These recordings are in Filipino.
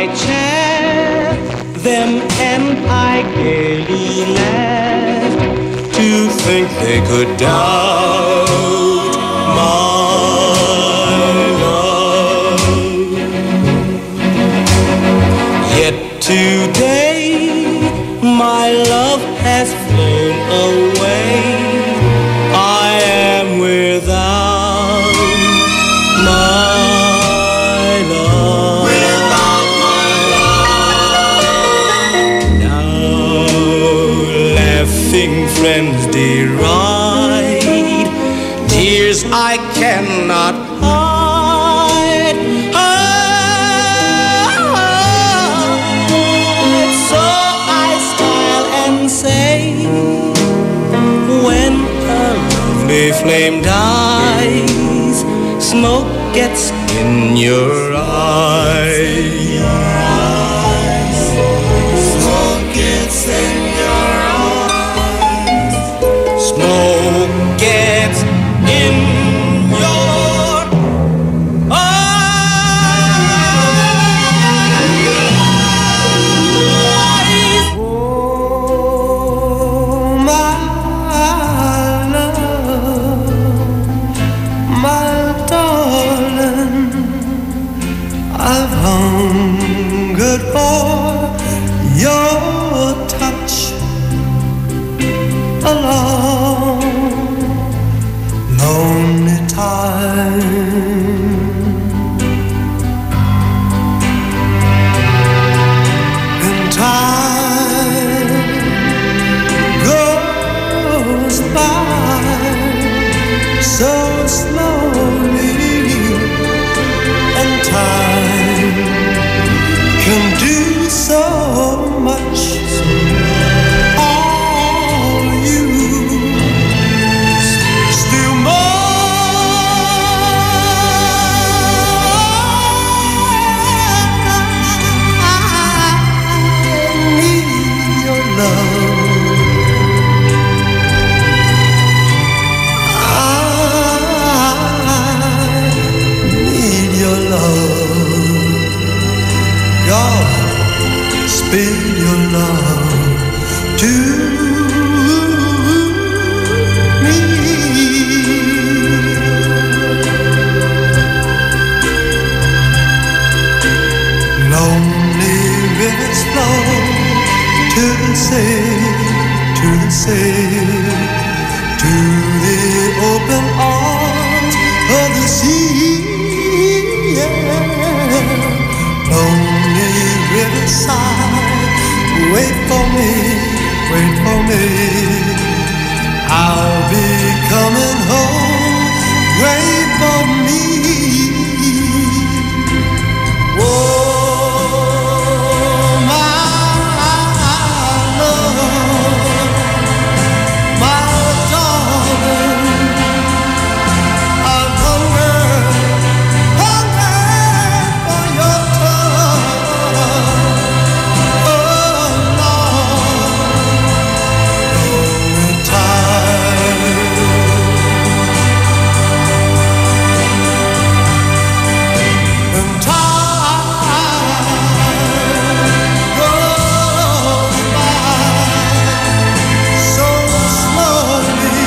I chaff them and I gaily laugh to think they could doubt my love. Yet today my love has flown away. I am without my love. Without my love. Now laughing friends deride tears I cannot hide. So I smile and say, when a lovely flame dies, smoke gets in your eyes. Smoke gets in your eyes. Smoke gets in your eyes. Oh, my love, my darling, I've hungered for your touch a long, lonely time. And time goes by so slowly, and time can do so much. All you still more. I need your love. I need your love. God, spill your love to me. Lonely rivers flow to the sea, to the sea, to the open arms of the sea. Yeah. Lonely riverside, wait for me, wait for me. I'll be coming home, wait for me. Oh, my love, my darling, I'm hungered for your touch. Oh, Lord, time. And time goes by so slowly,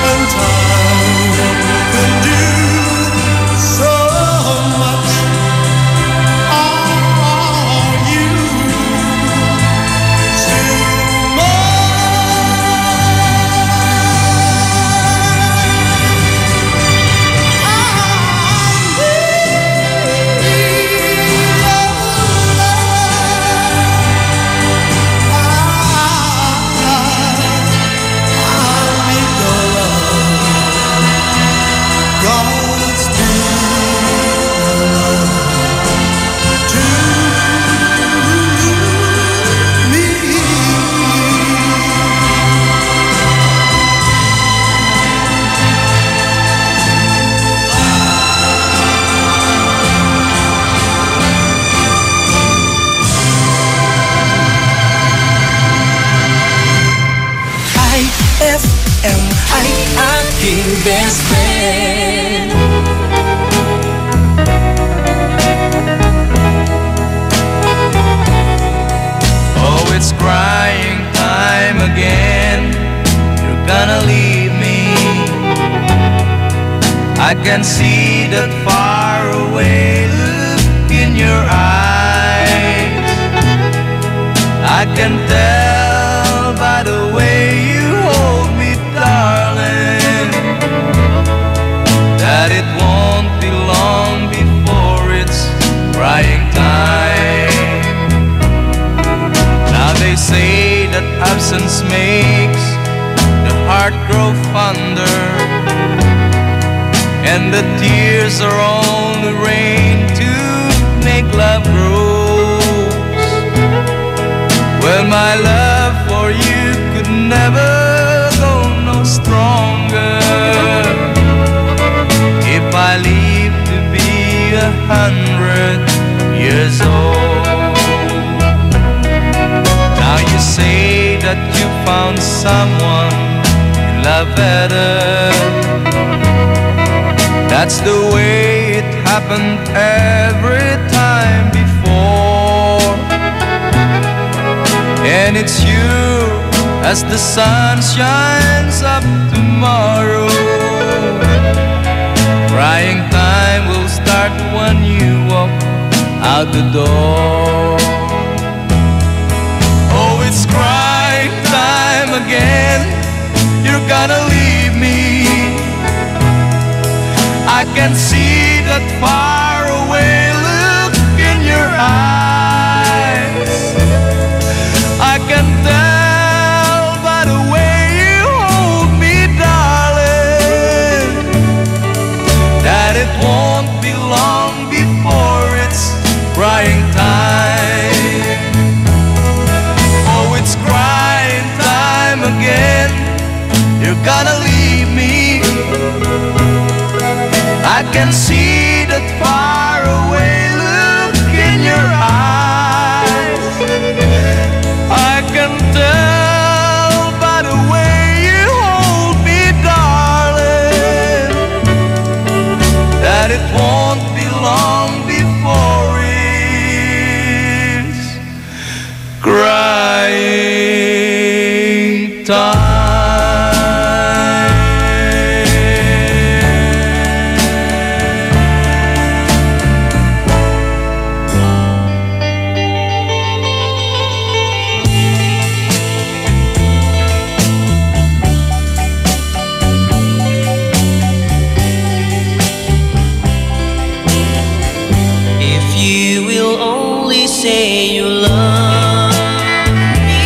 and time can do so much. Are you still FM, ay aking best friend. can see that far away look in your eyes. I can tell by the way you hold me, darling, that it won't be long before it's crying time. Now they say that absence makes the heart grow fonder, and the tears are only rain to make love grows. Well, my love for you could never go no stronger if I live to be 100 years old. Now you say that you found someone you love better. That's the way it happened every time before. And it's you as the sun shines up tomorrow. Crying time will start when you walk out the door. Oh, it's crying time again. You're gonna leave me. I can see that far away look in your eyes. I can tell by the way you hold me, darling, that it won't be long before it's crying time. Oh, it's crying time again. You're gonna leave me. I can see that far away look in your eyes. I can tell by the way you hold me, darling, that it won't be long before it's crying time. Say you love me,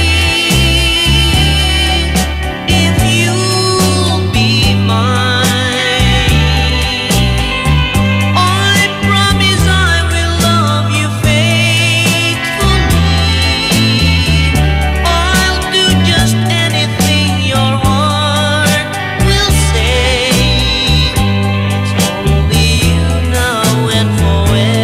if you'll be mine, I promise I will love you faithfully. I'll do just anything your heart will say. It's only you now and forever.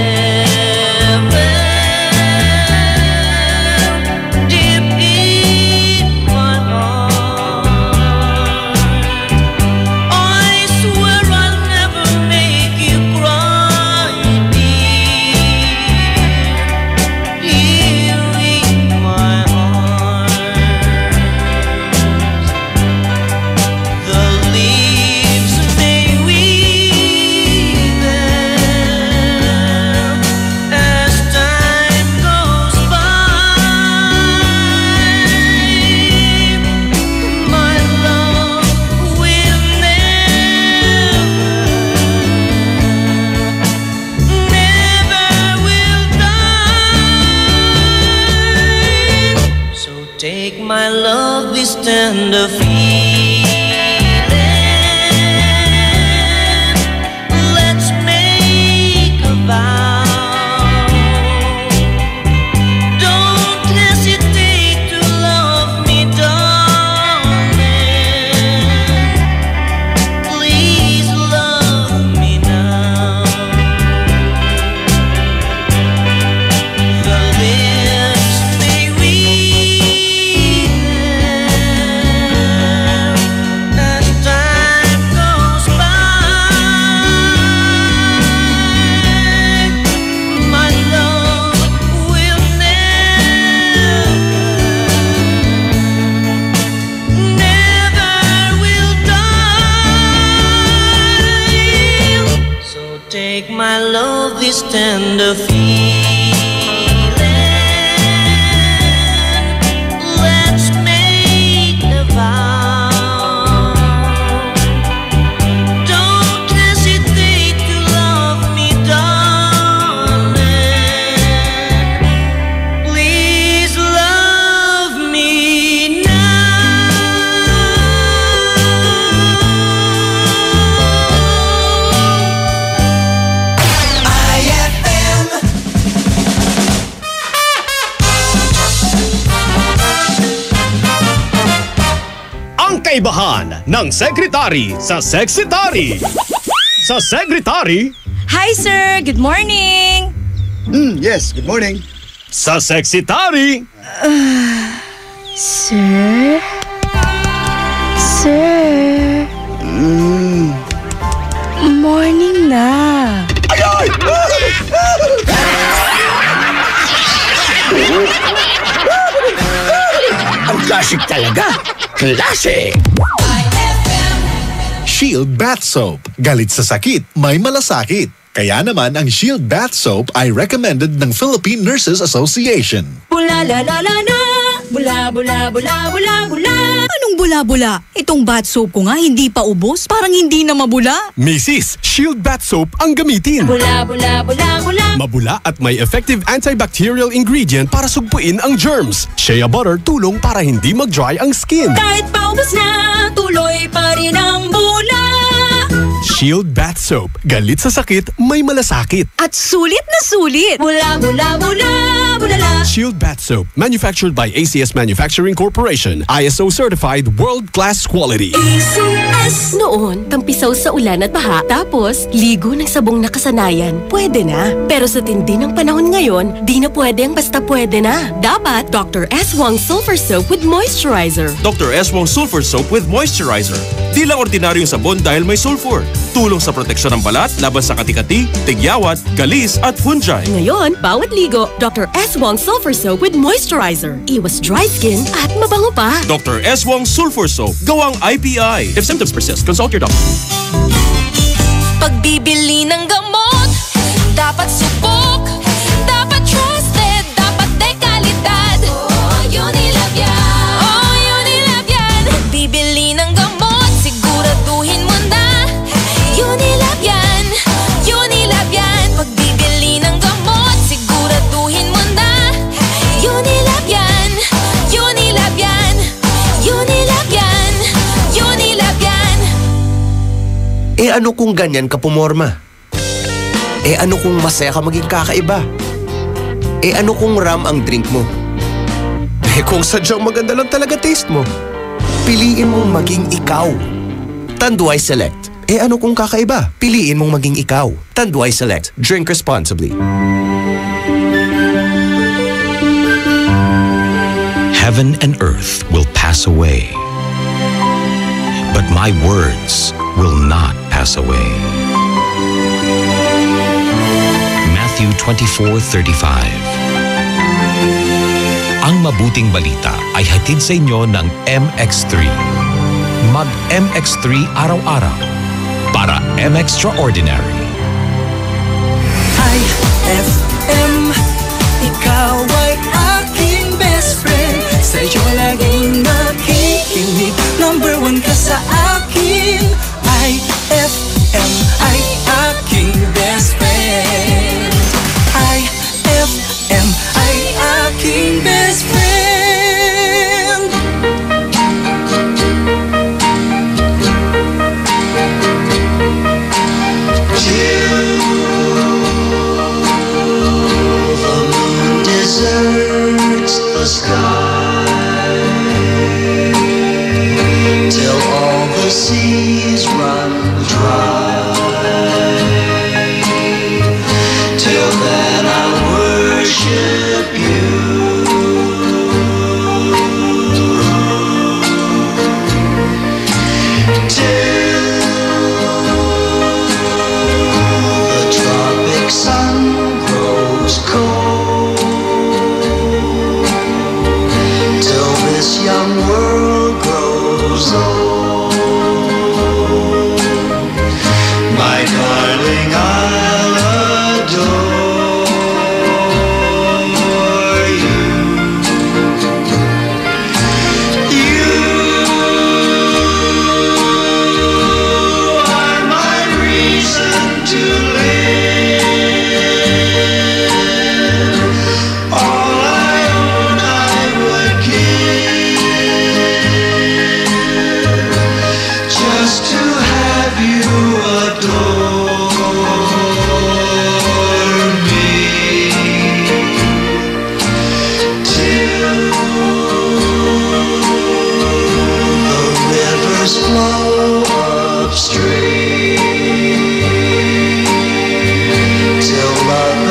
Take my love, this tender feeling. Let's make a vow. Don't hesitate to love me, darling. Please love me now. The lips may weave, make my love this tender feeling. Let's make a vow. Don't hesitate to love me, darling. Please love me Ang kaibahan ng sekretary sa Sexitary. Sa Secretary, Hi, sir. Good morning. Yes, good morning. sa Sexitary, Sir? Sir? Morning na. Ang classic talaga. Classic! Shield Bath Soap. Galit sa sakit, may malasakit. Kaya naman ang Shield Bath Soap ay recommended ng Philippine Nurses Association. Bula la la la la. Bula bula bula bula bula. Anong bula-bula? Itong bath soap ko nga hindi pa ubos. Parang hindi na mabula. Mrs. Shield Bath Soap ang gamitin. Bula bula bula bula. Mabula at may effective antibacterial ingredient para sugpuin ang germs. Shea butter tulong para hindi mag-dry ang skin. Kahit paubos na, tuloy pa rin ang bula. Shield Bath Soap. Galit sa sakit, may malasakit. At sulit na sulit. Bula bula bula bulala. Shield Bath Soap. Manufactured by ACS Manufacturing Corporation. ISO certified world-class quality. ACS. Noon, tampisaw sa ulan at baha, tapos ligo ng sabong nakasanayan. Pwede na. Pero sa tindi ng panahon ngayon, di na pwede ang basta pwede na. Dapat Dr. S. Wong Sulfur Soap with Moisturizer. Dr. S. Wong Sulfur Soap with Moisturizer. Di lang ordinaryong sabon dahil may sulfur. Tulong sa proteksyon ng balat laban sa kati-kati, tigyawat, galis at fungi. Ngayon, bawat ligo, Dr. S. Wong Sulfur Soap with Moisturizer. Iwas dry skin at mabango pa. Dr. S. Wong Sulfur Soap. Gawang IPI. If symptoms persist, consult your doctor. Pagbibili ng gamot, dapat subok, dapat trusted, dapat dekalidad. Oh, Unilab yan. Oh, Unilab yan. Pagbibili ng gamot, siguraduhin mo na. Unilab yan. Unilab yan. Pagbibili ng gamot, siguraduhin mo na. Unilab yan. Unilab yan. Unilab yan. Unilab yan. Eh ano kung ganyan ka pumorma? Eh ano kung masaya ka maging kakaiba? Eh ano kung ram ang drink mo? Eh kung sadyang maganda lang talaga taste mo? Piliin mong maging ikaw. Tanduay Select. Eh ano kung kakaiba? Piliin mong maging ikaw. Tanduay Select. Drink responsibly. Heaven and earth will pass away, but my words will not pass away. Matthew 24:35. Ang mabuting balita ay hatid sa inyo ng MX3. Mag-MX3 araw-araw para M-Extraordinary. IFM, ikaw ay aking best friend. Sa'yo laging nakikinig. Number 1 ka sa akin. IFM ay aking best friend. IFM ay aking best friend. Deserts the sky till all the seas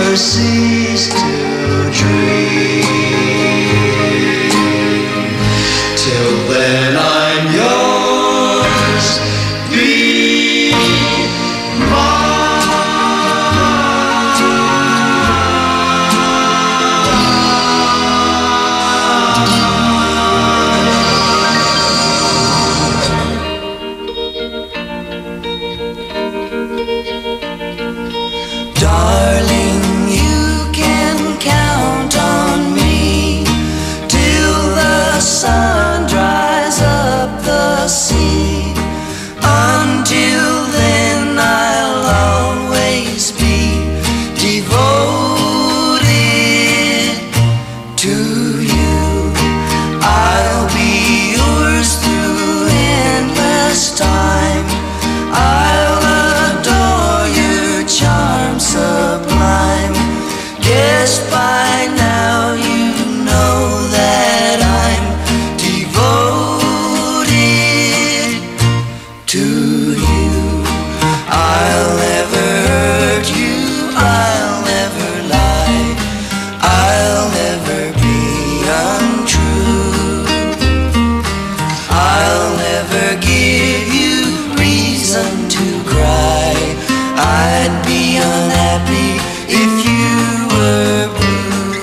never cease to dream. Till then I'm yours, be Darling, you can count on me till the sun dries up the sea. Until then, I'll always be devoted to you. I'll be yours through endless time. I'll adore your charm sublime. Guess by now you know that I'm devoted to you. I'll never hurt you, I'll never lie, I'll never be untrue. I'll never give you reason to cry. I'd be unhappy if you were blue.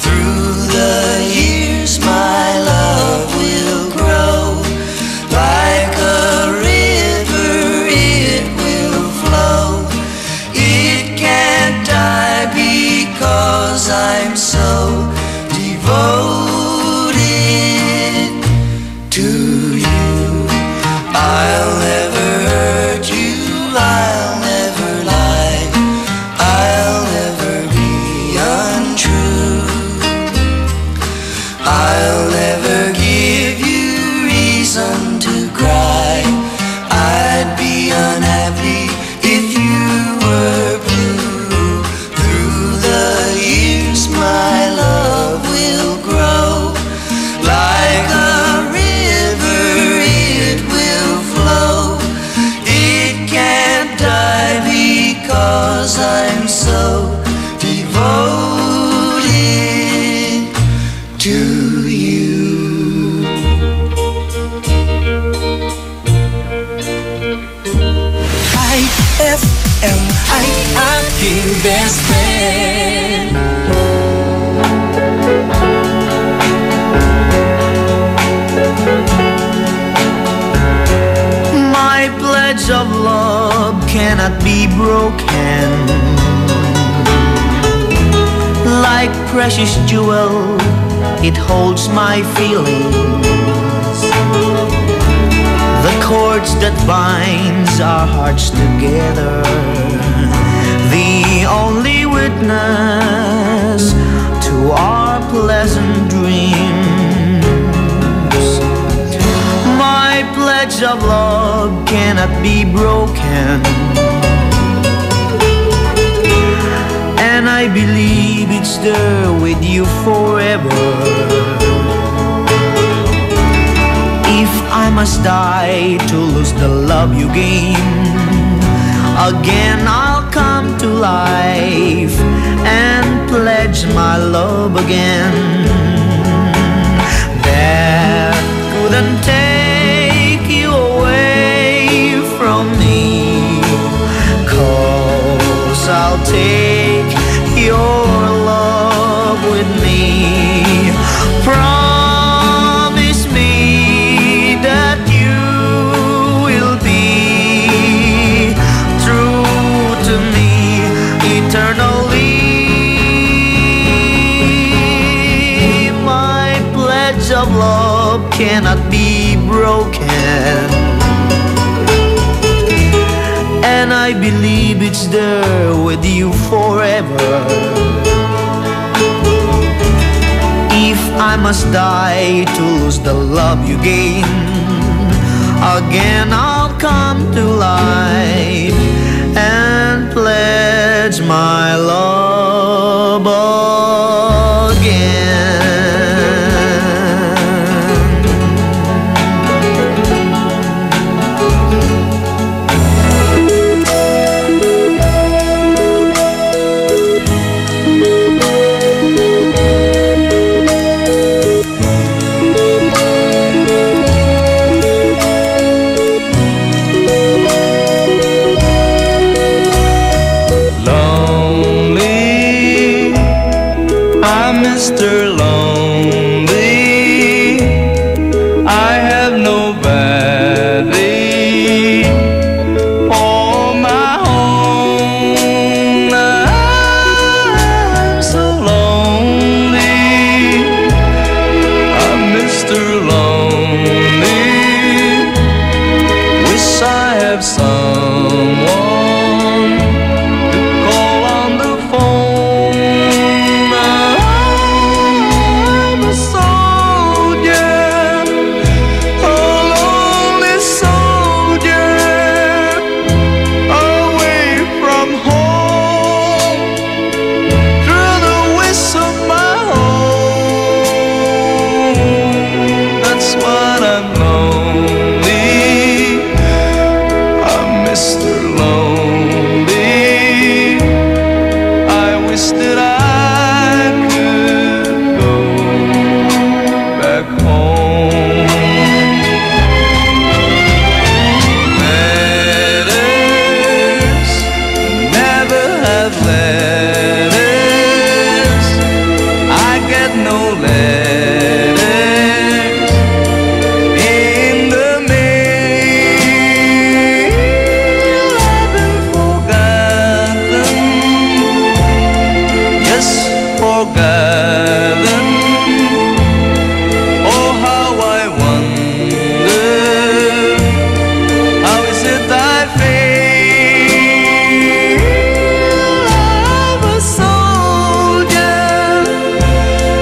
Through the years my love will grow. Like a river it will flow. It can't die because I'm so devoted to you. I'll never hurt you, I'll never lie, I'll never be untrue. I'll never give you reason to cry. I'd be unhappy if you were blue. Through the years my love will grow. Like a river it will flow. It can't die because I'm so devoted to you. IFM, ay aking best friend. My pledge of love cannot be broken. Like precious jewel, it holds my feelings. The cords that binds our hearts together, the only witness to our pleasant dreams. My pledge of love cannot be broken, and I believe it's there with you forever. If I must die to lose the love you gain, again I'll come to life and pledge my love again. That couldn't take you away from me, 'cause I'll take your love with me. Promise me that you will be true to me eternally. My pledge of love cannot be broken, and I believe it's there with you forever. If I must die to lose the love you gain, again I'll come to life and pledge my love again. Mr. Lonely. I have nobody for my own. I'm so lonely. I'm Mr. Lonely. Wish I have someone to call on the phone. I'm a soldier, a lonely soldier, away from home, through the whisk of my home. That's what I'm lonely. I'm Mr. Lonely. I wish that I could go back home. Letters, never have letters. I get no letters in the mail. I've been forgotten, yes, forgotten. Oh, how I wonder, how is it I feel? I'm a soldier,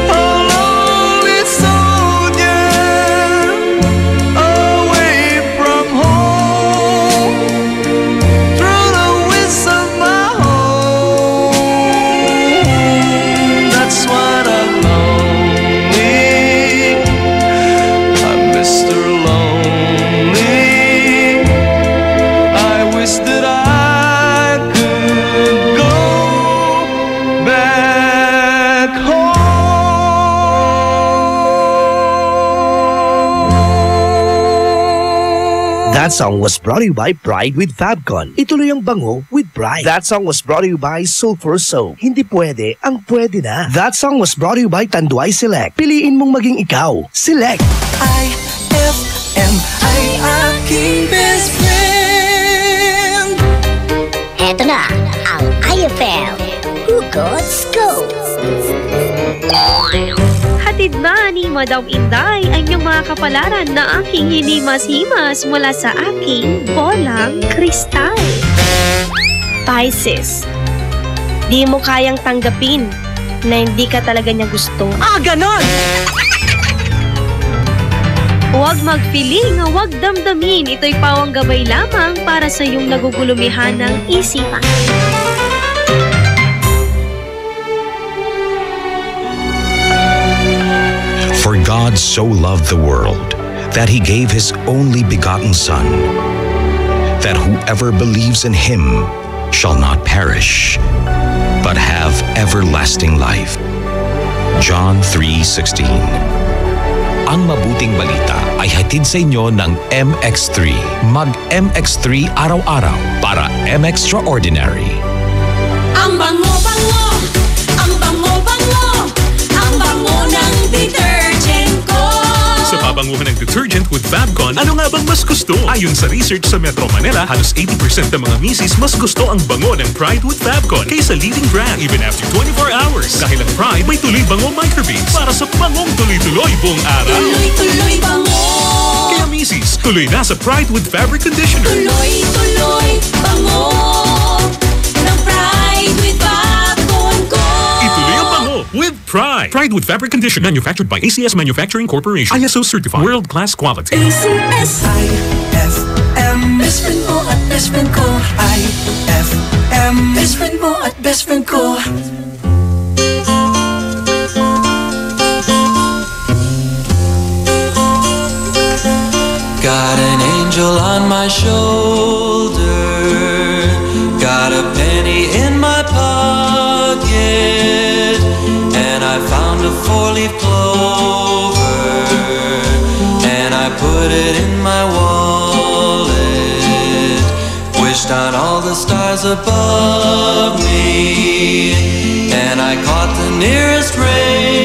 a lonely soldier, away from home, through the whisk of my home. That's what I'm lonely. I'm Mr. Lonely. I wish that I could go back home. That song was brought to you by Pride with Fabcon. Ituloy ang bango with Pride. That song was brought to you by Sulfur Soap. Hindi pwede ang pwede na. That song was brought to you by Tanduay Select. Piliin mong maging ikaw. Select. IFM ay aking best friend. Eto na ang IFM Hugot Scoop. Hatid na ni Madam Inday ang inyong mga kapalaran na aking hinimas-himas mula sa aking bolang kristal. Pisces, di mo kayang tanggapin na hindi ka talaga niya gusto. Ganon! Huwag mag-feeling, huwag damdamin. Ito'y pawang gabay lamang para sa iyong nagugulumihan ng isipan. For God so loved the world that he gave his only begotten Son, that whoever believes in him shall not perish, but have everlasting life. John 3:16. Ang mabuting balita ay hatid sa inyo ng MX3. Mag-MX3 araw-araw para M-Extraordinary. Ang bango-bango, ang bango-bango, ang bango ng detergent ko. Sa pabanguhan ng detergent with Fabcon, ano nga bang mas gusto? Ayon sa research sa Metro Manila, halos 80% ng mga misis mas gusto ang bango ng Pride with Fabcon kaysa leading brand even after 24 hours. Dahil ang Pride may tuloy bango microbeads para sa bangong tuloy-tuloy buong araw. Tuloy-tuloy bango. Kaya misis, tuloy na sa Pride with Fabric Conditioner. Tuloy-tuloy bango ng Pride with Fabcon ko. Ituloy ang bango with Pride. Pride with Fabric Conditioner, manufactured by ACS Manufacturing Corporation. ISO certified. World-class quality. ACS IFM, best friend mo at best friend ko. IFM, best friend mo at best friend ko. Got an angel on my shoulder, got a penny in my pocket, and I found a 4-leaf clover, and I put it in my wallet. Wished on all the stars above me, and I caught the nearest rain.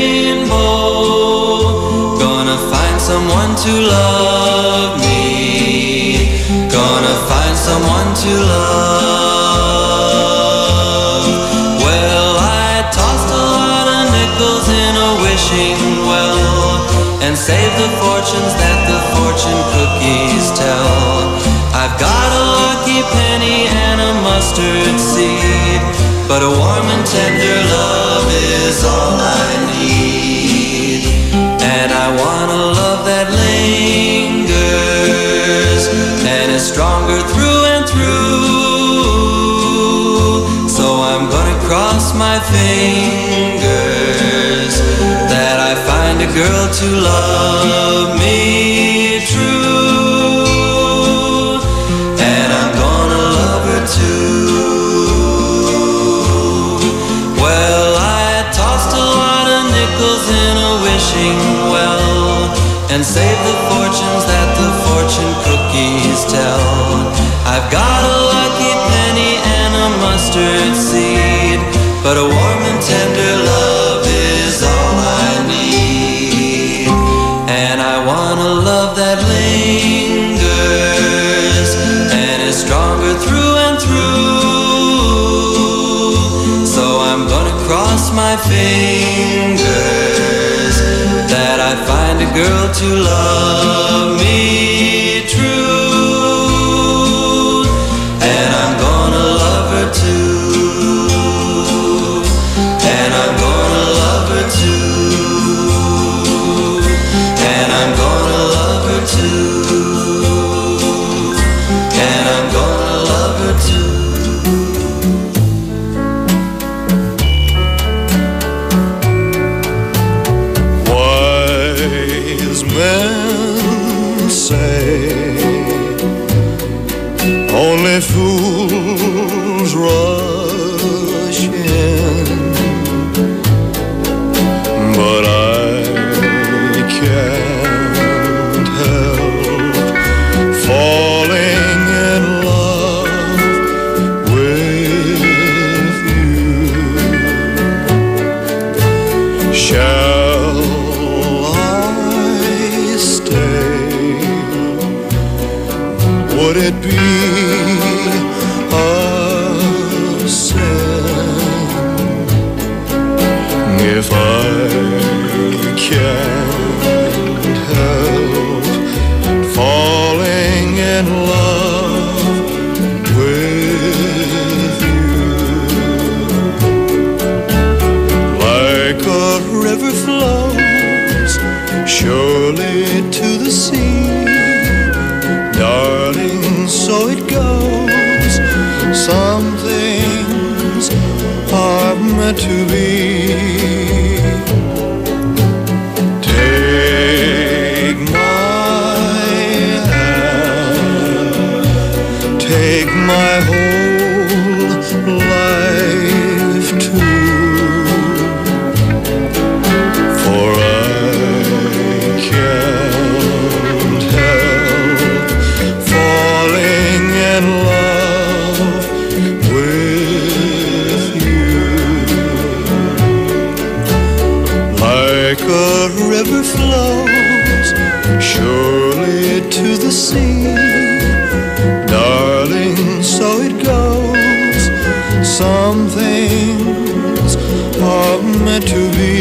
someone to love me. Gonna find someone to love. Well, I tossed a lot of nickels in a wishing well and saved the fortunes that the fortune cookies tell. I've got a lucky penny and a mustard seed, but a warm and tender love is all I need. And I want a love that lingers and is stronger through and through. So I'm gonna cross my fingers that I find a girl to love me true. And I'm gonna love her too. Well, I tossed a lot of nickels in a wishing well and saved the fortunes that the fortune cookies tell. I've got a lucky penny and a mustard seed, but a warm and tender love is all I need. And I want a love that lingers and is stronger through and through. So I'm gonna cross my fingers that I find a girl to love me true. And I'm gonna love her too. And I'm gonna love her too. And I'm gonna love her too. And I'm gonna love her too. Wise men say only fools rush in, but I can't help falling in love with you. Shall I stay? Would it be a sin if I can't help falling in love with you? Like a river flows surely to the sea, darling, so it goes. Some things are meant to be. Take my hand, take my whole life too, for I can't help falling in love with you. Like a river flows surely to the sea, darling, so it goes. Some things are meant to be.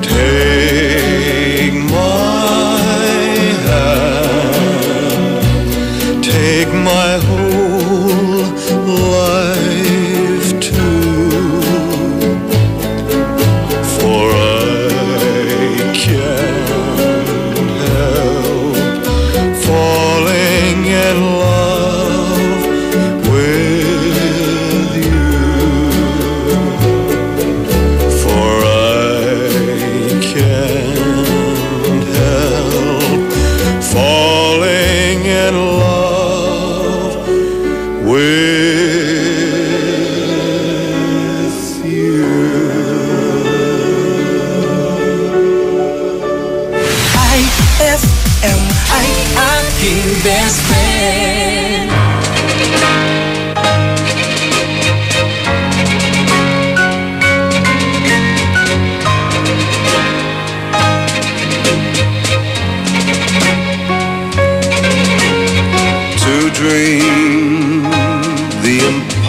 Take my hand, take my whole life too, for I can't help falling in love with you.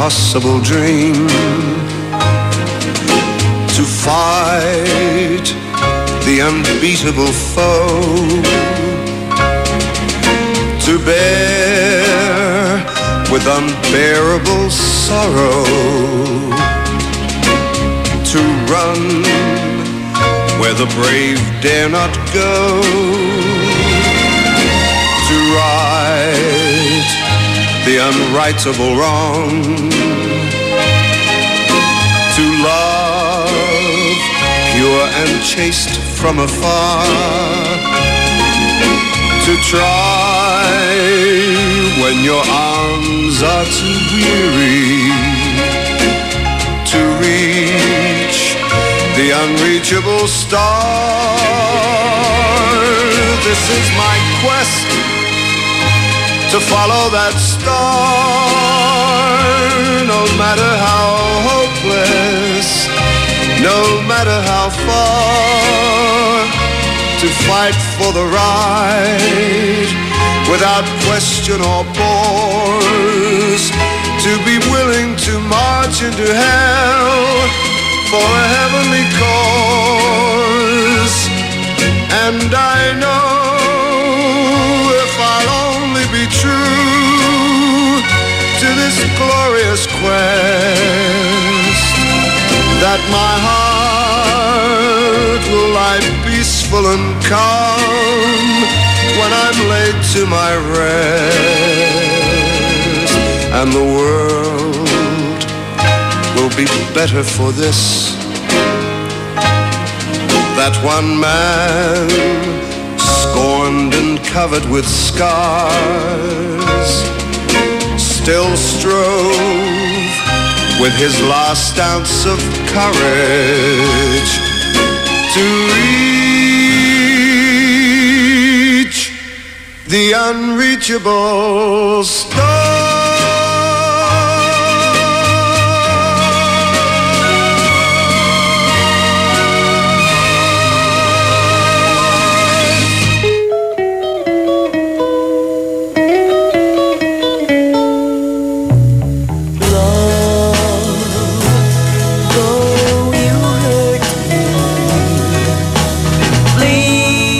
impossible dream. To fight the unbeatable foe, to bear with unbearable sorrow, to run where the brave dare not go, to right the unrightable wrong, to love pure and chaste from afar, to try when your arms are too weary, to reach the unreachable star. This is my quest, to follow that star, no matter how hopeless, no matter how far, to fight for the right without question or pause, to be willing to march into hell for a heavenly cause. And I know if I'll only be true to this glorious quest, that my heart will lie peaceful and calm when I'm laid to my rest, and the world will be better for this, that one man, scorned and covered with scars, still strove with his last ounce of courage to reach the unreachable star.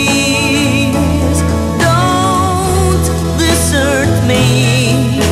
Please don't desert me.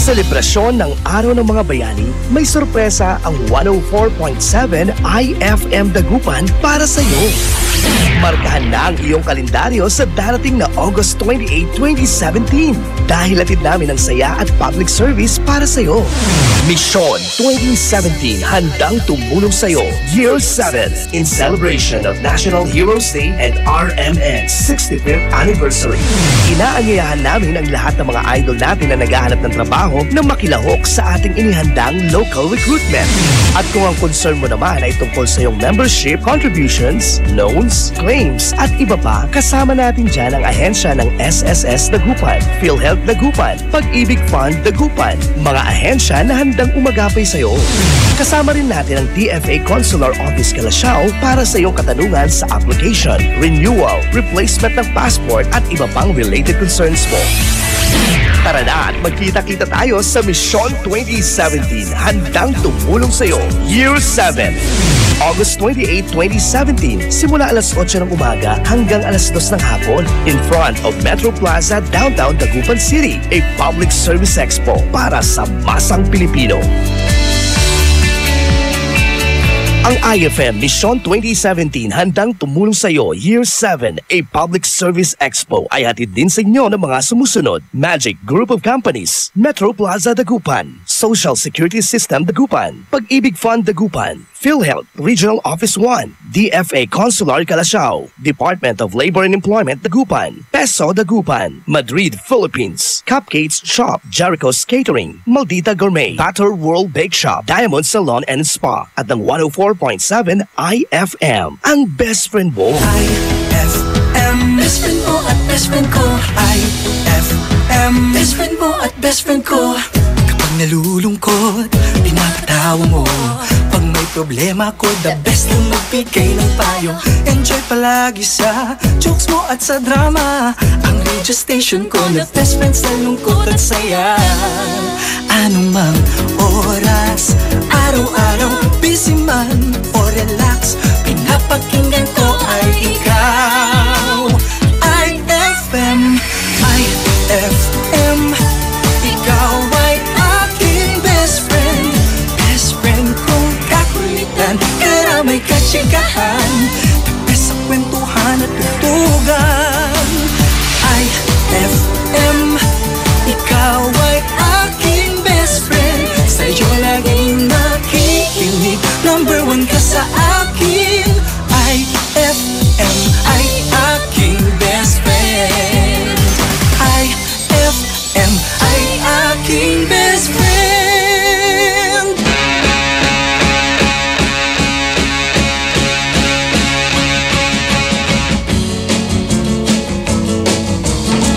selebrasyon ng Araw ng Mga Bayani, may sorpresa ang 104.7 IFM Dagupan para sa iyo. Markahan na ang iyong kalendaryo sa darating na August 28, 2017 dahil hatid namin ang saya at public service para sa iyo. Mission 2017 handang tumulong sa iyo Year 7 in celebration of National Heroes Day and RMN's 65th anniversary. Inaanyayahan namin ang lahat ng mga idol natin na naghahanap ng trabaho na makilahok sa ating inihandang local recruitment. At kung ang concern mo naman ay tungkol sa iyong membership, contributions, loans, claims at iba pa, kasama natin dyan ang ahensya ng SSS Dagupan, PhilHealth Dagupan, Pag-ibig Fund Dagupan, mga ahensya na handang umagapay sa iyo. Kasama rin natin ang DFA Consular Office Calasiao para sa iyong katanungan sa application, renewal, replacement ng passport at iba pang related concerns mo. Tara na at magkita-kita tayo sa Mission 2017 handang tumulong sa iyo Year 7. August 28, 2017, simula alas 8 ng umaga hanggang alas 2 ng hapon in front of Metro Plaza, downtown Dagupan City, a public service expo para sa masang Pilipino. Ang IFM Mission 2017 handang tumulong sa iyo Year 7, a public service expo ay hatid din sa inyo ng mga sumusunod: Magic Group of Companies, Metro Plaza Dagupan, Social Security System Dagupan, Pag-ibig Fund Dagupan, PhilHealth Regional Office 1, DFA Consular Calasiao, Department of Labor and Employment Dagupan, Peso Dagupan, Madrid, Philippines, Cupcakes Shop, Jericho's Catering, Maldita Gourmet, Batter World Bake Shop, Diamond Salon and Spa, at ng 104.7 IFM, ang best friend mo. IFM, best friend mo at best friend ko. IFM, best friend mo at best friend ko. Kapag nalulungkot, pinapatawa mo. Pag may problema ko, the best na magbigay ng payo. Enjoy palagi sa jokes mo at sa drama. Ang radio station ko na best friend sa lungkot at saya. Anumang oras, araw-araw, busy man o relax, pinapakinggan ko ay ikaw. IFM, IFM, ikaw ay aking best friend. Best friend kong kakulitan, karamay katsikahan, tapos sa kwentuhan at tutugan. IFM, ikaw ay aking best friend. Sa'yo laging nakikinig, number one ka sa akin. IFM ay aking best friend. IFM ay aking best friend.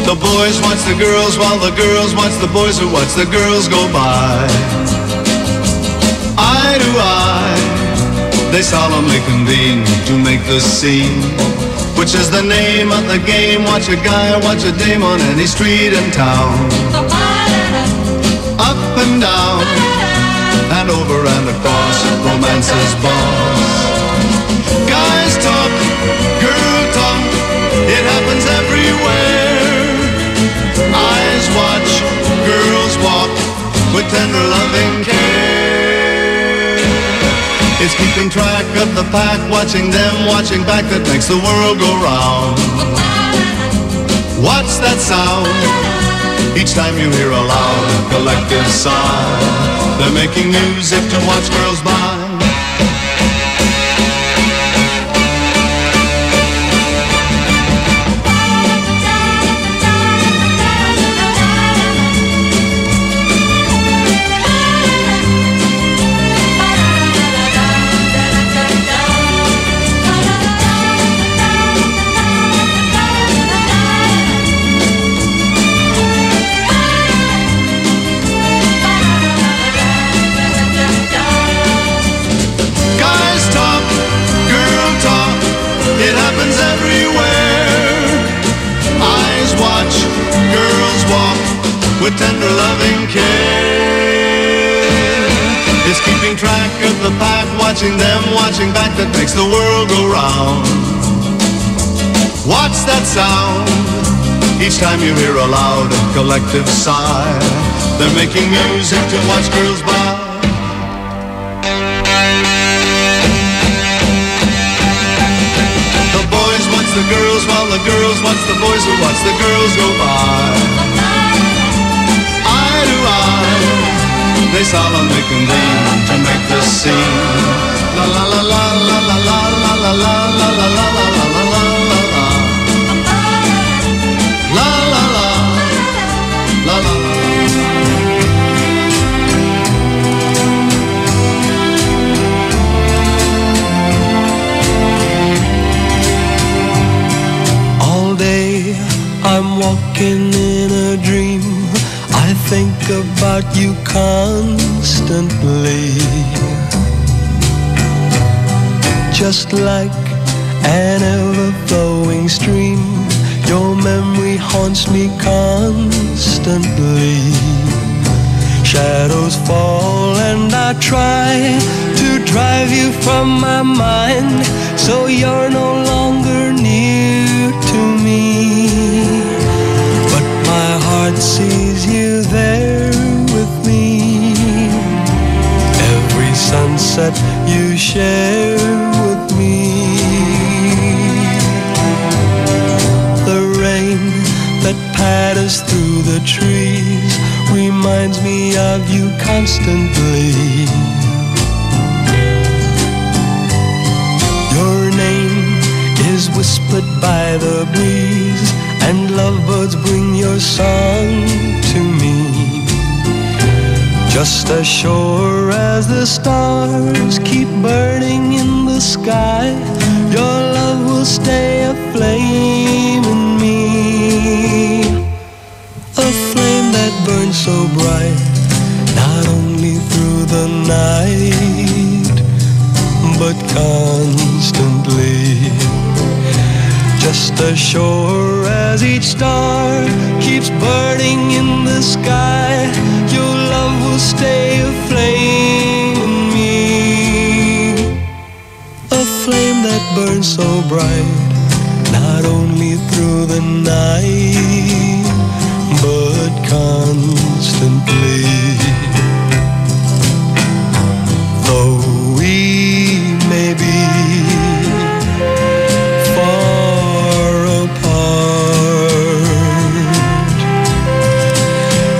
The boys watch the girls while the girls watch the boys who watch the girls go by. Eye to eye, they solemnly convene to make the scene, which is the name of the game. Watch a guy, watch a dame on any street in town. Up and down, and over and across, romance's boss. Guys talk, girl talk, it happens everywhere. Eyes watch, girls walk with tender loving care. It's keeping track of the pack, watching them, watching back, that makes the world go round. What's that sound? Each time you hear a loud collective sigh, they're making music to watch girls by. With tender loving care, it's keeping track of the pack, watching them, watching back, that makes the world go round. What's that sound? Each time you hear a loud and collective sigh, they're making music to watch girls by. The boys watch the girls while the girls watch the boys who watch the girls go by. Eye to eye, they solemnly convene to make the scene. La la la la la la la la la la la la la la la la la. La la la la la. All day I'm walking in a dream. I think about you constantly. Just like an ever-flowing stream, your memory haunts me constantly. Shadows fall and I try to drive you from my mind, so you're no longer near to me. But my heart sees you there with me. Every sunset you share with me. That patters through the trees reminds me of you constantly. Your name is whispered by the breeze, and lovebirds bring your song to me. Just as sure as the stars keep burning in the sky, your love will stay aflame in me. A flame that burns so bright, not only through the night, but constantly. Just as sure as each star keeps burning in the sky, your love will stay aflame in me. A flame that burns so bright, not only through the night, but constantly. Though we may be far apart,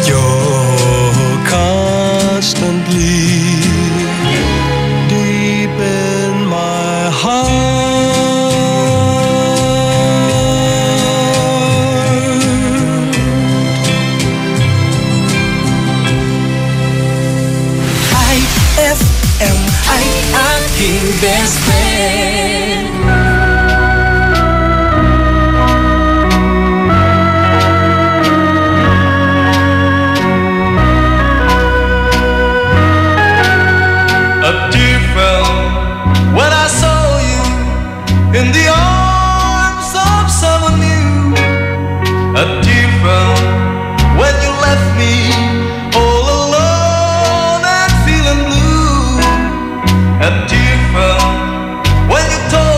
you're constantly deep in my heart. Best friend. A tear fell when I saw you in the arms of someone new. A tear fell when you left me all alone and feeling blue. A tear fell when you told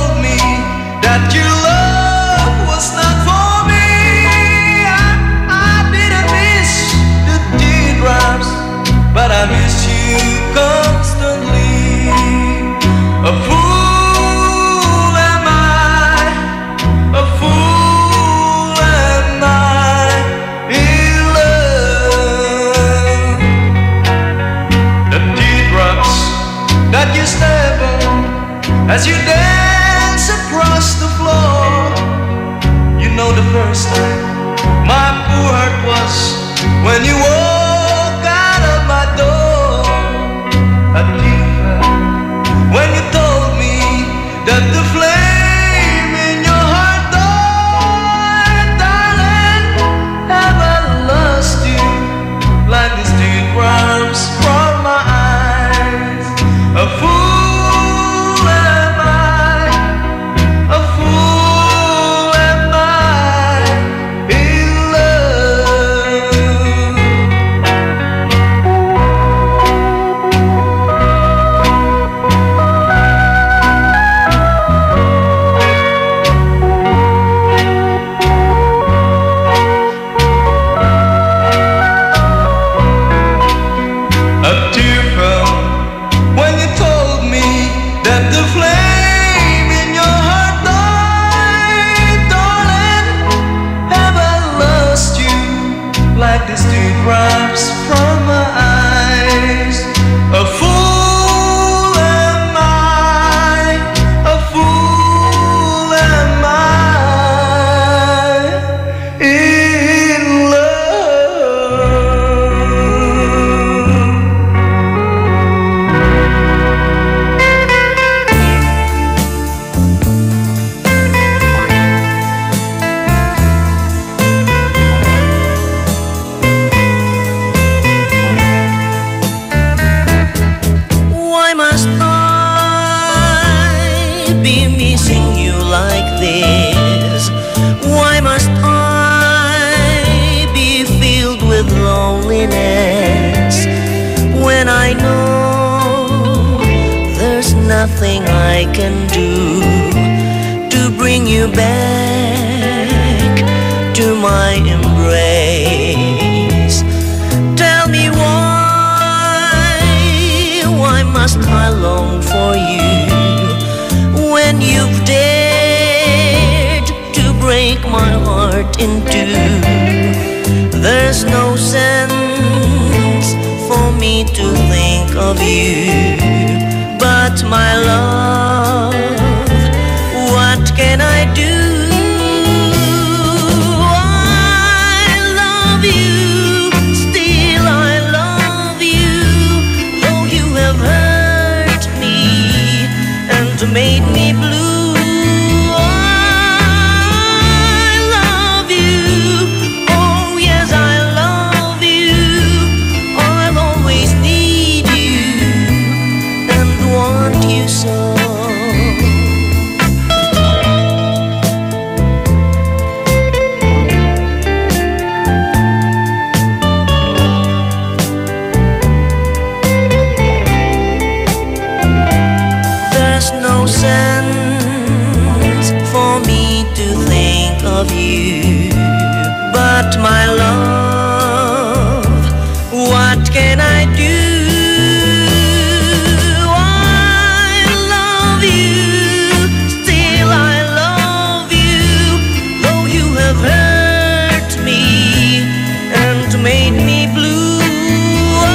happiness when I know there's nothing I can do to bring you back to my embrace. Tell me why must I long for you when you've dared to break my heart in two? There's no sense for me to think of you, but my love, what can I do? I love you, still I love you, though you have hurt me and made me blue. But my love, what can I do? I love you, still I love you, though you have hurt me and made me blue. I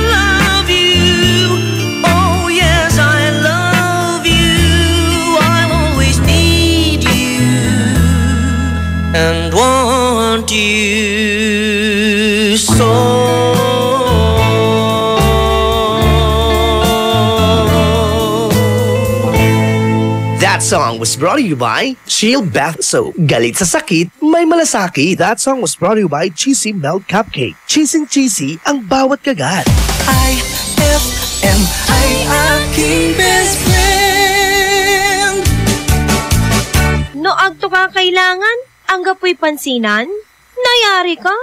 love you, oh yes I love you, I'll always need you and want you so. That song was brought to you by Shield Bath Soap. Galit sa sakit, may malasakit. That song was brought to you by Cheesy Melt Cupcake. Cheesy ang bawat kagat. IFM ay aking best friend. No agto ka kailangan, ang gapoy pansinan, nayari ka.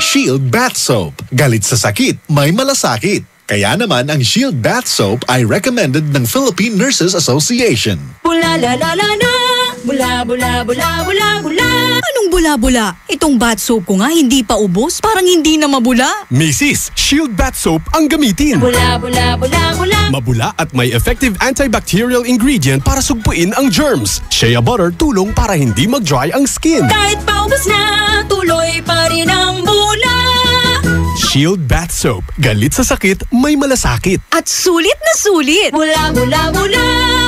Shield Bath Soap. Galit sa sakit, may malasakit. Kaya naman ang Shield Bath Soap ay recommended ng Philippine Nurses Association. Bula la la la la, bula bula bula bula bula. Anong bula-bula? Itong bath soap ko nga hindi pa ubos, parang hindi na mabula. Mrs. Shield Bath Soap ang gamitin. Bula bula bula bula. Mabula at may effective antibacterial ingredient para sugpuin ang germs. Shea butter tulong para hindi mag-dry ang skin. Kahit paubos na, tuloy pa rin ang bula. Shield Bath Soap. Galit sa sakit, may malasakit. At sulit na sulit. Bula bula bula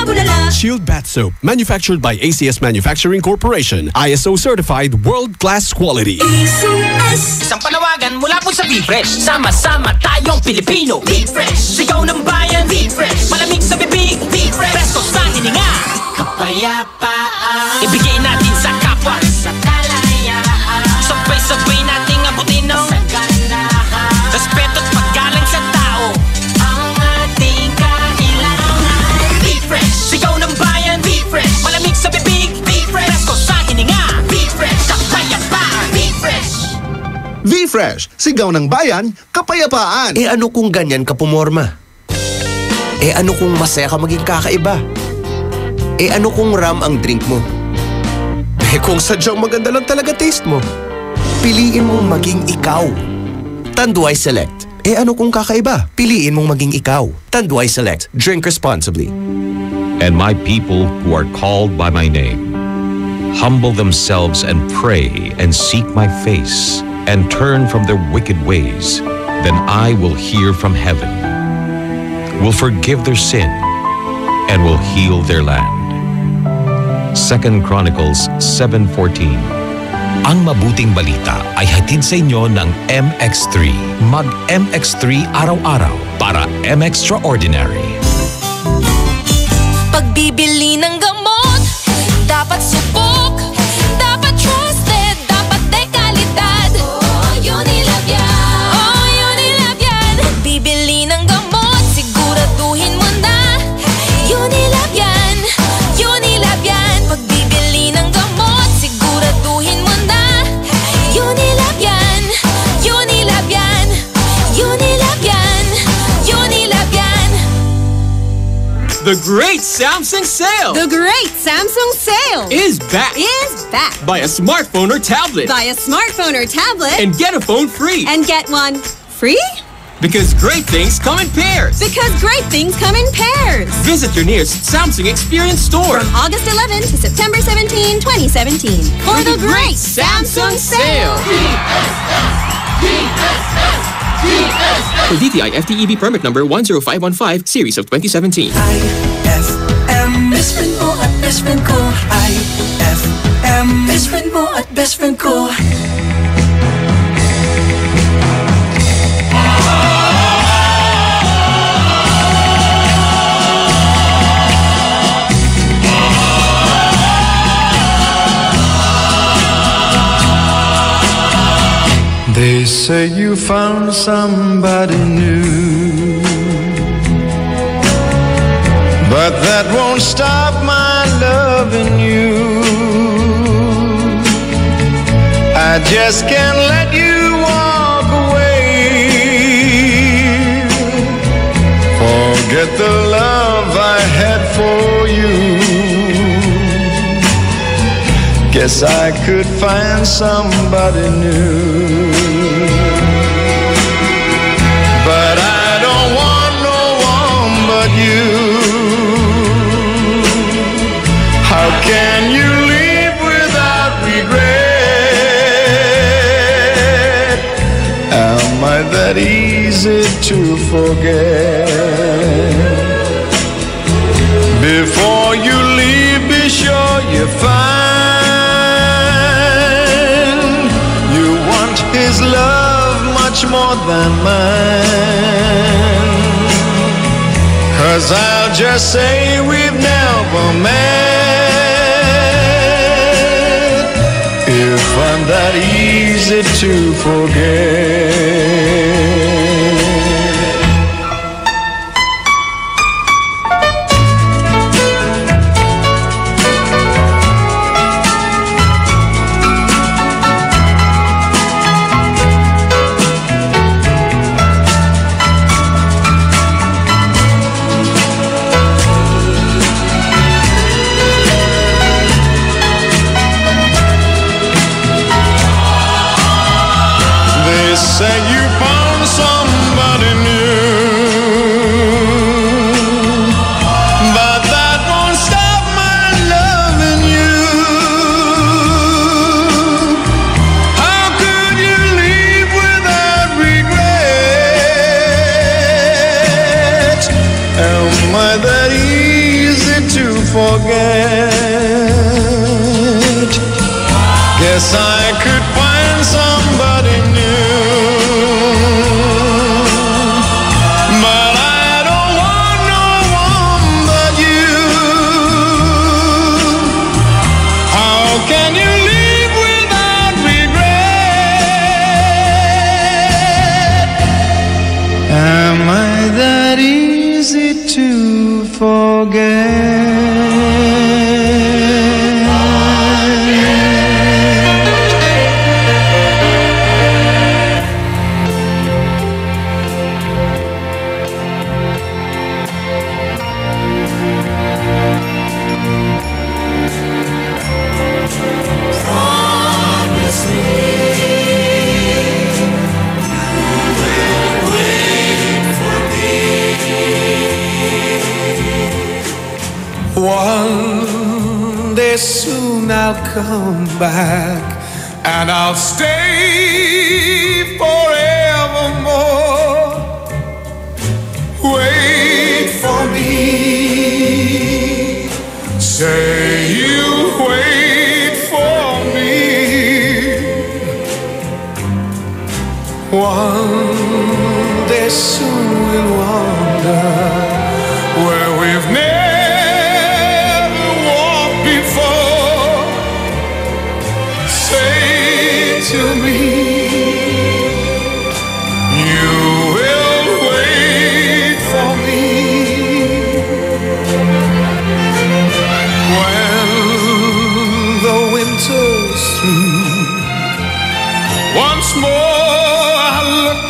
bulala. Shield Bath Soap. Manufactured by ACS Manufacturing Corporation. ISO certified world-class quality. ACS. Isang panawagan mula po sa Be-Fresh. Sama-sama tayong Pilipino. Be-Fresh. Sigaw ng bayan. Be-Fresh. Malamig sa bibig. Be-Fresh. Presko sa hininga. Kapayapaan. Ibigay natin sa kapwa. Sa kalayaan. Sabay-sabay nating abutin ng respeto at paggalang sa tao. Ang ating kailangan. Be-Fresh. Sigaw ng bayan. Be-Fresh. Malamig sa bibig. Be-Fresh. Presko sa hininga. Be-Fresh. Kapayapaan. Be-Fresh. V-Fresh. Sigaw ng bayan. Kapayapaan. Eh ano kung ganyan ka pumorma? Eh ano kung masaya ka maging kakaiba? Eh ano kung rum ang drink mo? Eh kung sadyang maganda lang talaga taste mo? Piliin mong maging ikaw. Tanduay Select. Eh ano kung kakaiba? Piliin mong maging ikaw. Tanduay Select. Drink responsibly. And my people who are called by my name humble themselves and pray and seek my face and turn from their wicked ways, then I will hear from heaven, will forgive their sin, and will heal their land. 2 Chronicles 7:14. Ang mabuting balita ay hatid sa inyo ng MX3. Mag-MX3 araw-araw para M-Extraordinary. Pagbibili ng gamot, dapat subok, dapat trusted, dapat dekalidad. Oh, Unilab yan. Oh, Unilab yan. Pagbibili ng gamot, siguraduhin mo na. Unilab yan. Unilab yan. Pagbibili ng gamot, siguraduhin The Great Samsung Sale! The Great Samsung Sale Is back! Buy a smartphone or tablet. Buy a smartphone or tablet. And get a phone free. And get one free? Because great things come in pairs. Because great things come in pairs. Visit your nearest Samsung Experience store. From August 11 to September 17, 2017. For the Great Samsung Sale. For DTI FTEB permit number 10515, series of 2017. IFM, best friend mo at best friend ko. IFM, best friend mo at best friend ko. They say you found somebody new, but that won't stop my loving you. I just can't let you walk away. Forget the love I had for you. Guess I could find somebody new. But I don't want no one but you. How can you leave without regret? Am I that easy to forget? Before you leave, be sure you find you want his love much more than mine. 'Cause I'll just say we've never met if I'm that easy to forget. Say you found somebody new, but that won't stop my loving you. How could you leave without regret? Am I that easy to forget? Guess I could find somebody new. Am I that easy to forget? One day soon I'll come back and I'll stay forevermore. Wait for me. Say you wait for me. One day soon we'll wander where we've never to me, you will wait for me. When the winter's through, once more I look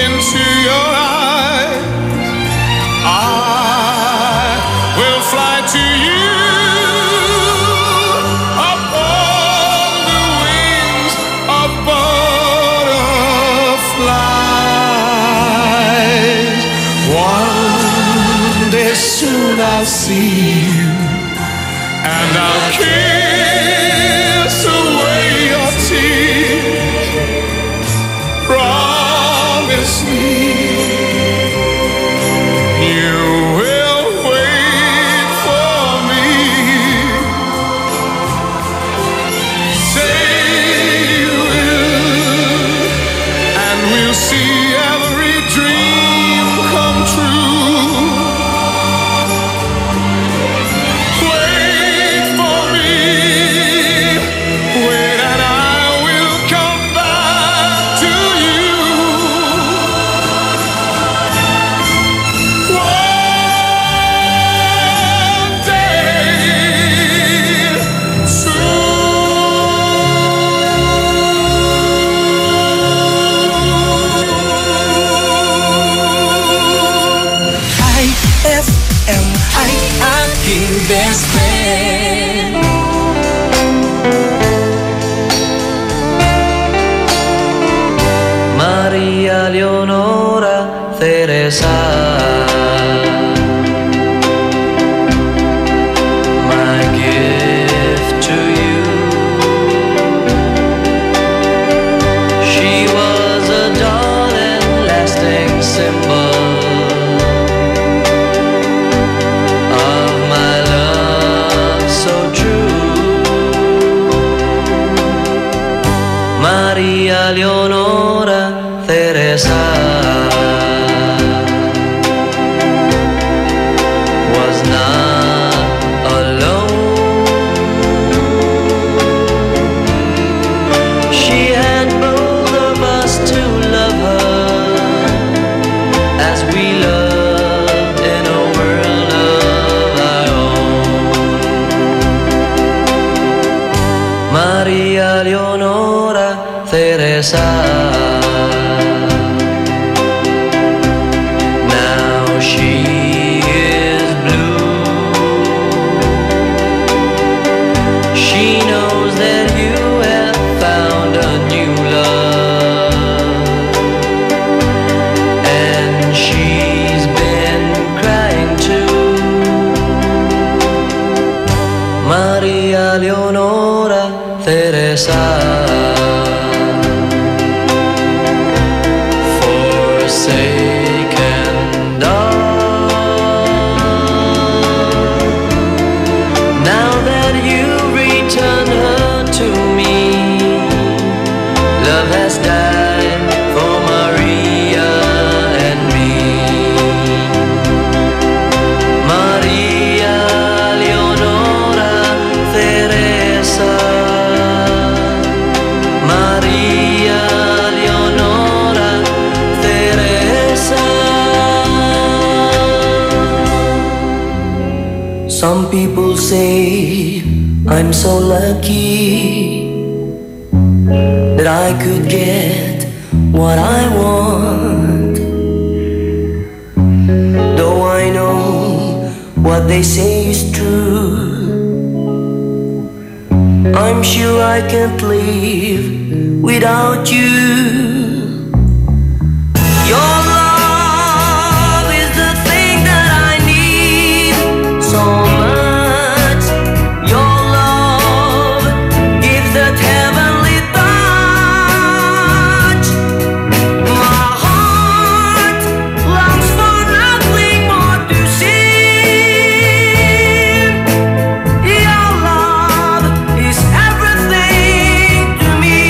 into your eyes. I world I'll see you, and I'll kiss away your tears. Promise me you will wait for me. Say you will, and we'll see every dream come true. Wait for me, wait, and I will come back to you. One day IFM ay aking best friend. Maria Leonora Teresa, my gift to you. She was a dull and lasting symbol of my love so true. Maria Leonora Teresa was not alone. She had both of us to love her as we loved in a world of our own. Maria Leonora Teresa. Now she is blue. She knows that you have found a new love, and she's been crying too. Maria Leonora Teresa. Forsaken dove, now that you returned her to me, love has died for Maria and me. Maria Leonora Teresa, Maria Leonora Teresa. Some people say I'm so lucky that I could get what I want. Though I know what they say is true, I'm sure I can't live without you. Your love is the thing that I need so much. Your love gives that heavenly touch. My heart longs for nothing more to see. Your love is everything to me.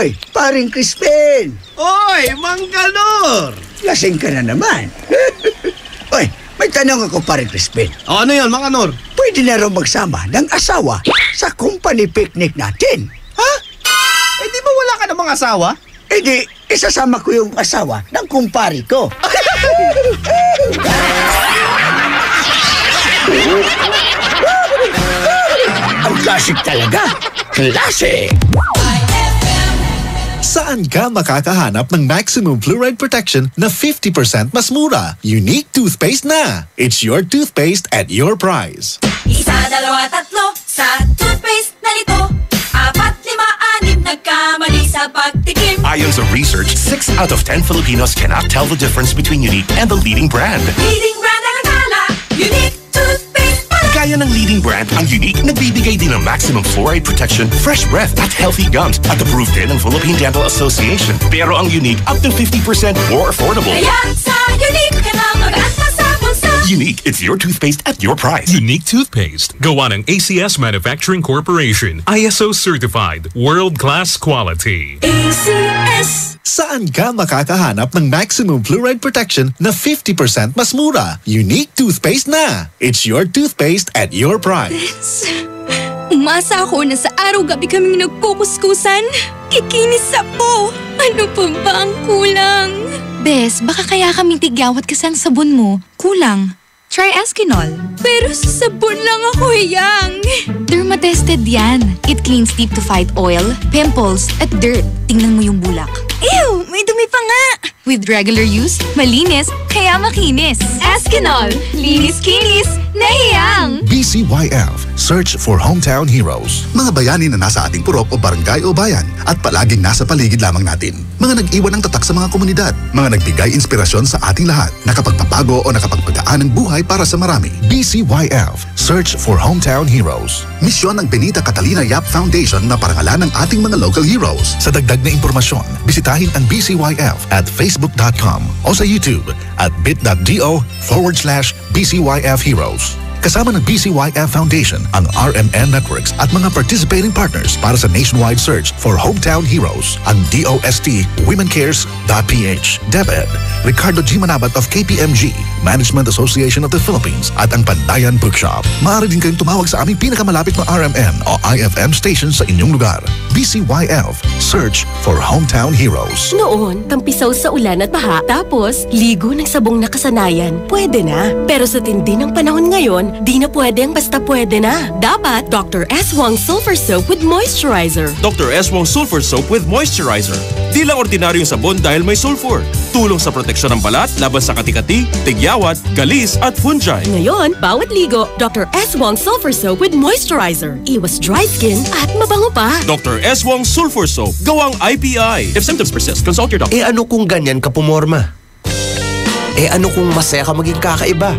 Oy, paring Crispin! Oy, Manggalor! Lasing ka na naman. Oy, may tanong ako, paring Crispin. Ano yan, Manganor? Pwede na raw magsama ng asawa sa company picnic natin. Ha? Eh di ba wala ka namang asawa? Eh di, isasama ko yung asawa ng kumpari ko. Ang classic talaga. Classic! Saan ka makakahanap ng maximum fluoride protection na 50% mas mura? Unique toothpaste na! It's your toothpaste at your price. Isa, dalawa, tatlo sa toothpaste na nito. 4, 5, 6 nagkamali sa pagtikim. Ayon sa research, 6 out of 10 Filipinos cannot tell the difference between Unique and the leading brand. Leading brand ang akala, Unique toothpaste pala. Gaya ng leading brand, ang Unique nagbibigay din ng maximum fluoride protection, fresh breath at healthy gums at approved din ng Philippine Dental Association. Pero ang Unique up to 50% more affordable. Kaya sa Unique ka na mag-anta sa bulsa. Unique, it's your toothpaste at your price. Unique toothpaste. Gawa ng ACS Manufacturing Corporation. ISO certified. World-class quality. ACS. Saan ka makakahanap ng maximum fluoride protection na 50% mas mura? Unique toothpaste na! It's your toothpaste at your price. Umasa ako na sa araw-gabi kaming nagkukuskusan. Kikinis ako. Ano pa ba ang kulang? Bes, baka kaya kaming tigyawat kasi ang sabon mo. Kulang. Try Eskinol. Pero sa sabon lang ako hiyang. Dermatested yan. It cleans deep to fight oil, pimples, at dirt. Tingnan mo yung bulak. Ew! May dumi pa nga! With regular use, malinis, kaya makinis. Eskinol. Linis-kinis. Nahiyang! BCYF. Search for Hometown Heroes. Mga bayani na nasa ating purok o barangay o bayan at palaging nasa paligid lamang natin. Mga nag-iwan ng tatak sa mga komunidad. Mga nagbigay inspirasyon sa ating lahat. Nakapagpapago o nakapagpagaan ng buhay para sa marami. BCYF. Search for Hometown Heroes. Misyon ng Benita Catalina Yap Foundation na parangalan ng ating mga local heroes. Sa dagdag na impormasyon, bisitahin ang BCYF at facebook.com o sa YouTube at bit.do/BCYF Heroes. Kasama ng BCYF Foundation ang RMN Networks at mga participating partners para sa nationwide search for Hometown Heroes. Ang DOST WomenCares.ph, DepEd, Ricardo G. Manabat of KPMG, Management Association of the Philippines at ang Pandayan Bookshop. Maaari din kayong tumawag sa aming pinakamalapit na RMN o IFM station sa inyong lugar. BCYF, search for Hometown Heroes. Noon, tampisaw sa ulan at baha, tapos ligo ng sabong nakasanayan, pwede na. Pero sa tindi ng panahon ngayon, di na pwede ang basta pwede na. Dapat Dr. S. Wong Sulfur Soap with Moisturizer. Dr. S. Wong Sulfur Soap with Moisturizer. Di lang ordinaryong sabon dahil may sulfur. Tulong sa proteksyon ng balat laban sa kati-kati, tigyawat, galis at fungi. Ngayon, bawat ligo, Dr. S. Wong Sulfur Soap with Moisturizer. Iwas dry skin at mabango pa. Dr. S. Wong Sulfur Soap. Gawang IPI. If symptoms persist, consult your doctor. Eh ano kung ganyan ka pumorma? Eh ano kung masaya ka maging kakaiba?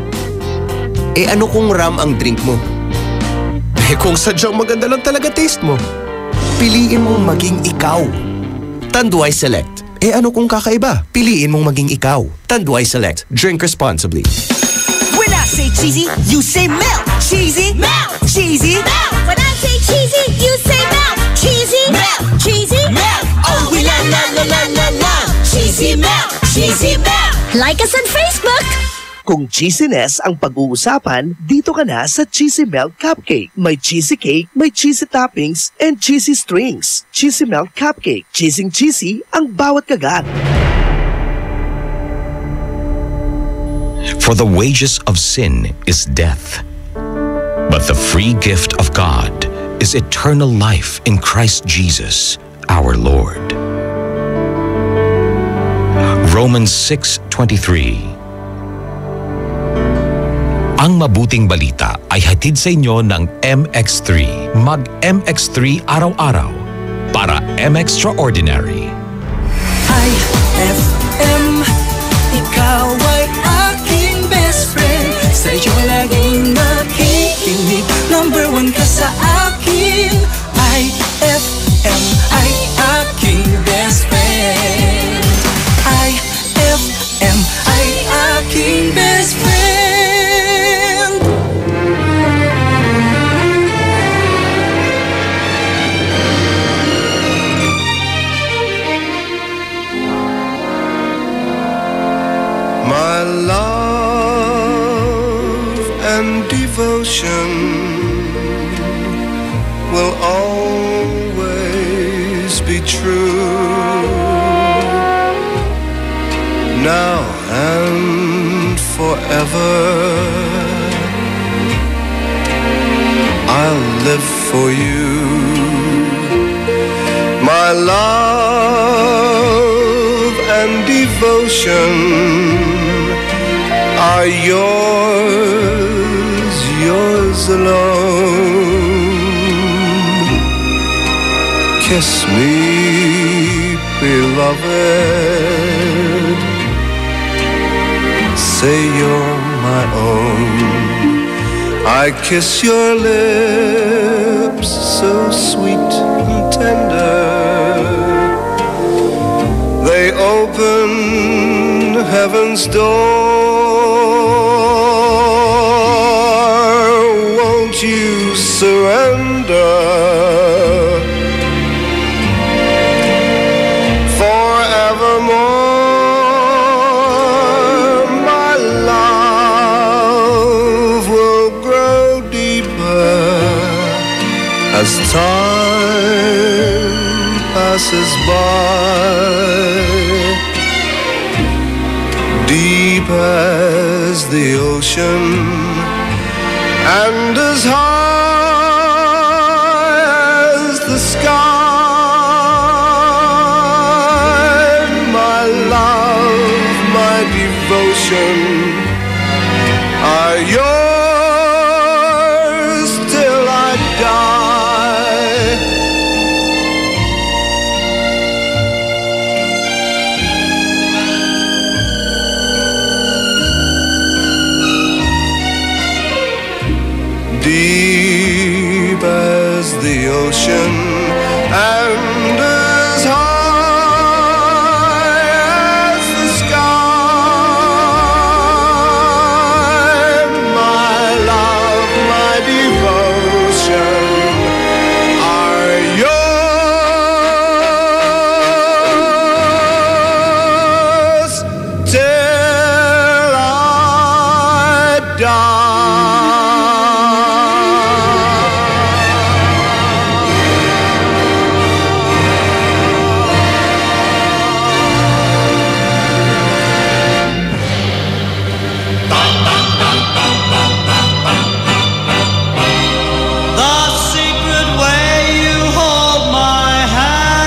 Eh ano kung ram ang drink mo? Eh kung sadyang maganda lang talaga taste mo? Piliin mong maging ikaw. Tanduay Select. Eh ano kung kakaiba? Piliin mong maging ikaw. Tanduay Select. Drink responsibly. When I say cheesy, you say melt. Cheesy, melt. Cheesy, melt. When I say cheesy, you say melt. Cheesy, melt. Cheesy, melt. Oh, we la la la la la la. Cheesy melt. Cheesy melt. Like us on Facebook. Kung cheesiness ang pag-uusapan, dito ka na sa Cheesy Melt Cupcake. May cheesy cake, may cheesy toppings, and cheesy strings. Cheesy Melt Cupcake. Cheesy ang bawat kagat. For the wages of sin is death, but the free gift of God is eternal life in Christ Jesus, our Lord. Romans 6:23. Ang mabuting balita ay hatid sa inyo ng MX3. Mag-MX3 araw-araw para MXtraordinary. IFM, ikaw ay aking best friend. Sa'yo laging nakikinig. Number 1 ka sa akin. IFM ay aking best friend. IFM ay aking best friend. devotion will always be true. Now and forever, I'll live for you. My love and devotion are yours, yours alone. Kiss me, beloved. Say you're my own. I kiss your lips, so sweet and tender. They open heaven's door. Won't you surrender? Forevermore, my love will grow deeper as time passes by. Deep as the ocean and as high as the sky. My love, my devotion are yours till I die. Deep as the ocean and as high as the sky. My love, my devotion are yours till I die. The secret way you hold my hand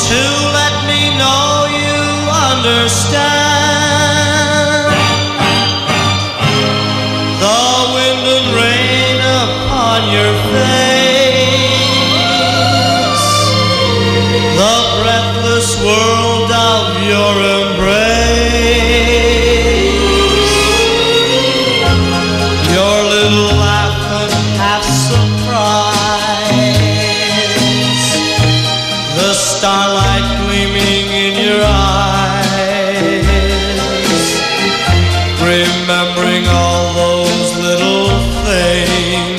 to let me know you understand the wind and rain upon your face, the breathless world of your embrace, your little laugh and half surprise, the starlight gleaming in your eyes, remembering all those little things.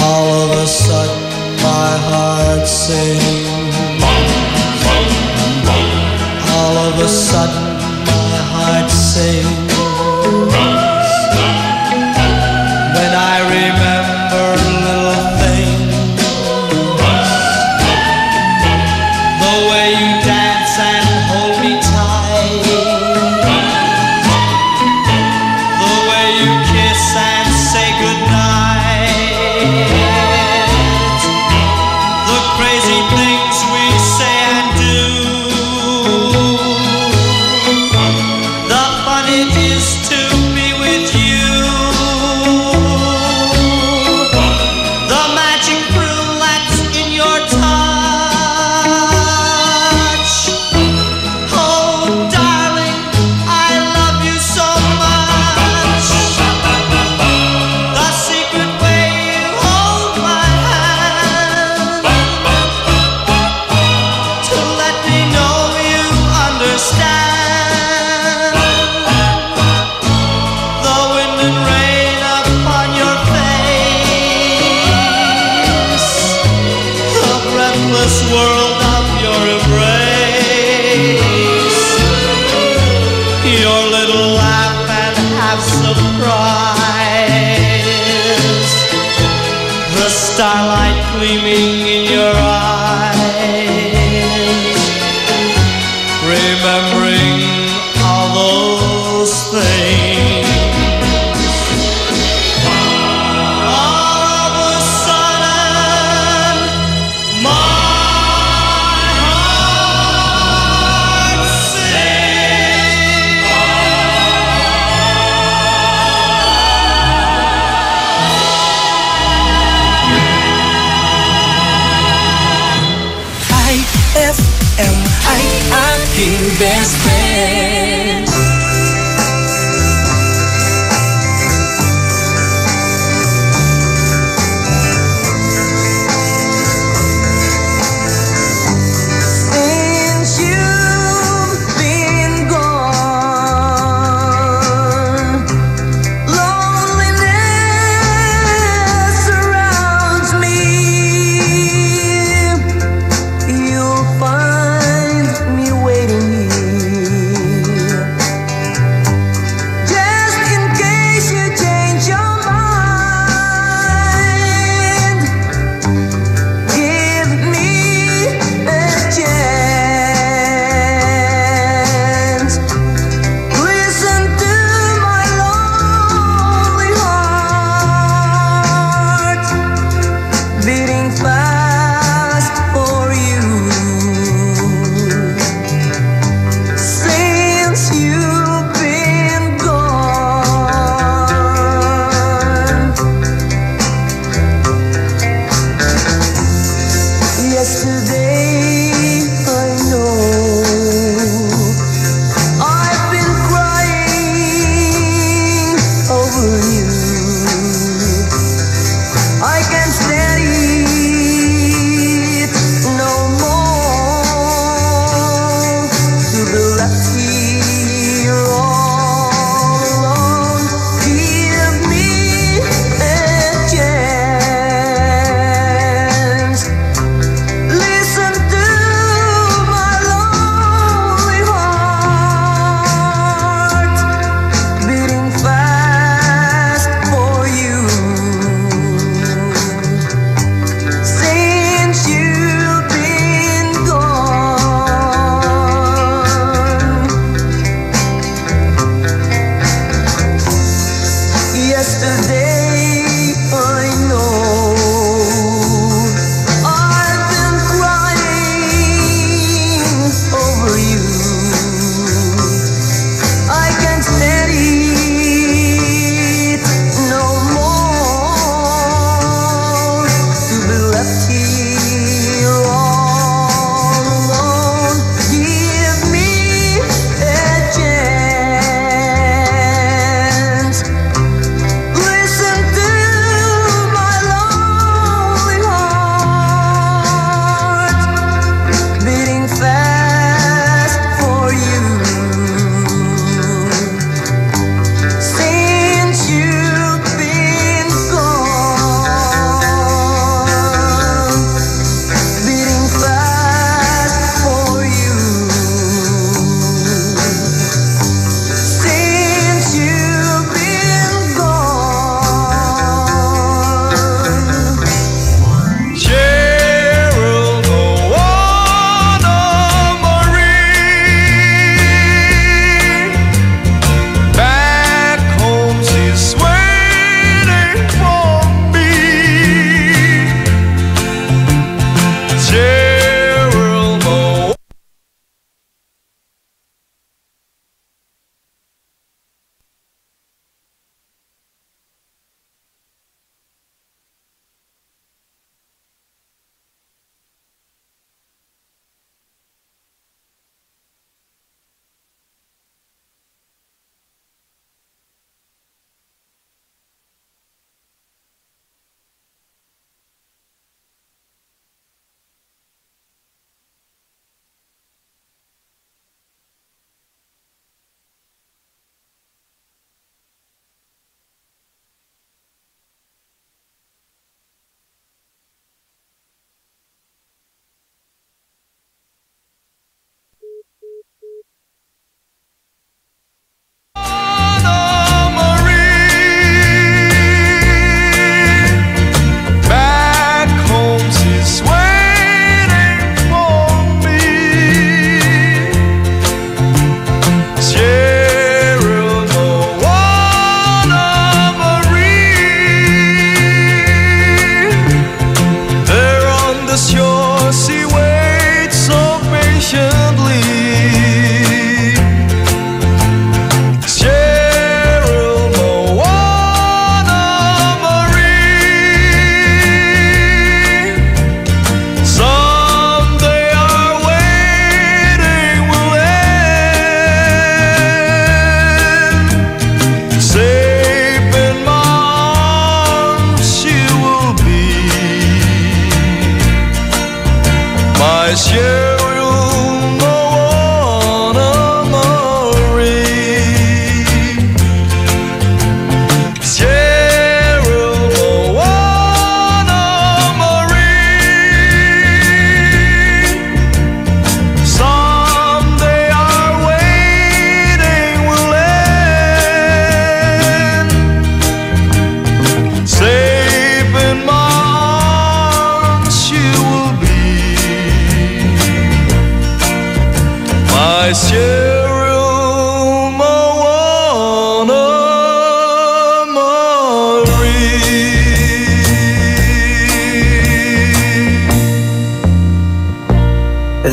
All of a sudden my heart sings. All of a sudden my heart sings. When I remember little things, the way you dance and hold me tight, the way you kiss and say goodnight, the crazy things we say and do, the fun it is to be with you, the magic thrill that's in your touch. Oh, darling, I love you so much. The secret way you hold my hand to let me know you understand of surprise, the starlight gleaming in your eyes, remembering all those things. All of a sudden, my heart sings.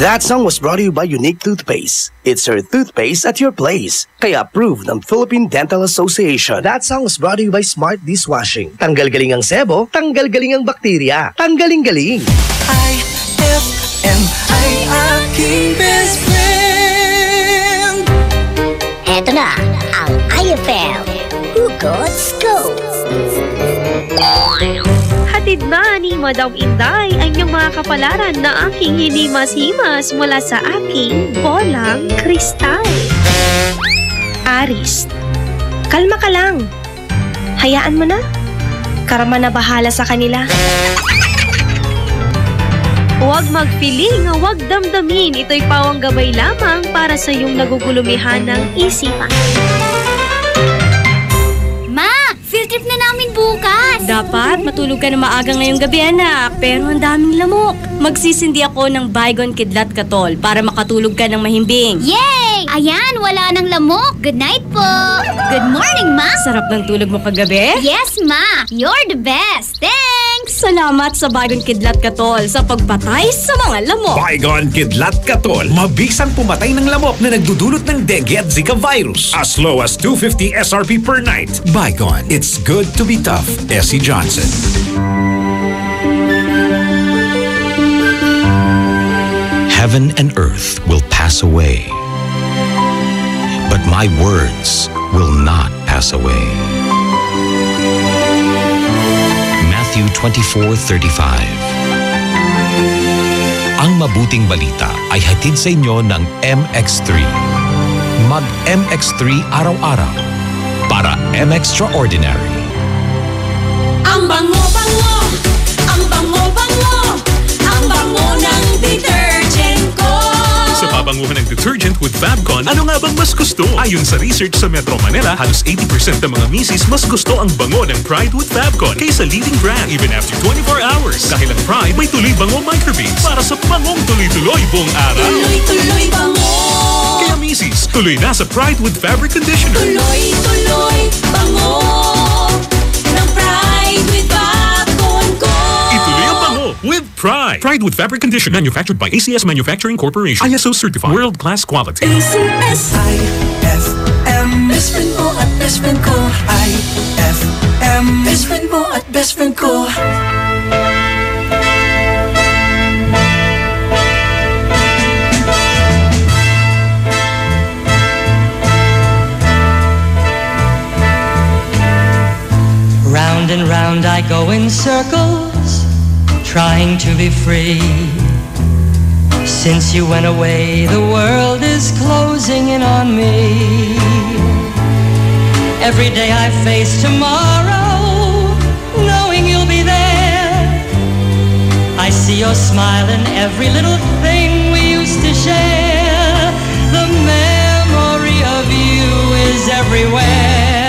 That song was brought to you by Unique Toothpaste. It's your toothpaste at your place. Kaya approved ng Philippine Dental Association. That song was brought to you by Smart Dishwashing. Tanggal-galing ang sebo, tanggal-galing ang bakterya. Tanggaling-galing. IFM ay aking best friend. Eto na ang IFM Hugot Scoop. Hatid na ni Madam Inday ang iyong mga kapalaran na aking hinimas-himas mula sa aking bolang kristal. Aris, kalma ka lang. Hayaan mo na. Karma na bahala sa kanila. Huwag magpiling, huwag damdamin. Ito'y pawang gabay lamang para sa iyong nagugulumihan ng isipan. Ma, field trip na namin bukas. Dapat matulog ka na maaga ngayong gabi, anak. Pero ang daming lamok. Magsisindi ako ng Baygon Kidlat Katol para makatulog ka ng mahimbing. Yay! Ayan, wala nang lamok. Good night po. Good morning, Ma. Sarap ng tulog mo kagabi? Yes, Ma. You're the best. Thanks! Salamat sa Baygon Kidlat Katol sa pagpatay sa mga lamok. Baygon Kidlat Katol, mabisang pumatay ng lamok na nagdudulot ng dengue at Zika virus. As low as 250 SRP per night. Baygon, it's good to be tough. Essie Johnson. Heaven and earth will pass away, but my words will not pass away. Matthew 24:35. Ang mabuting balita ay hatid sa inyo ng MX3. Mag MX3 araw-araw para M-Extraordinary. Ang bango-bango, ang bango-bango, ang bango ng detergent ko. Sa pabanguhan ng detergent with Fabcon, ano nga bang mas gusto? Ayon sa research sa Metro Manila, halos 80% ng mga misis mas gusto ang bango ng Pride with Fabcon kaysa leading brand even after 24 hours. Dahil ang Pride may tuloy bango microbeads para sa bangong tuloy-tuloy buong araw. Tuloy-tuloy bango. Kaya misis, tuloy na sa Pride with Fabric Conditioner. Tuloy-tuloy bango ng Pride with Fabcon ko. Ituloy ang bango with Pride. Pride with Fabric Conditioner, manufactured by ACS Manufacturing Corporation. ISO certified. World-class quality. ACS IFM, best friend mo at best friend ko. IFM, best friend mo at best friend ko. Round and round I go in circles, trying to be free. Since you went away, the world is closing in on me. Every day I face tomorrow, knowing you'll be there. I see your smile in every little thing we used to share. The memory of you is everywhere.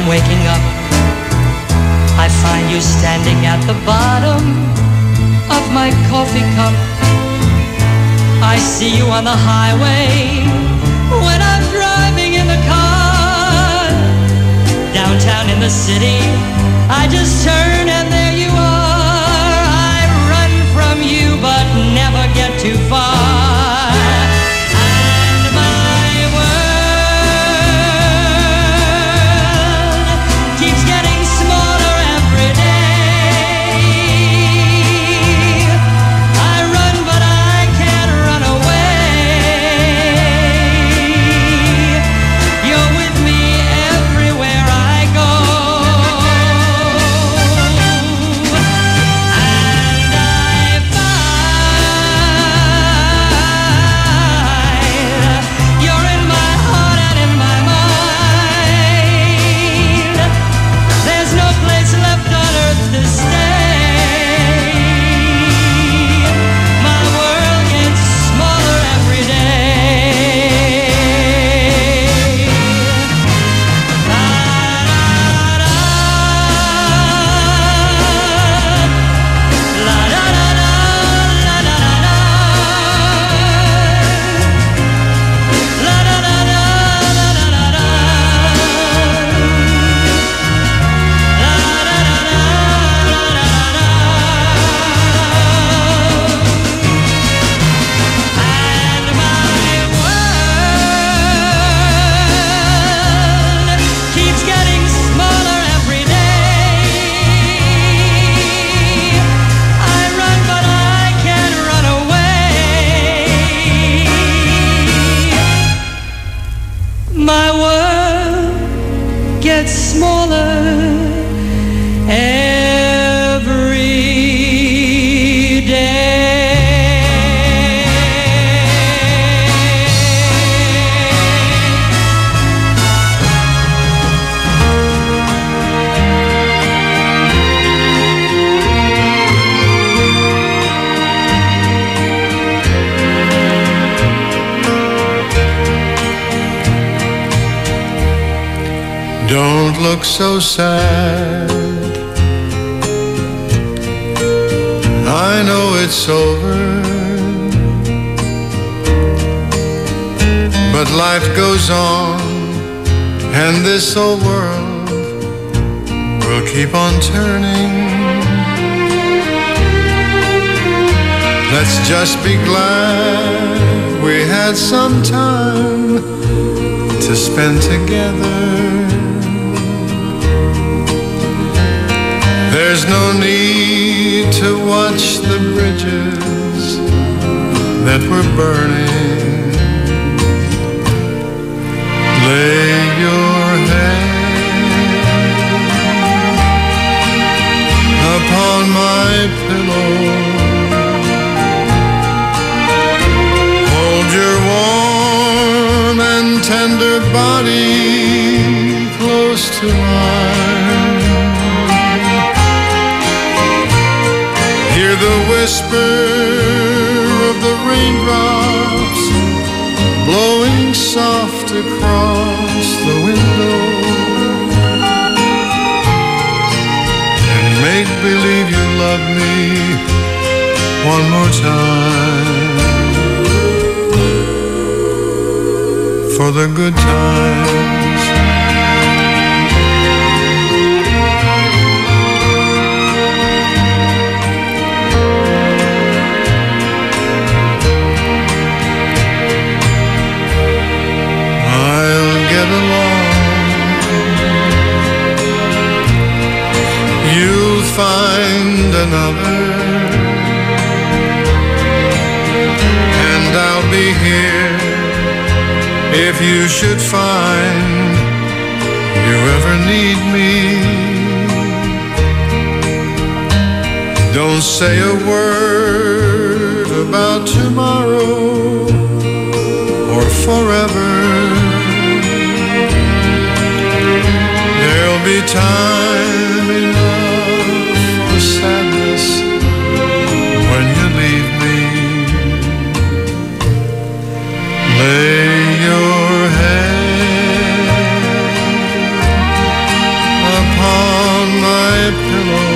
Waking up, I find you standing at the bottom of my coffee cup. I see you on the highway when I'm driving in the car. Downtown in the city, I just turn and there you are. I run from you but never get too far. You're look so sad. I know it's over, but life goes on, and this old world will keep on turning. Let's just be glad we had some time to spend together. There's no need to watch the bridges that were burning. Lay your head upon my pillow. Hold your warm and tender body close to mine. Hear the whisper of the raindrops blowing soft across the window, and make believe you love me one more time, for the good times. I'll get along. You'll find another, and I'll be here if you should find you ever need me. Don't say a word about tomorrow or forever. There'll be time enough for sadness when you leave me. Lay your head upon my pillow.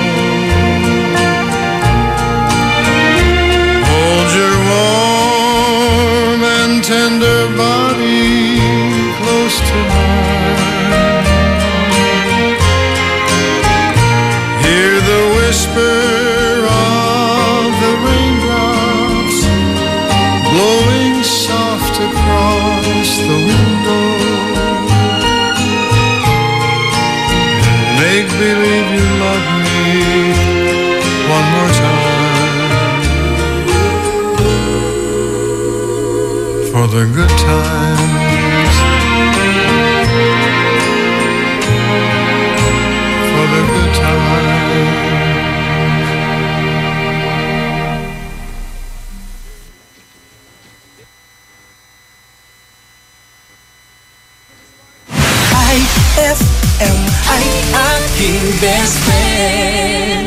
Hold your warm and tender body close to mine. Hear the whisper of the raindrops blowing soft across the window, and make believe you love me one more time, for the good times, for the good times. IFM ay aking best friend.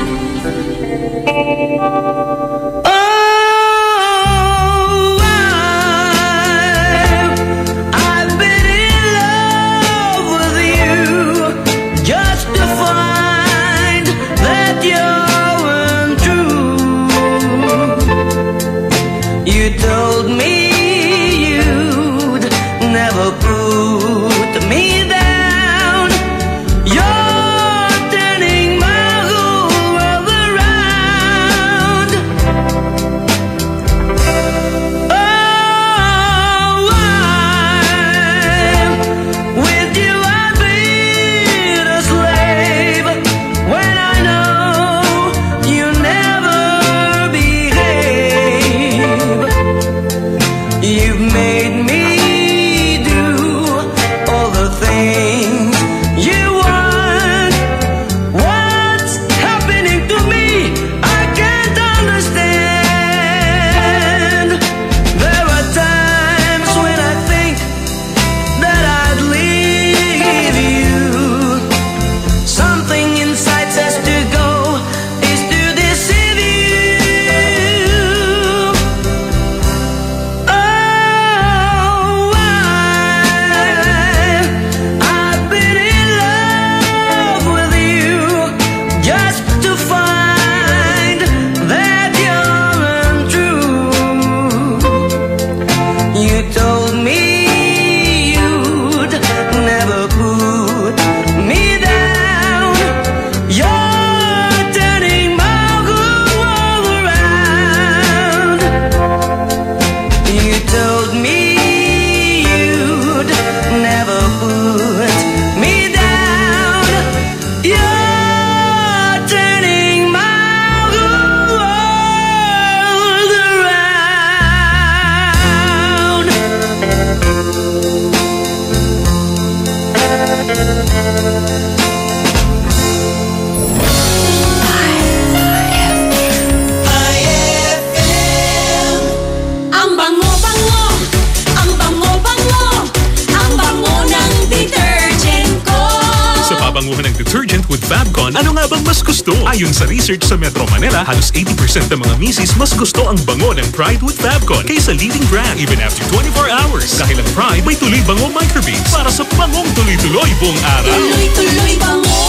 nga bang mas gusto? Ayon sa research sa Metro Manila, halos 80% ng mga misis mas gusto ang bango ng Pride with Fabcon kaysa leading brand even after 24 hours. Dahil ang Pride may tuloy bango microbeads para sa bangong tuloy-tuloy buong araw. Tuloy-tuloy bango.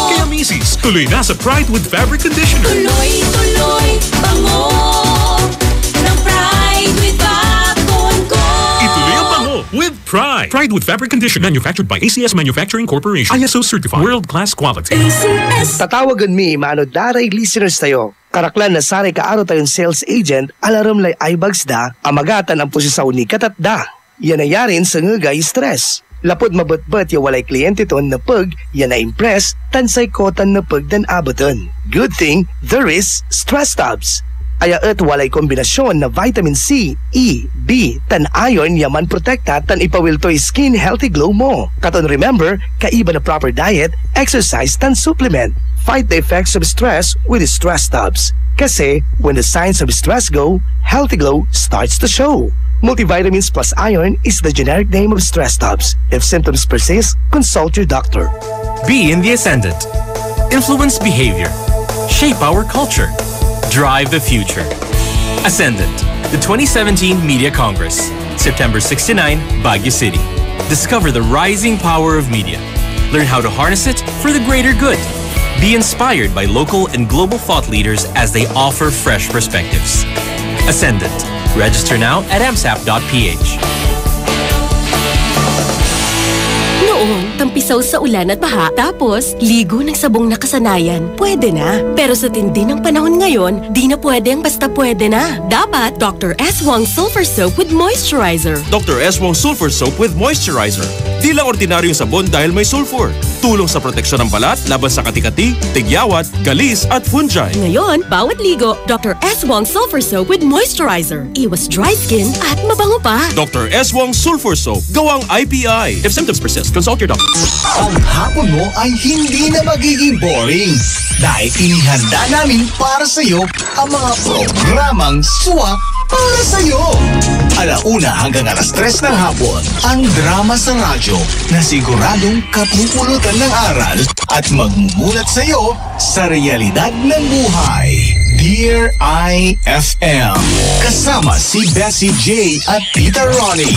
Kaya misis, tuloy na sa Pride with Fabric Conditioner. Tuloy-tuloy bango ng Pride with Fabcon ko. Ituloy ang bango with Pride. Pride with Fabric Conditioner manufactured by ACS Manufacturing Corporation. ISO certified. World-class quality. Tatawagan mi, mano daray listeners tayo. Karaklan na saray kaaro tayong sales agent, alaram lay ibags da, amagatan ang posisaw ni katatda. Yan ay yarin sa ngagay stress. Lapod mabot-bot ya walay kliyente ton na pag, yan na impress, tansay kotan na pag dan abaton. Good thing, there is stress tabs. Aya at walay kombinasyon na vitamin C, E, B, tan iron yaman protekta tan ipawiltoy skin healthy glow mo. Katon remember, kaiba na proper diet, exercise tan supplement. Fight the effects of stress with stress tabs. Kasi when the signs of stress go, healthy glow starts to show. Multivitamins plus iron is the generic name of stress tabs. If symptoms persist, consult your doctor. Be in the ascendant. Influence behavior. Shape our culture. Drive the future. Ascendant, the 2017 Media Congress, September 6 to 9, Baguio City. Discover the rising power of media. Learn how to harness it for the greater good. Be inspired by local and global thought leaders as they offer fresh perspectives. Ascendant. Register now at amsap.ph. Noon, tampisaw sa ulan at baha, tapos ligo ng sabong nakasanayan, pwede na. Pero sa tindi ng panahon ngayon, di na pwede ang basta pwede na. Dapat Dr. S. Wong Sulfur Soap with Moisturizer. Dr. S. Wong Sulfur Soap with Moisturizer. Di lang ordinaryong sabon dahil may sulfur. Tulong sa proteksyon ng balat laban sa kati-kati, tigyawat, galis at fungi. Ngayon, bawat ligo, Dr. S. Wong Sulfur Soap with Moisturizer. Iwas dry skin at mabango pa. Dr. S. Wong Sulfur Soap. Gawang IPI. If symptoms persist, consult your doctor. Ang hapon mo ay hindi na magiging boring dahil inihanda namin para sa iyo ang mga programang swak para sa iyo. Alauna hanggang alas 3 ng hapon, ang drama sa radyo na siguradong kapupulutan ng aral at magmumulat sa iyo sa realidad ng buhay. Dear IFM, kasama si Bessie J at Peter Ronnie.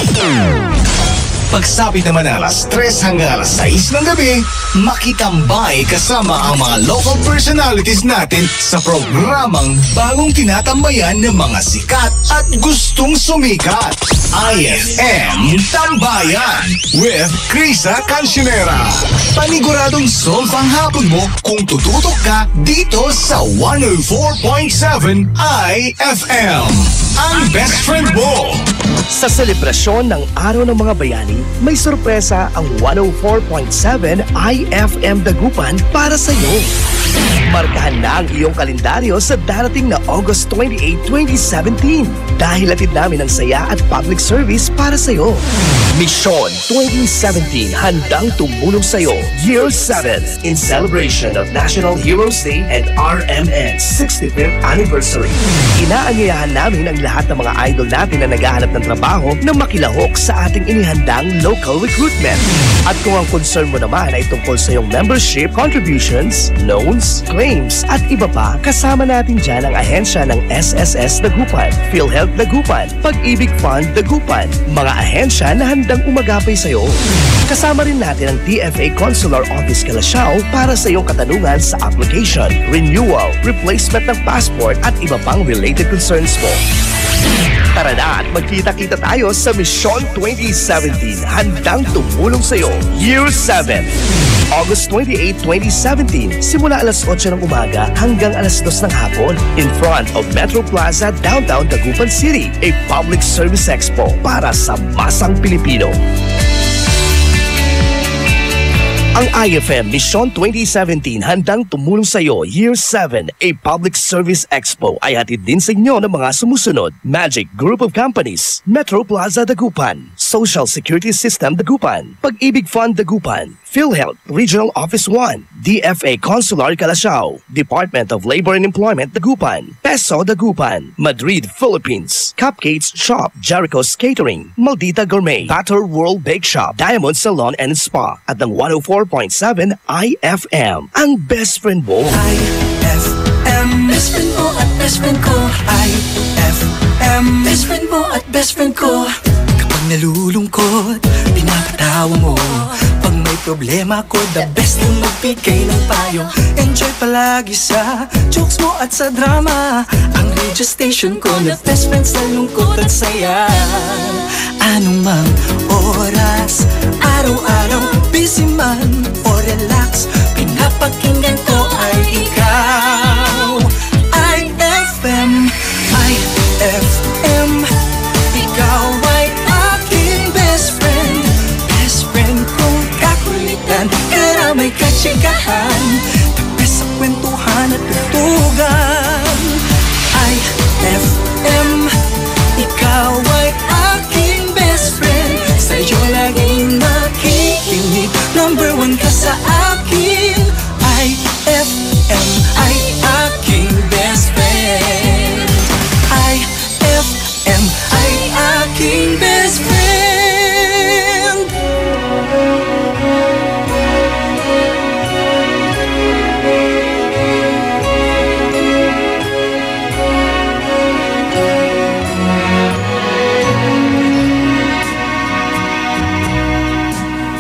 Pagsapit naman ng alas 3 hanggang alas 6 ng gabi, makitambay kasama ang mga local personalities natin sa programang bagong tinatambayan ng mga sikat at gustong sumikat. IFM Tambayan with Krisa Cancionera. Paniguradong solve ang hapon mo kung tututok ka dito sa 104.7 IFM. Ang best friend mo. Sa selebrasyon ng Araw ng Mga Bayani, may sorpresa ang 104.7 IFM Dagupan para sa iyo. Markahan na ang iyong kalendaryo sa darating na August 28, 2017 dahil atid namin ang saya at public service para sa iyo. Mission 2017 handang tumulong sa iyo Year 7 in celebration of National Heroes Day and RMN's 65th anniversary. Inaanyayahan namin ang lahat ng mga idol natin na naghahanap ng trabaho na makilahok sa ating inihandang local recruitment. At kung ang concern mo naman ay tungkol sa iyong membership, contributions, loans, claims at iba pa, kasama natin dyan ang ahensya ng SSS Dagupan, PhilHealth Dagupan, Pag-ibig Fund Dagupan, mga ahensya na handang umagapay sa iyo. Kasama rin natin ang TFA Consular Office Calasiao para sa iyong katanungan sa application, renewal, replacement ng passport at iba pang related concerns mo. Tara na at magkita-kita tayo sa Mission 2017 handang tumulong sa iyo Year 7. August 28, 2017, simula alas 8 ng umaga hanggang alas 2 ng hapon in front of Metro Plaza, Downtown Dagupan City, a public service expo para sa masang Pilipino. Ang IFM Mission 2017 handang tumulong sa iyo Year 7, a public service expo ay hatid din sa inyo ng mga sumusunod: Magic Group of Companies, Metro Plaza Dagupan, Social Security System Dagupan, Pag-ibig Fund Dagupan, PhilHealth Regional Office 1, DFA Consular Calasiao, Department of Labor and Employment Dagupan, Peso Dagupan, Madrid, Philippines, Cupcakes Shop, Jericho's Catering, Maldita Gourmet, Batter World Bake Shop, Diamond Salon and Spa at ng 104.7 IFM. Ang best friend mo. IFM, best friend mo at best friend ko. IFM, best friend mo at best friend ko. Kapag nalulungkot, pinapatawa mo. Pag may problema ko, the best na magbigay ng payo. Enjoy palagi sa jokes mo at sa drama. Ang radio station ko na best friend sa lungkot at saya. Anumang oras, araw-araw, busy man o relax, pinapakinggan ko ay ikaw. IFM, IFM, ikaw ay aking best friend. Best friend kong kakulitan, karamay katsikahan, tapos sa kwentuhan at tutugan. IFM, ikaw ay aking best friend. Sa'yo laging makikinig, number one ka sa akin. IFM ay aking best friend. IFM ay aking best friend.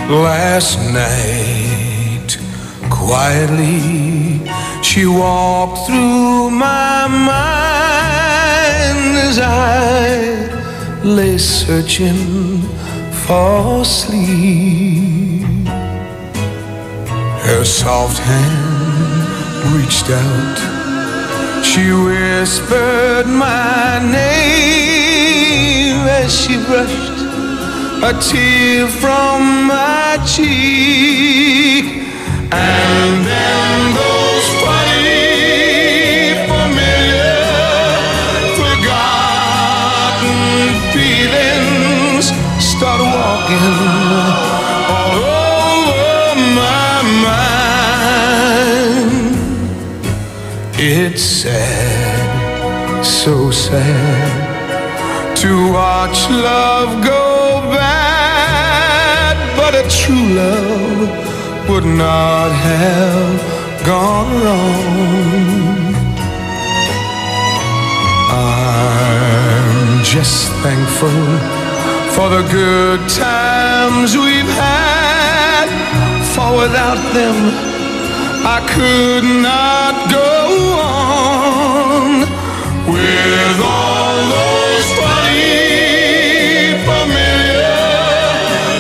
Last night, quietly, she walked through my mind as I lay searching for sleep. Her soft hand reached out, she whispered my name as she brushed a tear from my cheek. And then those funny, familiar, forgotten feelings start walking all over my mind. It's sad, so sad, to watch love go bad, but a true love would not have gone wrong. I'm just thankful for the good times we've had, for without them I could not go on. With all those funny, familiar,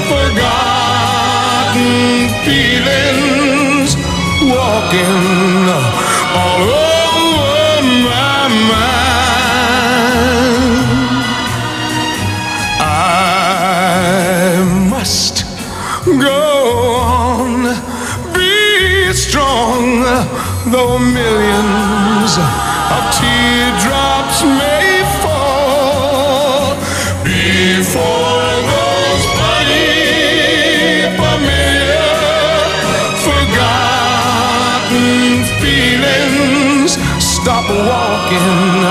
forgotten feelings walking all over my mind, I must go on, be strong, though millions of teardrops may fall before those funny, familiar, forgotten feelings stop walking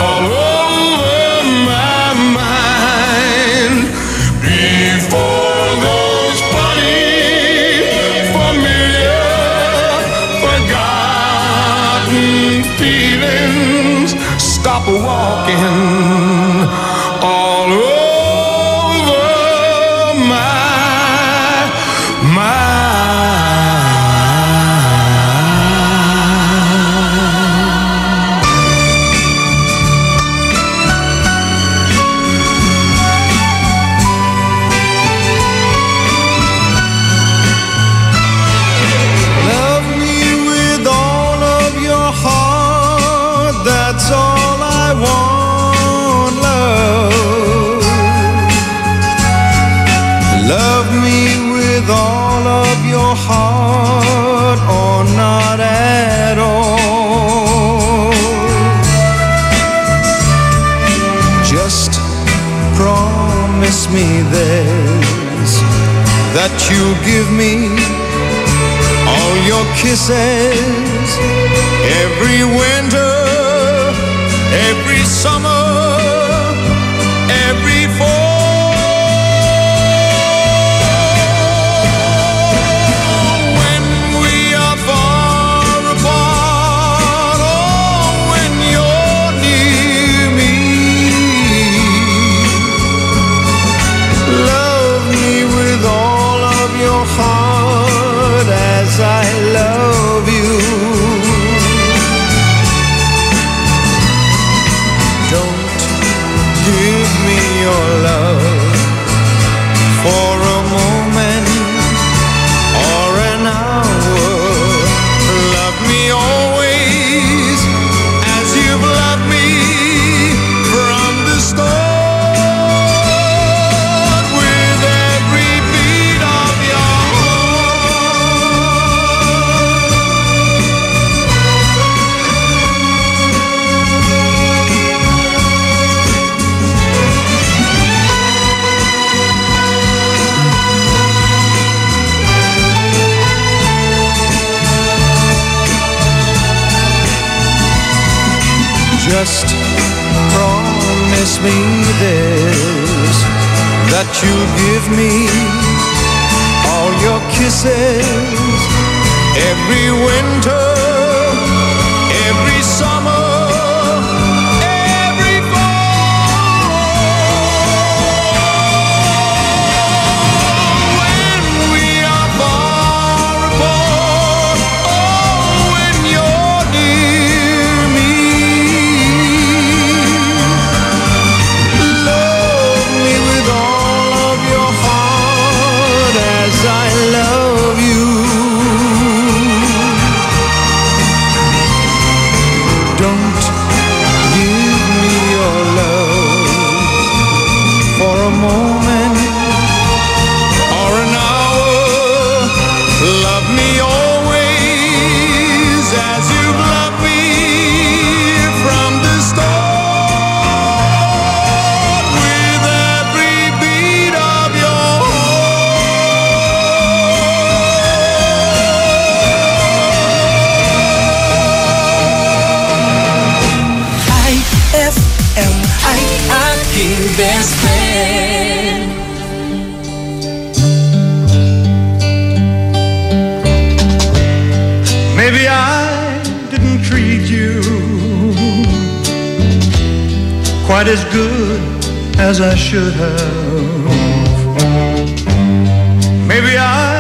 all over my mind. Before those funny, familiar, forgotten feelings stop walking all over my mind. Love me with all of your heart, that's all I want, love. Love me with all of your heart, or not at all. Just promise me that you'll give me all your kisses every winter, every summer, every fall. When we are far apart, or when you're near me, love me with all of your heart as I love you. Don't give me your love for a moment or an hour. Love me always as you've loved me from the start, with every beat of your Just promise me this, that you'll give me all your kisses every winter, every summer, every fall. When we are far apart, oh, when you're near me, love me with all of your heart as I love you. Don't give me your love for a moment or an hour. Love me always as you've loved me from the start, with every beat of your IFM ay aking best friend. Maybe I didn't treat you quite as good as I should have. Maybe I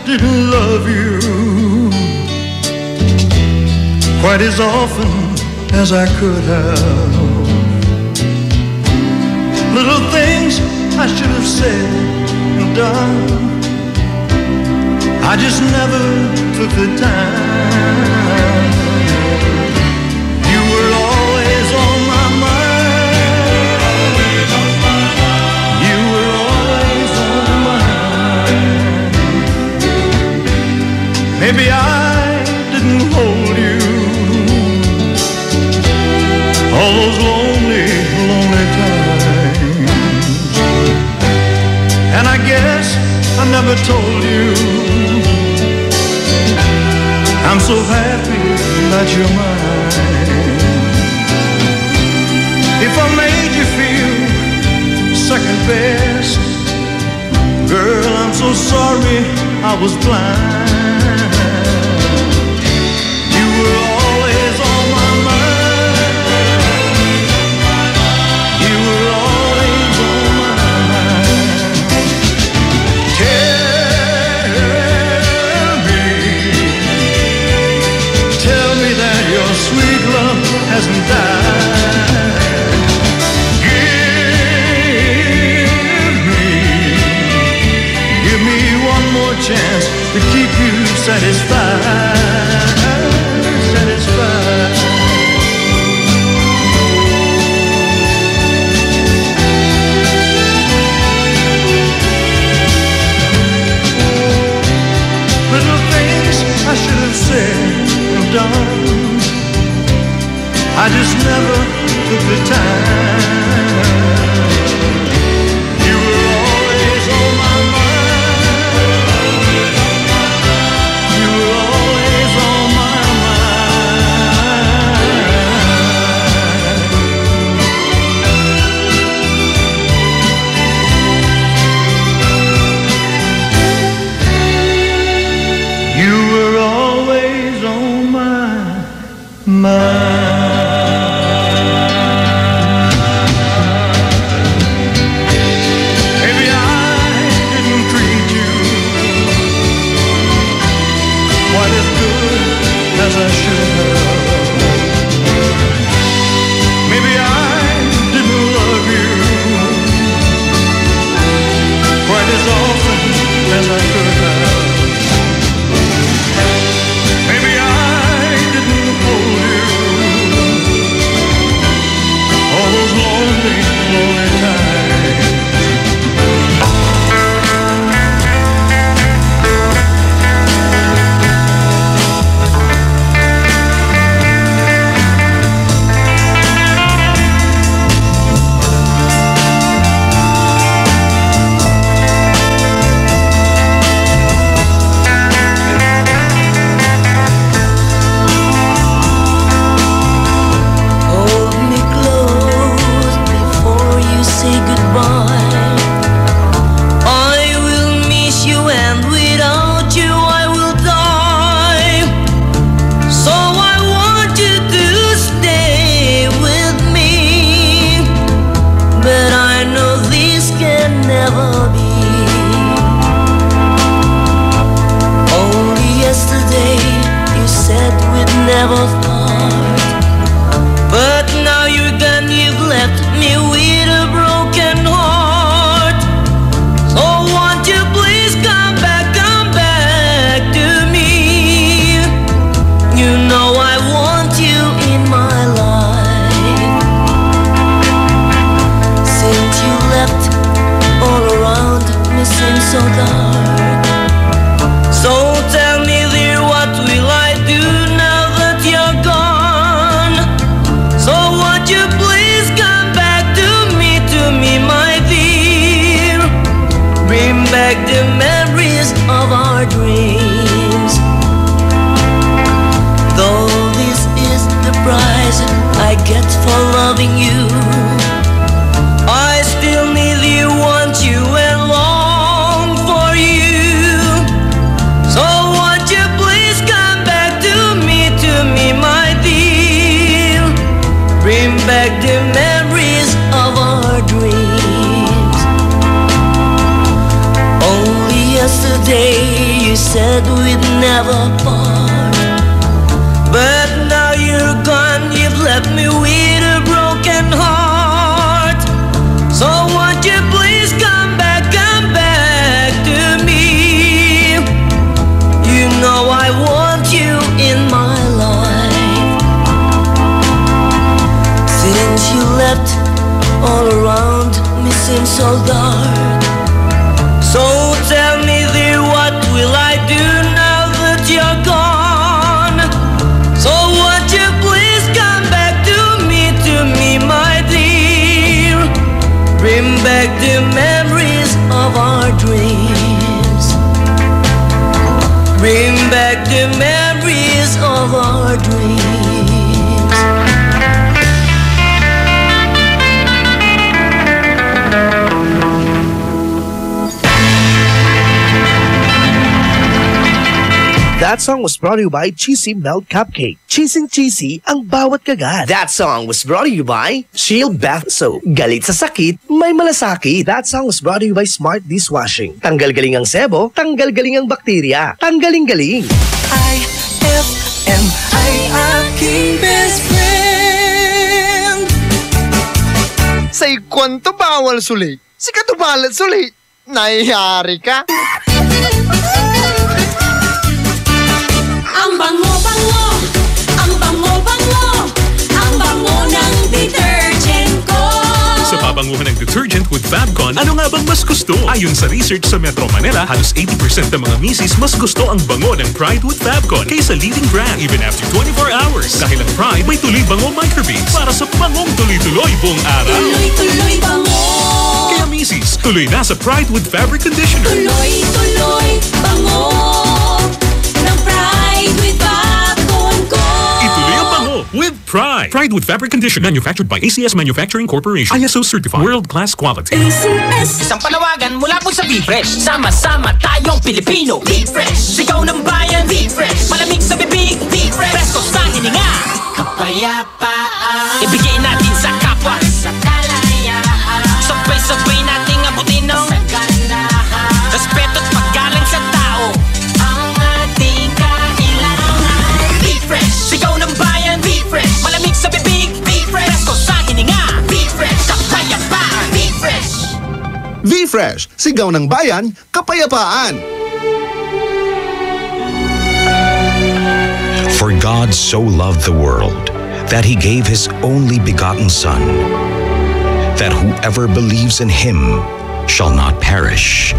didn't love you quite as often as I could have. Little things I should have said and done, I just never took the time. You were always on my mind. You were always on my mind. Maybe I didn't hold you all those lonely, lonely times. And I guess I never told you I'm so happy that you're mine. If I made you feel second best, girl, I'm so sorry I was blind. You were always on my mind. You were always on my mind. Tell me that your sweet love hasn't died. Give me one more chance to keep you satisfied, satisfied. Little things I should have said and done, I just never took the time. You were always on my mind. back the memories of our dreams. Only yesterday you said we'd never part, but now you're gone, you've left me with a broken heart. So won't you please come back to me? You know I want you in my life. Since you left, all around me seems so dark. So tell me dear, what will I do now that you're gone? So won't you please come back to me, my dear? Bring back the memories of our dreams. Bring back the memories of our dreams. That song was brought to you by Cheesy Melt Cupcake. Cheesy ang bawat kagat. That song was brought to you by Shield Bath Soap. Galit sa sakit, may malasakit. That song was brought to you by Smart Dishwashing. Tanggal galing ang sebo, tanggal galing ang bakterya. Tanggaling galing. IFM ay aking best friend. Say kwento bawal sulit. Si katubalat sulit. Nayari ka? Ang bango-bango, ang bango-bango, ang bango ng detergent ko. Sa pabanguhan ng detergent with Fabcon, ano nga bang mas gusto? Ayon sa research sa Metro Manila, halos 80% ng mga misis mas gusto ang bango ng Pride with Fabcon kaysa leading brand even after 24 hours. Dahil ang Pride may tuloy bango microbeads para sa bangong tuloy-tuloy buong araw. Tuloy-tuloy bango. Kaya misis, tuloy na sa Pride with Fabric Conditioner. Tuloy-tuloy bango ng Pride with Fabcon ko. Ituloy ang bango with Pride. Pride with Fabric Conditioner. Manufactured by ACS Manufacturing Corporation. ISO certified. World-class quality. ACS. Isang panawagan mula po sa V-Fresh. Sama-sama tayong Pilipino. V-Fresh. Sigaw ng bayan. V-Fresh. Malamig sa bibig. V-Fresh. Presko sa hininga. Kapayapaan. Ibigay natin sa kapwa. Sa kalayaan. Sabay-sabay nating abutin ng saganahan. Respeto at paggalang sa tao. Ang ating kailangan. V-Fresh. Sigaw ng bayan. V-Fresh. Malamig sa bibig. V-Fresh. Presko sa hininga. V-Fresh. Kapayapaan. V-Fresh. V-Fresh. Sigaw ng bayan. Kapayapaan. For God so loved the world that he gave his only begotten Son, that whoever believes in him shall not perish,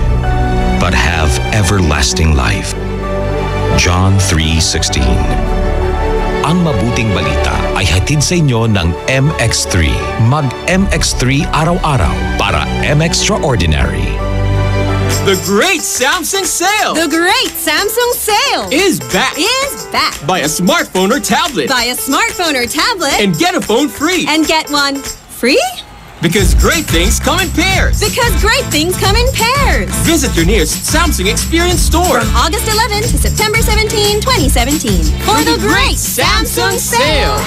but have everlasting life. John 3:16. Ang mabuting balita ay hatid sa inyo ng MX3. Mag-MX3 araw-araw para M-Extraordinary. The great Samsung sale! The great Samsung sale is back! Buy a smartphone or tablet. Buy a smartphone or tablet. And get a phone free. And get one free? Because great things come in pairs. Because great things come in pairs. Visit your nearest Samsung Experience store. From August 11 to September 17, 2017. For the great Samsung sale!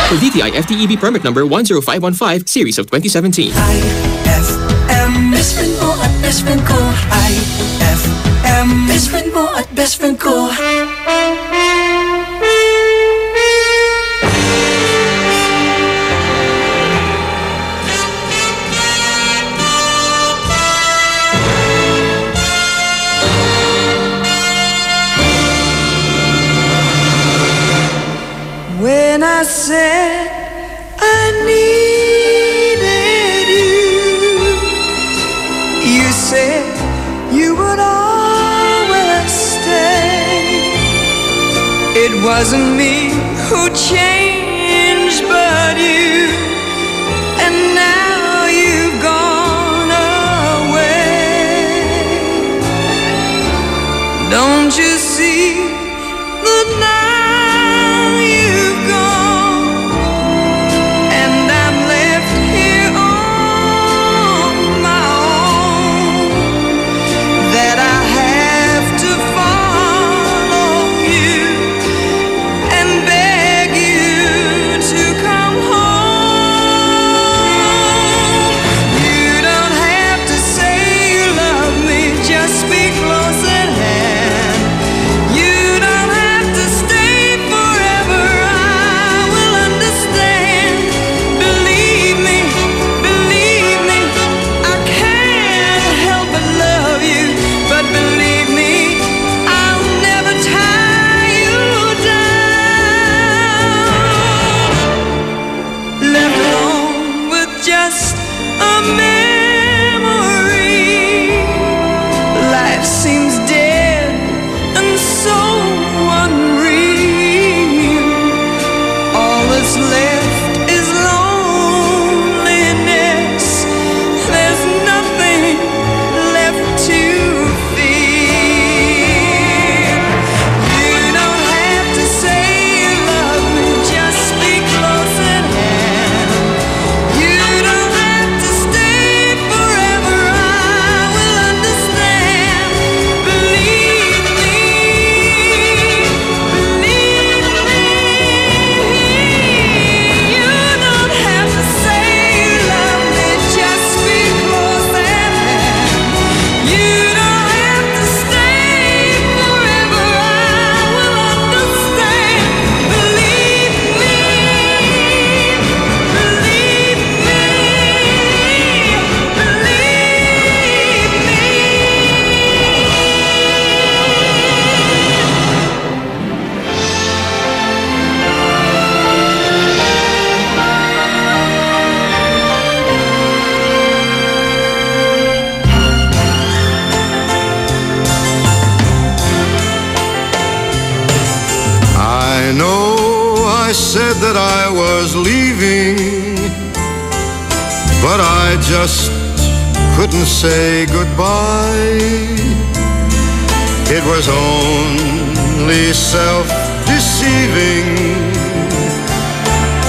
For DTI FTEB permit number 10515, series of 2017. IFM, best friend mo at best friend ko. IFM, best friend mo at best friend ko. When I said I needed you, you said you would always stay. It wasn't me who changed, but you. And now you've gone away. Don't you see that now? Baby I said that I was leaving, but I just couldn't say goodbye. It was only self-deceiving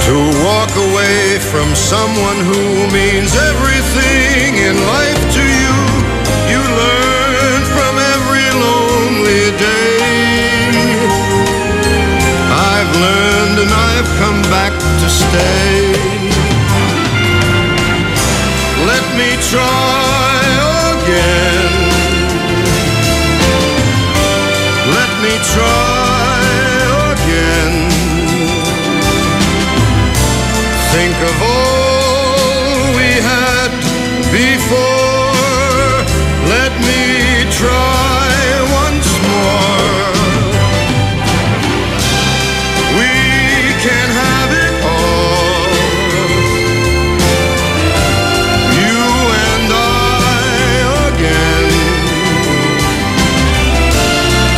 to walk away from someone who means everything in life to you. You learn from every lonely day. I've learned and I've come back to stay. Let me try again. Let me try again. Think of all we had before. Let me try once more. We can have it all. You and I again.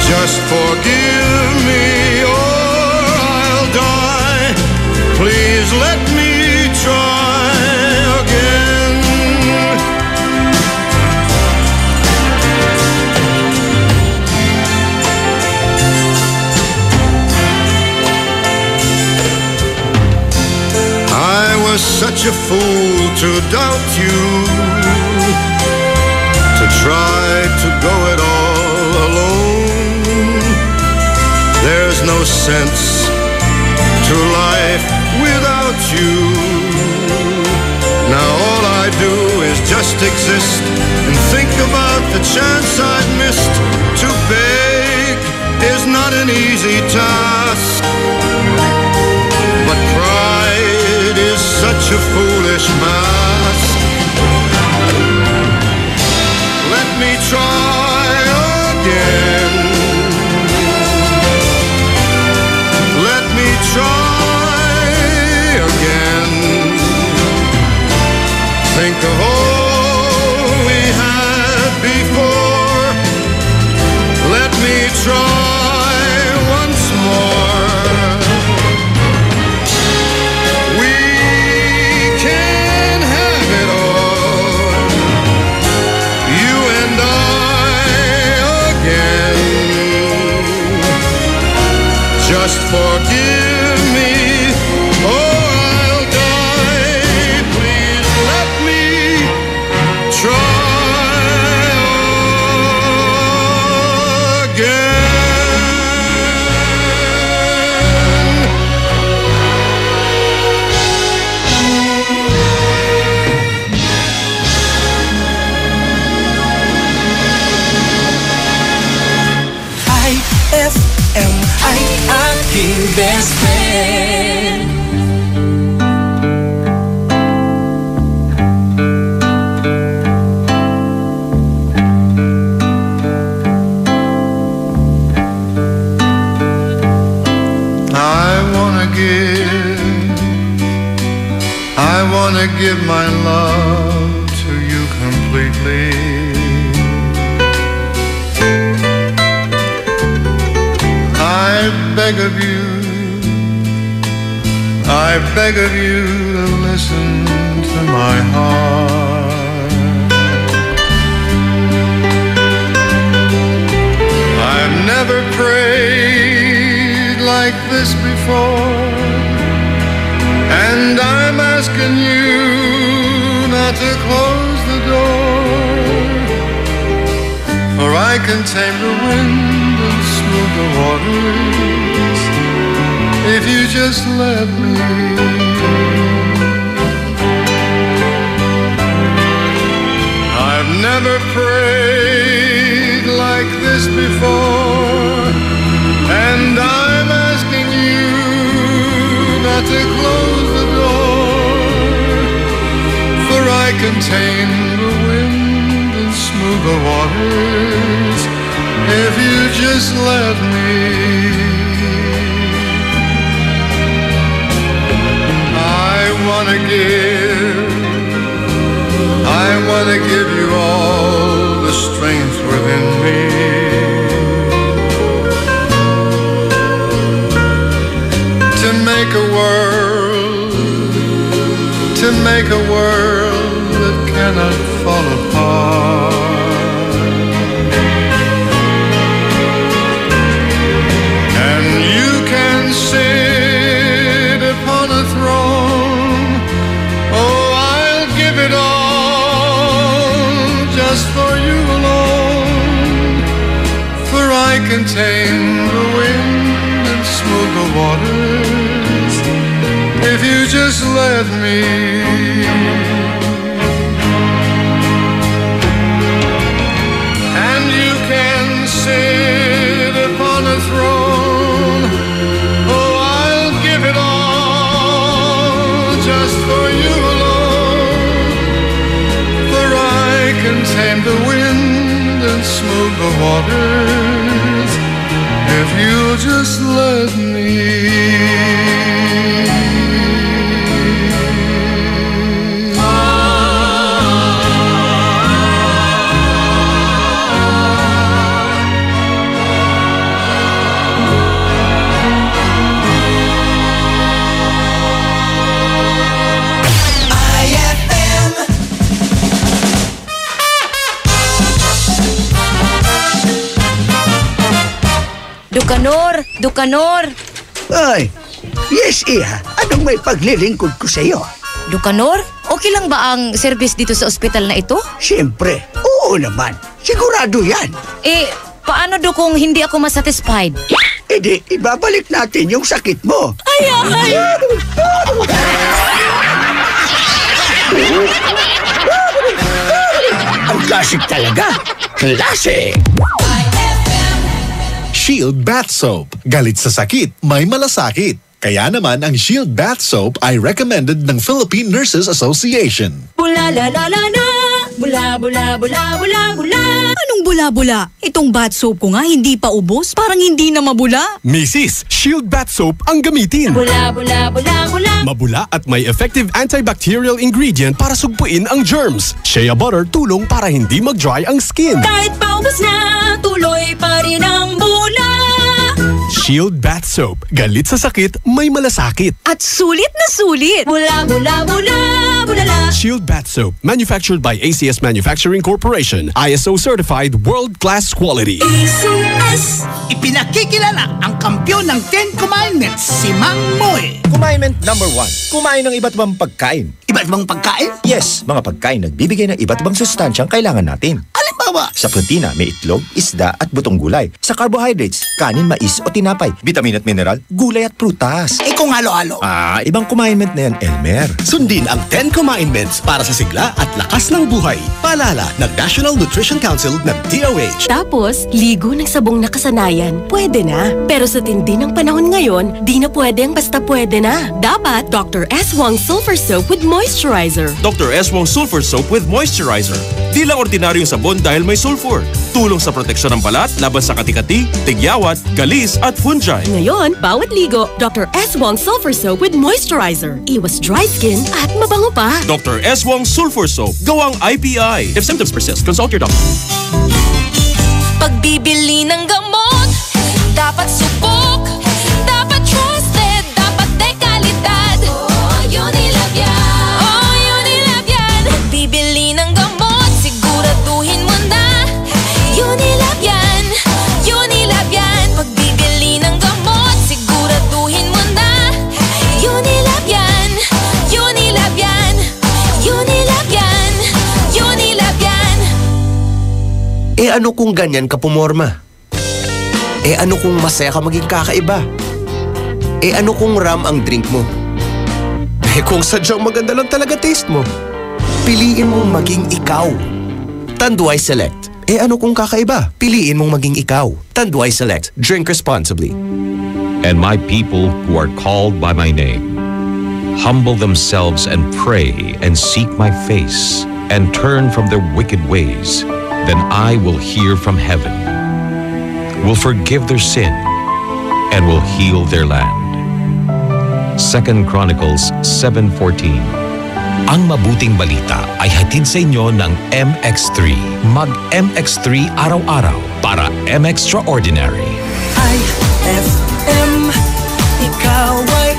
Just forgive me or I'll die. Please let me try again. I was such a fool to doubt you, to try to go it all alone. There's no sense to life without you. Now all I do is just exist and think about the chance I'd missed. To beg is not an easy task, but pride is such a foolish mask. Let me try again. Let me try again. Think of all we had before. Let me try once more. We can have it all. You and I again. Just forgive me or I'll die. Please let me try again. IFM ay aking best friend. I wanna give my love to you completely. I beg of you, I beg of you to listen to my heart. I've never prayed like this before, and I'm asking you not to close the door, for I can tame the wind and smooth the waters if you just let me. I've never prayed like this before, and I'm asking you not to close the door, for I can tame the wind and smooth the waters if you just let me. I wanna give you all the strength within me, to make make a world, to make a world that cannot fall apart. And you can sit upon a throne, oh, I'll give it all just for you alone, for I can tame the wind and smooth the waters if you just let me. And you can sit upon a throne, oh, I'll give it all just for you alone, for I can tame the wind and smooth the waters if you'll just let me. Dukanor! Ay, yes, Iha. Anong may paglilingkod ko sa iyo? Dukanor, okay lang ba ang service dito sa ospital na ito? Siyempre, oo naman. Sigurado yan. Paano kung hindi ako masatisfied? Di, ibabalik natin yung sakit mo. Ay! Ang klasik talaga. Klasik! Shield Bath Soap. Galit sa sakit, may malasakit. Kaya naman ang Shield Bath Soap ay recommended ng Philippine Nurses Association. Bula la la la la, bula bula bula bula bula. Anong bula-bula? Itong bath soap ko nga hindi pa ubos, parang hindi na mabula. Mrs., Shield Bath Soap ang gamitin. Bula bula bula bula. Mabula at may effective antibacterial ingredient para sugpuin ang germs. Shea butter tulong para hindi mag-dry ang skin. Kahit paubos na, tuloy pa rin ang bula. Shield Bath Soap. Galit sa sakit, may malasakit. At sulit na sulit. Bula bula bula bula la. Shield Bath Soap. Manufactured by ACS Manufacturing Corporation. ISO certified world-class quality. ACS. Ipinakikilala ang kampyon ng 10 Commandments, si Mang Moe. Commandment number 1. Kumain ng iba't ibang pagkain. Iba't ibang pagkain? Yes, mga pagkain nagbibigay ng iba't ibang sustansyang kailangan natin. Halimbawa, sa protina, may itlog, isda at butong gulay. Sa carbohydrates, kanin, mais o tinapay. Vitamin at mineral, gulay at prutas. Kung halo-halo. Ibang commandment na yan, Elmer. Sundin ang 10 Commandments para sa sigla at lakas ng buhay. Paalala ng National Nutrition Council ng DOH. Tapos, ligo ng sabong nakasanayan, pwede na. Pero sa tindi ng panahon ngayon, di na pwede ang basta pwede na. Dapat Dr. S. Wong Sulfur Soap with Moisturizer. Dr. S. Wong Sulfur Soap with Moisturizer. Di lang ordinaryong sabon dahil may sulfur. Tulong sa proteksyon ng balat laban sa kati-kati, tigyawat, galis at fungi. Ngayon, bawat ligo, Dr. S. Wong Sulfur Soap with Moisturizer. Iwas dry skin at mabango pa. Dr. S. Wong Sulfur Soap. Gawang IPI. If symptoms persist, consult your doctor. Pagbibili ng gamot, dapat subok, dapat trusted, dapat dekalidad. Oh, Unilab yan. Oh, Unilab yan. Pagbibili ng gamot, siguraduhin mo na. Unilab yan. Unilab yan. Pagbibili ng gamot, siguraduhin mo na. Unilab yan. Unilab yan. Unilab yan. Unilab yan. Ano kung ganyan ka pumorma? Ano kung masaya ka maging kakaiba? Ano kung ram ang drink mo? Kung sadyang maganda lang talaga taste mo, piliin mong maging ikaw. Tanduay Select. Ano kung kakaiba? Piliin mong maging ikaw. Tanduay Select. Drink responsibly. And my people who are called by my name humble themselves and pray and seek my face and turn from their wicked ways, then I will hear from heaven, will forgive their sin, and will heal their land. 2 Chronicles 7:14. Ang mabuting balita ay hatid sa inyo ng MX3. Mag-MX3 araw-araw para MXtraordinary. IFM, ikaw ay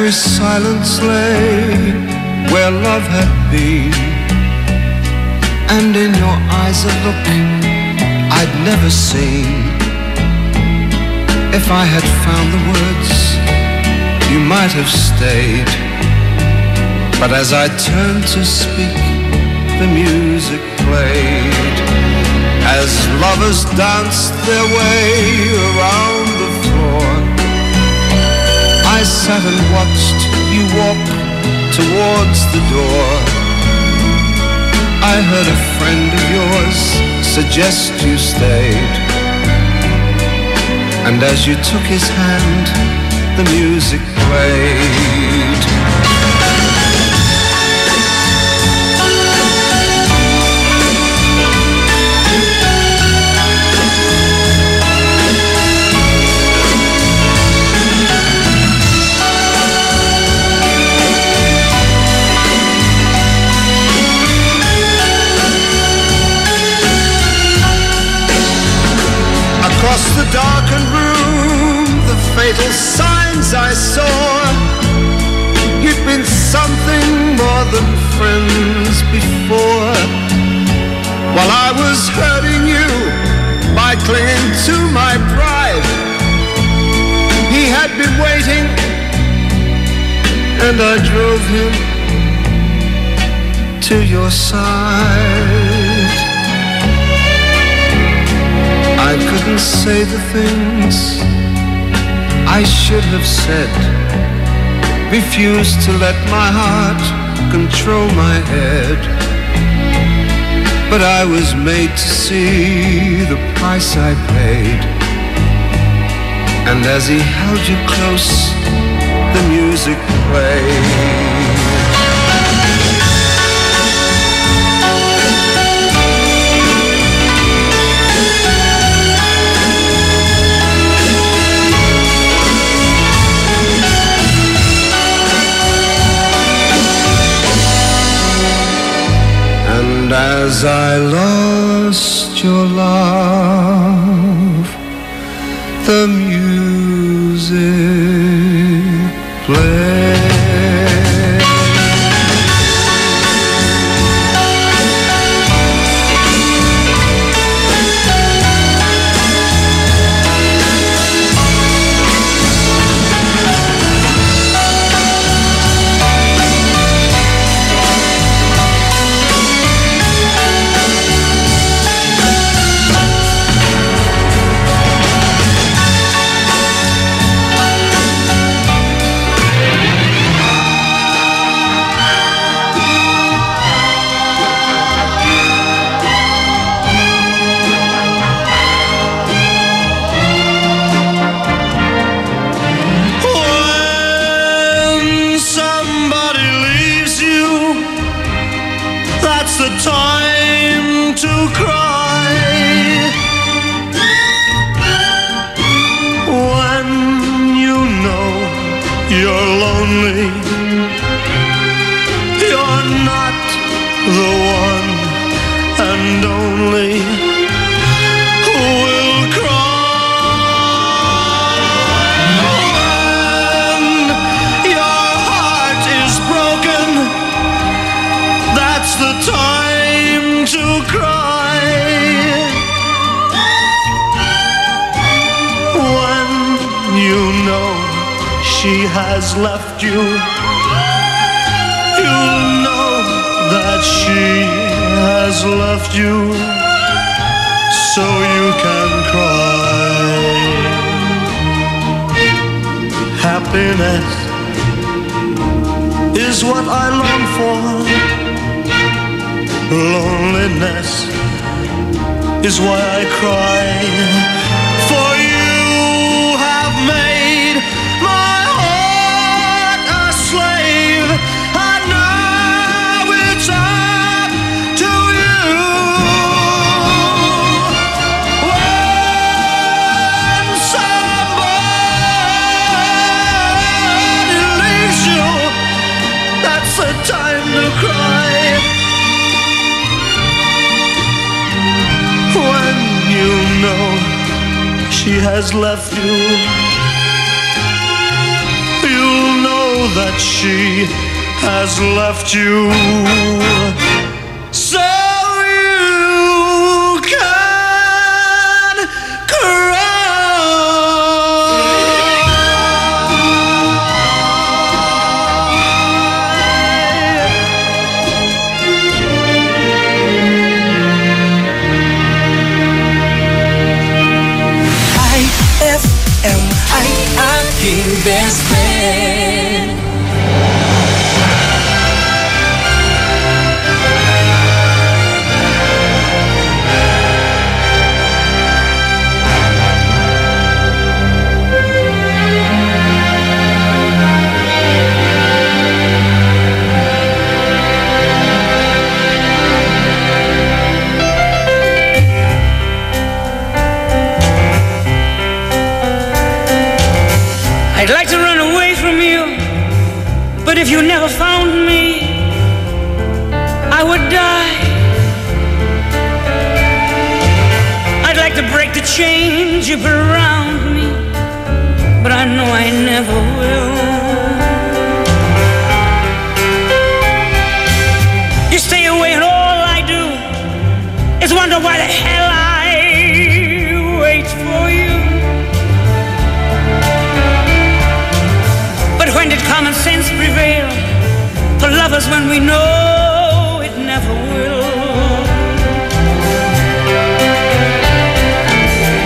every silence lay where love had been, and in your eyes a look I'd never seen. If I had found the words, you might have stayed. But as I turned to speak, the music played. As lovers danced their way around the floor, I sat and watched you walk towards the door. I heard a friend of yours suggest you stayed, and as you took his hand, the music played. Across the darkened room, the fatal signs I saw. You'd been something more than friends before. While I was hurting you by clinging to my pride, he had been waiting, and I drove him to your side. I couldn't say the things I should have said, refused to let my heart control my head. But I was made to see the price I paid, and as he held you close, the music played. And as I lost your love, the music played. Time to cry when you know you're lonely. You're not the one and only who will cry when your heart is broken. That's the time to cry when you know she has left you. You know that she has left you, so you can cry. Happiness is what I long for. Loneliness is why I cry. For you have made my heart a slave, and now it's up to you. When somebody leaves you, that's the time to cry. When you know she has left you, you'll know that she has left you, so you can cry. IFM ay aking best friend. I'd like to run away from you, but if you never found me, I would die. I'd like to break the chains you put around me, but I know I never will. You stay away and all I do is wonder why the hell I wait for you. But when did common sense prevail for lovers when we know it never will?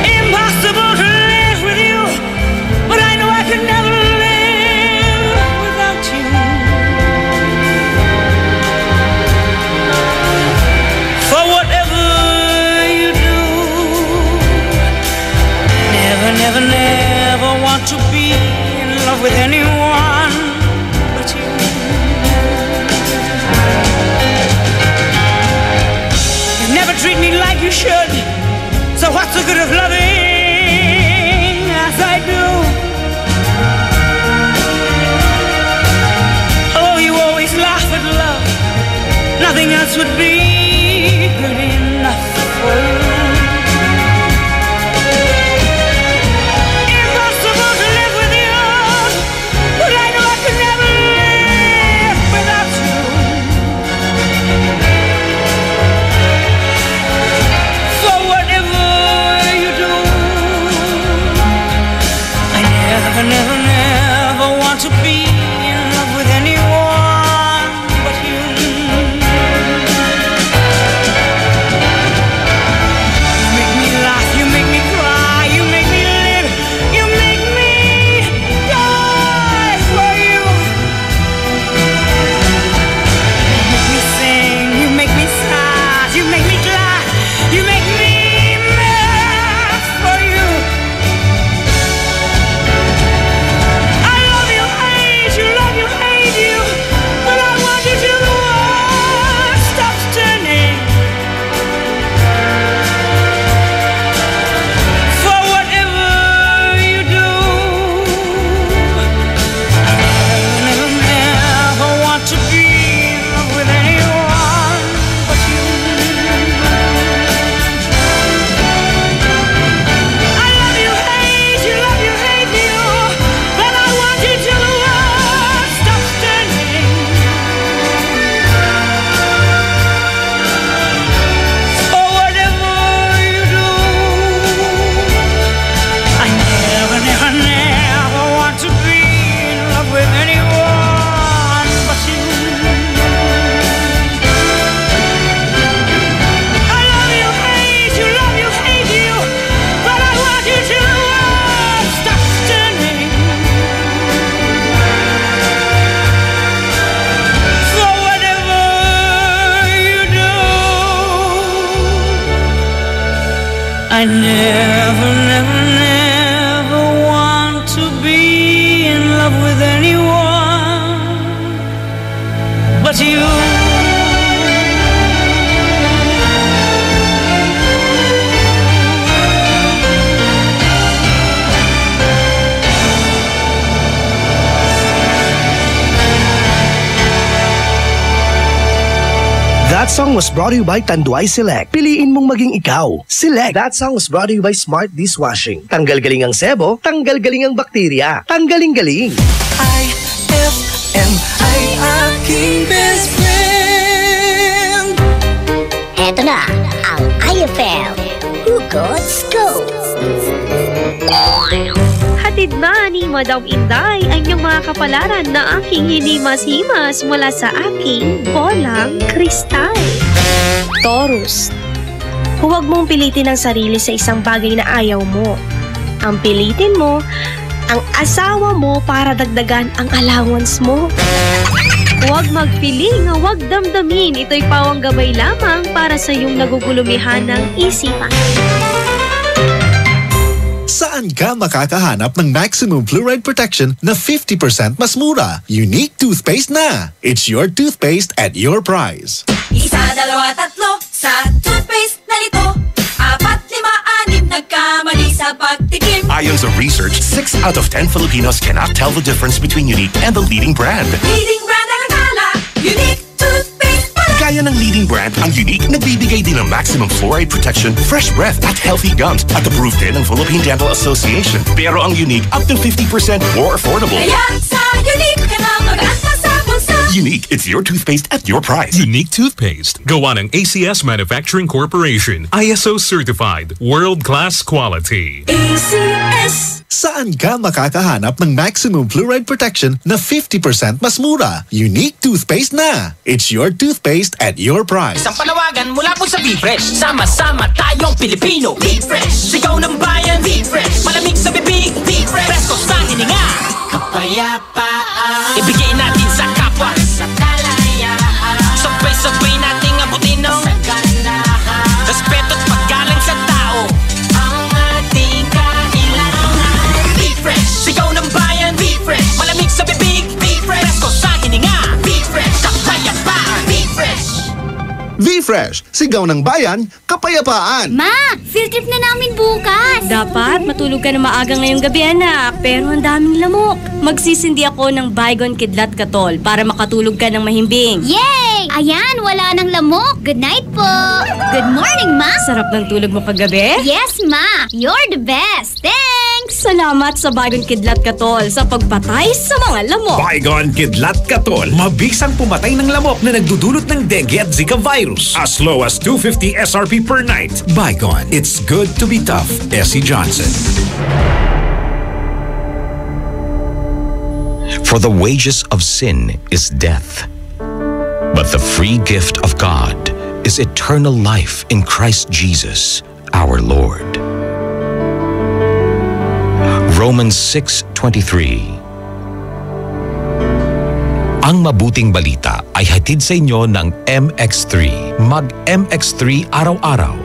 Impossible to live with you, but I know I could never live without you. For whatever you do, never, never, never want to be in love with anyone but you. You never treat me like you should, so what's the good of loving as I do? Oh, you always laugh at love, nothing else would be good enough for you. Never, never want to be in love with anyone but you. You make me laugh, you make me cry, you make me live, you make me die for you. You make me sing, you make me sad, you make me glad, you make me mad for you. I never, never, never want to be in love with anyone but you. That song was brought to you by Tanduay Select. Piliin mong maging ikaw. Select. That song was brought to you by Smart Dishwashing. Tanggal galing ang sebo, tanggal galing ang bakterya. Tanggaling galing. IFM IFM ay aking best friend. Eto na ang IFM Hugot Scoop. Hatid na ni Madam Inday ang iyong mga kapalaran na aking hinimas-himas mula sa aking bolang kristal. Taurus, huwag mong pilitin ang sarili sa isang bagay na ayaw mo. Ang pilitin mo, ang asawa mo para dagdagan ang allowance mo. Huwag magpiling, huwag damdamin. Ito'y pawang gabay lamang para sa iyong nagugulumihan ng isipan. Saan ka makakahanap ng maximum fluoride protection na 50% mas mura? Unique toothpaste na! It's your toothpaste at your price. Isa, dalawa, tatlo sa toothpaste na nito. 4, 5, 6 nagkamali sa pagtikim. Ayon sa research, 6 out of 10 Filipinos cannot tell the difference between Unique and the leading brand. Leading brand ang akala, Unique toothpaste pala. Gaya ng leading brand, ang Unique nagbibigay din ng maximum fluoride protection, fresh breath at healthy gums at approved din ng Philippine Dental Association. Pero ang Unique up to 50% more affordable. Kaya sa Unique ka na mag-anta sa bulsa. Unique, it's your toothpaste at your price. Unique toothpaste. Gawa ng ACS Manufacturing Corporation. ISO certified. World-class quality. ACS. Saan ka makakahanap ng maximum fluoride protection na 50% mas mura? Unique toothpaste na! It's your toothpaste at your price. Isang panawagan mula po sa Be-Fresh. Sama-sama tayong Pilipino. Be-Fresh. Sigaw ng bayan. Be-Fresh. Malamig sa bibig. Be-Fresh. Presko sa hininga. Kapayapaan. Ibigay natin sa kapwa. Sa kalayaan. Sabay-sabay nating abutin ng kagandahan. Respeto at paggalang sa tao. Ang ating kailangan. Be-Fresh. Sigaw ng bayan. Be-Fresh. Malamig sa bibig. Be-Fresh. Presko sa hininga. Be-Fresh. Kapayapaan. Be-Fresh. V-Fresh, sigaw ng bayan, kapayapaan. Ma, field trip na namin bukas. Dapat matulog ka na maaga ngayong gabi, anak. Pero ang daming lamok. Magsisindi ako ng Baygon Kidlat Katol para makatulog ka ng mahimbing. Yay! Ayan, wala nang lamok. Good night po. Good morning, Ma. Sarap ng tulog mo kagabi? Yes, Ma. You're the best. Thanks. Salamat sa Baygon Kidlat Katol sa pagpatay sa mga lamok. Baygon Kidlat Katol. Mabisang pumatay ng lamok na nagdudulot ng dengue at Zika virus. As low as $250 SRP per night. Baygon. It's good to be tough. Essie Johnson. For the wages of sin is death, but the free gift of God is eternal life in Christ Jesus, our Lord. Romans 6:23. Ang mabuting balita ay hatid sa inyo ng MX3. Mag-MX3 araw-araw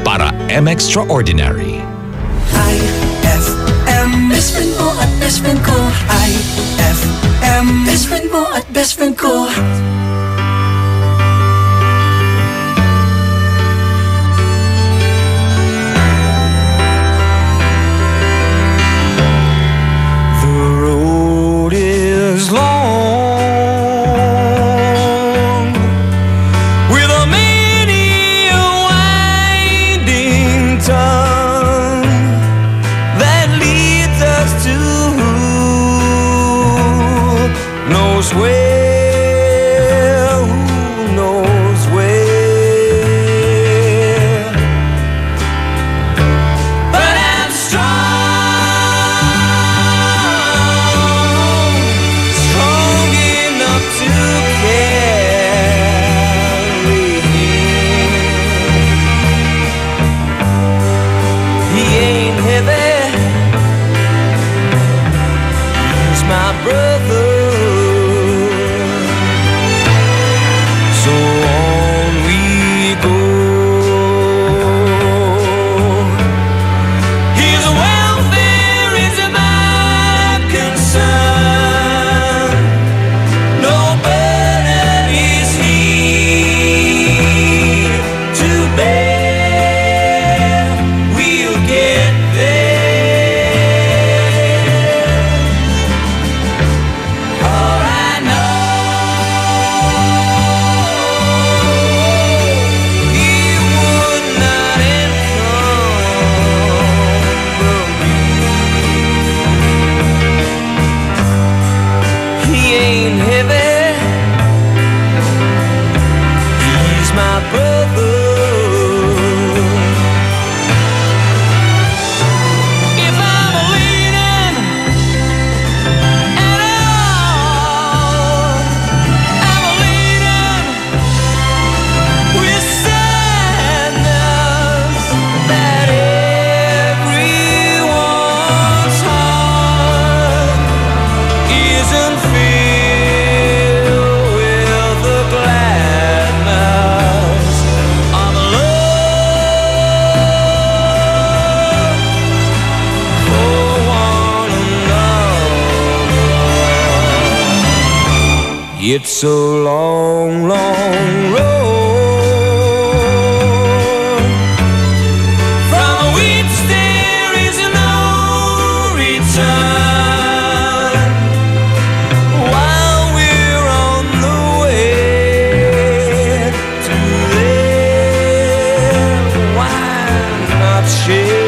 para M-Extraordinary. IFM, best friend mo at best friend ko. IFM, best friend mo at best friend ko. The road is long. It's a long, long road from which there is no return. While we're on the way to there, why not share?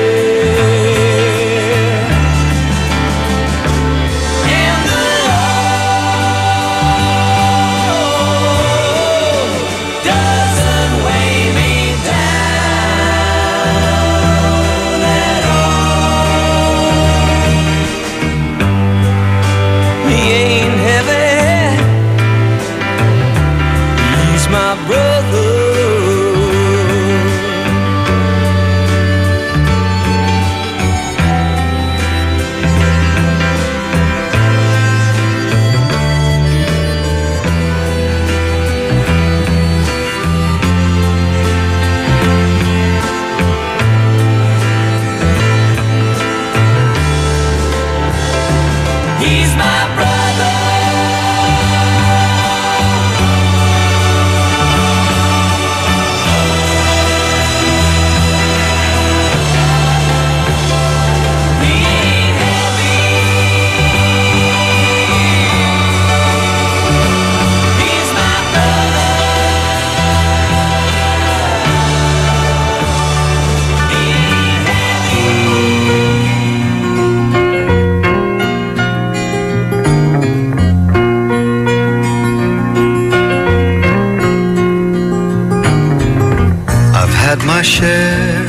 My share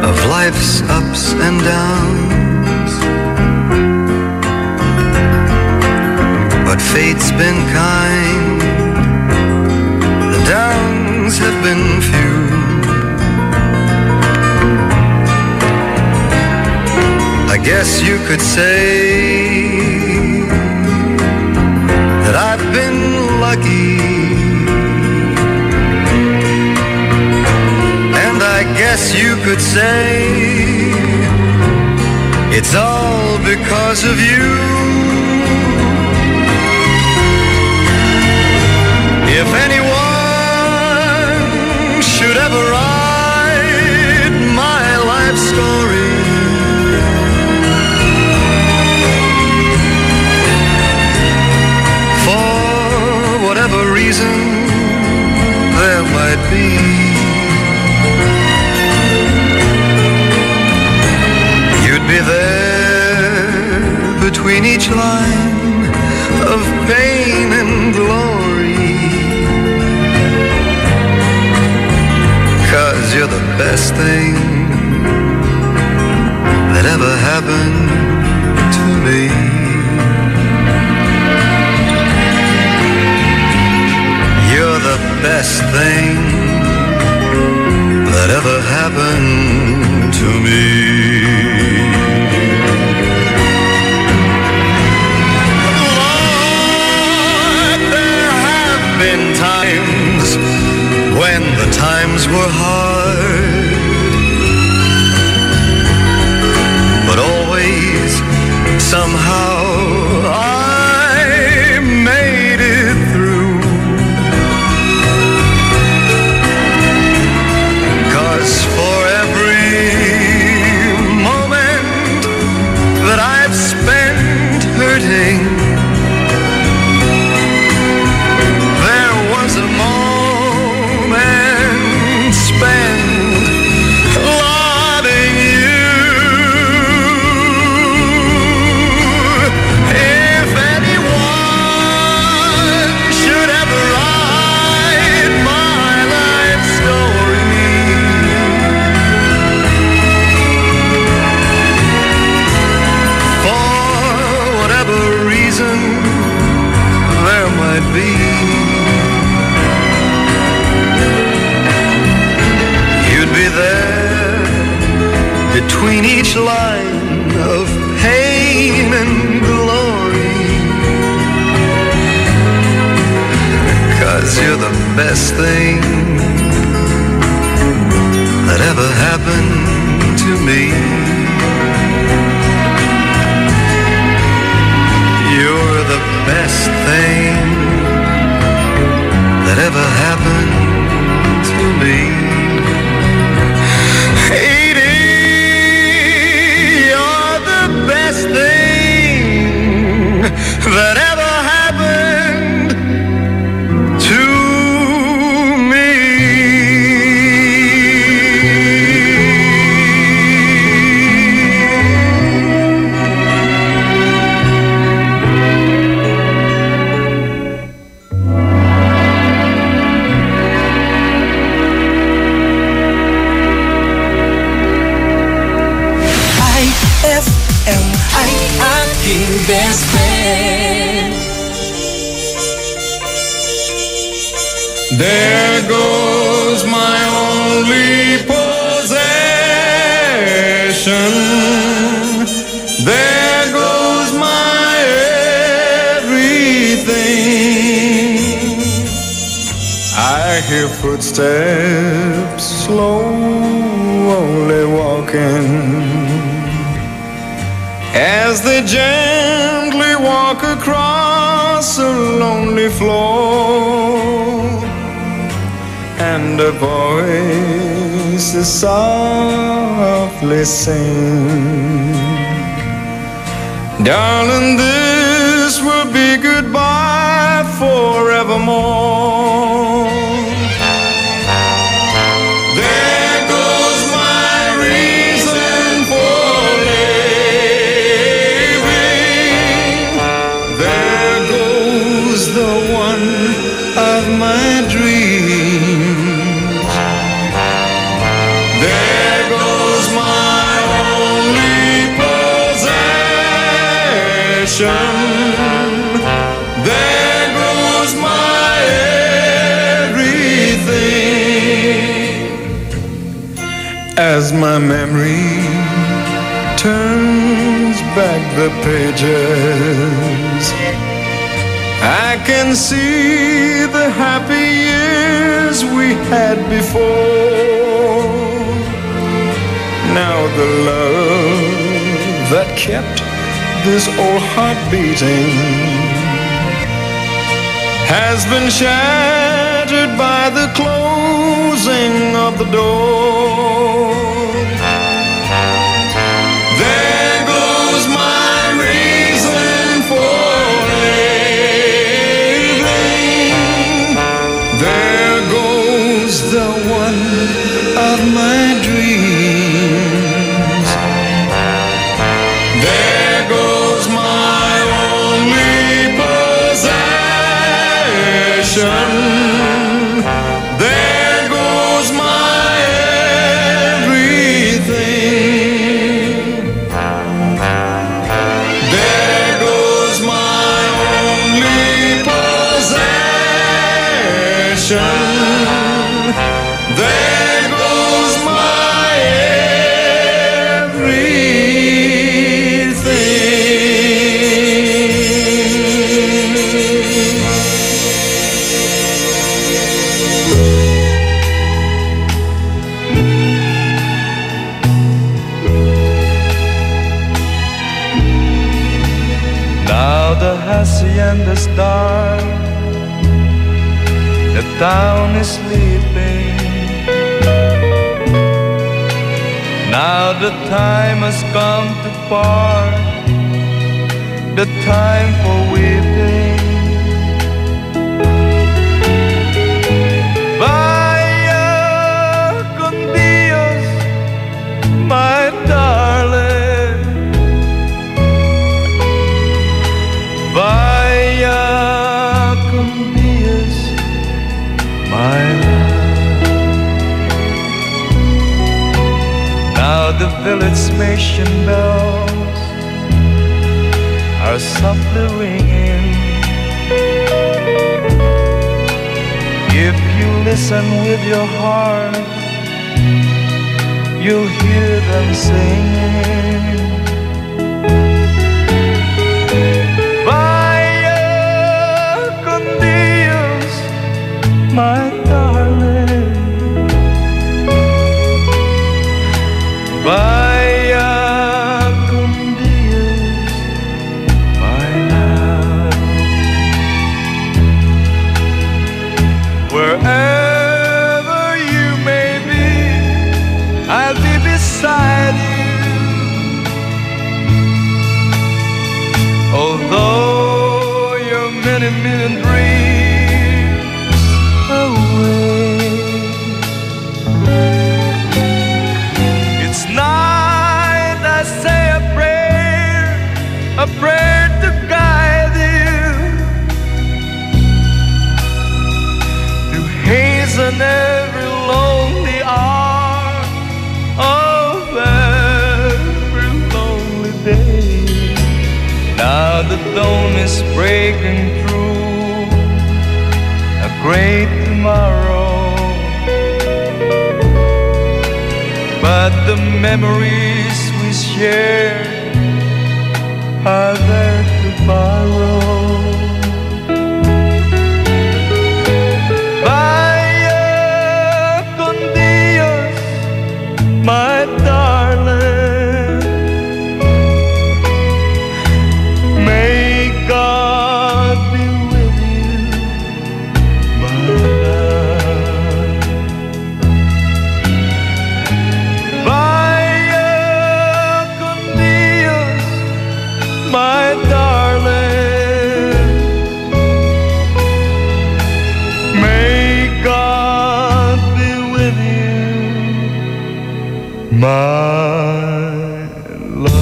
of life's ups and downs, but fate's been kind, the downs have been few. I guess you could say that I've been lucky, I guess you could say it's all because of you. If anyone should ever write my life story, for whatever reason there might be, be there between each line of pain and glory, 'cause you're the best thing that ever happened to me. You're the best thing that ever happened to me. Been times when the times were hard, but always somehow I made it through, 'cause for every moment that I've spent hurting, loving you. If anyone should ever write my life story, for whatever reason there might be, be there between each line of pain and glory, 'cause you're the best thing that ever happened to me. You're whatever happens to me. Edie, you're the best thing that ever happened to me. IFM ay aking best friend. There goes my only possession. There goes my everything. I hear footsteps slowly walking as they gently walk across a lonely floor. And a voice is softly sing, darling, this will be goodbye forevermore. There goes my reason for living. There goes the one of my dreams. There goes my only possession. There goes my everything. As my memory turns back the pages, I can see the happy years we had before. Now the love that kept this old heart beating has been shattered by the closing of the door. There goes my reason for living. There goes the one of my dreams. There goes my only possession. There goes my everything. There goes my only possession. There goes my Now the hacienda's dark, the town is sleeping. Now the time has come to part, the time for weeping. Vaya con Dios, my darling. Vaya con Dios, my love. Now the village mission bells are softly ringing. If you listen with your heart, you'll hear them singing. Vaya con Dios, my darling. Vaya con Dios, my love. many million dreams away. It's night, I say a prayer to guide you, to hasten every lonely hour of every lonely day. Now the dawn is breaking through a great tomorrow, but the memories we share are there to borrow. Vaya con Dios, my darling. May God be with you, my love. Vaya con Dios, my darling. May God be with you, my love.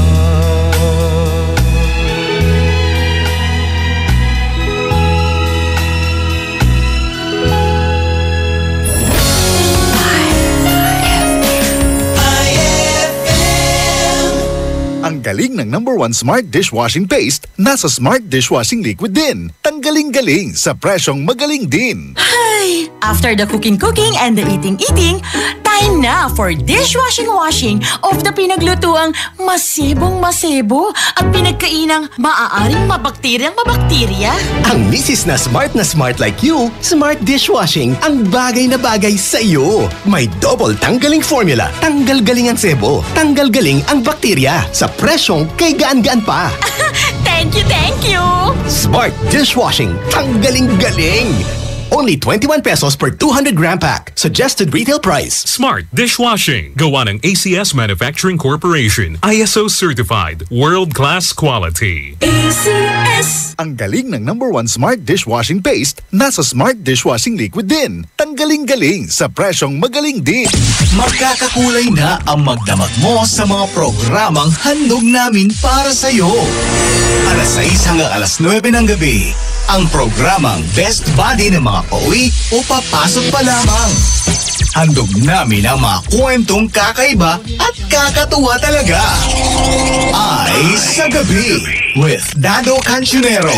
Ang galing ng #1 Smart Dishwashing Paste, nasa Smart Dishwashing Liquid din. Tanggaling-galing sa presyong magaling din. Hi! After the cooking and the eating, time na for dishwashing of the pinaglutuang masebong-masebo at pinagkainang maaaring mabakterya. Ang misis na smart like you, Smart Dishwashing ang bagay na bagay sa iyo. May double tanggaling formula. Tanggal galing ang sebo. Tanggal galing ang bakterya. Sa presyong kay gaan-gaan pa. Thank you! Smart Dishwashing. Tanggaling galing. Only 21 pesos per 200 gram pack. Suggested retail price. Smart Dishwashing. Gawa ng ACS Manufacturing Corporation. ISO certified. World-class quality. ACS! Ang galing ng #1 Smart Dishwashing Paste, nasa Smart Dishwashing Liquid din. Tanggaling-galing sa presyong magaling din. Magkakakulay na ang magdamag mo sa mga programang handog namin para sa'yo. Alas 6 hanggang alas 9 ng gabi, ang programang Best Buddy ng mga pauwi o papasok pa lamang. Handog namin ang mga kwentong kakaiba at kakatuwa talaga. Ay sa Gabi with Dado Cancionero.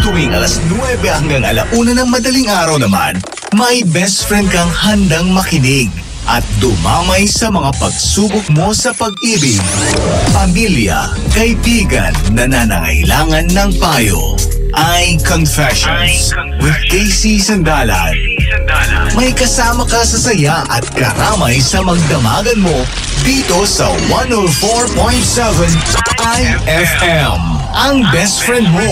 Tuwing alas 9 hanggang alauna ng madaling araw naman, may best friend kang handang makinig at dumamay sa mga pagsubok mo sa pag-ibig, pamilya, kaibigan na nangangailangan ng payo. Ay Confessions with Casey Sandalan. May kasama ka sa saya at karamay sa magdamagan mo dito sa 104.7 IFM. Ang best friend mo.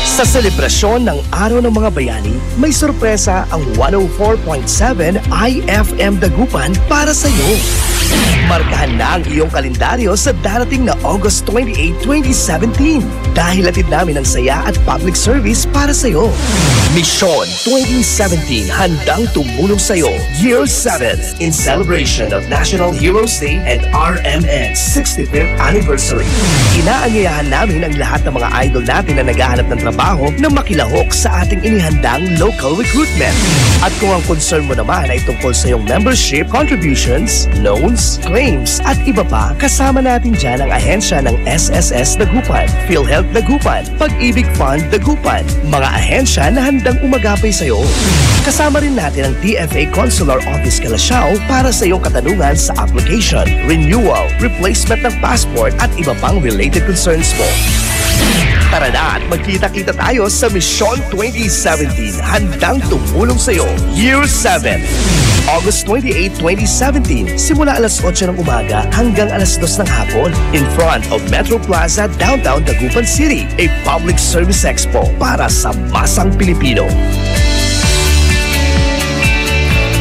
Sa selebrasyon ng Araw ng Mga Bayani, may sorpresa ang 104.7 IFM Dagupan para sa iyo. Markahan na ang iyong kalendaryo sa darating na August 28, 2017 dahil hatid namin ang saya at public service para sa iyo. Mission 2017 handang tumulong sa iyo. Year 7 in celebration of National Heroes Day and RMN's 65th anniversary. Inaanyayahan namin ang lahat ng mga idol natin na naghahanap ng trabaho na makilahok sa ating inihandang local recruitment. At kung ang concern mo naman ay tungkol sa iyong membership, contributions, loans, claims at iba pa, kasama natin dyan ang ahensya ng SSS Dagupan, PhilHealth Dagupan, Pag-ibig Fund Dagupan, mga ahensya na handang umagapay sa iyo. Kasama rin natin ang TFA Consular Office Calasiao para sa iyong katanungan sa application, renewal, replacement ng passport at iba pang related concerns mo. Tara na at magkita-kita tayo sa Mission 2017 handang tumulong sa iyo. Year 7. August 28, 2017, simula alas 8 ng umaga hanggang alas 2 ng hapon in front of Metro Plaza, downtown Dagupan City, a public service expo para sa masang Pilipino.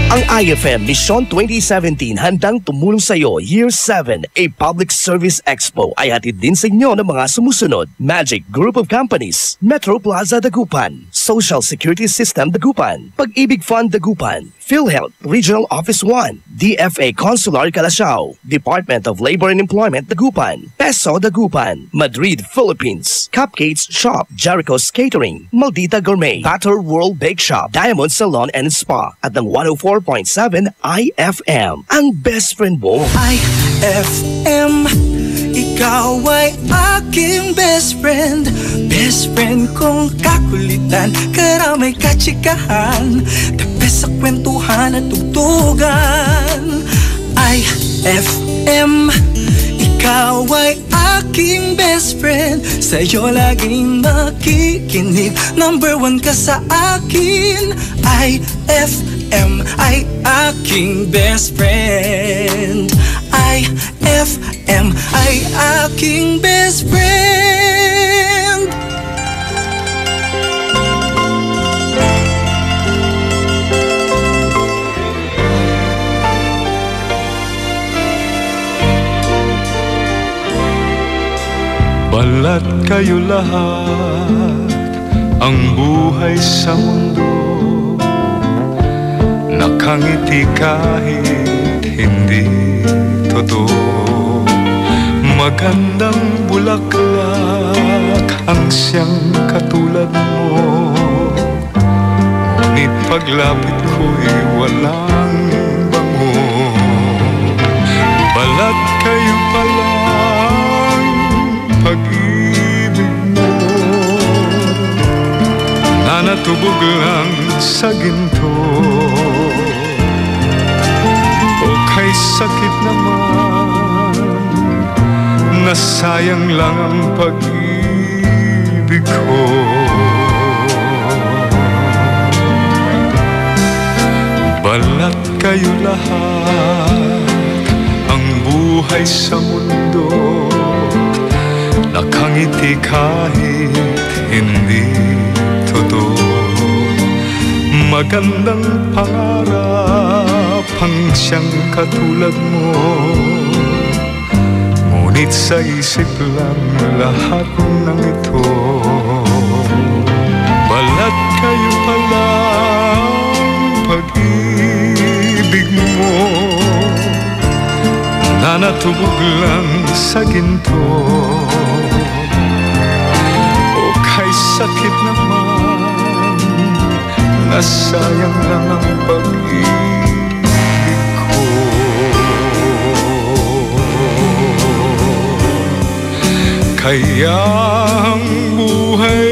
Ang IFM Mission 2017 handang tumulong sa iyo Year 7, a public service expo ay hatid din sa inyo ng mga sumusunod: Magic Group of Companies, Metro Plaza Dagupan, Social Security System Dagupan, Pag-ibig Fund Dagupan, PhilHealth Regional Office 1, DFA Consular Calasiao, Department of Labor and Employment Dagupan, Peso Dagupan, Madrid, Philippines, Cupcakes Shop, Jericho's Catering, Maldita Gourmet, Batter World Bake Shop, Diamond Salon and Spa, at ng 104.7 IFM, ang best friend mo. IFM, ikaw ay aking best friend. Best friend kong kakulitan, karamay katsikahan, kape sa kwentuhan at tugtugan. IFM, ikaw ay aking best friend. Sa'yo laging makikinig, number 1 ka sa akin. IFM ay aking best friend. IFM ay aking best friend. Balat kayo lahat, ang buhay sa mundo, nakangiti kahit hindi totoo. Magandang bulaklak ang siyang katulad mo, ngunit paglapit ko'y walang bango. Balat kayo palang pag-ibig mo, na natubog lang sa ginto. O kay sakit naman, nasayang lang ang pag-ibig ko. Balat kayo lahat, ang buhay sa mundo, nakangiti kahit hindi totoo. Magandang pangarap ang siyang katulad mo, ngunit sa isip lang lahat ng ito. Balat kayo palang pag-ibig mo, na natubog lang sa ginto. O kay sakit naman, nasayang lang ang pag-ibig ko. Kaya ang buhay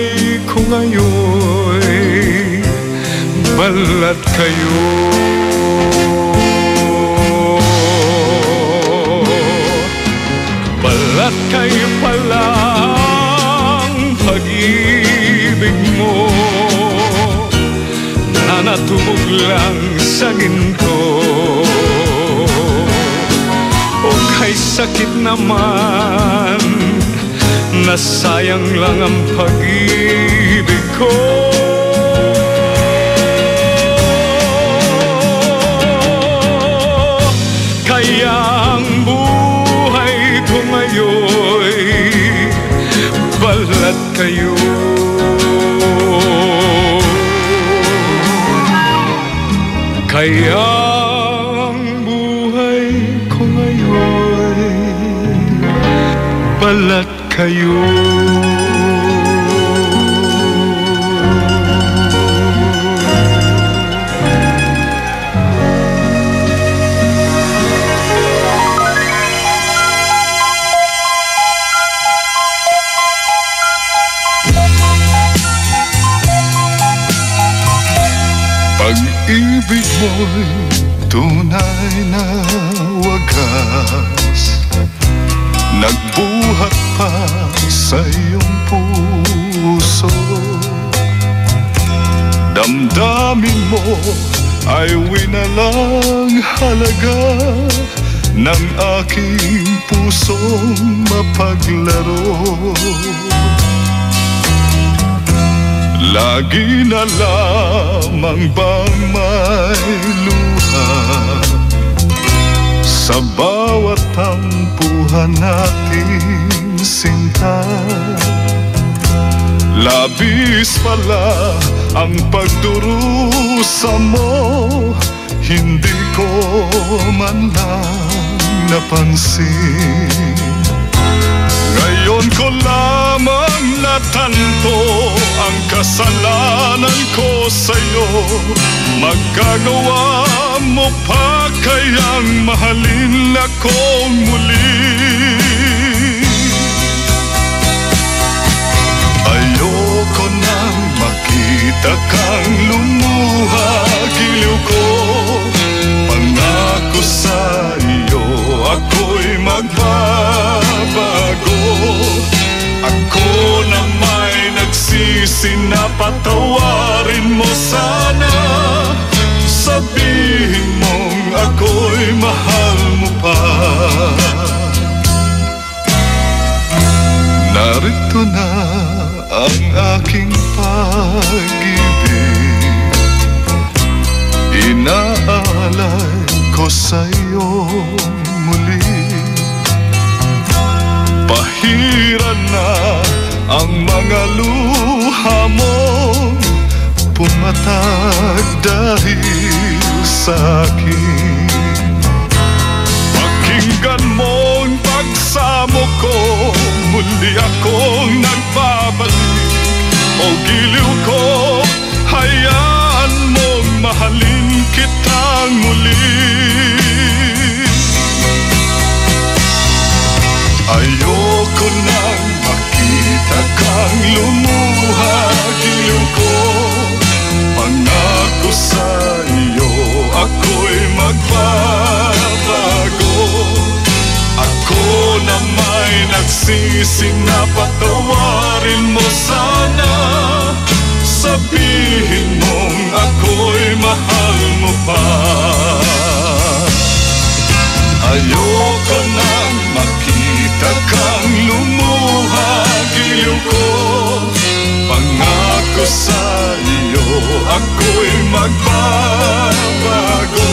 ko ngayon'y balat kayo. Balat kayo palang pag-ibig mo, na natubog lang sa ginto. O kay sakit naman, nasayang lang ang pag-ibig ko. Kaya ang buhay ko ngayon'y balat kayo. Kaya ang buhay ko ngayon'y balat kayo. Pag-ibig mo'y tunay na wagas, nagbuhat pa sa iyong puso. Damdamin mo ay winalang halaga ng aking pusong mapaglaro. Lagi na lamang bang may luha Sa bawat tampuhan natin, sinta, labis pala ang pagdurusa mo. Hindi ko man lang napansin. Ngayon ko lamang natanto ang kasalanan ko sa'yo. Magagawa mo pa kayang mahalin akong muli? Ayoko nang makita kang lumuha, giliw ko. Pangako sa iyo, ako'y magbabago. Ako na may nagsisi na patawarin mo sana. Sabihin mong ako'y mahal mo pa. Narito na ang aking pag-ibig, inaalay ko sa'yo muli. Pahiran na ang mga luha mo, pumatag dahil sa'kin. Pakinggan mo ang pagsamo ko, muli akong nagbabalik. O giliw ko, hayaan mong mahalin kitang muli. Ayoko nang makita kang lumuha, giliw ko. Pangako sa iyo, ako'y magbabago. Ako na may nagsisi na patawarin mo sana. Sabihin mong ako'y mahal mo pa. Ayoko nang makita kang lumuha, giliw ko. Pangako sa iyo, ako'y magbabago.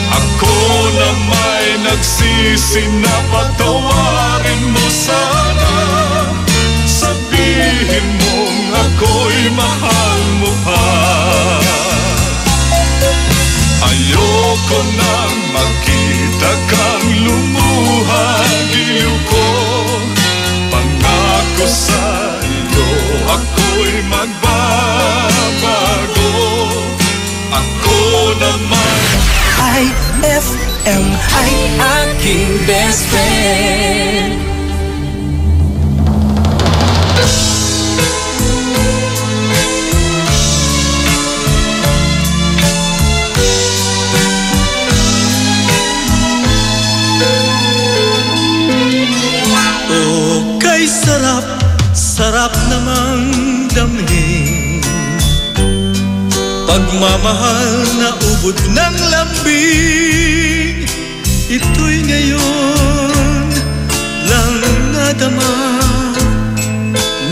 Ako na may nagsisi na patawarin mo sana. Sabihin mong ako'y mahal mo pa. Ayoko nang makita kang lumuha, giliw ko. Pangako sa iyo, ako'y magbabago. Ako naman IFM ay aking best friend. Oh, kay sarap, sarap namang damhin. Pagmamahal na ubod ng lambing, ito'y ngayon lang nadama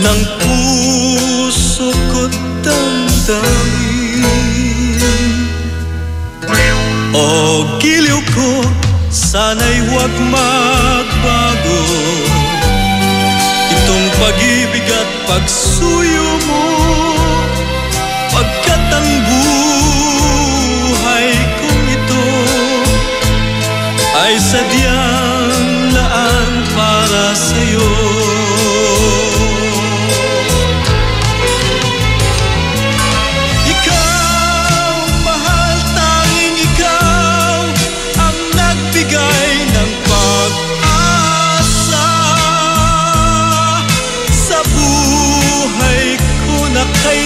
ng puso ko't damdamin. O giliw ko, sana'y huwag magbago itong pag-ibig at pagsuyo mo. Pagkat ang buhay kong ito ay sadyang laan para sa'yo. Ikaw, mahal, tanging ikaw ang nagbigay ng pag-asa sa buhay ko na kay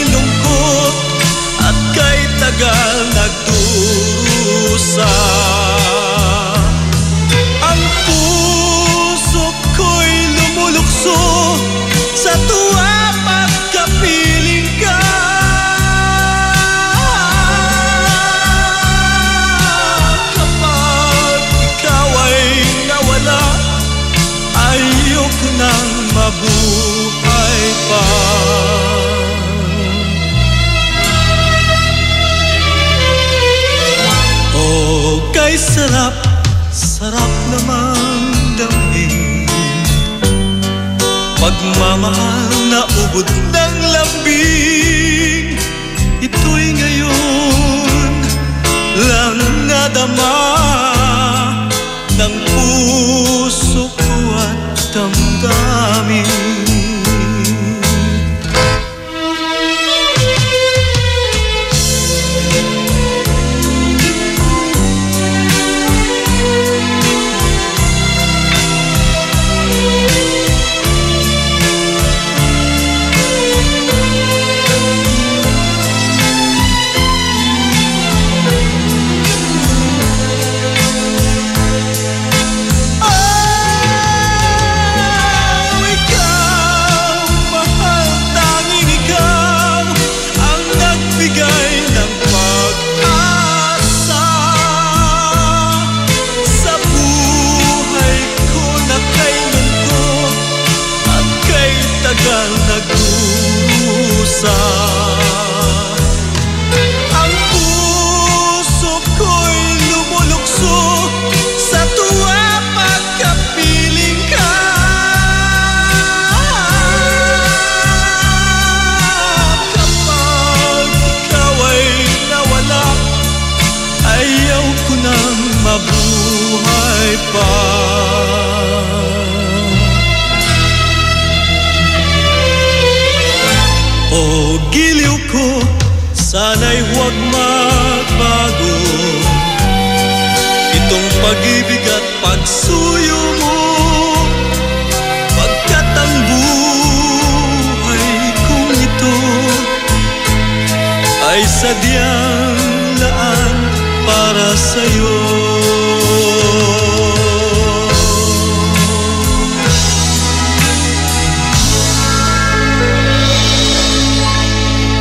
pagmamahal na ubod ng lambing, ito'y ngayon lang nadama ng puso ko at damdamin. Ang puso ko'y lumulukso sa tuwa pagkapiling ka. Kapag ikaw ay nawala, ayaw ko nang mabuhay pa. O giliw ko, sana'y huwag magbago itong pag-ibig at pagsuyo mo, pagkat ang buhay kong ito ay sadyang laan para sa'yo.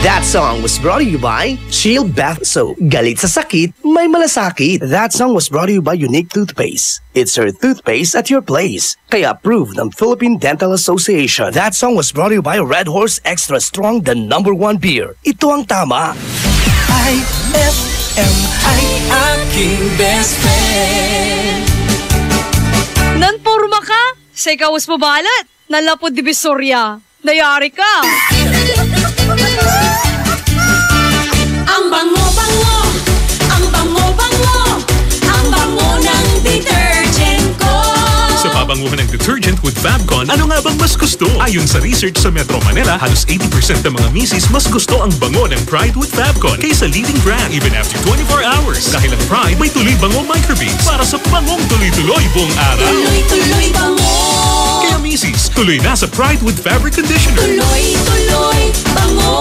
That song was brought to you by Shield Bath Soap. Galit sa sakit, may malasakit. That song was brought to you by Unique Toothpaste. It's your toothpaste at your place. Kaya approved ng Philippine Dental Association. That song was brought to you by Red Horse Extra Strong, the #1 beer. Ito ang tama. IFM ay aking best friend. Nanpurma ka? Sa ikawas mabalat. Nalapod divisorya. Nayari ka. Ang bango-bango, ang bango-bango, ang bango ng detergent ko. Sa pabanguhan ng detergent with Fabcon, ano nga bang mas gusto? Ayon sa research sa Metro Manila, halos 80% ng mga misis mas gusto ang bango ng Pride with Fabcon kaysa leading brand even after 24 hours. Dahil ang Pride may tuloy bango microbeads para sa bangong tuloy-tuloy buong araw. Tuloy-tuloy bango. Kaya misis, tuloy na sa Pride with Fabric Conditioner. Tuloy-tuloy bango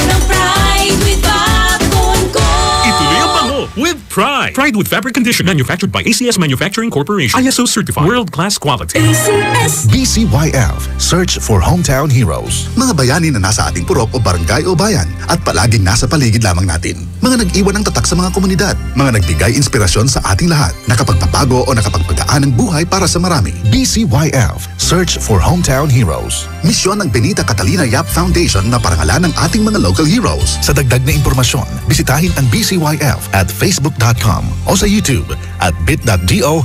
ng Pride with Fabcon ko. Ituloy ang bango with Pride. Pride with Fabric Conditioner, manufactured by ACS Manufacturing Corporation. ISO certified. World-class quality. ACS. BCYF. Search for Hometown Heroes. Mga bayani na nasa ating purok o barangay o bayan at palaging nasa paligid lamang natin. Mga nag-iwan ng tatak sa mga komunidad. Mga nagbigay inspirasyon sa ating lahat. Nakapagpapago o nakapagpagaan ng buhay para sa marami. BCYF. Search for Hometown Heroes. Misyon ng Benita Catalina Yap Foundation na parangalan ng ating mga local heroes. Sa dagdag na impormasyon, bisitahin ang BCYF at facebook.com o sa YouTube at bit.do/BCYF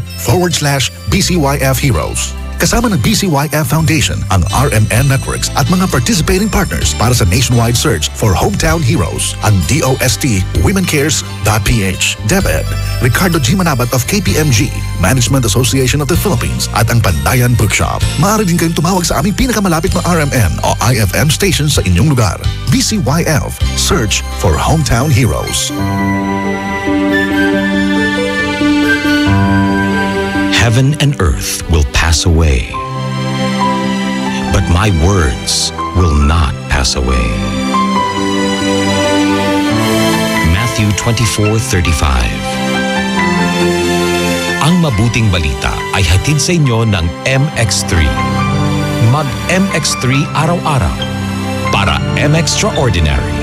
Heroes. Kasama ng BCYF Foundation, ang RMN Networks at mga participating partners para sa nationwide search for Hometown Heroes, ang DOST WomenCares.ph, DepEd, Ricardo G. Manabat of KPMG, Management Association of the Philippines at ang Pandayan Bookshop. Maaari din kayong tumawag sa aming pinakamalapit na RMN o IFM station sa inyong lugar. BCYF, search for Hometown Heroes. Heaven and earth will pass away, but my words will not pass away. Matthew 24:35. Ang mabuting balita ay hatid sa inyo ng MX3. Mag MX3 araw-araw para M-Extraordinary.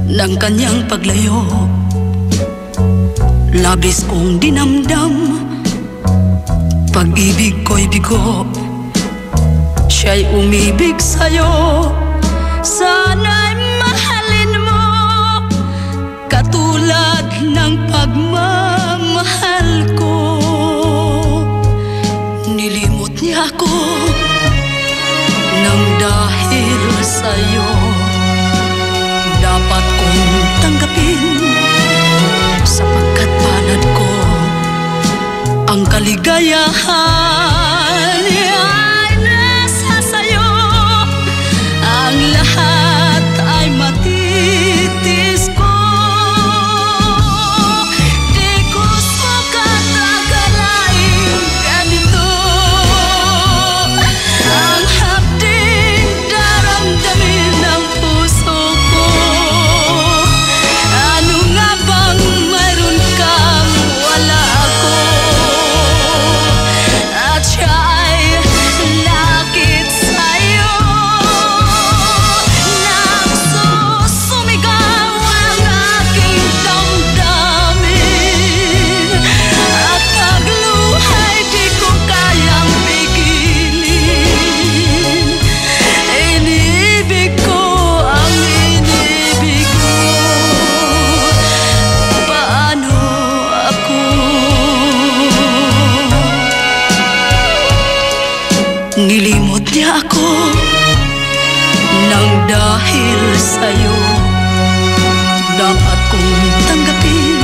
ng kanyang paglayo. Labis kong dinamdam, pag-ibig ko'y bigo. Siya'y umibig sa'yo, sana'y mahalin mo, katulad ng pagmamahal ko. Nilimot niya ako nang dahil sa'yo. Dapat kong tanggapin, sapagkat palad ko ang kaligayahan ay nasa sayo. Ang lahat ay matitis ko. Di ko sukat akalain ganito ang hapding daramdamin ng puso ko. Ano nga bang mayroon kang wala ako? At siya ay lakit sa'yo. Nagsusumigaw ang aking damdamin, at pagluhay di ko kayang pigilin. Inibig ko ang inibig mo. Paano ako? Nilimot niya ako nang dahil sa'yo. Dapat kong tanggapin,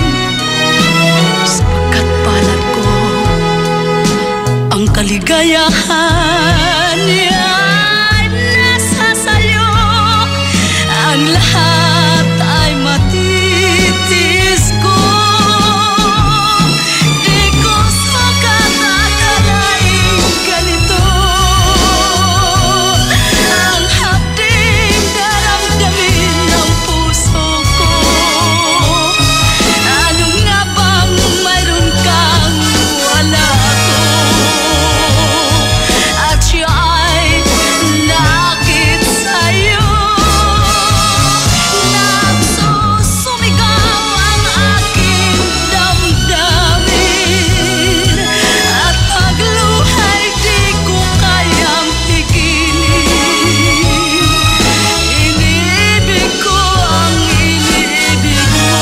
sapagkat palad ko ang kaligayahan ay nasa sa'yo. Ang lahat ay matitis ko. Di ko sukat akalain ganito ang hapding daramdamin ng puso ko. Ano nga bang mayroon kang wala ako? At siya ay nakit sa'yo. Nagsusumigaw ang aking damdamin, at pagluhay di ko kayang pigilin. Inibig ko ang inibig mo.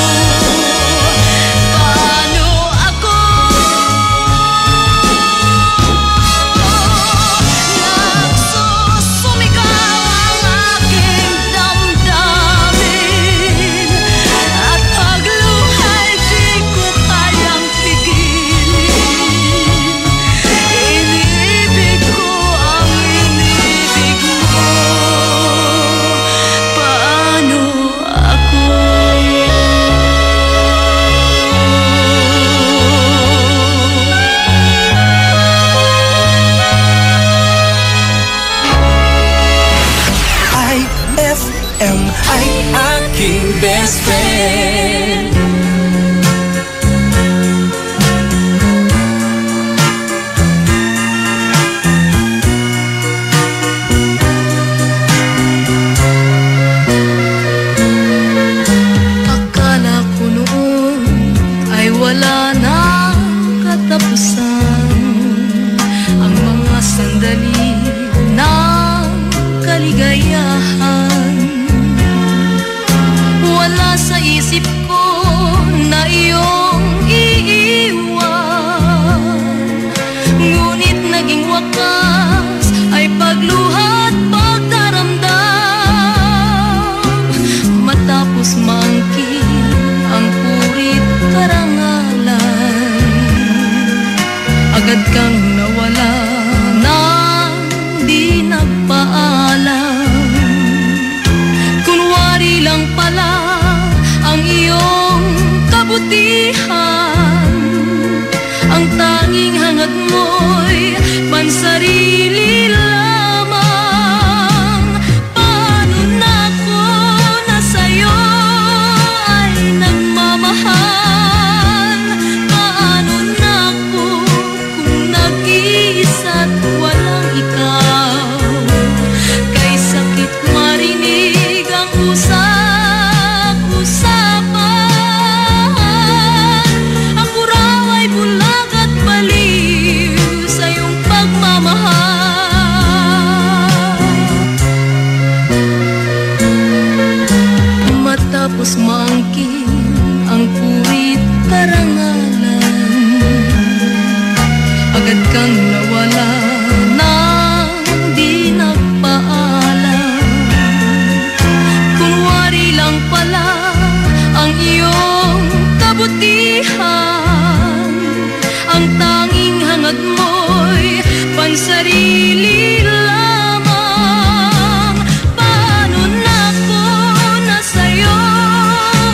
Paano ako? Nagsusumigaw ang aking damdamin, at pagluhay di ko kayang pigilin. Inibig ko ang inibig mo. Paano ako? IFM ay aking best friend. Akala ko noon ay wala na katapusan ang mga sandali ng kaligayahan. Wala sa isip ko na iyong iiwan, ngunit naging wakas ay pagluha at pagdaramdam. Matapos maangkin ang purit karangalan, agad kang nawala nang di nagpaalam. Kunwari lang pala ang iyong kabutihan. pangkin ang puwit karangalan. Agad kang nawala nang di nagpaalam. Kunwari lang pala ang iyong kabutihan. Ang tanging hangad mo'y pansarili lamang. Paano na ko na sa'yo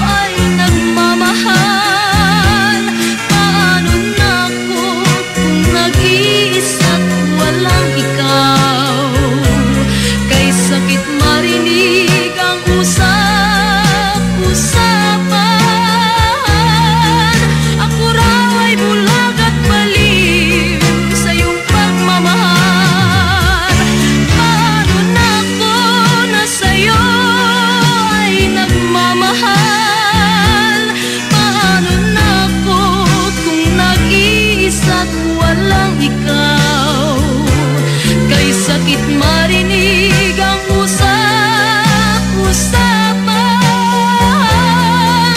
ay nagmamahal? Paano na ko kung nag-iisa't walang ikaw? Kay sakit marinig ang usap-usapan. Ako raw ay bulag at baliw sa iyong pagmamahal. Paano na ko na sa'yo ay nagmamahal? Paano na ko kung nag-iisa't walang ikaw? Kay sakit marinig ang usap-usapan.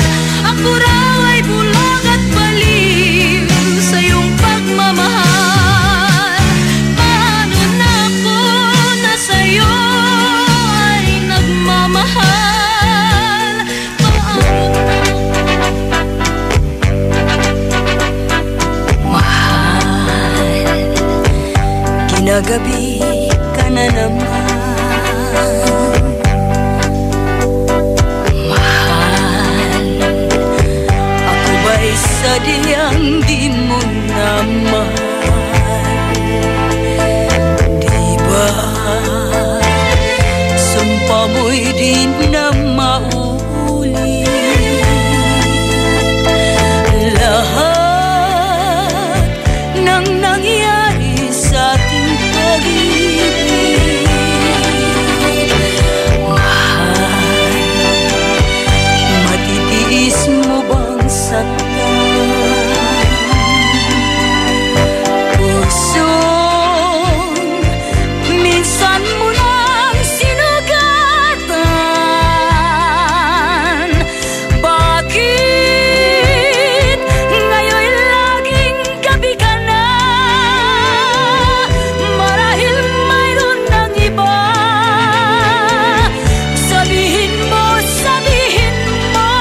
Ako raw ay bulag at baliw sa iyong pagmamahal. Paano na ko na sa'yo ay nagmamahal? Mahal, ginagabi ka na naman. Mahal, ako ba'y sadyang di mo na mahal? Di ba sumpa mo'y di na maulit? Lahat ng nangyari sa ating pag-ibig. Mahal, matitiis mo bang saktan? Pusong minsan mo nang sinugatan. Bakit ngayon laging gabi ka na? Marahil mayroon ng iba. Sabihin mo, sabihin mo.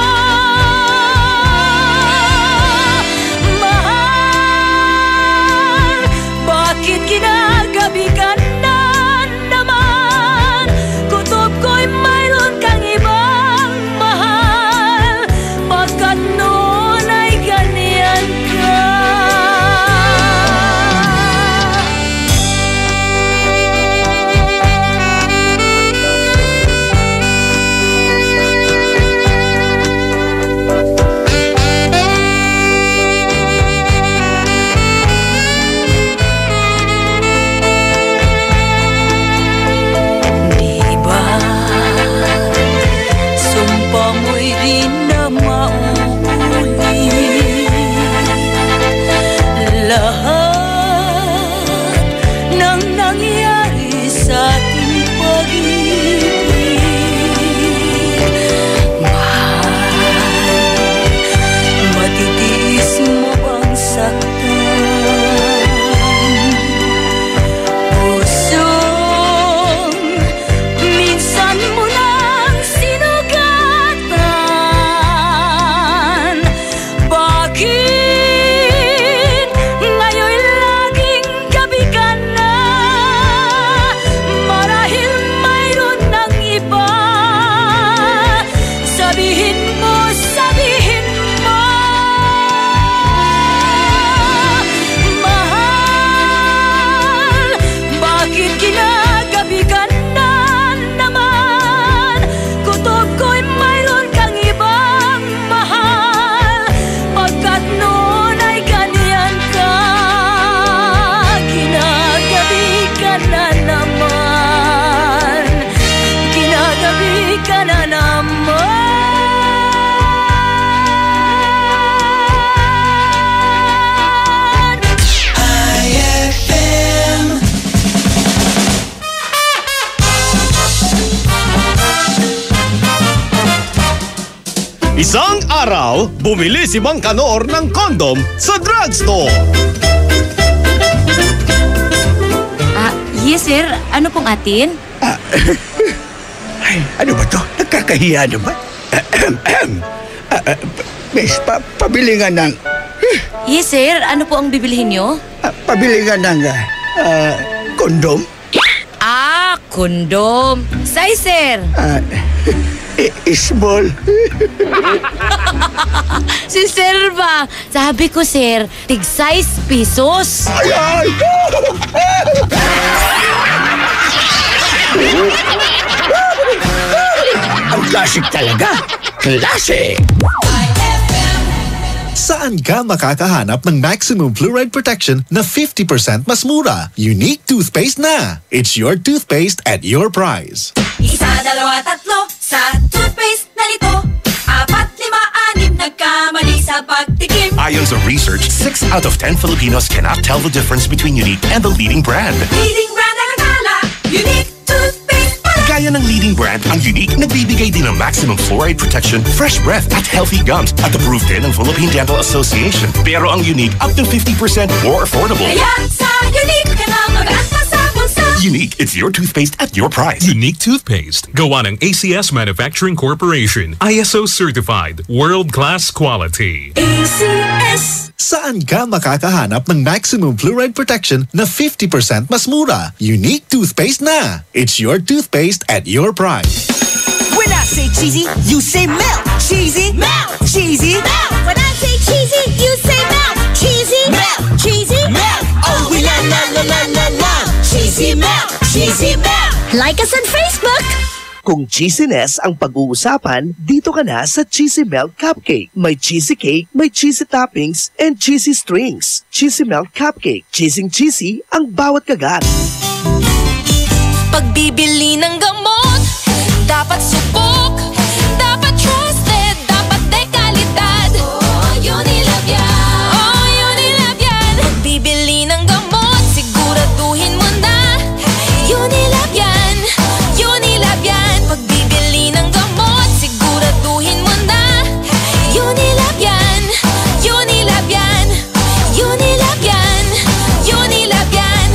Mahal, bakit kinagabi ka na naman? Kutob ko'y mayroon kang ibang mahal. Pagkat noon ay ganyan ka. Di ba sumpa mo'y di na mauulit? Lahat ng nangyari sa ating pag-ibig. Mahal, matitiis mo bang saktan? Pusong minsan mo nang sinugatan. Isang araw, bumili si Mang Kanor ng kondom sa drugstore. Yes, sir. Ano pong atin? Ay, ano ba to? Nagkakahiya naman. Miss, pabili nga ng... Yes, sir. Ano po ang bibilihin nyo? Pabili nga ng kondom. Kondom. Size, sir. Small. Si sir ba? Sabi ko, sir, tig 6 pesos. Ay! Ang classic talaga. Classic! Saan ka makakahanap ng maximum fluoride protection na 50% mas mura? Unique toothpaste na. It's your toothpaste at your price. Isa, dalawa, tatlo sa toothpaste na nito. 4, 5, 6 nagkamali sa pagtikim. Ayon sa research, 6 out of 10 Filipinos cannot tell the difference between Unique and the leading brand. Leading brand ang akala, Unique toothpaste pala. Gaya ng leading brand, ang Unique nagbibigay din ng maximum fluoride protection, fresh breath at healthy gums at approved din ng Philippine Dental Association. Pero ang Unique up to 50% more affordable. Kaya sa Unique ka na mag-anta sa bulsa. Unique, it's your toothpaste at your price. Unique toothpaste. Gawa ng ACS Manufacturing Corporation. ISO certified. World-class quality. ACS. Saan ka makakahanap ng maximum fluoride protection na 50% mas mura? Unique toothpaste na. It's your toothpaste at your price. When I say cheesy, you say melt. Cheesy, melt. Cheesy, melt. When I say cheesy, you say melt. Cheesy, melt. Cheesy, melt. Oh, we la la la la la la. Cheesy melt. Cheesy melt. Like us on Facebook. Kung cheesiness ang pag-uusapan, dito ka na sa Cheesy Melt Cupcake. May cheesy cake, may cheesy toppings, and cheesy strings. Cheesy Melt Cupcake. Cheesy ang bawat kagat. Pagbibili ng gamot, dapat subok, dapat trusted, dapat dekalidad. Unilab yan. Unilab yan. Pagbibili ng gamot, siguraduhin mo na. Unilab yan. Unilab yan. Pagbibili ng gamot, siguraduhin mo na. Unilab yan. Unilab yan. Unilab yan. Unilab yan.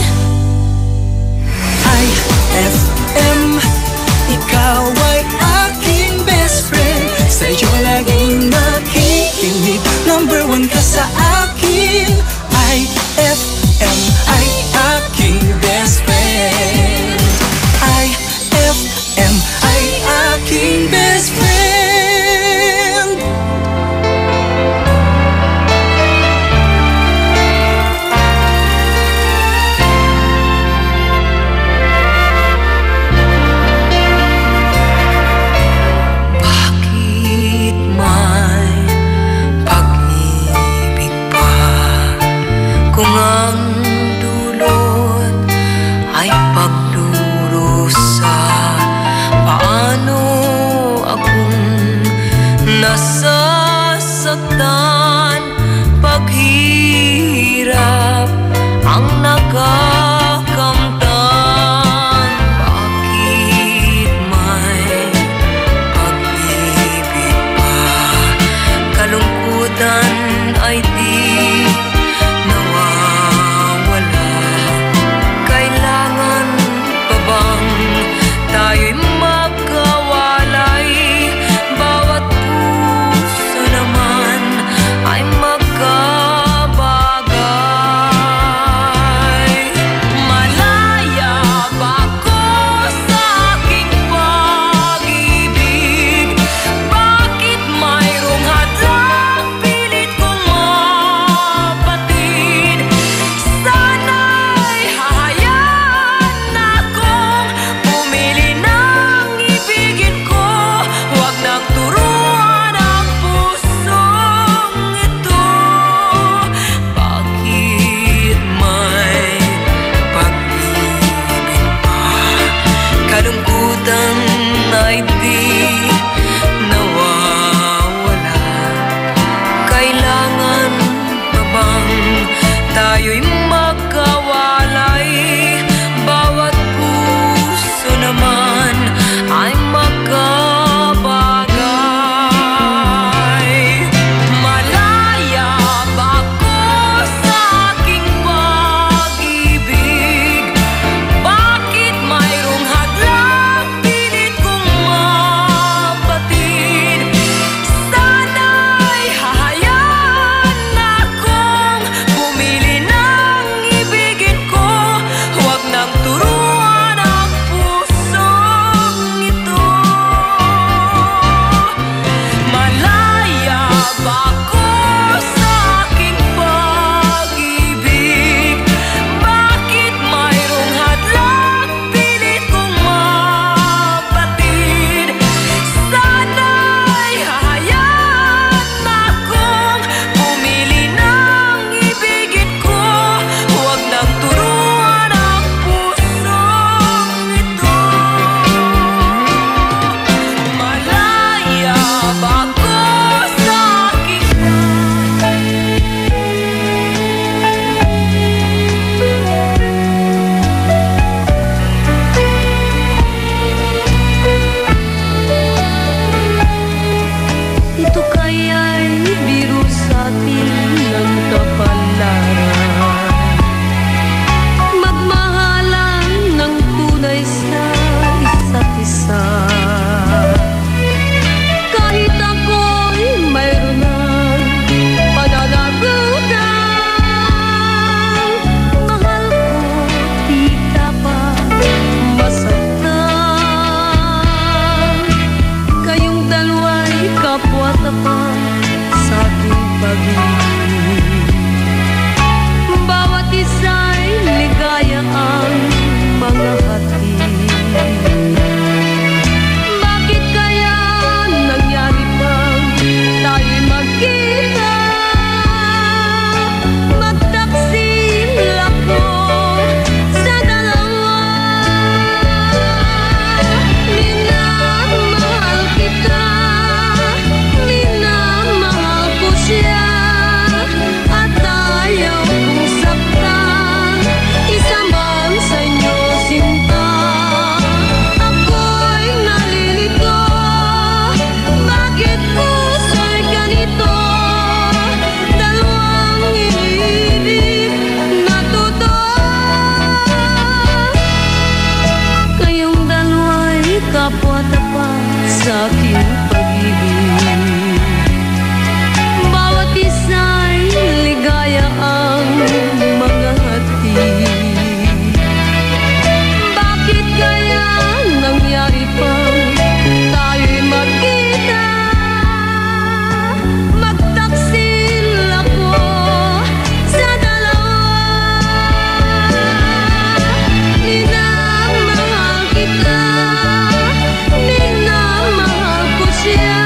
IFM, ikaw ay aking best friend. Sa'yo laging nakikinig. Number 1 ka sa akin. IFM ay aking best friend. IFM ay aking best friend. Bakit may pag-ibig pa kung ang dulot ay pagdurusa? Paano akong nasasaktan? Paghirap ang nakakamtan. Bakit may pag-ibig pa? Kalungkutan ay di nawawala. Kailangan pa bang tayo'y magkawalay? Bawat puso naman ay magkabagay. ay biro sa atin ng kapalaran. Magmahalan ng tunay sa isa't isa. Kahit ako'y mayroon ng pananagutan, mahal ko, di dapat masaktan. Kayong dalawa'y kapwa-tapat sa aking pag-ibig. Bawat isa'y ligaya ang mga hatid. Bakit kaya nangyari bang tayo'y magkita? Magtaksil ako sa dalawa. Minamahal kita, minamahal ko siya, at ayaw kong saktan isa man sa inyo sinta. Ako'y nalilito, bakit puso'y ganito? Dalawang inibig na totoo. Kayong dalawa'y kapwa-tapat sa aking pag-ibig. Bawat isa'y ligaya ang mga hatid. Bakit kaya nangyari pang tayo'y magkita? Magtaksil ako sa dalawa. Minamahal kita, minamahal ko siya,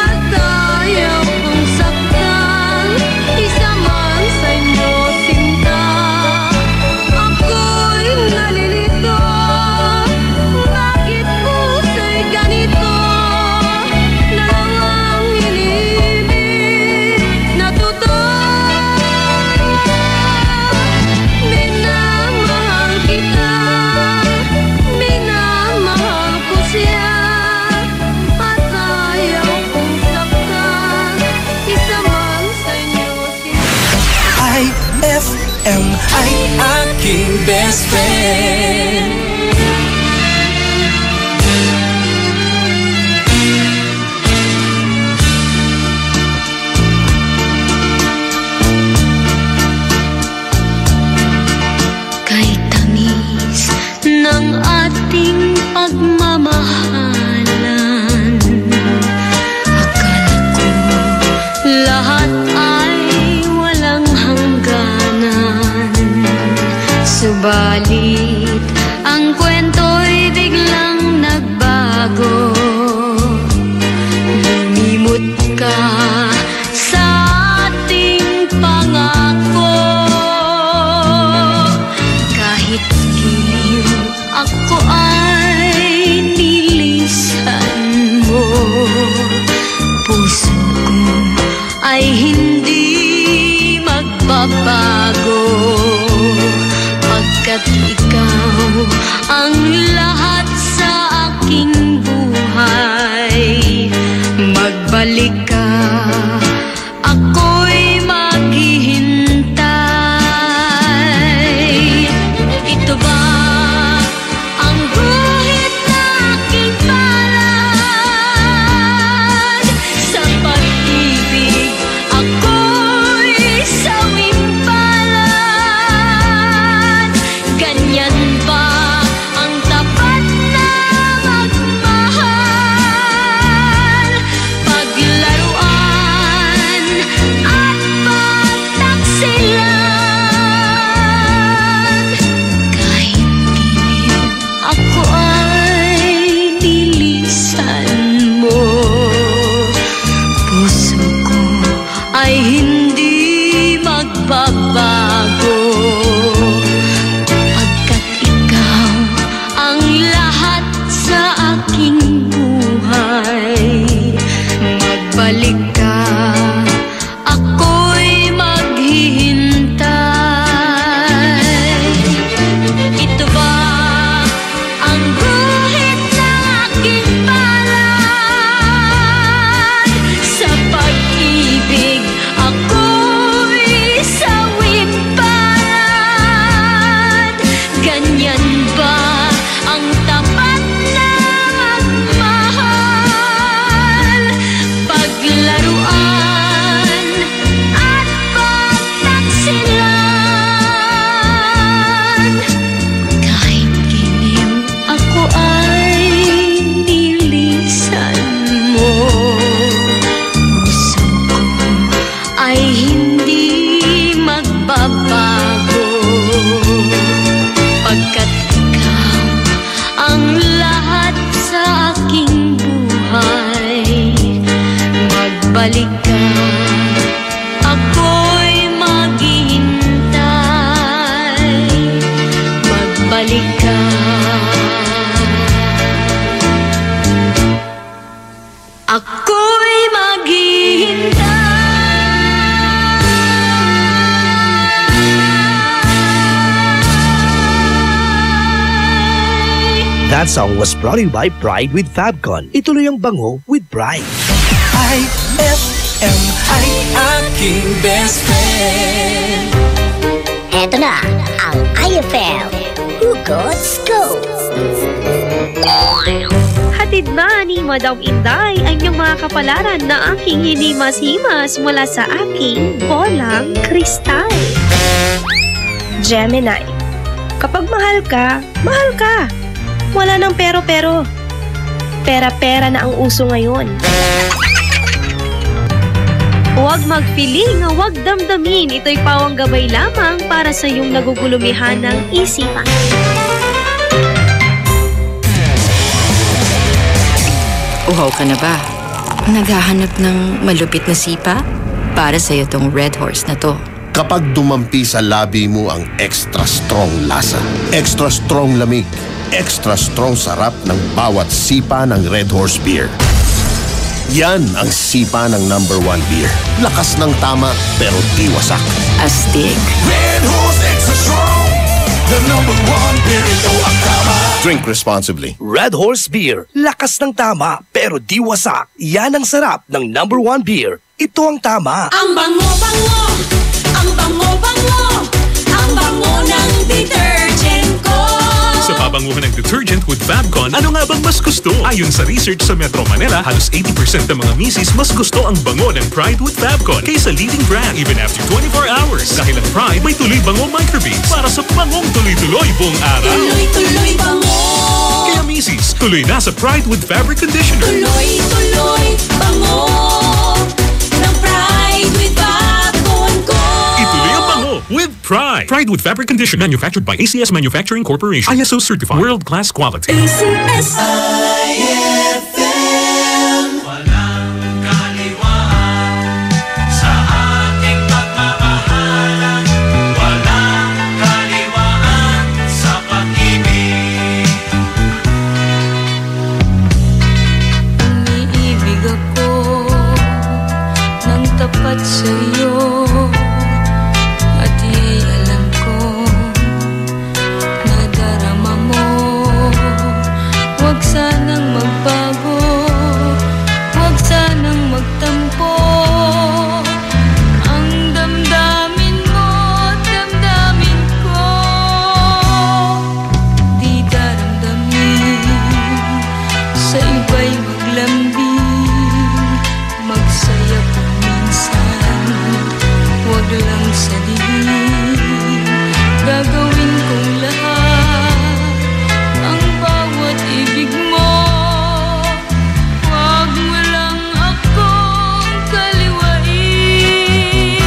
at ayaw kong saktan isa man sa inyo sinta. Ako'y nalilito, bakit puso'y ganito? Dalawang inibig na totoo. Minamahal kita, minamahal ko siya, at ayaw kong saktan isa man sa inyo sinta. IFM ay aking best friend. Kay tamis ng ating pagmamahalan, akala ko lahat ay walang hangganan. Subalit ang kwento'y biglang nagbago. Lumimot ka sa ating pangako. Kahit giliw ako ay nilisan mo. Puso ko ay hindi magbabago, pagkat ikaw ang lahat sa aking buhay. Magbalik ka, ako'y maghihintay. Ito ba ang guhit na aking palad? Sa pag-ibig ako'y sawing palad. Ganyan ba ang tapat na magmahal? Paglaruan at pagtaksilan. Kahit giliw ako ay nilisan mo. Puso ko ay hindi magbabago, pagkat ikaw ang lahat sa aking buhay. Magbalik ka, ako'y maghihintay. Ito ba ang guhit na aking palad? Sa pag Magbalik ka, ako'y maghihintay. Magbalik ka. Ako'y maghihintay. That song was brought to you by Pride with Fabcon. Ituloy ang bango with Pride. IFM ay aking best friend. Eto na ang IFM Hugot Scoop. Hatid na ni Madam Inday ang iyong mga kapalaran na aking hinimas-himas mula sa aking bolang kristal. Gemini, kapag mahal ka, mahal ka. Wala nang pero-pero. Pera-pera na ang uso ngayon. Huwag mag-feeling, huwag damdamin. Ito'y pawang gabay lamang para sa iyong nagugulumihan ng isipan. Uhaw ka na ba? Naghahanap ng malupit na sipa? Para sa'yo tong Red Horse na to. Kapag dumampi sa labi mo ang extra strong lasa, extra strong lamig, extra strong sarap ng bawat sipa ng Red Horse Beer. Yan ang sipa ng #1 beer. Lakas ng tama pero di wasak. Astig. Red Horse Extra Strong, the #1 beer ito ang tama. Drink responsibly. Red Horse Beer. Lakas ng tama pero di wasak. Yan ang sarap ng #1 beer. Ito ang tama. Ang bango-bango, ang bango-bango, ang bango ng detergent ko. Sa pabanguhan ng detergent with Fabcon, ano nga bang mas gusto? Ayon sa research sa Metro Manila, halos 80% ng mga misis mas gusto ang bango ng Pride with Fabcon kaysa leading brand even after 24 hours. Dahil ang Pride may tuloy bango microbeads para sa bangong tuloy-tuloy buong araw. Tuloy-tuloy bango. Kaya misis, tuloy na sa Pride with Fabric Conditioner. Tuloy-tuloy bango ng Pride with Fabcon ko. Ituloy ang bango with Pride. Pride with Fabric Conditioner, manufactured by ACS Manufacturing Corporation. ISO certified, world-class quality. ACS IFM. Walang kaliwaan sa ating pagmamahalan. Walang kaliwaan sa pag-ibig. Umiibig ako ng tapat sa'yo. At alam ko nadarama mo. Huwag sanang magbago, huwag sanang magtampo. Ang damdamin mo, damdamin ko. Di daramdamin, sa iba'y maglambing. Magsaya po minsan, huwag lang sa dilim. Gagawin kong lahat, ang bawat ibig mo. Huwag mo lang akong kaliwain.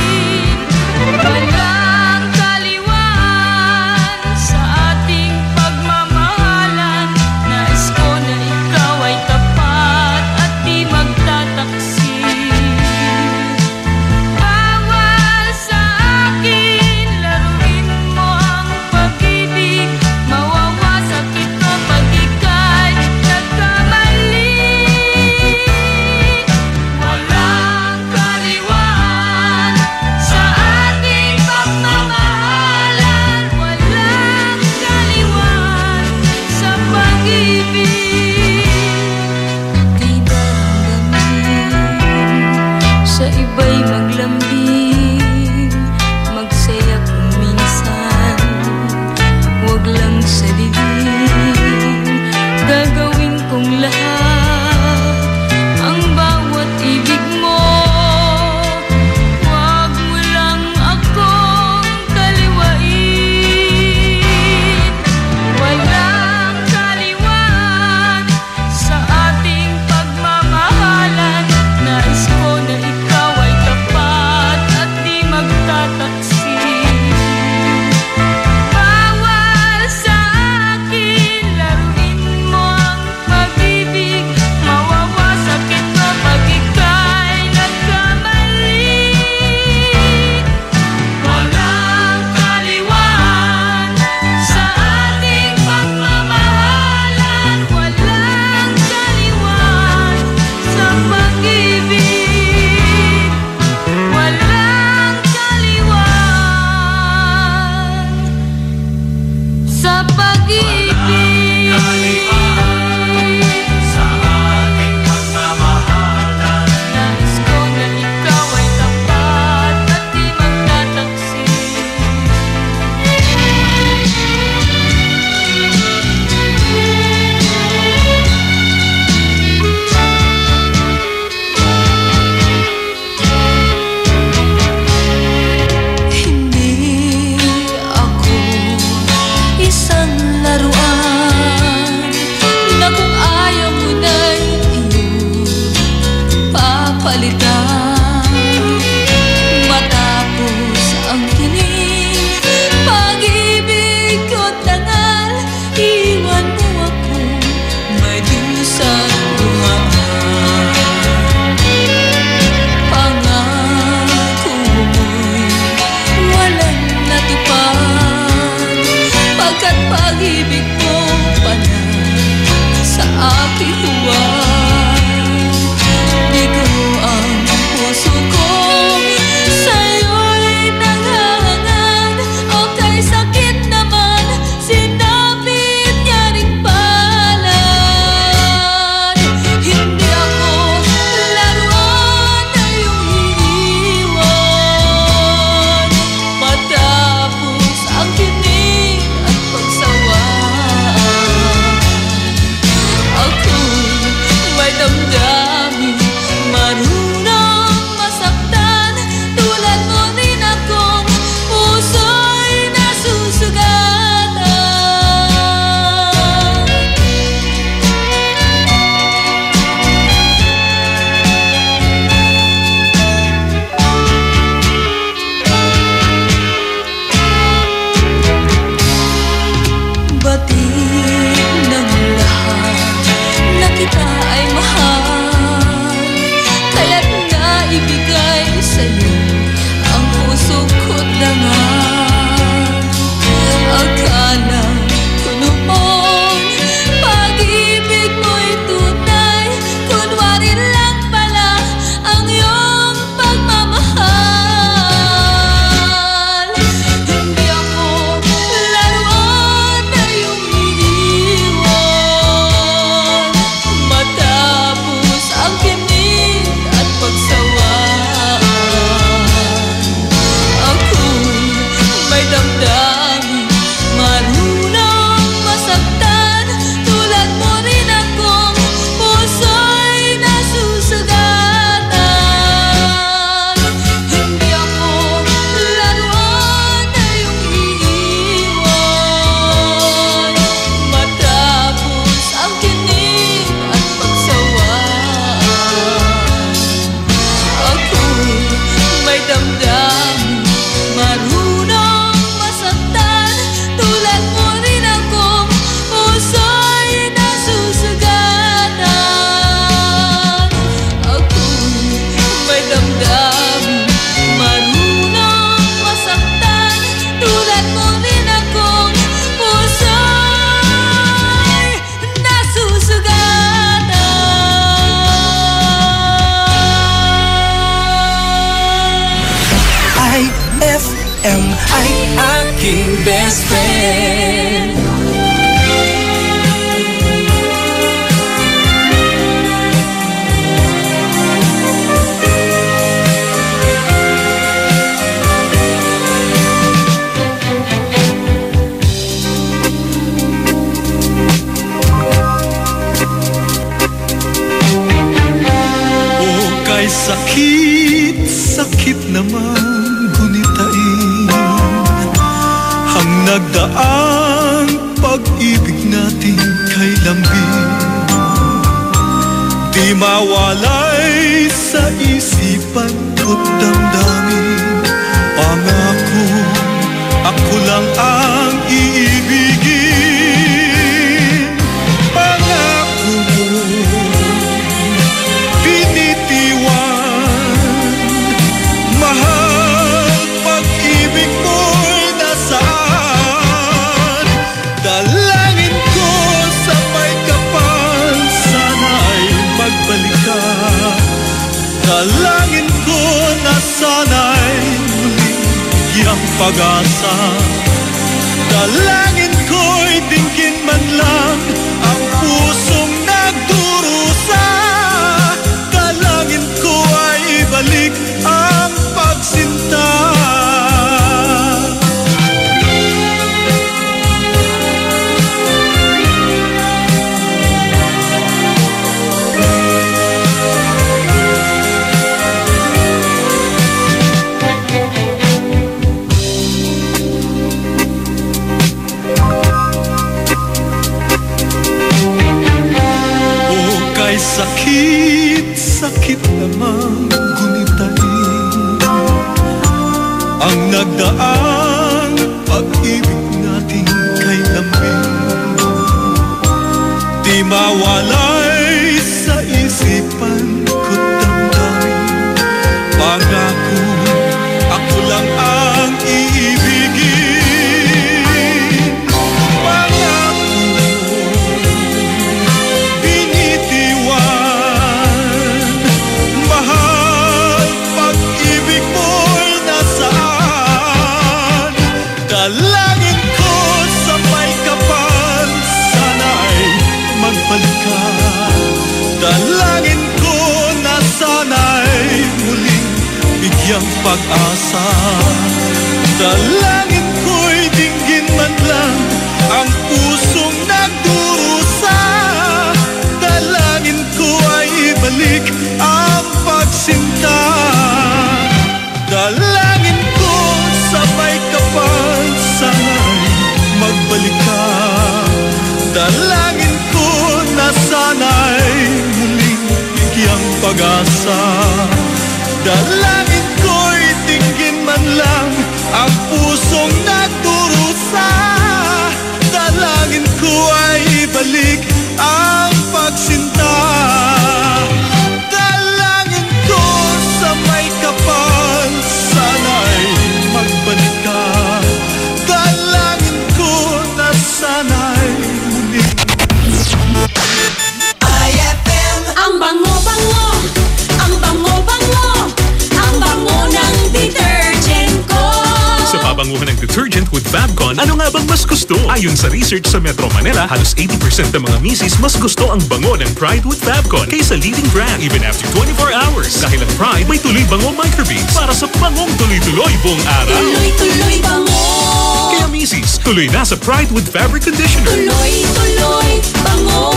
Walang kaliwaan sa ating pagmamahalan. Nais ko na ikaw ay tapat at di magtataksil. Bawal sa akin laruin mo ang pag-ibig. Mawawasak ito pag ika'y nagkamali. Walang kaliwaan sa ating pagmamahalan. Walang kaliwaan sa pag-ibig. Di daramdamin, sa iba'y maglambing. Magsaya kung minsan, huwag lang sa dilim. Gagawin kong lahat, ang bawat ibig mo. Huwag mo lang akong kaliwain. Walang kaliwaan sa ating pagmamahalan. Nais ko na ikaw ay tapat damdamin. Marunong masaktan, tulad mo din akong puso'y nasusugatan. IFM ay aking best friend. Sakit, sakit naman gunitain ang nagdaang pag-ibig natin kay lambing. Di mawalay sa isipan ko't damdamin. Pangako, ako lang ang iibigin. Pangako mo, mahal, pag-ibig mo'y nasaan? Dalangin ko sa may kapal, sana'y magbalik ka. Dalangin ko na sana'y muling bigyang pag-asa. Dalangin ko'y dinggin man lang ang pusong nagdurusa. Dalangin ko ay ibalik ang pagsinta. Oh, kay sakit, sakit naman gunitain ang nagdaang pag-ibig natin kay lambing. Di mawalay sa isipan ko't damdamin. Pangako, ako lang ang iibigin. Pangako, binitiwan. Mahal, pag-ibig mo'y nasaan? Dalangin ko sa may kapal, sana'y magbalik ka. Dalangin ko na sana'y muling bigyang pag-asa. Dalangin ko'y dinggin man lang ang pusong nagdurusa. Dalangin ko ay ibalik ang pagsinta. Dalangin ko sa may kapal, sana'y magbalik ka. Dalangin ko na sana'y muling bigyang pag-asa. Dalangin ko'y dinggin man lang ang pusong nagdurusa. Dalangin ko ay ibalik ang pagsinta. Dalangin ko sa may kapal, sana'y magbalik ka. Dalangin ko na sana'y muling. IFM, ang bango-bango, ang bango-bango, ang bango ng detergent ko. Sa pabanguhan ng detergent with Fabcon, ano nga bang mas gusto? Ayon sa research sa Metro Manila, halos 80% ng mga misis mas gusto ang bango ng Pride with Fabcon kaysa leading brand even after 24 hours. Dahil ang Pride may tuloy bango microbeads para sa bangong tuloy-tuloy buong araw. Tuloy-tuloy bango. Kaya misis, tuloy na sa Pride with Fabric Conditioner. Tuloy-tuloy bango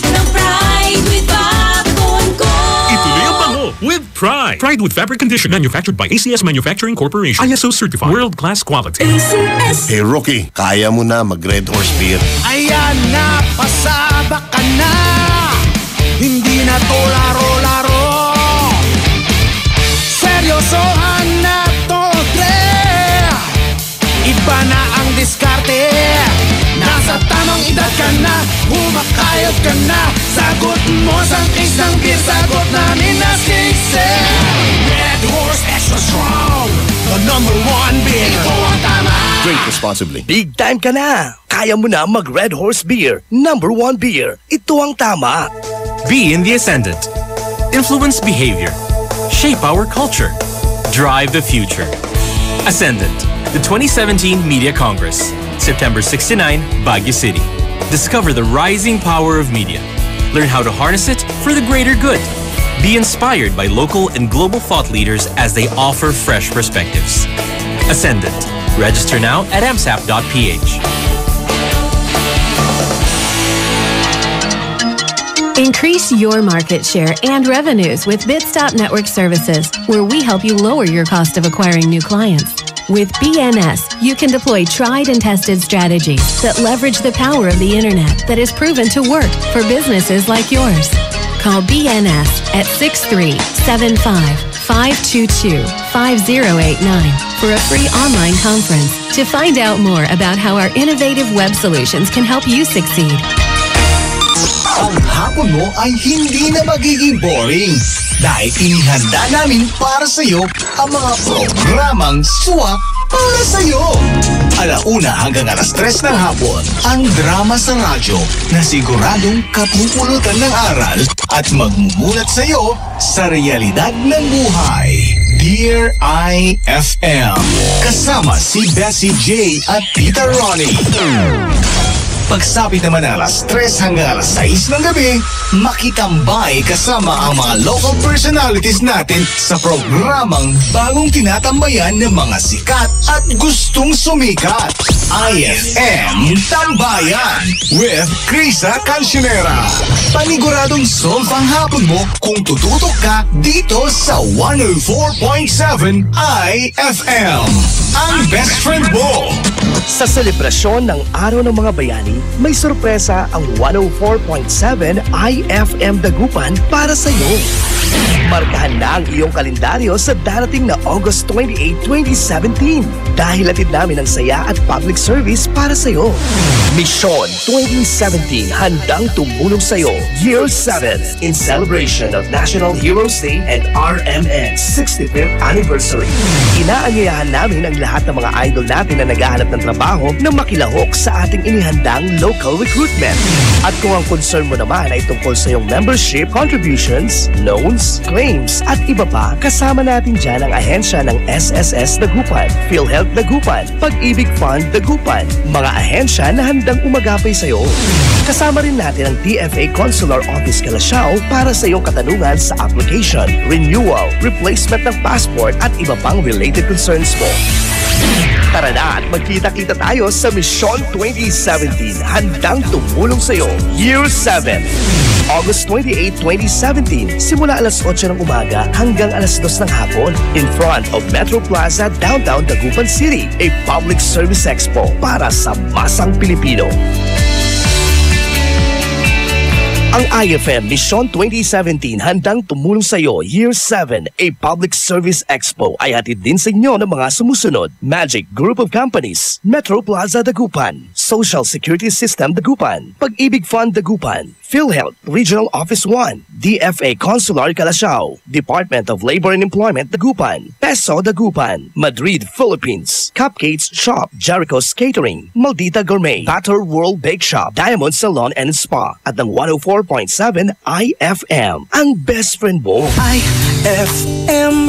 ng Pride with Fabcon ko. Ituloy ang bango with Pride. Pride with Fabric Conditioner, manufactured by ACS Manufacturing Corporation. ISO certified, world-class quality. ACS. Hey Rookie, kaya mo na mag-Red Horse Beer. Ayan na, pasabak ka na. Hindi na to laro-laro. Seryosohan na to, Dre. Iba na ang diskarte. Nasa tamang edad ka na. Humakayat ka na. Sagot mo sa isang beer, sagot namin na siksi. Red Horse Extra Strong, the #1 beer. Ito ang tama. Drink responsibly. Big time ka na! Kaya mo na mag Red Horse Beer, #1 beer. Ito ang tama. Be in the ascendant. Influence behavior. Shape our culture. Drive the future. Ascendant, the 2017 Media Congress. September 6-9, Baguio City. Discover the rising power of media. Learn how to harness it for the greater good. Be inspired by local and global thought leaders as they offer fresh perspectives. Ascendant. Register now at msap.ph. Increase your market share and revenues with Bitstop Network Services, where we help you lower your cost of acquiring new clients. With BNS, you can deploy tried and tested strategies that leverage the power of the internet that is proven to work for businesses like yours. Call BNS at 6375-522-5089 for a free online conference to find out more about how our innovative web solutions can help you succeed. Ang hapon mo ay hindi na magiging boring dahil inihanda namin para sa iyo ang mga programang swak para sa iyo. 1:00 hanggang 3:00 ng hapon, ang drama sa radyo na siguradong kapupulutan ng aral at magmumulat sa iyo sa realidad ng buhay. Dear IFM, kasama si Bessie J at Tita Ronnie. Pagsapit naman ng 3:00 hanggang 6:00 ng gabi, makitambay kasama ang mga local personalities natin sa programang bagong tinatambayan ng mga sikat at gustong sumikat. IFM Tambayan with Krisa Cancionera. Paniguradong solve ang hapon mo kung tututok ka dito sa 104.7 IFM. Ang best friend mo. Sa selebrasyon ng Araw ng Mga Bayani, may sorpresa ang 104.7 IFM Dagupan para sa iyo. Markahan na ang iyong kalendaryo sa darating na August 28, 2017 dahil hatid namin ang saya at public service para sa iyo. Mission 2017 handang tumulong sa iyo. Year 7 in celebration of National Heroes Day and RMN 65th Anniversary. Inaanyayahan namin ang lahat ng mga idol natin na naghahanap ng trabaho na makilahok sa ating inihandang local recruitment. At kung ang concern mo naman ay tungkol sa iyong membership, contributions, loans, claims at iba pa, kasama natin dyan ang ahensya ng SSS Dagupan, PhilHealth Dagupan, Pag-ibig Fund Dagupan, mga ahensya na handang umagapay sa iyo. Kasama rin natin ang TFA Consular Office Calasiao para sa iyong katanungan sa application, renewal, replacement ng passport at iba pang related concerns mo. Tara na at magkita-kita tayo sa Mission 2017 handang tumulong sa iyo. Year 7, August 28, 2017, simula 8:00 ng umaga hanggang 2:00 ng hapon in front of Metro Plaza, Downtown Dagupan City, a public service expo para sa masang Pilipino. Ang IFM Mission 2017 handang tumulong sa iyo. Year 7, a public service expo ay hatid din sa inyo ng mga sumusunod: Magic Group of Companies, Metro Plaza Dagupan, Social Security System Dagupan, Pag-ibig Fund Dagupan, PhilHealth Regional Office 1, DFA Consular Calasiao, Department of Labor and Employment Dagupan, Peso Dagupan, Madrid, Philippines, Cupcakes Shop, Jericho's Catering, Maldita Gourmet, Batter World Bake Shop, Diamond Salon and Spa, at ng 104.7 IFM, ang best friend mo. IFM,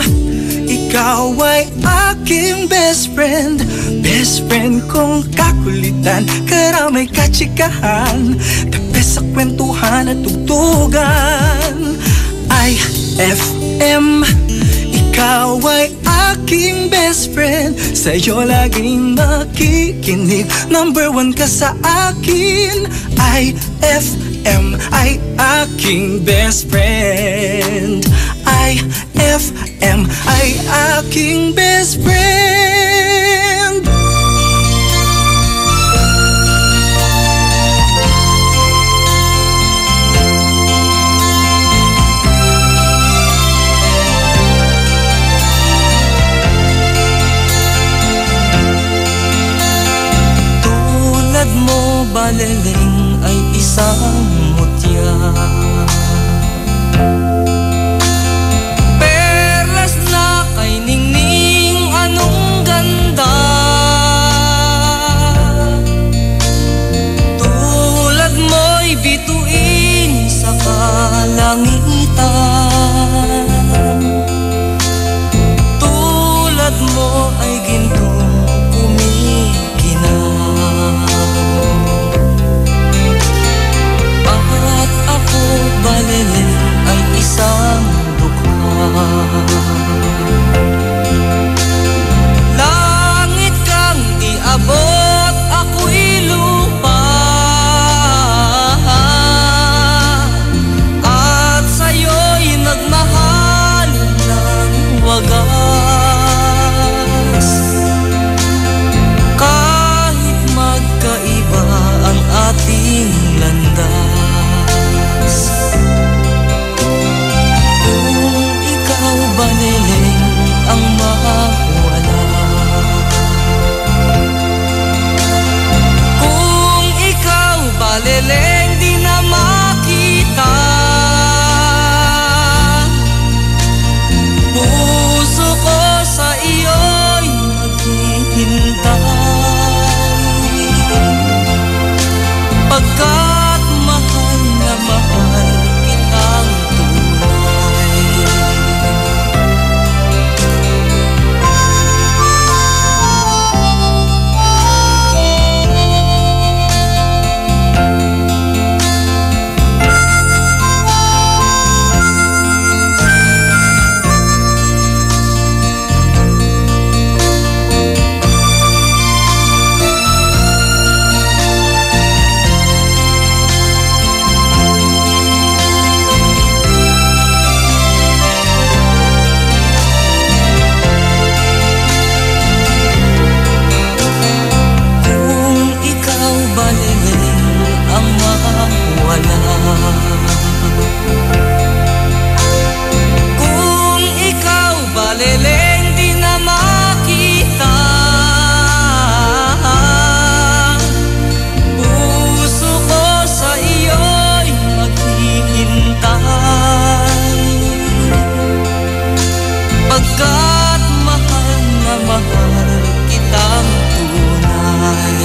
ikaw ay aking best friend. Best friend kong kakulitan, karamay katsikahan, tabi sa kwentuhan at tugtugan. IFM, ikaw ay aking best friend. Sa'yo laging makikinig, #1 ka sa akin. IFM ay aking best friend. IFM ay aking best friend. Tulad mo, Baleling, ay isang mutya. Perlas na kay ningning, anong ganda. Tulad mo'y bituin sa kalangitan. Tulad mo ay gintong kumikinang. At ako balilin ay isang dukha. Langit kang iabot, ako'y lupa. At sa'yo'y nagmahal ng wagas. Kahit magkaiba ang ating landas. Kung ikaw baniling ang mawala. Kung ikaw baliling di na makita. Puso ko sa iyo'y naghihintay. Pagkat mahal na mahal kitang tunay. Kung ikaw baliling ang mawala. Kung ikaw baliling di na makita. Puso ko sa iyo'y maghihintay. Pagkat mahal na mahal kitang tunay.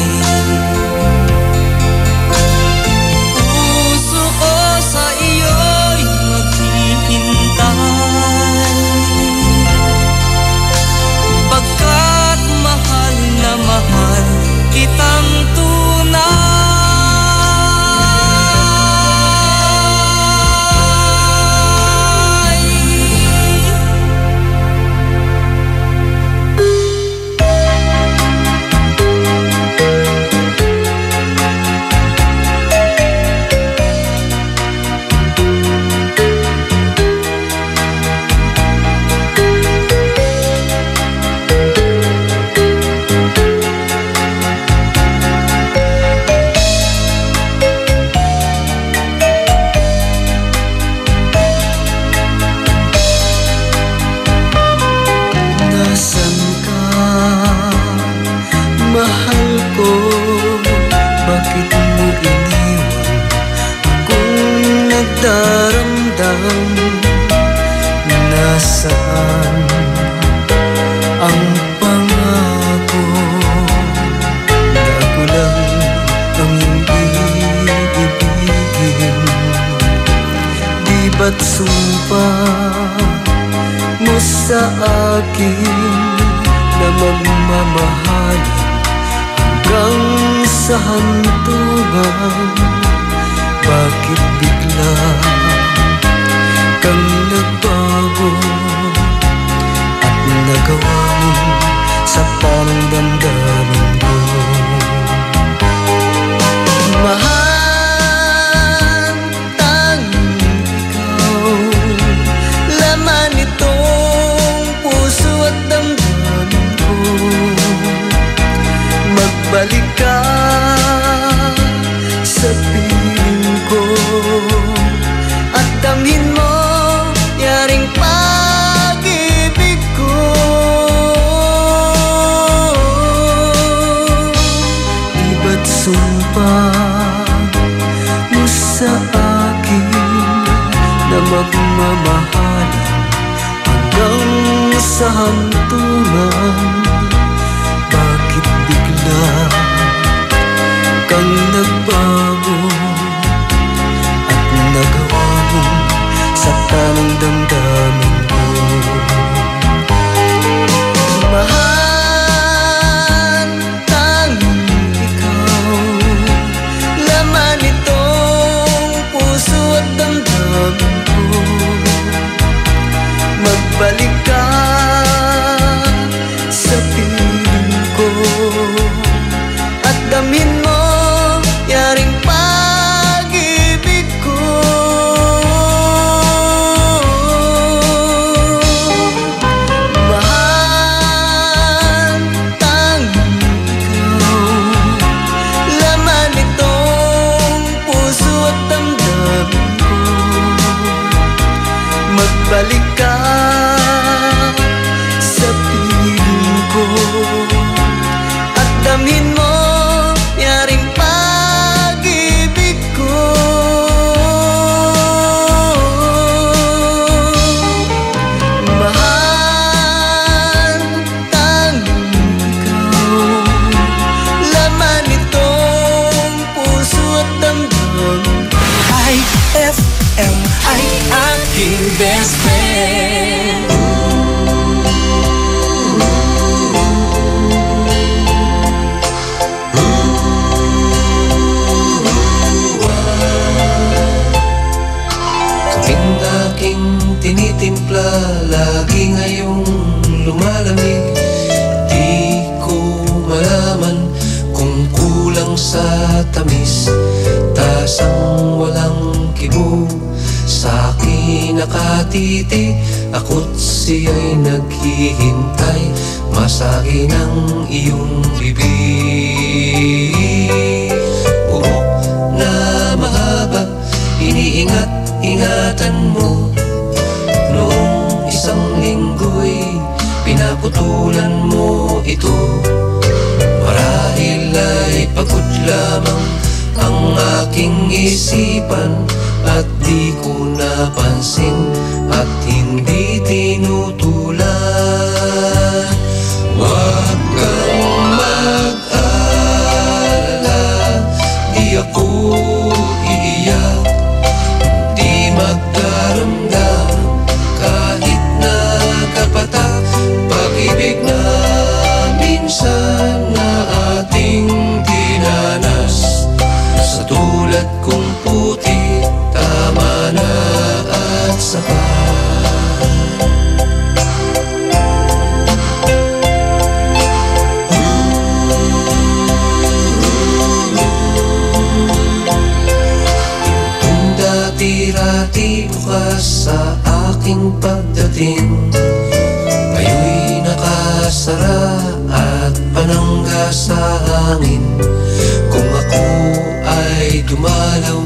Puso ko sa iyo'y maghihintay. Pagkat mahal na mahal kitang tunay. Nasaan ka, mahal ko? Bakit mo iniwan akong nagdaramdam? Nasaan ang pangako na ako lang ang iibigin? Di ba't sumpa mo sa akin na magmamahal hanggang sa hantungan? Bakit bigla kang nagbago at nagawa mo sa parang damdamin ko? Mahal, tanging ikaw, laman itong puso at damdamin ko. Magbalik ka sa piling ko at damhin mo yaring pag-ibig ko. Di ba't sumpa mo mamahalan hanggang sa hantungan. Bakit bigla kang nagbago at nagawa mong saktan ang damdamin ko? Mahal, tanging ikaw, laman itong puso at damdamin ko. Magbalik ka sa piling ko at damin mo yaring pag-ibig ko. Mahal, tanging ikaw, laman itong puso at damdamin ko. Magbalik ka sa piling ko at damin mo yaring pag-ibig ko. Mahal, tanging ikaw, laman itong puso at damdamin ko. IFM ay aking best friend. Kaming aking tinitimpla, lagi ngayong lumalamig. Di ko malaman kung kulang sa tamis, tasang walang kibo. Sa akin nakatiti, ako't siya'y naghihintay, masagi ng iyong bibig. Buhok na mahaba, iniingat-ingatan mo. Noong isang linggo'y pinaputulan mo ito. Marahil ay pagod lamang ang aking isipan, at di ko napansin at hindi tinutulan. Huwag kang mag-alala, di ako iiyak, di magdaramdam kahit nagkapatak. Pag-ibig na minsan na ating dinanas, sa tulad kong puti, tama na at sapat. Itong dati-rati bukas sa aking pagdating, ngayon'y nakasara at panangga sa hangin. Kung ako ay dumalaw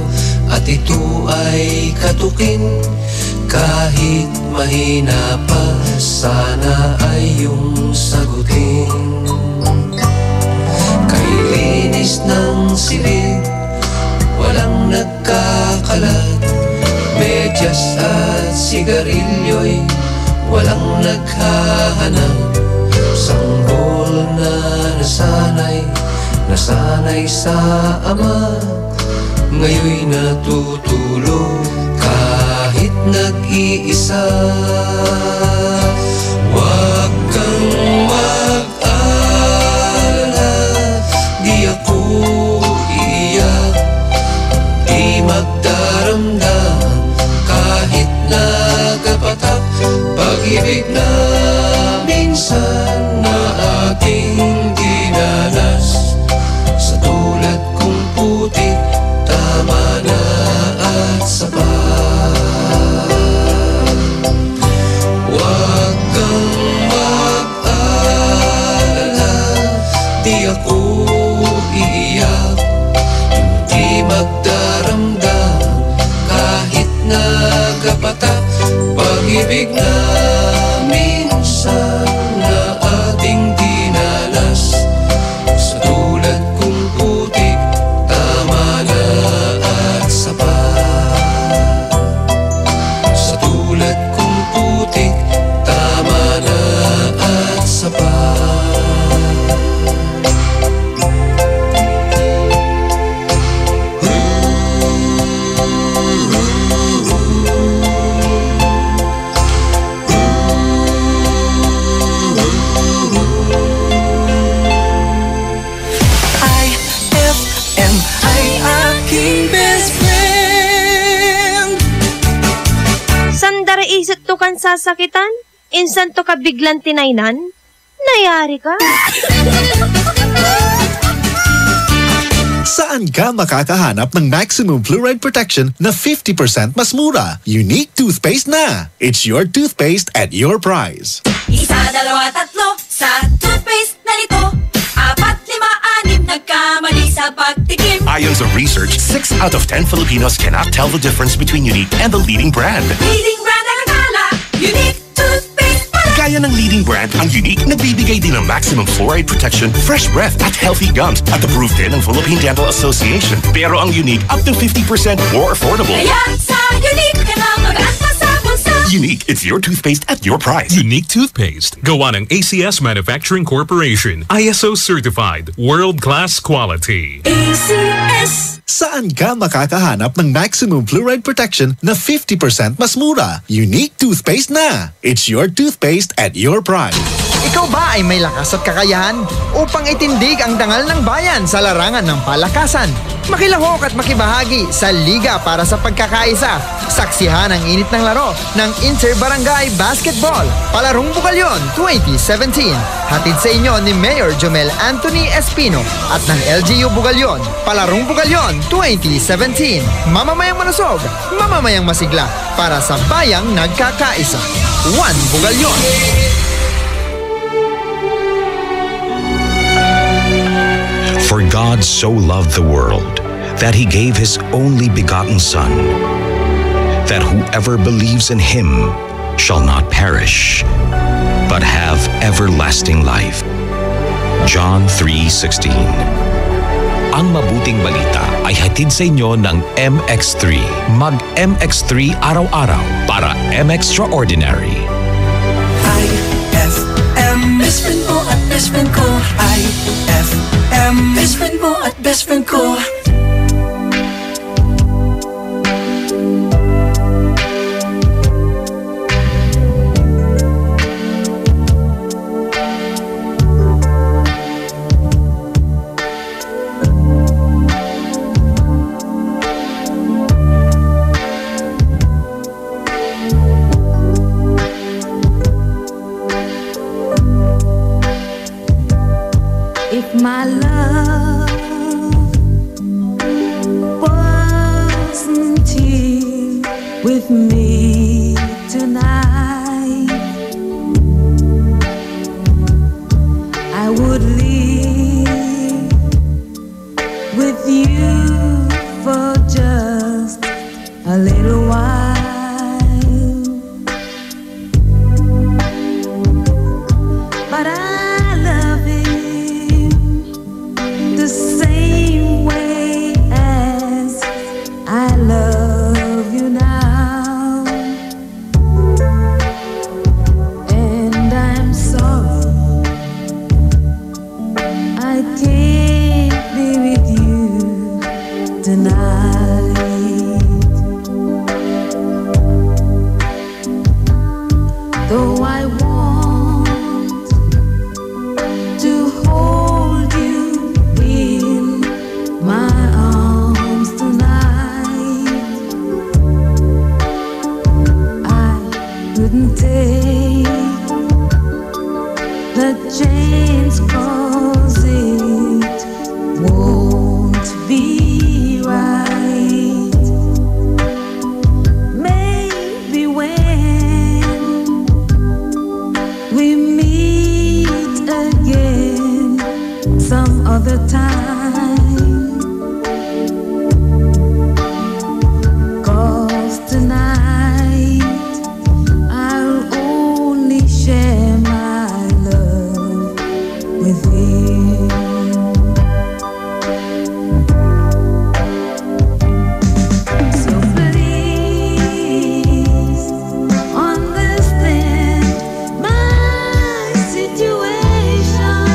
at ito ay katukin, kahit mahina pa, sana ay iyong sagutin. Kay linis ng silid, walang nagkakalat, medyas at sigarilyo'y walang naghahanap. Sanggol na nasanay sa ama, ngayon'y natutulog kahit nag-iisa. Huwag kang mag-alala, di ako iiyak, di magdaramdam kahit nagkapatak. Pag-ibig na minsan na ating dinanas, sa tulad kong puti, tama na at sapat. Huwag kan sasakitan, insan to ka biglang tinaynan, nayari ka. Saan ka makakahanap ng maximum fluoride protection na 50% mas mura? Unique toothpaste na! It's your toothpaste at your price. Isa, dalawa, tatlo, sa toothpaste na nito. 4, 5, 6, nagkamali sa pagtikim. Ayon sa research, 6 out of 10 Filipinos cannot tell the difference between Unique and the leading brand. Leading brand ang akala, Unique toothpaste pala. Gaya ng leading brand, ang Unique nagbibigay din ng maximum fluoride protection, fresh breath at healthy gums at approved din ng Philippine Dental Association. Pero ang Unique up to 50% more affordable. Kaya sa Unique ka na mag-anta sa bulsa. Unique, it's your toothpaste at your price. Unique toothpaste. Gawa ng ACS Manufacturing Corporation. ISO certified. World-class quality. ACS. Saan ka makakahanap ng maximum fluoride protection na 50% mas mura? Unique toothpaste na! It's your toothpaste at your price. Ikaw ba ay may lakas at kakayahan upang itindig ang dangal ng bayan sa larangan ng palakasan? Makilahok at makibahagi sa Liga para sa Pagkakaisa. Saksihan ang init ng laro ng Inter-Barangay Basketball, Palarong Bugalyon 2017. Hatid sa inyo ni Mayor Jomel Anthony Espino at ng LGU Bugalyon, Palarong Bugalyon 2017. Mamamayang malusog, mamamayang masigla para sa bayang nagkakaisa. One Bugalyon. For God so loved the world that he gave his only begotten Son, that whoever believes in him shall not perish, but have everlasting life. John 3:16. Ang mabuting balita ay hatid sa inyo ng MX3. Mag-MX3 araw-araw para MXtraordinary. IFM, best friend mo at best friend ko. IFM, best friend mo at best friend ko. My love wasn't here with me tonight, I would live with you for just a little while, but I love it the same way as I love you now, and I'm sorry I can't be with you tonight, though I want to hold you in my arms tonight. I couldn't take the chance 'cause it won't be right. Maybe when we meet again some other time, 'cause tonight I'll only share my love with him. So please understand my situation.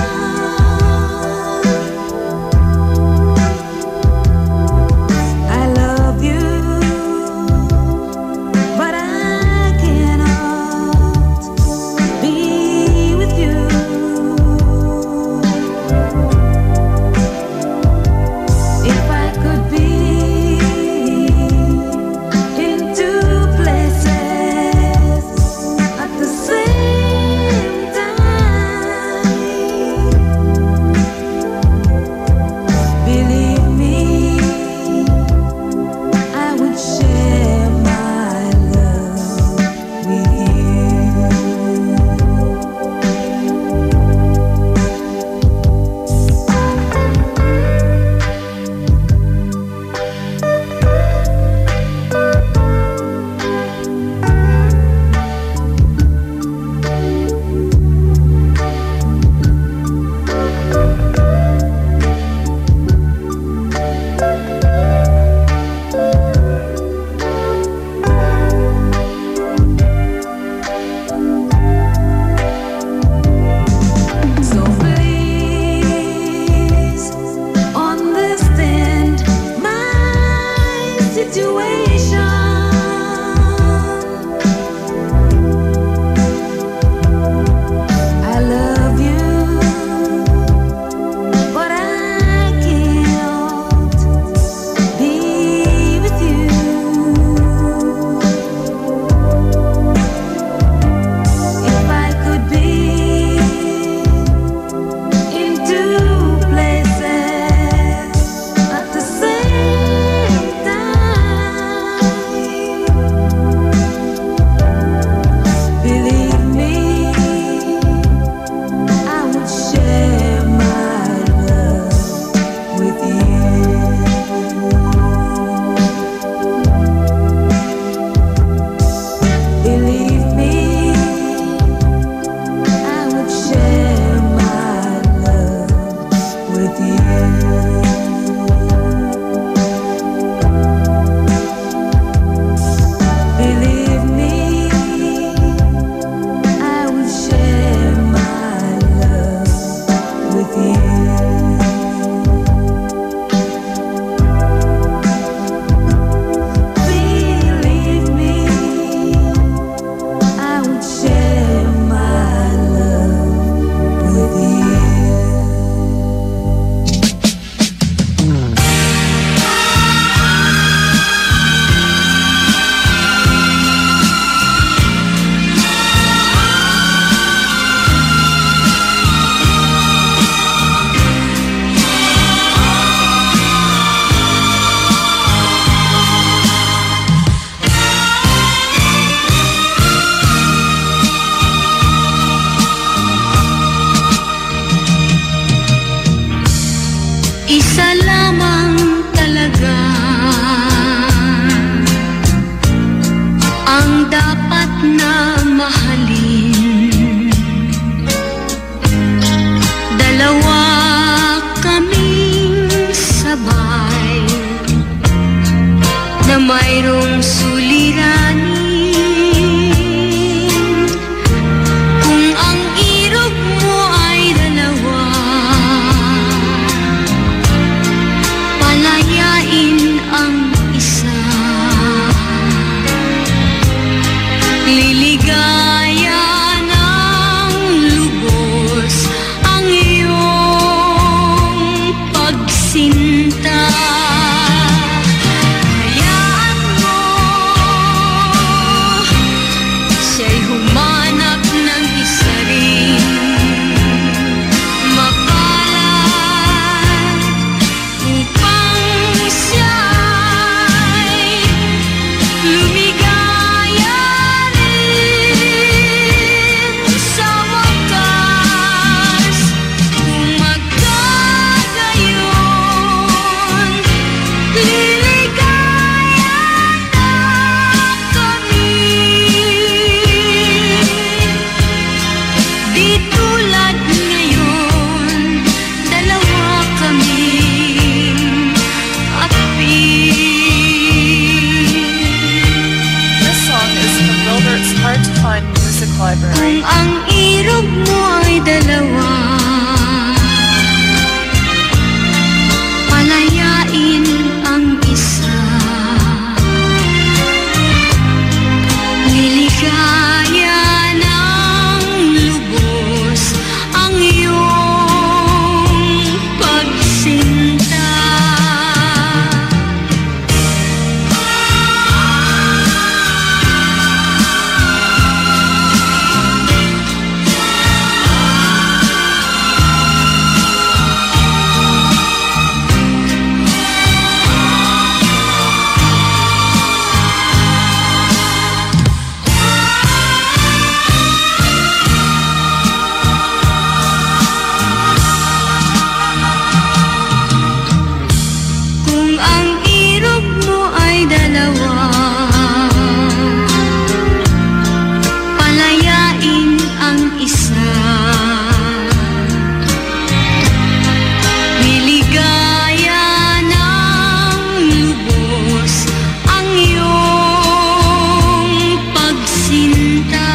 Di tulad ngayon, dalawa kaming api. This song is from Wilbert's Hard to Find Music Library. Kung ang irog mo ay dalawa, palayain ang isa. Liligaya ng lubos ang iyong pagsinta. Kung ang irog mo ay dalawa, palayain ang isa. Liligaya ng lubos ang iyong pagsinta.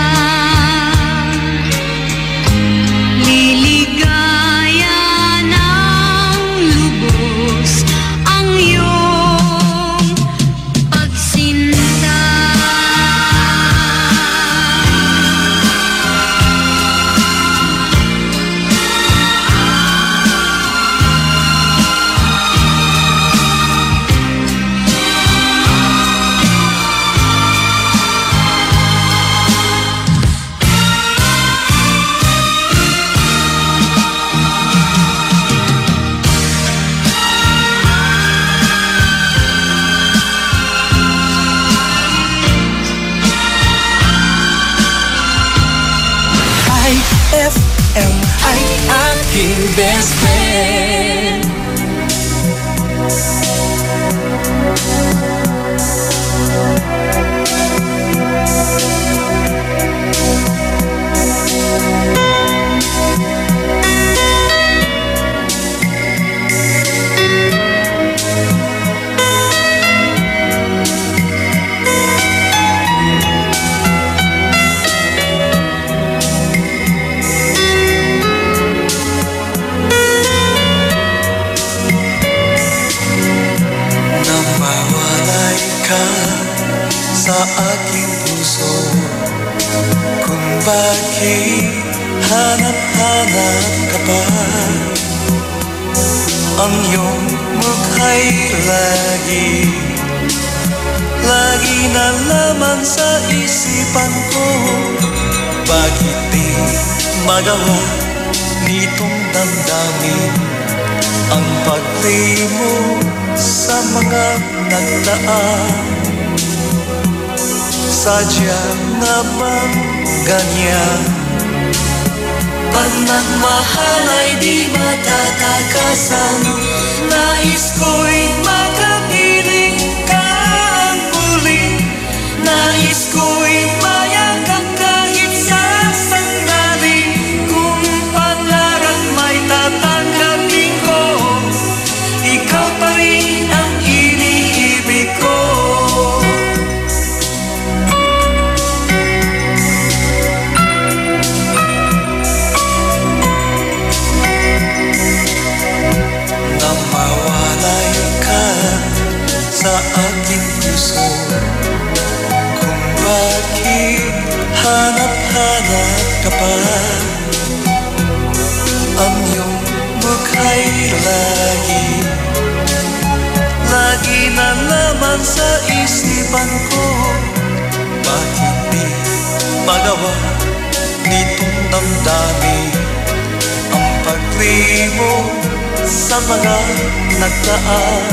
Liligaya ng lubos ang iyong pagsinta. IFM ay aking best friend. Nawawalay ka sa aking puso. Kung bakit hanap-hanap ka pa, ang iyong mukha'y lagi na laman sa isipan ko. Bakit di magawa nitong damdamin ang paglimo sa mga nagdaan? Sadya na bang ganyan? Pag nagmahal ay di matatakasan. Nais ko'y makapiling ka ang muli. Nais ko'y mayakap kahit sa sandali. Kung pangarap may tatanggapin ko, ikaw pa rin ang iniibig ko. Namawalay ka sa aking puso. Kung bakit hanap-hanap ka pa, ang iyong mukha'y lagi na laman sa isipan ko. Bakit di magawa nitong damdamin ang paglimo sa mga nagdaan?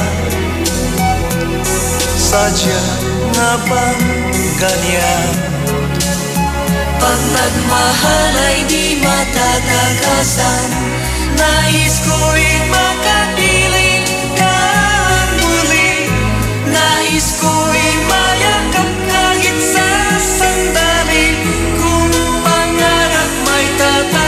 Sadya nga bang ganyan? Pag nagmahal ay di matatakasan. Nais ko'y makapiling ka muli. Nais ko'y mayakap kahit sa sandali. Kung pangarap may tatay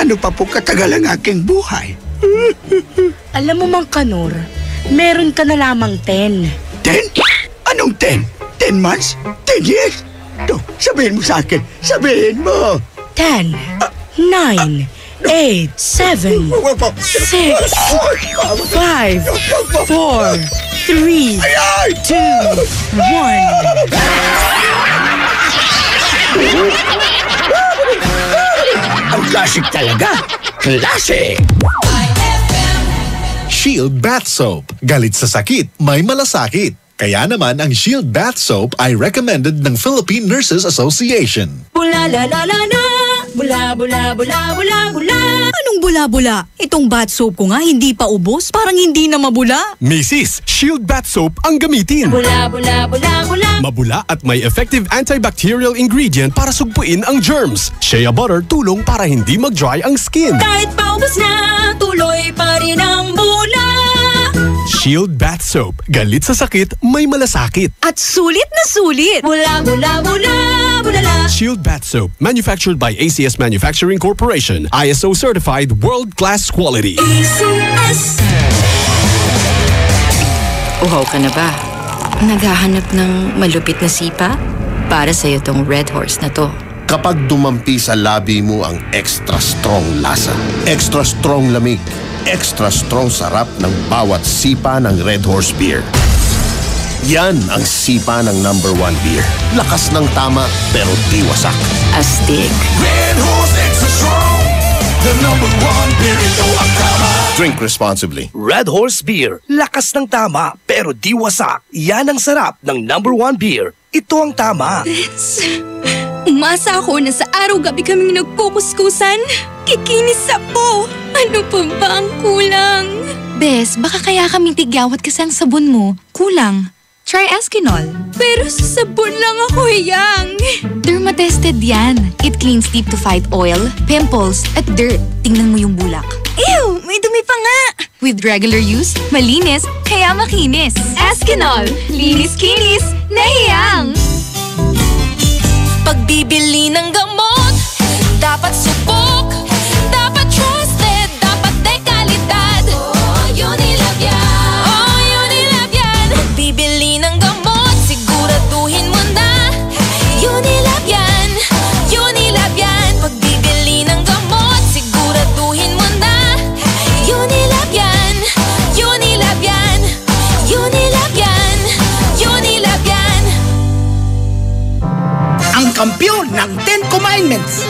gaano pa po katagal ang aking buhay? Alam mo, Mang Kanor, meron ka na lamang 10. 10? Anong 10? 10 months? 10 years? No, sabihin mo sa akin. Sabihin mo. 10, 9, 8, 7, 6, 5, 4, 3, 2, 1. Ang classic talaga. Classic! Shield Bath Soap. Galit sa sakit, may malasakit. Kaya naman ang Shield Bath Soap ay recommended ng Philippine Nurses Association. Bula la la la la, bula bula bula bula bula. Anong bula-bula? Itong bath soap ko nga hindi pa ubos, parang hindi na mabula. Mrs. Shield Bath Soap ang gamitin. Bula bula bula bula. Mabula at may effective antibacterial ingredient para sugpuin ang germs. Shea butter tulong para hindi mag-dry ang skin. Kahit paubos na, tuloy pa rin ang bula. Shield Bath Soap. Galit sa sakit, may malasakit. At sulit na sulit. Bula bula bula bulala. Shield Bath Soap. Manufactured by ACS Manufacturing Corporation. ISO certified world-class quality. ACS. Uhaw ka na ba? Naghahanap ng malupit na sipa? Para sa'yo tong Red Horse na to. Kapag dumampi sa labi mo ang extra strong lasa, extra strong lamig, extra strong sarap ng bawat sipa ng Red Horse Beer. Yan ang sipa ng #1 beer. Lakas ng tama pero di wasak. Astig. Red Horse Extra Strong, the #1 beer in Okama. Drink responsibly. Red Horse Beer. Lakas ng tama pero di wasak. Yan ang sarap ng #1 beer. Ito ang tama. Umasa ako na sa araw-gabi kaming nagkukuskusan. Kikinis po. Ano pa ba ang kulang? Bes, baka kaya kaming tigyawat kasi ang sabon mo. Kulang. Try Eskinol. Pero sa sabon lang ako hiyang. Dermatested yan. It cleans deep to fight oil, pimples, at dirt. Tingnan mo yung bulak. Ew! May dumi pa nga! With regular use, malinis, kaya makinis. Eskinol. Linis-kinis, nahiyang! Pagbibili ng gamot, dapat subok, dapat trusted, dapat dekalidad. Oh, Unilab yan. Oh, Unilab yan. Pagbibili ng gamot, siguraduhin mo na. Unilab yan. Unilab yan. Pagbibili ng gamot, siguraduhin mo na. Unilab yan. Unilab yan. Unilab yan. Unilab yan. Ang kampiyon ng 10 Commandments.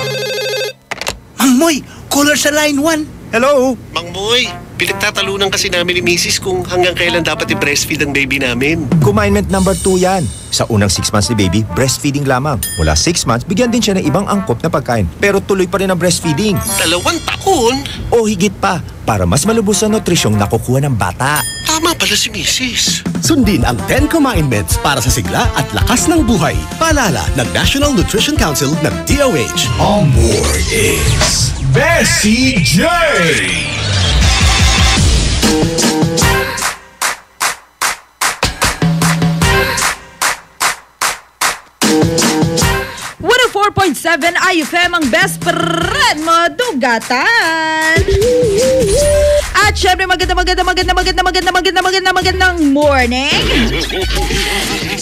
Mang Moy, caller sa line 1. Hello? Mang Moy, pinagtatalunan kasi namin ni Mrs. kung hanggang kailan dapat i-breastfeed ang baby namin. Commandment number 2 yan. Sa unang 6 months ni baby, breastfeeding lamang. Mula 6 months, bigyan din siya ng ibang angkop na pagkain. Pero tuloy pa rin ang breastfeeding. 2 taon? O higit pa, para mas malubos ang nutrisyong nakukuha ng bata. Tama pala si Mrs. Sundin ang 10 Commandments para sa sigla at lakas ng buhay. Paalala ng National Nutrition Council ng DOH. On board is Bessie J. 104.7 IFM ang best friend mo, Dugatan. At syempre magandang morning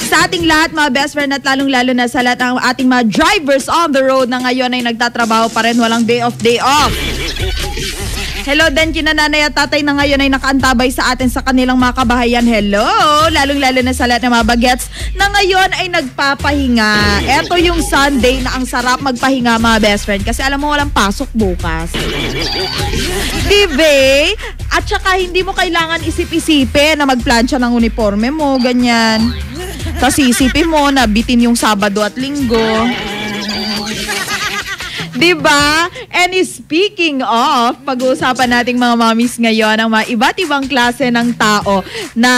sa ating lahat mga best friend at lalong-lalo na sa lahat ng ating mga drivers on the road na ngayon ay nagtatrabaho pa rin, walang day off. Hello din kinananay at tatay na ngayon ay nakaantabay sa atin sa kanilang mga kabahayan. Hello! Lalong-lalo na sa lahat ng mga bagets na ngayon ay nagpapahinga. Eto yung Sunday na ang sarap magpahinga mga best friend kasi alam mo walang pasok bukas. Diba? At saka hindi mo kailangan isip-isipin na magplansya ng uniforme mo, ganyan. Kasi isipin mo na bitin yung Sabado at Linggo. Diba? And speaking of, pag-uusapan nating mga mommies ngayon ang mga iba't ibang klase ng tao na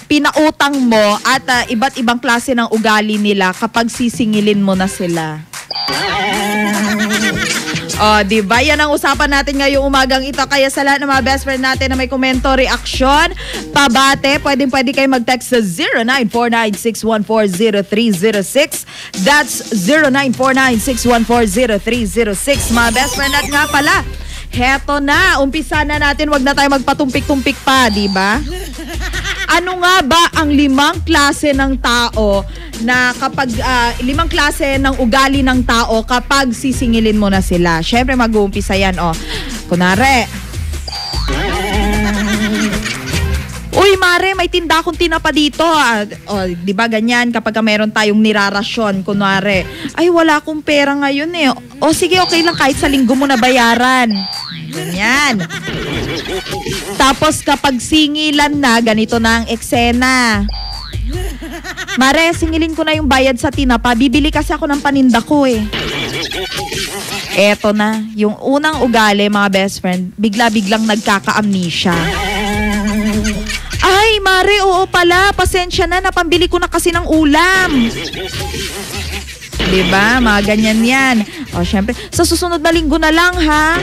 pinautang mo at iba't ibang klase ng ugali nila kapag sisingilin mo na sila. Diba? Yan ang usapan natin ngayong umagang ito. Kaya sa lahat ng mga best friend natin na may komento, reaksyon, pabate, pwede kayo mag-text sa 0949-614-0306. That's 0949-614-0306. Mga best friend, at nga pala, heto na, umpisa na natin, wag na tayo magpatumpik-tumpik pa, di ba? Ano nga ba ang 5 klase ng tao na kapag 5 klase ng ugali ng tao kapag sisingilin mo na sila? Syempre mag-uumpisa yan, kunwari, uy, Mare, may tinda akong tinapa dito. Di ba ganyan kapag meron tayong nirarasyon, kunwari, ay wala akong pera ngayon eh. Sige, okay lang kahit sa linggo mo na bayaran. Ganyan. Tapos kapag singilan na, ganito na ang eksena. Mare, singilin ko na yung bayad sa tinapa. Bibili kasi ako ng paninda ko eh. Eto na, yung unang ugali, mga best friend, bigla-biglang nagkaka-amnesia. Ay, Mare, oo pala. Pasensya na, napambili ko na kasi ng ulam. Diba? Mga ganyan yan. Syempre, sa susunod na linggo na lang, ha?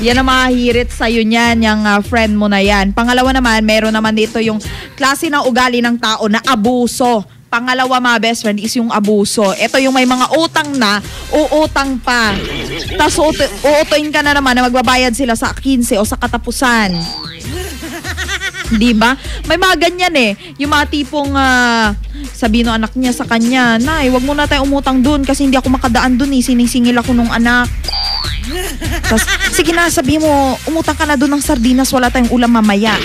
Yan ang mahihirit sa'yo niyan, yung friend mo na yan. Pangalawa naman, meron naman dito yung klase ng ugali ng tao na abuso. Pangalawa, mga best friend, is yung abuso. Ito yung may mga utang na, uutang pa. Tapos uutuin ka na naman na magbabayad sila sa 15 o sa katapusan. Diba? May mga ganyan eh. Yung mga tipong sabihin ng anak niya sa kanya, Nay, wag mo na tayo umutang dun kasi hindi ako makadaan dun eh. Sinisingil ako nung anak. Tapos, sige na, sabihin mo, umutang ka na dun ng sardinas, wala tayong ulam mamaya.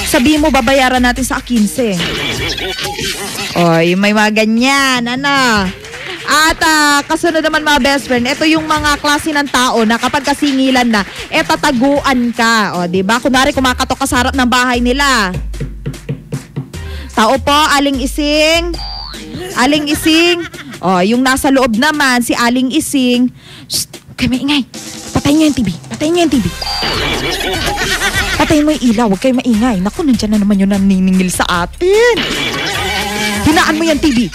Sabihin mo, babayaran natin sa 15. Oy, may mga ganyan, At kasunod naman, mga best friend, ito yung mga klase ng tao na kapag kasingilan na, tataguan ka. Diba? Kunwari, kumakatok ka sa harap ng bahay nila. Tao po, Aling Ising. Aling Ising. Yung nasa loob naman, si Aling Ising. Shh, huwag kayo maingay. Patayin niyo yung TV. Patayin niyo yung TV. Patayin mo yung ilaw. Huwag kayo maingay. Naku, nandiyan na naman yung naniningil sa atin. Hinaan mo yung TV.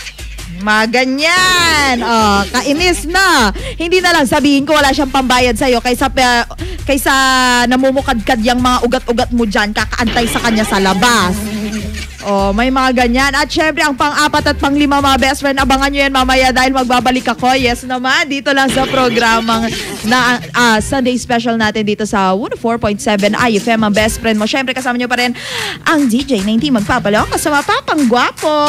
Mga ganyan. Kainis na. Hindi na lang sabihin ko wala siyang pambayad sa'yo kaysa namumukadkad yung mga ugat-ugat mo dyan, kakaantay sa kanya sa labas. May mga ganyan. At syempre, ang pang-4 at pang-5, mga best friend, abangan nyo yan mamaya dahil magbabalik ako. Yes naman, dito lang sa programang na Sunday special natin dito sa 104.7 IFM, ang best friend mo. Syempre, kasama nyo pa rin ang DJ na hindi magpapalok kasama Papang Gwapo.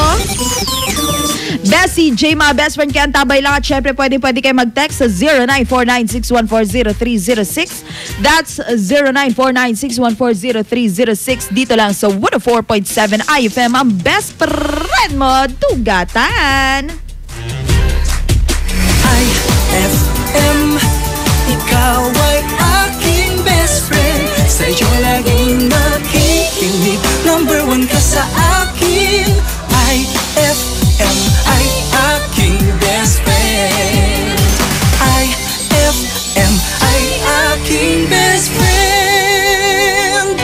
Bessie J, mga best friend, kaya antabay lang. At syempre, pwede kayo mag-text sa 0949-614-0306. That's 0949-614-0306. Dito lang sa 104.7 IFM, ang best friend mo, Tugatan. IFM, ikaw ay aking best friend. Sa'yo laging makikinig. Number 1 ka sa akin. IFM ay aking best friend. IFM ay aking best friend.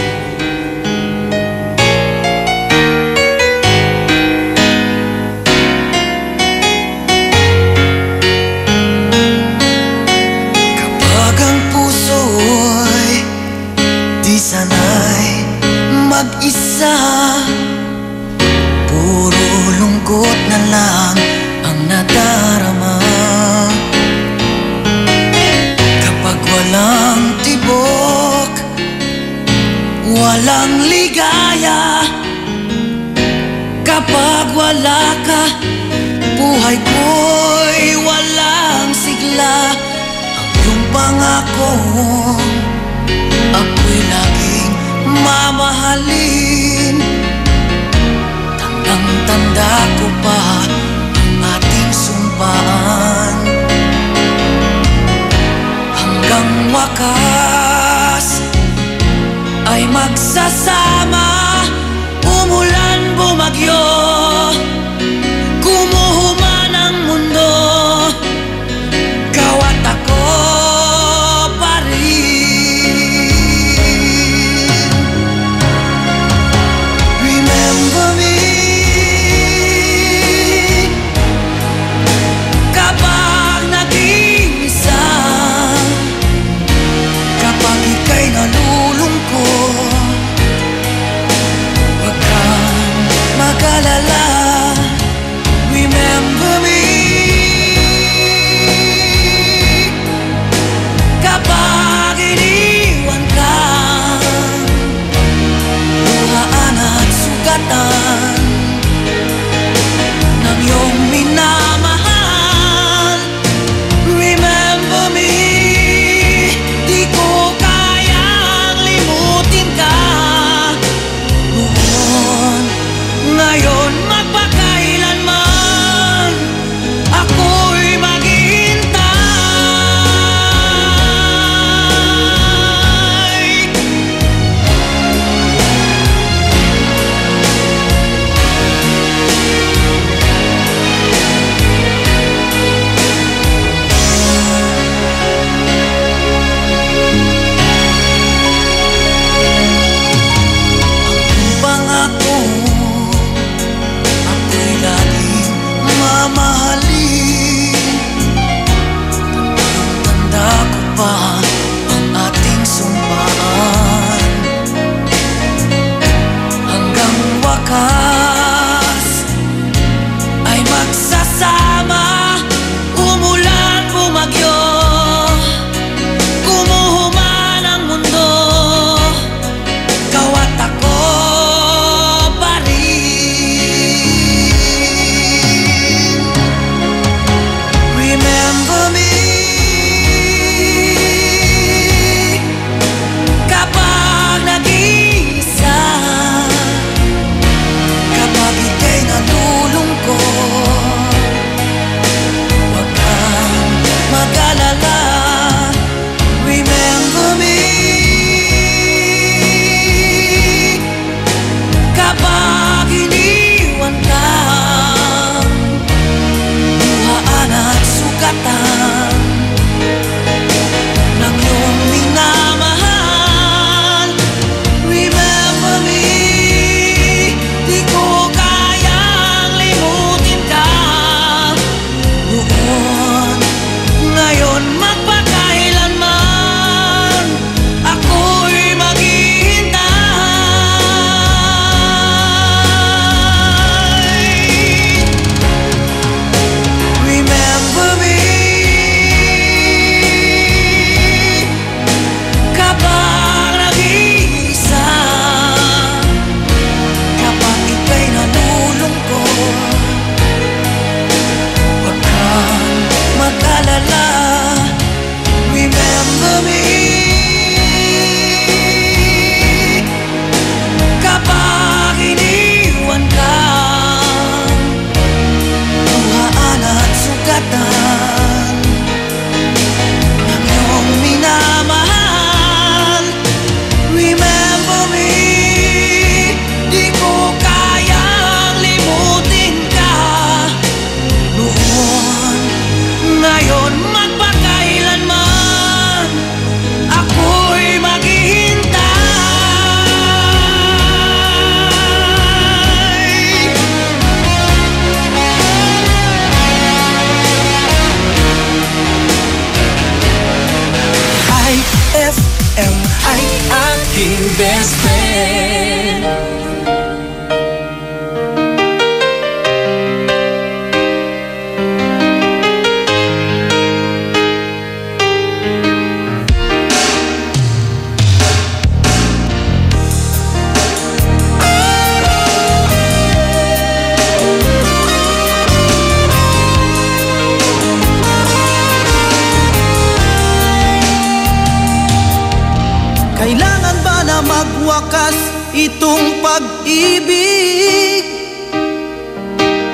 Kapag ang puso'y di sanay mag-isa, puro lungkot na lang ang nadarama. Kapag walang tibok, walang ligaya. Kapag wala ka, buhay ko'y walang sigla. Ang iyong pangako, ako'y laging mamahalin. Tanda ko pa ang ating sumpaan. Hanggang wakas ay magsasama. Umulan, bumagyo, kumuhuman ang mundo, ikaw at ako pa rin. sugatan ng iyong minamahal. Remember me, di ko kayang limutin ka. Noon, ngayon, magpakailanman ako'y maghihintay. Ang pangako, ako'y laging mamahalin. Tanda ko pa ang ating sumpaan. Hanggang wakas ay magsasama. Umulan, bumagyo, gumuhuman ang mundo, ikaw at ako pa rin. Remember me, kapag nag-iisa, kapag ika'y nalulungkot, huwag kang mag-alala. Remember me, kapag iniwan ka, luhaan at sugatan ng iyong minamahal. Remember me, di ko kayang limutin ka. Noon, ngayon, magpakailanman ako'y maghihintay. Remember me, kapag nag-iisa, kapag ika'y nalulungkot, huwag kang mag-alala. Remember me, kapag iniwan ka, luhaan at sugatan ng iyong minamahal. Remember me, di ko kayang limutin ka. Noon, ngayon, magpakailanman ako'y maghihintay. IFM ay aking best friend. Kailangan ba na magwakas itong pag-ibig?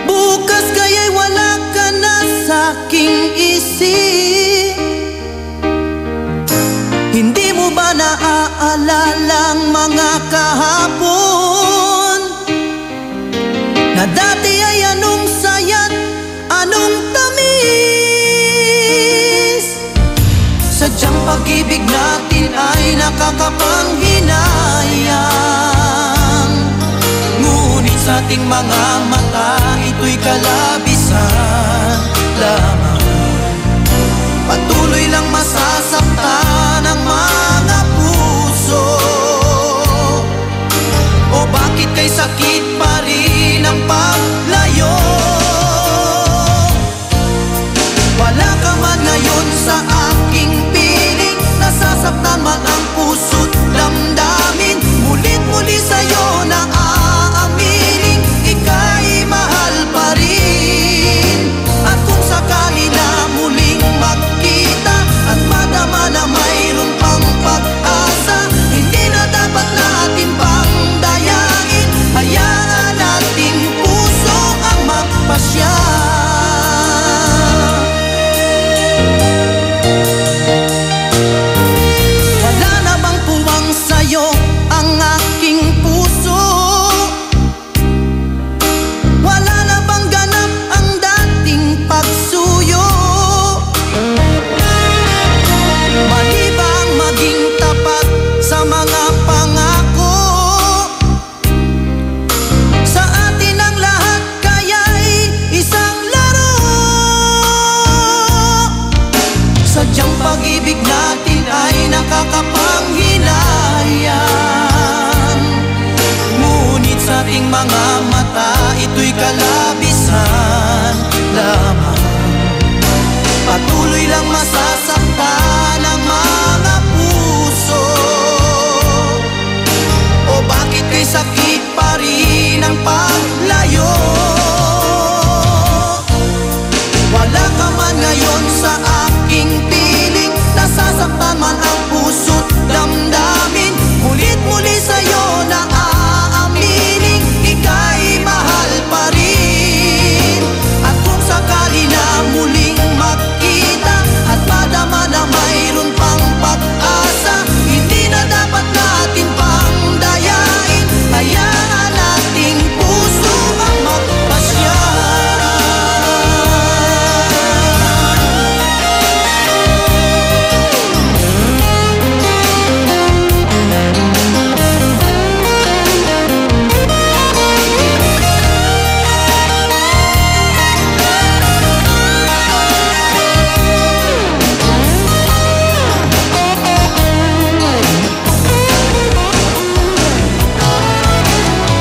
Bukas kaya'y wala ka na sa'king isip. Hindi mo ba naaalala ang mga kahapon na dati ay anong saya't anong tamis? Sadyang pag-ibig natin ay nakakapanghinayang, ngunit sa ating mga mata ito'y kalabisan lamang. Patuloy lang masasaktan ang mga puso. O bakit kay sakit pa rin ang paglayo? Wala ka man ngayon sa aking piling, nasasaktan man ang puso't damdamin. Mulit-muli sa'yo na aamin, magpasya. Wala na bang puwang sa'yo ang aking puso? Wala na bang ganap ang dating pagsuyo? Mali ba ang maging tapat sa mga pangako? Sa atin ang lahat kaya'y isang laro. Sadyang pag-ibig natin ay nakakapanghinayang, ngunit sa ating mga mata ito'y kalabisan lamang. Patuloy lang masasaktan ang mga puso. O bakit kay sakit pa rin ang paglayo? Wala ka man ngayon sa aking piling, nasasaktan man ang puso't damdamin. Ngunit muli sa'yo na aaminin, ika'y mahal pa rin. At kung sakali na muling magkita at madama na mayroon pang pag-asa, hindi na dapat natin pang dayain. Hayaan nating puso ang magpasya.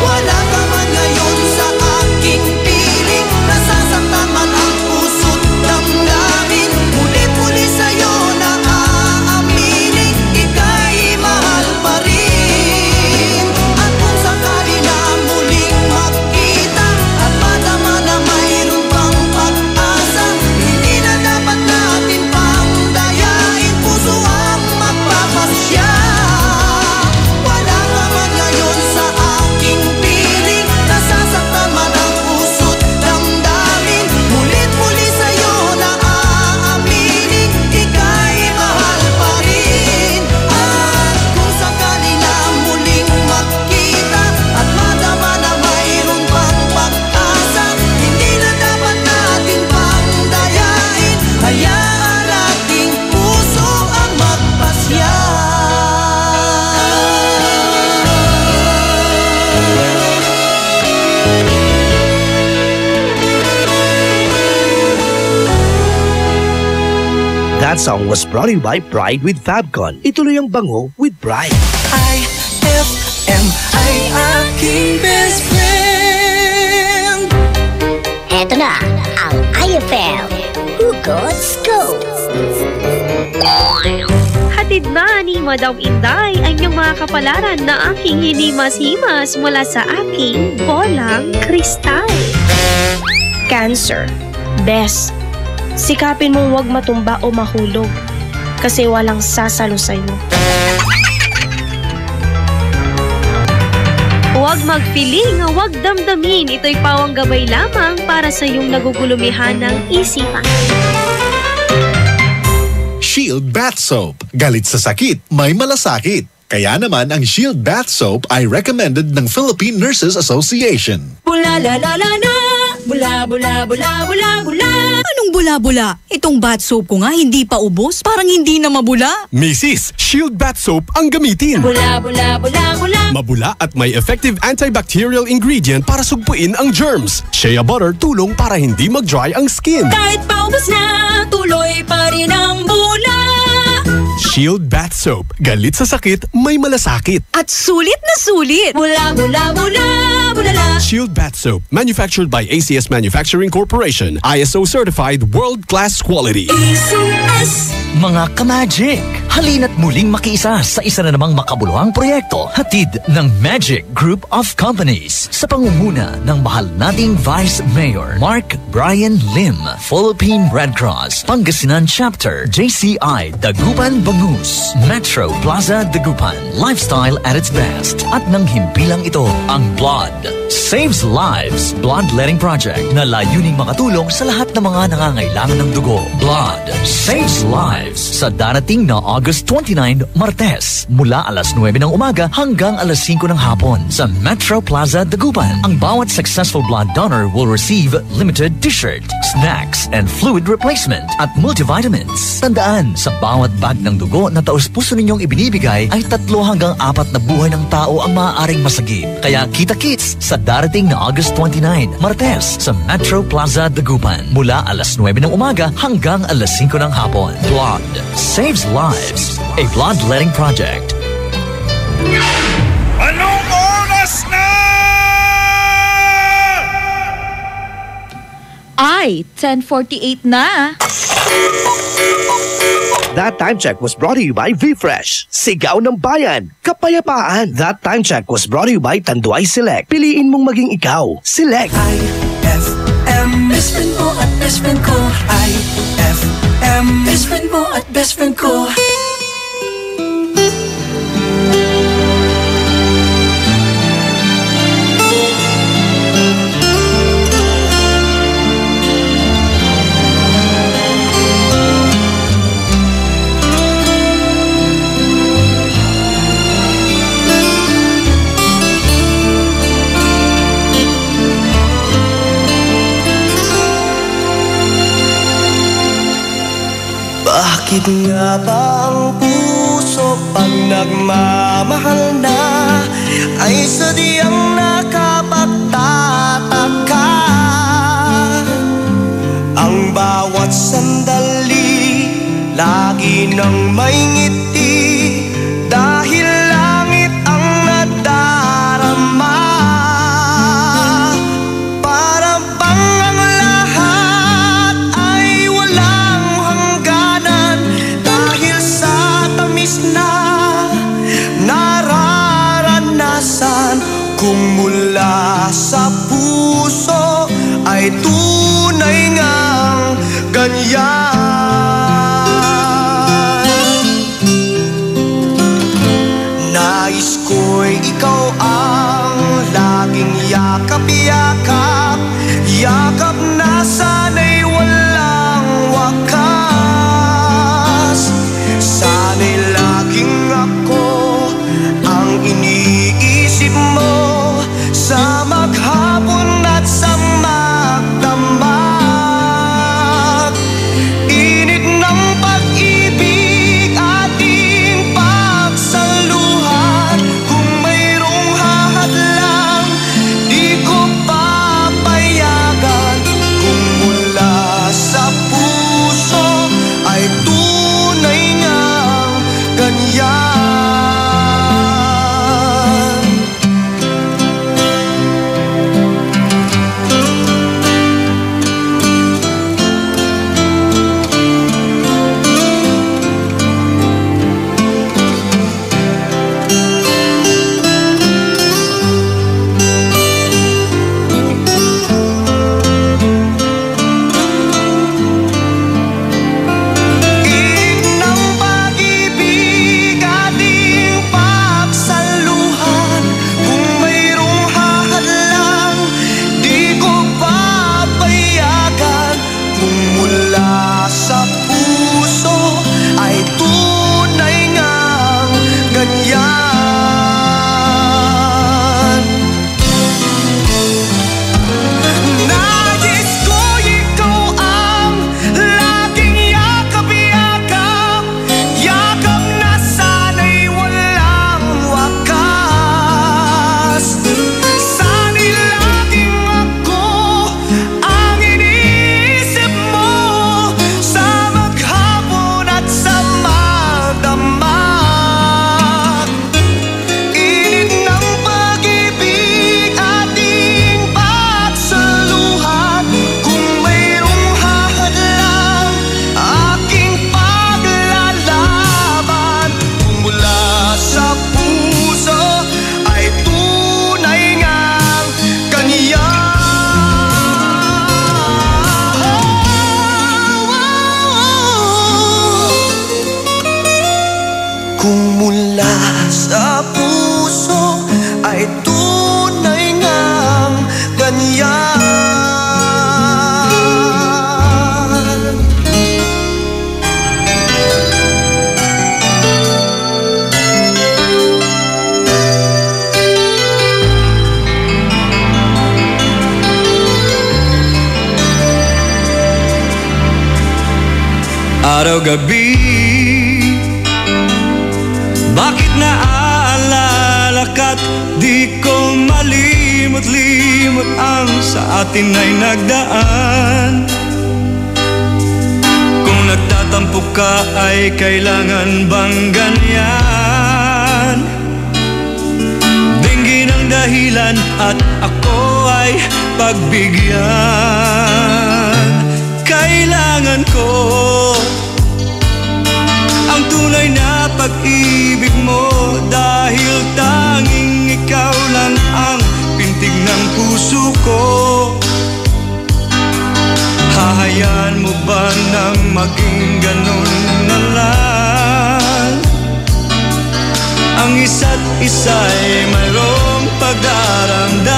Wala ka man ngayon sa aking piling, nasasaktan man ang puso't damdamin. Muli-muli sa'yo na aaminin, ika'y mahal pa rin. At kung sakali na muling magkita at madama na mayroon pang pag-asa, hindi na dapat natin pang dayain. Puso ang magpapasya. Wala ka man ngayon sa aking piling, nasasaktan man ang puso't damdamin. Mulit-muli sa'yo na aaminin, ika'y mahal pa rin. At kung sakali na muling magkita at madama na mayroon pang pag-asa, hindi na dapat natin pang dayain. Hayaan nating puso ang magpasya. That song was brought to you by Pride with Fabcon. Ituloy ang bango with Pride. IFM ay aking best friend. Eto na ang IFM Hugot Scoop. Hatid na ni Madam Inday ang iyong mga kapalaran na aking hinimas-himas mula sa aking bolang kristal. Cancer. Best. Sikapin mong huwag matumba o mahulog kasi walang sasalo sa'yo. Huwag magpiling, huwag damdamin. Ito'y pawang gabay lamang para sa iyong nagugulumihan ng isipan. Shield Bath Soap. Galit sa sakit, may malasakit. Kaya naman ang Shield Bath Soap ay recommended ng Philippine Nurses Association. Bula la la la la, bula bula bula bula bula. Anong bula-bula? Itong bath soap ko nga hindi pa ubos, parang hindi na mabula. Mrs. Shield Bath Soap ang gamitin. Bula bula bula bula. Mabula at may effective antibacterial ingredient para sugpuin ang germs. Shea butter tulong para hindi mag-dry ang skin. Kahit paubos na, tuloy pa rin ang bula. Shield Bath Soap. Galit sa sakit, may malasakit. At sulit na sulit. Bula bula bula bula la. Shield Bath Soap. Manufactured by ACS Manufacturing Corporation. ISO certified world-class quality. ACS. Mga ka-Magic, halina't muling makiisa sa isa na namang makabuluhang proyekto hatid ng Magic Group of Companies sa pangunguna ng mahal nating Vice Mayor Mark Brian Lim, Philippine Red Cross, Pangasinan Chapter, JCI Dagupan Bangus, Metro Plaza Dagupan, lifestyle at its best. At nang himpilang ito ang Blood, Save Saves Lives Bloodletting Project na layuning makatulong sa lahat ng mga nangangailangan ng dugo. Blood Saves Lives sa darating na August 29, Martes, mula alas 9 ng umaga hanggang alas 5 ng hapon sa Metro Plaza, Dagupan. Ang bawat successful blood donor will receive limited t-shirt, snacks, and fluid replacement at multivitamins. Tandaan, sa bawat bag ng dugo na taus-puso ninyong ibinibigay ay 3 hanggang 4 na buhay ng tao ang maaaring masagip. Kaya kita-kits sa darating na August 29, Martes sa Metro Plaza, Dagupan. Mula alas 9 ng umaga hanggang alas 5 ng hapon. Blood Saves Lives, a bloodletting project. Anong oras na? Ay, 10:48 na. That Time Check was brought to you by V-Fresh. Sigaw ng Bayan, Kapayapaan. That Time Check was brought to you by Tanduay Select. Piliin mong maging ikaw. Select. IFM, best friend mo at best friend ko. IFM, best friend mo at best friend ko. Bakit nga ba ang puso pag nagmamahal na ay sadyang nakapagtataka? Ang bawat sandali lagi nang may ngiti dahil langit ang nadarama. Para bang ang lahat ay walang hangganan dahil sa tamis na nararanasan. Kung mula sa puso ay tunay ngang ganyan. Nais ko'y ikaw ang laging yakap-yakap, yakap na sana'y walang wakas. Sana'y laging ako ang iniisip mo sa maghapon at sa magdamag. Init ng pag-ibig ating pagsaluhan. Kung mayroong hahadlang, di ko papayagan. Kung ganyan. Araw-gabi, bakit naaalala ka't di ko malimot-limot ang sa atin ay nagdaan? Kung nagtatampo ka ay kailangan bang ganyan? Dinggin ang dahilan at ako ay pagbigyan. Kailangan ko ang tunay na pag-ibig mo, dahil tanging ikaw lang ang pintig ng puso ko. Hahayaan mo ba na maging ganun na lang? Ang isa't isa'y mayroong pagdaramdam.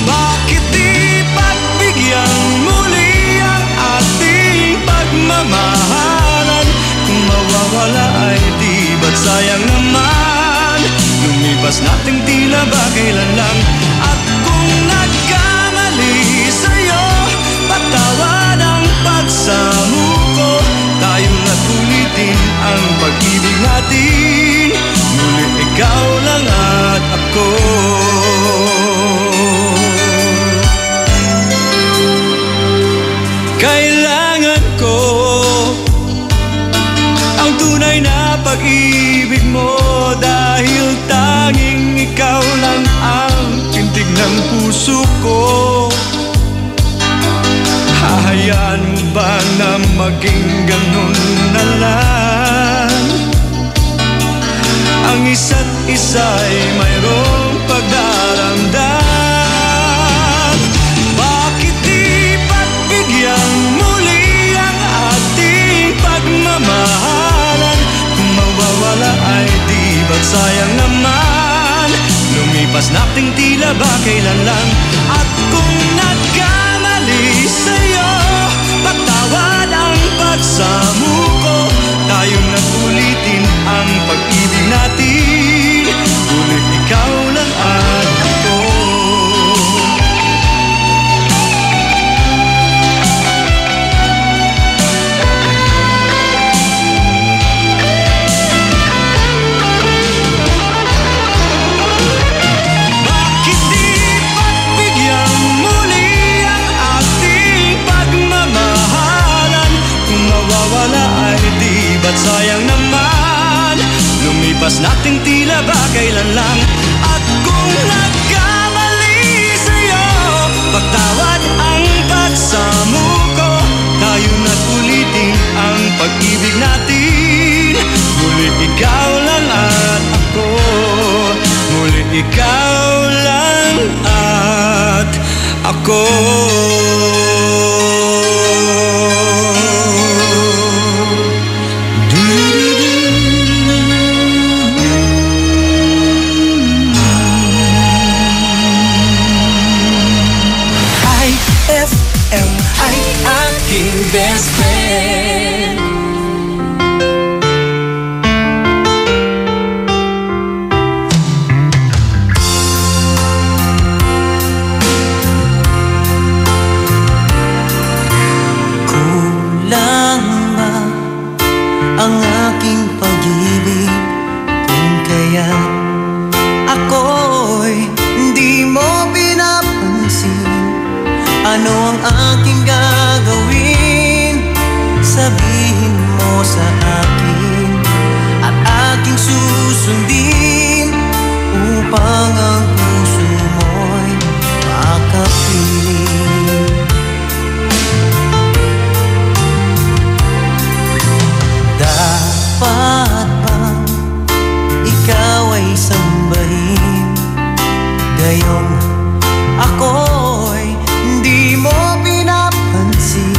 Bakit di pagbigyan muli ang ating pagmamahalan? Kung mawawala ay di ba't sayang naman? Lumipas nating tila ba kailan lang? At kung nagkamali sa'yo, patawad ang pagsamo ko. Tayo na't ulitin ang pag-ibig natin. Muli ikaw lang at ako. Kailangan ko ang tunay na pag-ibig mo, dahil tanging ikaw lang ang tintig ng puso ko. Hahayaan mo ba na maging ganun na lang? Ang isa't isa'y mayroong pagdaramdam. Bakit di pagbigyan muli ang ating pagmamahalan? Kung mawawala ay di ba't sayang naman? Lumipas nating tila ba kailan lang? At kung nagkamali sa'yo, patawad ang pagsamo ko. Tayo na't ulitin ang pag-ibig natin. Ulit ikaw lang at ako. Bakit di pagbigyan muli ang ating pagmamahalan? Kung mawawala ay di ba't sayang naman? Lumipas nating tila ba kailan lang? At kung nagkamali sa'yo, patawad ang pagsamo ko. Tayo na't ulitin ang pag-ibig natin. Muli ikaw lang at ako. Muli ikaw lang at ako. IFM ay aking best friend. Kulang ba ang aking pag-ibig kung kaya ako'y hindi mo pinapansin? Ano ang aking gagawin? Sabihin mo sa akin at aking susundin, upang ang puso mo'y makapiling. Dapat bang ikaw ay sambahin, gayong ako'y hindi mo pinapansin?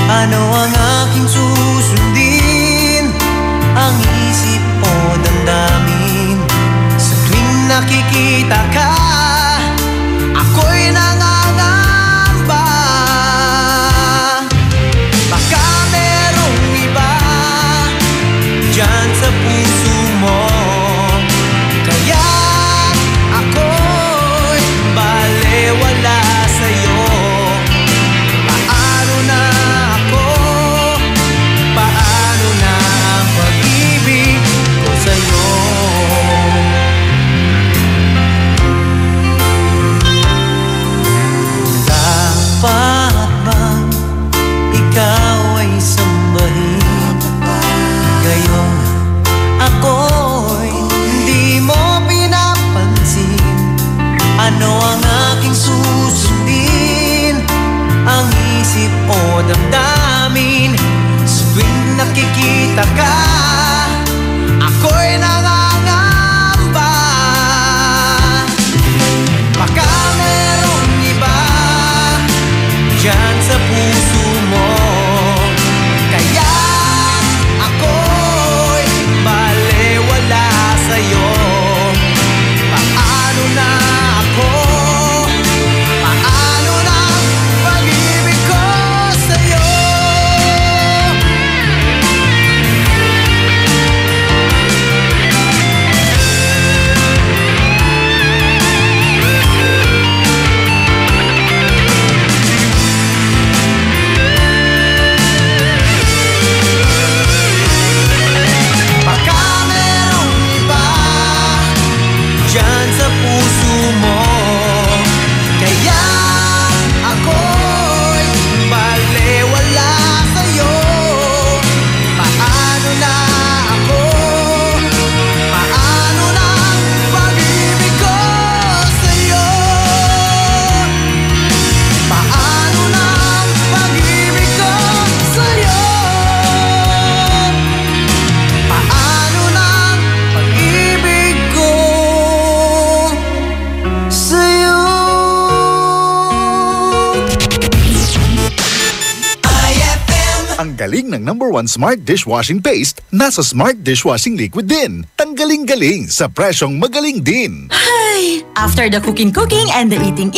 Ano ang aking susundin? Ang isip mo damdamin sa tuwing nakikita ka. Ano ang aking susundin? Ang isip o damdamin? Sa tuwing nakikita ka, ako'y nangangamba. Baka merong iba dyan sa puso mo, kaya ako'y balewala sa'yo. Paano na ako? Paano na pag-ibig ko sa'yo? Baka merong iba dyan sa puso mo, kaya ako'y balewala sa'yo. Paano na ako? Paano na pag-ibig ko sa'yo? Paano na pag-ibig ko sa'yo? Paano na pag-ibig ko sa'yo? Ang galing ng #1 Smart Dishwashing Paste nasa Smart Dishwashing Liquid din. Tanggaling-galing sa presyong magaling din. Ay, after the cooking and the eating,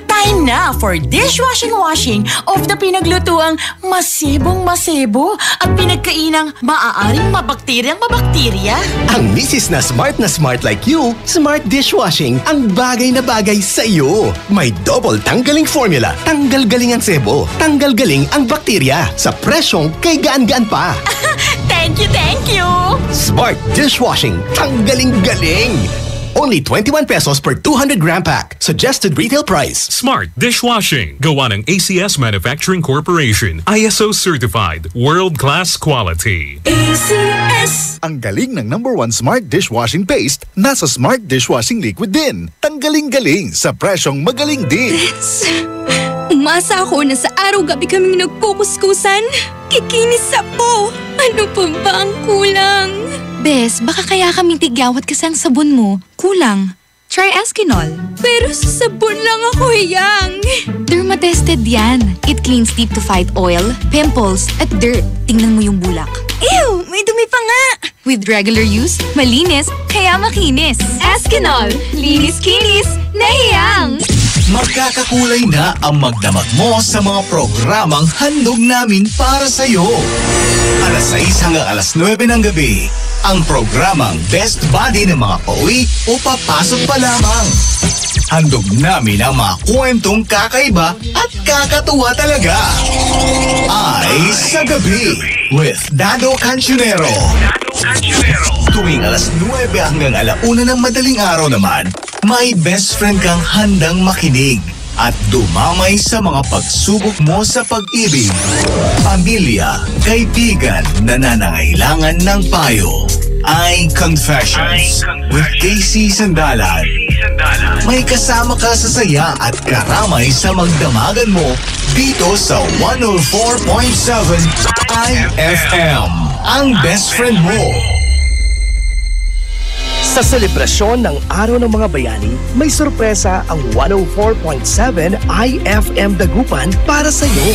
time na for dishwashing of the pinaglutuang masibong-masibo at pinagkainang maaaring mabakterya. Ang misis na smart like you, Smart Dishwashing ang bagay na bagay sa iyo. May double tanggaling formula. Tanggal galing ang sebo, tanggal galing ang bakterya. Sa presyong kay gaan-gaan pa. Thank you! Smart Dishwashing. Tanggaling galing! Only 21 pesos per 200 gram pack. Suggested retail price. Smart Dishwashing. Gawa ng ACS Manufacturing Corporation. ISO certified. World-class quality. ACS. Ang galing ng #1 Smart Dishwashing Paste nasa Smart Dishwashing Liquid din. Tanggaling-galing sa presyong magaling din. Umasa ako na sa araw-gabi kaming nagkukuskusan. Kikinis ako. Ano pa ba ang kulang? Bes, baka kaya kaming tigyawat kasi ang sabon mo. Kulang. Try Eskinol. Pero sa sabon lang ako hiyang. Dermatested yan. It cleans deep to fight oil, pimples, at dirt. Tingnan mo yung bulak. Ew! May dumi pa nga! With regular use, malinis, kaya makinis. Eskinol. Linis-kinis, nahiyang! Magkakakulay na ang magdamag mo sa mga programang handog namin para sa'yo. Alas 6 hanggang alas 9 ng gabi, ang programang Best Buddy ng mga pauwi o papasok pa lamang. Handog namin ang mga kwentong kakaiba at kakatuwa talaga. Ay sa gabi with Dado Cancionero. Tuwing alas 9 hanggang alauna ng madaling araw naman, may best friend kang handang makinig at dumamay sa mga pagsubok mo sa pag-ibig, pamilya, kaibigan na nangangailangan ng payo. Ay Confessions with Casey Sandalan. May kasama ka sa saya at karamay sa magdamagan mo dito sa 104.7 IFM. Ang best friend mo. Sa selebrasyon ng Araw ng Mga Bayani, may sorpresa ang 104.7 IFM Dagupan para sa iyo.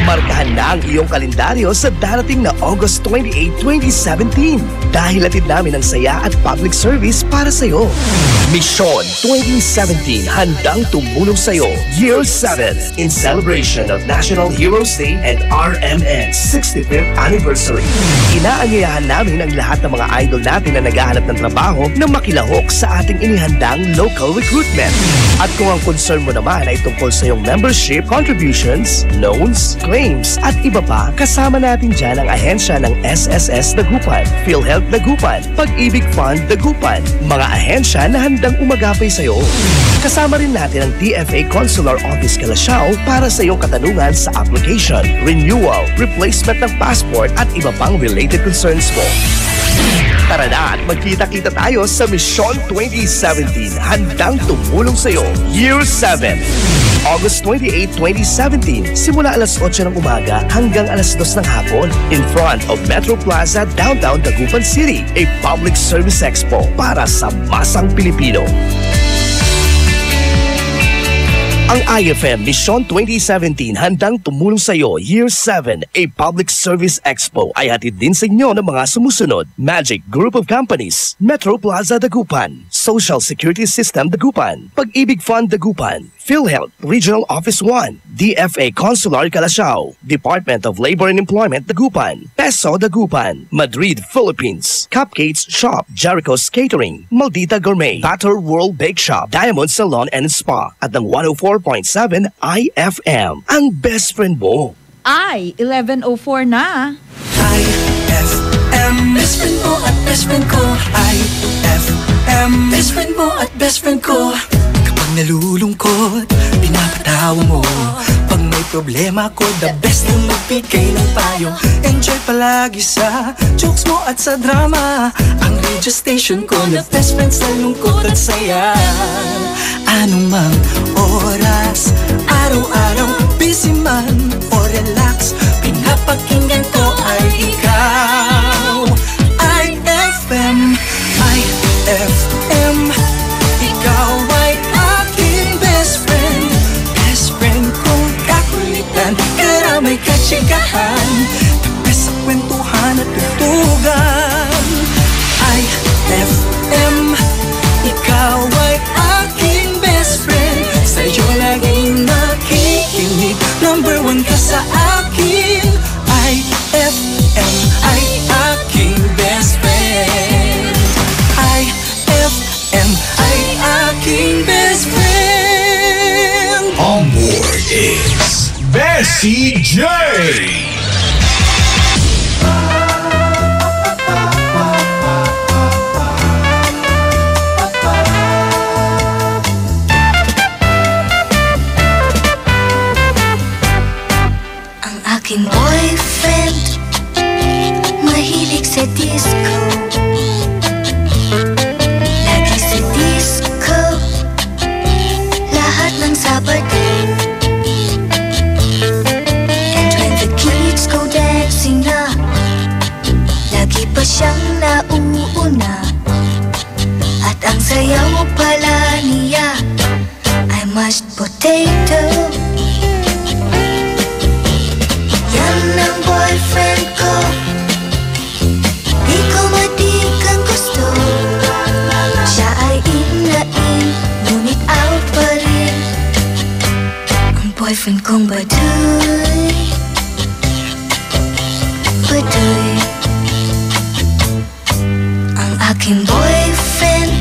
Markahan na ang iyong kalendaryo sa darating na August 28, 2017 dahil hatid namin ang saya at public service para sa iyo. Mission 2017 handang tumulong sa iyo. Year 7 in celebration of National Heroes Day and RMN 65th Anniversary. Inaanyayahan namin ang lahat ng mga idol natin na naghahanap ng trabaho na makilahok sa ating inihandang local recruitment. At kung ang concern mo naman ay tungkol sa iyong membership, contributions, loans, claims at iba pa, kasama natin dyan ang ahensya ng SSS Dagupan, PhilHealth Dagupan, Pag-ibig Fund Dagupan, mga ahensya na handang umagapay sa iyo. Kasama rin natin ang TFA Consular Office Calasiao para sa iyong katanungan sa application, renewal, replacement ng passport at iba pang related concerns mo. Tara na at magkita-kita tayo sa Mission 2017. Handang tumulong sa'yo. Year 7. August 28, 2017. Simula alas 8 ng umaga hanggang alas 2 ng hapon. In front of Metro Plaza, downtown Dagupan City. A public service expo para sa masang Pilipino. Ang IFM Mission 2017 handang tumulong sa iyo Year 7, a public service expo ay hatid din sa inyo ng mga sumusunod: Magic Group of Companies, Metro Plaza Dagupan, Social Security System Dagupan, Pag-ibig Fund Dagupan, PhilHealth Regional Office 1, DFA Consular Calasiao, Department of Labor and Employment Dagupan, Peso Dagupan, Madrid, Philippines, Cupcakes Shop, Jericho's Catering, Maldita Gourmet, Batter World Bake Shop, Diamond Salon and Spa, at ng 104.7 IFM, ang best friend mo. Ay, 11:04 na. IFM, best friend mo at best friend ko. IFM, best friend mo at best friend ko. Kapag nalulungkot, pinapatawa mo. Pag may problema ko, the best na magbigay ng payo. Enjoy palagi sa jokes mo at sa drama. Ang radio station ko na best friend sa lungkot at saya. Anong mang oras, araw-araw, busy man o relax, pinapakinggan ko ay ikaw. IFM, IFM, ikaw ay aking best friend. Best friend kong kakulitan, karamay katsikahan, the best sa kwentuhan at tutugan. IFM, ikaw ay aking best friend. Sa'yo laging nakikinig, number one ka sa akin. IFM ay aking best friend. IFM ay aking best friend. On board is Bessie J. Aking boyfriend, mahilig sa disco. Lagi sa disco, lahat ng Sabado. And when the kids go dancing na, lagi pa siyang nauuna. At ang sayaw pala niya ay mashed potato. Yan ang boyfriend ko, di ko matik ang gusto. Siya ay in, ngunit out pa rin. Ang boyfriend kong baduy, baduy. Ang aking boyfriend,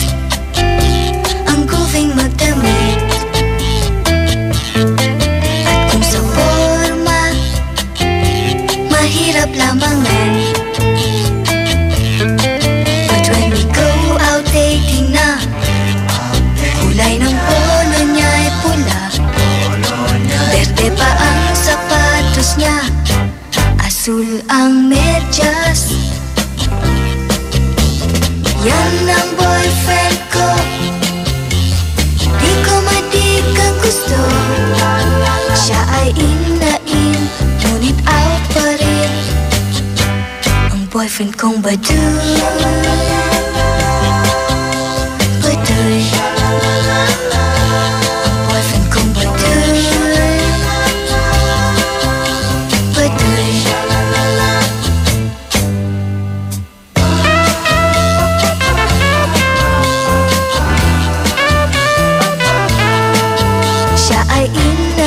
ang grooving magdamit. At kung sa forma, mahirap lamangan. But when we go out dating na, kulay ng polo niya ay pula. Berde pa ang sapatos niya, asul ang medyas. Yan ang boyfriend ko, di ko matik ang gusto. Siya ay in, ngunit out pa rin. Ang boyfriend kong baduy, baduy. Ang boyfriend kong baduy, baduy. Siya ay in,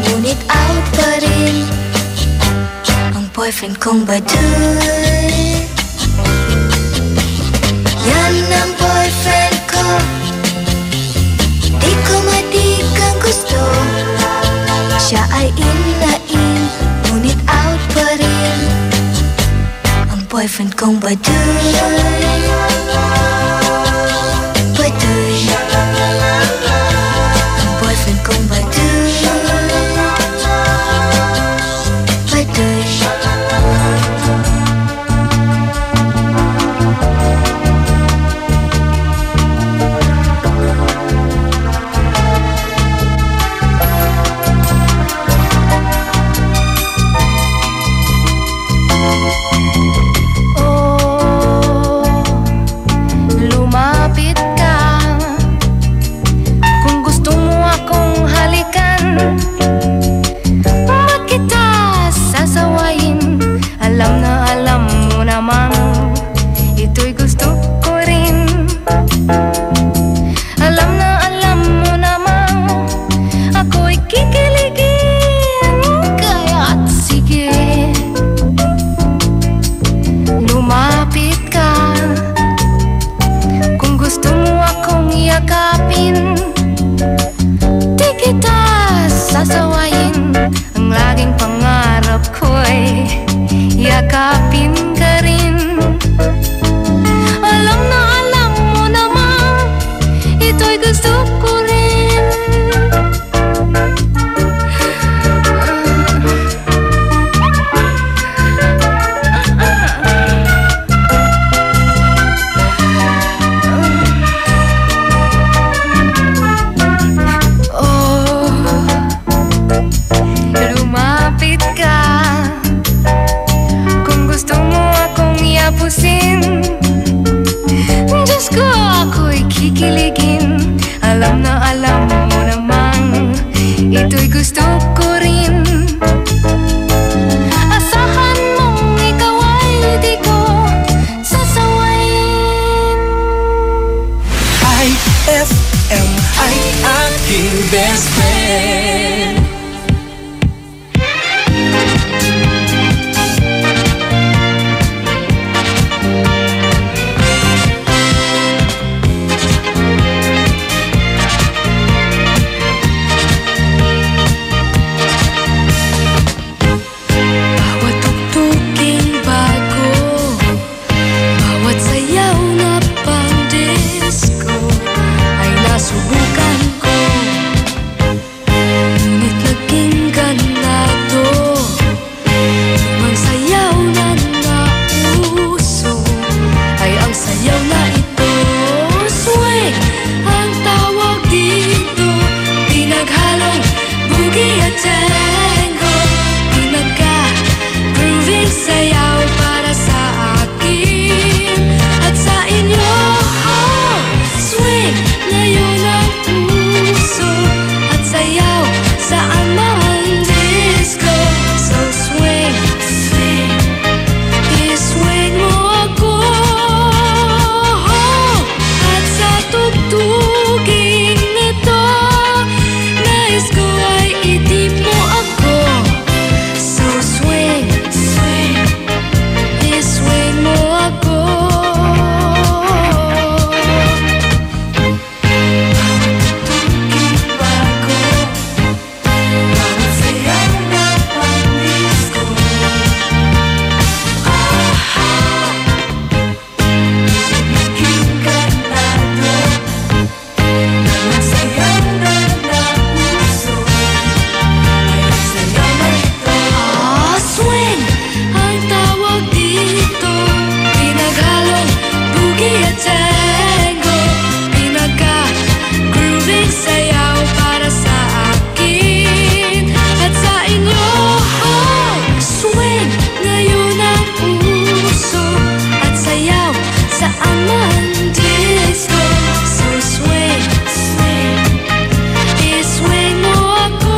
ngunit out pa rin. Ang boyfriend kong baduy, yan ang boyfriend ko, di ko matik ang gusto. Siya ay in, ngunit out pa rin. Ang boyfriend kong baduy, baduy. Ang boyfriend kong baduy, baduy. Ba't kita sasawayin? Alam na alam mo naman, ito'y gusto ko rin. Alam na alam mo naman, ako'y kikiligin. Kaya't sige, lumapit ka. Kung gusto mo akong yakapin, di kita sasawayin. Ang laging pangarap ko'y yakapin ka rin. Alam na alam mo naman, ito'y gusto ko rin. Oh, lumapit ka. Kung gusto mo akong yapusin, Diyos ko, ako'y kikiligin. Alam na alam mo naman, ito'y gusto ko rin. Asahan mong ikaw ay di ko sasawayin. IFM ay aking best friend. Bawat tugtuging bago, bawat sayaw na pang-disco ay nasubukan ko. Ngunit naging ganado, lumang sayaw na nauso ay ang sayaw na ito. Swing ang tawag dito, pinaghalong boogie at tango. Pinagka-grooving sayaw para sa akin at sa inyo. Swing ngayon ang puso at sayaw saan man disco. So swing, swing, i-swing mo ako. At sa tugtuging ito, nais ko ay itip mo ako. So swing, swing, i-swing mo ako. Bawat sayaw na pang-disco. Naging ganado, lumang sayaw na nauso ay ang sayaw na ito. Swing ang tawag dito, pinaghalong boogie at tango. Pinagka-grooving sayaw para sa akin at sa inyo. Swing ngayon ang uso at sayaw saan man disco. So swing, swing, i-swing mo ako.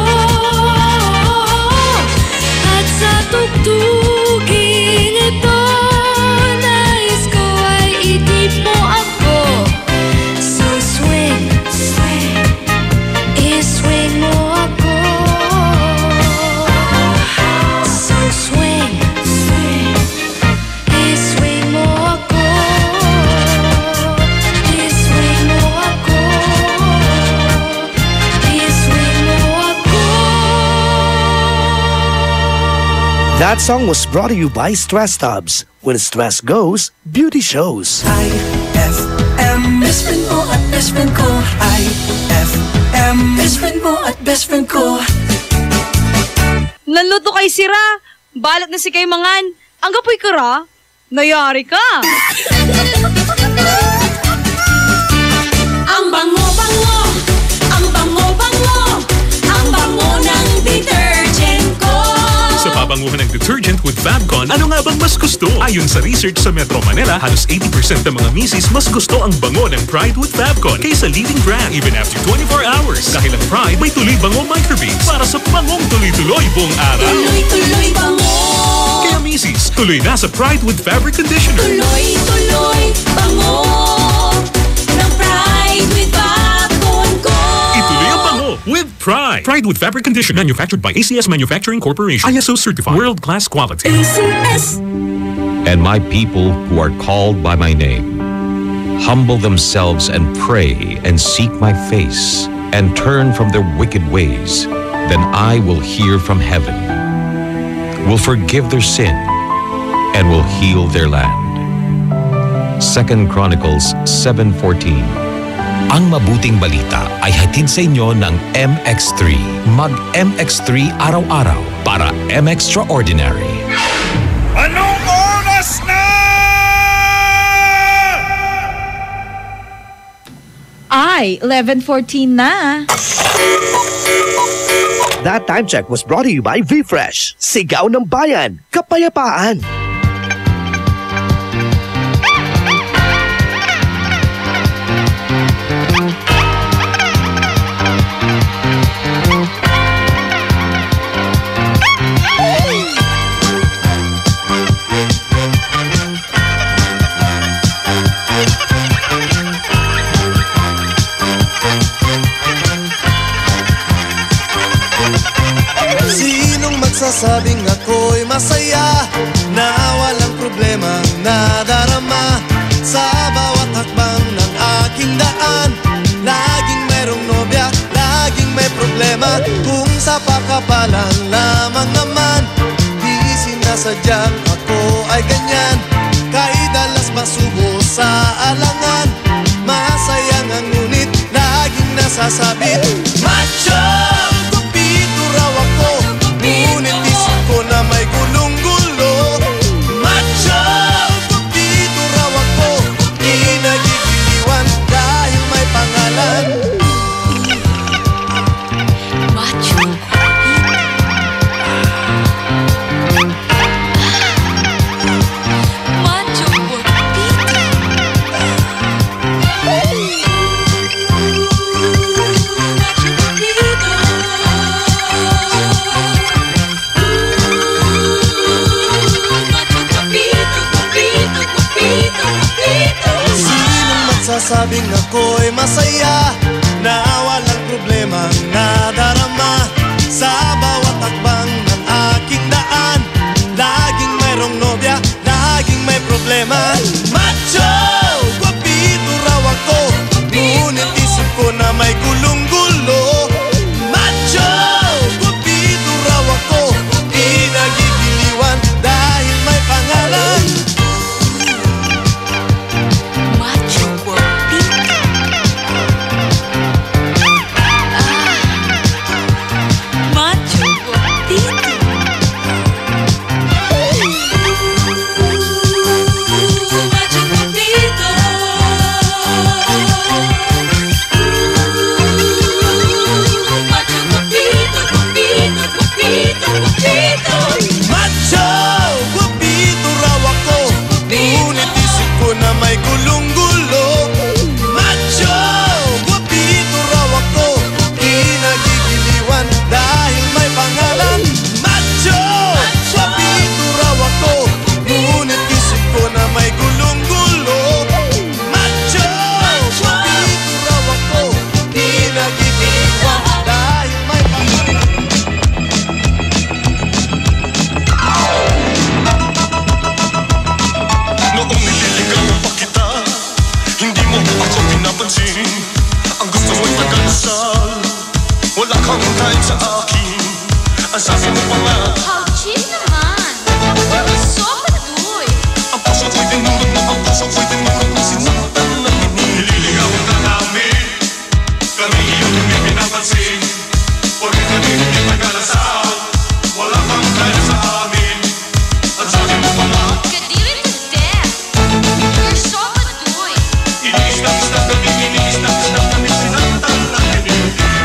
At sa tugtuging ito, nais ko ay itip mo ako. So swing, swing, i-swing mo ako. So swing, swing, i-swing mo ako. I-swing mo ako. I-swing mo ako. That song was brought to you by Stress Tubs. When stress goes, beauty shows. IFM, best friend mo at best friend ko. IFM, best friend mo at best friend ko. Nanluto kay sira. Balat na si kay mangan. Ang gapoy kara. Nayari ka. Ang bango-bango, ang bango-bango, ang bango ng detergent ko. Sa kabanguhan ng detergent with Fabcon, ano nga bang mas gusto? Ayon sa research sa Metro Manila, halos 80% ng mga misis mas gusto ang bango ng Pride with Fabcon kaysa leading brand even after 24 hours. Dahil ang Pride may tuloy bango microbeads para sa bangong tuloy-tuloy buong araw. Tuloy-tuloy bango. Kaya misis, tuloy na sa Pride with Fabric Conditioner. Tuloy-tuloy bango ng Pride with Fabcon ko. Ituloy ang bango with Pride. Pride with Fabric Conditioner, manufactured by ACS Manufacturing Corporation. ISO certified. World-class quality. ACS. And my people who are called by my name humble themselves and pray and seek my face and turn from their wicked ways, then I will hear from heaven, will forgive their sin, and will heal their land. 2 Chronicles 7:14. Ang mabuting balita ay hatid sa inyo ng MX3. Mag-MX3 araw-araw para M-Extraordinary. Anong oras na? Ay, 11:14 na. That time check was brought to you by V-Fresh. Sigaw ng bayan, kapayapaan. Sasabing ako'y masaya na walang problema nadarama sa bawat hakbang ng aking daan. Laging mayroong nobya, laging may problema. Kung sa pakapalan lamang naman, di sinasadyang ako ay ganyan. Kahit dalas masubo sa alangan, masayang ang ngunit laging nasasabit. Macho! Kupito raw ako, ngunit isip ko na may gulong-gulo. Macho! Kupito raw ako, di nagigiliwan dahil may pangalan. Macho. Macho Kupito. Sinong magsasabing ako'y masaya na walang problema nadarama sa bawat hakbang ng aking daan. Laging mayroong nobya, laging may problema. Macho! Guwapito raw ako, ngunit isip ko na may gulong-gulo. Macho! Guwapito raw ako, di nagigiliwan dahil may pangalan. Macho Guwapito. Macho Guwapito. Macho Guwapito. Macho Guwapito, Guwapito, Guwapito, Guwapito. Macho Guwapito raw ako, ngunit isip ko na may gulong-gulo. Macho Guwapito raw ako, di nagigiliwan dahil may pangalan. Macho Guwapito raw ako, ngunit isip ko na may gulong-gulo. Macho Guwapito raw ako, di nagigiliwan dahil may pangalan. Noong nililigawan pa kita, hindi mo ako pinapansin. Ang gusto mo'y pagkakasal, wala kang kahit sa akin. Ang sabi mo pa nga, How cheap naman! Sopadoy! ang puso ko'y tinurot mo, ang puso ko'y tinurot mo, sinaktan na nililigawan ka namin. Kami iyong hindi pinapansin, porque kami hindi pagkakasal, wala kang kahit sa amin. Ang sabi mo pa nga, Kadiri to death! You're sopadoy! iniistak-istak kami, iniistak-istak kami, sinaktan na nililigawan.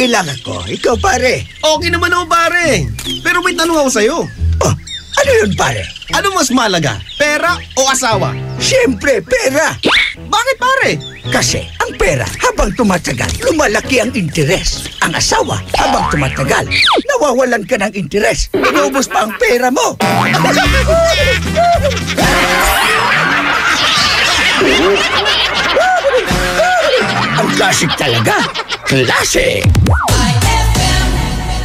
Okay lang ako. Ikaw, pare. Okay naman ako, pare. Pero may tanong ako sa'yo. Oh, ano yun, pare? Ano mas mahalaga? Pera o asawa? Siyempre, pera. Bakit, pare? Kasi ang pera, habang tumatagal, lumalaki ang interes. Ang asawa, habang tumatagal, nawawalan ka ng interes. Inubos pa ang pera mo. Ang klasik talaga. Klasik!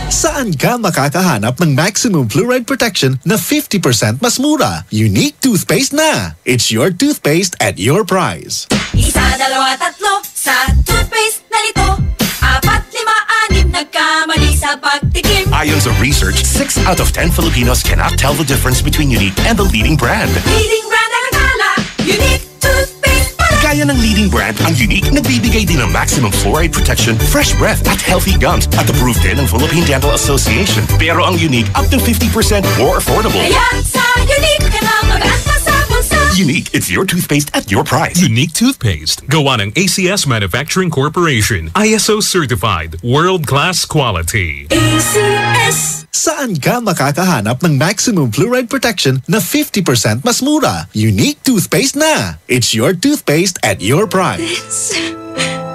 Saan ka makakahanap ng maximum fluoride protection na 50% mas mura? Unique toothpaste na! It's your toothpaste at your price. Isa, dalawa, tatlo sa toothpaste na ito. 4, 5, 6 nagkamali sa pagtikim. Ayon sa research, 6 out of 10 Filipinos cannot tell the difference between Unique and the leading brand. Leading brand ang akala, Unique toothpaste pala. Gaya ng leading brand, ang Unique nagbibigay din ng maximum fluoride protection, fresh breath at healthy gums at approved din ng Philippine Dental Association. Pero ang Unique up to 50% more affordable. Kaya sa Unique ka na mag-anta sa bulsa. Unique, it's your toothpaste at your price. Unique toothpaste. Gawa ng ACS Manufacturing Corporation. ISO certified. World-class quality. ACS. Saan ka makakahanap ng maximum fluoride protection na 50% mas mura? Unique toothpaste na! It's your toothpaste at your price.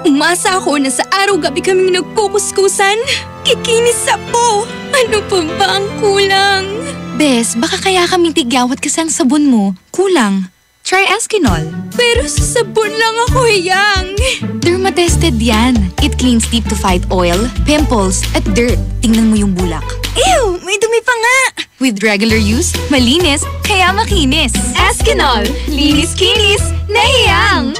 Umasa ako na sa araw-gabi kaming nagkukuskusan. Kikinis sa po. Ano pa ba ang kulang? Bes, baka kaya kaming tigyawat kasi ang sabon mo. Kulang. Try Eskinol. Pero sa sabon lang ako, yang. Dermatested yan. It cleans deep to fight oil, pimples, at dirt. Tingnan mo yung bulak. Ew! May dumi pa nga! With regular use, malinis, kaya makinis. Eskinol. Linis-kinis. Nahiyang!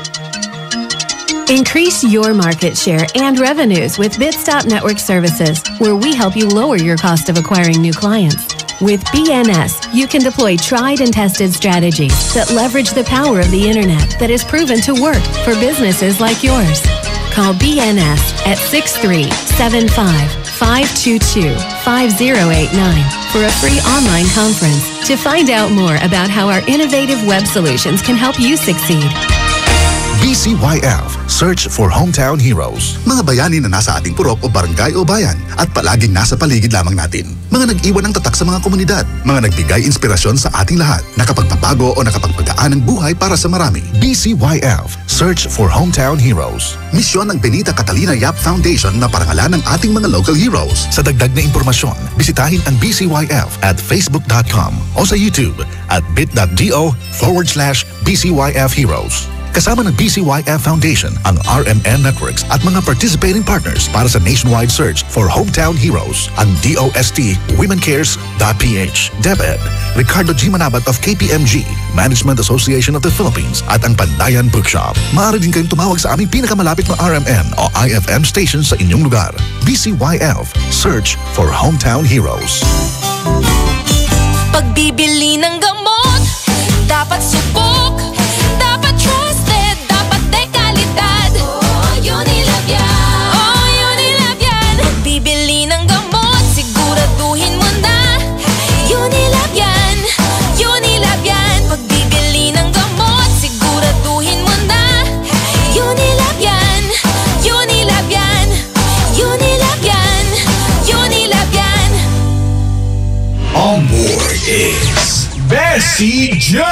Increase your market share and revenues with Bitstop Network Services, where we help you lower your cost of acquiring new clients. With BNS, you can deploy tried and tested strategies that leverage the power of the internet that is proven to work for businesses like yours. Call BNS at 6375-522-5089 for a free online conference to find out more about how our innovative web solutions can help you succeed. BCYF, Search for Hometown Heroes. Mga bayani na nasa ating purok o barangay o bayan at palaging nasa paligid lamang natin. Mga nag-iwan ng tatak sa mga komunidad. Mga nagbigay inspirasyon sa ating lahat. Nakapagpapago o nakapagpagaan ng buhay para sa marami. BCYF, Search for Hometown Heroes. Misyon ng Benita Catalina Yap Foundation na parangalan ng ating mga local heroes. Sa dagdag na impormasyon, bisitahin ang BCYF at facebook.com o sa YouTube at bit.do/BCYF Heroes. Kasama ng BCYF Foundation, ang RMN Networks at mga participating partners para sa nationwide search for hometown heroes, ang DOST WomenCares.ph, DepEd, Ricardo G. Manabat of KPMG, Management Association of the Philippines at ang Pandayan Bookshop. Maaari din kayong tumawag sa aming pinakamalapit na RMN o IFM station sa inyong lugar. BCYF, Search for Hometown Heroes. Pagbibili ng gamot, dapat subok, dapat trusted, dapat dekalidad. Unilab yan. Pagbibili ng gamot, siguraduhin mo na. Unilab yan. Pagbibili ng gamot, siguraduhin mo na. Unilab yan. On board is Bessie J.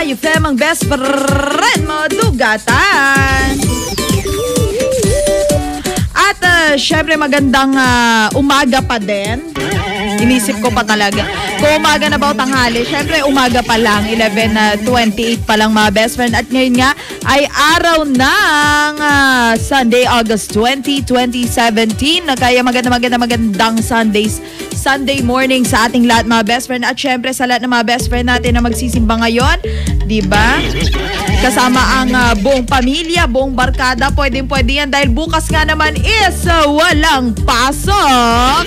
IFM, ang best friend mo, dugatan. At syempre magandang umaga pa din. Inisip ko pa talaga. Kung umaga na ba o tanghali, syempre umaga pa lang, 11:28 pa lang mga best friend. At ngayon nga ay araw ng Sunday, August 20, 2017. Kaya magandang Sunday morning sa ating lahat mga best friend. At syempre sa lahat ng mga best friend natin na magsisimba ngayon, di ba? Kasama ang buong pamilya, buong barkada, pwede yan dahil bukas nga naman is walang pasok.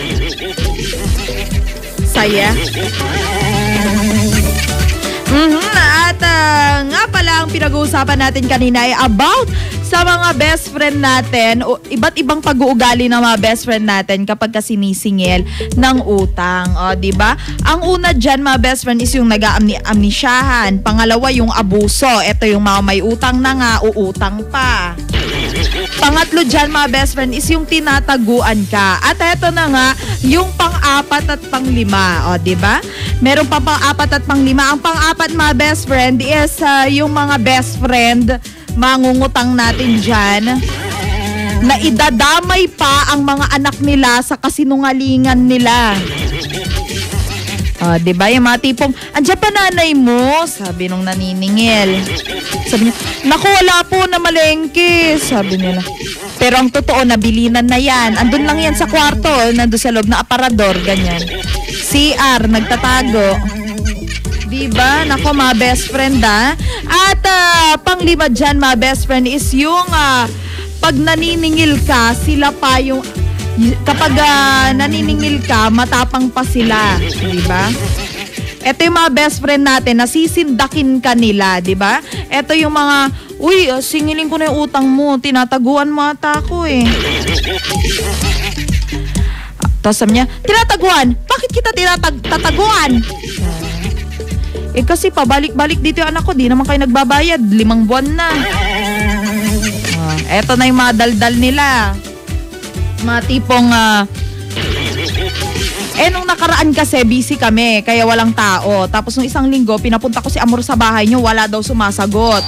Saya. At nga pala ang pinag-uusapan natin kanina ay about sa mga best friend natin, iba't ibang pag-uugali ng mga best friend natin kapag sinisingil ng utang. O, diba? Ang una dyan, mga best friend, is yung nag-amnisyahan. Pangalawa, yung abuso. Ito yung mga may utang na nga, uutang pa. Pangatlo dyan, mga best friend, is yung tinataguan ka. At eto na nga, yung pang-apat at pang-lima. O, diba? Meron pa pang-apat at pang-lima. Ang pang-apat, mga best friend, is yung mga best friend mangungutang natin dyan na idadamay pa ang mga anak nila sa kasinungalingan nila. Diba? Yung mga tipong, andyan pa nanay mo, sabi nung naniningil. Sabi niya, naku, wala po na malengke, sabi nila. Pero ang totoo, nabilinan na yan. Andun lang yan sa kwarto, nandun sa loob na aparador, ganyan. CR, nagtatago. Diba? Nako, mga best friend At pang-lima dyan, mga best friend, is yung pag naniningil ka, sila pa yung kapag naniningil ka, matapang pa sila. Diba? Ito yung mga best friend natin, nasisindakin ka nila, diba? Ito yung mga, uy, singilin ko na yung utang mo, tinataguan mo ata ako eh. Tapos sabi niya, tinataguan? Bakit kita tataguan? Kasi pabalik-balik dito yung anak ko, di naman kayo nagbabayad, 5 buwan na. Eto na yung mga daldal nila. Mga tipong, nung nakaraan kasi busy kami, kaya walang tao. Tapos nung isang linggo, pinapunta ko si Amor sa bahay niyo, wala daw sumasagot.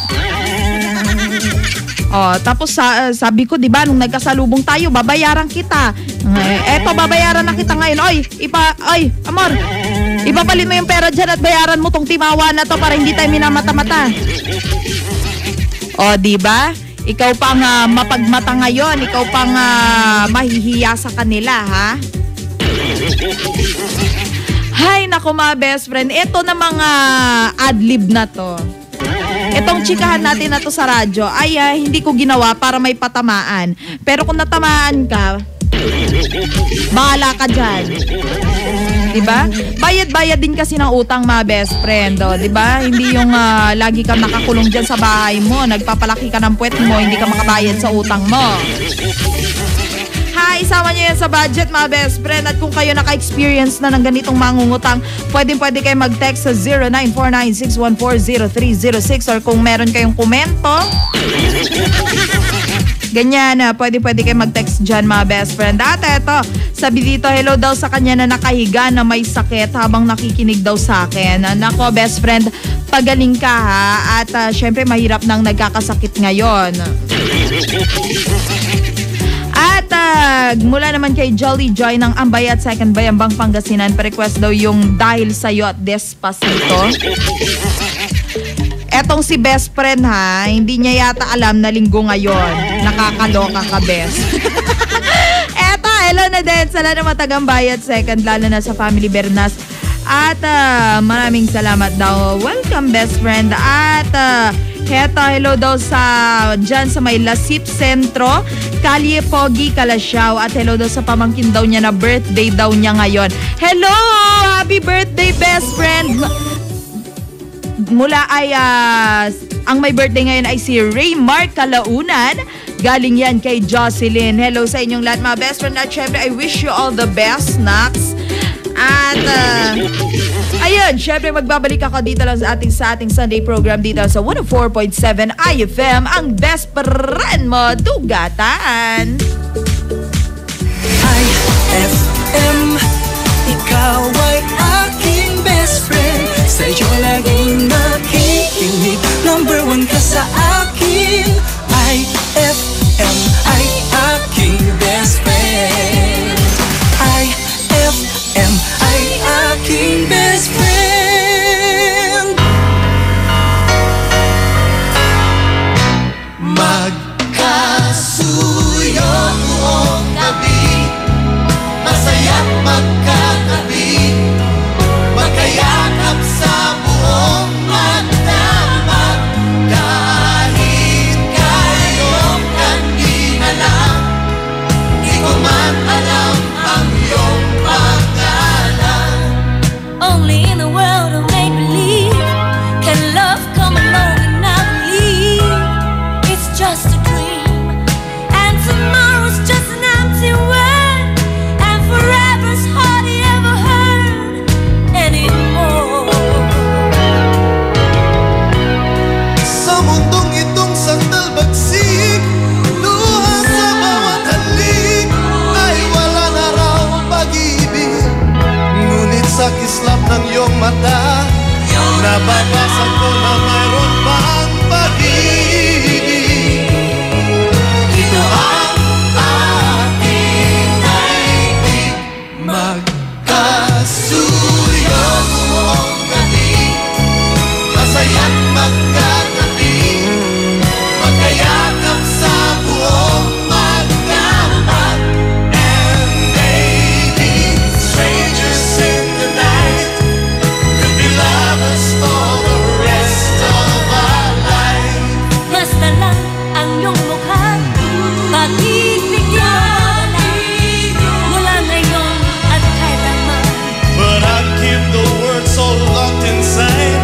Tapos sabi ko, di ba, nung nagkasalubong tayo, babayaran kita. Eto, babayaran na kita ngayon. Oy, Amor, ipapalit mo yung pera dyan at bayaran mo tong timawa na to para hindi tayo minamata-mata. Di ba? Ikaw pang mapagmata ngayon, ikaw pang mahihiya sa kanila, ha? Hay, naku mga best friend, ito na mga adlib na to. Itong chikahan natin na to sa radyo ay hindi ko ginawa para may patamaan. Pero kung natamaan ka, bahala ka dyan. Diba? Bayad-bayad din kasi ng utang, mga best friend. Diba? Hindi yung lagi kang nakakulong dyan sa bahay mo, nagpapalaki ka ng puwet mo, hindi ka makabayad sa utang mo. Isama nyo yan sa budget, mga best friend. At kung kayo naka-experience na ng ganitong mangungutang, pwede kayo mag-text sa 0949-614-0306 or kung meron kayong komento, ganyan, pwede kayo mag-text dyan, mga best friend. At eto, sabi dito, hello daw sa kanya na nakahiga na may sakit habang nakikinig daw sa akin. Nako, best friend, pagaling ka ha. At syempre, mahirap nang nagkakasakit ngayon. At mula naman kay Jolly Joy ng Ambay at Second Bayambang Pangasinan, pa-request daw yung Dahil Sa'yo at Despacito. Etong si best friend ha, hindi niya yata alam na linggo ngayon. Nakakaloka ka, best. Eto, hello na din sa lahat ng Matagambay at Second, lalo na sa Family Bernas. At maraming salamat daw. Welcome, best friend. At heto, hello daw dyan sa may Lasip Centro, Kalye Pogi, Kalasyaw. At hello daw sa pamangkin daw niya na birthday daw niya ngayon. Hello! Happy birthday, best friend! Mula ay, ang may birthday ngayon ay si Raymar Kalaunan. Galing yan kay Jocelyn. Hello sa inyong lahat, mga best friend. At syempre, I wish you all the best, Nax. At ayun, syempre magbabalik ako dito lang sa ating Sunday program dito sa 104.7 IFM, ang best friend mo, Dugatan. IFM, ikaw ay aking best friend. Sa'yo laging nakikinig, number 1 ka sa akin. IFM ay aking best friend. IFM ay aking best friend. Magkasuyo buong gabi, masaya't magkatabi, magkayakap sa buong magdamag. Kahit mata, nababasa ko na mayroon pang pag-ibig. Ito ang ating daigdig, magkasuyo buong gabi, masaya't magkatabi, magkayakap sa buong magdamag. And maybe strangers in the night could be lovers for the rest of our life. Basta lang ang iyong mukha, pagbibigyan mula ngayon at kailanman. But I keep the words so locked inside,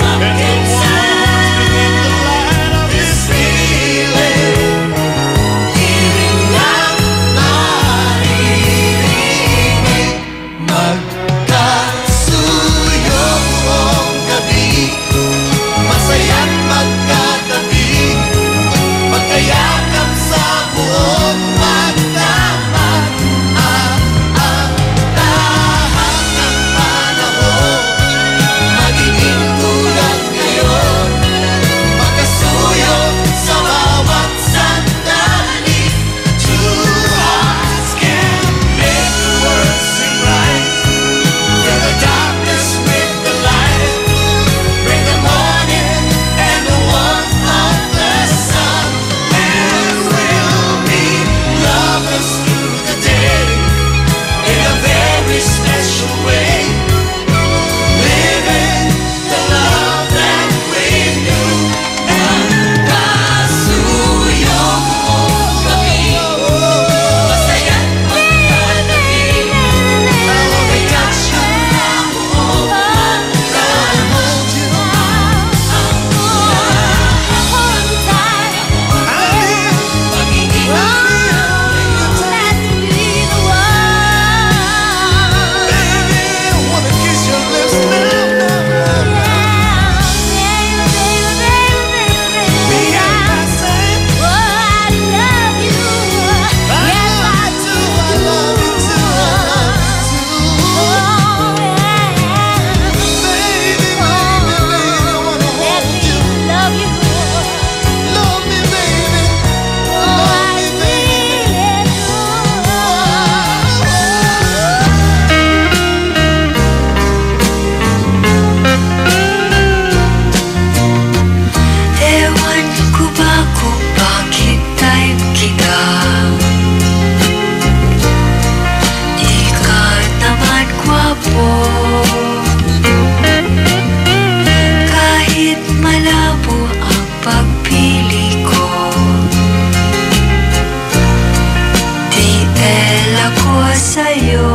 and the words beneath the light of this feeling. Piling lang naririnig, magkasuyo buong gabi, masaya't magkatabi, magkayakap sa buong magdamag. Ang lahat ng panahon magiging tulad ngayon, magkasuyo sa bawat sandali. Two hearts can make the world sing right, fill the darkness with the light, bring the morning and the warmth of the sun, and we'll be lovers through the day in a very special way, living the love that we knew. Magkasuyo buong gabi, masaya't magkatabi, magkayakap sa buong magdamag. Ewan ko ba kung bakit type kita, di ka naman gwapo, kahit malabo ang pagpili ko. TL ako sa'yo,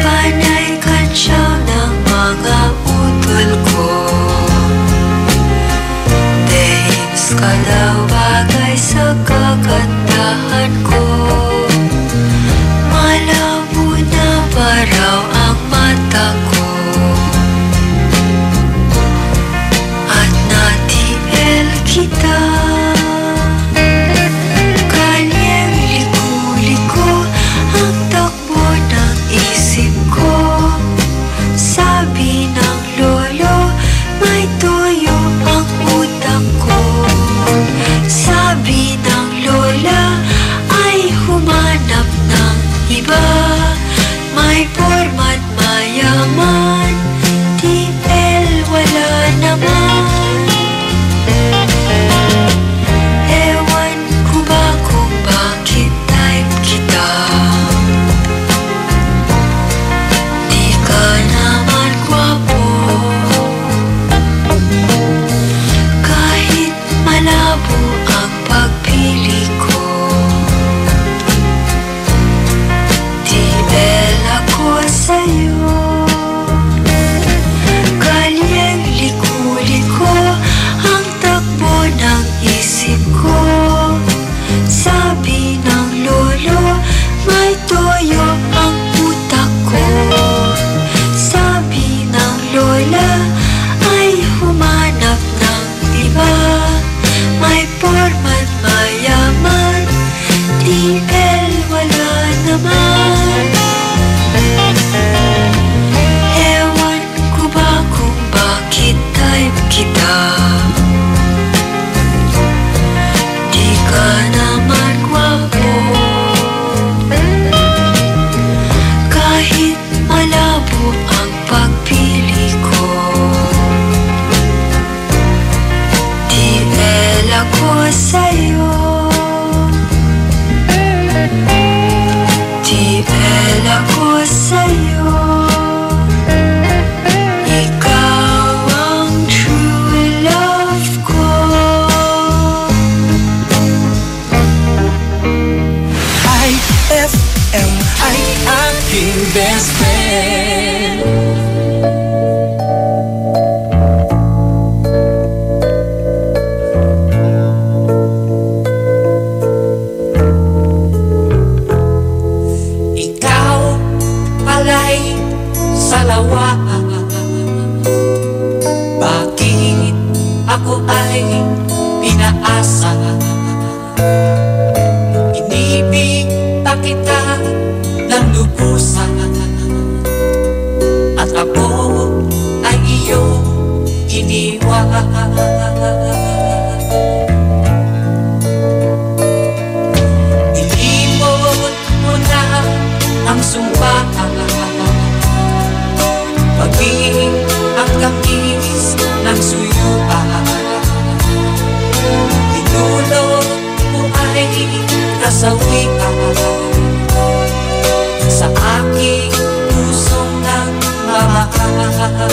panay kantsaw ng mga utol ko. Days ka daw bagay sa kagandahan ko, malabo na ba raw ang mata ko, at na-TL kita. Kanyang liku-liko ang takbo ng isip ko, sabi ng lolo may tuyo ang utak ko, sabi ng lola ay humanap ng iba, may forma salawa. Bakit ako ay pinaasa? Inibig na kita ng lubusan, at ako ay iyong iniwan. Ilimot mo na ang sumpa, maging ang tamis ng suyuan. Tinulog mo ay kasawian sa aking pusong ng mamahal.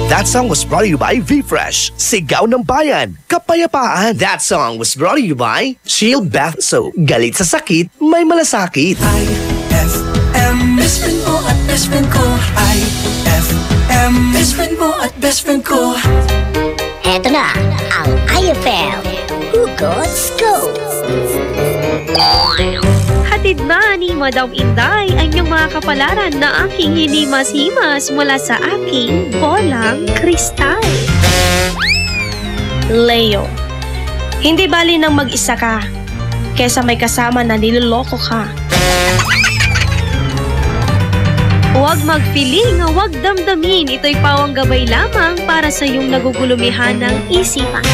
That song was brought to you by V-Fresh, Sigaw ng Bayan, Kapayapaan. That song was brought to you by Shield Bath Soap. Galit sa sakit, may malasakit. IFM, best friend mo at best friend ko. IFM, best friend mo at best friend ko. Eto na ang IFM Hugot Scoop. Hatid na ni Madam Inday ang iyong mga kapalaran na aking hinimas-himas mula sa aking bolang kristal. Leo, hindi bali nang mag-isa ka kesa may kasama na niloloko ka. Huwag mag-feeling, huwag damdamin. Ito'y pawang gabay lamang para sa iyong nagugulumihan ng isipan.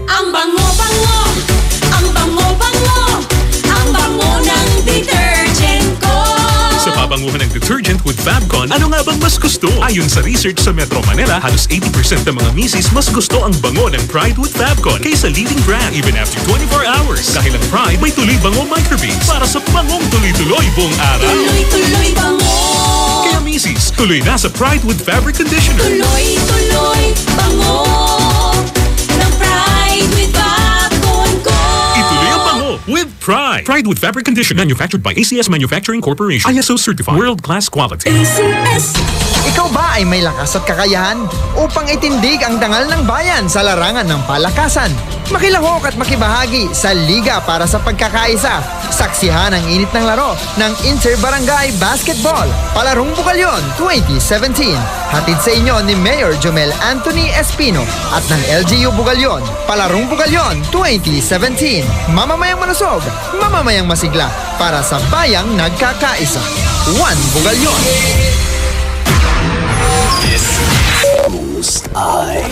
Ang bango-bango, ang bango-bango, ang bango ng detergent ko. Sa pabanguhan ng detergent with Fabcon, ano nga bang mas gusto? Ayon sa research sa Metro Manila, halos 80% ng mga misis mas gusto ang bango ng Pride with Fabcon kaysa leading brand even after 24 hours. Dahil ang Pride may tuloy bango microbeads para sa bangong tuloy-tuloy buong araw. Tuloy-tuloy bango. Kaya misis, tuloy na sa Pride with Fabric Conditioner. Tuloy-tuloy bango ng Pride with Fabcon ko. Ituloy ang bango with Pride. Pride with Fabric Conditioner, manufactured by ACS Manufacturing Corporation. ISO certified, world-class quality. ACS. Ikaw ba ay may lakas at kakayahan upang itindig ang dangal ng bayan sa larangan ng palakasan? Makilahok at makibahagi sa Liga para sa Pagkakaisa. Saksihan ang init ng laro ng Inter-Barangay Basketball, Palarong Bugalyon 2017. Hatid sa inyo ni Mayor Jomel Anthony Espino at ng LGU Bugalyon, Palarong Bugalyon 2017. Mamamayang malusog, mamamayang masigla para sa bayang nagkakaisa. One Bugalyon. This goes I.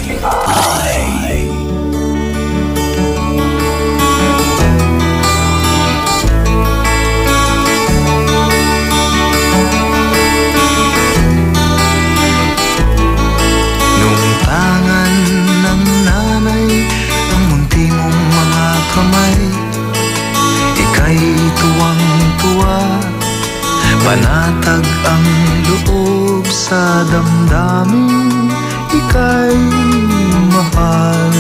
damdamin ika'y mahal.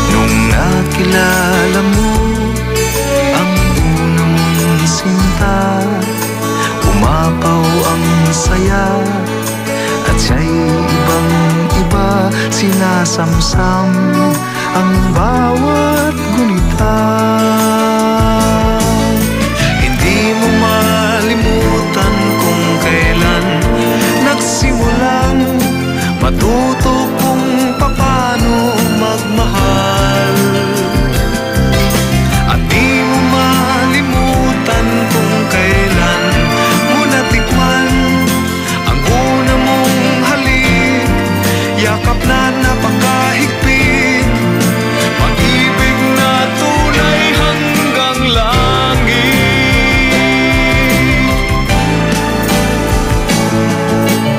Nung nakilala mo ang una mong sinta, umapaw ang saya at siya'y ibang-iba, sinasamsam ang bawat gunita. Hindi mo malimutan kung kailan nagsimulang matuto kung paano magmahal. At di mo malimutan kung kailan mo natikman ang una mong halik, yakap na napakahigpit, pag-ibig na tunay hanggang langit.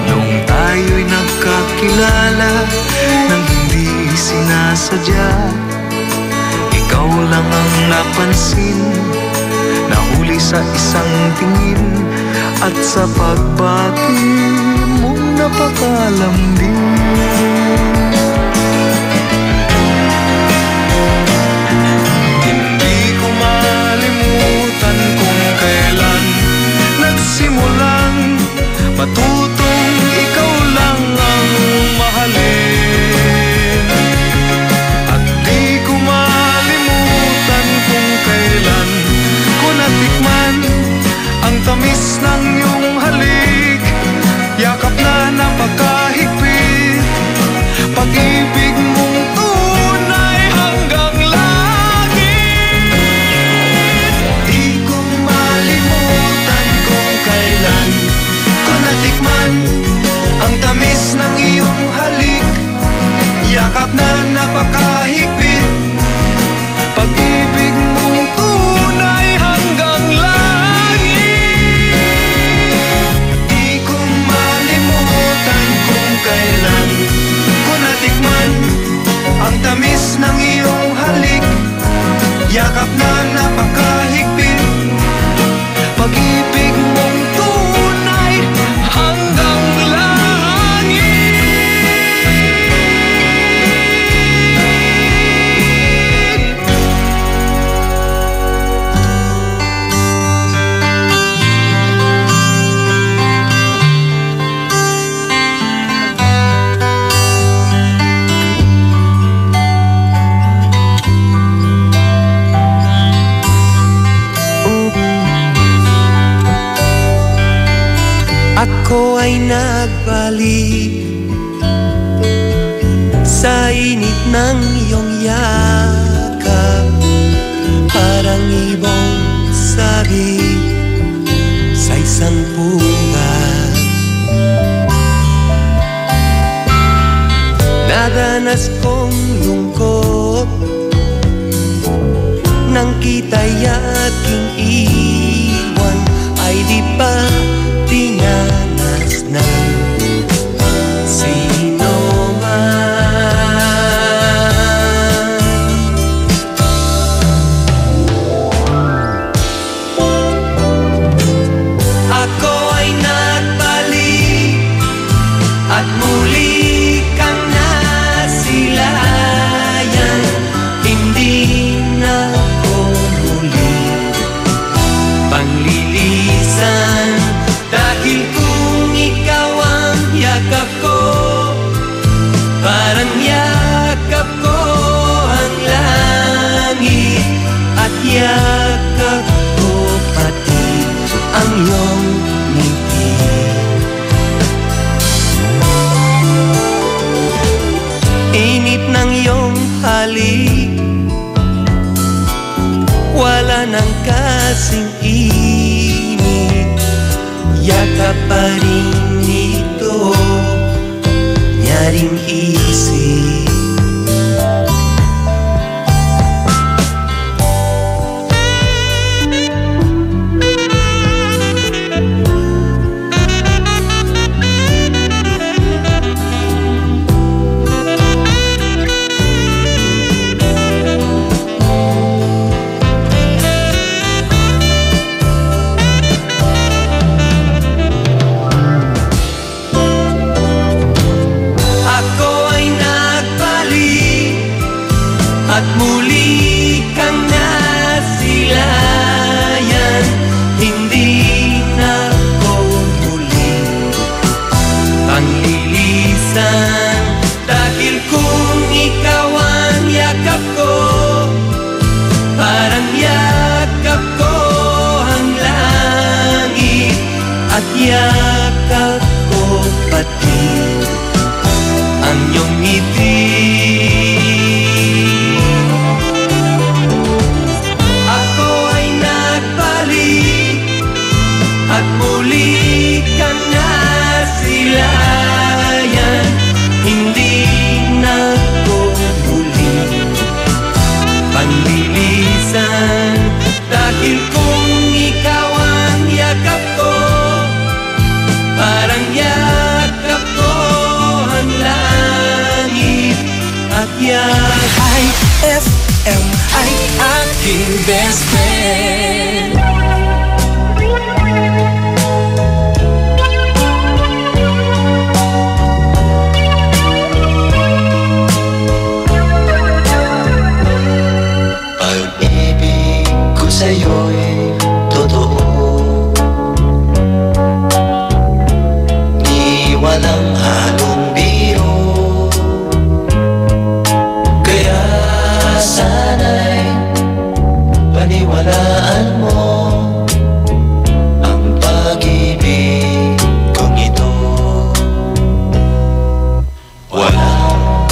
Nung tayo'y nagkakilala nang hindi sinasadya, ikaw lang ang napansin, nahuli sa isang tingin, at sa pagbati mong napakalambing. Hindi ko malimutan kung kailan nagsimulang matutong ikaw lang ang mahalin. At di ko malimutan kung kailan ko natikman ang tamis ng iyong halik, yakap na napakahigpit, pag-ibig mong tunay hanggang langit. Di ko malimutan kung kailan ko natikman ang tamis ng iyong halik, yakap na napakahigpit, pag-ibig mong tunay hanggang langit. Di ko malimutan kung kailan ko natikman ang tamis ng iyong halik, yakap na napakahigpit, pag-ibig mong tunay hanggang langit. Ako ay nagbalik sa init ng iyong yakap, parang ibong sabi sa isang punggat. Nadanas kong lungkot nang kita'y aking iwan, ay di pa dinanas ng sino man. Ako ay nagbalik at muli kang nasilayan, hindi na ako muli panglilisan. Dahil kung ikaw ang yakap ko, parang yakap ko ang langit, at yakap ko pati ang iyong ngiti. Init ng iyong halik, wala nang kasing init, yakap pa rin ito, nyaring isip. best friend. Pag-ibig ko sa'yo'y totoo, di walang halong biro. Kaya sana'y paniwalaan mo ang pag-ibig kong ito. Walang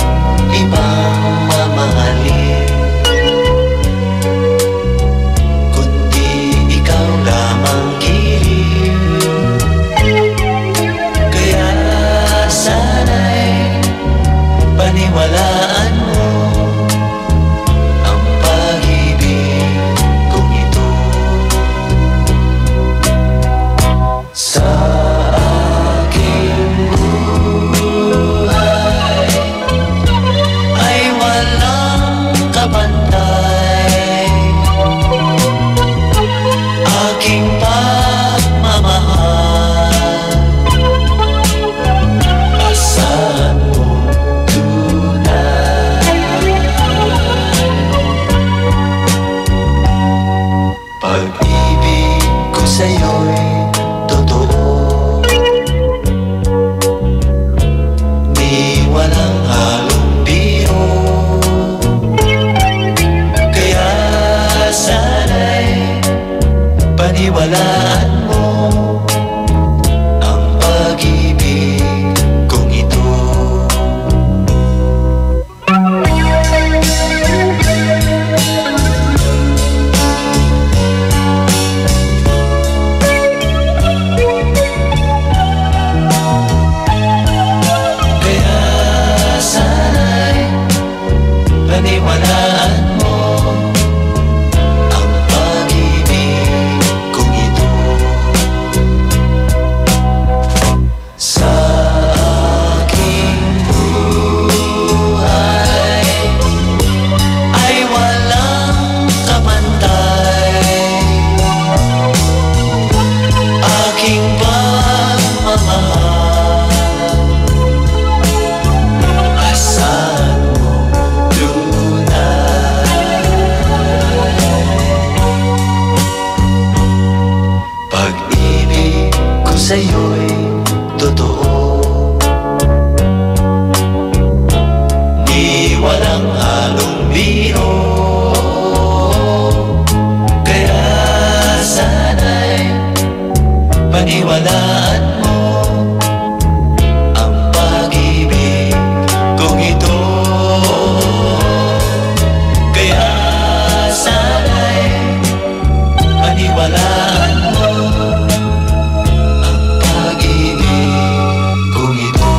ibang mamahalin kundi ikaw lamang giliw. Kaya sana'y paniwalaan mo ang pag-ibig kong ito. Sa aking buhay ay walang kapantay. Aking pagmamahal, asahan mo tunay. Pag-ibig ko sa'yo'y totoo, di walang halong biro. Kaya sana'y paniwalaan mo ang pag-ibig kong ito. Kaya sana'y paniwalaan mo ang pag-ibig kong ito. Sa aking buhay ay walang kapantay. Aking pagmamahal, asahan mo tunay. Pag-ibig ko sa'yo'y totoo, di walang halong biro. Kaya sana'y paniwalaan mo ang pag-ibig kong ito. Kaya sana'y paniwalaan mo ang pag-ibig kong ito.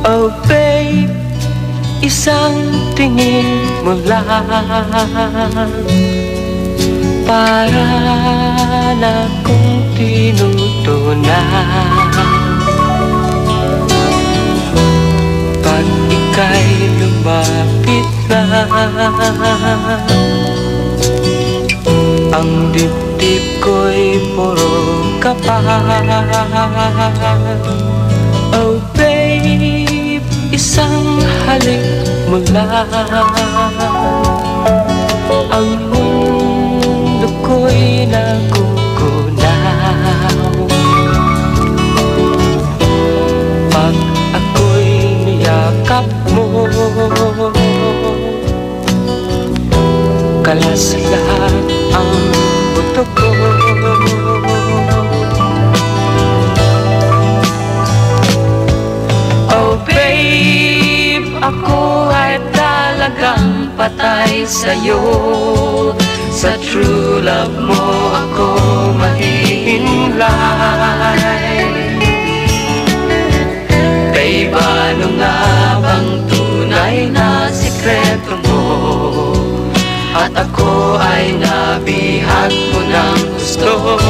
Oh babe, isang tingin mo lang para na kong tinutunan. Pag ika'y lumapit na, ang dibdib ko'y puro kapal. Oh babe, isang halik mo lang, ang mundo ko'y nagugunaw. Pag ako'y niyakap mo, kalas lahat ang buto ko. Oh babe, ako ay talagang patay sa'yo. Sa true love mo ako mahihinlay. ako ay nabihag mo ng gusto.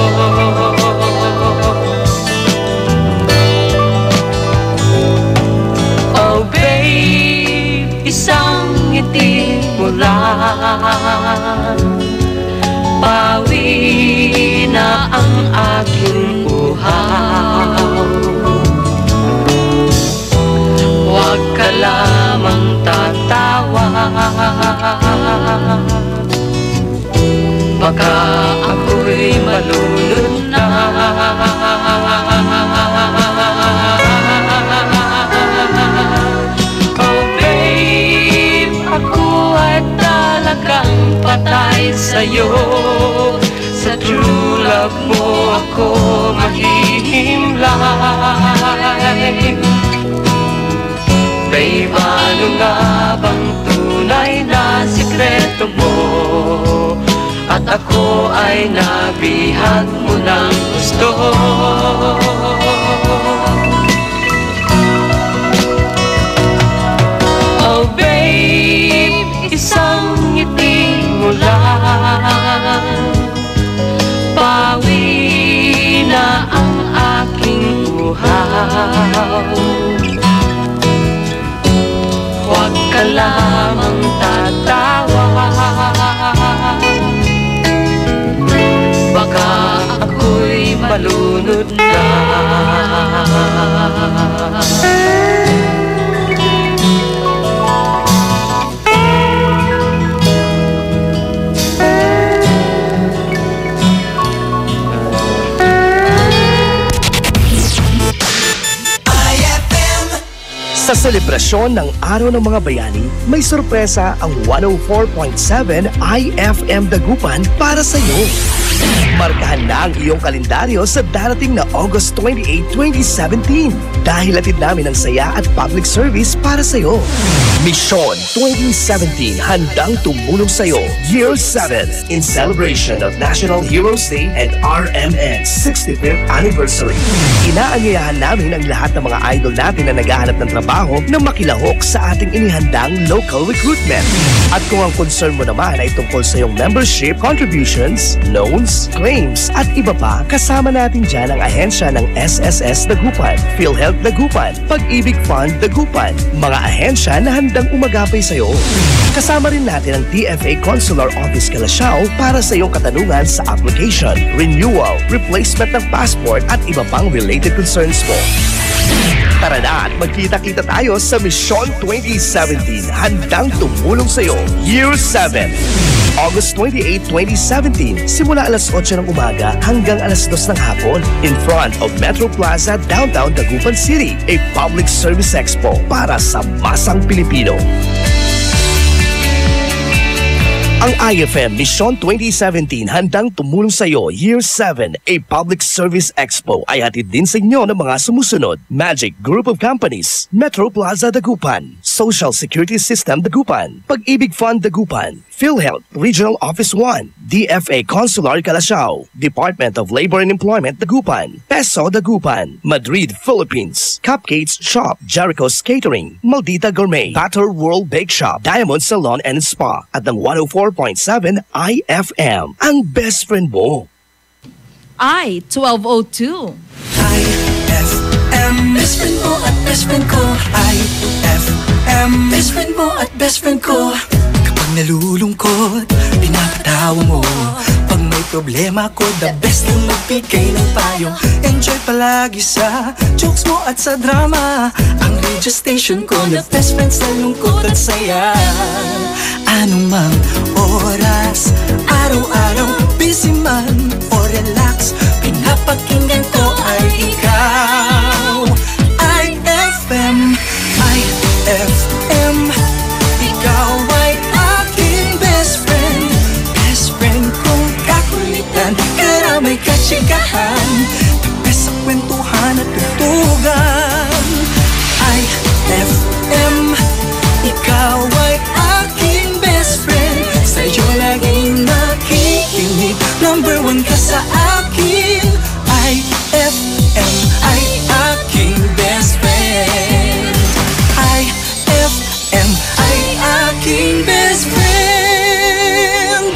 Oh babe, isang ngiti mo lang, pawi na ang aking uhaw. Huwag ka lamang tatawa, baka ako'y malunod na. Oh babe, ako ay talagang patay sa'yo. Sa true love mo ako mahihimlay. Babe, ano nga bang tunay na sikreto mo? At ako ay nabihag mo ng gusto. Oh babe, isang ngiti mo lang, pawi na ang aking uhaw. Huwag ka lamang tatawa, baka ako'y malunod na. Sa selebrasyon ng Araw ng Mga Bayani, may sorpresa ang 104.7 IFM Dagupan para sa iyo. Markahan na ang iyong kalendaryo sa darating na August 28, 2017 dahil hatid namin ang saya at public service para sa iyo. Mission 2017 handang tumulong sa iyo. Year 7 in celebration of National Heroes Day and RMN's 65th anniversary. Inaanyayahan namin ang lahat ng mga idol natin na naghahanap ng trabaho na makilahok sa ating inihandang local recruitment. At kung ang concern mo naman ay tungkol sa iyong membership, contributions, loans, claims at iba pa, kasama natin dyan ang ahensya ng SSS Dagupan, PhilHealth Dagupan, Pag-ibig Fund Dagupan, mga ahensya na handang umagapay sa iyo. Kasama rin natin ang TFA Consular Office Calasiao para sa iyong katanungan sa application, renewal, replacement ng passport at iba pang related concerns mo. Tara na at magkita-kita tayo sa Mission 2017 handang tumulong sa iyo. Year 7 August 28, 2017 simula alas 8 ng umaga hanggang alas 2 ng hapon in front of Metro Plaza, Downtown Dagupan City, a public service expo para sa masang Pilipino. Ang IFM Mission 2017 handang tumulong sa iyo Year 7, a public service expo ay hatid din sa inyo ng mga sumusunod: Magic Group of Companies, Metro Plaza Dagupan, Social Security System Dagupan, Pag-ibig Fund Dagupan, PhilHealth Regional Office 1, DFA Consular Calasiao, Department of Labor and Employment Dagupan, Peso Dagupan, Madrid, Philippines, Cupcakes Shop, Jericho's Catering, Maldita Gourmet, Batter World Bake Shop, Diamond Salon and Spa, at ng 104.7 IFM, ang best friend mo. I-1202. IFM, best friend mo at best friend ko. IFM, best friend mo at best friend ko. Kapag nalulungkot, pinapatawa mo. Pag may problema ko, the best na magbigay ng payo. Enjoy palagi sa jokes mo at sa drama. Ang radio station ko, the best friend sa lungkot at saya. Anumang oras, araw-araw, busy man o relax, pinapakinggan ko ay ikaw. IFM, IFM, ikaw ay aking best friend. Best friend kong kakulitan, karamay katsikahan, the best sa kwentuhan at tutugan. IFM, ikaw ay aking best friend. Sa'yo laging nakikinig, number one ka sa akin. IFM ay aking best friend. IFM ay aking best friend.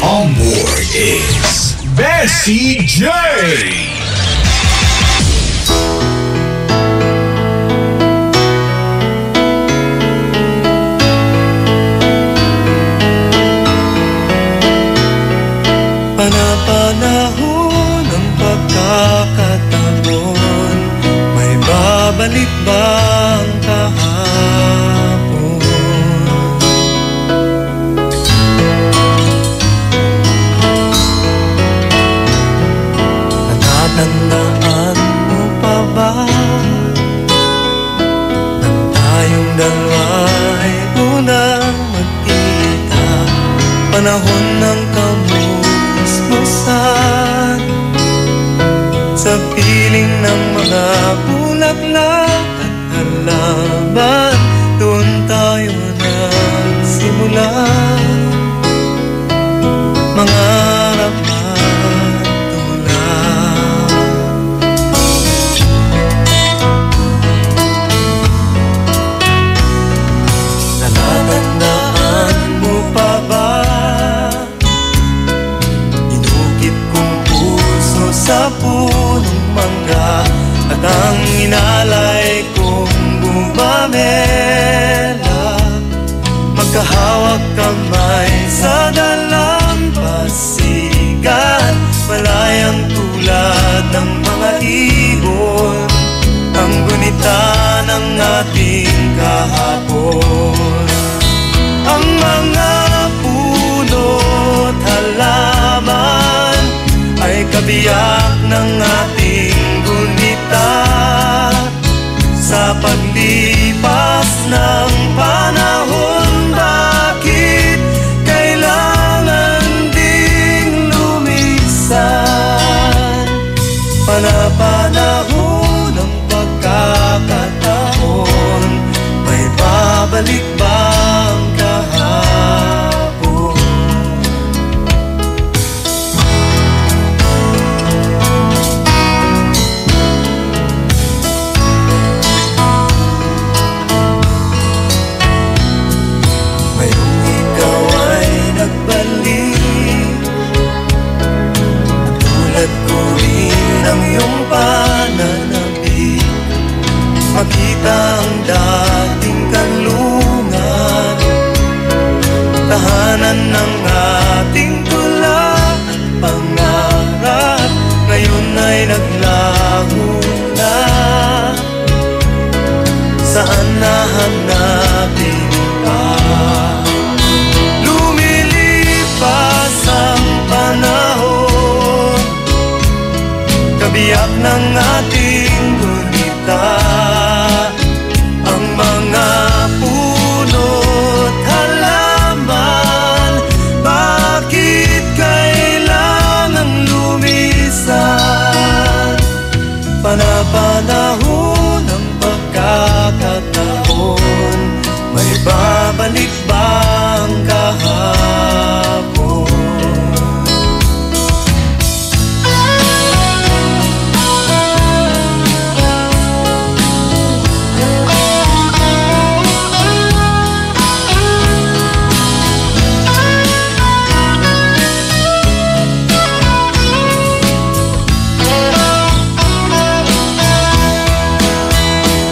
Panapanahon ng pagkakataon, may babalik bang kahapon? Natatandaan mo pa ba nang tayong dalawa'y unang magkita? Panahon ng kamusmusan sa piling ng mga bulaklak at halaman, doon tayo nagsimula mangarap at tulad. Natatandaan mo pa ba inukit kong puso sa punong mangga at ang inalay kong bumamela, magkahawak kamay sa dalampasigan, malayang tulad ng mga ibon, ang gunita ng ating kahapon. Ang mga puno't halaman ay kabiyak ng ating gunita sa paglipas ng panahon. Bakit kailangan ding lumisan? Panapanahon ng pagkakataon, may babalik bang kahapon? Ngayong ikaw ay nagbalik, tulad ko rin ang iyong pananabik, makita ang dating kanlungan, tahanan ng ating tula at pangarap, ngayon ay naglaho na. Saan nahanapin pa? Lumilipas ang panahon, kabiyak ng ating gunita, ang mga puno't halaman. Bakit kailangan lumisan? Panapanahon ng pagkakataon, may babalik bang kahapon?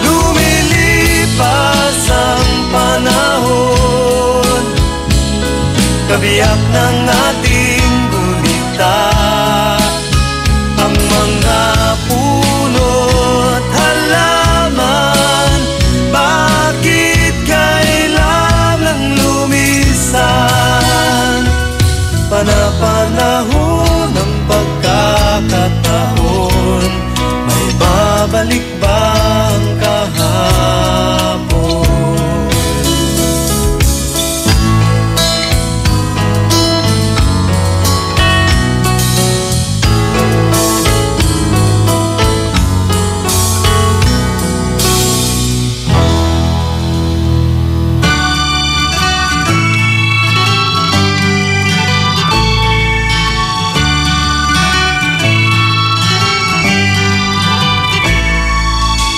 Lumilipas ang panahon, kabiyak ng ating gunita, ang mga puno't halaman. Bakit kailangan lumisan? Panapanahon ng pagkakataon, may babalik bang kahapon?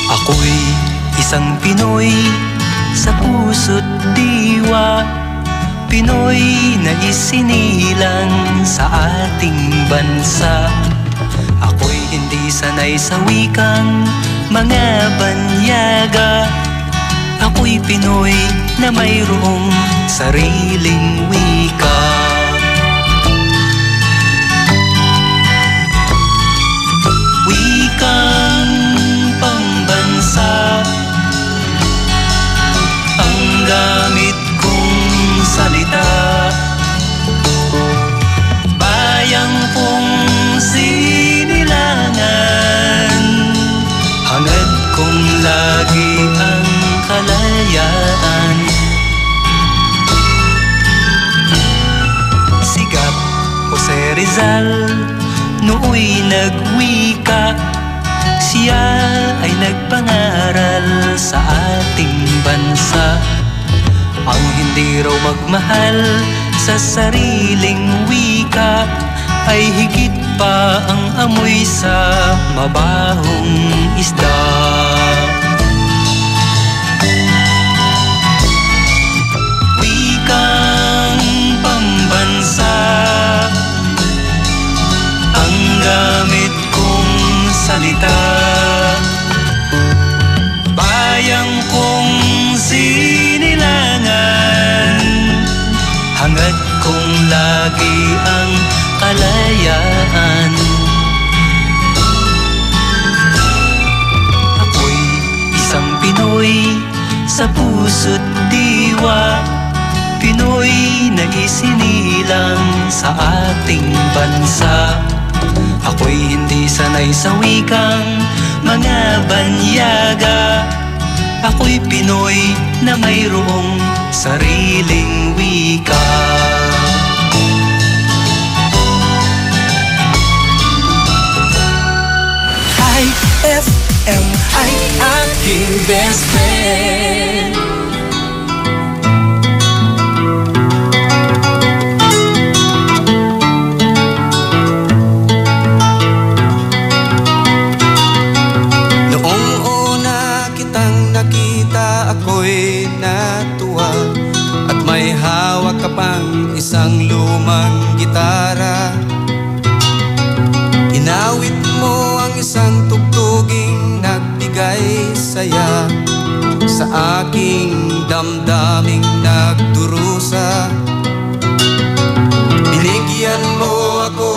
Ako'y isang Pinoy sa puso't diwa, Pinoy na isinilang sa ating bansa. Ako'y hindi sanay sa wikang mga banyaga. Ako'y Pinoy na mayroong sariling wika. Wikang pambansa ang gamit kong salita. Bayang kong sinilangan, hangad kong lagi ang kalayaan. Sigat Jose Rizal nooy nagwika. Siya ay nagpangaral sa ating bansa. Ang hindi raw magmahal sa sariling wika ay higit pa ang amoy sa mabahong isda. Wikang pambansa ang gamit kong salita. Bayang kong sinilangan, hangad kong lagi ang kalayaan. Ako'y isang Pinoy sa puso't diwa, Pinoy na isinilang sa ating bansa. Ako'y hindi sanay sa wikang mga banyaga. Ako'y Pinoy na mayroong sariling wika. IFM ay aking best friend. Ako'y natuwa at may hawak ka pang isang lumang gitara. Inawit mo ang isang tugtuging nagbigay saya sa aking damdaming nagdurusa. Binigyan mo ako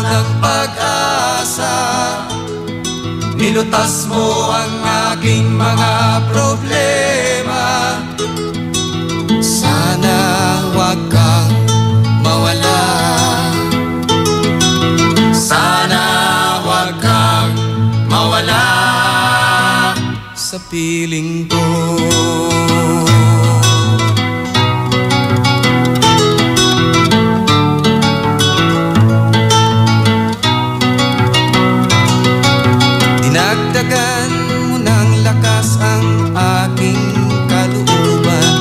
ng pag-asa, nilutas mo ang aking mga problema. Sana wag kang mawala, sana wag kang mawala sa piling ko. Dinagdagan mo ng lakas ang aking kalooban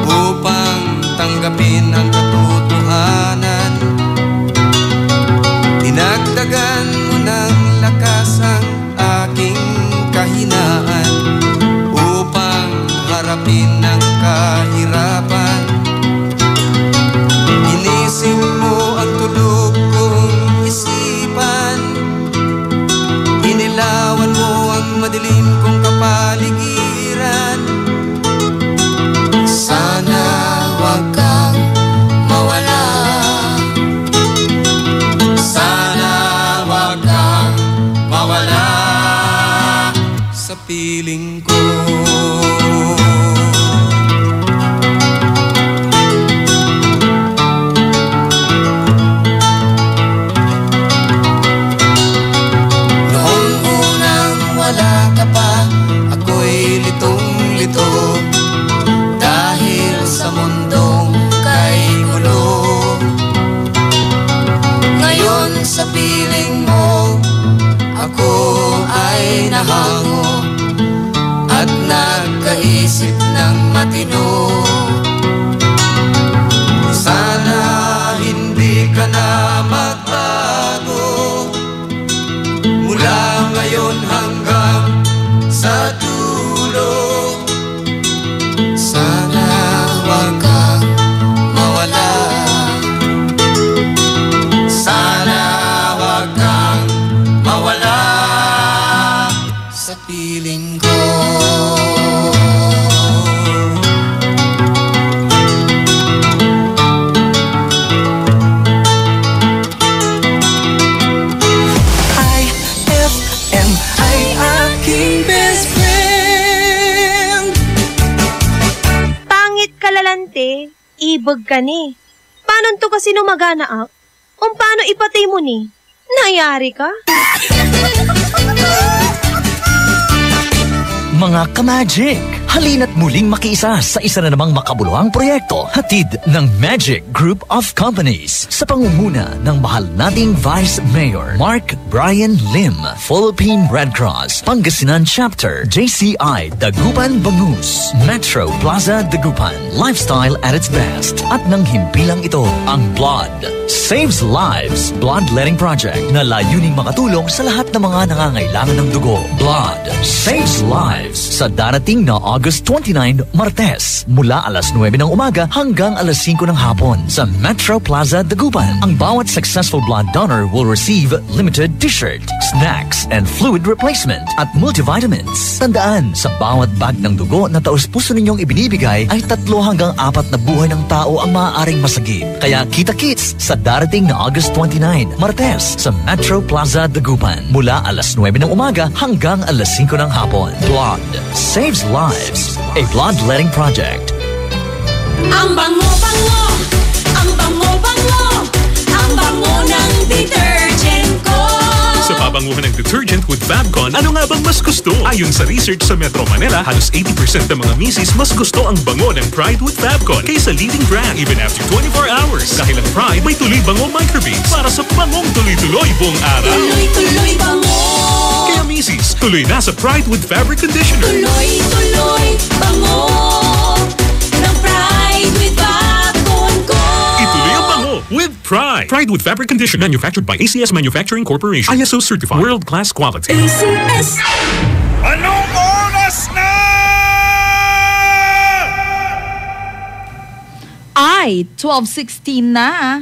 upang tanggapin ang katotohanan. Dinagdagan mo ng lakas ang aking kahinaan upang harapin ang kahirapan. Ginising mo ang tulog kong isipan, inilawan mo ang madilim kong kapaligiran. Sana wag kang mawala, sana wag kang mawala sa piling ko. Dahil sa mundong kay gulo, ngayon sa piling mo ako ay nahango at nagkaisip ng matino. Sana hindi ka na magbago mula ngayon hanggang sa dulo. Sana wag kang mawala, sana wag kang estudyante, ibag ka ni. Paano to kasi numagana ak? Kung paano ipatay mo ni? Nayari ka? Mga ka-Magic, halina't muling makiisa sa isa na namang makabuluhang proyekto hatid ng Magic Group of Companies sa pangunguna ng mahal nating Vice Mayor Mark Brian Lim, Philippine Red Cross, Pangasinan Chapter, JCI Dagupan Bangus, Metro Plaza Dagupan, Lifestyle at its best. At nang himpilang ito, ang Blood Saves Lives Bloodletting Project na layuning makatulong sa lahat ng mga nangangailangan ng dugo. Blood Saves Lives sa darating na August 29, Martes, mula alas 9 ng umaga hanggang alas 5 ng hapon sa Metro Plaza, Dagupan. Ang bawat successful blood donor will receive limited t-shirt, snacks, and fluid replacement at multivitamins. Tandaan, sa bawat bag ng dugo na taus-puso ninyong ibinibigay ay 3 hanggang 4 na buhay ng tao ang maaaring masagip. Kaya kita-kits sa darating na August 29, Martes sa Metro Plaza, Dagupan, mula alas 9 ng umaga hanggang alas 5 ng hapon. Blood Saves Lives, a bloodletting project. Ang bango-bango, ang bango-bango, ang bango ng detergent ko. Sa pabanguhan ng detergent with Fabcon, ano nga bang mas gusto? Ayon sa research sa Metro Manila, halos 80% ng mga misis mas gusto ang bango ng Pride with Fabcon kaysa leading brand even after 24 hours. Dahil ang Pride may tuloy bango microbeads para sa bangong tuloy-tuloy buong araw. Tuloy-tuloy bango. Kaya misis, tuloy na sa Pride with Fabric Conditioner. Tuloy-tuloy bango ng Pride with Fabcon ko. Ituloy ang bango with Pride. Pride with Fabric Conditioner, manufactured by ACS Manufacturing Corporation. ISO certified. World-class quality. ACS. Anong oras na? Ay, 12:16 na.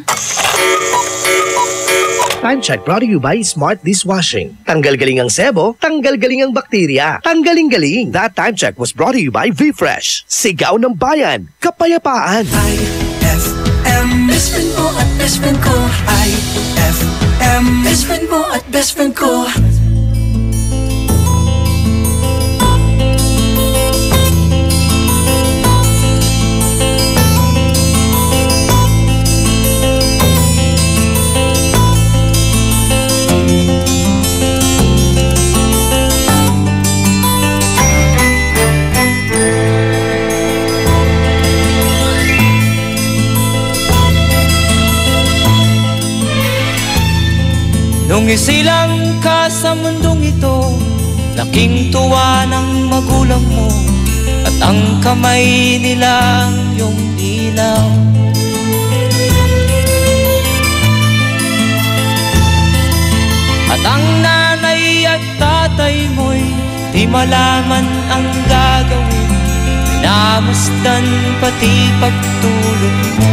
Time check brought to you by Smart Dishwashing. Tanggal galing ang sebo, tanggal galing ang bakterya. Tanggaling galing. That time check was brought to you by V-Fresh. Sigaw ng bayan, kapayapaan. IFM, best friend mo at best friend ko. IFM, best friend mo at best friend ko. Nung isilang ka sa mundong ito, laking tuwa ng magulang mo, at ang kamay nila ang iyong ilaw. At ang nanay at tatay mo'y di malaman ang gagawin, pinamasdan pati pagtulog mo.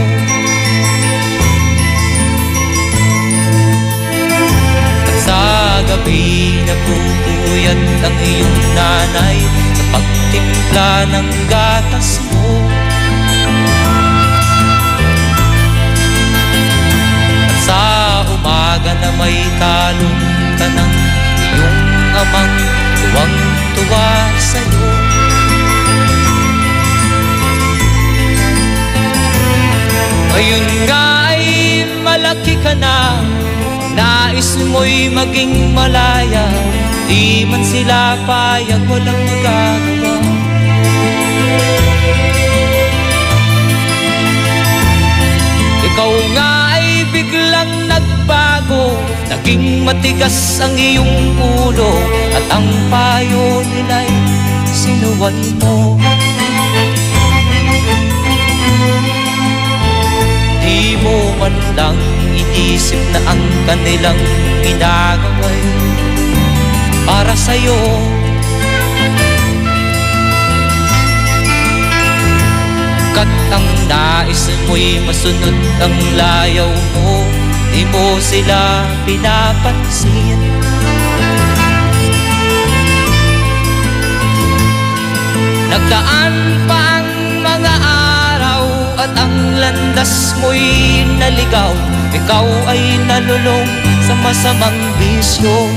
Sa gabi napupuyat ang iyong nanay sa pagtimpla ng gatas mo. At sa umaga na may kalungka ng iyong amang tuwang-tuwa sa'yo. Ngayon nga ay malaki ka na, nais mo'y maging malaya, di man sila payag, walang magagawa. Ikaw nga ay biglang nagbago, naging matigas ang iyong ulo, at ang payo nila'y sinuway mo. Di mo man lang inisip na ang kanilang ginagawa'y para sa'yo. Kat ang nais mo'y masunod ang layaw mo, di mo sila pinapansin. Nagdaan pa ang mga araw at ang landas mo'y naligaw, ikaw ay nalulong sa masamang bisyo.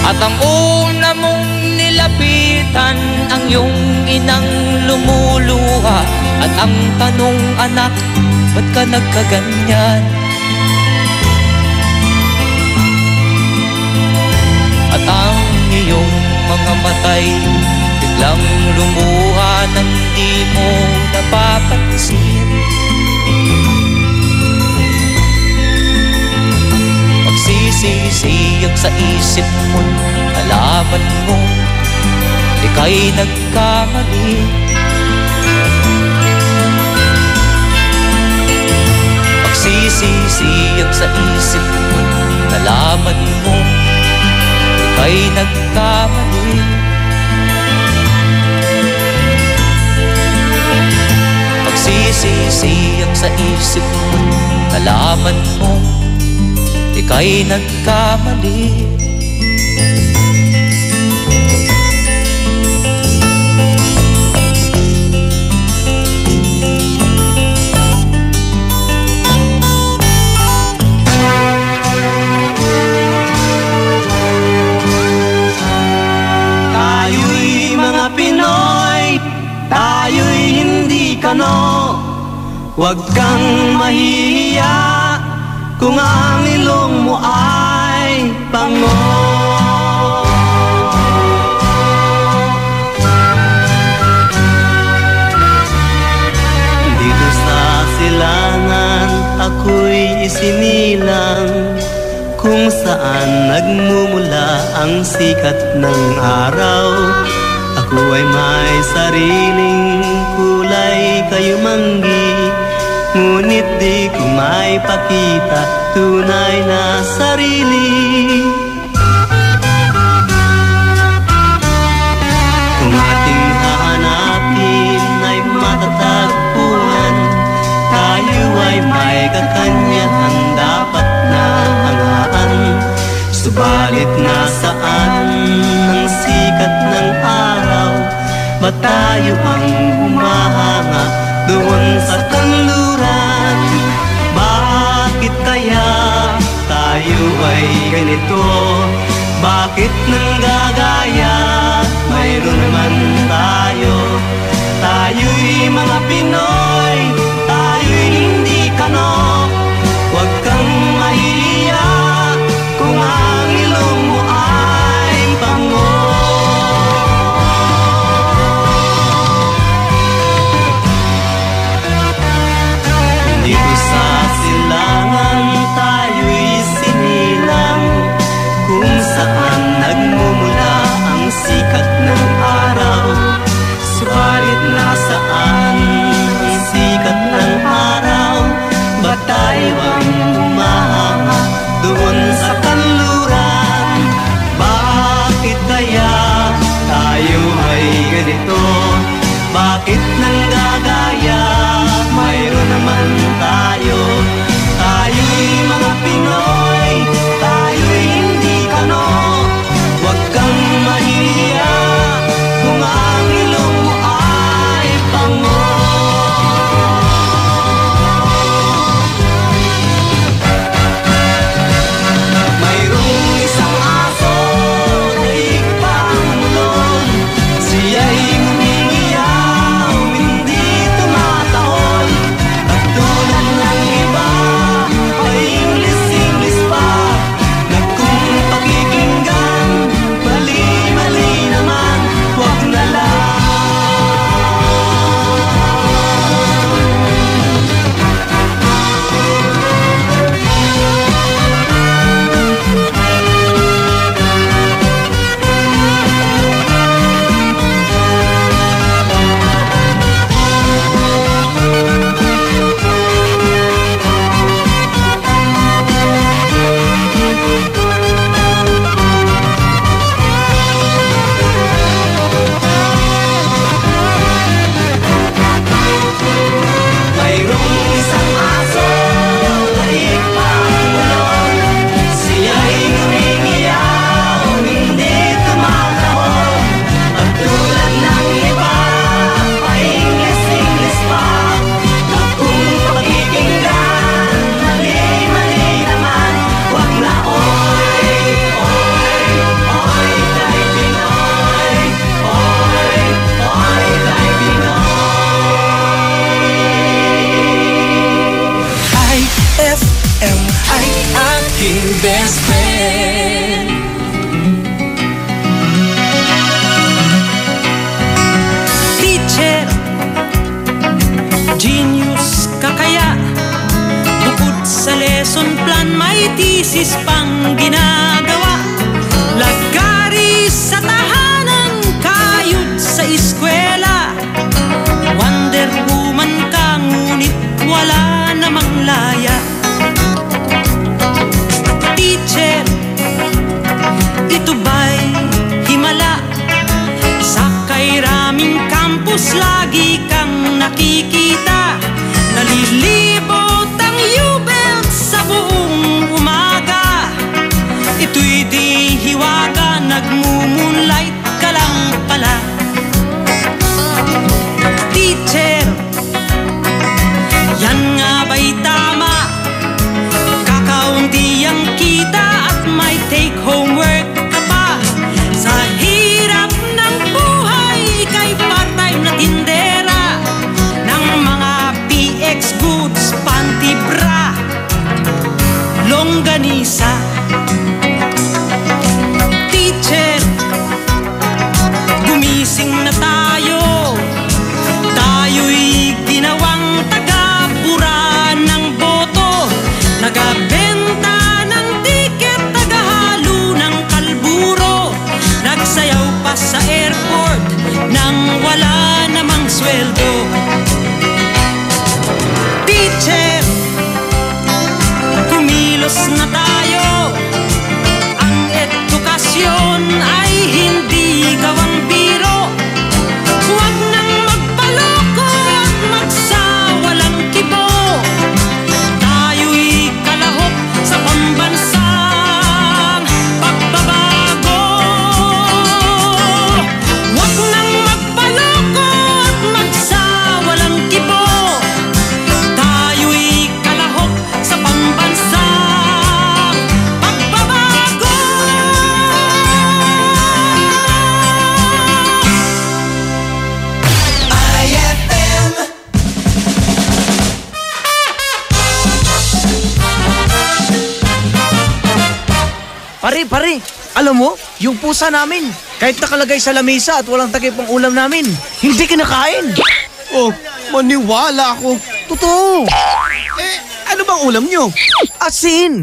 At ang una mong nilapit Lapitan ang iyong inang lumuluha at ang tanong, anak, ba't ka nagkaganyan? At ang iyong mga matay biglang lumuha nang di mo napapansin. Magsisisiyag sa isip mo, nalaman mo ika'y nagkamali. Magsisisiyag sa isip mo, nalaman mo ika'y nagkamali. Magsisisiyag sa isip mo, nalaman mo ika'y nagkamali. Tayo'y mga Pinoy, tayo'y hindi kano. Huwag kang mahihiya kung ang ilong mo ay pango. Dito sa silangan ako'y isinilang, kung saan nagmumula ang sikat ng araw. Ako ay may sariling kulay kayumanggi, ngunit di ko may pakita tunay na sarili. Kung ating hahanapin ay matatagpuan, tayo ay may kakanyahan dapat na hangaan. Subalit nasaan ang sikat ng araw? Ba't tayo ang humahanga doon sa kanluran? Bakit kaya tayo ay ganito? Bakit nanggagaya? Mayroon naman tayo. Tayo'y mga Pinoy, tayo'y hindi kano. Huwag kang mahihiya kung ang ilong mo ay bango. Dito sa silangan tayo'y sinilang, kung saan nagmumula ang sikat ng araw. Subalit nasaan ang sikat ng araw? Ba't tayo ang humahanga doon sa kanluran? Bakit kaya tayo ay ganito? Bakit nanggagaya? Mayroon naman tayo. Tayo'y mga Pinoy, tayo'y hindi kano. Huwag kang mahihiya kung ang ilong mo ay pango. Mayroong isang aso na higit pa ang mulon. Siya'y humingiyaw, hindi FM ay aking best friend. Teacher, genius ka kaya? Bukod sa lesson plan, may thesis pang ginagawa. Lagari sa tahanan, kayod sa eskwela. Wonder Woman ka, ngunit wala namang laya. Teacher, ito ba'y himala? Sa kairaming campus, lagi kang nakikita. Nalilibot ang U-belt sa buong umaga. Ito'y di hiwaga, nagmumoonlight ka lang pala. Teacher, yan nga ba'y tama? Kakaunti ang kita at may take homework ka pa. Sa hirap ng buhay, kay part-time na tindera ng mga PX goods, panty bra, longganisa. Teacher, gumising na tayo. Tayo'y ginawang taga-pura ng boto. Nagabenta ng tiket, tagahalo ng kalburo. Nagsayaw pa sa airport nang wala namang sweldo. Teacher, kumilos na tayo. Ang edukasyon ay hindi gawang biro. Huwag nang magpaloko at magsawalang kibo. Tayo'y kalahok sa pambansang pagbabago. Huwag nang magpaloko at magsawalang kibo. Tayo'y kalahok sa pambansang pagbabago. IFM. Pare, alam mo, yung pusa namin, kahit nakalagay sa lamesa at walang takip ang ulam namin, hindi kinakain. Oh, maniwala ako. Totoo. Ano bang ulam nyo? Asin.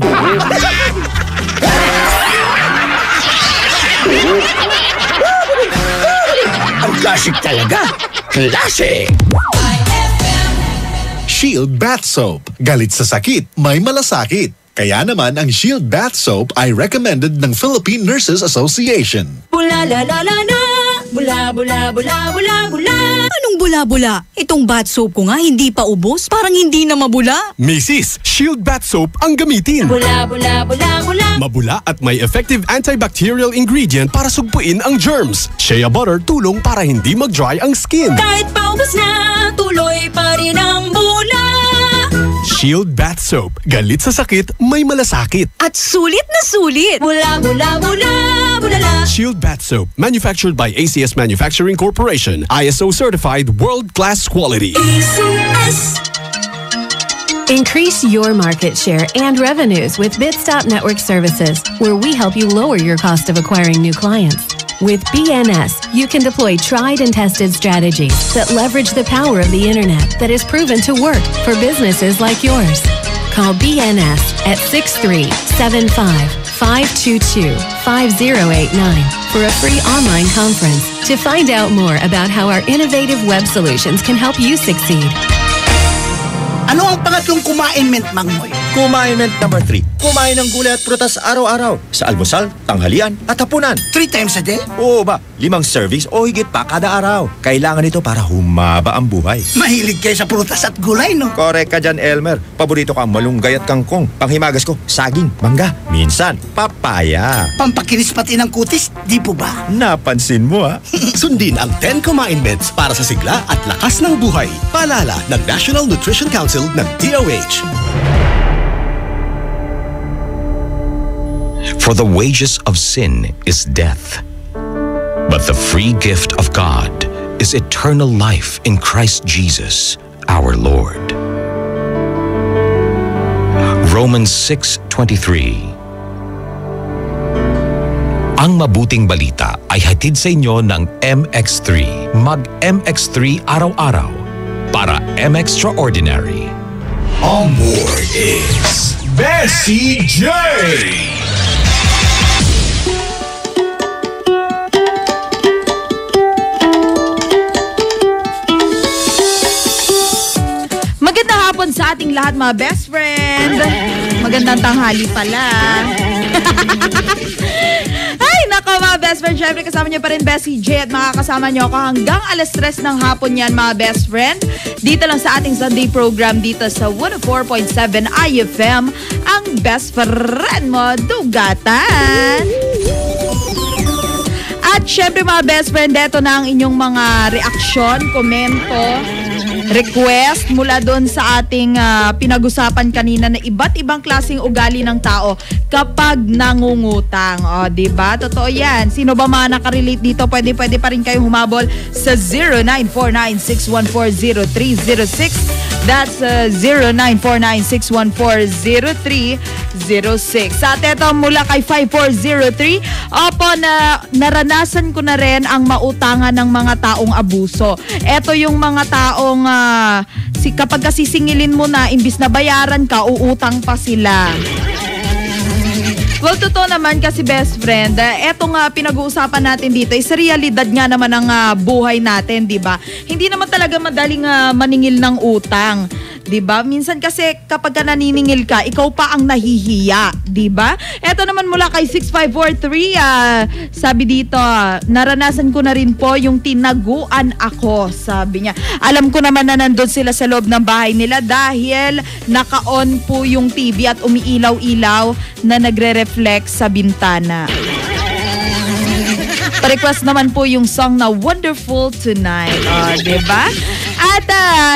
Ang classic talaga. Classic! Shield Bath Soap. Galit sa sakit, may malasakit. Kaya naman ang Shield Bath Soap ay recommended ng Philippine Nurses Association. Bula la la la la, bula bula bula bula bula. Anong bula-bula? Itong bath soap ko nga hindi pa ubos, parang hindi na mabula. Mrs. Shield Bath Soap ang gamitin. Bula bula bula bula. Mabula at may effective antibacterial ingredient para sugpuin ang germs. Shea butter tulong para hindi mag-dry ang skin. Kahit paubos na, tuloy pa rin ang bula. Shield Bath Soap. Galit sa sakit, may malasakit. At sulit na sulit. Bula bula bula bula la. Shield Bath Soap. Manufactured by ACS Manufacturing Corporation. ISO certified world-class quality. ACS. Increase your market share and revenues with Bitstop Network Services, where we help you lower your cost of acquiring new clients. With BNS, you can deploy tried and tested strategies that leverage the power of the internet that is proven to work for businesses like yours. Call BNS at 6375-522-5089 for a free online conference to find out more about how our innovative web solutions can help you succeed. Ano ang pangatlong kumain, Mangmoy? Kumain number 3. Kumain ng gulay at prutas araw-araw. Sa almusal, tanghalian at hapunan. 3 times a day? Oo ba? 5 servings o higit pa kada araw. Kailangan ito para humaba ang buhay. Mahilig kayo sa prutas at gulay, no? Correct ka dyan, Elmer. Paborito ko ang malunggay at kangkong. Panghimagas ko, saging, mangga, minsan, papaya. Pampakinis pati ng kutis, di po ba? Napansin mo, ha? Sundin ang 10 Kumain Meds para sa sigla at lakas ng buhay. Paalala ng National Nutrition Council ng DOH. For the wages of sin is death, but the free gift of God is eternal life in Christ Jesus, our Lord. Romans 6:23. Ang mabuting balita ay hatid sa inyo ng MX3. Mag-MX3 araw-araw para M-Extraordinary. On board is Bessie J. Magandang hapon sa ating lahat mga best friend. Magandang tanghali pala. Ay, nako mga best friend. Syempre kasama niyo pa rin Bessie J at makakasama niyo ako hanggang 3:00 ng hapon yan mga best friend. Dito lang sa ating Sunday program dito sa 104.7 IFM, ang best friend mo, Dugatan. At syempre mga best friend, eto na ang inyong mga reaksyon, komento, request mula doon sa ating pinag-usapan kanina na iba't ibang klaseng ugali ng tao kapag nangungutang. O, diba? Totoo yan. Sino ba mga nakarelate dito? Pwede pa rin kayo humabol sa 0949-614-0306. That's 0949-614-0306. At eto mula kay 5403. Opo, naranasan ko na rin ang mautangan ng mga taong abuso. Eto yung mga taong kapag kasisingilin mo na, imbis na bayaran ka, uutang pa sila. Well, totoo naman kasi best friend, eto nga pinag-uusapan natin dito is realidad nga naman ng buhay natin, di ba? Hindi naman talaga madaling maningil ng utang. Diba? Minsan kasi kapag ka naniningil ka, ikaw pa ang nahihiya, diba? Eto naman mula kay 6543, sabi dito, naranasan ko na rin po yung tinaguan ako, sabi niya. Alam ko naman na nandun sila sa loob ng bahay nila dahil naka-on po yung TV at umiilaw-ilaw na nagre-reflect sa bintana. Pa-request naman po yung song na Wonderful Tonight. O, diba? At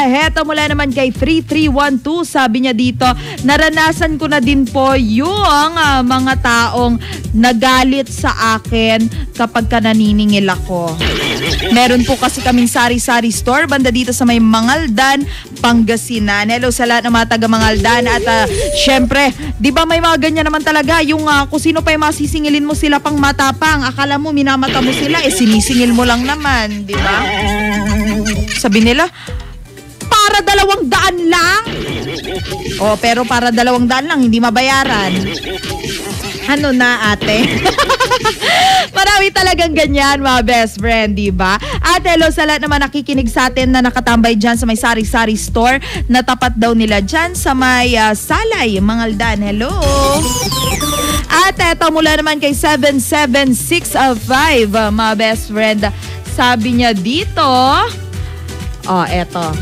heto mula naman kay 3312, sabi niya dito, naranasan ko na din po yung mga taong nagalit sa akin kapag ka naniningil ako. Meron po kasi kaming sari-sari store banda dito sa may Mangaldan, Pangasinan. Hello sa lahat ng mga taga Mangaldan. At syempre, di ba may mga ganyan naman talaga yung kung sino pa yung masisingilin mo sila pang matapang. Akala mo minamata mo sila, sinisingil mo lang naman, di ba? Sabi nila, para 200 lang. Oh, pero para 200 lang, hindi mabayaran. Ano na ate? Marami talagang ganyan mga best friend, diba? At hello sa lahat naman nakikinig sa atin na nakatambay dyan sa may sari-sari store na tapat daw nila dyan sa may Salay, Mangaldan. Hello! At eto mula naman kay 7765 mga best friend. Sabi niya dito, eto.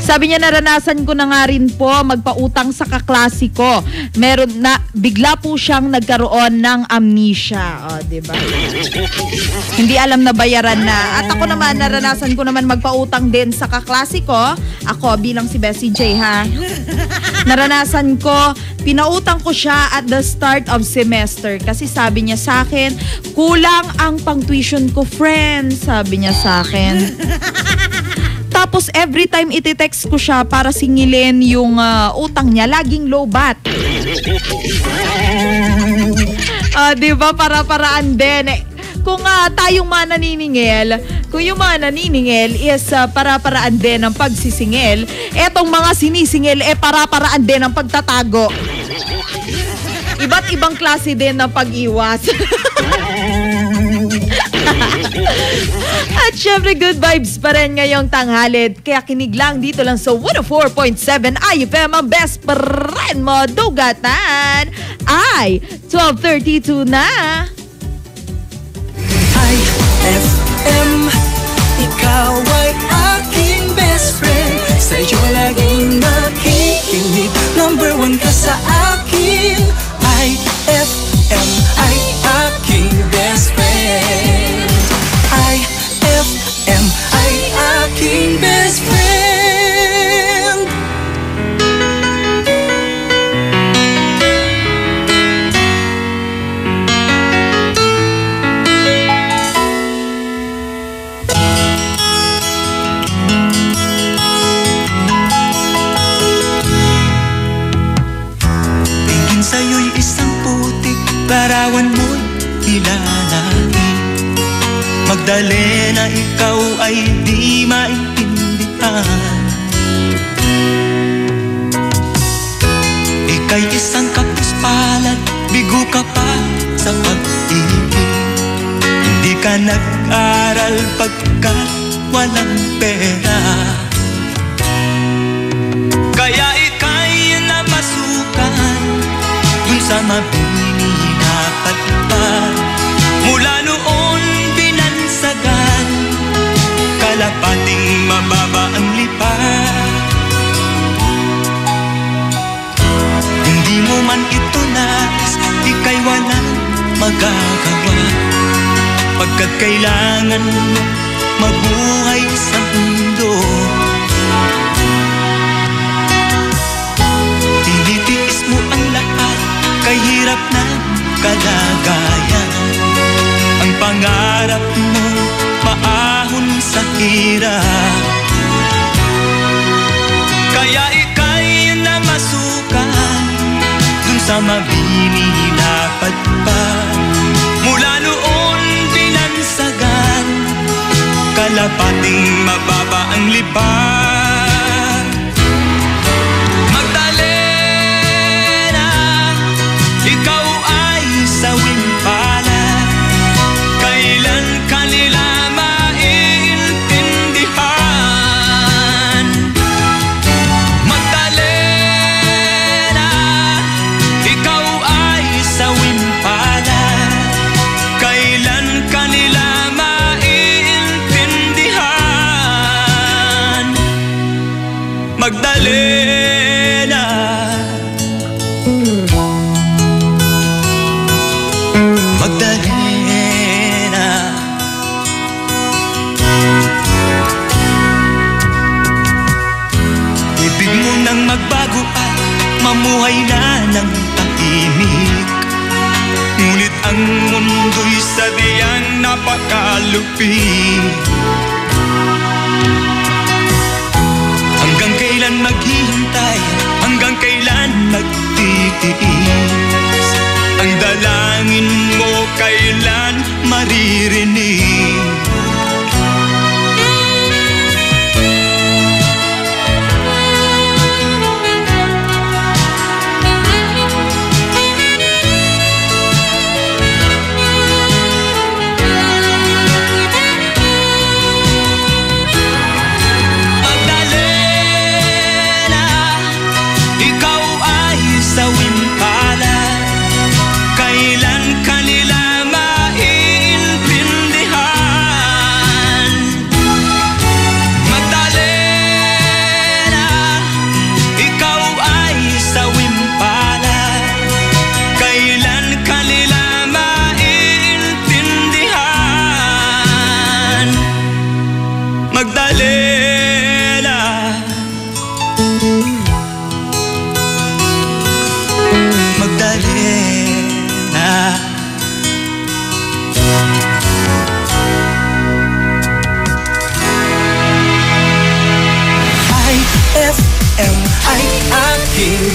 Sabi niya, naranasan ko na nga rin po magpautang sa kaklase ko. Meron na, bigla po siyang nagkaroon ng amnesia. Diba? Hindi alam na bayaran na. At ako naman, naranasan ko naman magpautang din sa kaklase ko. Ako, bilang si Bessie J, ha? Naranasan ko, pinautang ko siya at the start of semester. Kasi sabi niya sa akin, kulang ang pang-tuition ko, friend. Sabi niya sa akin. Tapos every time iti-text ko siya para singilin yung utang niya, laging low bat. Diba? Para-paraan din. Kung tayong mga naniningil, kung yung mga naniningil is para-paraan din ng pagsisingil, etong mga sinisingil para-paraan din ng pagtatago. Iba't ibang klase din ng pag-iwas. At syempre, good vibes pa rin ngayong tanghalid. Kaya kinig lang dito lang sa 104.7 IFM, ang best friend mo, Dugatan. Ay, 12:32 na. IFM, ikaw ay aking best friend. Sa'yo laging nakikinig. Number 1 ka sa akin. IFM ay aking best friend. IFM ay aking best friend. sa'yo'y isang putik, larawan mo'y nilalait. Magdalena, ikaw ay di maintindihan. Ika'y isang kapuspalad, bigo ka pa sa pag-ibig. Hindi ka nag-aral pagkat walang pera. Kaya ika'y namasukan dun sa mabini na patpad. Mula noon binansagan, kalapating mababa ang lipad. Hindi mo man ito nais, ika'y walang magagawa. Pagkat kailangan mo mabuhay sa mundo. Tinitiis mo ang lahat, kahirap na kalagayan. Ang pangarap mo maahon sa hirap. Kaya ika'y namasukan dun sa mabini na patpad. Mula noon binansagan, kalapating mababa ang lipad. Magdalena, ikaw ay sawing palad. Kailan kanila maiintindihan? Magdalena, ikaw ay sawing palad. Kailan kanila maiintindihan? Magdalena, Magdalena. Ibig mo nang magbago at mamuhay na ng tahimik. Ngunit ang mundo'y sadyang napakalupit. Hanggang kailan maghihintay? Hanggang kailan magtitiis? Ang dalangin mo kailan maririnig?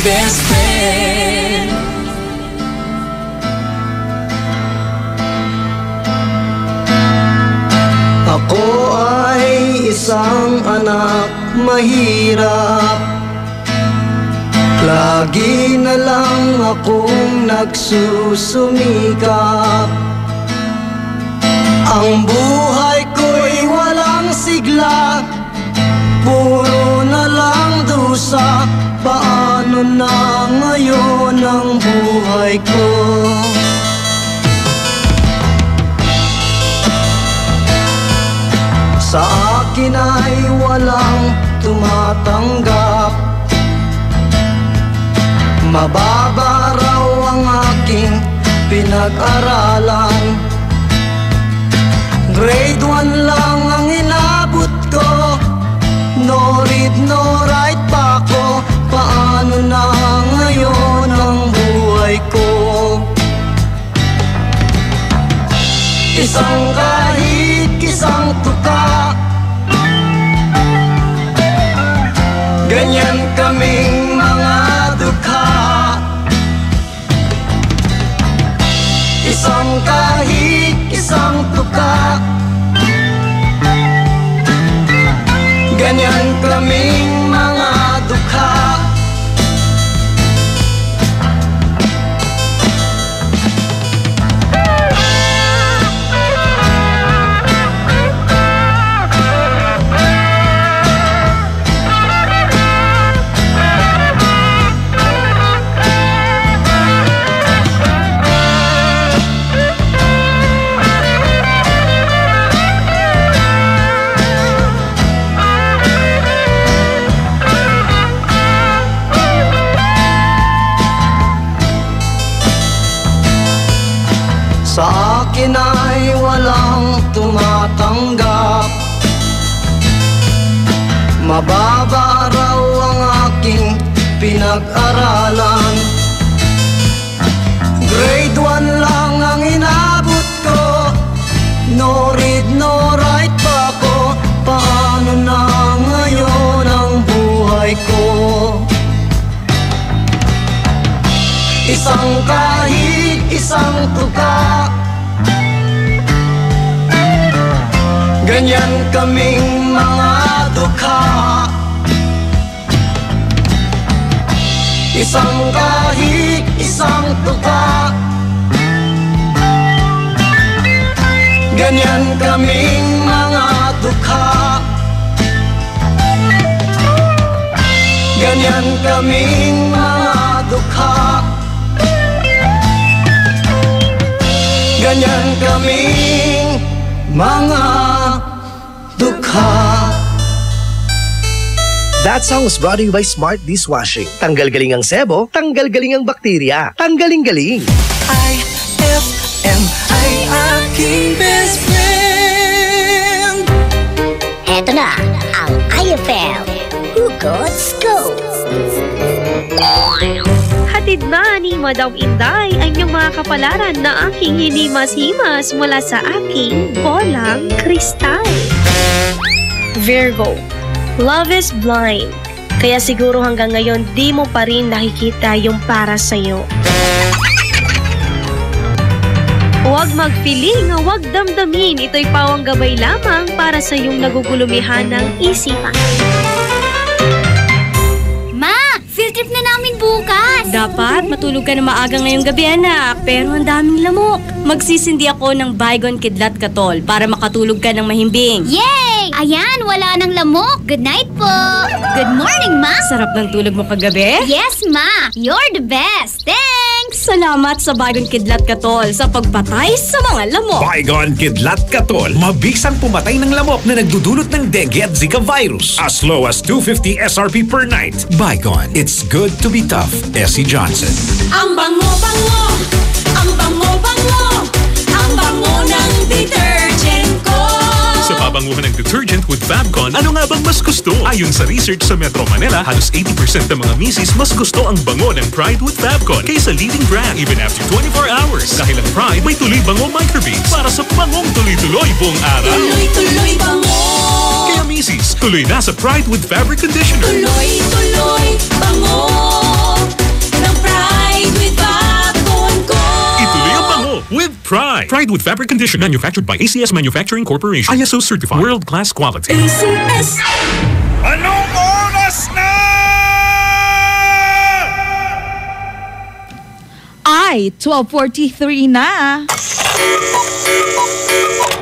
Best friend. Ako ay isang anak mahirap. Lagi na lang akong nagsusumikap. Ang buhay ko'y walang sigla, puro na lang dusa. Paano na ngayon ang buhay ko? Sa akin ay walang tumatanggap. Mababa raw ang aking pinag-aralan. Grade 1 lang ang inabot ko. No read, no write pa ako. Paano na ngayon ang buhay ko? Isang kahit, isang tuka, ganyan kaming mga dukha. akin ay walang tumatanggap. Mababa raw ang aking pinag-aralan. Grade 1 lang ang inabot ko, no read, no write pa ko. Paano na ngayon ang buhay ko? Isang kahig, isang tuka, ganyan kaming mga dukha. Isang kahig, isang tuka, ganyan kaming mga dukha. Ganyan kaming mga dukha. Ganyan kaming mga dukha. That song was brought to you by Smart Dishwashing. Tanggal-galing ang sebo, tanggal-galing ang bakterya. Tanggaling-galing. IFM ay aking best friend. Eto na ang IFM Hugot Scoop. Hatid na ni Madam Inday ang inyong mga kapalaran na aking hinimas-himas mula sa aking bolang kristal. Virgo, love is blind. Kaya siguro hanggang ngayon di mo pa rin nakikita yung para sa'yo. Huwag magpiling, huwag damdamin. Ito'y pawang gabay lamang para sa iyong nagugulumihan ng isipan. Ma, field trip na namin bukas. Dapat matulog ka na maaga ngayong gabi, anak. Pero ang daming lamok. Magsisindi ako ng Baygon Kidlat Katol para makatulog ka ng mahimbing. Yay! Ayan, wala nang lamok. Good night po. Good morning, Ma. Sarap ng tulog mo kagabi? Yes, Ma. You're the best. Thanks! Salamat sa Baygon Kidlat Katol sa pagpatay sa mga lamok. Baygon Kidlat Katol, mabisang pumatay ng lamok na nagdudulot ng dengue at Zika virus. As low as 250 SRP per night. Baygon, it's good to be tough. Essie Johnson. Ang bango-bango, ang bango-bango, ang bango ng detergent ko. Sa pabanguhan ng detergent with Fabcon, ano nga bang mas gusto? Ayon sa research sa Metro Manila, halos 80% ng mga misis mas gusto ang bango ng Pride with Fabcon kaysa leading brand even after 24 hours. Dahil ang Pride may tuloy bango microbeads para sa bangong tuloy-tuloy buong araw. Tuloy-tuloy bango. Kaya misis, tuloy na sa Pride with Fabric Conditioner. Tuloy-tuloy bango ng Pride with Fabcon ko. Ituloy ang bango with Pride. Pride with Fabric Conditioner, manufactured by ACS Manufacturing Corporation. ISO certified. World-class quality. ACS. Anong oras na? Ay, 12:43 na.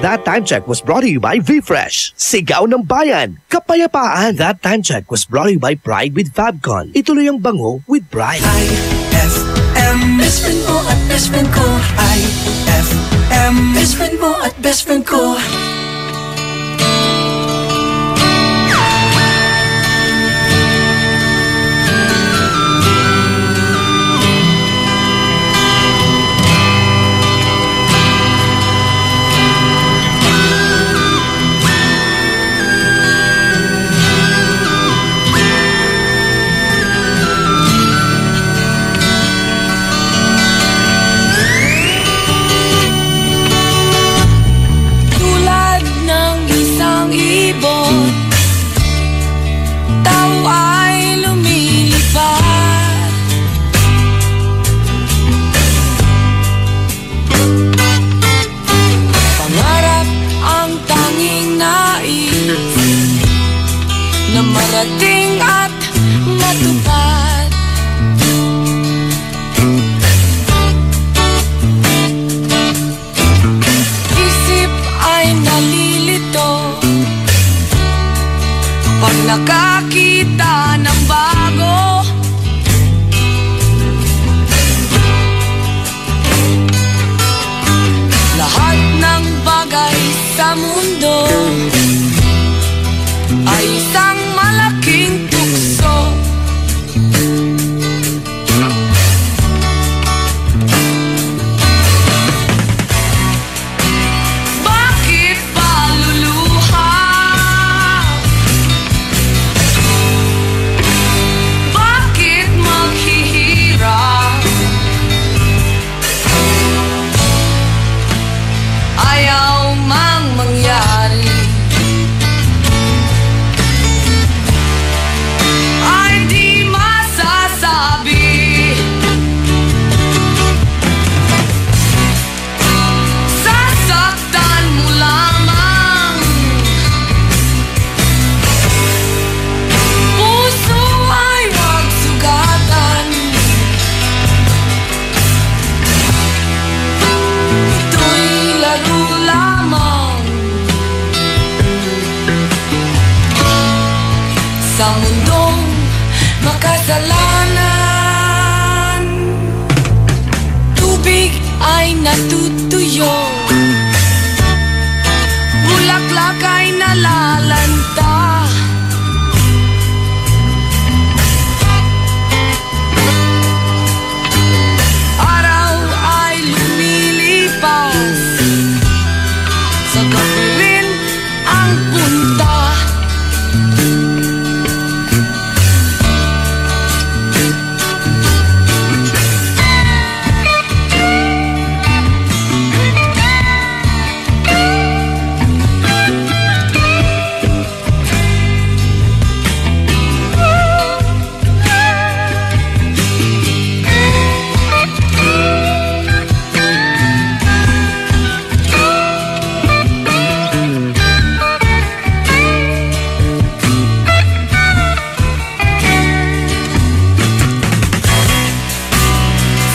That time check was brought to you by V-Fresh. Sigaw ng bayan, kapayapaan. That time check was brought to you by Pride with Fabcon. Ituloy ang bango with Pride. IFM, best friend mo at best friend ko. IFM, best friend mo at best friend ko. Tulad natutuyo. Bulaklak ay nalalanta. Araw ay lumilipas. Sa gabi rin ang punta.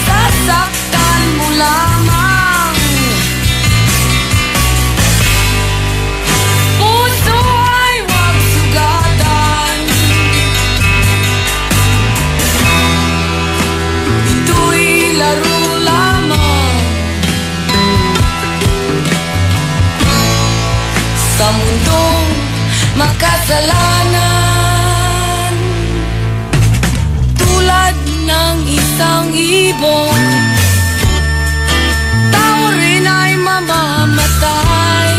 Sasaktan mo lamang. Puso ay huwag sugatan. Ito'y laro lamang sa mundong makasalanan. Tulad ng isang ibon, tao rin ay mamamatay.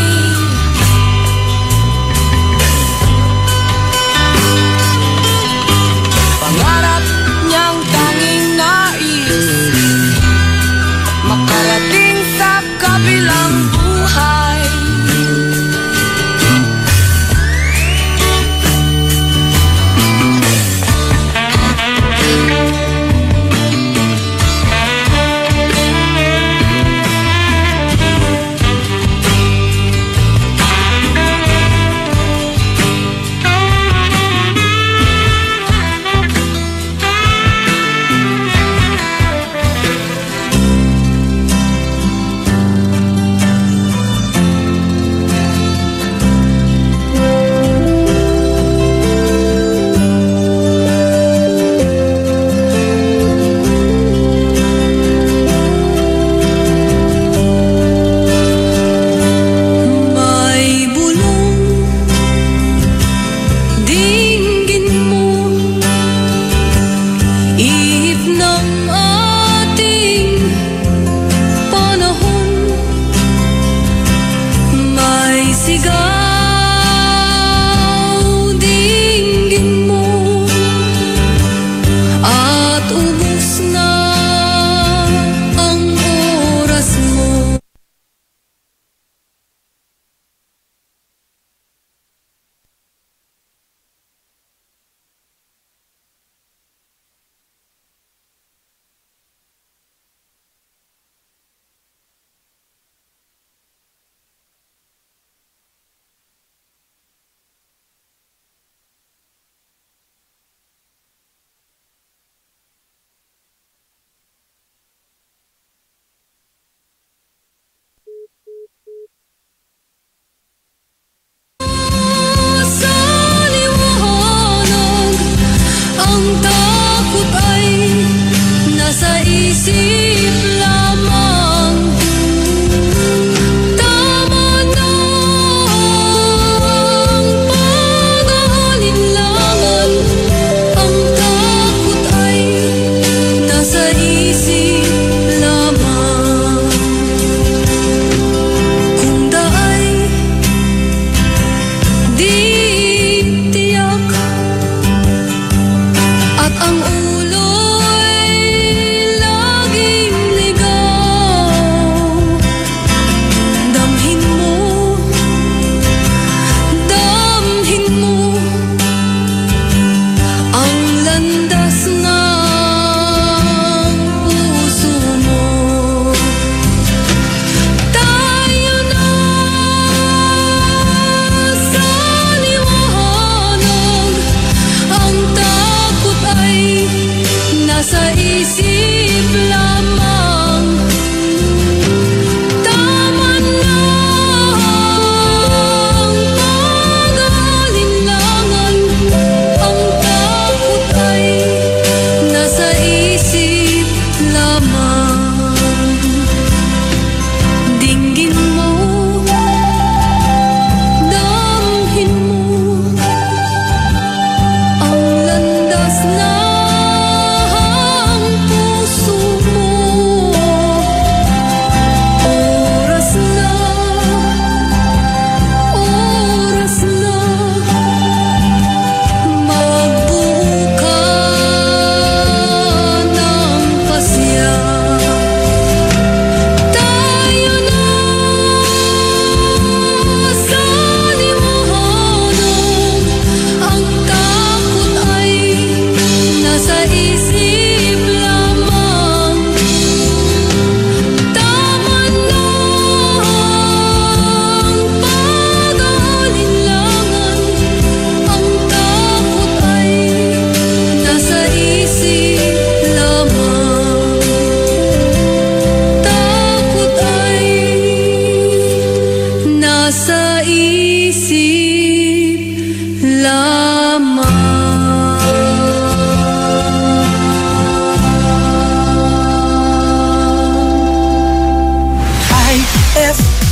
Pangarap niyang tanging nais, makarating sa kabilang buhay.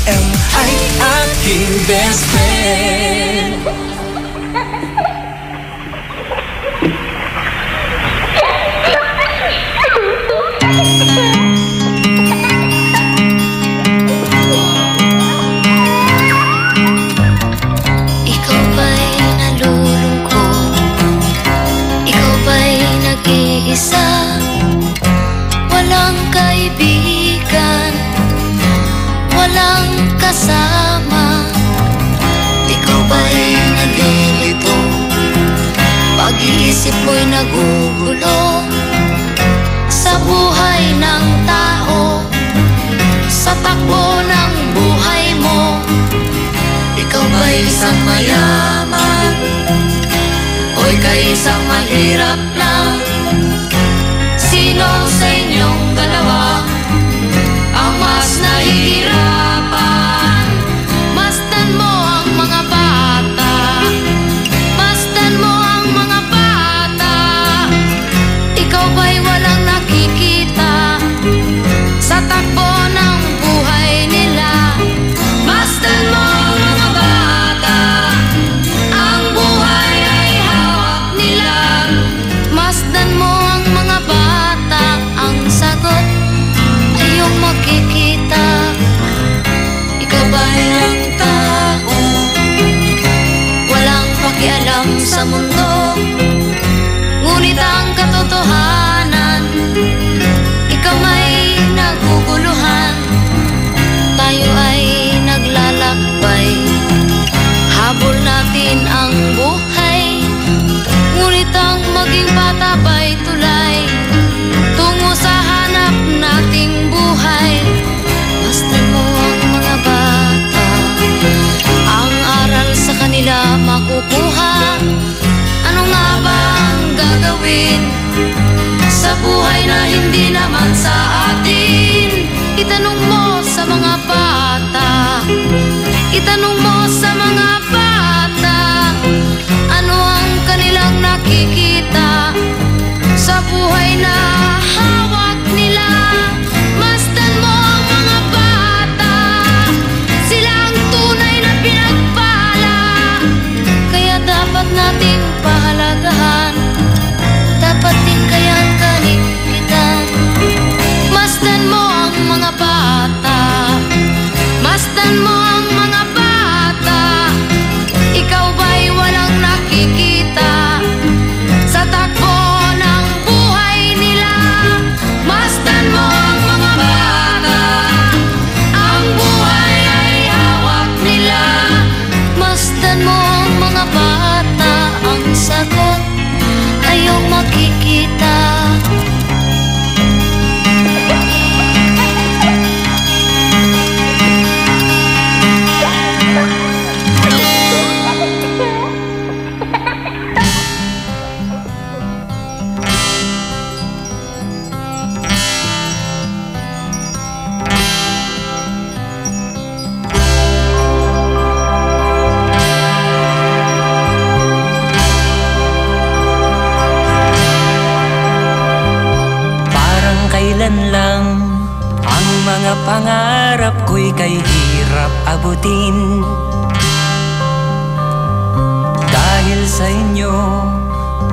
FM ay aking best friend. Ikaw ba'y nalulungkot? Ikaw ba'y nag-iisa? Walang kaibigan, walang kasama. Ikaw ba'y nalilito? Pag-iisip mo'y nagugulo sa buhay ng tao, sa takbo ng buhay mo. Ikaw ba'y isang mayaman o ika'y isang mahirap lang? Sino sa inyong dalawa ang mas nahihirapan? Masdan mo ang mga bata, masdan mo ang mga bata. Ikaw ba'y walang nakikita sa takbo ng buhay nila? Masdan mo ang mga bata, ang buhay ay hawak nila. Masdan mo ang mga bata, ang sagot ay iyong makikita. Ikaw ba'y ang tao, walang pakialam sa mundo, ngunit ang katotohanan, ikaw ay naguguluhan. Tayo ay naglalakbay, habol natin ang buhay, ngunit ang maging bata ba'y tulay tungo sa hanap nating buhay. Masdan mo ang mga bata, ang aral sa kanila makukuha. Ano nga ba ang gagawin sa buhay na hindi naman sa atin? Itanong mo sa mga bata, itanong mo sa mga bata, ano ang kanilang nakikita sa buhay na hawak nila. Masdan mo ang mga bata, sila ang tunay na pinagpala, kaya dapat nating pahalagahan, dapat din kayang kaligpitan. Masdan mo ang mga bata, masdan mo ang mga bata. Ikaw ba'y walang nakikita sa takbo ng buhay nila? Masdan mo ang mga bata, ang buhay ay hawak nila. Masdan mo ang mga bata, ang sagot ay iyong makikita. Parang kailan lang ang mga pangarap ko'y kay hirap abutin. Dahil sa inyo,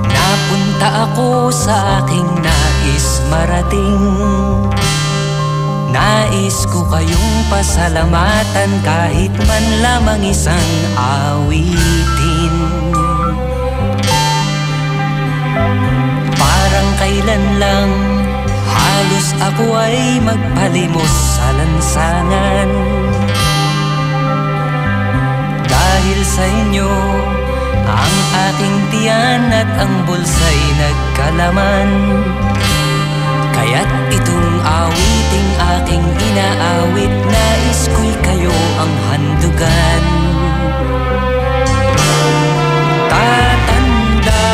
napunta ako sa aking nais marating. Nais ko kayong pasalamatan kahit man lamang isang awitin. Parang kailan lang halos ako ay magpalimos sa lansangan. Dahil sa inyo, ang aking tiyan at ang bulsa'y nagkalaman. Kaya't itong awiting aking inaawit, nais ko'y kayo ang handugan. Tatanda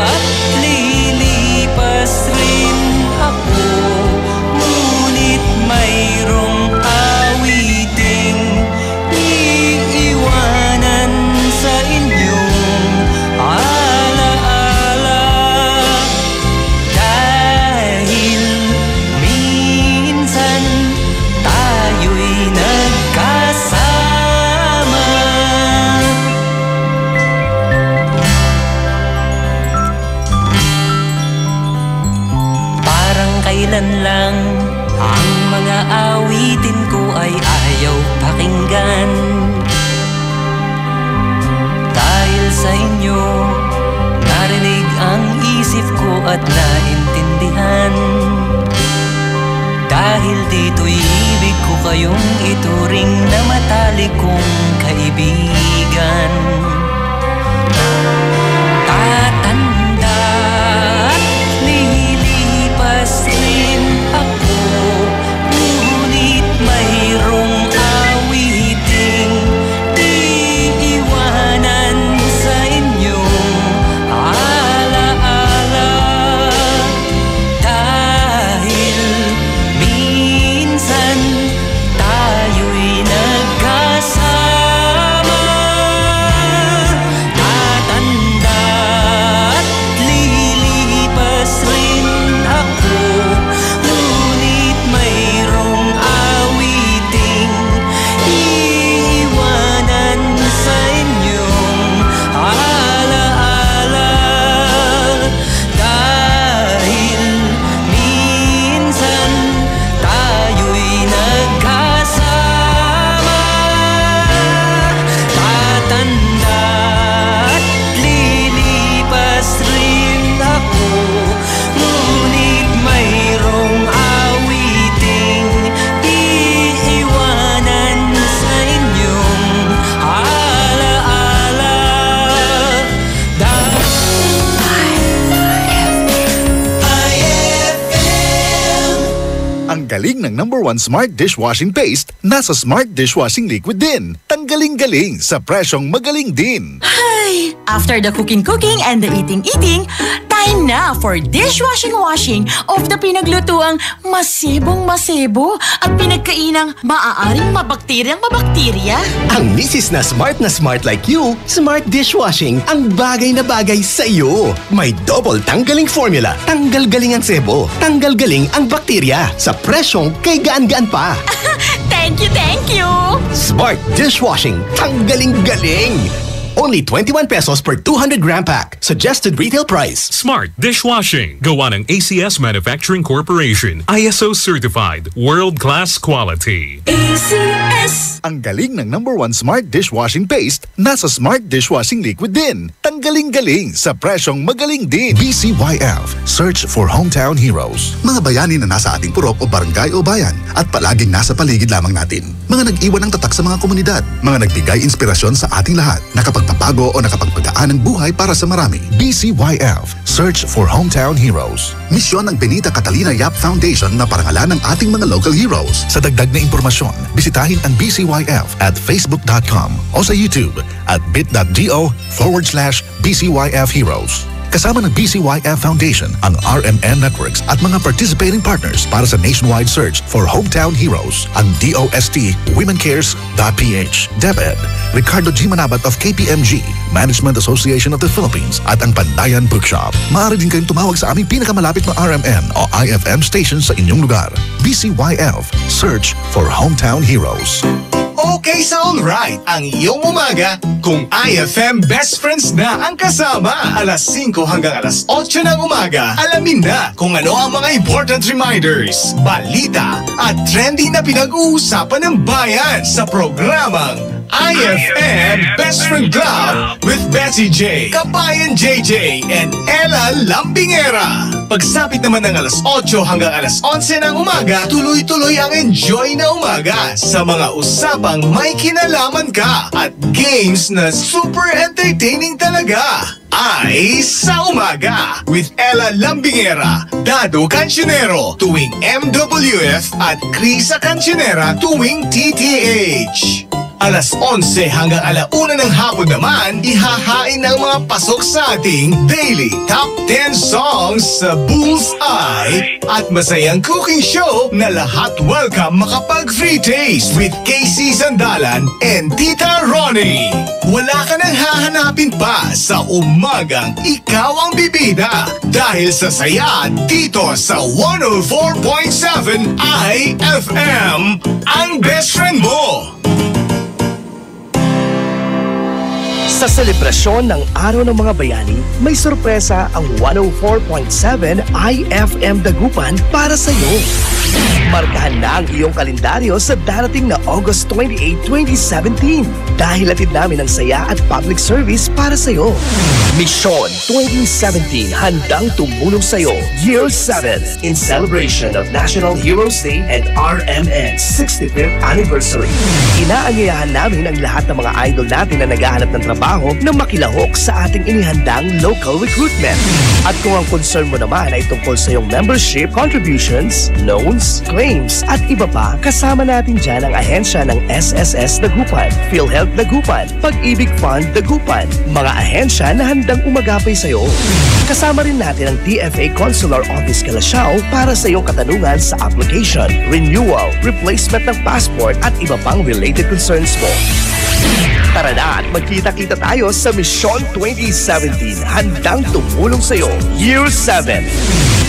at lilipas rin ako, ngunit mayroong awiting iiwanan sa inyong alaala. Dahil minsan tayo'y nagkakasama. Kailan lang ang mga awitin ko ay ayaw pakinggan. Dahil sa inyo, narinig ang isip ko at naintindihan. Dahil dito'y ibig ko kayong ituring na matalik kong kaibigan. Tatanda at lilipas rin ako, ngunit mayroong awiting iiwanan sa inyong alaala. Dahil minsan tayo'y nagkasama. Tatanda at lilipas rin ako, ngunit mayroong awiting iiwanan sa inyong alaala. Dahil minsan tayo'y nagkasama. Tatanda at lilipas rin ako, ngunit mayroong awiting iiwanan sa inyong alaala. Ang galing ng #1 Smart Dishwashing Paste nasa Smart Dishwashing Liquid din. Tanggaling-galing sa presyong magaling din. Ay, after the cooking and the eating, time na for dishwashing of the pinaglutuang masibong-masibo at pinagkainang maaaring mabakterya. Ang misis na smart like you, Smart Dishwashing ang bagay na bagay sa iyo. May double tanggaling formula. Tanggal galing ang sebo. Tanggal galing ang bakterya. Sa presyong kay gaan-gaan pa. Thank you! Smart Dishwashing. Tanggaling-galing. Only 21 pesos per 200-gram pack. Suggested retail price. Smart Dishwashing. Gawa ng ACS Manufacturing Corporation. ISO certified. World-class quality. ACS! Ang galing ng #1 Smart Dishwashing Paste nasa Smart Dishwashing Liquid din. Tanggaling-galing sa presyong magaling din. BCYF. Search for Hometown Heroes. Mga bayani na nasa ating purok o barangay o bayan at palaging nasa paligid lamang natin. Mga nag-iwan ng tatak sa mga komunidad. Mga nagbigay inspirasyon sa ating lahat. Nakapagpapago o nakapagpagaan ng buhay para sa marami. BCYF. Search for Hometown Heroes. Misyon ng Benita Catalina Yap Foundation na parangalan ng ating mga local heroes. Sa dagdag na impormasyon, bisitahin ang BCYF at facebook.com o sa YouTube at bit.do/BCYF Heroes. Kasama ng BCYF Foundation, ang RMN Networks at mga participating partners para sa nationwide search for Hometown Heroes, ang DOST WomenCares.ph, DepEd, Ricardo G. Manabat of KPMG, Management Association of the Philippines at ang Pandayan Bookshop. Maaari din kayong tumawag sa aming pinakamalapit na RMN o IFM station sa inyong lugar. BCYF, search for Hometown Heroes. Okay sa Alright, ang iyong umaga kung IFM Best Friends na ang kasama. Alas 5 hanggang alas 8 ng umaga. Alamin na kung ano ang mga important reminders, balita at trending na pinag-uusapan ng bayan sa programang IFM Best Friend Club with Betsy J, Kabayan JJ, and Ella Lambingera. Pagsapit naman ng alas 8 hanggang alas 11 ng umaga, tuloy-tuloy ang enjoy na umaga sa mga usapang may kinalaman ka at games na super entertaining talaga. Ay sa umaga with Ella Lambingera, Dado Cancionero tuwing MWF at Krisa Cancionera tuwing TTH. Alas 11 hanggang alauna ng hapon naman, ihahain ng mga pasok sa ating Daily Top 10 Songs sa Bullseye at masayang cooking show na lahat welcome makapag-free taste with KC Sandalan and Tita Ronnie. Wala ka nang hahanapin pa sa umagang ikaw ang bibida dahil sa saya dito sa 104.7 IFM, ang best friend mo. Sa selebrasyon ng Araw ng Mga Bayani, may sorpresa ang 104.7 IFM Dagupan para sa iyo. Markahan na ang iyong kalendaryo sa darating na August 28, 2017 dahil hatid namin ang saya at public service para sa iyo. Mission 2017 handang tumulong sa iyo Year 7 in celebration of National Heroes Day and RMN's 65th anniversary. Inaanyayahan namin ang lahat ng mga idol natin na naghahanap ng trabaho na makilahok sa ating inihandang local recruitment. At kung ang concern mo naman ay tungkol sa iyong membership, contributions, loans, claims at iba pa, kasama natin dyan ang ahensya ng SSS Dagupan, PhilHealth Dagupan, Pag-ibig Fund Dagupan, mga ahensya na handang umagapay sa iyo. Kasama rin natin ang TFA Consular Office Calasiao para sa iyong katanungan sa application, renewal, replacement ng passport at iba pang related concerns mo. Tara na at magkita-kita tayo sa Mission 2017 handang tumulong sa iyo Year 7.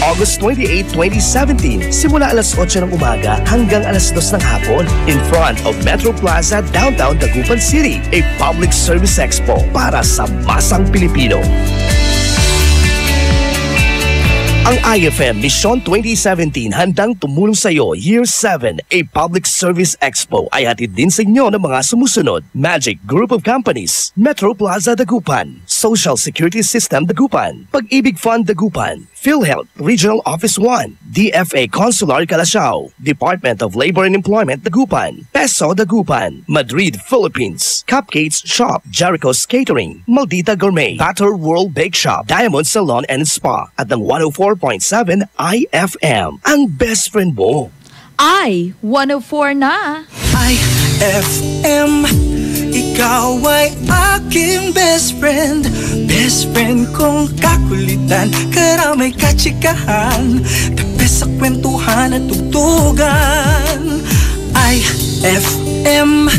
August 28, 2017, simula alas 8 ng umaga hanggang alas 2 ng hapon in front of Metro Plaza, Downtown Dagupan City, a public service expo para sa masang Pilipino. Ang IFM Mission 2017 handang tumulong sa iyo Year 7, a public service expo ay hatid din sa inyo ng mga sumusunod: Magic Group of Companies, Metro Plaza Dagupan, Social Security System Dagupan, Pag-ibig Fund Dagupan, PhilHealth Regional Office 1, DFA Consular Calasiao, Department of Labor and Employment Dagupan, Peso Dagupan, Madrid, Philippines, Cupcakes Shop, Jericho's Catering, Maldita Gourmet, Batter World Bake Shop, Diamond Salon and Spa, at ng 104.7 IFM, ang best friend mo. Ay, 104 na. IFM, ikaw ay aking best friend. Best friend kong kakulitan, karamay katsikahan, tabi sa kwentuhan at tugtugan. IFM,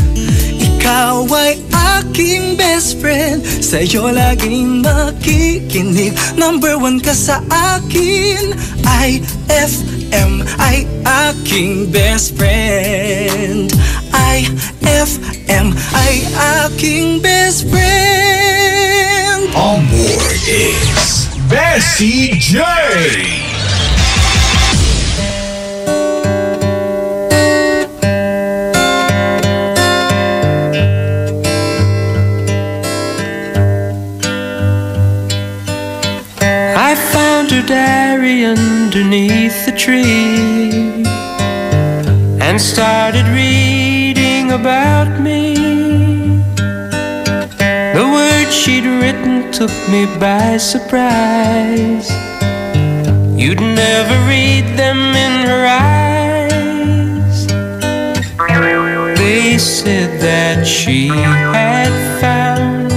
ikaw ay aking best friend. Sa'yo laging makikinig, number 1 ka sa akin. IFM ay aking best friend. IFM ay aking best friend. On board is Bessie J. I found her diary underneath the tree and started reading about me. The words she'd written took me by surprise. You'd never read them in her eyes. They said that she had found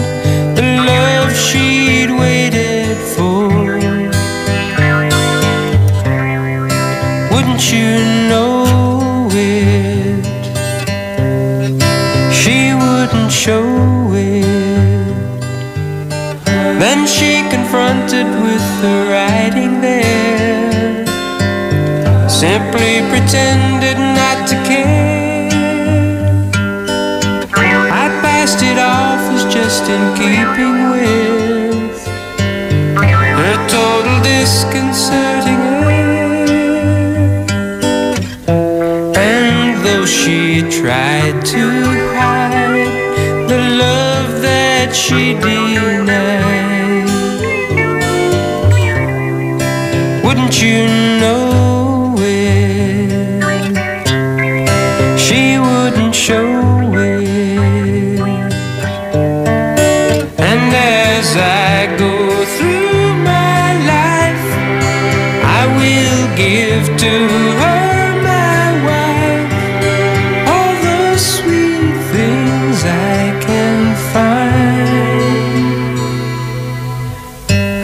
the love she'd waited for. Wouldn't you know it? She wouldn't show it. Then she confronted with the writing there, simply pretended not to care. I passed it off as just in keeping with her total disconcerting air. And though she tried to hide the love that she denied, wouldn't you know it? She wouldn't show it. And as I go through my life, I will give to her, my wife, all the sweet things I can find.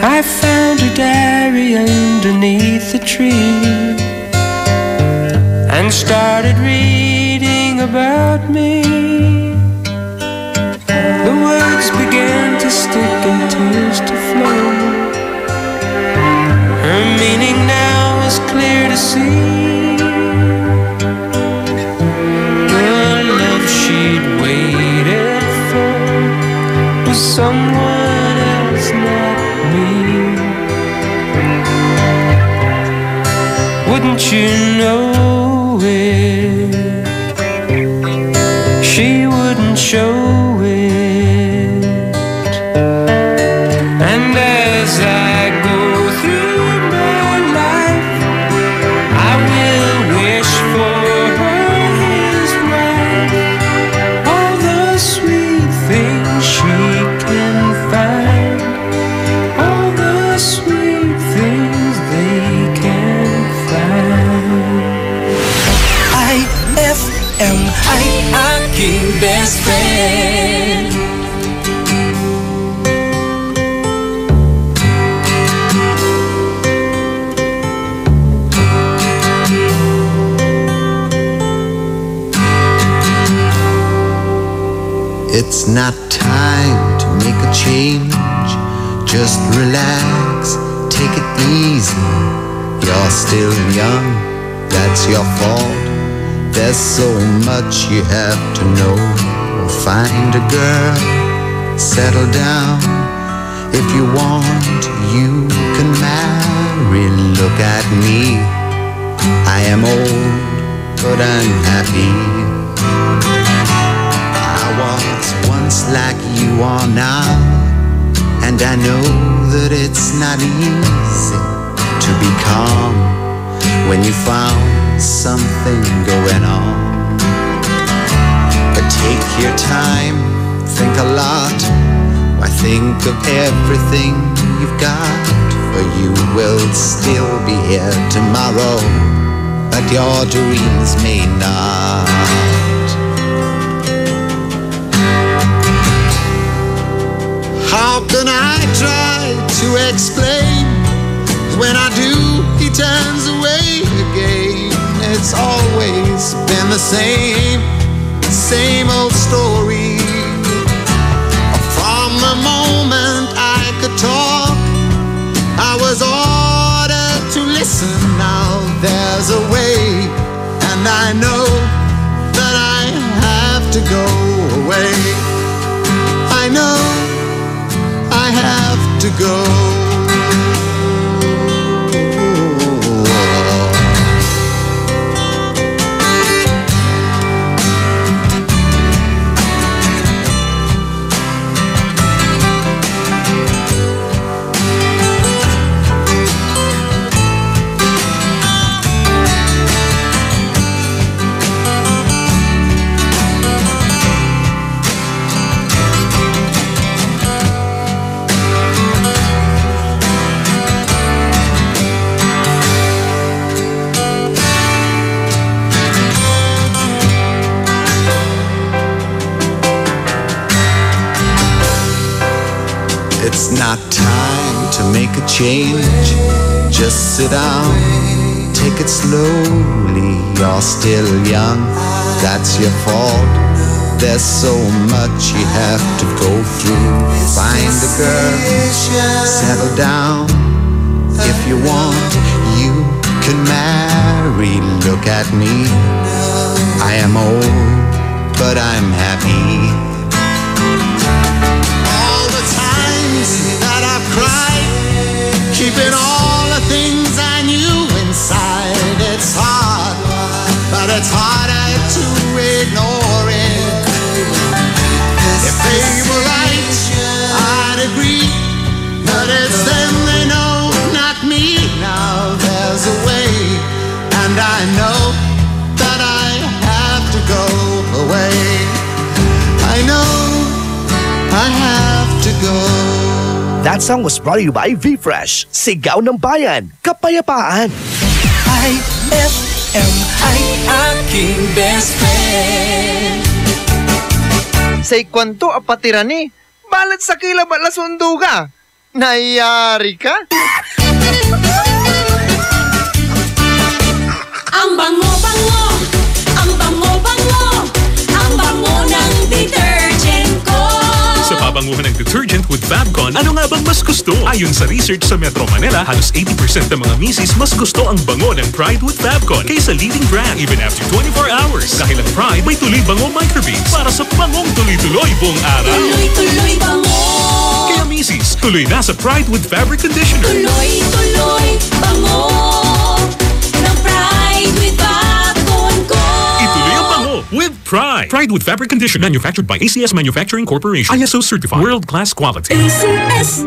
I found her diary underneath the tree and started reading about me. The words began to stick and tears to flow. Her meaning now is clear to see. The love she'd waited for was some you know it. She wouldn't show it. And as I go through my life, I will wish for her his wife. All the sweet things she can find, all the sweet things they can find. IFM ay aking best friend. It's not time to make a change. Just relax, take it easy. You're still young, that's your fault. There's so much you have to know. Find a girl, settle down. If you want, you can marry. Look at me, I am old, but I'm happy. I was once like you are now, and I know that it's not easy to be calm when you found something going on. But take your time, think a lot. Why think of everything you've got? For you will still be here tomorrow, but your dreams may not. How can I try to explain? When I do, he turns away again. It's always been the same old story. From the moment I could talk, I was ordered to listen. Now there's a way, and I know that I have to go away. I know I have to go. It's not time to make a change. Just sit down, take it slowly. You're still young, that's your fault. There's so much you have to go through. Find a girl, settle down. If you want, you can marry. Look at me, I am old, but I'm happy. That I've cried, keeping all the things I knew inside. It's hard, but it's harder to ignore it. If they were right, I'd agree, but it's them they know, not me. Now there's a way, and I know that I have to go away. I know I have to go. That song was brought to you by V-Fresh. Sigaw ng Bayan, Kapayapaan. IFM ay aking best friend. Say kwanto apatirani, balat sa kila ba lasundo ka? Nayari ka? Ang bango-bango, ang bango-bango, ang bango ng detergent ko. Sa pabanguhan ng detergent with Fabcon, ano nga bang mas gusto? Ayon sa research sa Metro Manila, halos 80% ng mga misis mas gusto ang bango ng Pride with Fabcon kaysa leading brand even after 24 hours. Dahil ang Pride may tuloy bango microbeads para sa bangong tuloy-tuloy buong araw. Tuloy-tuloy bango. Kaya misis, tuloy na sa Pride with Fabric Conditioner. Tuloy-tuloy bango ng Pride. Pride. Pride with fabric condition. Manufactured by ACS Manufacturing Corporation. ISO certified. World-class quality. ACS.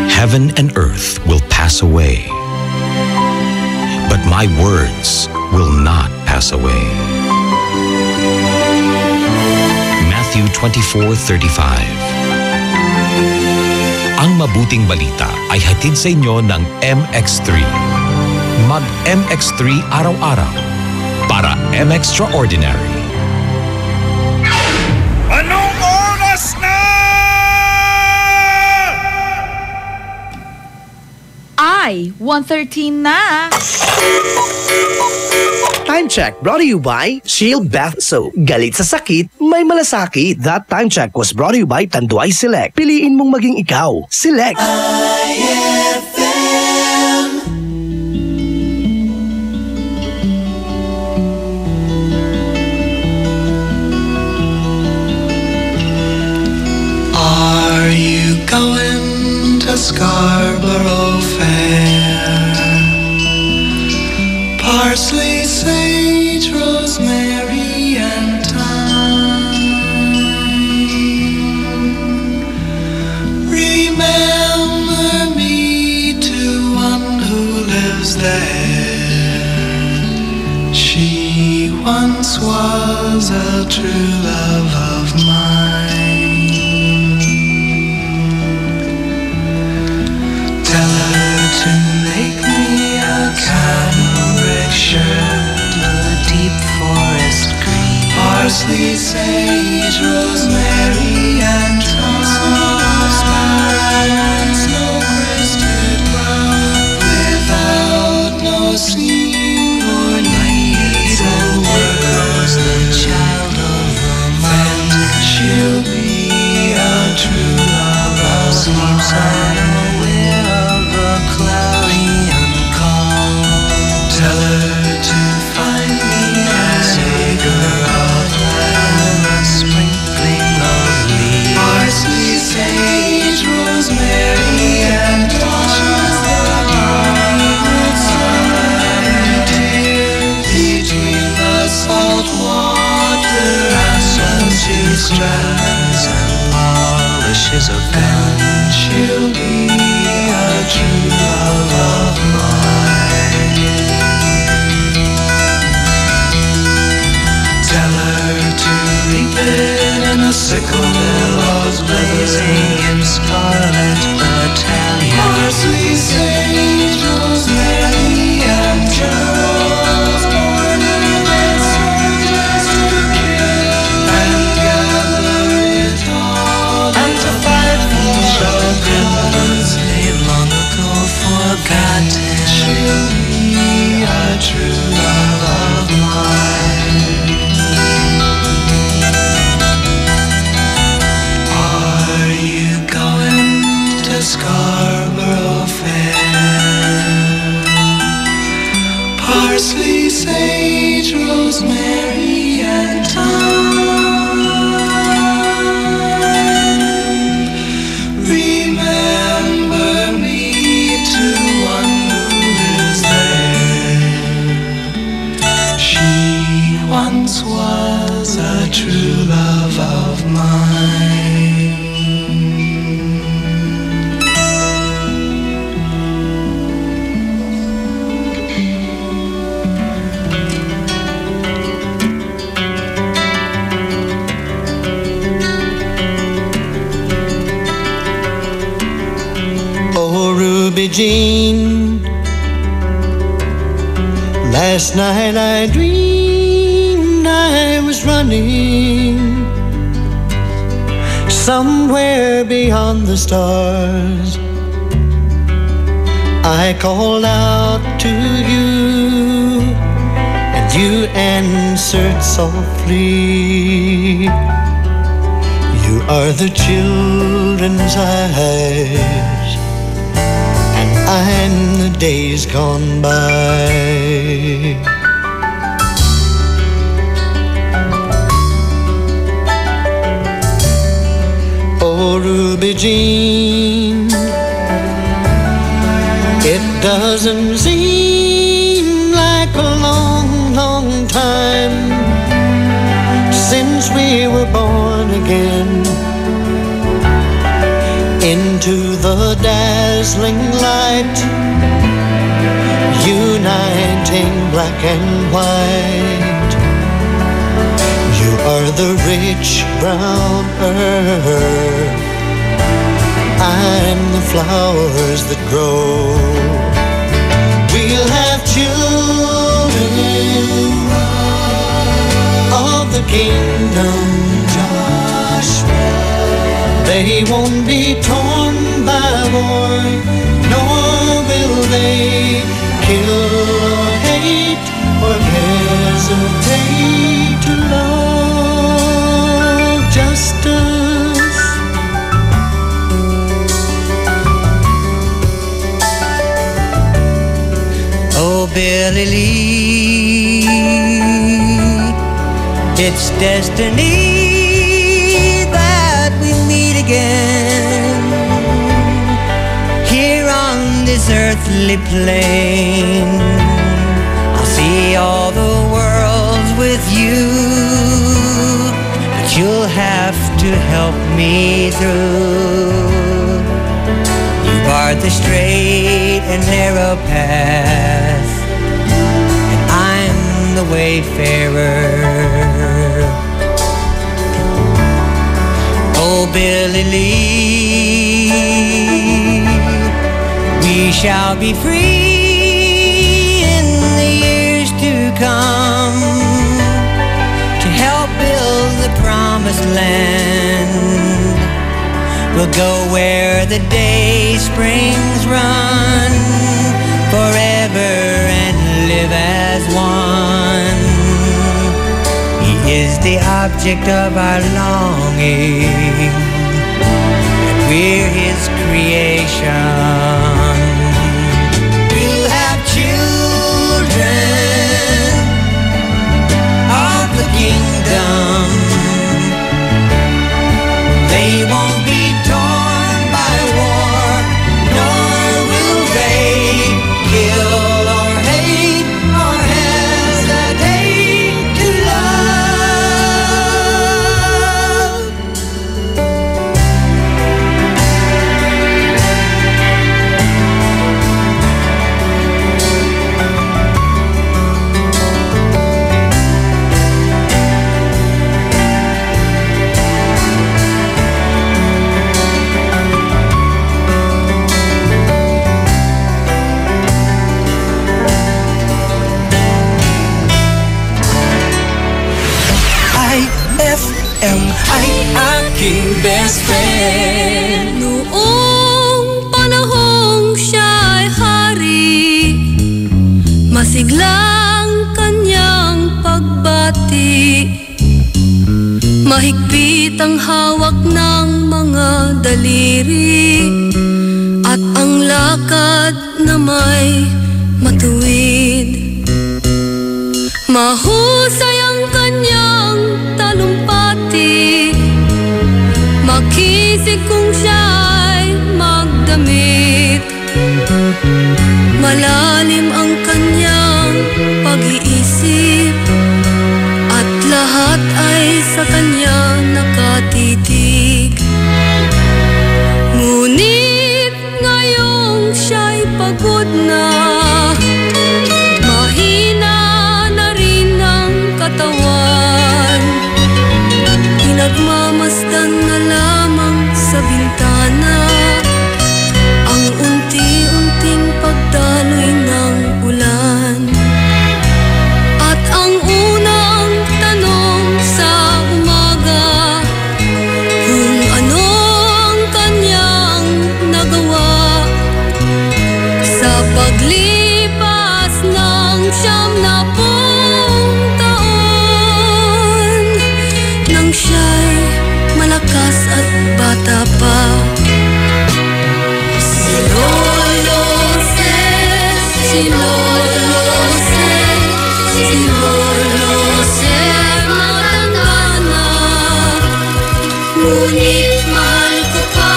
Heaven and earth will pass away, but my words will not pass away. Matthew 24:35. Ang mabuting balita ay hatid sa inyo ng MX3. Mag MX3 araw-araw para M-Extraordinary. Anong oras na? Ay, 1:13 na. Time check brought to you by Shield Bath Soap. Galit sa sakit, may malasakit. That time check was brought to you by Tanduay Select. Piliin mong maging ikaw. Select. Are you going to Scarborough Fair? Parsley, sage, rosemary, and thyme. Remember me to one who lives there. She once was a true love of mine. Tell her to make me a cambric shirt, a deep forest green, parsley, sage, rosemary, and thyme, snow-crested brown, without no seam or need. So was the child of romance. She'll be a true love of mine. Cloudy and calm. Tell her to find me a acre of land, a sprinkling of leaves, parsley, sage, rosemary, and thyme. Between the salt water and she strands and polishes a gun, she'll be a true love of mine. Tell her to reap it in a sickle, billows blazing in scarlet battalion, parsley, sage, rosemary, and geraniums, ornament soldiers to kill, and gather it all, and to fight for shotguns long ago forgotten. She'll be a true love of mine. Are you going to Scarborough Fair? Parsley, sage, rosemary, and thyme. Remember me to one who lives there. She once was a true love of mine. Oh, Ruby Jean, last night I dreamed I was running somewhere beyond the stars. I called out to you and you answered softly. You are the children's eyes, and I'm the days gone by. Oh, Ruby Jean, it doesn't seem like like a long, long time since we were born again. Into the dazzling light, uniting black and white. You are the rich brown earth, I'm the flowers that grow. We'll have children of the kingdom. They won't be torn by war, nor will they kill or hate or hesitate to love justice. Oh, Billy Lee, it's destiny again here on this earthly plane. I'll see all the worlds with you, but you'll have to help me through. You barred the straight and narrow path, and I'm the wayfarer. Oh, Billy Lee, we shall be free in the years to come to help build the promised land. We'll go where the day springs run forever and live as one. Is the object of our longing, and we're His creation. We'll have children of the kingdom. They won't be torn by war, nor will they kill or hate or hesitate to love. IFM ay aking best friend. Noong panahong siya'y hari, masiglang kanyang pagbati. Mahigpit ang hawak ng mga daliri, at ang lakad na may matuwid. Mahusay ang kanyang talumpati, makisig kung siya'y magdamit. Malalim ang kanyang pag-iisip, at lahat ay sa kanya nakatitig. Ngunit ngayong siya'y pagod na, mahina na rin ang katawan. Pinagmamasdan na lamang sa bintana ang unti-unting pagdaloy ng ulan. At ang unang tanong sa umaga, kung ano ang kanyang nagawa sa paglipas ng 90 taon, nang siya'y malakas at bata pa. Si Lolo Se, si Lolo Se, si Lolo Se, matanda na. Ngunit mahal ko pa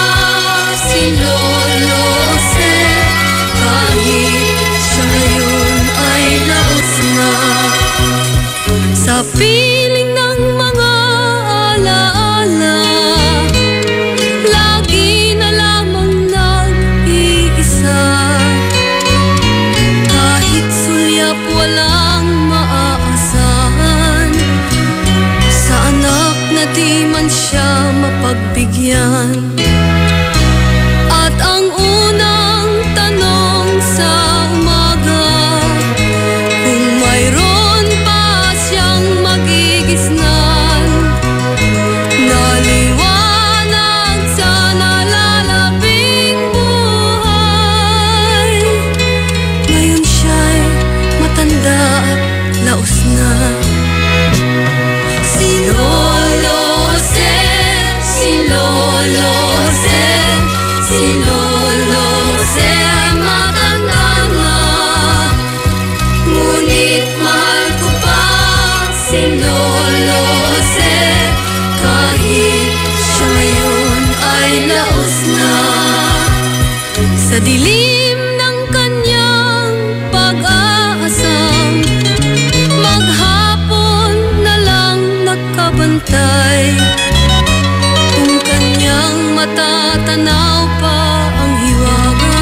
si Lolo Se, kahit siya ngayon ay laos bigyan. At ang unang tanong sa umaga, kung mayroon pa siyang magigisnan, naliwanag sa nalalabing buhay. Ngayon siya'y matanda at laos na. Si Lolo Ser, si Lolo Ser, si Lolo Ser, matanda na. Ngunit mahal ko pa si Lolo Ser, kahit siya ngayon ay laos na. Sa dilim ng kanyang pag-aasam, maghapon na lang nakabantay. Kung kanyang matatanaw pa ang hiwaga,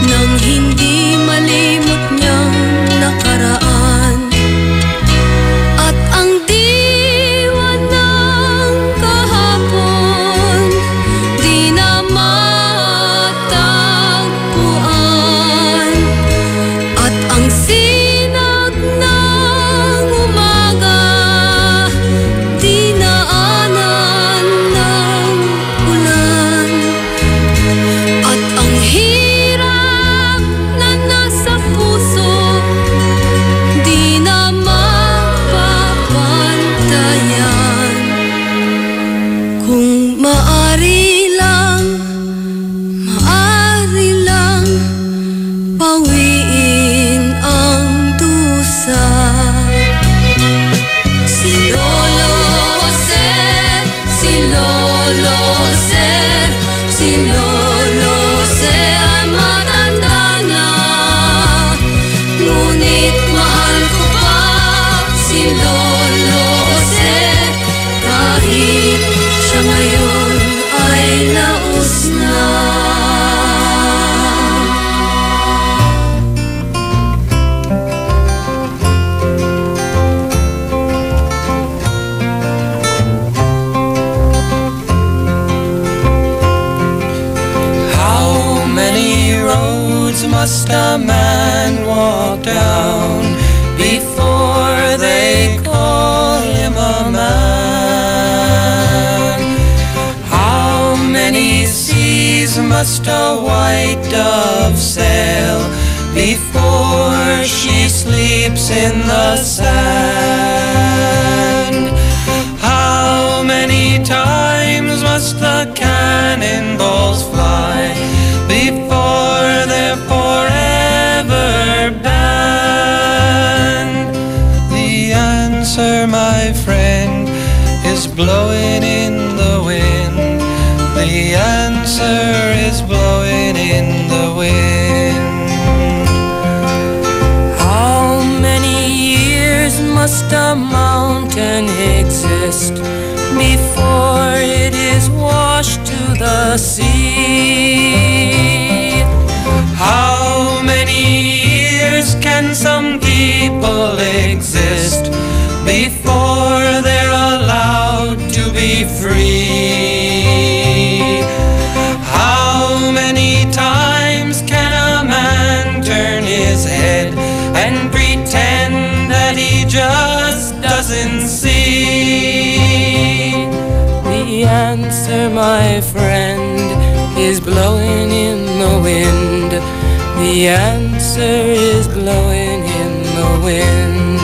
nang hindi malimot niyang nakaraan. At ang diwa ng kahapon, di na matagpuan. At ang sinag ng umaga, dinaanan ng ulan. At ang hirap na nasa puso, di na mapapantayan. Kung maari lang, pawiin ang dusa. Si Lolo Ser, si Lolo Ser, si Lolo Ser ay matanda na. Ngunit mahal ko pa si Lolo Ser, kahit siya ngayon ay laos na. How many roads must a man walk down before they call him a man? How many seas must a white dove sail before she sleeps in the sand? How many times must the cannonballs fly before they're forever banned? The answer, my friend, is blowing in the wind. The answer is blowing in the wind. How many years must a mountain exist before it is washed to the sea? How many years can some people exist before they're allowed to be free? How many times can a man turn his head and pretend that he just doesn't see? The answer, my friend, is blowing in the wind. The answer is blowing in the wind.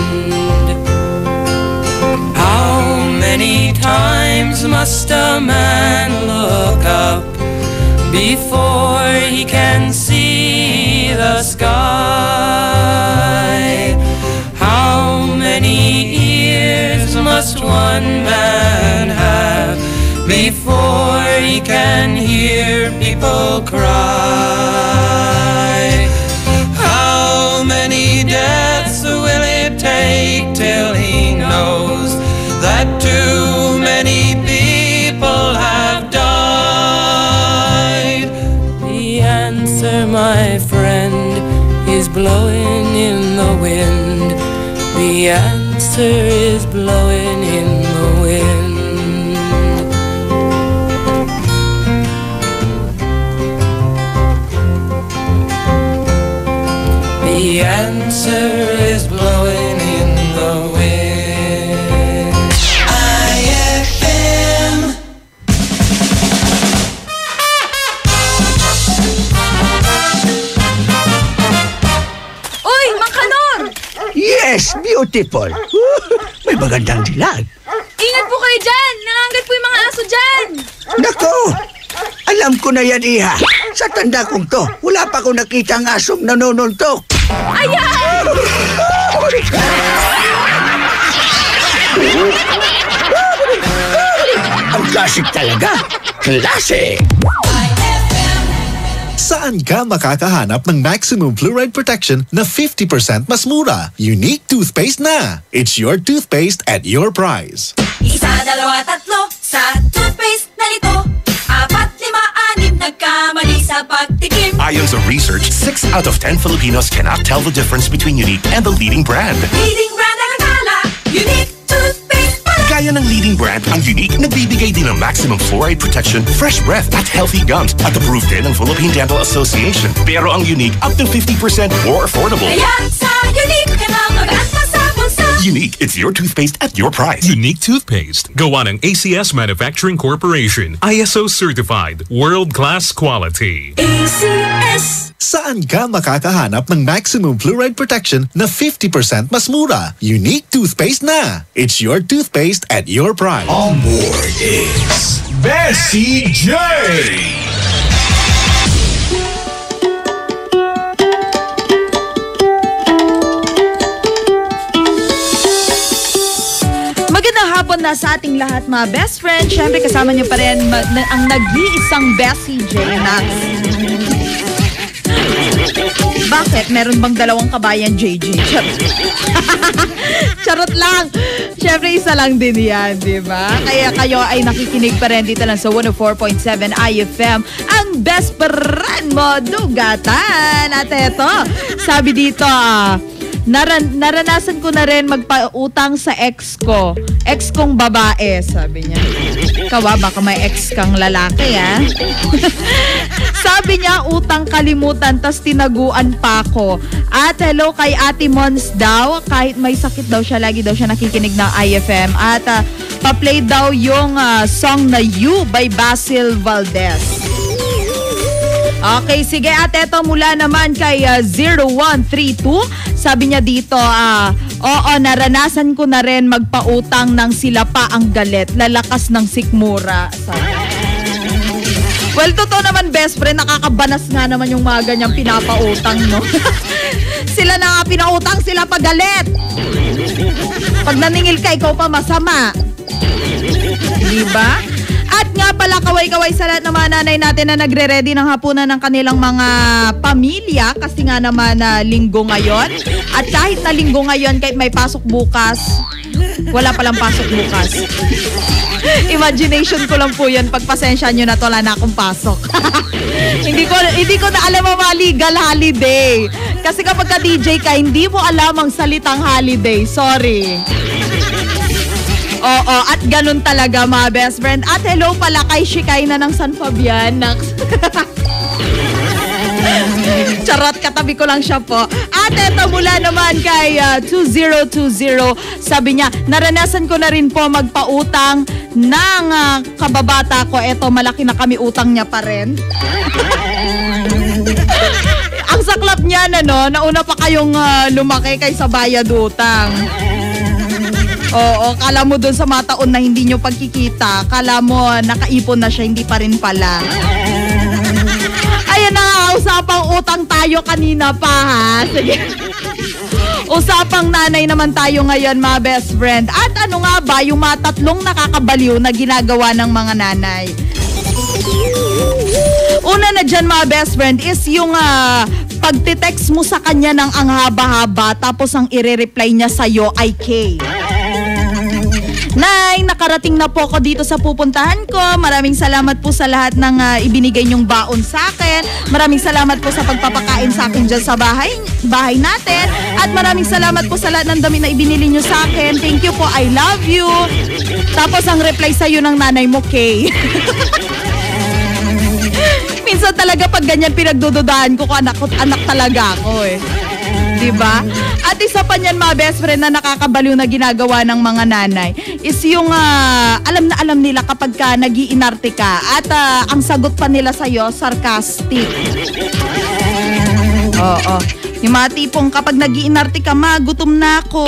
How many times must a man look up before he can see the sky? How many ears must one man have before he can hear people cry? How many deaths will it take till he knows that too many people have died? The answer, my friend, is blowing in the wind. The answer is blowing in the wind. The answer is blowing in the wind. IFM. Uy, Makanor! Yes, beautiful. May magandang dilag. Ingat po kayo dyan! Nangangat po yung mga aso dyan! Nako! Alam ko na yan, Iha. Sa tanda kong to, wala pa akong nakita ang asong nanonuntok. Ayan! Ang klasik talaga. Klasik! Saan ka makakahanap ng maximum fluoride protection na 50% mas mura? Unique toothpaste na. It's your toothpaste at your price. Isa, dalawa, tatlo sa toothpaste na ito. 4, 5, 6 nagkamali sa pagtikim. Ayon sa research, 6 out of 10 Filipinos cannot tell the difference between Unique and the leading brand. Leading brand ang akala, Unique toothpaste pala. Gaya ng leading brand, ang Unique nagbibigay din ng maximum fluoride protection, fresh breath at healthy gums at approved din ng Philippine Dental Association. Pero ang Unique up to 50% more affordable. Kaya sa Unique ka na mag-anta sa bulsa. Unique, it's your toothpaste at your price. Unique toothpaste. Gawa ng ACS Manufacturing Corporation. ISO certified. World-class quality. ACS. Saan ka makakahanap ng maximum fluoride protection na 50% mas mura? Unique toothpaste na. It's your toothpaste at your price. On board is Bessie J. Magandang hapon na sa ating lahat mga best friends. Siyempre kasama niyo pa rin ang nag-iisang Bessie J Nax. Bakit? Meron bang dalawang kabayan, JJ? Charot lang. Siyempre, isa lang din yan, di ba? Kaya kayo ay nakikinig pa rin dito lang sa 104.7 IFM, ang best friend mo, Dugatan. At eto, sabi dito, naranasan ko na rin magpautang sa ex ko. Ex kong babae, sabi niya. Kawa, baka may ex kang lalaki, ha? Sabi niya, utang kalimutan, tas tinaguan pa ako. At hello kay Ate Mons daw. Kahit may sakit daw siya, lagi daw siya nakikinig ng IFM. At pa-play daw yung song na You by Basil Valdez. Okay, sige. At eto mula naman kay 0132. Sabi niya dito, oo, naranasan ko na rin magpautang ng sila pa ang galit. Lalakas ng sikmura. Sabi. Well, totoo naman, best friend, nakakabanas nga naman yung mga ganyang pinapautang, no? Sila na nga pinautang, sila pa galit. Pag naningil ka, ikaw pa masama. Diba? At nga pala, kaway-kaway sa lahat ng mga nanay natin na nagre-ready ng hapunan ng kanilang mga pamilya kasi nga naman linggo ngayon. At kahit na linggo ngayon, kahit may pasok bukas, wala palang pasok bukas. Imagination ko lang po yun. Pagpasensya nyo na to, wala na akong pasok. hindi ko na alam ang mga legal holiday. Kasi kapag ka-DJ ka, hindi mo alam ang salitang holiday. Sorry. Oo, at ganun talaga mga best friend. At hello pala kay Shikay na ng San Fabian. Charot, katabi ko lang siya po. At eto mula naman kay 2020, sabi niya, naranasan ko na rin po magpautang ng kababata ko. Eto, malaki na kami, utang niya pa rin. Ang saklap niya nauna pa kayong lumaki kaysa bayad utang. Oo, kala mo dun sa mga taon na hindi nyo pagkikita, kala mo nakaipon na siya, hindi pa rin pala. Ayan na, usapang utang tayo kanina pa, ha? Sige. Usapang nanay naman tayo ngayon, mga best friend. At ano nga ba yung mga tatlong nakakabaliw na ginagawa ng mga nanay? Una na dyan, mga best friend, is yung pagtitext mo sa kanya ng ang haba-haba tapos ang ire-reply niya sa'yo ay K. Nay, nakarating na po ako dito sa pupuntahan ko. Maraming salamat po sa lahat ng ibinigay niyong baon sa akin. Maraming salamat po sa pagpapakain sa akin dyan sa bahay natin. At maraming salamat po sa lahat ng damit na ibinili niyo sa akin. Thank you po, I love you. Tapos ang reply sa'yo ng nanay mo, K. Minsan talaga pag ganyan pinagdududahan ko, anak talaga ako eh. Diba? At isa pa niyan mga best friend na nakakabaliw na ginagawa ng mga nanay is yung alam na alam nila kapag ka nag-iinarte ka at ang sagot pa nila sa'yo, sarcastic. Oo. Yung mga tipong kapag nag-iinarte ka, gutom na ako.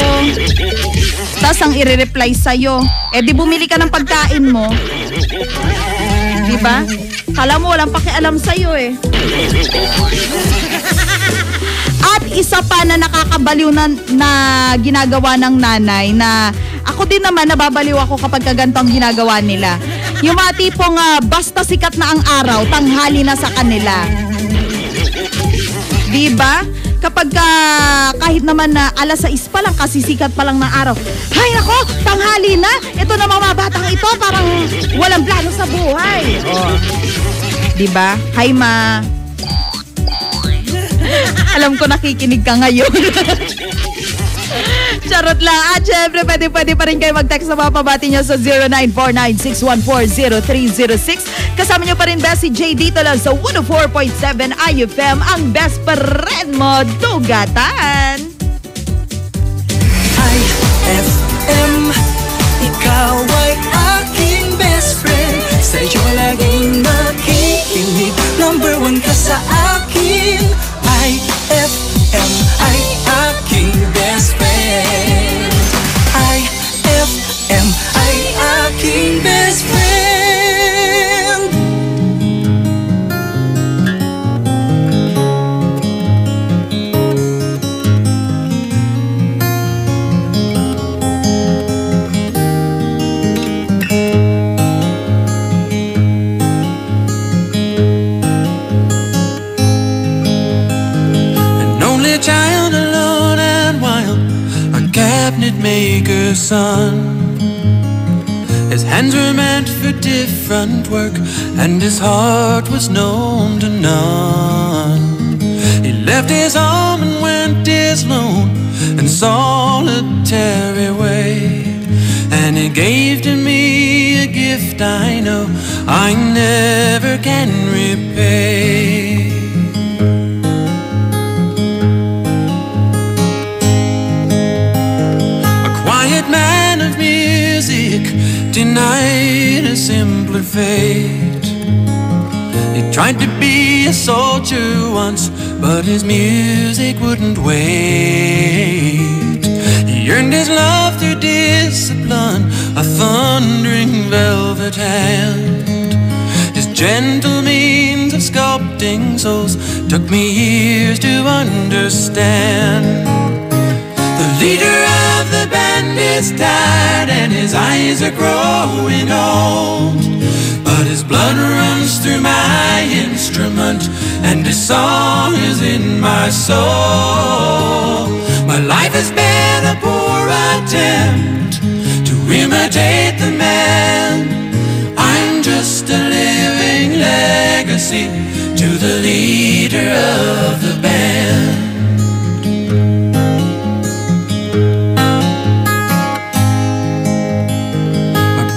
Tapos ang i-reply sa'yo, di bumili ka ng pagkain mo. Diba? Kala mo walang pakialam sa'yo At isa pa na nakakabaliw na ginagawa ng nanay na ako din naman nababaliw ako kapag kaganto ang ginagawa nila. Yung mga tipong basta sikat na ang araw, tanghali na sa kanila. Diba? Kapag kahit naman na alas 6 pa lang, kasi sikat pa lang ng araw. Hay nako, tanghali na. Ito na mga batang ito, parang walang plano sa buhay. Diba? Hi ma. Alam ko nakikinig ka ngayon. Charot lang. At syempre, pwede pa rin kayo mag-text sa mga pabati nyo sa 0949-614-0306. Kasama nyo pa rin ba si Jay dito lang sa 104.7 IFM, ang best pa rin mo, Dugatan. IFM, ikaw ay aking best friend. Sa iyo laging nakikinig, number 1 ka sa akin. IFM ay aking best friend. IFM ay aking best friend. Child alone and wild, a cabinet maker's son. His hands were meant for different work, and his heart was known to none. He left his home and went his lone and solitary way, and he gave to me a gift I know I never can repay. Man of music, denied a simpler fate. He tried to be a soldier once, but his music wouldn't wait. He earned his love through discipline, a thundering velvet hand. His gentle means of sculpting souls took me years to understand. The leader of the band is tired and his eyes are growing old, but his blood runs through my instrument and his song is in my soul. My life has been a poor attempt to imitate the man. I'm just a living legacy to the leader of the band.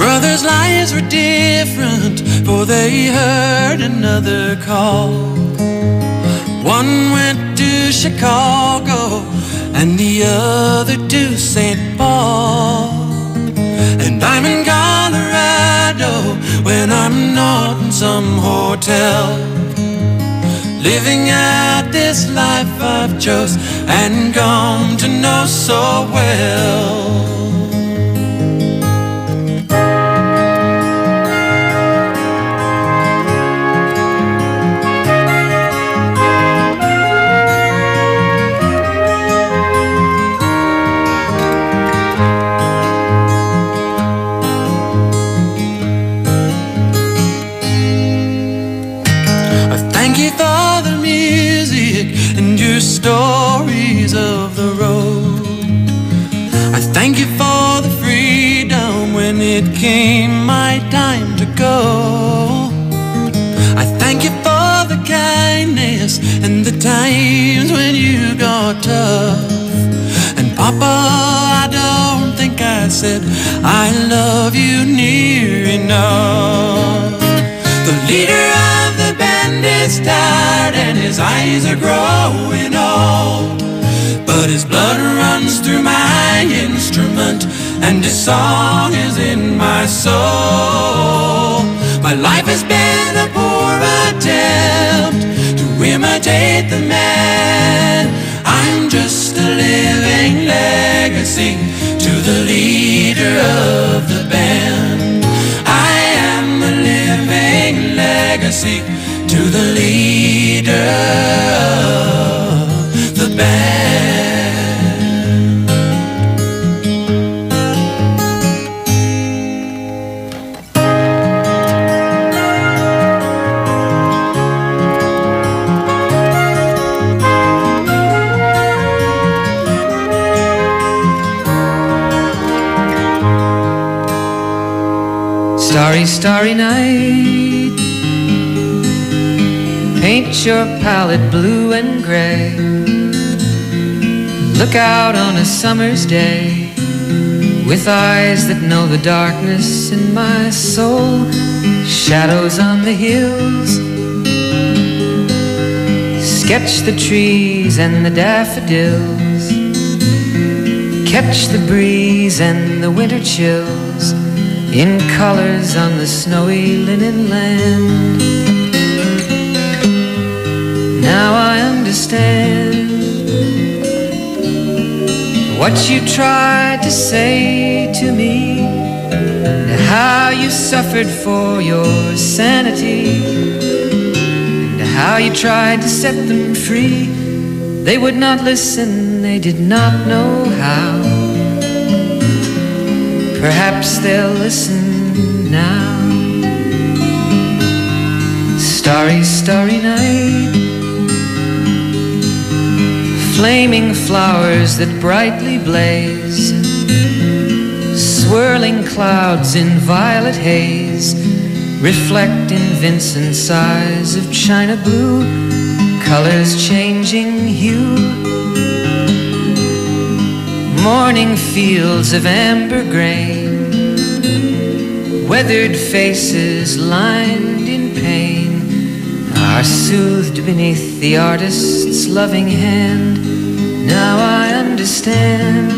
Brothers' lives were different, for they heard another call. One went to Chicago and the other to St. Paul. And I'm in Colorado when I'm not in some hotel, living out this life I've chose and come to know so well. Stories of the road. I thank you for the freedom when it came my time to go. I thank you for the kindness and the times when you got tough. And Papa, I don't think I said I love you near enough. The leader of the band is tired and his eyes are growing old, but his blood runs through my instrument, and his song is in my soul. My life has been a poor attempt to imitate the man. I'm just a living legacy to the leader of the band. I am a living legacy to the leader of the band. Starry, starry night, paint your palette blue and gray. Look out on a summer's day with eyes that know the darkness in my soul. Shadows on the hills, sketch the trees and the daffodils, catch the breeze and the winter chills in colors on the snowy linen land. Now I understand what you tried to say to me, and how you suffered for your sanity, and how you tried to set them free. They would not listen, they did not know how. Perhaps they'll listen now. Starry, starry night, flaming flowers that brightly blaze, swirling clouds in violet haze, reflect in Vincent's eyes of china blue, colors changing hue. Morning fields of amber grain, weathered faces lined in pain, are soothed beneath the artist's loving hand. Now I understand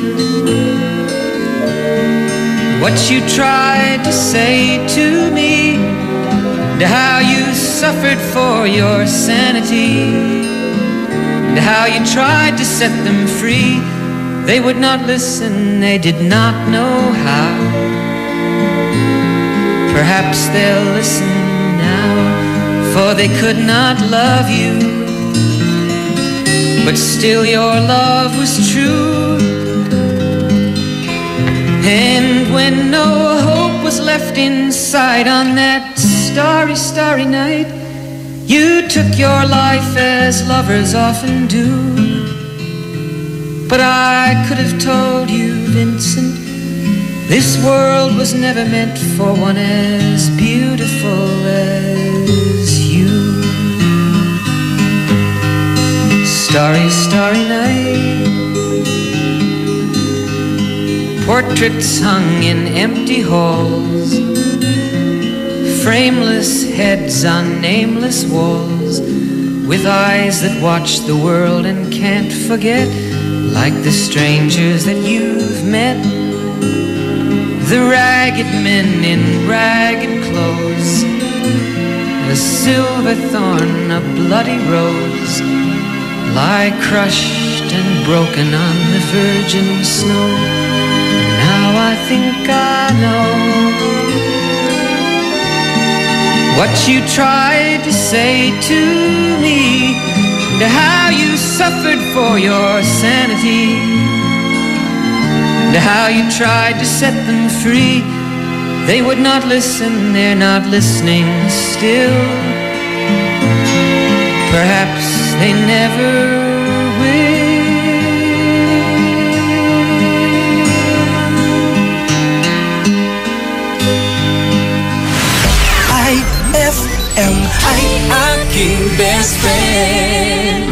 what you tried to say to me, and how you suffered for your sanity, and how you tried to set them free. They would not listen, they did not know how. Perhaps they'll listen now, for they could not love you, but still your love was true. And when no hope was left inside on that starry, starry night, you took your life as lovers often do. But I could have told you, Vincent, this world was never meant for one as beautiful as you. Starry, starry night, portraits hung in empty halls, frameless heads on nameless walls, with eyes that watch the world and can't forget, like the strangers that you've met, the ragged men in ragged clothes, a silver thorn, a bloody rose, lie crushed and broken on the virgin snow. Now I think I know what you tried to say to me, and how you suffered for your sanity, and how you tried to set them free. They would not listen, they're not listening still. Perhaps they never IFM ay aking best friend.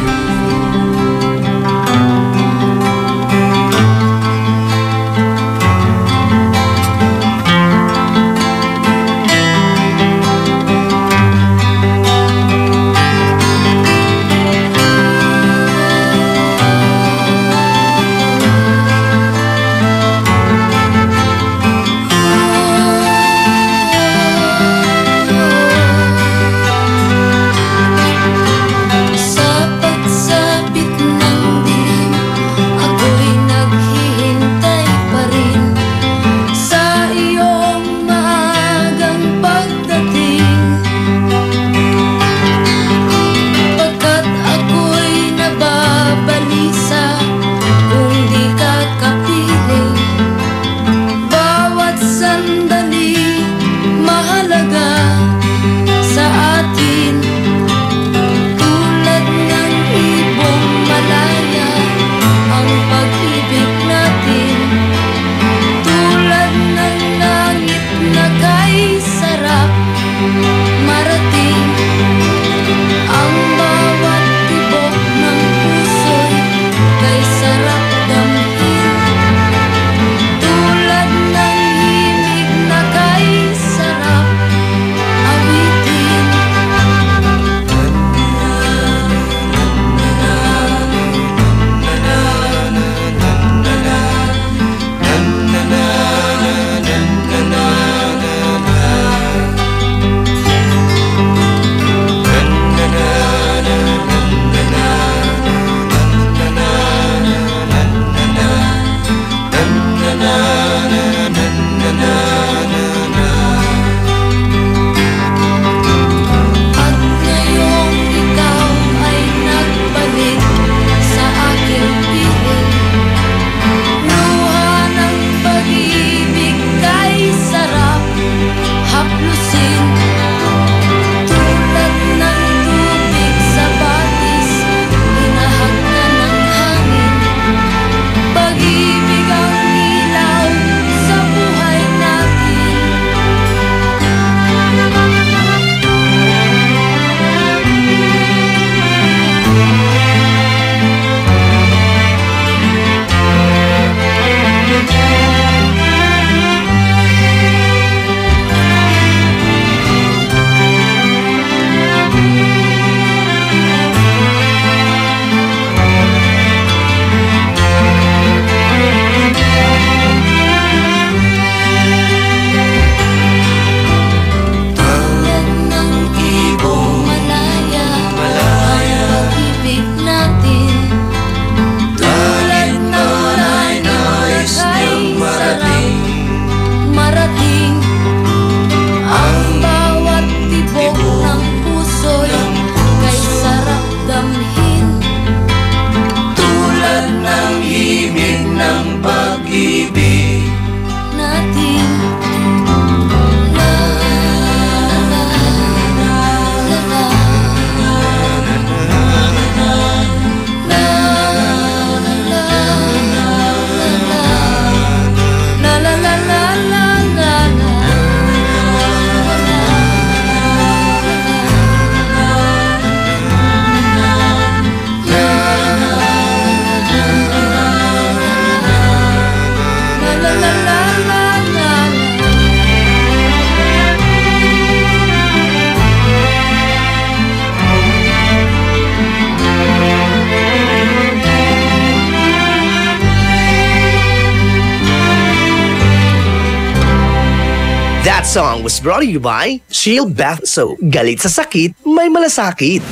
That song was brought to you by Shield Bath Soap. Galit sa sakit, may malasakit.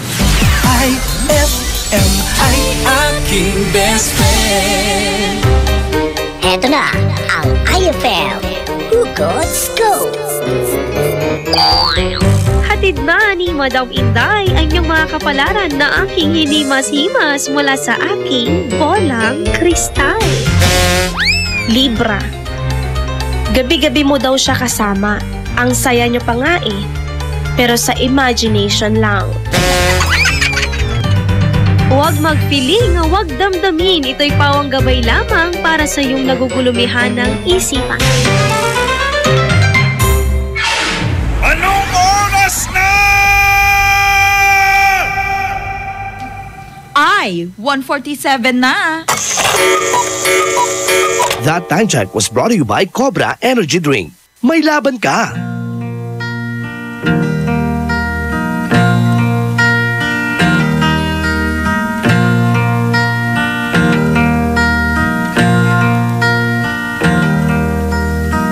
IFM ay aking best friend. Eto na ang IFM Hugot Scoop. Hatid na ni Madam Inday ang iyong mga kapalaran na aking hinimas-himas mula sa aking bolang kristal. Libra. Gabi-gabi mo daw siya kasama. Ang saya niyo pa nga eh. Pero sa imagination lang. Huwag magpiling, huwag damdamin. Ito'y pawang gabay lamang para sa iyong nagugulumihan ng isipan. Anong oras na? Ay, 1:47 na. That time check was brought to you by Cobra Energy Drink. May laban ka!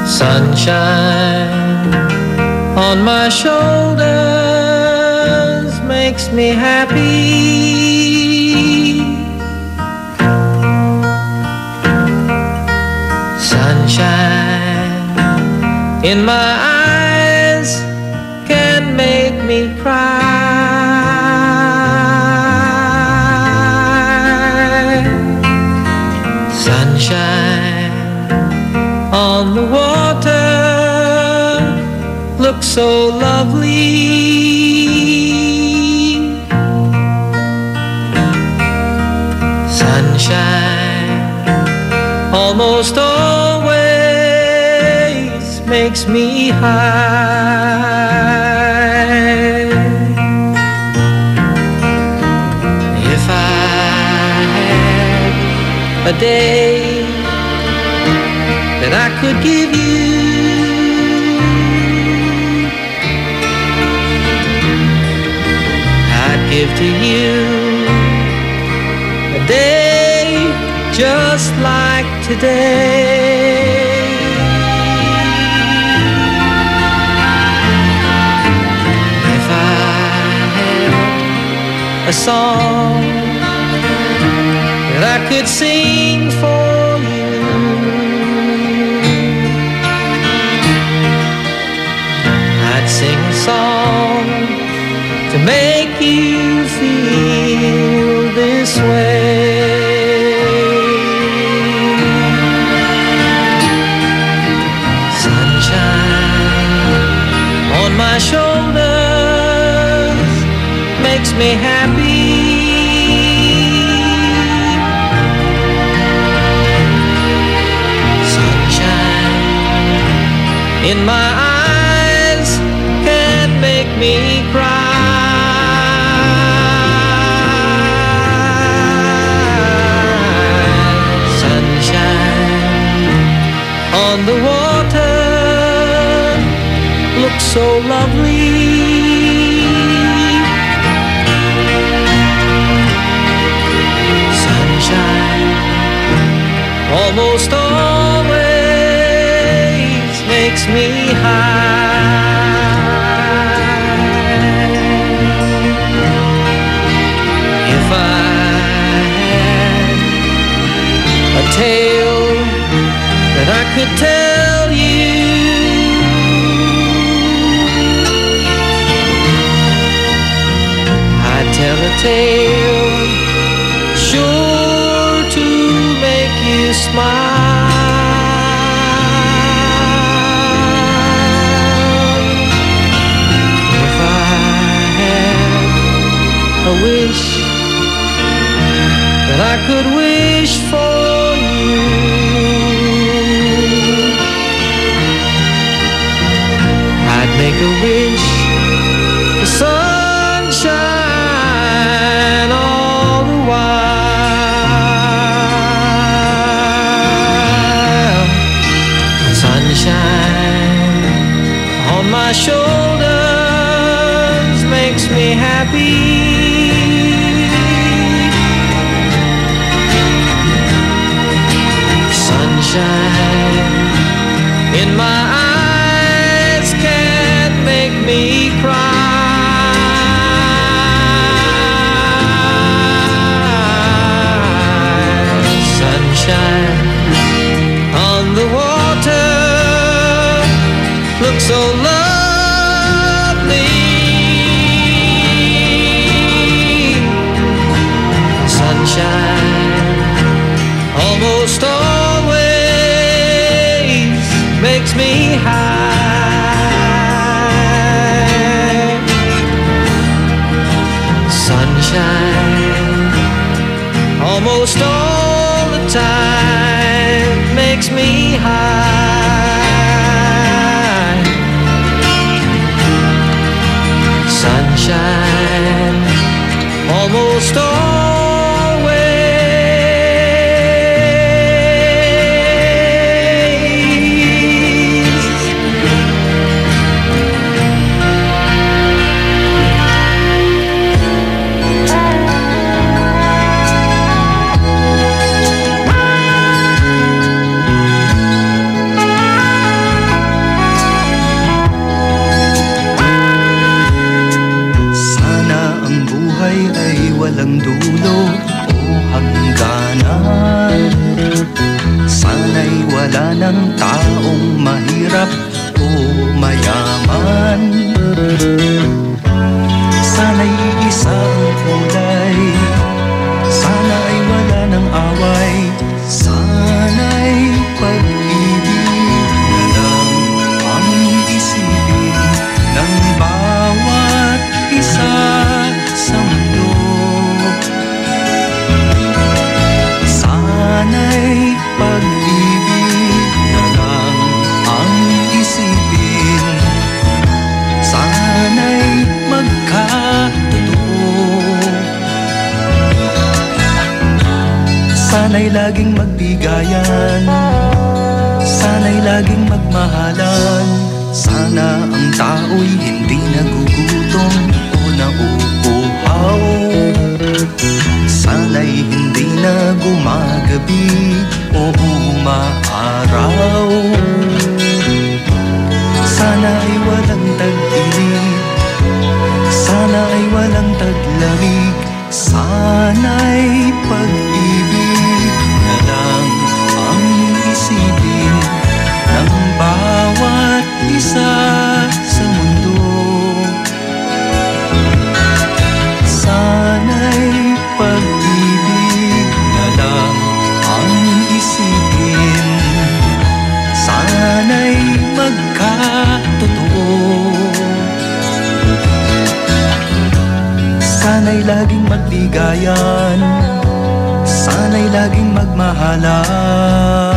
Sunshine on my shoulders makes me happy. Sunshine in my eyes can make me cry. Sunshine on the water looks so lovely. Sunshine almost always makes me high. If I had a day that I could give you, I'd give to you a day just like today. If I had a song that I could sing for you, I'd sing a song to make you feel this way. Sunshine on my shoulders makes me happy. Sunshine in my eyes can make me cry. On the water looks so lovely. Sunshine almost always makes me high. If I had a tale that I could tell you, I'd tell a tale sure to make you smile. If I had a wish that I could wish for you, I'd make a wish for sunshine all the while. Sunshine on my shoulders makes me happy. Sunshine in my eyes sunshine on the water looks so lovely. Sunshine almost always makes me high. Sunshine almost all the time makes me high. Sunshine almost walang dulo o hangganan. Sana'y wala ng taong mahirap o mayaman. Sana'y isang kulay, sana'y wala ng away, sana'y pag-ibig na lang ang isipin ng bawat isa sa mundo. Sana'y pag-ibig na lang ang isipin, sana'y magkatotoo. Sana'y laging magbigayan, sana'y laging magmahalan. Sana ang tao'y hindi nagugutom o nauuhaw. Sana'y hindi na gumagabi o umaaraw. Sana'y walang tag-init, sana'y walang taglamig, sana'y pag-ibig na lang ang isipin ng bawat isa sa mundo. Sana'y pag-ibig na lang ang isipin, sana'y magkatotoo. Sana'y laging magbigayan, sana'y laging magmahalan.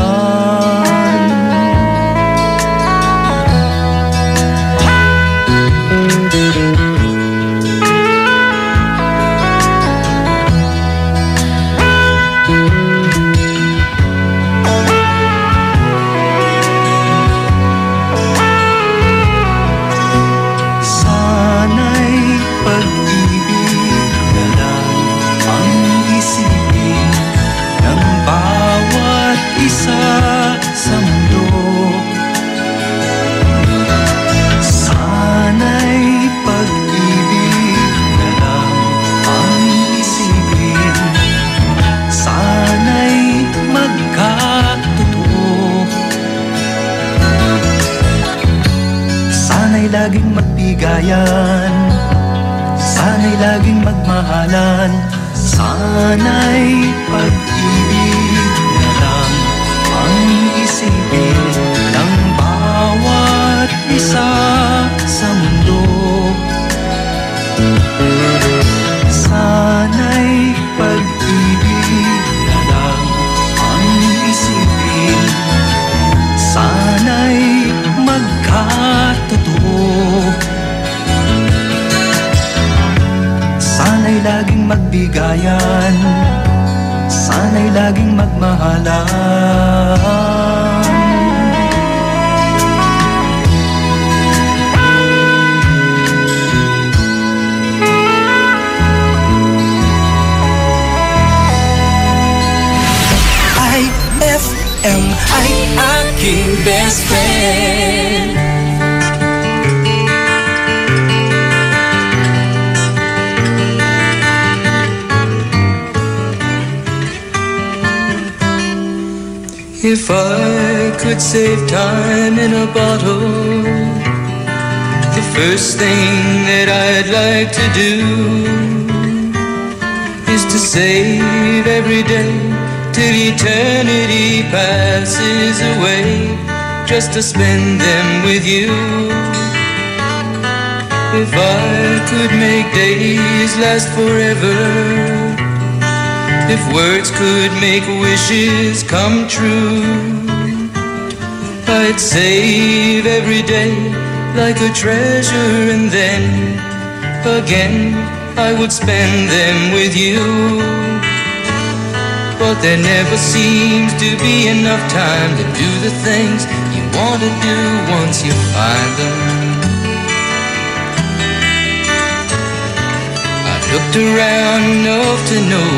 Laging magbigayan, sana'y laging magmahalan, sana'y pag-ibig na lang ang isipin ng bawat isa sa mundo. Sana'y pag-ibig na lang ang isipin, sana'y magkatotoo. Sana'y laging magbigayan, sana'y laging magmahalan. IFM ay aking best friend. If I could save time in a bottle, the first thing that I'd like to do is to save every day till eternity passes away, just to spend them with you. If I could make days last forever, if words could make wishes come true, I'd save every day like a treasure, and then again I would spend them with you. But there never seems to be enough time to do the things you want to do once you find them. I looked around enough to know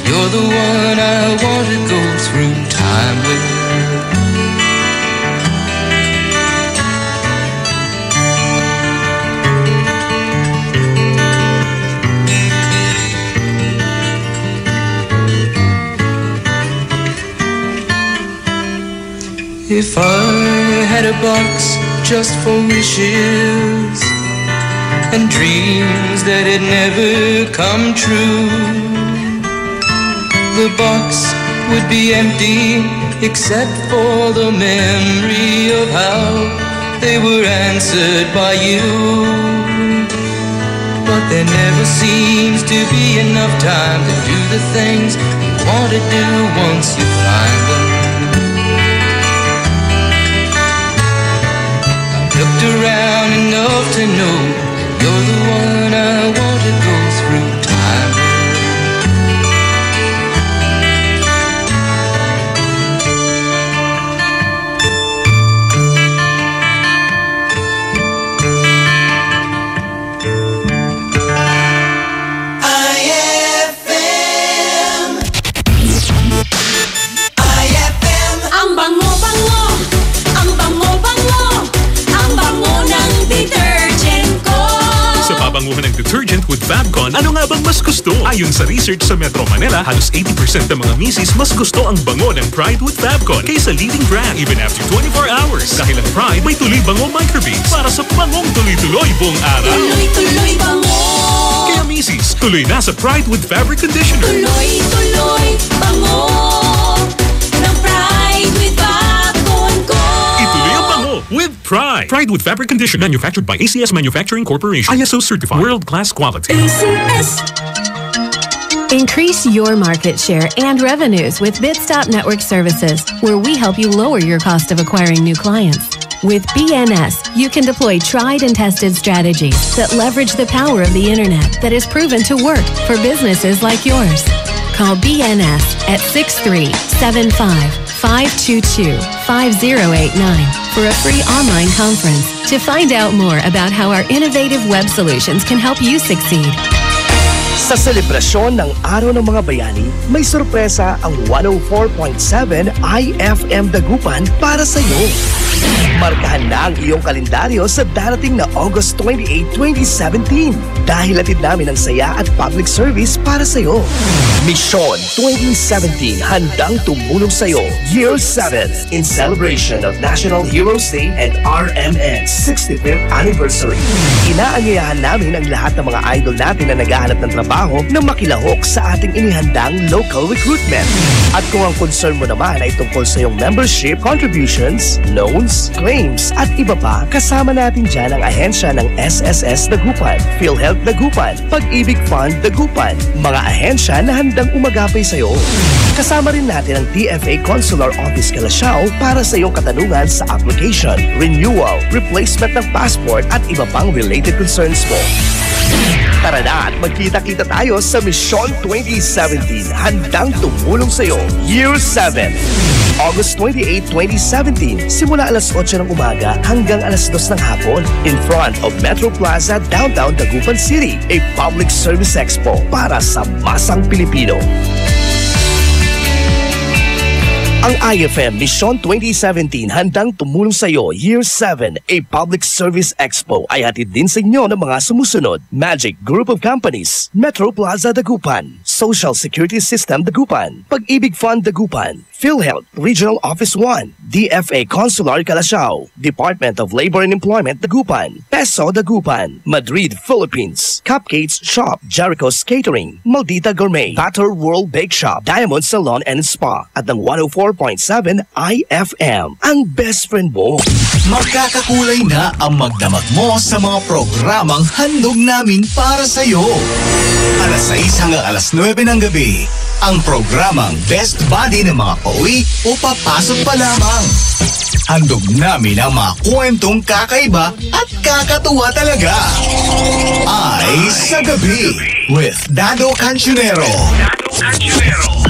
you're the one I want to go through time with. If I had a box just for wishes and dreams that had never come true, the box would be empty except for the memory of how they were answered by you. But there never seems to be enough time to do the things you want to do once you find them. I looked around enough to know that you're the one I want to go through time with. Banguhan ng detergent with Fabcon, ano nga bang mas gusto? Ayon sa research sa Metro Manila, halos 80% ng mga misis mas gusto ang bango ng Pride with Fabcon kaysa leading brand even after 24 hours. Dahil ang Pride may tuloy bango microbeads para sa bangong tuloy-tuloy buong araw. Tuloy-tuloy bango! Kaya misis, tuloy na sa Pride with Fabric Conditioner. Tuloy-tuloy bango ng Pride with Fabcon ko! Ituloy ang bango with Pride. Pride with Fabric Conditioner, manufactured by ACS Manufacturing Corporation. ISO certified, world-class quality. ACS. Increase your market share and revenues with Bitstop Network Services, where we help you lower your cost of acquiring new clients. With BNS, you can deploy tried and tested strategies that leverage the power of the internet that is proven to work for businesses like yours. Call BNS at 6375-522-5089 for a free online conference to find out more about how our innovative web solutions can help you succeed. Sa selebrasyon ng Araw ng Mga Bayani, may sorpresa ang 104.7 IFM Dagupan para sa iyo. Markahan na ang iyong kalendaryo sa darating na August 28, 2017 dahil hatid namin ang saya at public service para sa iyo. Mission 2017 handang tumulong sa iyo. Year 7 in celebration of National Heroes Day and RMN's 65th anniversary. Inaanyayahan namin ang lahat ng mga idol natin na naghahanap ng trabaho na makilahok sa ating inihandang local recruitment. At kung ang concern mo naman ay tungkol sa iyong membership, contributions, loans, claims at iba pa, kasama natin dyan ang ahensya ng SSS Dagupan, PhilHealth Dagupan, Pag-ibig Fund Dagupan, mga ahensya na handang umagapay sa iyo. Kasama rin natin ang TFA Consular Office Calasiao para sa iyong katanungan sa application, renewal, replacement ng passport at iba pang related concerns mo. Tara na at magkita-kita tayo sa Mission 2017, handang tumulong sa iyo. Year 7, August 28, 2017, simula alas 8 ng umaga hanggang alas 2 ng hapon in front of Metro Plaza, downtown Dagupan City, a public service expo para sa masang Pilipino. Ang IFM Mission 2017 handang tumulong sa iyo Year 7, a public service expo ay hatid din sa inyo ng mga sumusunod: Magic Group of Companies, Metro Plaza Dagupan, Social Security System Dagupan, Pag-ibig Fund Dagupan, PhilHealth Regional Office 1, DFA Consular Calasiao, Department of Labor and Employment Dagupan, Peso Dagupan, Madrid, Philippines, Cupcakes Shop, Jericho's Catering, Maldita Gourmet, Batter World Bake Shop, Diamond Salon and Spa, at ng 104.7 IFM, ang best friend mo. Magkakakulay na ang magdamag mo sa mga programang handog namin para sa iyo. Alas 6 hanggang alas 9 ng gabi, ang programang Best Buddy ng mga pauwi o papasok pa lamang. Handog namin ang mga kwentong kakaiba at kakatuwa talaga. Ay sa gabi with Dado Cancionero.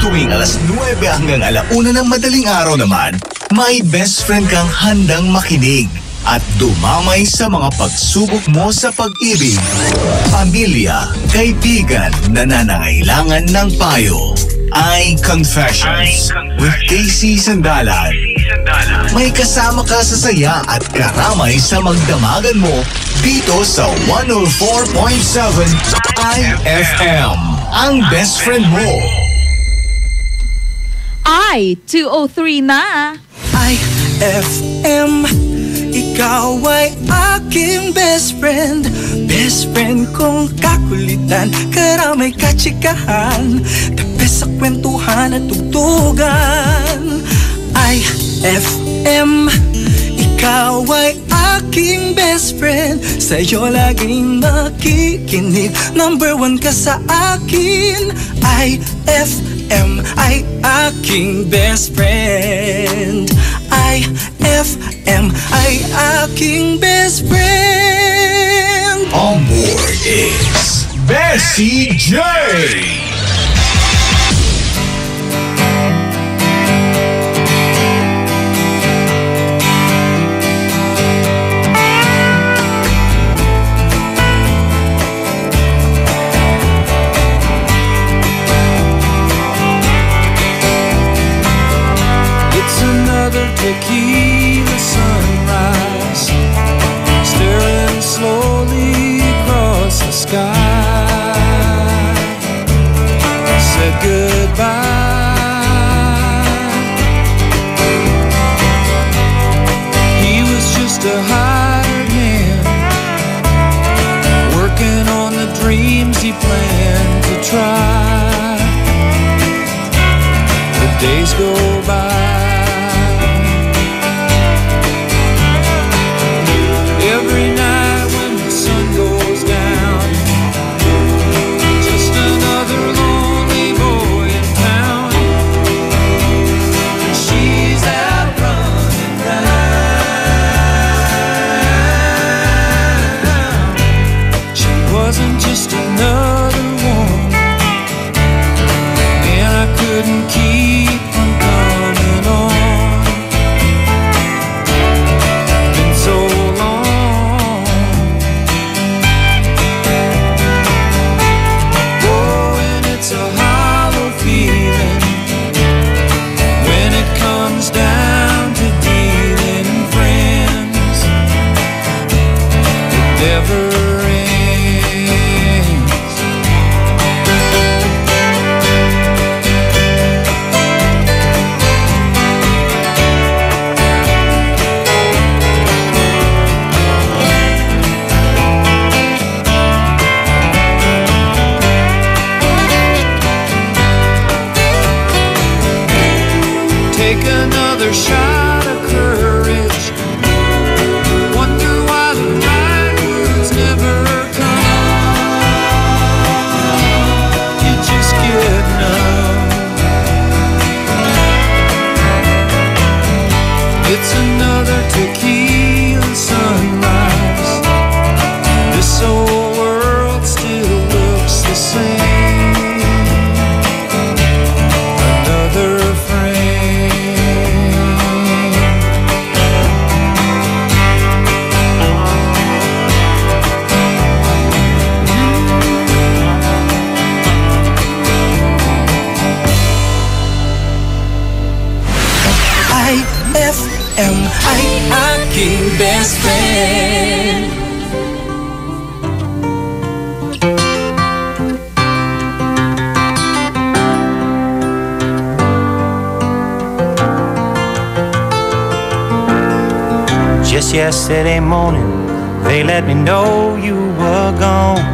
Tuwing alas 9 hanggang alauna ng madaling araw naman, may best friend kang handang makinig at dumamay sa mga pagsubok mo sa pag-ibig, pamilya, kaibigan na nangangailangan ng payo. Ay Confessions with Casey Sandalan. May kasama ka sa saya at karamay sa magdamagan mo dito sa 104.7 IFM, ang best friend mo. Ay, 2:03 na. IFM, ikaw ay aking best friend. Best friend kong kakulitan, karamay katsikahan, tapos sa kwentuhan at tugtugan. IFM, ikaw ay aking best friend. Sa'yo laging makikinig, number 1 ka sa akin. IFM ay aking best friend. IFM ay aking best friend. On board is Bessie J. Tequila sunrise, staring slowly across the sky. Said goodbye. He was just a hired man, working on the dreams he planned to try. The days go by. IFM ay aking best friend. Just yesterday morning, they let me know you were gone.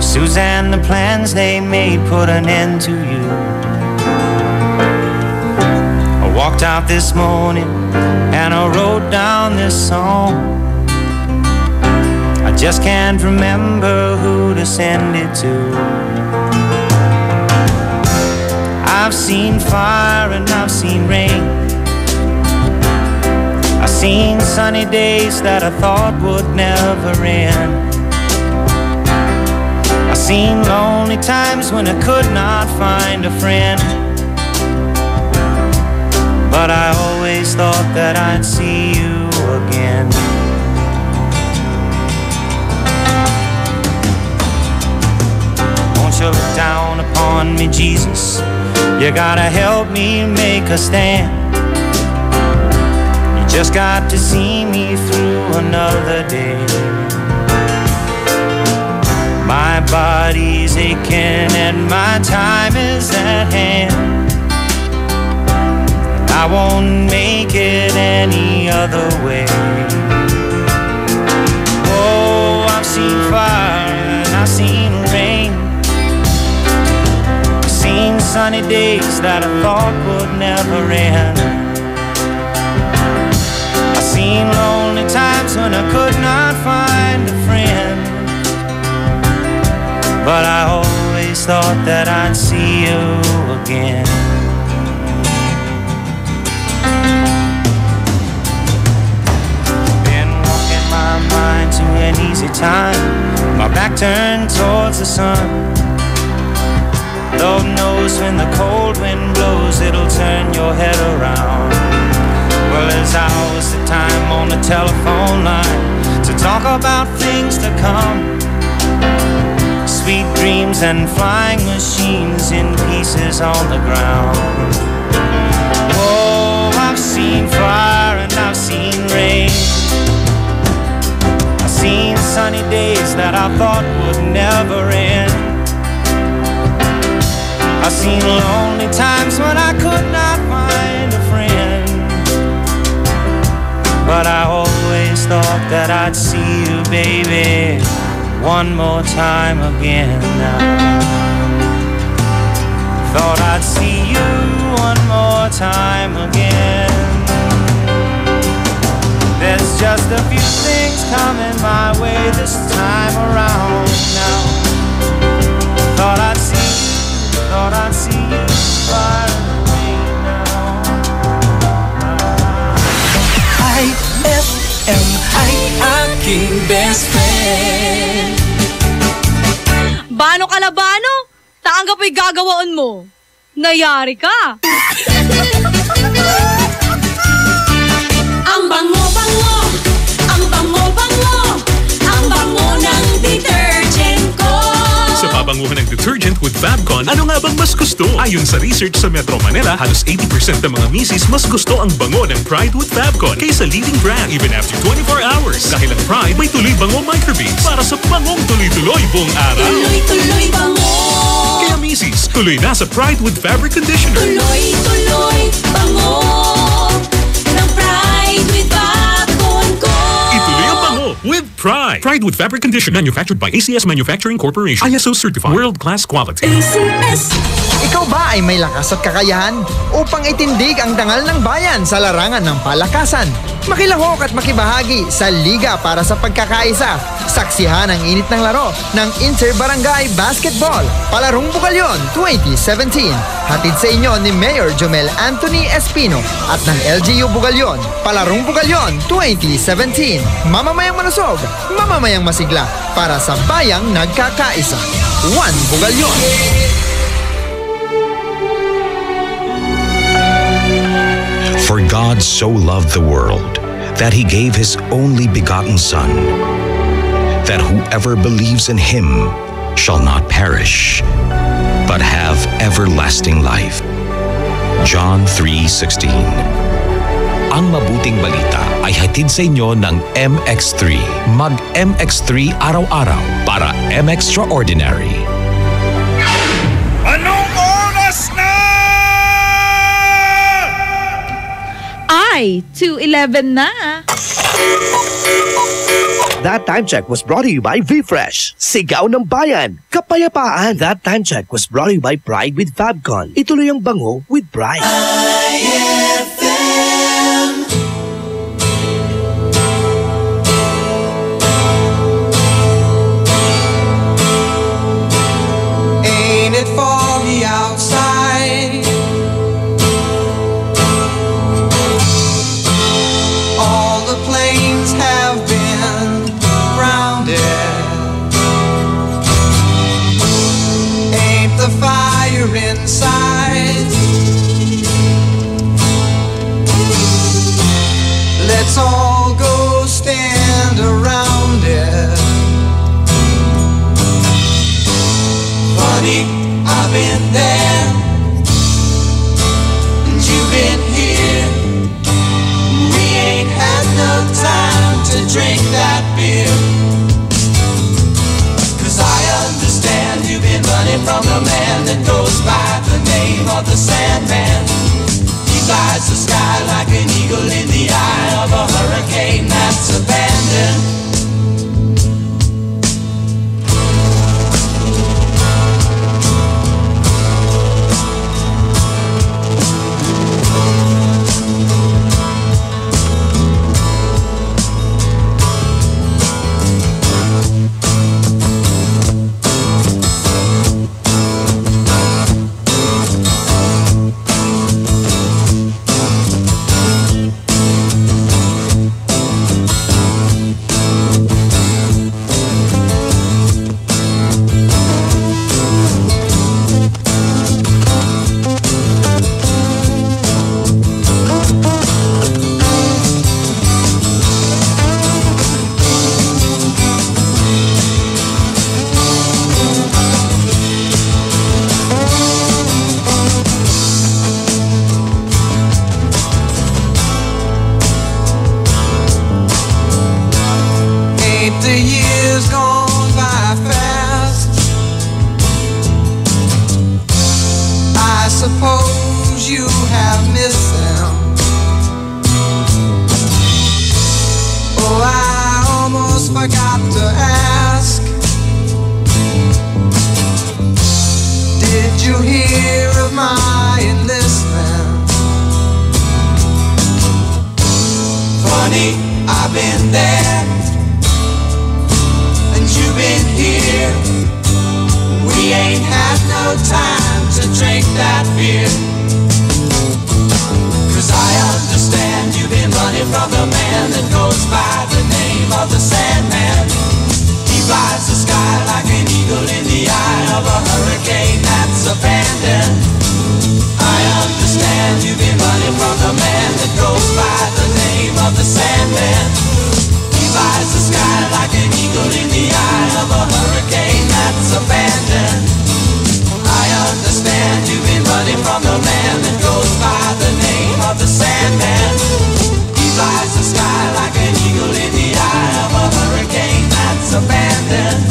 Suzanne, the plans they made put an end to you. I walked out this morning and I wrote down this song. I just can't remember who to send it to. I've seen fire and I've seen rain. I've seen sunny days that I thought would never end. I've seen lonely times when I could not find a friend. But I always thought that I'd see you again. Won't you look down upon me, Jesus? You gotta help me make a stand. Just got to see me through another day. My body's aching and my time is at hand. I won't make it any other way. Oh, I've seen fire and I've seen rain. I've seen sunny days that I thought would never end. Seen lonely times when I could not find a friend. But I always thought that I'd see you again. Been walking my mind to an easy time, my back turned towards the sun. Lord knows when the cold wind blows, it'll turn your head around. Well, there's hours of time on the telephone line to talk about things to come. Sweet dreams and flying machines in pieces on the ground. Oh, I've seen fire and I've seen rain. I've seen sunny days that I thought would never end. I've seen lonely times when I could not find a friend. But I always thought that I'd see you, baby, one more time again now. Thought I'd see you one more time again. There's just a few things coming my way this time around now. Thought I'd see you far away now. IFM ay aking best friend. Bano ka na bano? Taang kapoy gagawaon mo. Nayari ka. Ang bango-bango, ang bango-bango, ang bango ng detergent ko. Sa pabanguhan ng detergent with Fabcon, ano nga bang mas gusto? Ayon sa research sa Metro Manila, halos 80% ng mga misis mas gusto ang bango ng Pride with Fabcon kaysa leading brand even after 24 hours. Dahil ang Pride may tuloy bango microbeads para sa bangong tuloy-tuloy buong araw. Tuloy-tuloy bango. Kaya misis, tuloy na sa Pride with Fabric Conditioner. Tuloy-tuloy bango ng Pride with Fabcon ko. Ituloy ang bango with Pride. Pride with Fabric Conditioner, manufactured by ACS Manufacturing Corporation. ISO certified, world-class quality. ACS. Ikaw ba ay may lakas at kakayahan upang itindig ang dangal ng bayan sa larangan ng palakasan? Makilahok at makibahagi sa Liga para sa Pagkakaisa. Saksihan ang init ng laro ng Inter-Barangay Basketball, Palarong Bugalyon 2017. Hatid sa inyo ni Mayor Jomel Anthony Espino at ng LGU Bugalyon, Palarong Bugalyon 2017. Mamamayang manusog, mamamayang masigla para sa bayang nagkakaisa. One Bugalyon. For God so loved the world that he gave his only begotten Son, that whoever believes in him shall not perish, but have everlasting life. John 3:16. Ang mabuting balita ay hatid sa inyo ng MX3. Mag-MX3 araw-araw para M-Extraordinary. Anong oras na? Ay, 2:11 na. That Time Check was brought to you by V-Fresh. Sigaw ng Bayan. Kapayapaan. That Time Check was brought to you by Pride with Fabcon. Ituloy ang bango with Pride. IFM. Ain't it foggy outside? All the planes have been grounded. Ain't the fire inside? Let's all go stand around it. Funny, I've been there, and you've been here. We ain't had no time to drink that beer. 'Cause I understand you've been running from the man that goes by the name of the Sandman. He flies the sky like an eagle in the eye of a hurricane that's abandoned. The years gone by fast. I suppose you have missed them. Oh, I almost forgot to ask. Did you hear of my enlistment? Funny, I've been there. You've been here. We ain't had no time to drink that beer. 'Cause I understand you've been running from the man that goes by the name of the Sandman. He flies the sky like an eagle in the eye of a hurricane that's abandoned. I understand you've been running from the man that goes by the name of the Sandman. He flies the sky like an eagle in the eye of a hurricane that's abandoned. I understand you've been running from the man that goes by the name of the Sandman. He flies the sky like an eagle in the eye of a hurricane that's abandoned.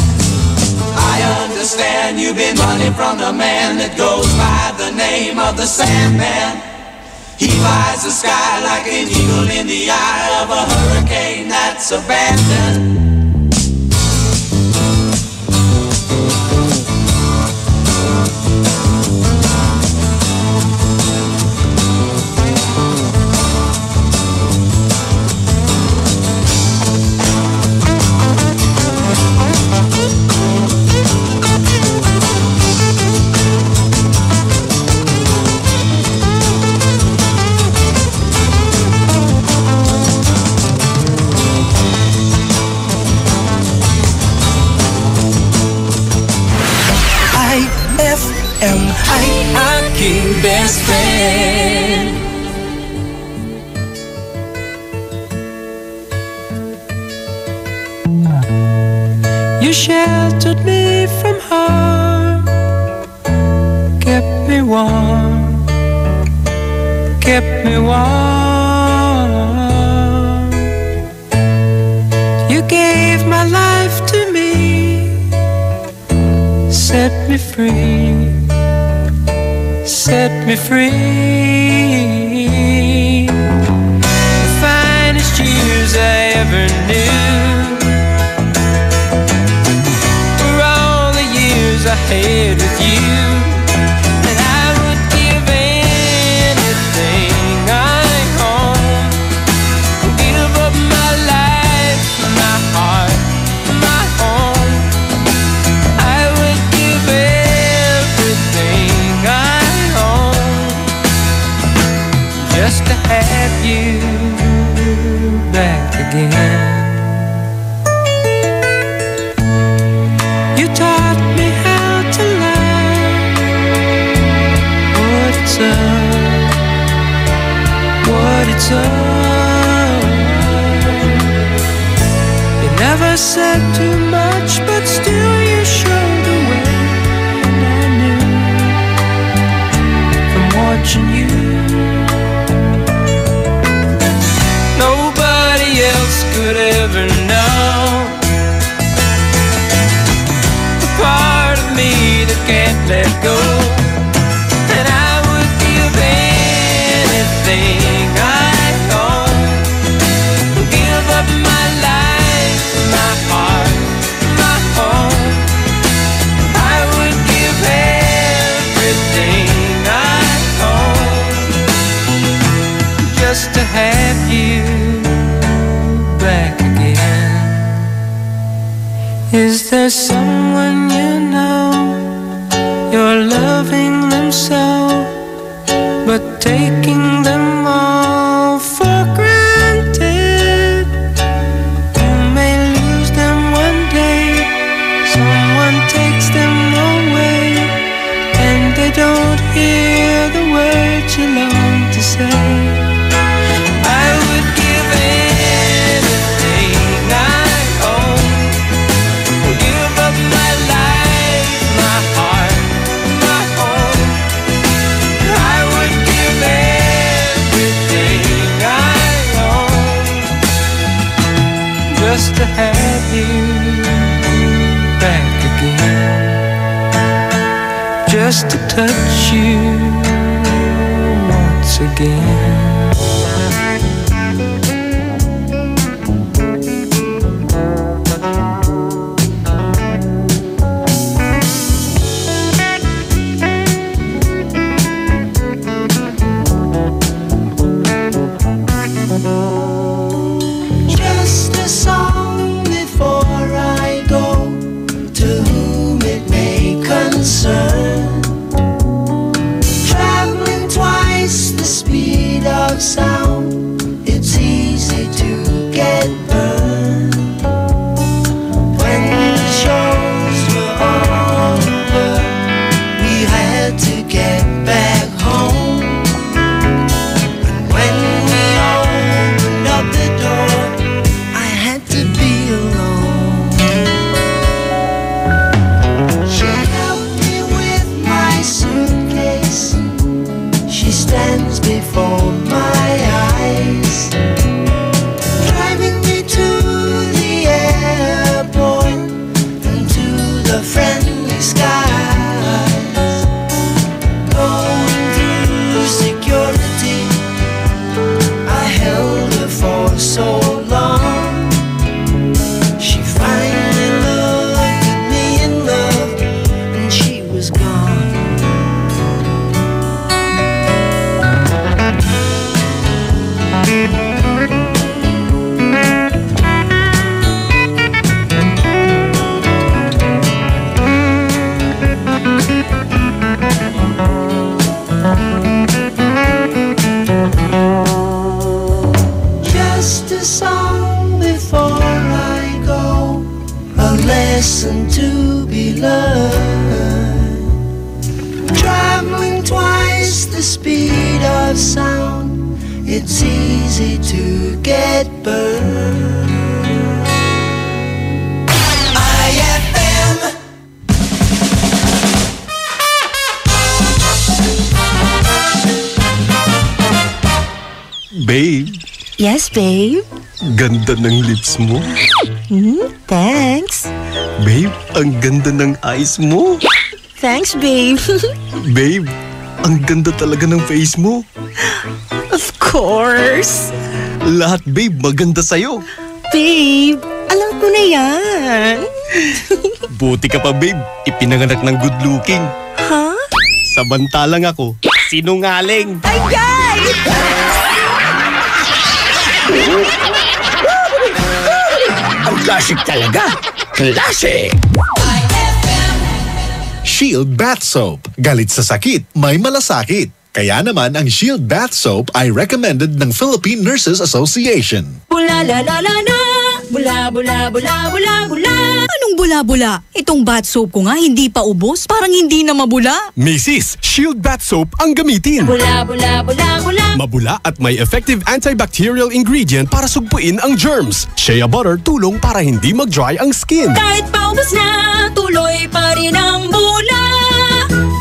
I understand you've been running from the man that goes by the name of the Sandman. He flies the sky like an eagle in the eye of a hurricane that's abandoned. ay aking best friend. You sheltered me from harm, kept me warm kept me warm. You gave my life to me, set me free, set me free. The finest years I ever knew were all the years I had with you. And I would give anything I own, give up my life, my heart, my home. I would give everything I own just to have you back again. You taught me how to love, what it's up, what it's up. You never said too much, but still you showed the way. And I knew from watching you, nobody else could ever know the part of me that can't let go. And I would give anything I own, give up my life, my heart, my home. I would give everything I own just to have you back again. Is there someone you know, you're loving them so, but taking them all for granted? You may lose them one day, someone takes them away, and they don't hear the words you long to say. I would give anything I own, give up my life, my heart, my home. I would give everything I own just to have you back again, just to touch you once again. Just a song before I go, to whom it may concern. Traveling twice the speed of sound, it's easy to get burned. When the shows were over, we had to get back home. And when we opened up the door, I had to be alone. She helped me with my suitcase, she stands before my eyes, driving me to the airport and to the friendly skies. Going through security, I held her for so long. She finally looked at me in love, and she was gone. Just a song before I go, a lesson to be learned. Traveling twice the speed of sound, it's easy to get burned. IFM. Babe, Yes, babe? ganda ng lips mo. Thanks. Babe, ang ganda ng eyes mo. Thanks, babe. Babe, ang ganda talaga ng face mo. Of course. Lahat, babe, maganda sa'yo. Babe, alam ko na yan. Buti ka pa, babe. Ipinanganak ng good looking. Ha? Samantalang ako, sinungaling. Ay, guys! Ang classic talaga. Classic! Shield Bath Soap. Galit sa sakit, may malasakit. Kaya naman ang Shield Bath Soap ay recommended ng Philippine Nurses Association. Bula la la la la, bula bula bula bula bula. Anong bula-bula? Itong bath soap ko nga hindi pa ubos, parang hindi na mabula. Mrs. Shield Bath Soap ang gamitin. Bula bula bula bula. Mabula at may effective antibacterial ingredient para sugpuin ang germs. Shea butter tulong para hindi mag-dry ang skin. Kahit paubos na, tuloy pa rin ang bula.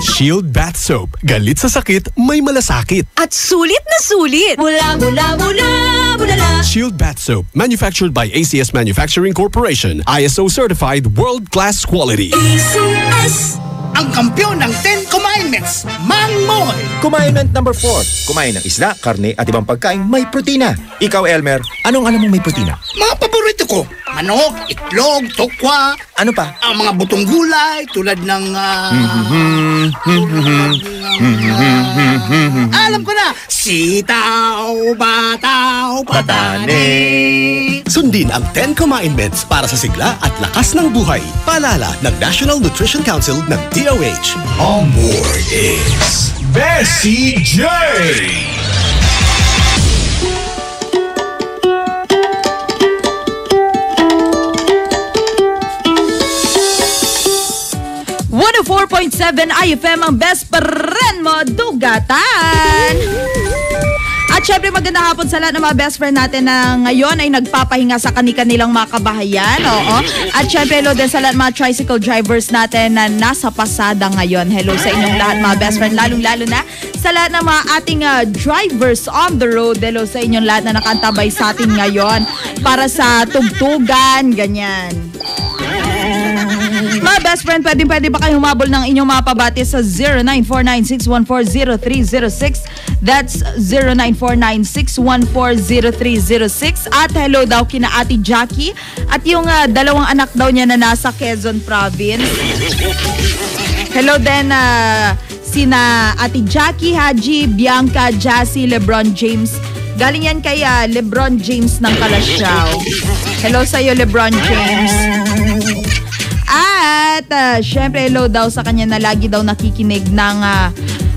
Shield Bath Soap. Galit sa sakit, may malasakit. At sulit na sulit. Bula bula bula bula la. Shield Bath Soap. Manufactured by ACS Manufacturing Corporation. ISO certified world-class quality. ACS. Ang kampyon ng 10 Commandments, Mang Moy! Commandment number 4. Kumain ng isda, karne at ibang pagkain may protina. Ikaw, Elmer, anong alam mong may protina? Mga paborito ko, manok, itlog, tokwa. Ano pa? Ang mga butong gulay tulad ng... alam ko na! Sitaw, bataw, patane. Sundin ang 10 Commandments para sa sigla at lakas ng buhay. Paalala ng National Nutrition Council ng DOH. On board is Bessie J. IFM ang best friend mo, Dugatan! At syempre magandang hapon sa lahat ng mga best friend natin na ngayon ay nagpapahinga sa kanilang mga kabahayan. Oo. At syempre hello din sa lahat mga tricycle drivers natin na nasa pasada ngayon. Hello sa inyong lahat mga best friend, lalong-lalo na sa lahat ng mga ating drivers on the road. Hello sa inyong lahat na nakantabay sa atin ngayon para sa tugtugan, ganyan. Mga best friend, pwede ba kayong humabol ng inyong mga pabati sa 0949-614-0306. That's 0949-614-0306. At hello daw kina Ate Jackie at yung dalawang anak daw niya na nasa Quezon Province. Hello din sina Ate Jackie, Haji, Bianca, Jassy, Lebron James. Galing yan kay Lebron James ng Kalasyaw. Hello sa iyo, Lebron James. At syempre hello daw sa kanya na lagi daw nakikinig ng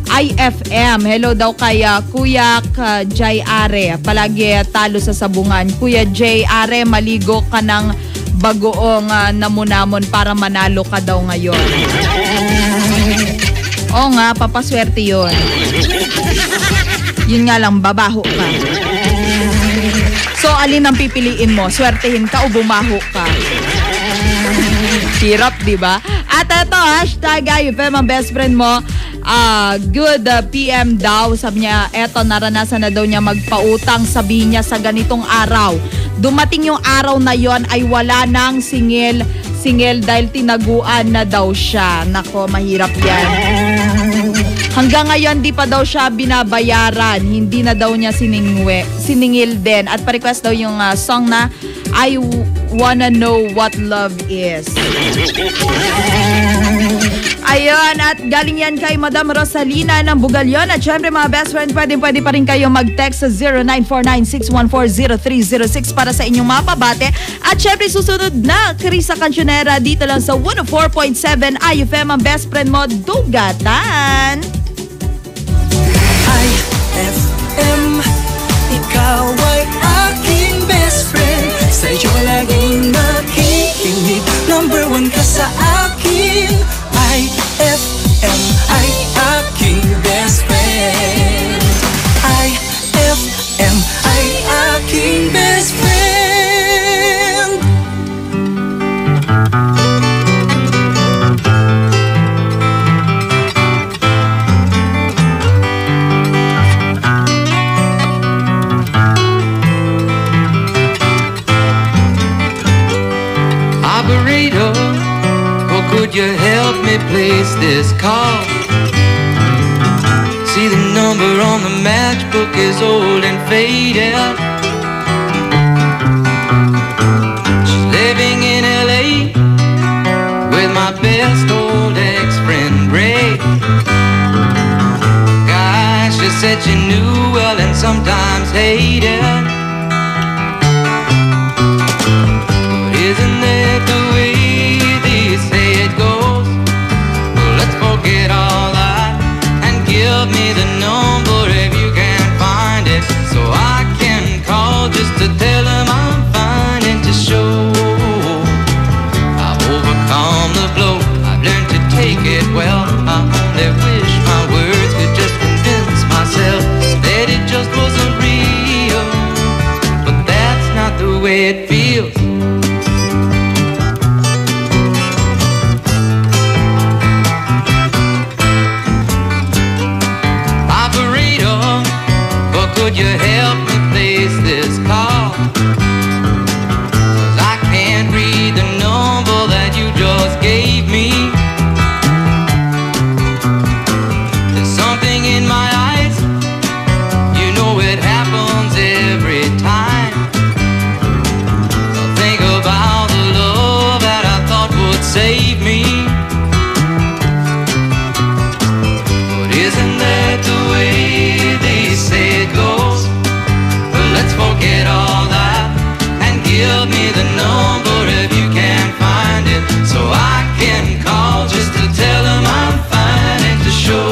IFM. Hello daw kay Kuya Jay Are. Palagi talo sa sabungan. Kuya Jay Are, maligo ka ng bagoong namunamon para manalo ka daw ngayon. Oo nga, papaswerte yun. Yun nga lang, babaho ka. So, alin ang pipiliin mo? Swertehin ka o bumaho ka? Hirap, di ba? At ito, hashtag IFM ang best friend mo. Good PM daw. Sabi niya, eto, naranasan na daw niya magpautang. Sabi niya sa ganitong araw. Dumating yung araw na yon ay wala nang singil dahil tinaguan na daw siya. Nako, mahirap yan. Hanggang ngayon, di pa daw siya binabayaran. Hindi na daw niya siningil din. At pa-request daw yung song na I Wanna Know What Love Is. Ayun, at galing yan kay Madam Rosalina ng Bugalyon. At syempre mga best friend, pwede pa rin kayo mag-text sa 0949-614-0306 para sa inyong mga pabate. At syempre susunod na Krisa Cancionera dito lang sa 104.7 IFM ang best friend mo, Dugatan. IFM, ikaw ay aking best friend. Sa'yo laging nakikinig. Number 1 ka sa akin. IFM ay aking best friend. IFM ay aking best friend. they place this call. See, the number on the matchbook is old and faded. She's living in LA with my best old ex-friend Ray. Gosh, she said she knew well and sometimes hated. But isn't that the way they say it goes? Well, let's forget all that and give me the number if you can't find it, so I can call just to tell them I'm fine and to show I've overcome the blow. I've learned to take it well. I only wish my words could just convince myself that it just wasn't real, but that's not the way it feels. Operator, but could you help me place this call? 'Cause I can't read the number that you just gave me. There's something in my eyes, you know it happens every time. I'll think about the love that I thought would save me. But isn't that the way they say it goes? Well, let's forget all that and give me the number if you can't find it, so I can call just to tell them I'm fine and to show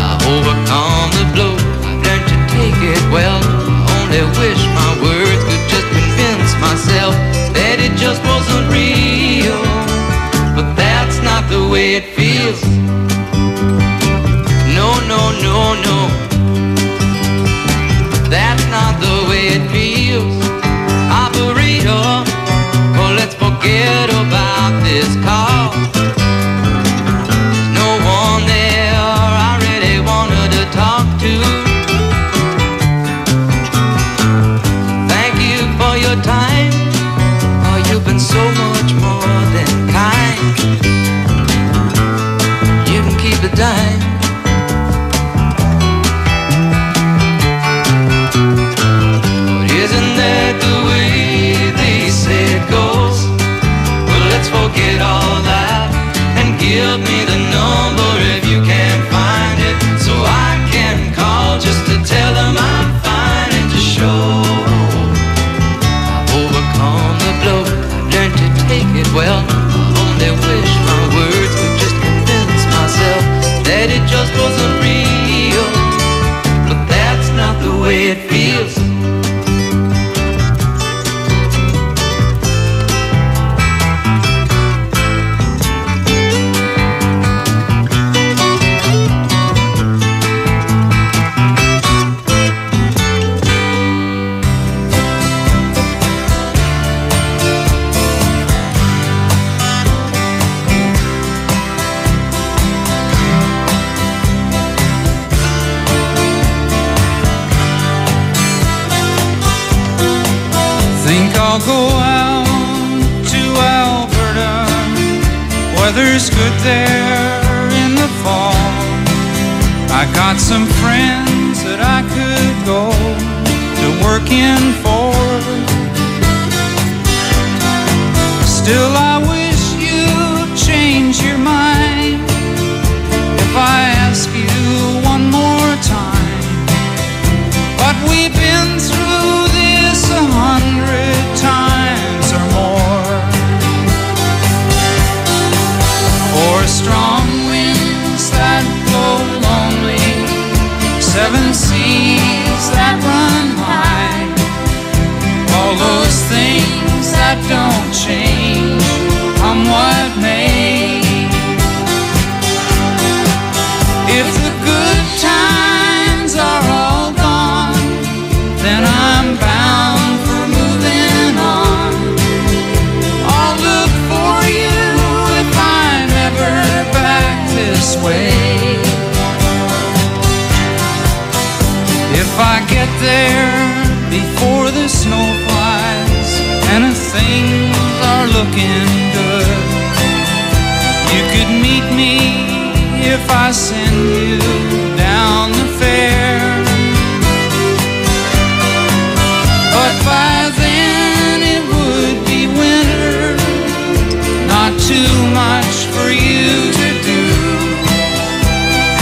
I've overcome the blow. I've learned to take it well. I only wish my words could just convince myself that it just wasn't real, but that's not the way it feels. No, no, no, no, that's not the way it feels. Operator, well, let's forget about this call. There's no one there I really wanted to talk to. Thank you for your time. Oh, you've been so much more than kind. You can keep the dime. But isn't that the way they say it goes? Well, let's forget all that and give me the number if you can't find it, so I can call just to tell them I'm fine and to show I've overcome the blow. I've learned to take it well. I only wish my words could just convince myself that it just wasn't real, but that's not the way it feels. Think I'll go out to Alberta. Weather's good there in the fall. I got some friends that I could go to working for. Still, I wish you'd change your mind if I ask you one more time. But we've been through this 100 times or more. For strong winds that blow lonely, 7 seas that run high, all those things that don't change, come what may. If the good times are all gone, then I'm bound for moving on. I'll look for you if I'm ever back this way. If I get there before the snow flies and things are looking good, I send you down the fair. But by then it would be winter, not too much for you to do.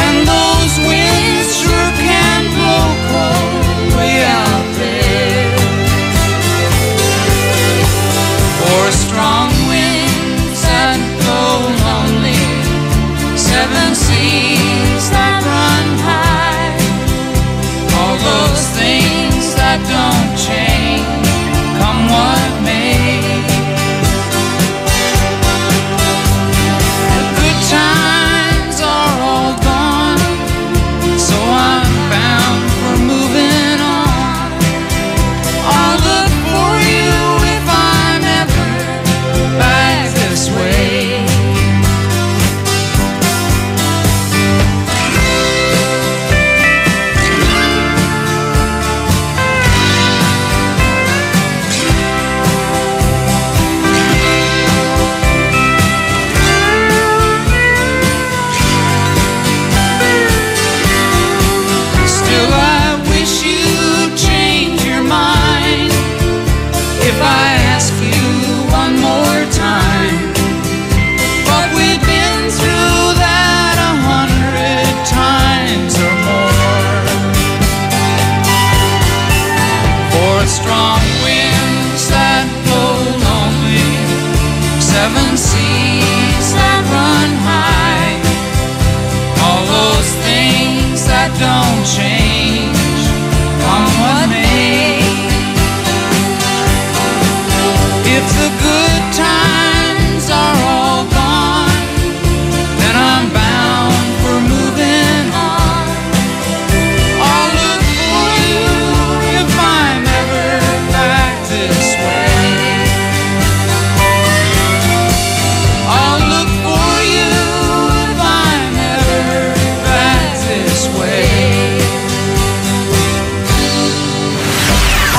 And those winds sure can blow cold way out there. Or strong winds that blow lonely, seven seas that run high, all those things that don't change, come what may. The good times are all gone, so I'm bound for moving on. I'll look for you if I'm ever back this way. Still, I wish you'd change your mind if I ask you one more time. But we've been through that 100 times or more. For strong winds that blow lonely, seven seas that run high, all those things that don't change, come what may. If the good times are all gone, then I'm bound for moving on. I'll look for you if I'm ever back this way. I'll look for you if I'm ever back this way.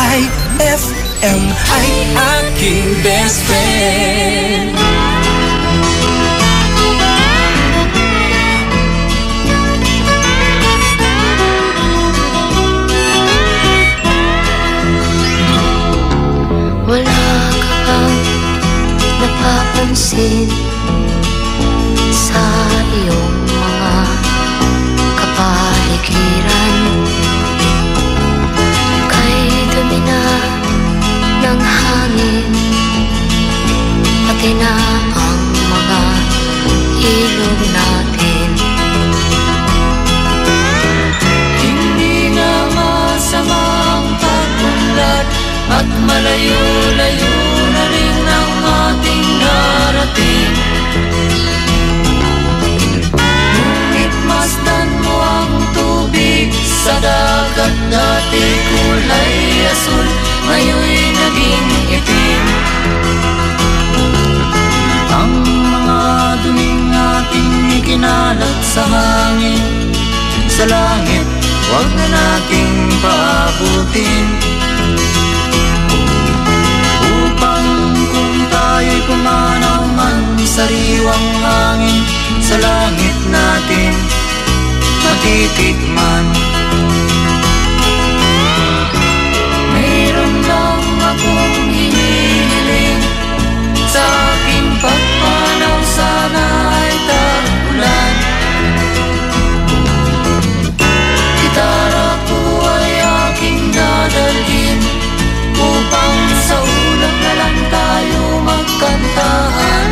IFM ay aking best friend. Wala ka bang napapansin sa iyong mga kapaligiran? Kay dumi na ng hangin, pati na ang mga ilog natin. Hindi na masamang pagmulat at malayo-layo na rin ang ating narating. Ngunit masdan mo ang tubig sa dagat, dati kulay asul, ngayon'y naging itim. Ang mga duming ating ikinalat sa hangin, sa langit, huwag na nating paabutin. Upang kung tayo'y pumanaw man sa sariwang hangin, sa langit natin matitikman. Mayroon lang akong hinihiling, sa aking pagpanaw sana ay tag-ulan. Gitara ko ay aking dadalhin, upang sa ulang na lang tayo magkantahan.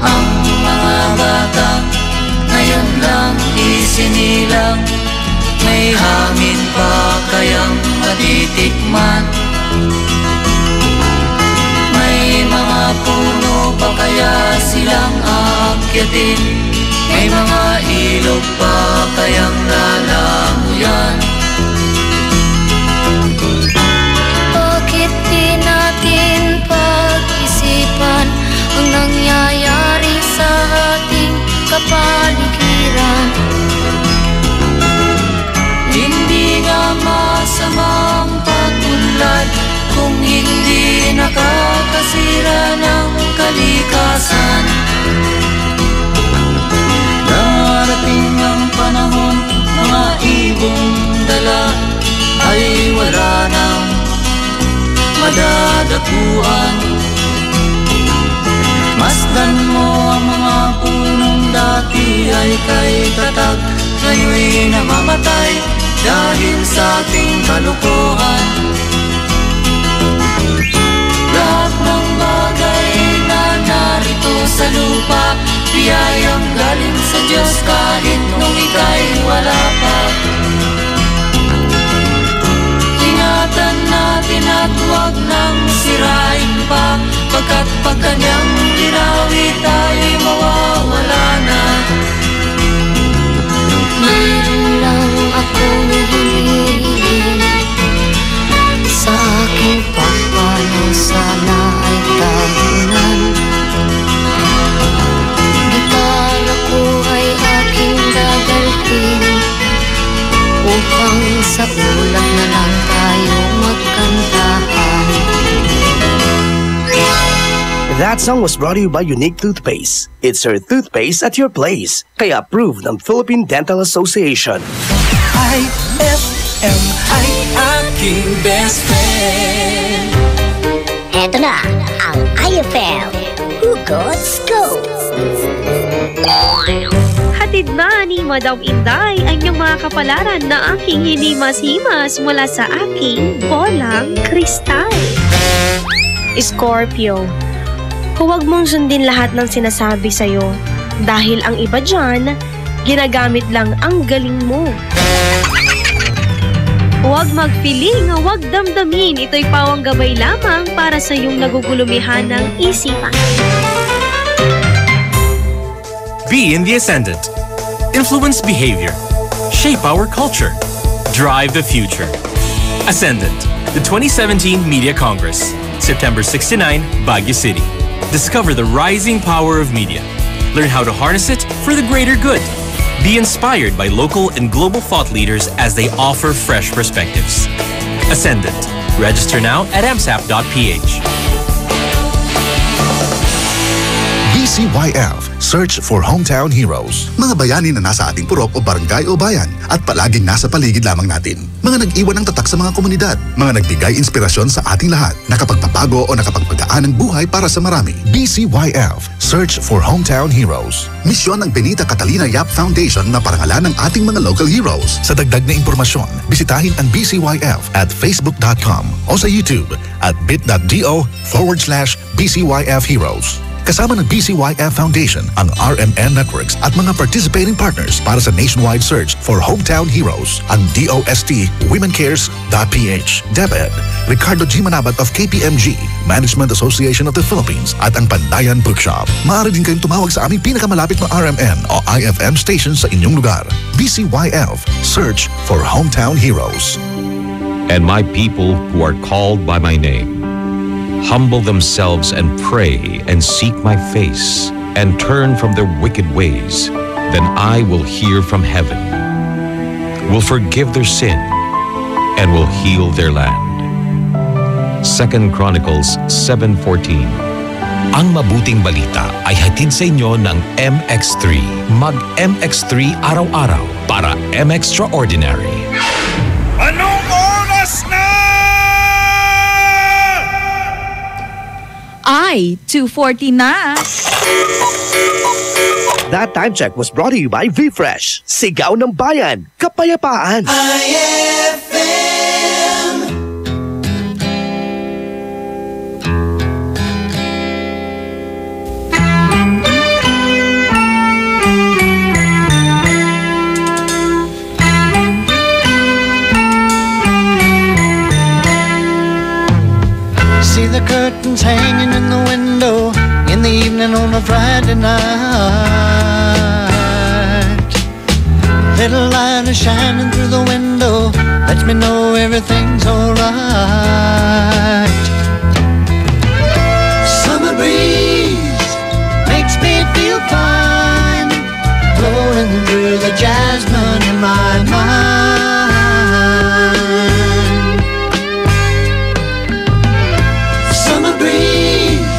Ang mga bata ngayon lang isinilang, may hangin pa kayang matitikman. May mga puno pa kaya silang aakyatin, may mga ilog pa kayang lalamuyan. Bakit di natin pag-isipan ang nangyayari sa ating kapaligiran? sira ng kalikasan. Darating ang panahon, mga ibong dala ay wala nang madadapuan. Masdan mo ang mga punong dati ay kay tatag, ngayon'y namamatay dahil sa ating kalukuhan. Lahat ng bagay na narito sa lupa, biyayang galing sa Diyos kahit nung ika'y wala pa. Ingatan natin at huwag nang sirain pa, pagkat pag kanyang ginawi tayo'y mawawala na. Mayroon lang akong hinihiling, sa aking pagpanaw sana ay kahunan. Gitara ko ay aking dadalhin, upang sa ulan na lang tayo magkantahan. That song was brought to you by Unique Toothpaste. It's her toothpaste at your place. Kaya approved ng Philippine Dental Association. IFM ay aking best friend. Eto na ang IFM Hugot Scoop. Hatid na ni Madam Inday ang inyong mga kapalaran na aking hinimas-himas mula sa aking bolang kristal. Scorpio, huwag mong sundin lahat ng sinasabi sa'yo dahil ang iba dyan, ginagamit lang ang galing mo. Huwag magpiling, huwag damdamin, ito'y pawang gabay lamang para sa iyong nagugulumihan ng isipan. Be in the ascendant. Influence behavior. Shape our culture. Drive the future. Ascendant, the 2017 Media Congress. September 6 to 9, Baguio City. Discover the rising power of media. Learn how to harness it for the greater good. Be inspired by local and global thought leaders as they offer fresh perspectives. Ascendant. Register now at msap.ph. BCYF, Search for Hometown Heroes. Mga bayani na nasa ating purok o barangay o bayan at palaging nasa paligid lamang natin. Mga nag-iwan ng tatak sa mga komunidad. Mga nagbigay inspirasyon sa ating lahat. Nakapagpapago o nakapagpagaan ng buhay para sa marami. BCYF, Search for Hometown Heroes. Misyon ng Benita Catalina Yap Foundation na parangalan ng ating mga local heroes. Sa dagdag na impormasyon, bisitahin ang BCYF at facebook.com o sa YouTube at bit.do/BCYF Heroes. Kasama ng BCYF Foundation, ang RMN Networks at mga participating partners para sa nationwide search for hometown heroes, ang DOST WomenCares.ph, DepEd, Ricardo G. Manabat of KPMG, Management Association of the Philippines at ang Pandayan Bookshop. Maaari din kayong tumawag sa aming pinakamalapit na RMN o IFM station sa inyong lugar. BCYF, Search for Hometown Heroes. And my people who are called by my name humble themselves and pray and seek my face and turn from their wicked ways, then I will hear from heaven, will forgive their sin, and will heal their land. 2 Chronicles 7:14. Ang mabuting balita ay hatid sa inyo ng MX3. Mag-MX3 araw-araw para M-Extraordinary. Anong oras na? Ay, 2:40 na. That time check was brought to you by V-Fresh. Sigaw ng Bayan, Kapayapaan. IFM. See the curtains hanging in the window in the evening on a Friday night. Little light is shining through the window, lets me know everything's alright. Summer breeze makes me feel fine, blowing through the jasmine in my mind. Summer breeze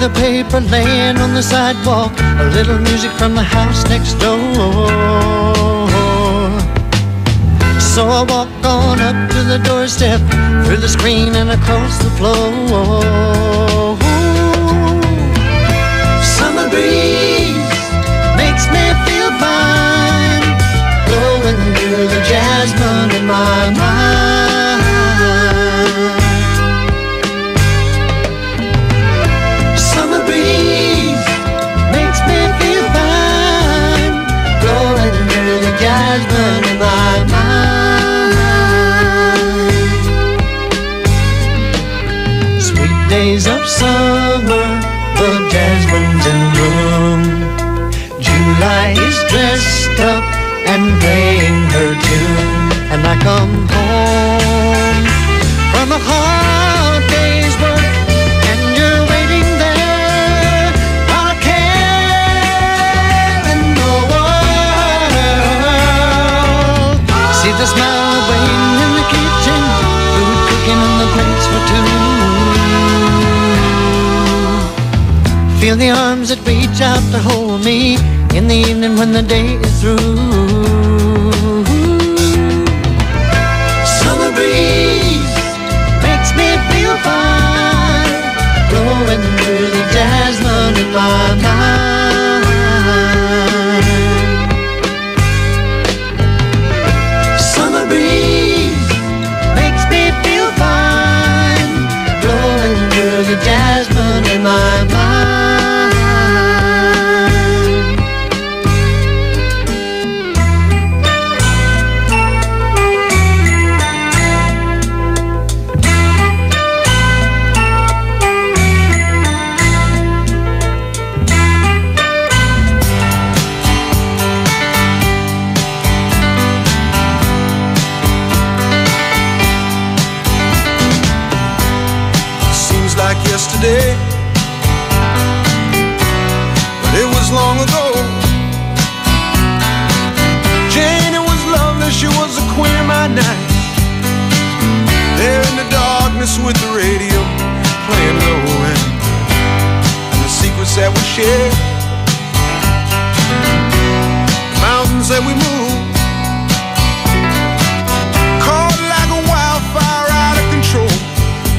the paper laying on the sidewalk, a little music from the house next door. So I walk on up to the doorstep, through the screen and across the floor. Summer breeze makes me feel fine, blowing through the jasmine in my mind. Summer breeze makes me feel fine, blowing through the jasmine in my mind. Sweet days of summer, the jasmine's in bloom. July is dressed up and playing her tune, and I come home from a hard day's work, and you're waiting there while I care in the world. See the smile waiting in the kitchen, food cooking on the plates for two. Feel the arms that reach out to hold me in the evening when the day is through. Summer breeze makes me feel fine, blowing through the jasmine in my mind. Summer breeze makes me feel fine, blowing through the jasmine in my mind. Yesterday, but it was long ago. Jane, it was lovely, she was the queen of my night. There in the darkness with the radio playing low, and the secrets that we shared, the mountains that we moved, caught like a wildfire out of control,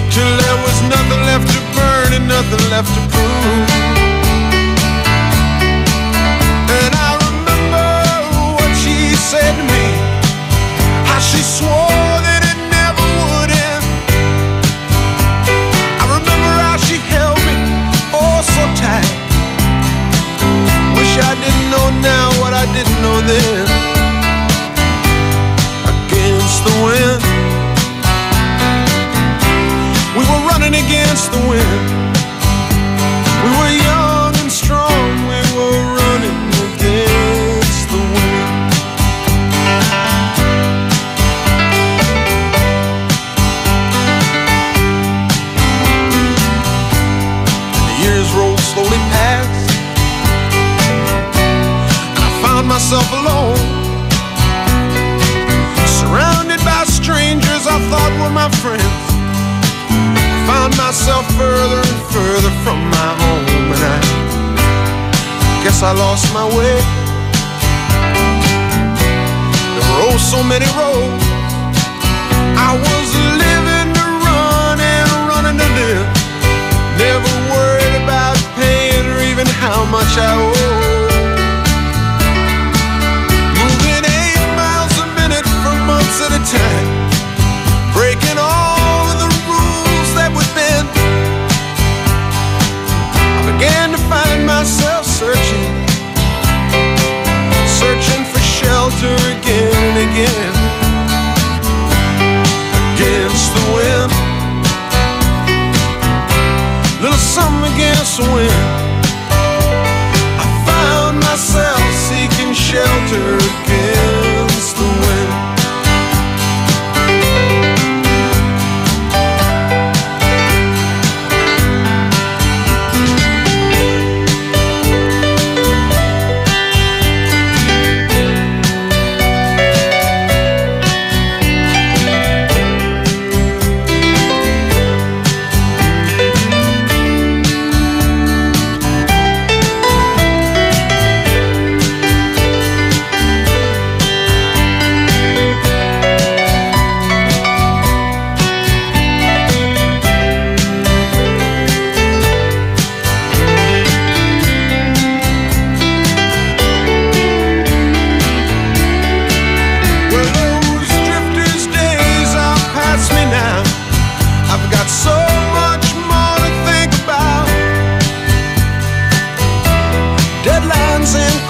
till there was nothing left to burn and nothing left to prove. And I remember what she said to me, how she swore that it never would end. I remember how she held me oh so tight. Wish I didn't know now what I didn't know then. Against the wind, we were running against the wind. We were young and strong, we were running against the wind. And the years rolled slowly past, and I found myself alone, surrounded by strangers I thought were my friends. Found myself further and further from my home, and I guess I lost my way. There were oh so many roads. I was living to run and running to live, never worried about paying or even how much I owed. Moving 8 miles a minute for months at a time, breaking all of the rules that would bend. I began to find myself searching for shelter again and again. Against the wind, little something against the wind. I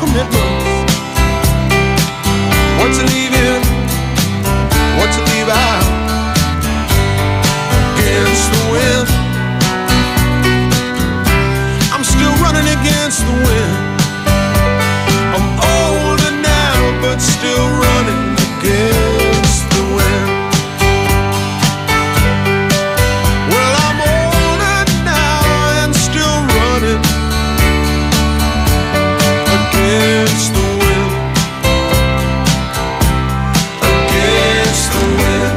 commitments. What to leave in, what to leave out. Against the wind, I'm still running against the wind. I'm older now, but still running against the wind. Well, I'm older now and still running against the wind. Against the wind.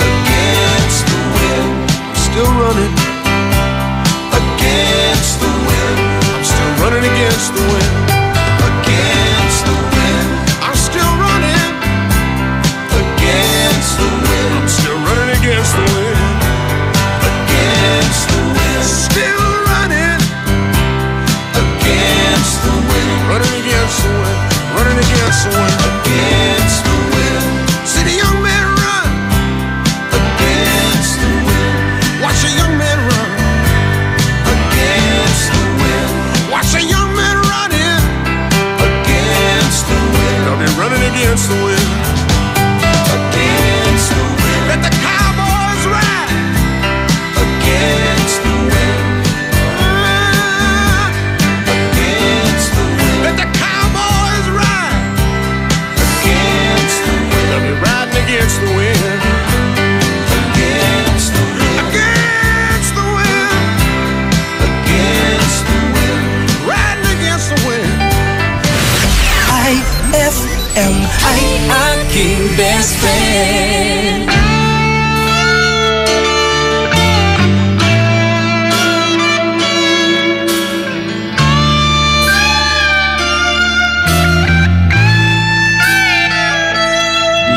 Against the wind. I'm still running against the wind. I'm still running against the wind. Against the wind. I'm still running against the wind. I'm still running against the wind. Against the wind. Still running against the wind. Running against the wind. Running against the wind. Against the wind. See the young man run against the wind. Watch a young man run against the wind. Watch a young man running against the wind. I'll be running against the wind. Against the wind. Let the cowboys ride against the wind. Against the wind. Let the cowboys ride against the wind. I'll be riding against the wind. Against the wind. Against the wind. Against the wind. Riding against the wind. IFM ay aking best friend.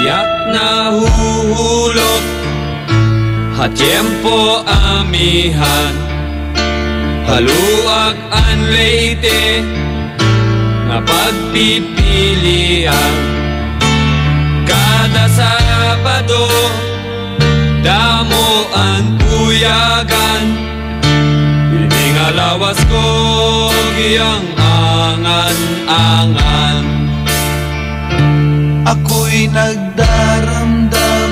Yak nahuhulog Hatiempo amihan Haluag an leite Nga pagpipilian Kada Sabado Damo ang puyagan Piling alawas ko Giyang angan-angan Ako'y nagdaramdam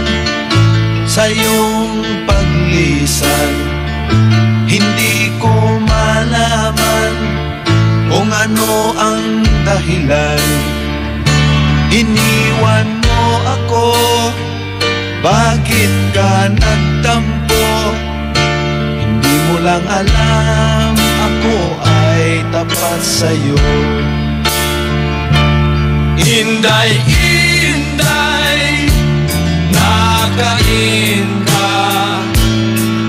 sa iyong paglisan. Hindi ko malaman kung ano ang dahilan. Iniwan mo ako, bakit ka nagtampo? Hindi mo lang alam, ako ay tapat sa'yo. Inday, inday, nakain ka.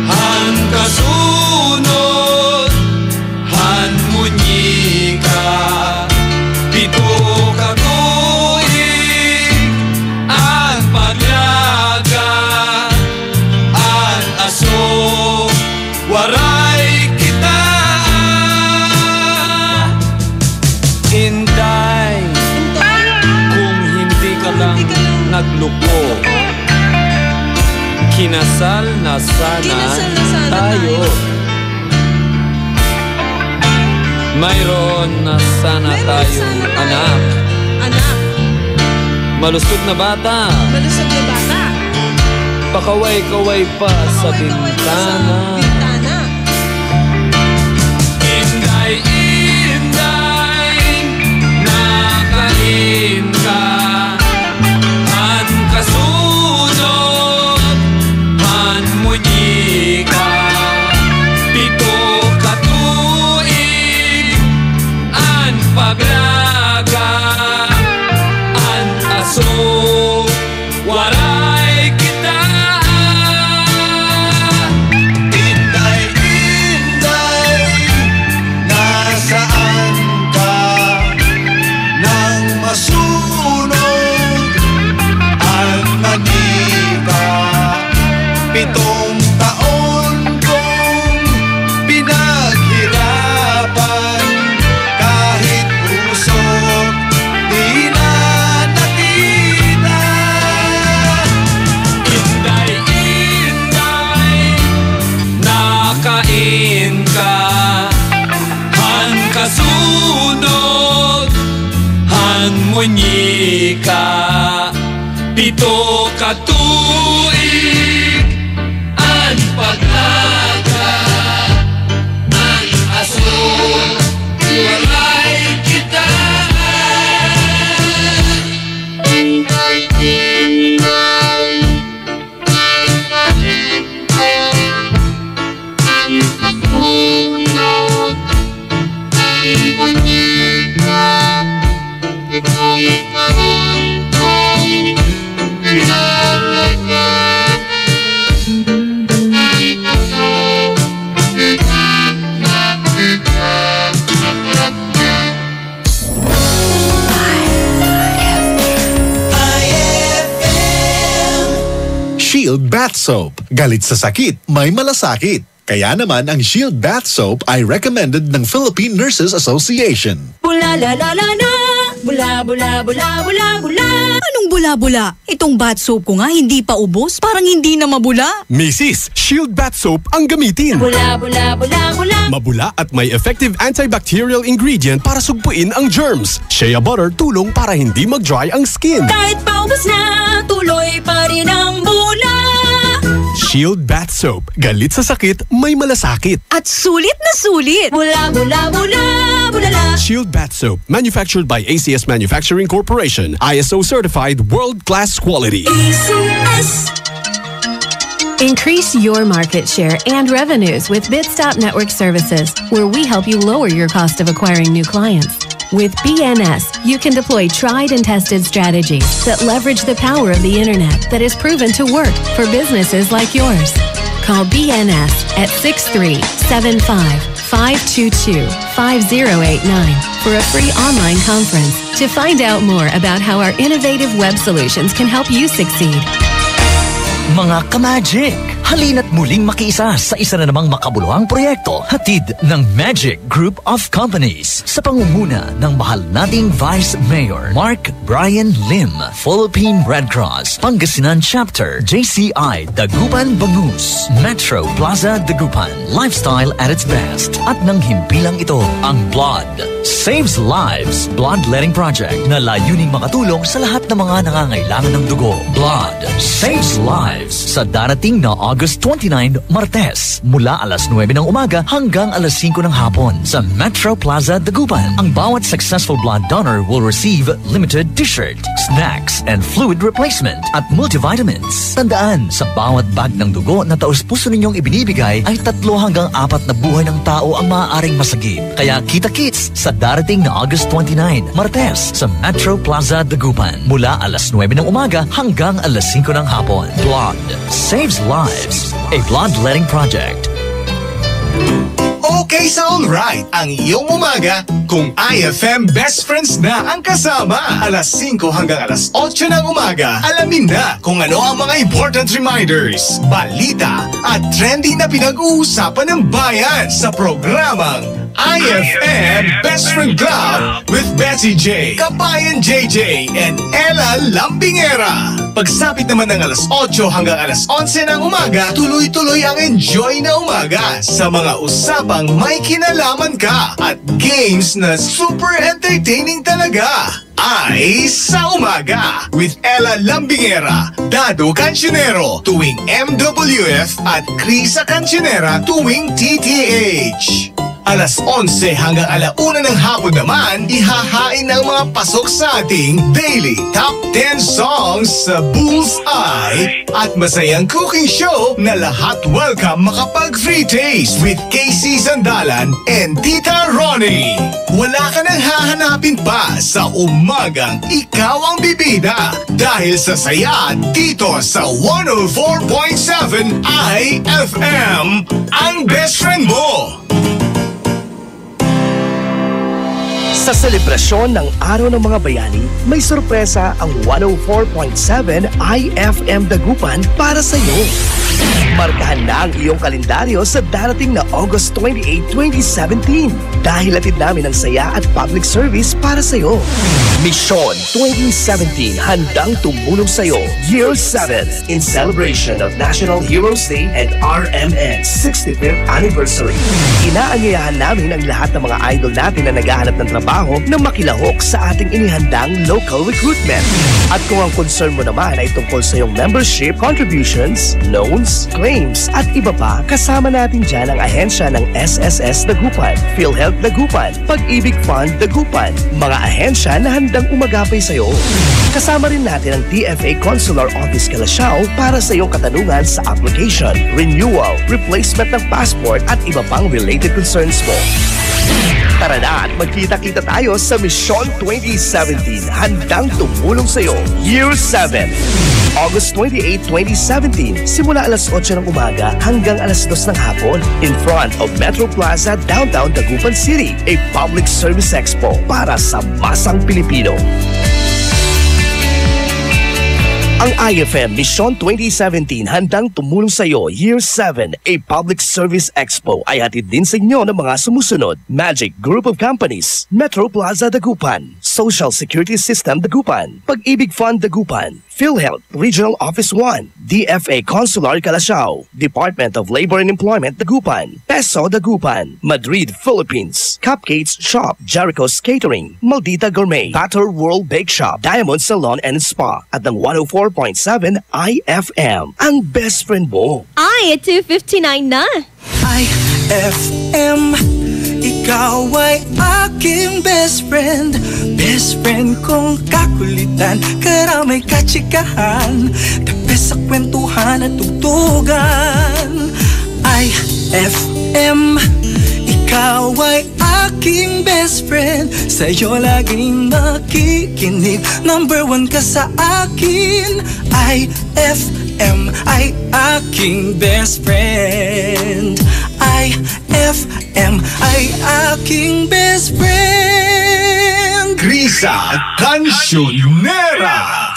Han kasunod, han munyi ka. Pito ka tuig, ang paglaga. Ang aso, waray kita. Inday, nagluko. Kinasal na sana tayo. Mayroon na sana tayong anak. Malusog na bata. Pakaway-kaway pa sa bintana. Inday, inday, nakain ka. Kasunod, han munyi ka. Pito ka tuig, an paglaga. An aso, waray kita. Inday, inday, nasaan ka? Nang masunog manika, 7 taon kong pinaghirapan kahit kasunod han munyika pito ka tuig ang pag-aga ang asul walay kita Shield Bath Soap. Galit sa sakit, may malasakit. Kaya naman ang Shield Bath Soap ay recommended ng Philippine Nurses Association. Bula la la la la, bula bula bula bula bula. Anong bula-bula? Itong bath soap ko nga hindi pa ubos, parang hindi na mabula. Mrs. Shield Bath Soap ang gamitin. Bula bula bula bula. Mabula at may effective antibacterial ingredient para sugpuin ang germs. Shea butter tulong para hindi mag-dry ang skin. Kahit paubos na, tuloy pa rin ang bula. Shield Bath Soap. Galit sa sakit, may malasakit. At sulit na sulit. Bula bula bula bula la. Shield Bath Soap. Manufactured by ACS Manufacturing Corporation. ISO certified world-class quality. ACS. Increase your market share and revenues with Bitstop Network Services, where we help you lower your cost of acquiring new clients. With BNS, you can deploy tried and tested strategies that leverage the power of the internet that is proven to work for businesses like yours. Call BNS at 6375-522-5089 for a free online conference to find out more about how our innovative web solutions can help you succeed. Mga ka-Magic, halina't muling makiisa sa isa na namang makabuluhang proyekto hatid ng Magic Group of Companies sa pangunguna ng mahal nating Vice Mayor Mark Brian Lim, Philippine Red Cross, Pangasinan Chapter, JCI Dagupan Bangus, Metro Plaza Dagupan, lifestyle at its best. At nang himpilang ito, ang Blood Saves Lives Bloodletting Project na layuning makatulong sa lahat ng mga nangangailangan ng dugo. Blood Saves Lives sa darating na August 29, Martes, mula alas 9 ng umaga hanggang alas 5 ng hapon sa Metro Plaza, Dagupan. Ang bawat successful blood donor will receive limited t-shirt, snacks, and fluid replacement at multivitamins. Tandaan, sa bawat bag ng dugo na taus-puso ninyong ibinibigay ay 3 hanggang 4 na buhay ng tao ang maaaring masagip. Kaya kita-kits sa darating na August 29, Martes sa Metro Plaza, Dagupan, mula alas 9 ng umaga hanggang alas 5 ng hapon. Blood Saves Lives, a bloodletting project. Okay, sound right ang iyong umaga kung IFM Best Friends na ang kasama. Alas 5 hanggang alas 8 ng umaga. Alamin na kung ano ang mga important reminders, balita at trending na pinag-uusapan ng bayan sa programang IFM Best Friend Club with Betsy J, Kabayan JJ, and Ella Lambingera. Pagsapit naman ng alas 8 hanggang alas 11 ng umaga, tuloy-tuloy ang enjoy na umaga sa mga usapang may kinalaman ka at games na super entertaining talaga. Ay sa umaga with Ella Lambingera, Dado Cancionero tuwing MWF at Krisa Cancionera tuwing TTH. Alas 11 hanggang alauna ng hapon naman, ihahain ng mga pasok sa ating Daily Top 10 Songs sa Bullseye at masayang cooking show na lahat welcome makapag-free taste with KC Sandalan and Tita Ronnie. Wala ka nang hahanapin pa sa umagang ikaw ang bibida dahil sa saya dito sa 104.7 IFM, ang best friend mo. Sa selebrasyon ng Araw ng Mga Bayani, may sorpresa ang 104.7 IFM Dagupan para sa iyo. Markahan na ang iyong kalendaryo sa darating na August 28, 2017 dahil hatid namin ang saya at public service para sa iyo. Mission 2017 handang tumulong sa iyo. Year 7 in celebration of National Heroes Day and RMN's 65th anniversary. Inaanyayahan namin ang lahat ng mga idol natin na naghahanap ng trabaho na makilahok sa ating inihandang local recruitment. At kung ang concern mo naman ay tungkol sa iyong membership, contributions, loans, claims at iba pa, kasama natin dyan ang ahensya ng SSS Dagupan, PhilHealth Dagupan, Pag-ibig Fund Dagupan, mga ahensya na handang umagapay sa iyo. Kasama rin natin ang TFA Consular Office Calasiao para sa iyong katanungan sa application, renewal, replacement ng passport at iba pang related concerns mo. Tara na at magkita-kita tayo sa Mission 2017 handang tumulong sa iyo. Year 7 August 28, 2017 simula alas 8 ng umaga hanggang alas 2 ng hapon in front of Metro Plaza, Downtown Dagupan City, a public service expo para sa masang Pilipino. Ang IFM Mission 2017 handang tumulong sa iyo Year 7, a public service expo ay hatid din sa inyo ng mga sumusunod: Magic Group of Companies, Metro Plaza Dagupan, Social Security System Dagupan, Pag-ibig Fund Dagupan, PhilHealth Regional Office 1, DFA Consular Calasiao, Department of Labor and Employment Dagupan, Peso Dagupan, Madrid, Philippines, Cupcakes Shop, Jericho's Catering, Maldita Gourmet, Batter World Bake Shop, Diamond Salon and Spa at ng 104.7 IFM, ang best friend mo. Ay, 2:59 na. IFM, ikaw ay aking best friend. Best friend kong kakulitan, karamay katsikahan, the best sa kwentuhan at tugtugan. IFM, ikaw ay aking best friend. Sa'yo laging makikinig, number 1 ka sa akin. IFM ay aking best friend. IFM ay aking best friend. Krisa Cancionera.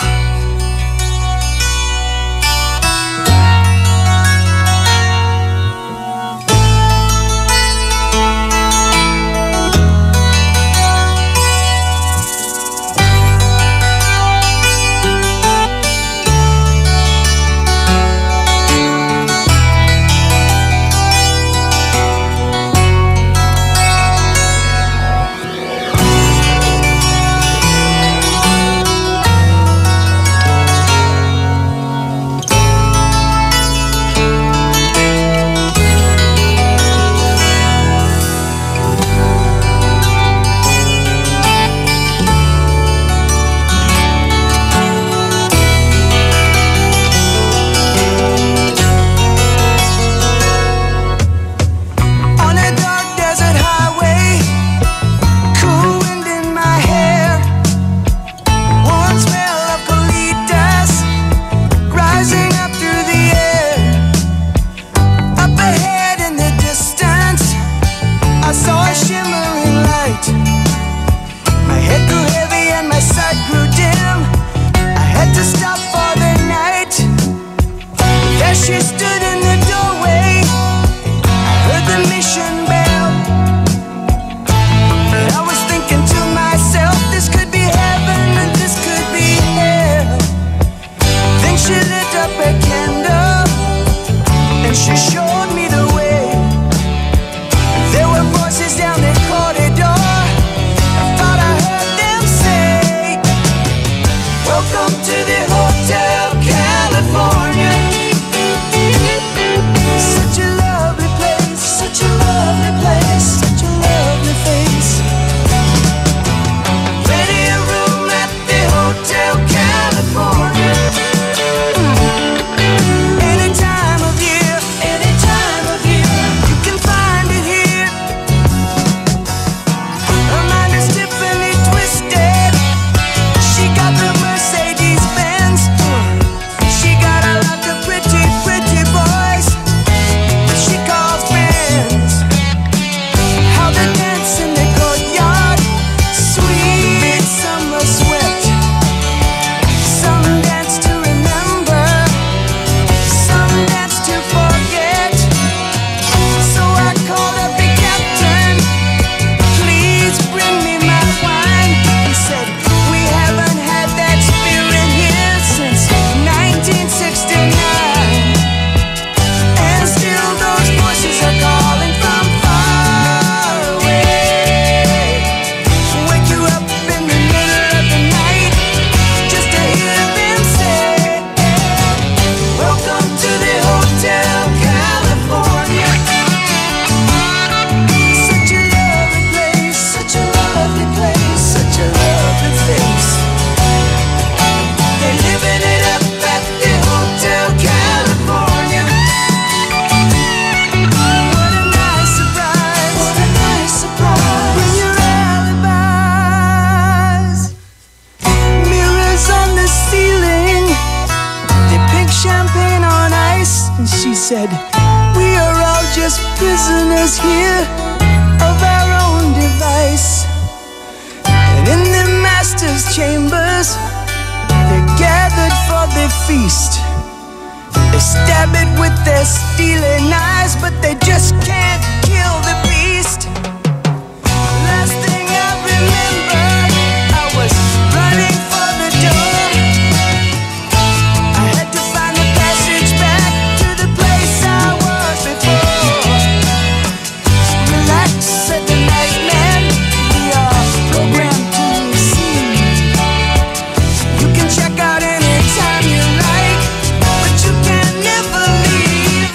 feast. They stab it with their stealing eyes, but they just can't kill the beast. Last thing I remember, I was running for the door. I had to find the passage back to the place I was before. Relax, said the night man, we are programmed to receive. You can check out anytime you like, but you can never leave.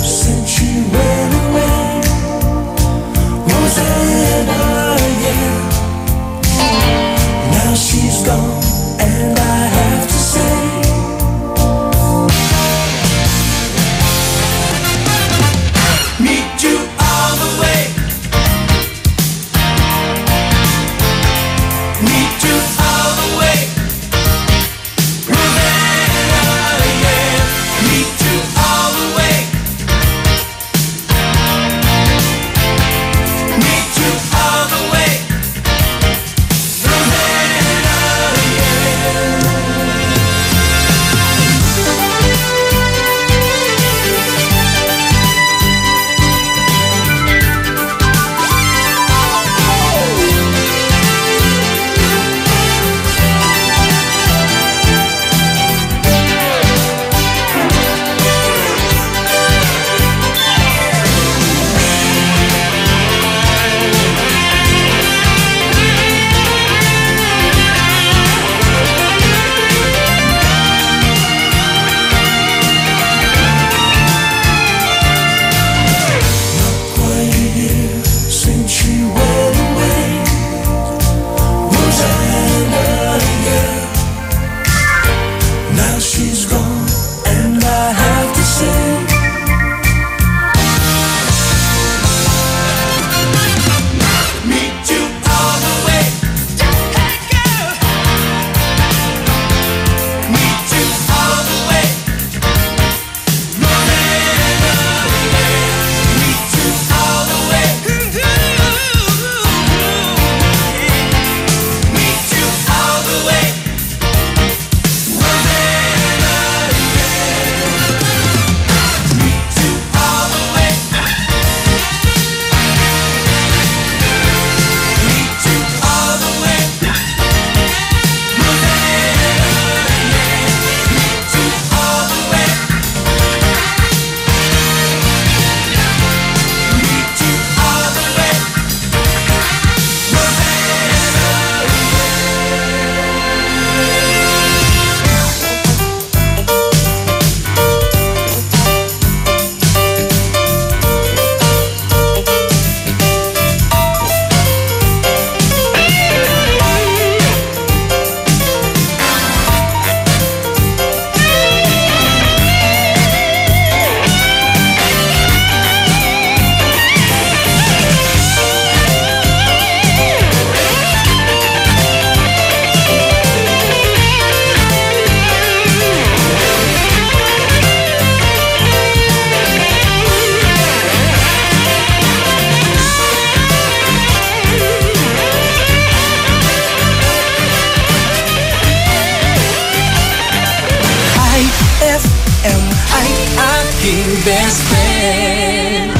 Since you went is wrong, and I have to say, meet you all the way. Hey girl, meet you all the way. Meet you all the way. Meet you all the way. IFM ay aking best friend.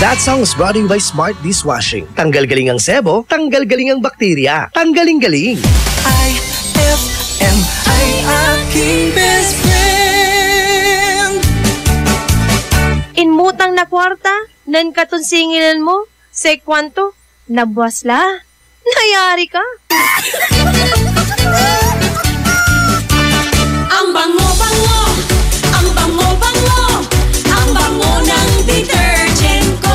That song is brought to you by Smart Dishwashing. Tanggal-galing ang sebo, tanggal-galing ang bakterya. Tanggaling-galing. IFM ay aking best friend. Inmutang na kwarta, nan katunsinginan mo, say kwanto, nabwasla. Nayari ka. Ang bango-bango, ang bango-bango, ang bango ng detergent ko.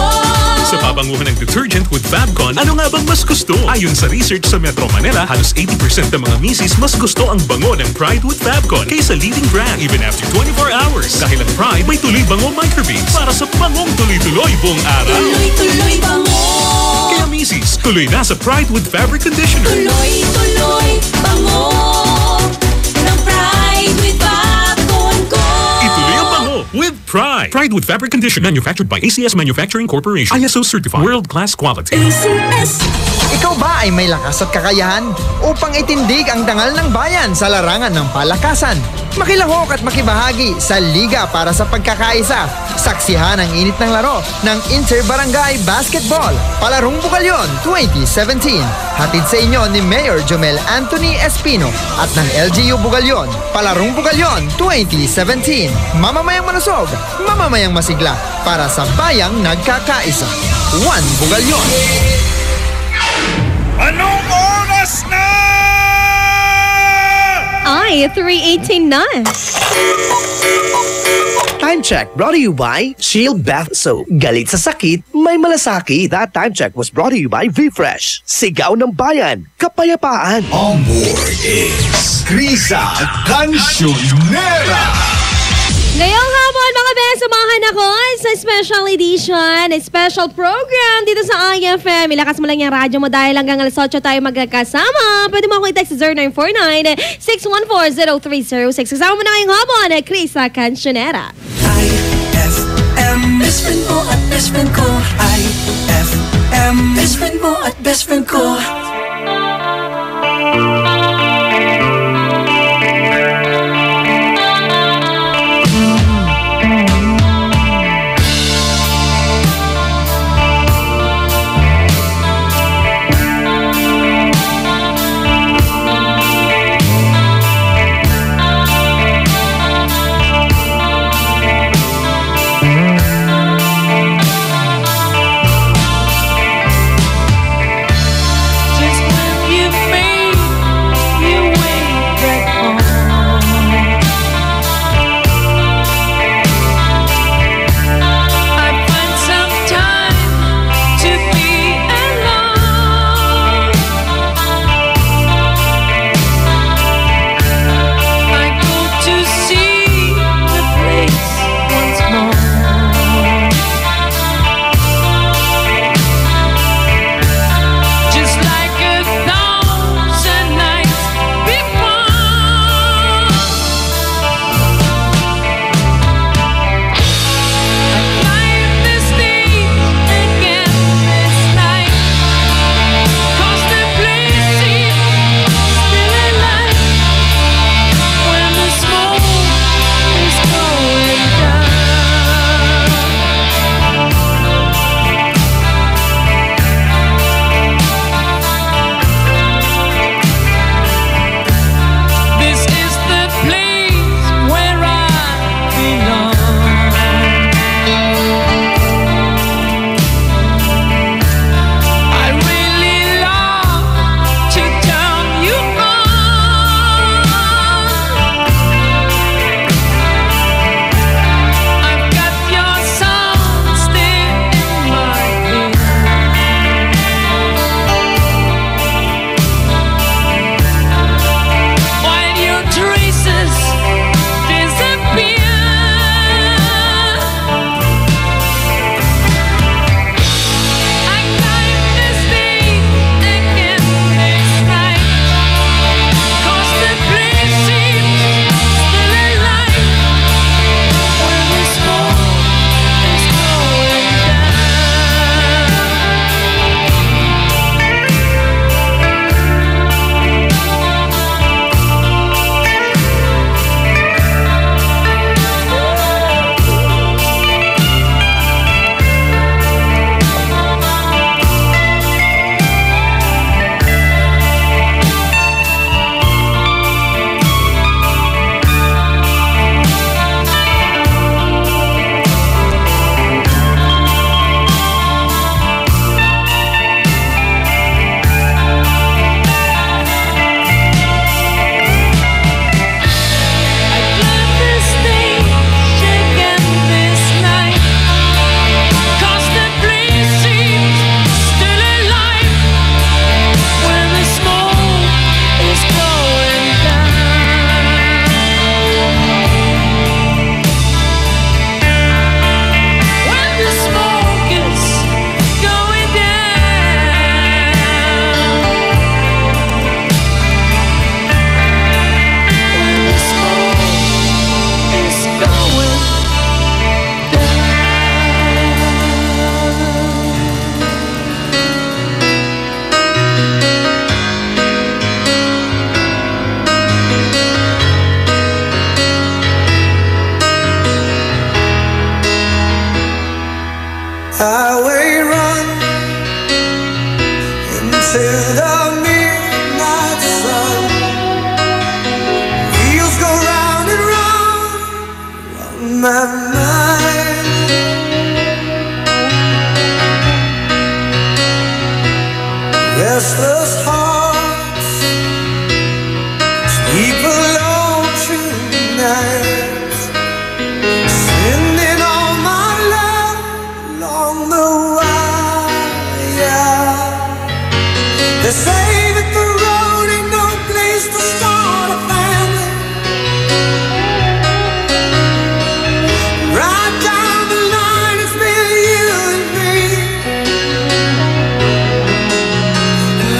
Sa pabanguhan ng detergent with Fabcon, ano nga bang mas gusto? Ayon sa research sa Metro Manila, halos 80% ng mga misis mas gusto ang bango ng Pride with Fabcon kaysa leading brand even after 24 hours. Dahil ang Pride may tuloy bango microbeads para sa bangong tuloy-tuloy buong araw. Tuloy-tuloy bango. Kaya misis, tuloy na sa Pride with Fabric Conditioner. Tuloy-tuloy bango ng Pride with Fabcon ko. Ituloy ang bango with Pride. Pride with Fabric Conditioner, manufactured by ACS Manufacturing Corporation. ISO certified. World-class quality. ACS. Ikaw ba ay may lakas at kakayahan upang itindig ang dangal ng bayan sa larangan ng palakasan? Makilahok at makibahagi sa Liga para sa Pagkakaisa. Saksihan ang init ng laro ng Inter-Barangay Basketball, Palarong Bugalyon 2017. Hatid sa inyo ni Mayor Jomel Anthony Espino at ng LGU Bugalyon, Palarong Bugalyon 2017. Mamamayang malusog, mamamayang masigla para sa bayang nagkakaisa. One Bugalyon. Anong oras na? Ay, 3:18 na. Time check brought to you by Shield Bath Soap. Galit sa sakit, may malasakit. That time check was brought to you by V-Fresh. Sigaw ng bayan, kapayapaan. On board is Krisa Cancionera. Ngayong hapon, mga bes, samahan ako sa special edition, special program dito sa IFM. Ilakas mo lang yung radyo mo dahil hanggang alas 8 tayo magkakasama. Pwede mo ako i-text sa 0949-614-0306. Kasama mo na ngayong hapon, Krisa Cancionera. IFM, best friend mo at best friend ko. IFM, best friend mo at best friend ko. my mind. Restless hearts sleep alone tonight, sending all my love along the wire. They say that the road ain't no place to start a family. Right down the line, it's been you and me.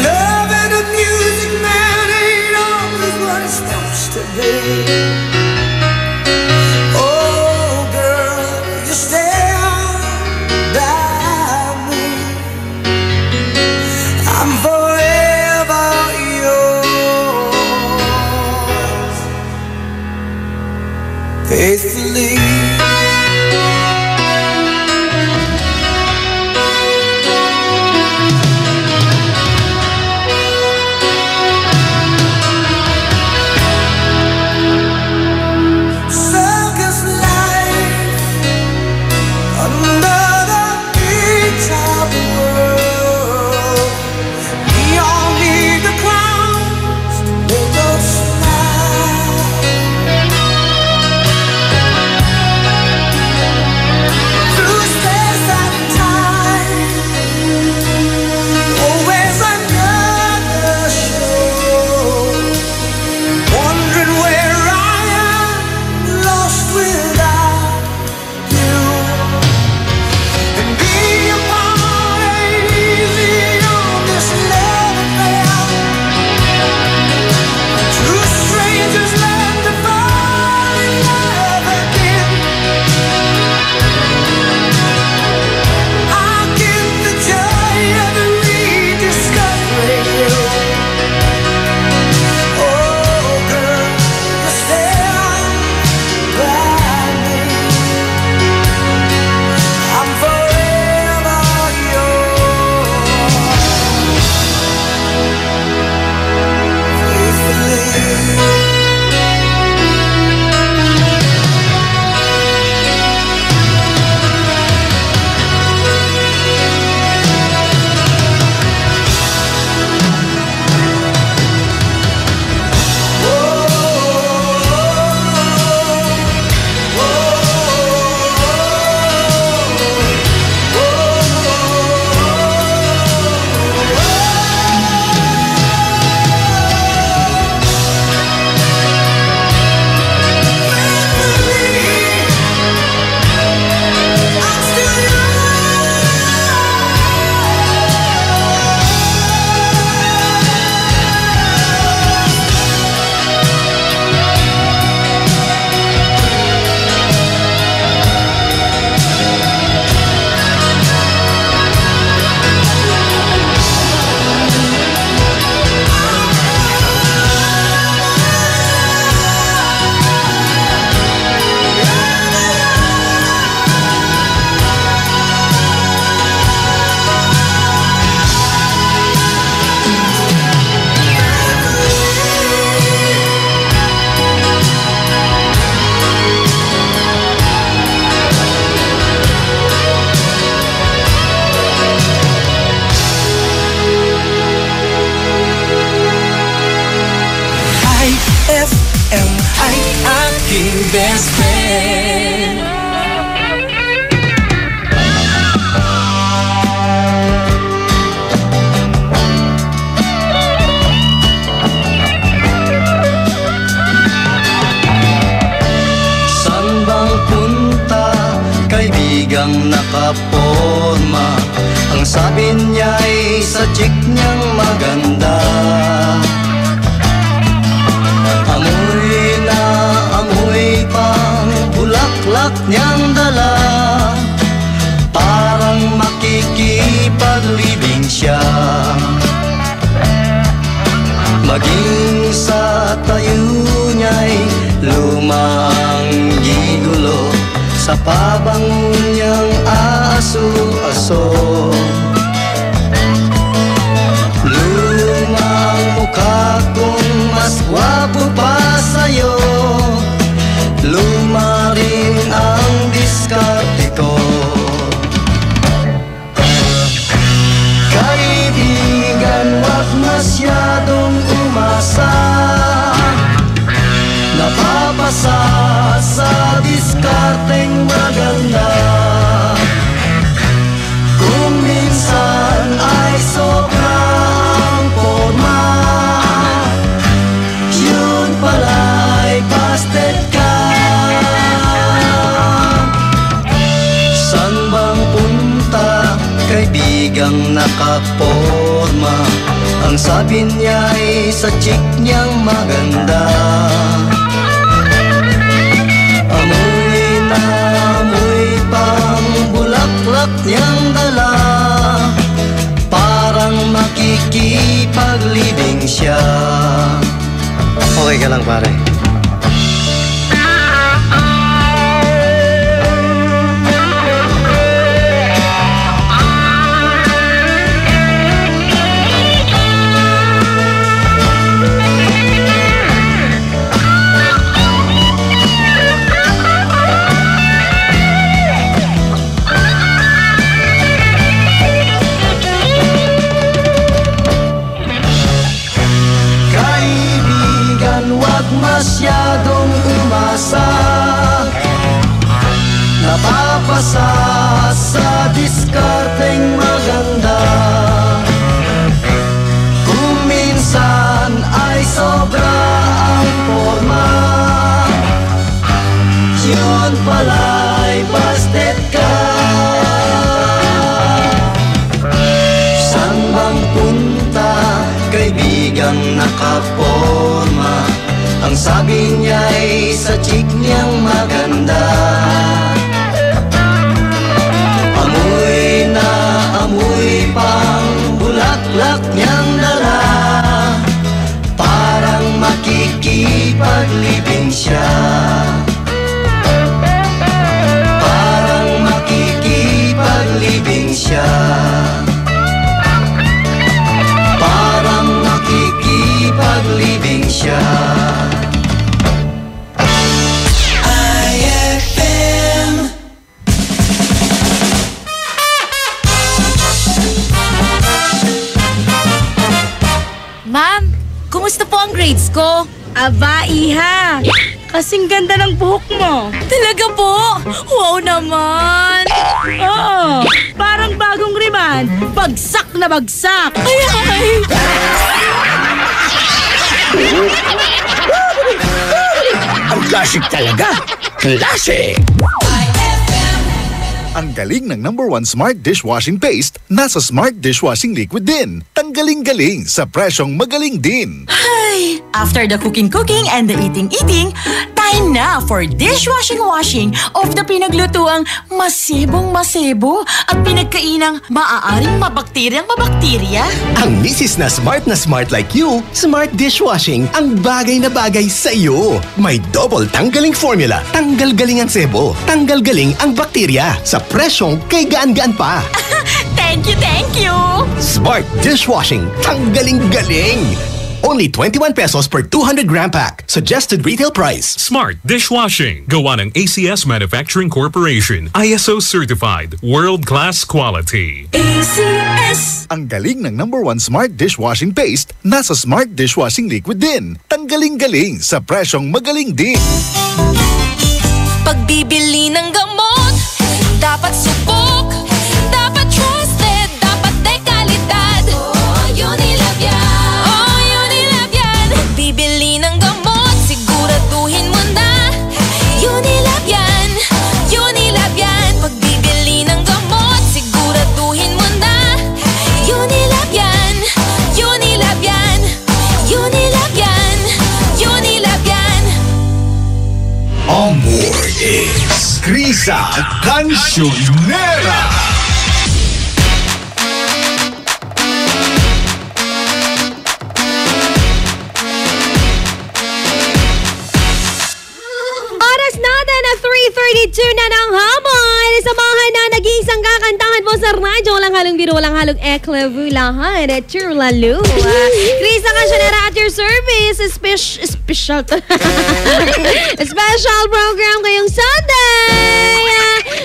Love and the music, man, ain't always what it's supposed to be. Oh, girl, you stand by me. I'm forever yours, faithfully. Circus life under the big-top world. We all need the clowns to make us smile. Through space and time, always another show. Wondering where I am, lost without you. And being apart ain't easy on this love affair. Two strangers learn to fall in love again. I'll give the joy of rediscovering you. Oh, girl, you stand by me. I'm forever yours, faithfully. IFM ay aking best friend. San bang punta, kaibigang nakaporma? Ang sabi niya'y sa chick niyang maganda. Amoy na amoy pang bulaklak niyang dala. Parang makikipaglibing siya. Maging sa tayo niya'y lumang gigulo. Sa pabango niyang aso-aso. Lumang mukha kong mas gwapo pa sa'yo. Luma rin ang napapasa sa diskarteng maganda. Kung minsan ay sobra ang forma, yun pala'y busted ka. San bang punta, kaibigang nakaporma? Ang sabi niya'y sa chick niyang maganda. Amoy na amoy pang bulaklak niyang dala, parang makikipaglibing siya. Okay ka lang, pare? Masyadong umasa, napapasa sa diskarteng maganda. Kung minsan ay sobra ang forma, yun pala'y busted ka. Saan bang punta, kaibigang nakaporma? Ang sabi niya'y sa chick niyang maganda. Amoy na amoy pang bulaklak niyang dala, parang makikipaglibing siya. Parang makikipaglibing siya. Parang makikipaglibing siya. Ma'am, kumusta po ang grades ko? Aba, iha. Kasing ganda ng buhok mo. Talaga po? Wow naman. Oo, parang bagong riman. Bagsak na bagsak. Ay, ay. Ang classic talaga. Classic! Ang galing ng #1 Smart Dishwashing Paste nasa Smart Dishwashing Liquid din. Tanggaling-galing sa presyong magaling din. Ay, after the cooking and the eating, time na for dishwashing of the pinaglutuang masibong-masibo at pinagkainang maaaring mabakterya. Ang misis na smart like you, Smart Dishwashing ang bagay na bagay sa iyo. May double tanggaling formula. Tanggal galing ang sebo. Tanggal galing ang bakterya. Sa presyong kay gaan-gaan pa. Thank you! Smart Dishwashing. Tanggaling-galing. Only 21 pesos per 200-gram pack. Suggested retail price. Smart Dishwashing. Gawa ng ACS Manufacturing Corporation. ISO certified. World-class quality. ACS. Ang galing ng #1 Smart Dishwashing Paste nasa Smart Dishwashing Liquid din. Tanggaling-galing sa presyong magaling din. Pagbibili ng gamot, dapat subok, dapat trusted, dapat dekalidad. Unilab yan. Pagbibili ng gamot, siguraduhin mo na. Unilab yan. Pagbibili ng gamot, siguraduhin mo na. Unilab yan. On board is Krisa Cancionera. Oras natin na 3:32 na ng hapon. Samahan na nag-iisang kakantahan mo sa radyo. Walang halong biro, walang halong eklevulahan at churlalu. Krisa Cancionera at your service. Special program ngayong Sunday.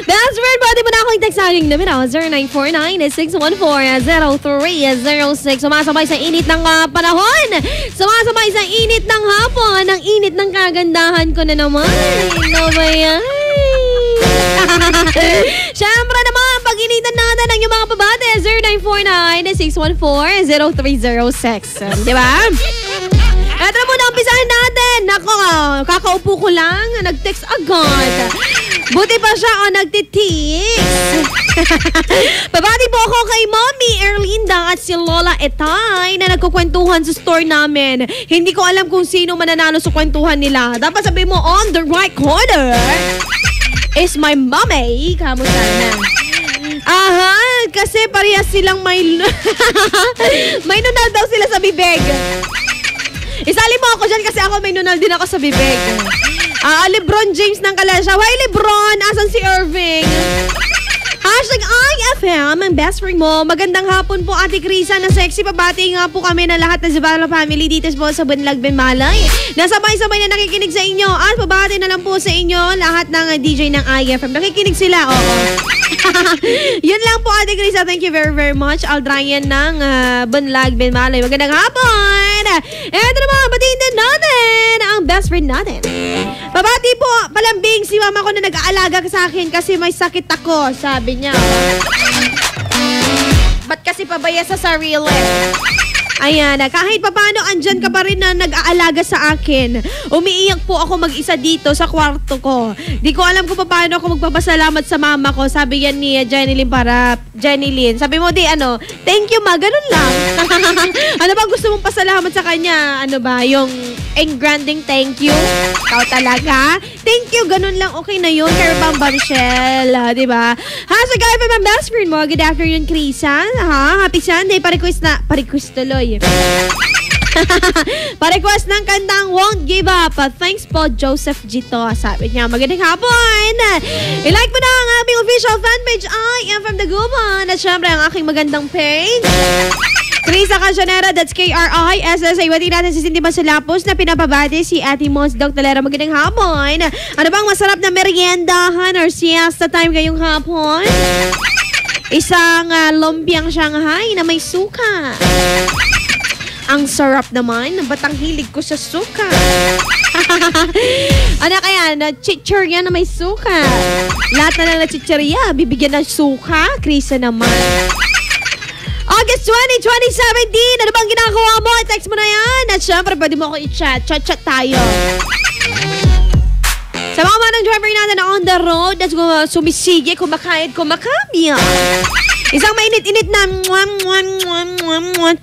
Best friend, pwede mo na akong i-text sa aking numero 0949-614-0306. Sumasabay sa init ng panahon. Sumasabay sa init ng hapon. Ang init limit ng kagandahan ko na naman. Ano ba yan? Siyempre naman, pag-initan natin ang yung mga pabate, 0949-614-0306. Di ba? Eto na muna, umpisahan natin. Nako, kakaupo ko lang, nag-text agad. Buti pa siya, nagtitext. Pabati po ako kay Mommy Erlinda at si Lola Etay na nagkukwentuhan sa store namin. Hindi ko alam kung sino mananalo sa kwentuhan nila. Dapat sabihin mo, on the right corner is my mommy. Kamusta na? Aha, kasi parehas silang may nunal daw sila sa bibig. Isali mo ako dyan kasi ako may nunal din ako sa bibig. Lebron James ng Kalasya. Why Lebron? Asan si Irving? Hashtag IFM, ang best friend mo. Magandang hapon po, Ate Krisa na sexy. Pabati nga po kami na lahat ng Zabala family dito po sa Bunlag, Benmalay. Nasabay-sabay na nakikinig sa inyo. At pabati na lang po sa inyo lahat ng DJ ng IFM. Nakikinig sila, oo. Yun lang po, Ate Krisa. Thank you very, very much. Aldrayan ng Bunlag, Benmalay. Magandang hapon. Eto naman, batiin din natin ang best friend natin. Pabati po, palambing si mama ko na nag-aalaga sa akin kasi may sakit ako, sabi niya. Ba't kasi pabaya sa sarili? Ayan, kahit papaano andyan ka pa rin na nag-aalaga sa akin. Umiiyak po ako mag-isa dito sa kwarto ko. Di ko alam kung paano ako magpapasalamat sa mama ko. Sabi yan ni Jenny Lynn para Jenny Lynn. Sabi mo thank you ma, ganun lang. Ano ba gusto mong pasalamat sa kanya? Ano ba, yung engranding thank you? Ikaw talaga? Thank you, ganun lang. Okay na yun. Kaya Bombshell, diba? Hashtag guy pa my best friend mo. Good afternoon, Krisa. Happy Sunday. Pa-request tuloy. Pa-request ng kantang Won't Give Up. Thanks po, Joseph Gito. Sabi niya, magandang hapon. I-like mo na ang aming official fanpage IFM Dagupan. At syempre, ang aking magandang page. Krisa Cancionera, that's KRISSA. Wati natin si Cindy Masalapos na pinapabati si Ate Mons Dog Talera. Magandang hapon. Ano bang masarap na meriendahan or siesta time ngayong hapon? Isang lumpiang Shanghai na may suka. Ang sarap naman. Batang hilig ko sa suka. Ano kaya? Chichirya na may suka. Lahat na lang na chichirya, bibigyan ng suka. Krisa naman. August 20, 2017. Ano bang ginagawa mo? Text mo na yan. At syempre, pwede mo ako i-chat. Chat tayo. Sa mga manang driver natin na on the road, that's sumisige, kumakain, kumakabya. Isang mainit-init na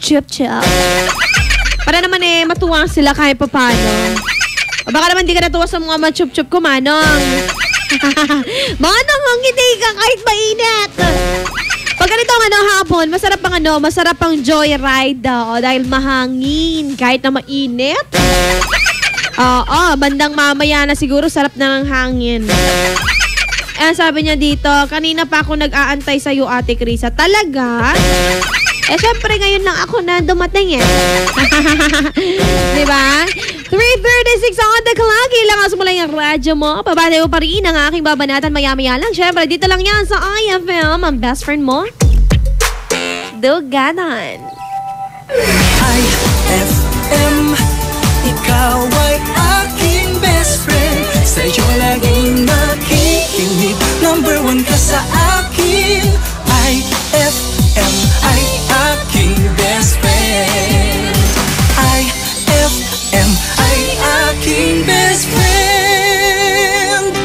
chip-chip. Para naman matuwa sila kahit papano. O baka naman di ka natuwa sa mga machup-chup ko, Manong. Manong, ang hindi ka kahit mainit. Pag ganito hapon, masarap pang joyride dahil mahangin kahit na mainit. Bandang mamaya na siguro sarap na ng hangin. Sabi niya dito, kanina pa ako nag-aantay sa'yo, Ate Krisa. Talaga? Syempre ngayon lang ako na dumating Diba? 3:36 on the clock. Ilangas mo lang yung radyo mo. Pabati mo pa rin ang aking babanatan maya-maya lang. Syempre, dito lang yan sa IFM, ang best friend mo. Duganan. IFM, ikaw ay aking best friend. Sa'yo laging makikinig. Number 1 ka sa akin. IFM ay aking best friend. IFM ay aking best friend.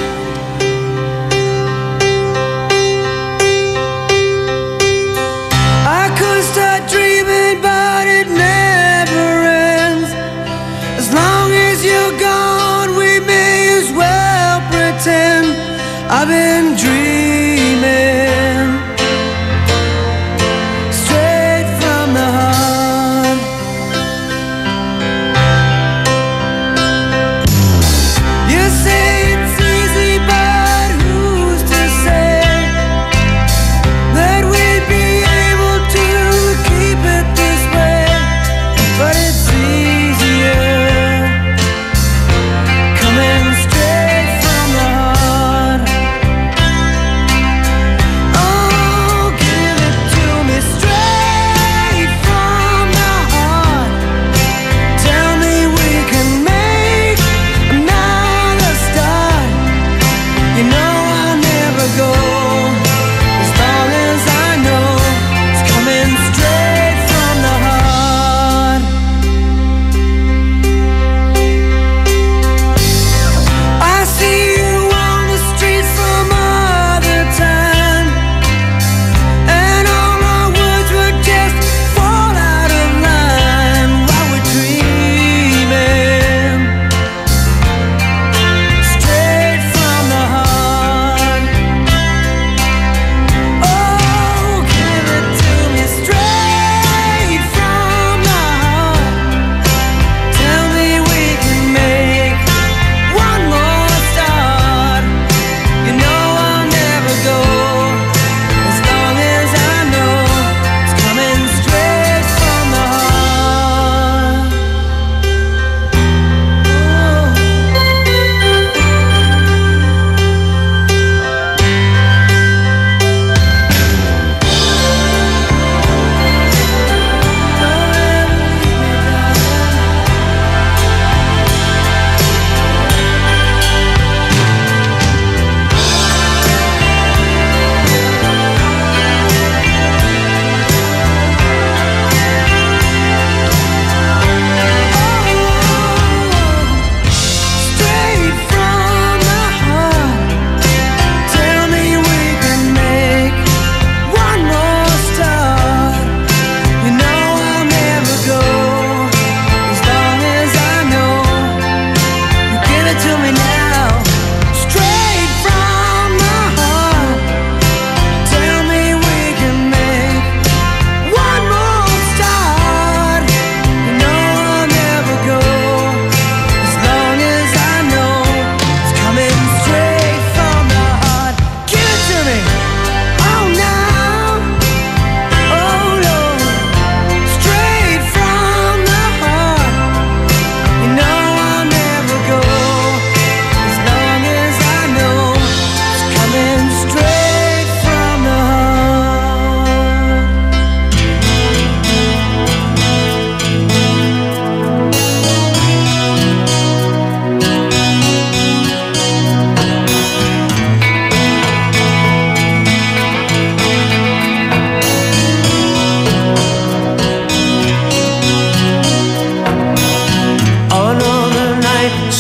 I could start dreaming but it never ends. As long as you're gone we may as well pretend I've been dreaming straight from the heart. You say it's easy, but who's to say that we'd be able to keep it this way? But it's easier coming straight from the heart.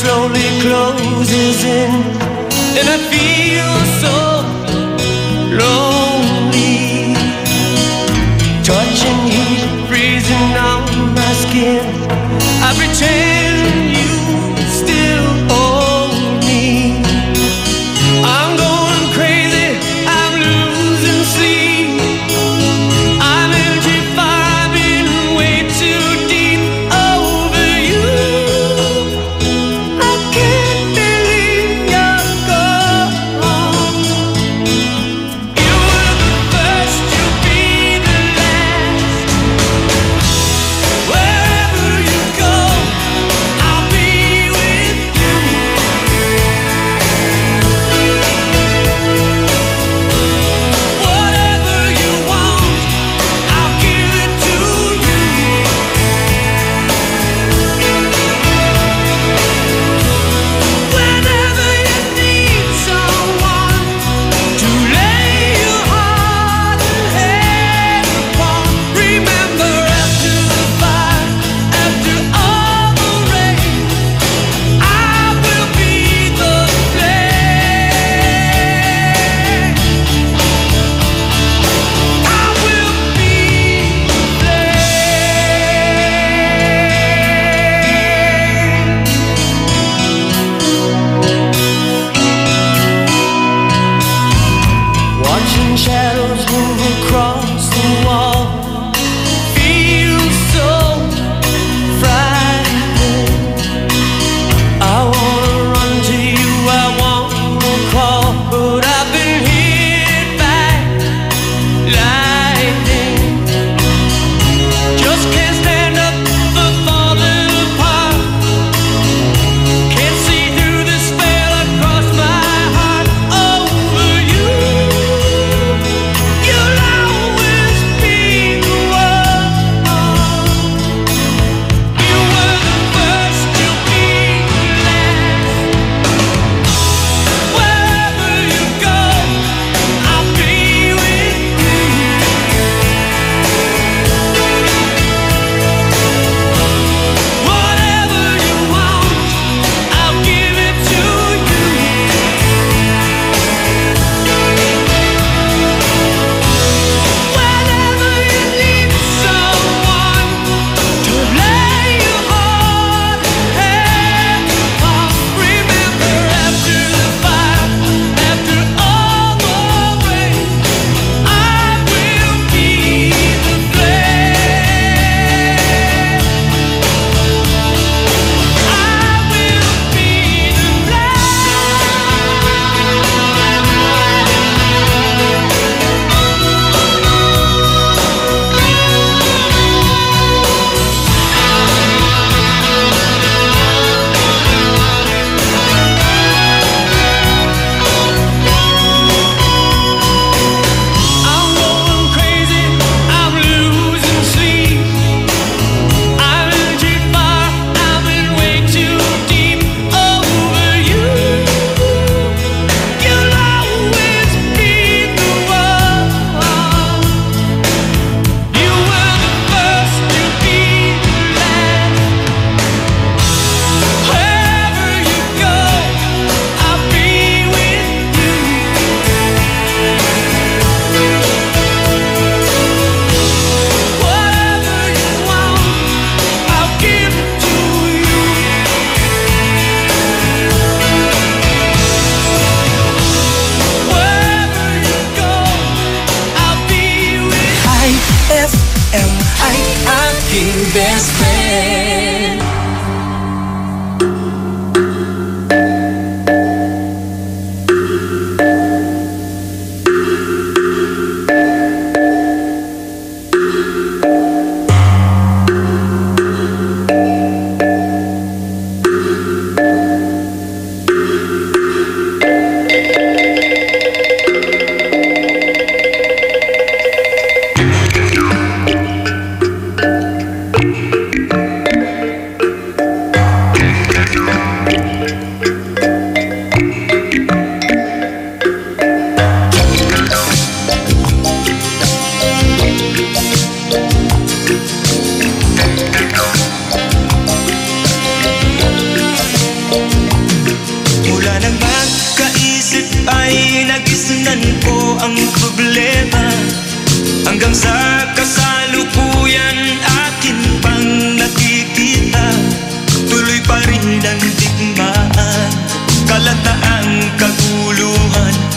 slowly closes in, and I feel so lonely. Touching heat, freezing on my skin. I pretend you still hold me. I'm going crazy, I'm losing sleep. I'm empty, vibing way too deep over you. I can't believe you're gone. You were the first, you'll be the last. Wherever you go,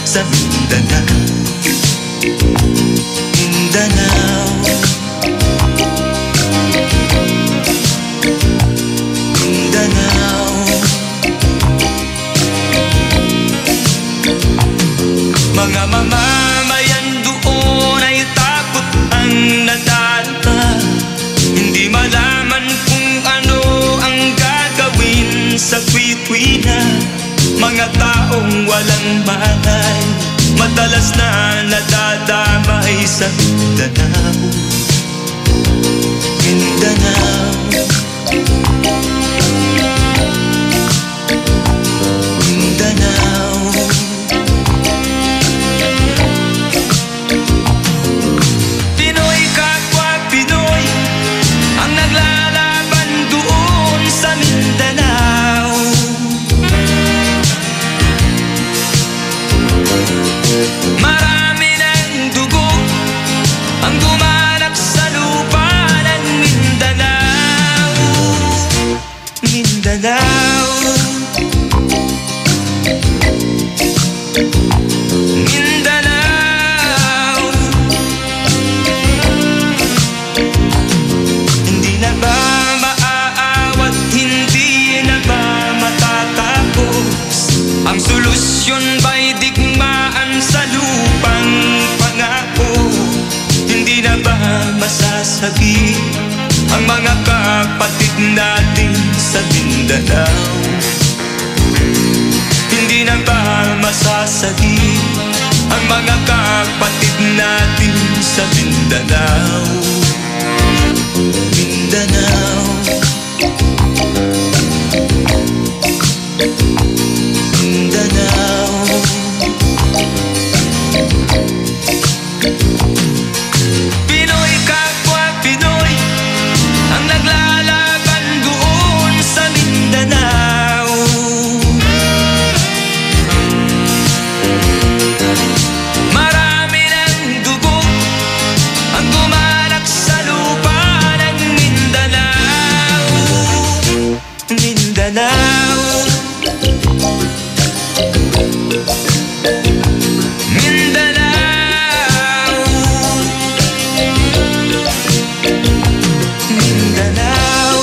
sa Mindanao. Mindanao, Mindanao. Mga mamamayan doon ay takot ang nadalta. Hindi malaman kung ano ang gagawin sa tuwi-tuwi na. Mga taong walang malay, madalas na nadadamay sa Mindanao. Mindanao, Mindanao. Pinoy kapwa Pinoy ang naglalaban doon sa Mindanao. Marami ng dugo ang dumanak sa lupa ng Mindanao. Mindanao, Mindanao. Hindi na ba maaawat, hindi na ba matatapos? Ang solusyon ba'y digmaan sa lupang pangako? Hindi na ba masasagi ang mga kapatid natin sa Mindanao? Hindi na ba masasagi ang mga kapatid natin sa Mindanao? Mindanao, Mindanao. Pinoy kapwa Pinoy ang naglalaban doon sa Mindanao. Marami ng dugo ang dumanak sa lupa ng Mindanao. Mindanao, Mindanao, Mindanao,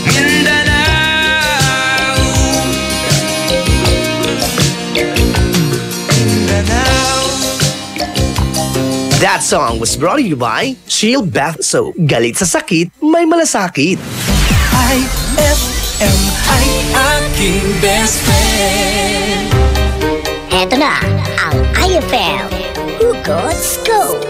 Mindanao, Mindanao. That song was brought to you by Shield Bath Soap. Galit sa sakit, may malasakit. IFM ay aking best friend. Eto na ang IFM Hugot Scoop.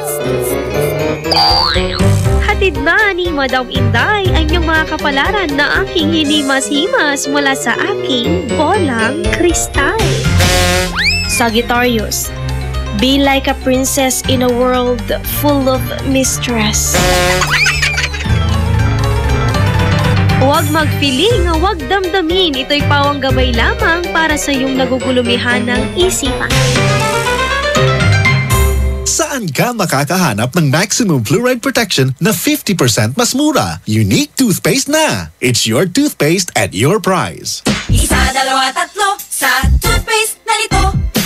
Hatid na ni Madam Inday ang iyong mga kapalaran na aking hinimas-himas mula sa aking bolang kristal. Sagittarius, be like a princess in a world full of mistress. Huwag magpiling, huwag damdamin. Ito'y pawang gabay lamang para sa iyong nagugulumihan ng isipan. Saan ka makakahanap ng maximum fluoride protection na 50% mas mura? Unique toothpaste na! It's your toothpaste at your price. Isa, dalawa, tatlo sa toothpaste na nito.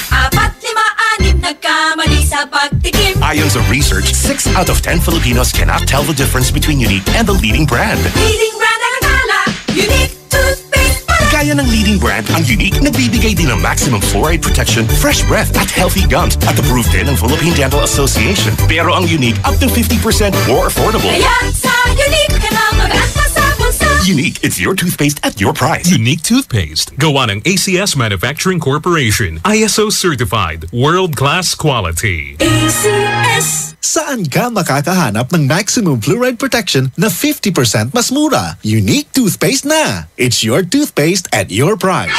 4, 5, 6 nagkamali sa pagtikim. Ayon sa research, 6 out of 10 Filipinos cannot tell the difference between Unique and the leading brand. Leading brand ang akala, Unique toothpaste pala. Gaya ng leading brand, ang Unique nagbibigay din ng maximum fluoride protection, fresh breath at healthy gums at approved din ng Philippine Dental Association. Pero ang Unique up to 50% more affordable. Kaya sa Unique ka na mag-asa sa bulsa. Unique, it's your toothpaste at your price. Unique toothpaste. Gawa ng ACS Manufacturing Corporation. ISO certified. World-class quality. ACS. Saan ka makakahanap ng maximum fluoride protection na 50% mas mura? Unique toothpaste na! It's your toothpaste at your price.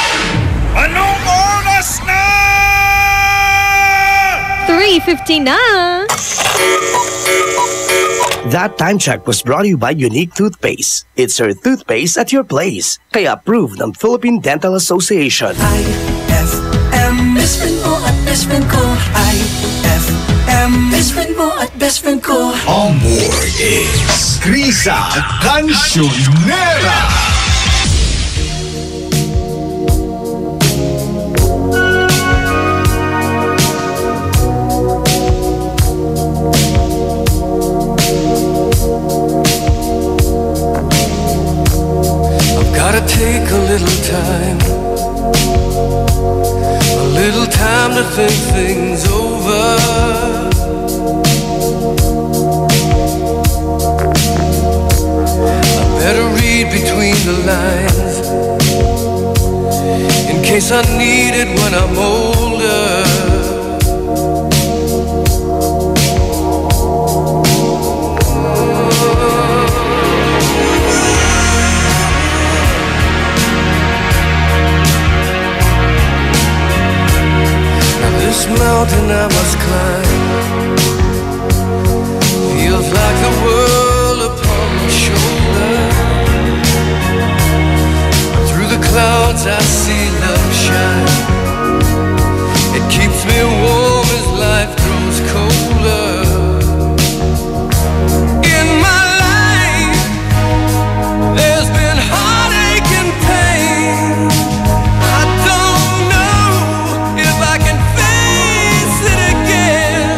Anong oras na? 3:50 na! That time check was brought to you by Unique Toothpaste. It's your toothpaste at your place. Kaya approved ng Philippine Dental Association. IFM, best friend mo at best friend ko. IFM, best friend mo at best friend ko. On board is Krisa Cancionera. the lines in case I need it when I'm older. Now this mountain I must climb feels like the world upon my shoulder. Through the clouds I see love shine. It keeps me warm as life grows colder. In my life there's been heartache and pain. I don't know if I can face it again.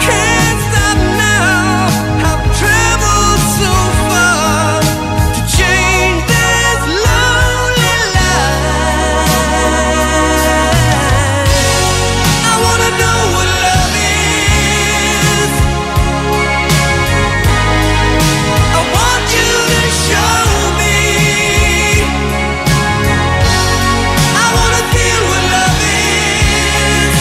Can't stop now. I've traveled so far to change this lonely life. I wanna know what love is. I want you to show me. I wanna feel what love is.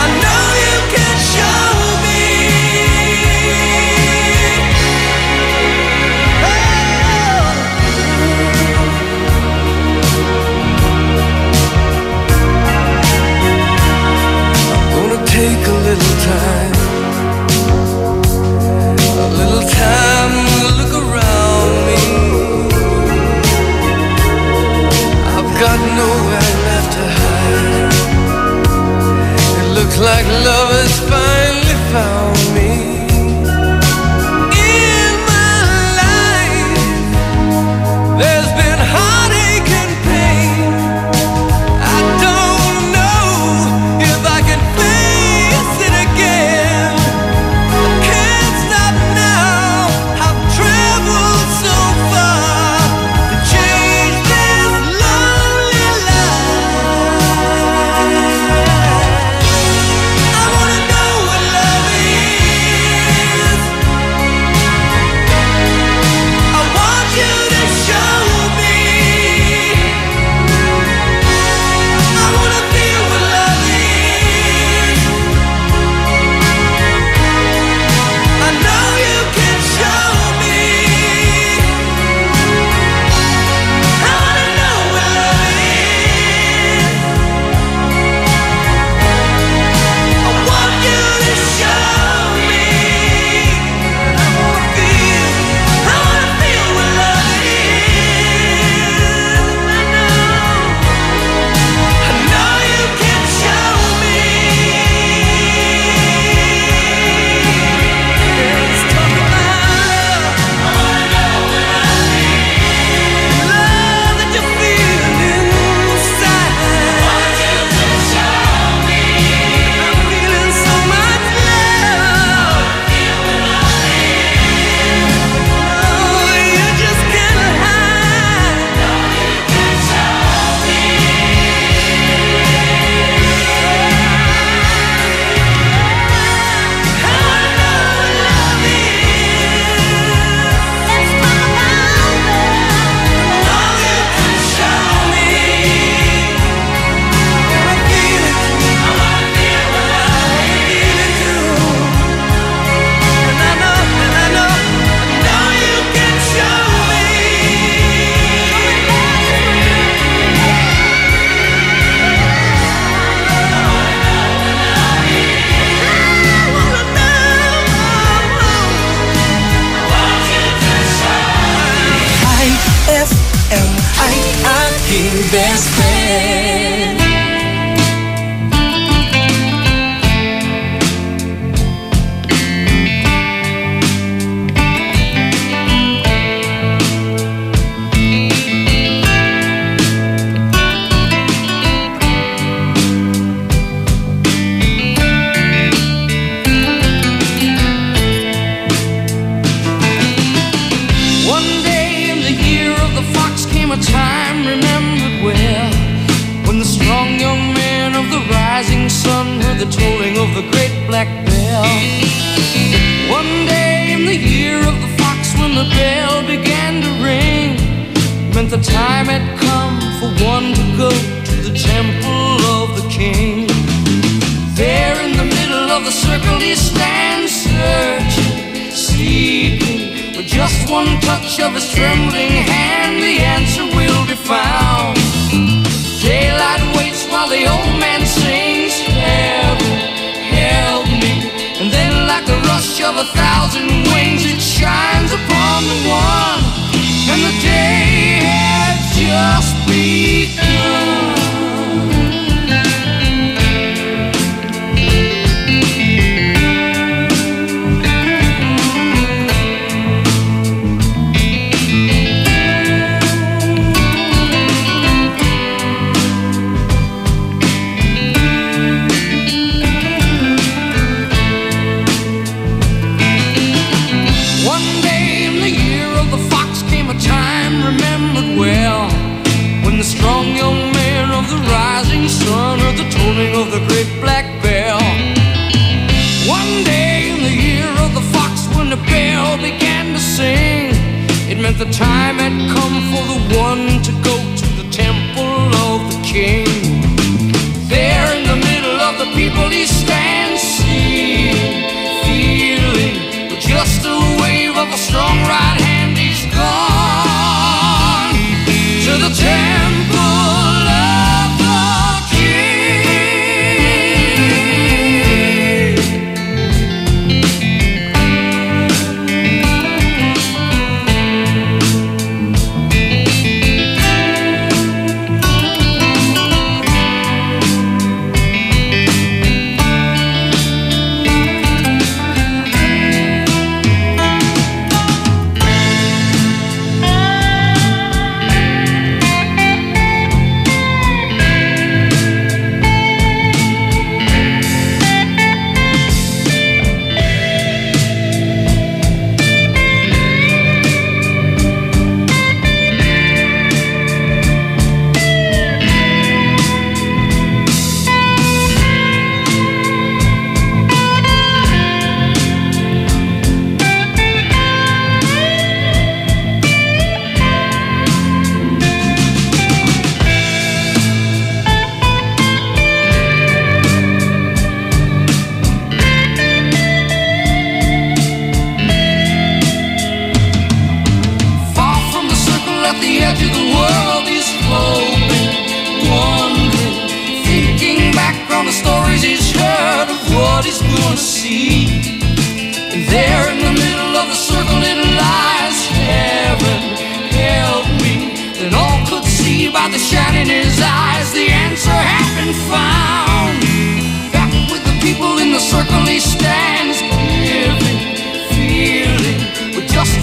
I know you can show me. I'm gonna take a little time to look around me. I've got nowhere left to hide. It looks like love has finally found me. In my life there's been heartache and pain. I don't know if I can face it again. I can't stop now. I've traveled so far to change this lonely life. I wanna know what love is. I want you to show me. I wanna feel what love is. I know you can show me. I wanna know what love is. I want you to show me. I wanna feel what love is. I know you can show me. Let's talk about love. I wanna know what love is. Love that you feel inside. I want you to show me. I'm feeling so much love. Feel what love is. Oh, you just can't hide. No, you can show me. I wanna know what love is. Let's talk about love. No, you can show me. I wanna feel it. I wanna feel what love is. Feel it too. And I know you can show me. IFM ay aking best friend. One day in the year of the fox came a time remembered well. time had come for one to go to the temple of the king. There in the middle of the circle he stands, searching, seeking. With just one touch of his trembling hand, the answer will be found. Daylight waits while the old man sings, heaven, help me. And then like the rush of 1,000 wings, it shines upon the one, and the day has just begun. Strong young man of the rising sun, heard the tolling of the great black bell. One day in the year of the fox, when the bell began to sing, it meant the time had come for the one to go to the temple of the king. There in the middle of the people he stands, seeing, feeling, with just a wave of a strong right hand he's gone to the temple of the king.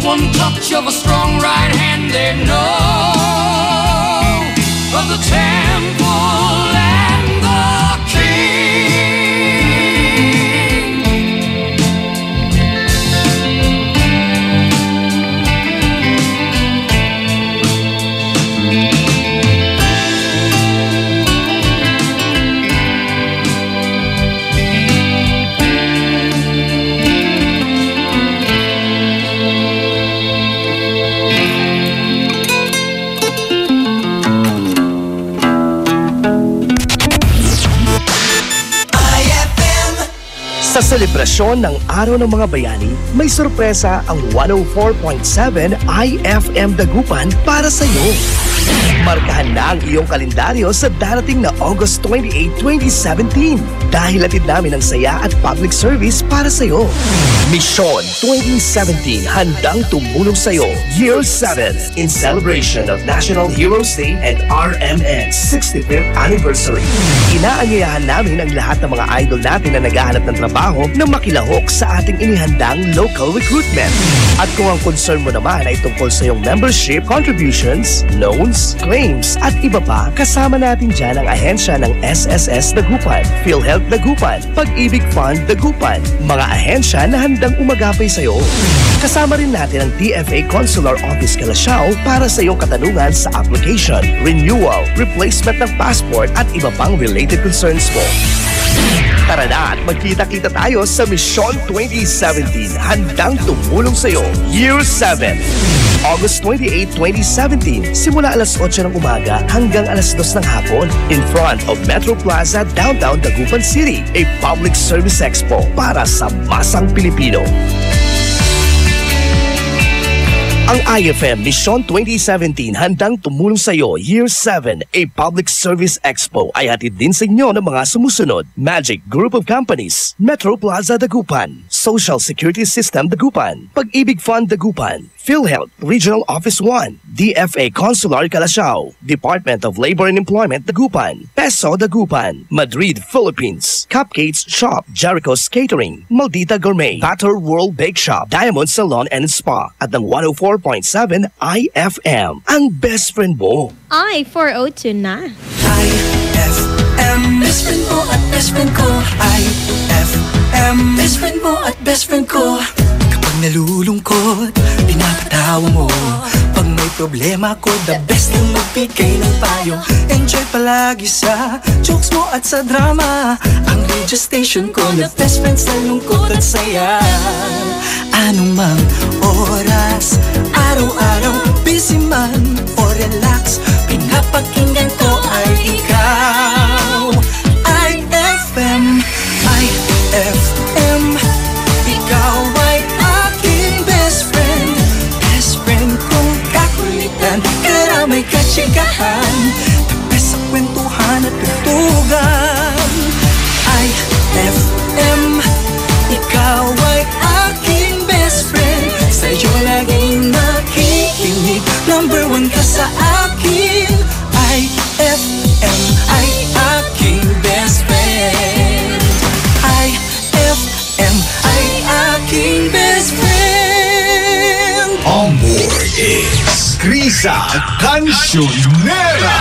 One touch of a strong right hand, they know of the temple and the king. Sa selebrasyon ng Araw ng Mga Bayani, may sorpresa ang 104.7 IFM Dagupan para sa iyo. Markahan na ang iyong kalendaryo sa darating na August 28, 2017 dahil hatid namin ang saya at public service para sa iyo. Mission 2017 handang tumulong sa iyo. Year 7 in celebration of National Heroes Day and RMN's 65th anniversary. Inaanyayahan namin ang lahat ng mga idol natin na naghahanap ng trabaho na makilahok sa ating inihandang local recruitment. At kung ang concern mo naman ay tungkol sa iyong membership, contributions, loans, claims at iba pa, kasama natin dyan ang ahensya ng SSS Dagupan, PhilHealth Dagupan, Pag-ibig Fund Dagupan, mga ahensya na handang umagapay sa iyo. Kasama rin natin ang TFA Consular Office Calasiao para sa iyong katanungan sa application, renewal, replacement ng passport at iba pang related concerns mo. Tara na at magkita-kita tayo sa Mission 2017 handang tumulong sa iyo. Year 7. August 28, 2017, simula alas 8 ng umaga hanggang alas 2 ng hapon in front of Metro Plaza, downtown Dagupan City, a public service expo para sa masang Pilipino. Ang IFM Mission 2017 handang tumulong sa iyo Year 7, a public service expo ay hatid din sa inyo ng mga sumusunod: Magic Group of Companies, Metro Plaza Dagupan, Social Security System Dagupan, Pag-ibig Fund Dagupan, PhilHealth Regional Office 1, DFA Consular Calasiao, Department of Labor and Employment Dagupan, Peso Dagupan, Madrid, Philippines, Cupcakes Shop, Jericho's Catering, Maldita Gourmet, Batter World Bake Shop, Diamond Salon and Spa, at ng 104.7 IFM, ang best friend mo. Ay, 402 na. IFM, best friend mo at best friend ko. IFM, best friend mo at best friend ko. Kapag nalulungkot, pinapatawa mo. Pag may problema ko, the best na magbigay ng payo. Enjoy palagi sa jokes mo at sa drama. Ang radio station ko, the best friend sa lungkot at saya. Anong mang oras, araw-araw, busy man o relax, pinapakinggan ko ay ikaw. IFM, IFM, ikaw ay aking best friend. Best friend kong kakulitan, karamay katsikahan, the best sa kwentuhan at tutugan. IFM, ikaw ay aking best friend. Sa'yo laging nakikinig, number one ka sa akin. IFM ay aking best friend. IFM ay aking best friend. On board is Krisa Cancionera.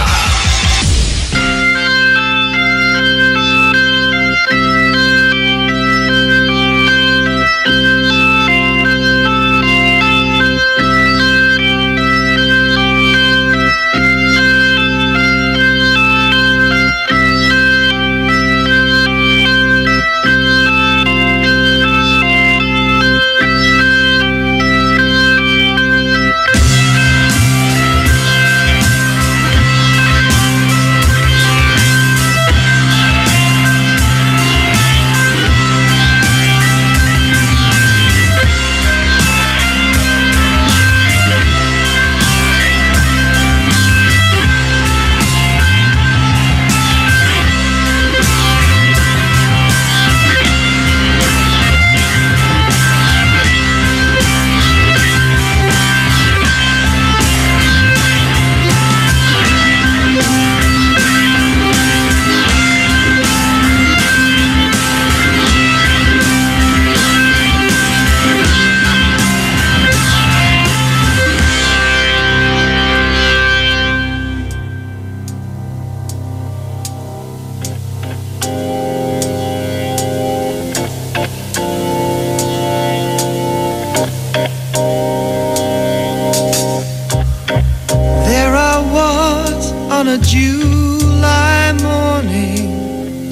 a July morning,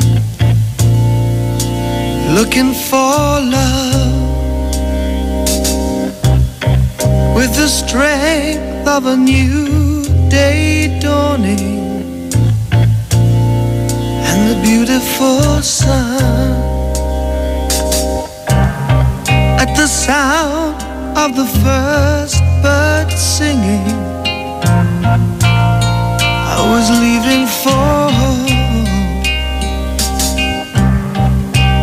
looking for love with the strength of a new day dawning and the beautiful sun. At the sound of the first bird singing, I was leaving for home,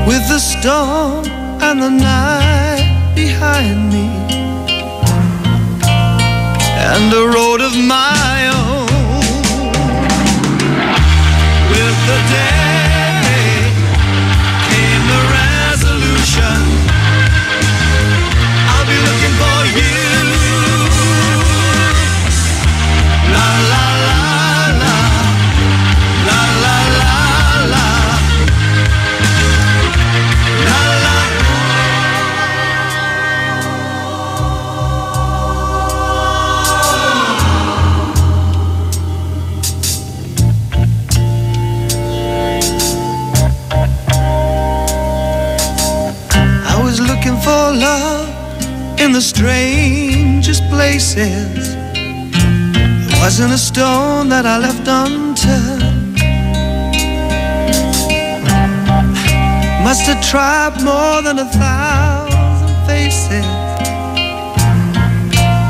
with the storm and the night behind me, and a road of my own. With the day came the resolution, I'll be looking for you. La la la la, la la la la, la la. the strangest places. There wasn't a stone that I left unturned. Must have tried more than 1,000 faces,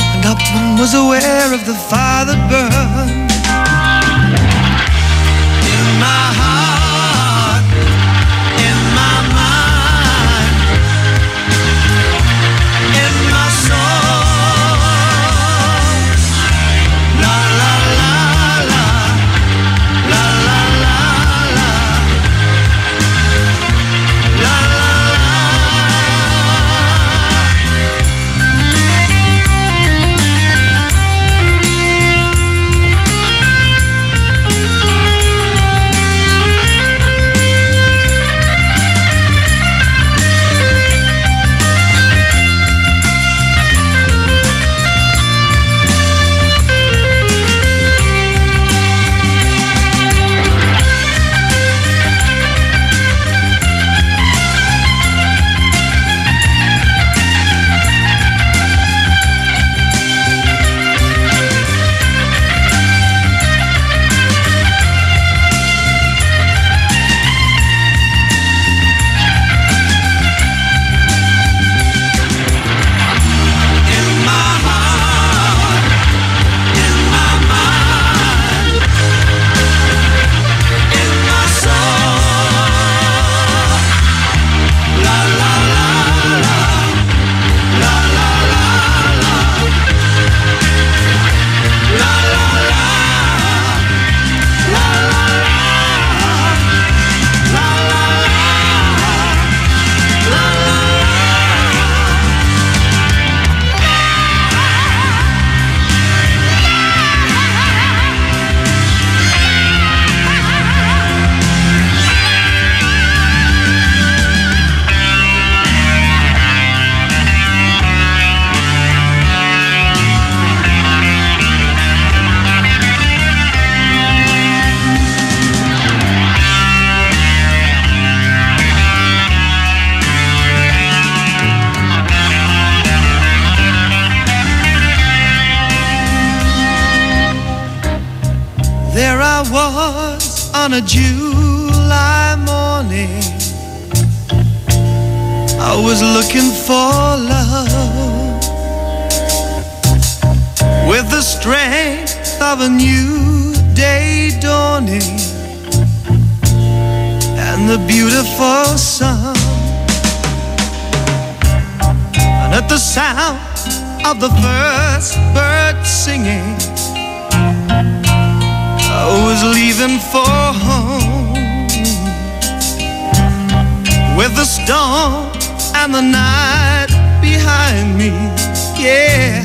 and not one was aware of the fire that burned in my heart, in my mind, in my soul. La la la la, la la la la, la la There I was on a July morning. I was looking for love with the strength of a new day dawning and the beautiful sun. And at the sound of the first bird singing, I was leaving for home with the storm and the night behind me, yeah,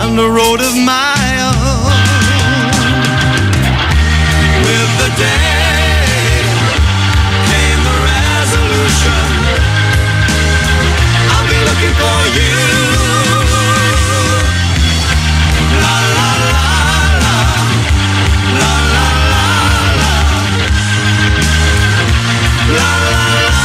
and a road of my own. With the day came the resolution, I'll be looking for you. La la la la, la la la la, la la la.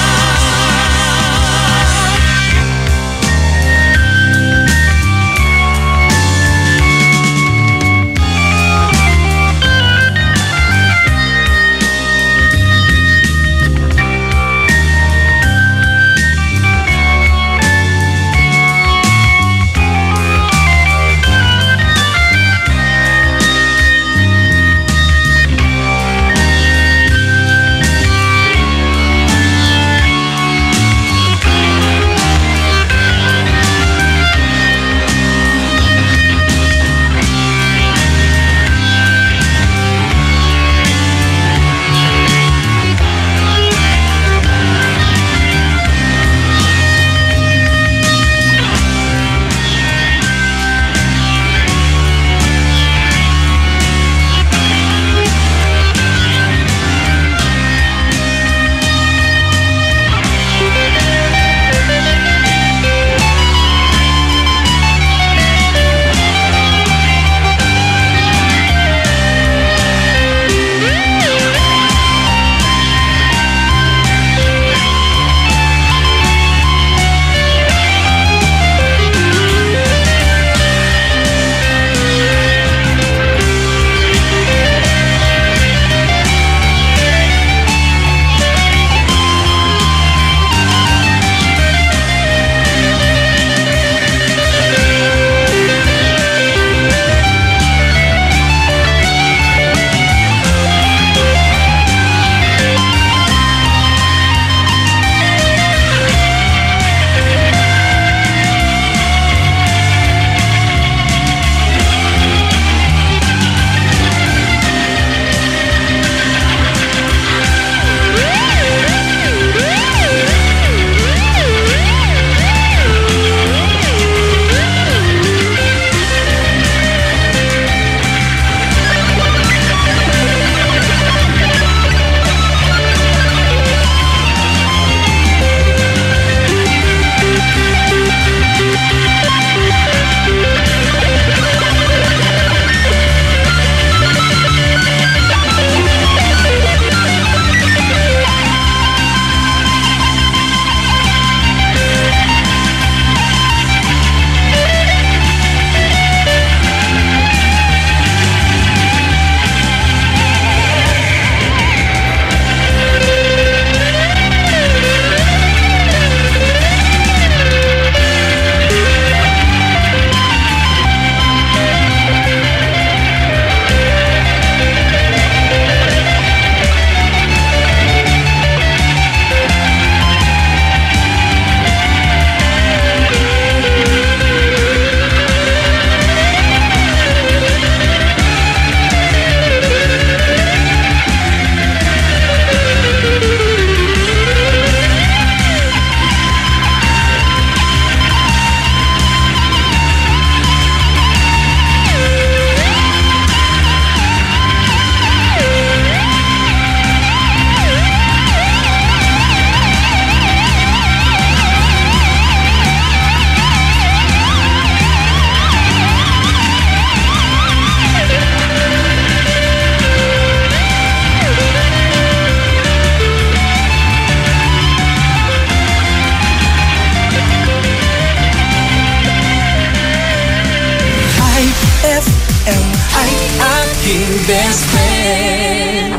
FM ay aking best friend.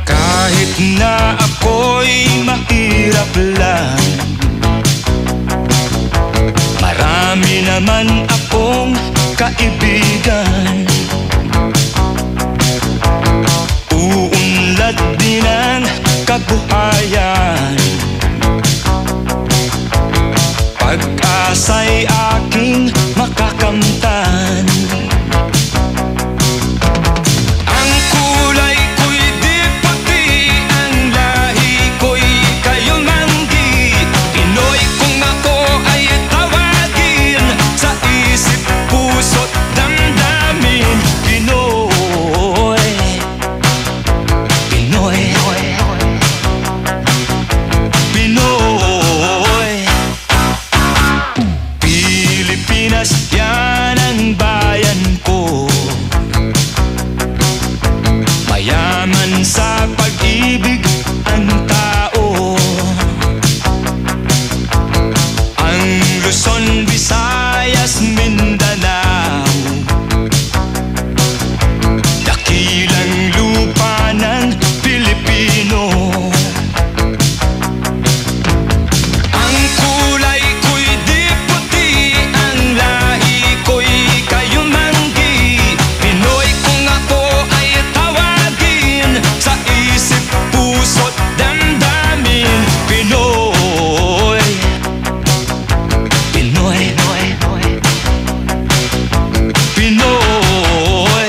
Kahit na ako'y mahirap lang, marami naman akong kaibigan. Uunlad din ang kabuhayan, pag-asa'y aking makakamtan. Ang kulay ko'y di puti, ang lahi ko'y kayumanggi. Pinoy kung ako ay tawagin, sa isip, puso't damdamin. Pinoy, Pinoy, Pinoy. Pilipinas, yan ang bayan ko. Mayaman sa pag-ibig ang tao. Ang Luzon, Visayas, Mindanao, dakilang lupa ng Pilipino. Ang kulay ko'y di puti, ang lahi ko'y kayumanggi. Pinoy kung ako ay tawagin, sa isip, puso't damdamin. Pinoy, Pinoy, Pinoy.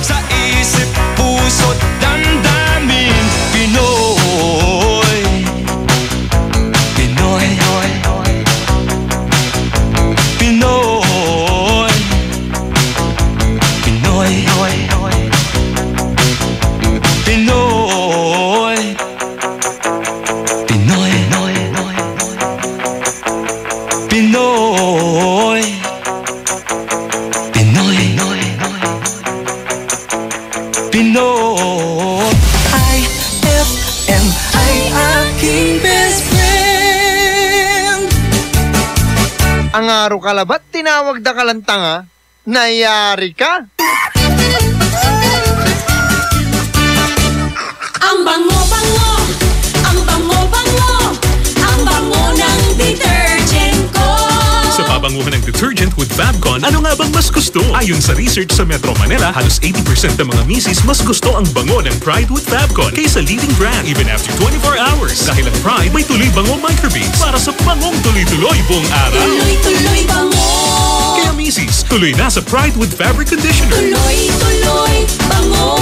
Sa isip, puso't damdamin. Pinoy, Pinoy, Pinoy, Pinoy, Pinoy, Pinoy, Pinoy, Pinoy. IFM ay aking best friend. Ang araw kalabat, tinawag da kalantanga, nayari ka. Ang bango-bango, ang bango-bango, ang bango ng detergent ko. Sa pabanguhan ng detergent with Fabcon, ano nga bang mas gusto? Ayon sa research sa Metro Manila, halos 80% ng mga misis mas gusto ang bango ng Pride with Fabcon kaysa leading brand even after 24 hours. Dahil ang Pride may tuloy bango microbeads para sa bangong tuloy-tuloy buong araw. Tuloy-tuloy bango. Kaya misis, tuloy na sa Pride with Fabric Conditioner. Tuloy-tuloy bango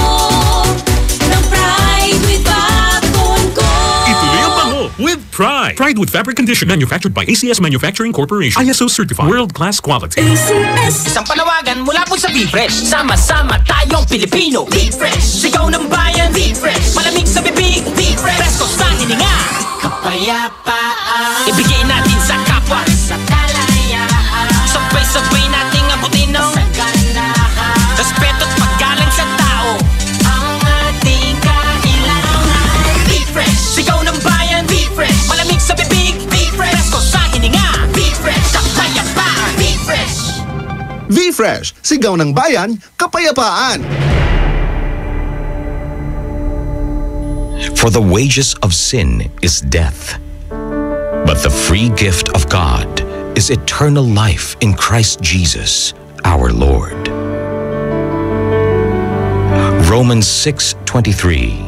ng Pride with Fabcon ko. Ituloy ang bango with Pride. Pride with Fabric Conditioner, manufactured by ACS Manufacturing Corporation. ISO certified. World-class quality. ACS. Isang panawagan mula po sa Be-Fresh. Sama-sama tayong Pilipino. Be-Fresh. Sigaw ng bayan. Be-Fresh. Malamig sa bibig. Be-Fresh. Presko sa hininga. Kapayapaan. Ibigay natin sa kapwa. Sa kalayaan. Sabay-sabay nating abutin ng saganahan. Respeto at paggalang sa tao. Ang ating kailangan. Be-Fresh. Sigaw ng bayan. Be-Fresh. Malamig sa bibig. Be-Fresh. Presko sa hininga. Be-Fresh. Kapayapaan. Be-Fresh. V-Fresh, sigaw ng bayan, kapayapaan. For the wages of sin is death, but the free gift of God is eternal life in Christ Jesus, our Lord. Romans 6:23.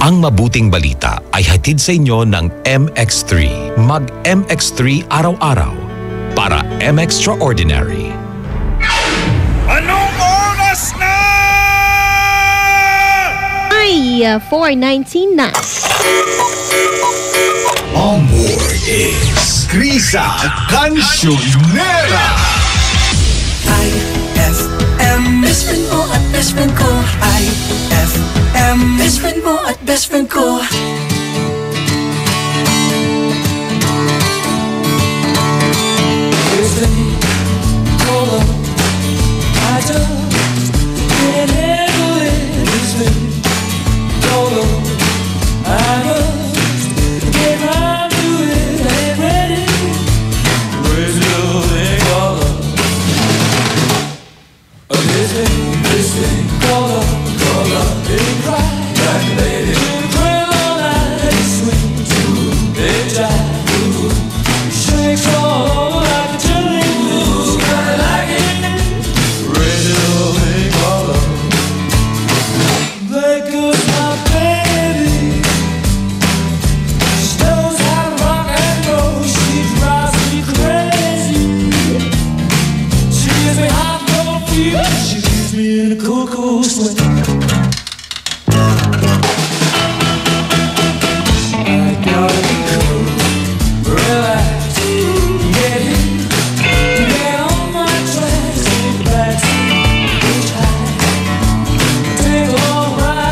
Ang mabuting balita ay hatid sa inyo ng MX3. Mag-MX3 araw-araw para M-Extraordinary. Anong oras na? Ay, 4:19 na. Amor is Krisa Cancionera. IFM, best friend mo at best friend ko. IFM, best friend mo at best friend ko. I just can't handle it. This thing don't know. I must get round to it. Ain't ready. Where's your thing all up? This thing call up, they cry like a lady. Trail all night, it swings, they jive, shakes all over like a chilling blue. Kinda like it. There goes my baby. She knows how to rock and roll. She drives me crazy. She gives me hot cold fever. She leaves me in a cool, cool sweat. I gotta be cool, relax, get in, get on my tracks, take a backseat, reach high, take a long ride.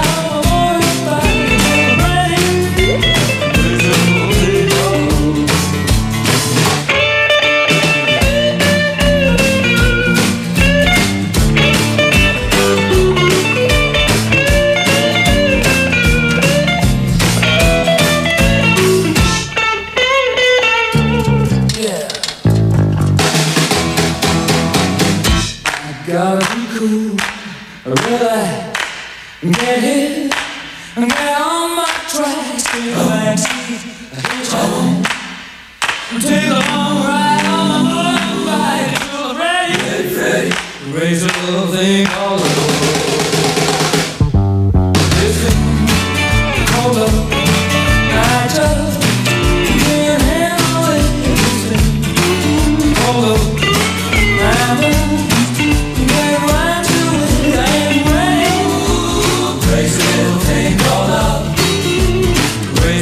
Gotta be cool, relax, get hit, get on my tracks, take a backseat, hitch home, take a long ride on my motorbike until I'm ready, raise a little thing all over. This thing, hold up, I just can't handle it. This thing, hold up, I must. Raise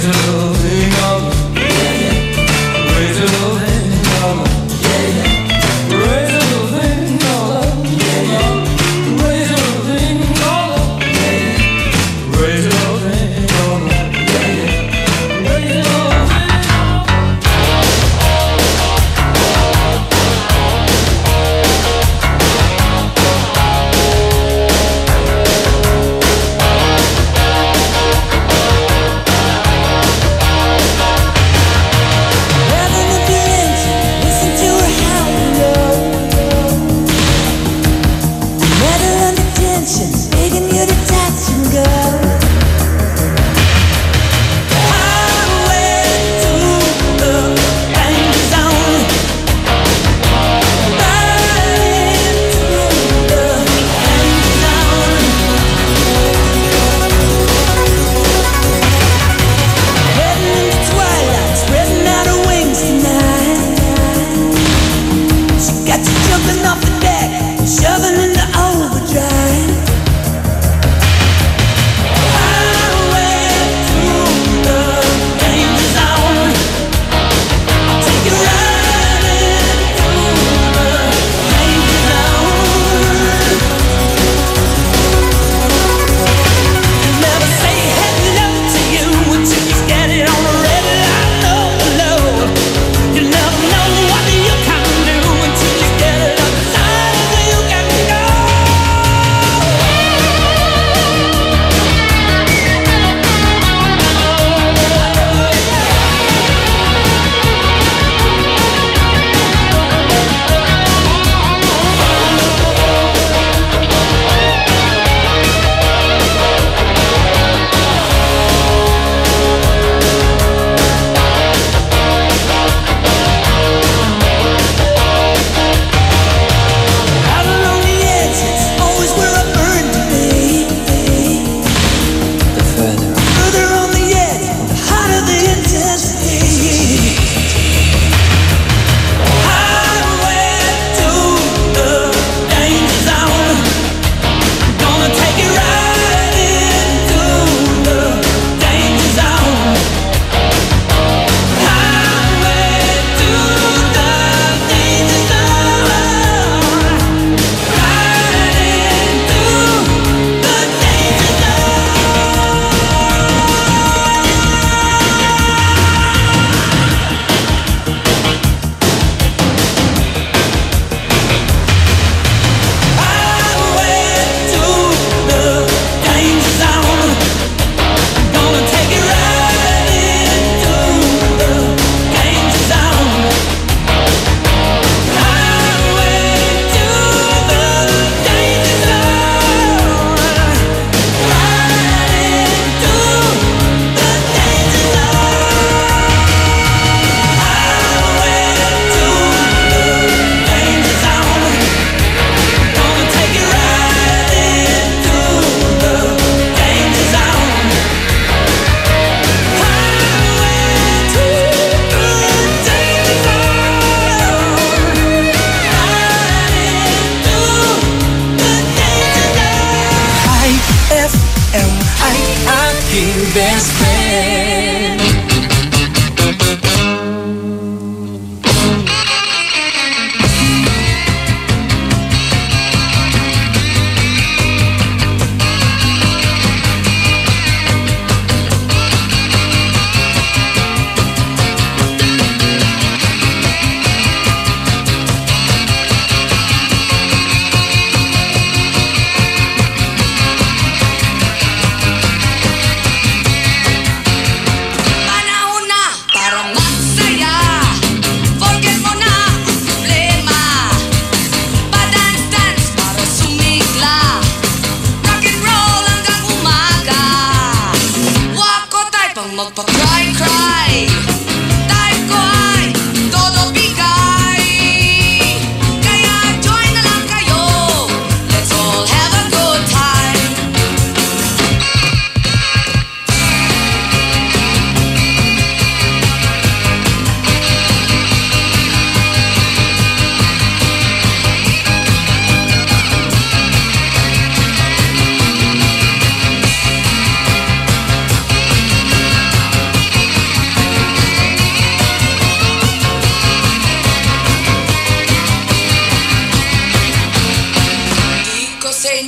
a little thing,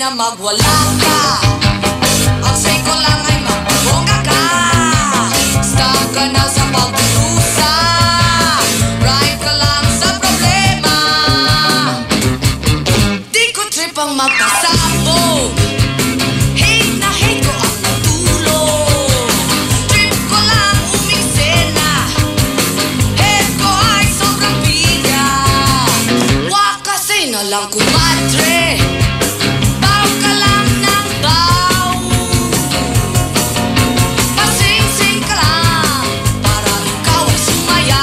na magwala ka. Ang say ko lang ay magbongga ka. Stuck ka na sa pagdurusa. Right ka lang sa problema. Di ko trip ang magpasabog. Hate na hate ko ang natulog. Trip ko lang umiksena. Head ko ay sobrang biga. Wag kasi na lang kumadre. Baw ka lang ng baw. Pasing-sing ka lang para ikaw ay sumaya.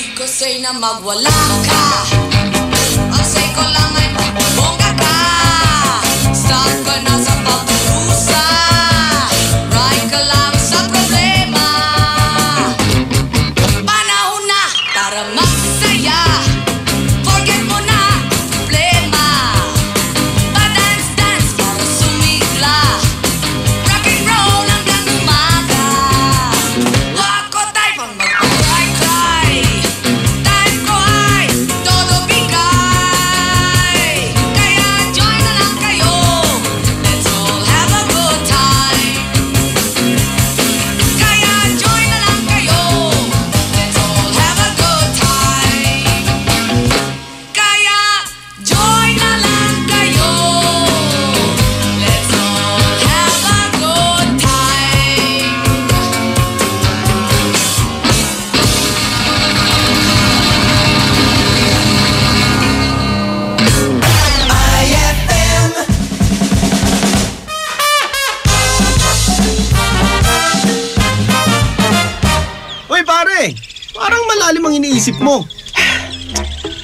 Di ko say na magwala ka. Ang say ko lang ay magbongga ka. Stuck ka na sa pagdurusa. Right ka lang sa problema. Panahon na para magsaya. Forget mo na problema. Pa-dance-dance para sumigla. Rock and roll hanggang umaga. Wag ko tayo pang mag-cry-cry. Time ko ay todo bigay. Kaya join na lang kayo. Let's all have a good time. Kaya join na lang kayo. Let's all have a good time. Kaya join na lang kayo. Let's all have a good time. IFM. Uy pare, parang malalim ang iniisip mo.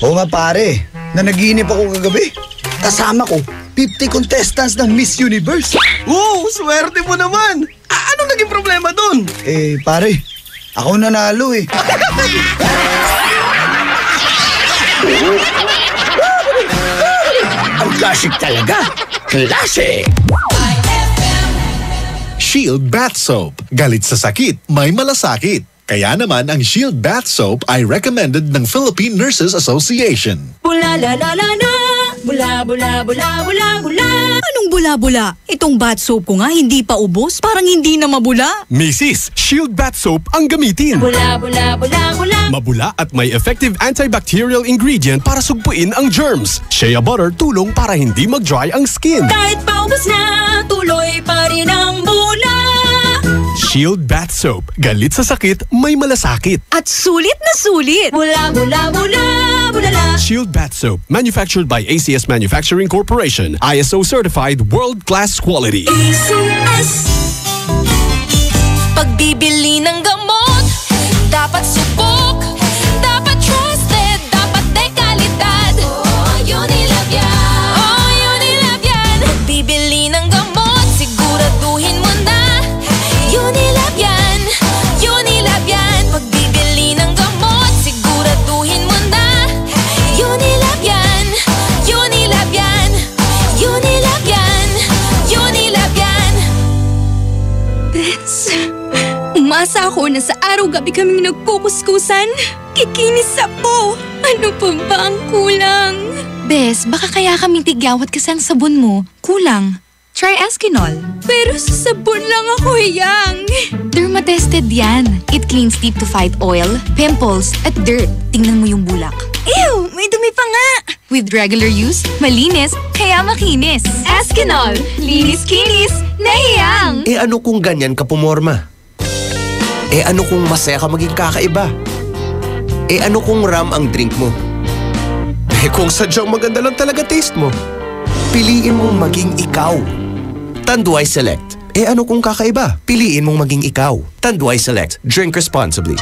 Oo nga pare, na naginip ako kagabi. Kasama ko, 50 contestants ng Miss Universe. Oo, swerte mo naman. Ano naging problema dun? Eh pare, ako nanalo eh. Ang classic talaga. Classic! Shield Bath Soap. Galit sa sakit, may malasakit. Kaya naman ang Shield Bath Soap ay recommended ng Philippine Nurses Association. Bula la la la la. Bula bula bula bula bula. Anong bula-bula? Itong bath soap ko nga hindi pa ubos. Parang hindi na mabula. Mrs. Shield Bath Soap ang gamitin. Bula bula bula bula. Mabula at may effective antibacterial ingredient para sugpuin ang germs. Shea butter tulong para hindi mag-dry ang skin. Kahit paubos na, tuloy pa rin ang bula. Shield Bath Soap. Galit sa sakit, may malasakit. At sulit na sulit. Bula bula bula bula la. Shield Bath Soap. Manufactured by ACS Manufacturing Corporation. ISO certified world-class quality. ACS. Pagbibili ng gamot, dapat subok, dapat trusted, dapat dekalidad. Oh, Unilab yan. Oh, Unilab yan. Pagbibili ng gamot, siguraduhin mo na. Unilab yan. Unilab yan. Pagbibili ng gamot, siguraduhin mo na. Unilab yan. Unilab yan. Unilab yan. Unilab yan. Bets, umasa ako na sa araw-gabi kaming nagkukuskusan. Kikinis po. Ano pa ba ang kulang? Bes, baka kaya kaming tigyawat kasi ang sabon mo. Kulang. Try Eskinol. Pero sa sabon lang ako hiyang. Dermatested yan. It cleans deep to fight oil, pimples, at dirt. Tingnan mo yung bulak. Ew! May dumi pa nga! With regular use, malinis, kaya makinis. Eskinol. Linis-kinis. Nahiyang! Eh ano kung ganyan ka pumorma? Eh ano kung masaya ka maging kakaiba? Eh ano kung ram ang drink mo? Eh kung sadyang maganda lang talaga taste mo? Piliin mong maging ikaw. Tanduay Select. Eh ano kung kakaiba? Piliin mong maging ikaw. Tanduay Select. Drink responsibly.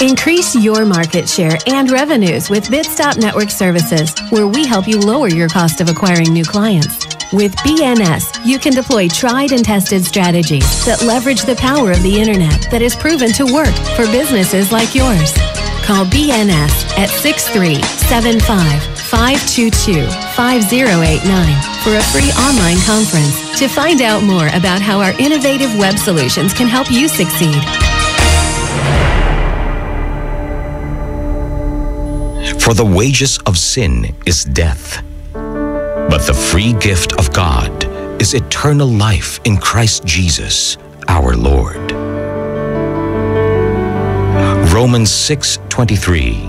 Increase your market share and revenues with Bitstop Network Services, where we help you lower your cost of acquiring new clients. With BNS, you can deploy tried and tested strategies that leverage the power of the internet that is proven to work for businesses like yours. Call BNS at 6375-522-5089 for a free online conference to find out more about how our innovative web solutions can help you succeed. For the wages of sin is death, but the free gift of God is eternal life in Christ Jesus, our Lord. Romans 6:23.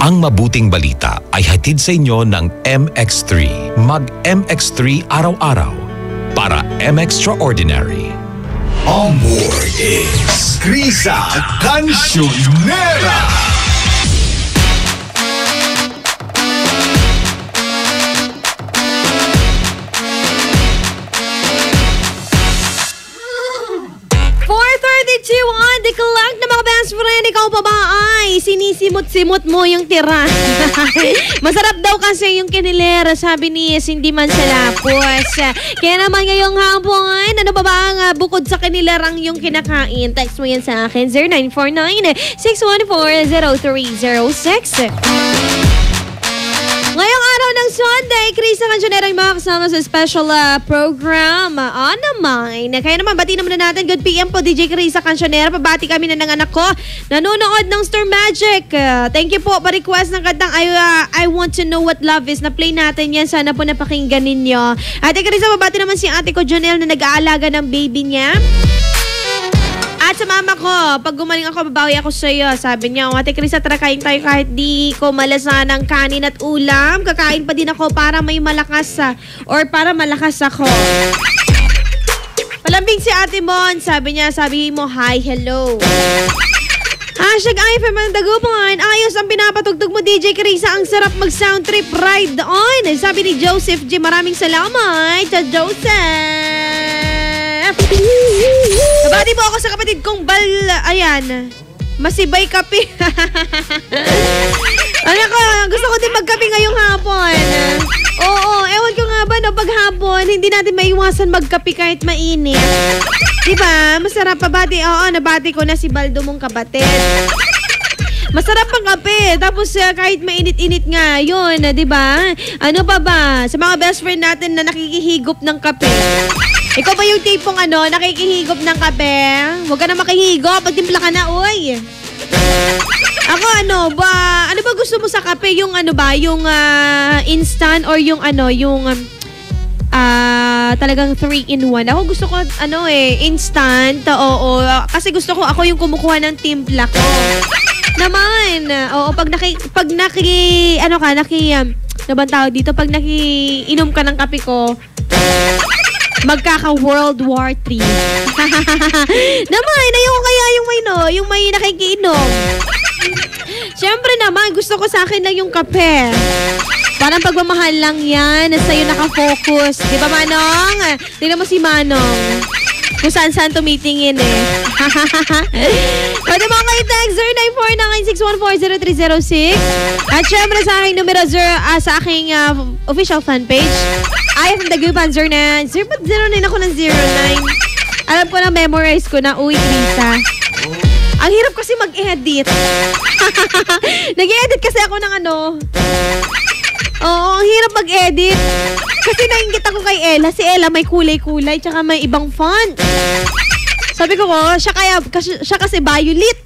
Ang mabuting balita ay hatid sa inyo ng MX3. Mag-MX3 araw-araw para M-Extraordinary. On board is Krisa Cancionera. On the clock na mga best friend, ikaw pa ba ay sinisimot-simot mo yung tira? Masarap daw kasi yung kinilera, sabi ni Cindy Mansalapos. Kaya naman ngayong hapon, ano pa ba ang bukod sa kinilerang yung kinakain? Text mo yan sa akin, 0949-614-0306. Ngayong araw ng Sunday, Krisa Cancionera yung mga kasama sa special program on Mine. Kaya naman, bati naman na natin. Good PM po, DJ Krisa Cancionera. Pabati kami na ng anak ko. Nanonood ng Star Magic. Thank you po. Pa-request ng kantang I Want to Know What Love Is. Na-play natin yan. Sana po napakinggan ninyo. Ate Krisa, pabati naman si ate ko Jonelle na nag-aalaga ng baby niya. At sa mama ko, pag gumaling ako, babawi ako sa iyo. Sabi niya, Ate Krisa, tara kain tayo kahit di ko malasan ng kanin at ulam. Kakain pa din ako para may malakas or para malakas ako. Palambing si Ate Mon. Sabi niya, sabi mo, hi, hello. Hashtag IFM ang Dagupan. Ayos ang pinapatugtog mo, DJ Krisa. Ang sarap mag-sound trip ride on. Sabi ni Joseph G. Maraming salamat sa Joseph. Nabati po ako sa kapatid kong ayan, Masibay Kape. Alam ko, gusto ko din magkape ngayong hapon. Oo, ewan ko nga ba, no, pag hapon, hindi natin maiwasan magkape kahit mainit. Diba? Masarap pabati. Oo, nabati ko na si Baldo mong kapatid. Masarap ang kape. Tapos kahit mainit-init nga, yun, diba? Ano pa ba? Sa mga best friend natin na nakikihigop ng kape. Ikaw ba yung tipong nakikihigop ng kape? Huwag ka na makihigop. Pagtimpla ka na, uy. Ako ano ba gusto mo sa kape? Yung yung instant or yung talagang 3-in-1. Ako gusto ko instant. Oo. Kasi gusto ko ako yung kumukuha ng timpla ko. Naman. Oo, pag nakiinom ka ng kape ko, magkaka-World War III. Naman, ayoko kaya yung may nakikiinom. Siyempre naman, gusto ko sa akin lang yung kape. Parang pagmamahal lang yan, sa'yo nakafocus. Di ba, Manong? Tingnan mo si Manong. Kung saan-saan tumitingin Pwede mo kayo text 0949-614-0306. At syempre sa aking numero sa aking official fanpage. IFM Dagupan 09. Ba't 09 ako ng 09? Alam ko na, memorize ko na. Uy, Krisa. Ang hirap kasi mag-edit. Nag-edit kasi ako ng Oo, ang hirap mag-edit. Kasi nainggit ako kay Ella. Si Ella may kulay-kulay tsaka may ibang font. Sabi ko, siya kasi violet.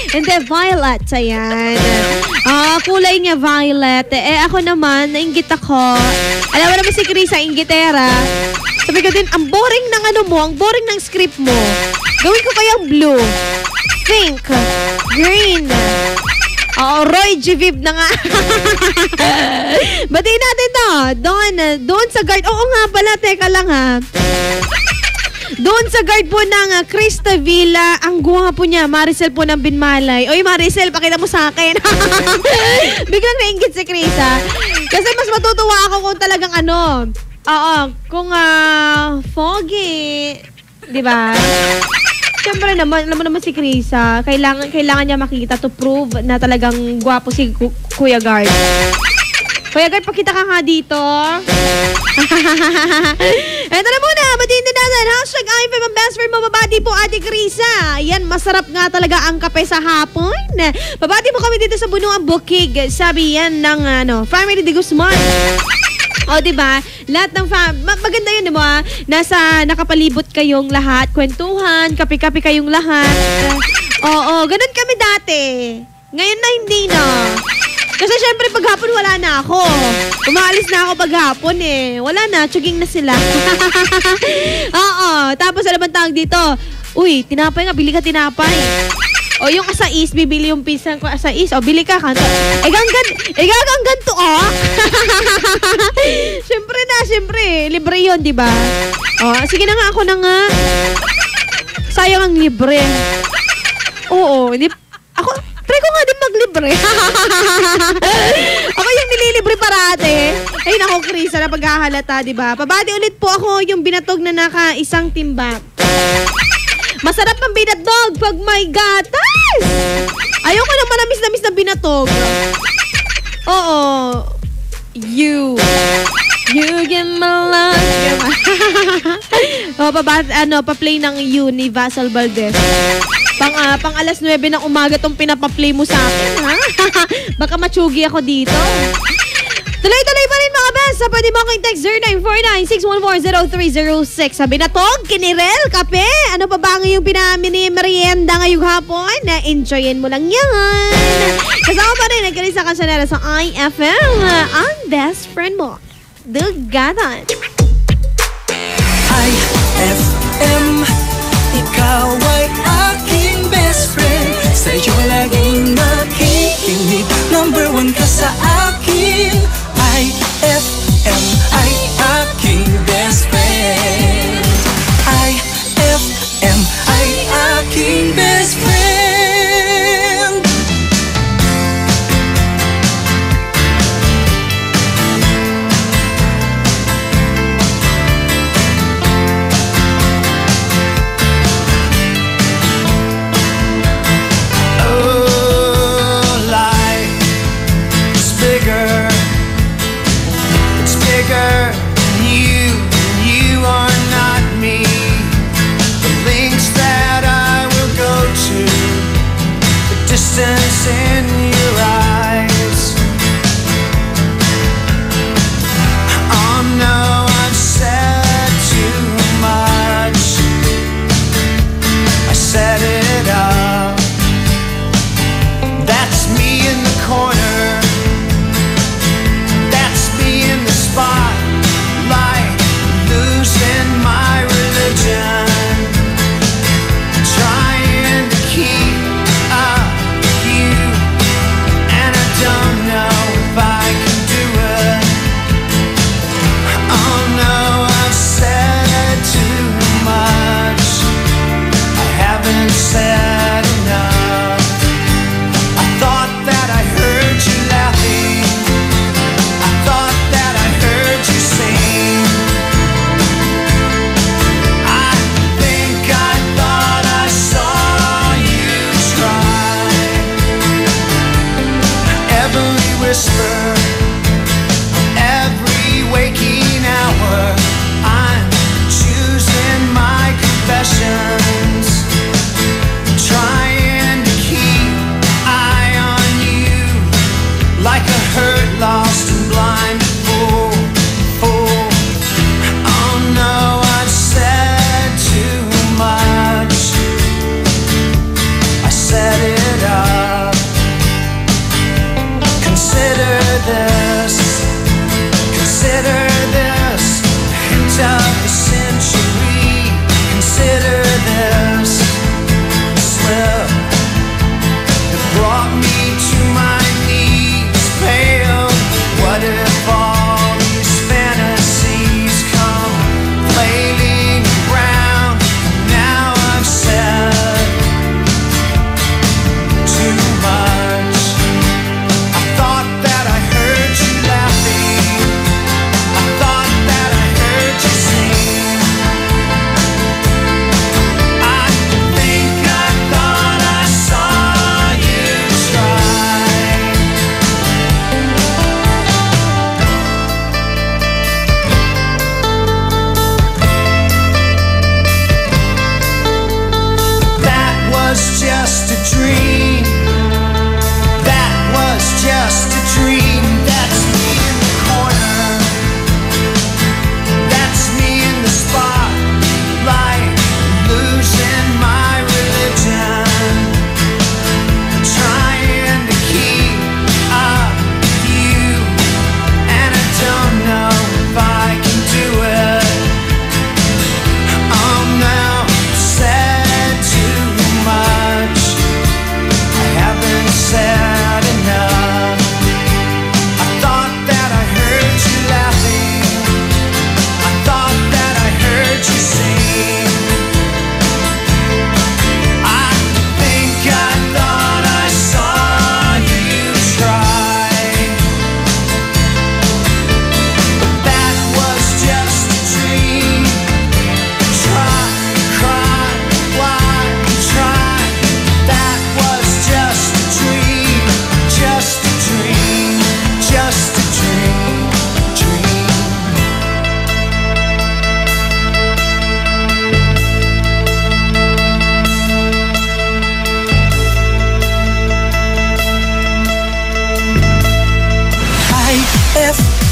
Hindi, violet. Ayan. Kulay niya violet. Ako naman, nainggit ako. Alam mo naman si Krisa, inggitera. Sabi ko din, ang boring ng ang boring ng script mo. Gawin ko kayang blue, pink, green. Roy G. Viv na nga. Batiin natin to. Doon sa guard. Oo nga pala, teka lang Doon sa guard po ng Krista Villa, ang gwapo niya, Maricel po ng Binmalay. Oy, Maricel, pakita mo sa akin. Biglang nainggit si Krisa. Kasi mas matutuwa ako kung talagang kung foggy. Diba? Siyempre naman, alam mo naman si Krisa, kailangan niya makita to prove na talagang gwapo si Kuya Guard. Kuya Guy, pakita ka nga dito. Eto na muna, batiin din natin. Hashtag IFM ang best friend mo. Babati po, Ate Krisa. Yan, masarap nga talaga ang kape sa hapon. Babati mo kami dito sa Bunuang Bukig. Sabi yan ng Family de Guzman. O, diba? Lahat ng maganda yun, diba? Nakapalibot kayong lahat. Kwentuhan, kape-kape kayong lahat. Oo, ganun kami dati. Ngayon na hindi na. Kasi syempre paghapon wala na ako. Umaalis na ako paghapon eh. Wala na, tsuging na sila. Oo, tapos ano bang tawag dito? Uy, tinapay nga, bili ka tinapay. O yung asais, bibili yung pinsan ko asais. O bili ka, kanto. Egang ganto, oh. Syempre, libre yun, di ba? O, sige na nga, ako na nga. Sayang ang libre. Oo, ako, try ko nga din maglibre. Ako yung nililibre parate. Ay nako, Krisa, na paghahalata, diba? Pabati ulit po ako yung binatog na naka-isang timbang. Masarap ang binatog pag may gatas. Ayoko ng manamis-namis na binatog. Oo. You get my love. Pa-play ng Universal Valdez. Pang alas 9 ng umaga tong pinapaplay mo sa akin, ha? Baka matsugi ako dito. Tuloy-tuloy pa rin mga best. Pwede mo akong text 0949-614-0306. Sabi na tog, kinirel, kape. Ano pa ba ngayong pinamini-merienda ngayong hapon? Na-enjoyin mo lang yan. Kasama pa rin, nagkaroon sa kansyonera sa IFM. Ang best friend mo. Dugatan. IFM, ikaw ay aking best friend. Sa'yo laging makikinig. Number 1 ka sa akin. IFM ay aking best friend. IFM ay aking best friend. Distance in your eyes. Oh no, I've said too much. I set it up. That's me in the corner. That's me in the spotlight, losing my religion. Trying to keep up. Don't know if I can do it. Oh no, I've said too much. I haven't said enough. I thought that I heard you laughing. I thought that I heard you sing. I think I thought I saw you try. Every whisper, every waking hour, I'm choosing my confessions, trying to keep eye on you, like a hurt, lost and blind fool. Oh no, I've said too much. I set it up. Consider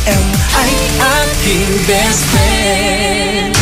FM ay aking best friend.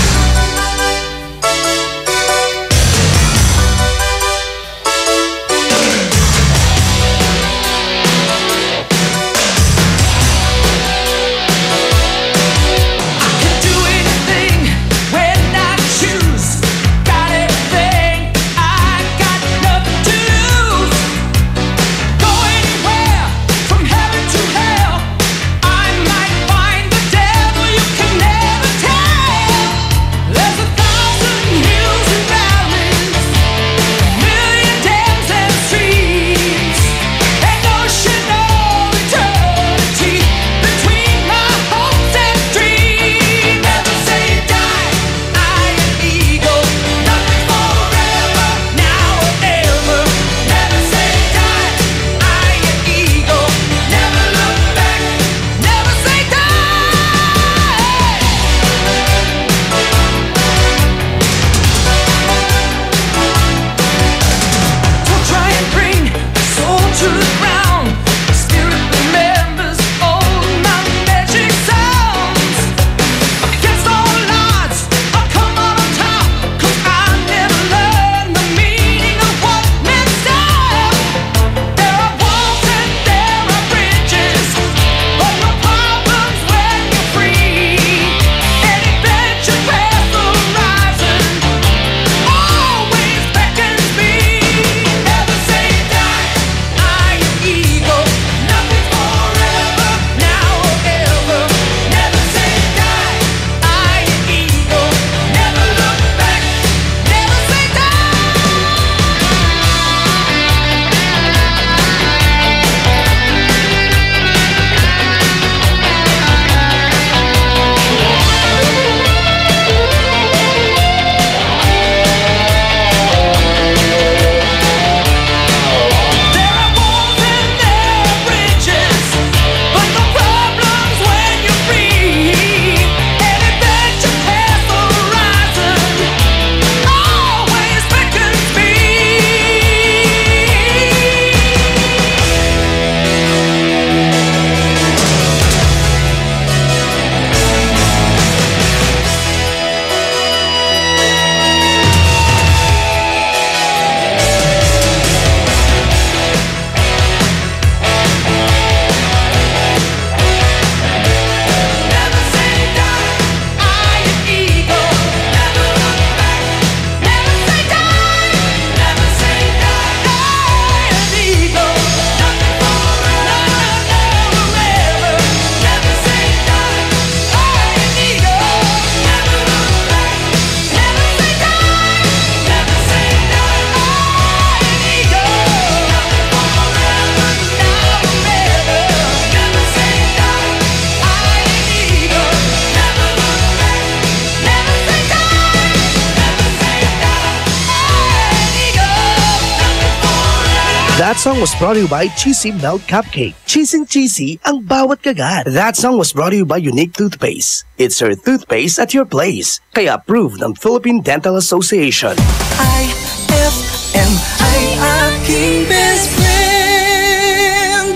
That song was brought to you by Cheesy Melt Cupcake. Cheesy ang bawat kagat. That song was brought to you by Unique Toothpaste. It's your toothpaste at your place. Kaya approved ng Philippine Dental Association. IFM ay aking best friend.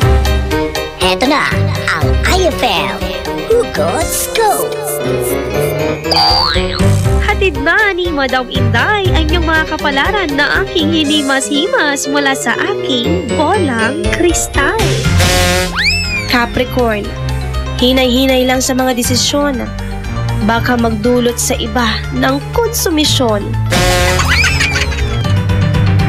Heto na ang IFM Hugot Scoop. Hatid na ni Madam Inday ang iyong mga kapalaran na aking hinimas-himas mula sa aking bolang kristal. Capricorn, hinay-hinay lang sa mga desisyon. Baka magdulot sa iba ng konsumisyon.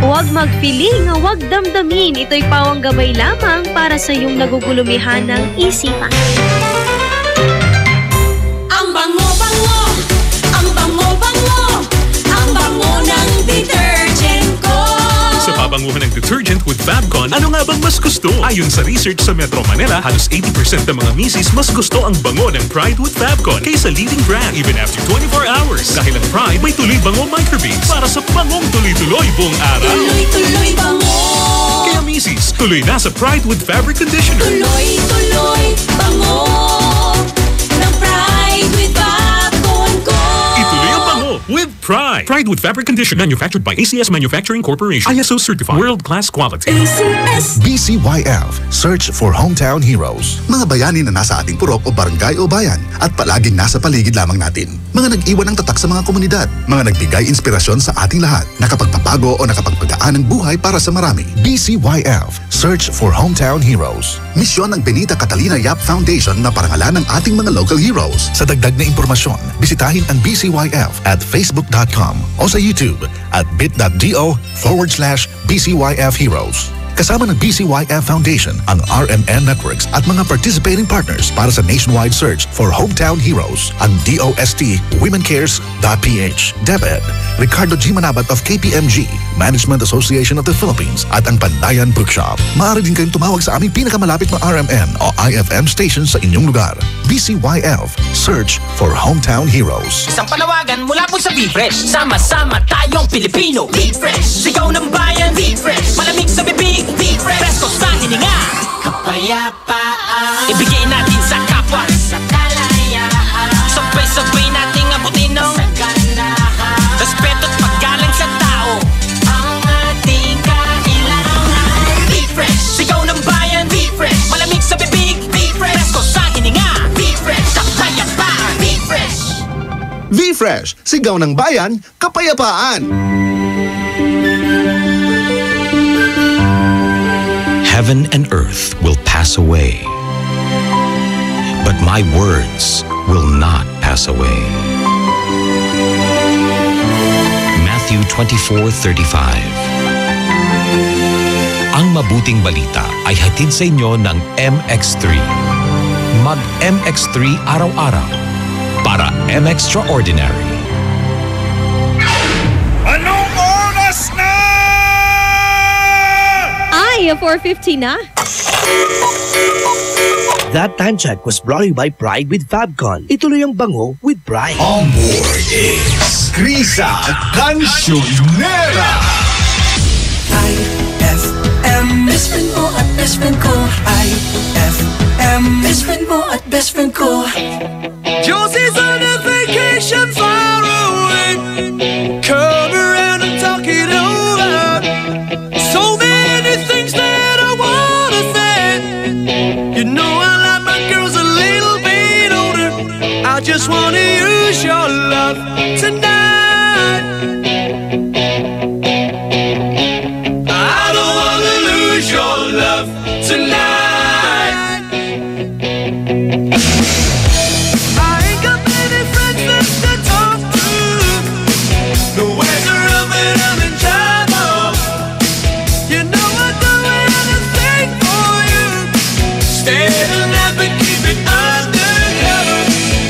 Huwag magpiling, huwag damdamin. Ito'y pawang gabay lamang para sa iyong nagugulumihan ng isipan. Ang bango-bango, ang bango-bango, ang bango ng detergent ko. Sa pabanguhan ng detergent with Fabcon, ano nga bang mas gusto? Ayon sa research sa Metro Manila, halos 80% ng mga misis mas gusto ang bango ng Pride with Fabcon kaysa leading brand even after 24 hours. Dahil ang Pride may tuloy bango microbeads para sa bangong tuloy-tuloy buong araw. Tuloy-tuloy bango. Kaya misis, tuloy na sa Pride with Fabric Conditioner. Tuloy-tuloy bango ng Pride with Fabcon ko. Ituloy ang bango with Pride. Try Pride with Fabric Conditioner, manufactured by ACS Manufacturing Corporation. ISO certified, world-class quality. BCYF, search for hometown heroes. Mga bayani na nasa ating purok o barangay o bayan at palaging nasa paligid lamang natin. Mga nag-iwan ng tatak sa mga komunidad. Mga nagbigay inspirasyon sa ating lahat. Nakapagpapago o nakapagpagaan ng buhay para sa marami. BCYF, search for hometown heroes. Misyon ng Benita Catalina Yap Foundation na parangalan ng ating mga local heroes. Sa dagdag na impormasyon, bisitahin ang BCYF at facebook.com o sa YouTube at bit.do/BCYF Heroes. Kasama ng BCYF Foundation ang RMN Networks at mga participating partners para sa nationwide search for hometown heroes. Ang DOST WomenCares.ph, DepEd, Ricardo G. Manabat of KPMG, Management Association of the Philippines at ang Pandayan Bookshop. Maaari din kayong tumawag sa aming pinakamalapit na RMN o IFM station sa inyong lugar. BCYF, search for hometown heroes. Isang panawagan mula po sa Be-Fresh. Sama-sama tayong Pilipino. Be-Fresh, sigaw ng bayan. Be-Fresh, malamig sa bibig. Be-Fresh, presko sa hininga. Kapayapaan, ibigay natin sa kapwa. Sa kalayaan, sabay-sabay nating abutin ng saganahan. Respeto at paggalang sa tao, ang ating kailangan. Be-Fresh, sigaw ng bayan. Be-Fresh, malamig sa bibig. Be-Fresh, presko sa hininga. Be-Fresh, kapayapaan. Be-Fresh. V-Fresh, sigaw ng bayan, kapayapaan. Heaven and earth will pass away, but my words will not pass away. Matthew 24:35. Ang mabuting balita ay hatid sa inyo ng MX3. Mag-MX3 araw-araw para M-Extraordinary. Anong oras na? Ay, 4:50 na. That time check was brought to you by Pride with Fabcon. Ituloy ang bango with Pride. On board is Krisa Cancionera. IFM, best friend mo at best friend ko. IFM, best friend mo at best friend ko. Josie's on a vacation far away. Come around and talk it over. So many things that I wanna say. You know I like my girls a little bit older. I just wanna use your love tonight. I don't wanna lose your love tonight. I ain't got many friends left to talk to. Nowhere to run when I'm in trouble. You know I'd do anything for you. Stay alive but keep it undercover.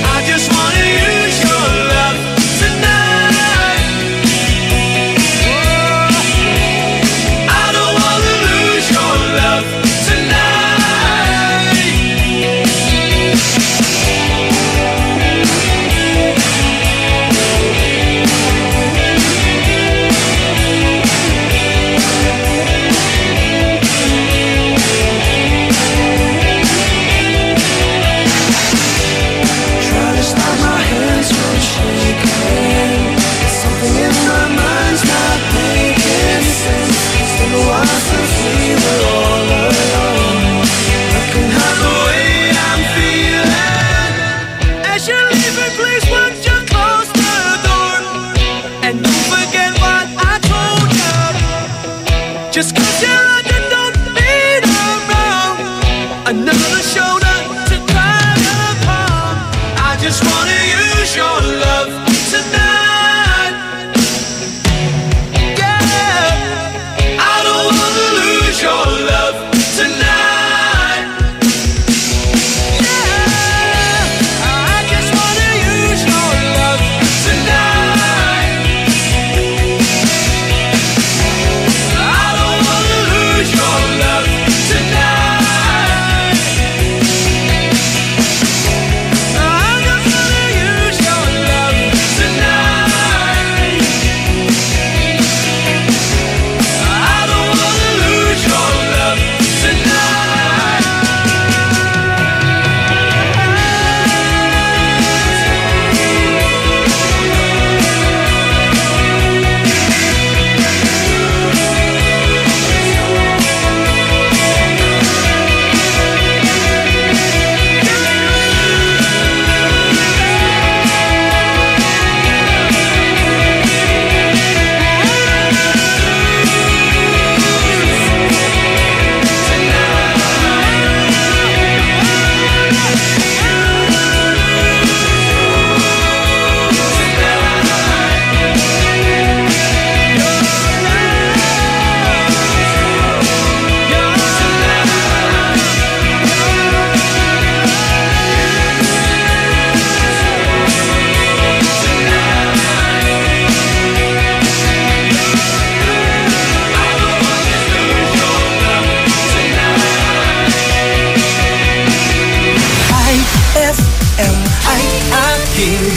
I just wanna use your love tonight. Oh, I don't wanna lose your love tonight.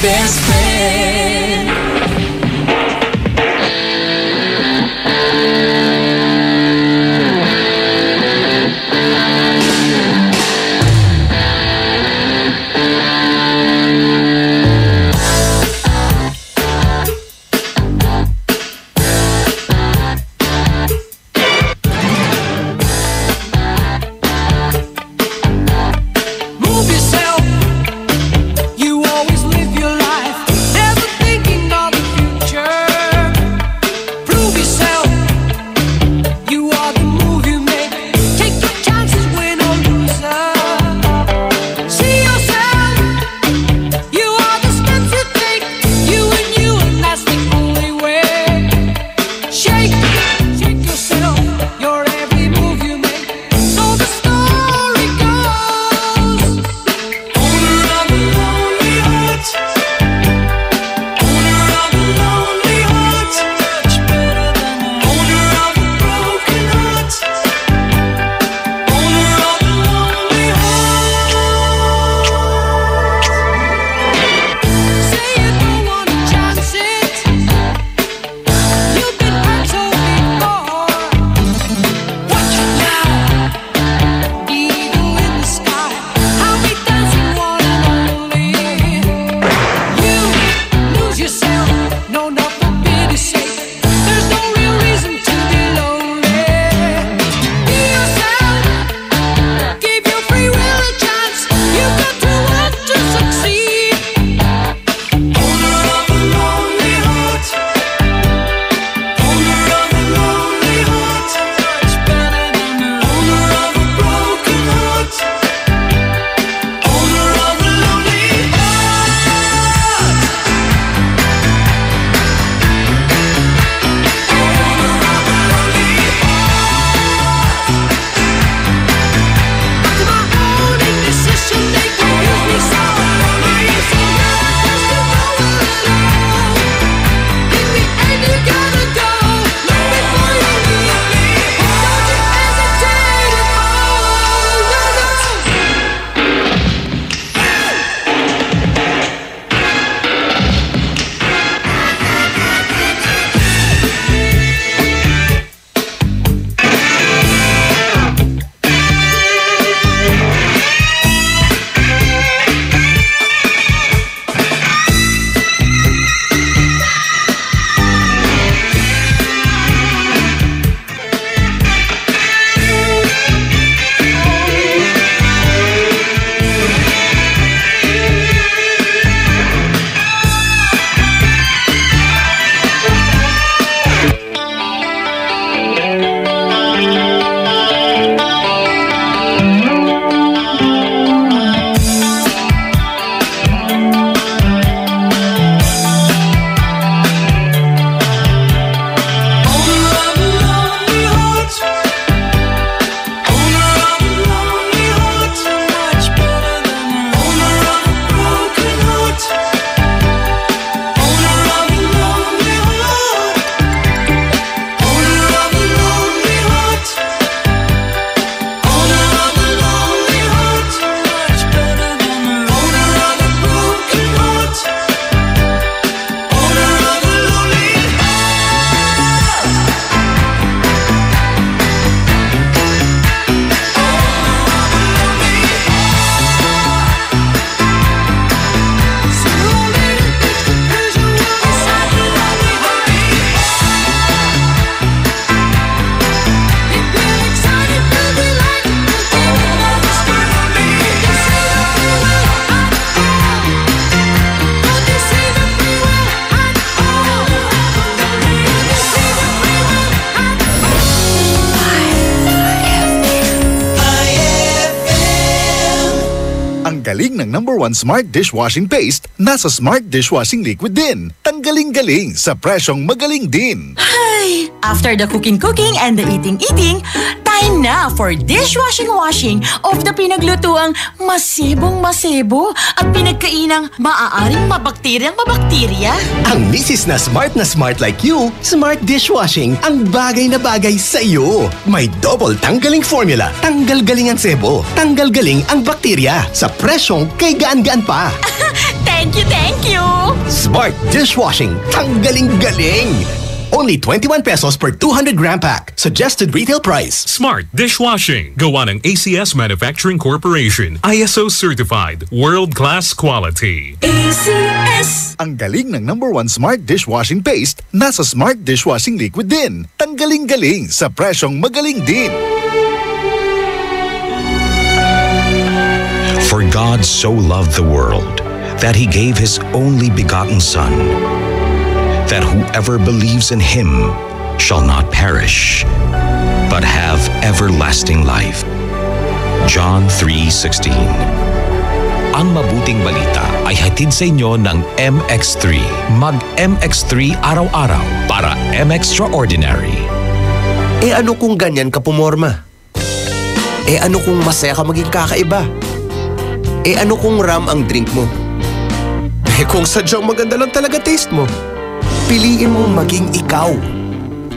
best friend. galing ng #1 Smart Dishwashing Paste, nasa Smart Dishwashing Liquid din. Tanggaling-galing sa presyong magaling din. Ay, after the cooking and the eating, time na for dishwashing of the pinaglutuang masibong-masibo at pinagkainang maaaring mabakterya. Ang misis na smart like you, Smart Dishwashing ang bagay na bagay sa iyo. May double tanggaling formula, tanggal galing ang sebo, tanggal galing ang bakterya, sa presyong kay gaan-gaan pa. Thank Thank you! Smart dishwashing. Tanggaling-galing! Only 21 pesos per 200 gram pack. Suggested retail price. Smart Dishwashing. Gawa ng ACS Manufacturing Corporation. ISO certified. World-class quality. ACS! Ang galing ng #1 Smart Dishwashing Paste, nasa Smart Dishwashing Liquid din. Tanggaling-galing sa presyong magaling din. For God so loved the world that He gave His only begotten Son, that whoever believes in Him shall not perish, but have everlasting life. John 3:16. Ang mabuting balita ay hatid sa inyo ng MX3. Mag-MX3 araw-araw para M-Extraordinary. Ano kung ganyan ka pumorma? Ano kung masaya ka maging kakaiba? Ano kung ram ang drink mo? Kung sadyang maganda lang talaga taste mo, piliin mong maging ikaw.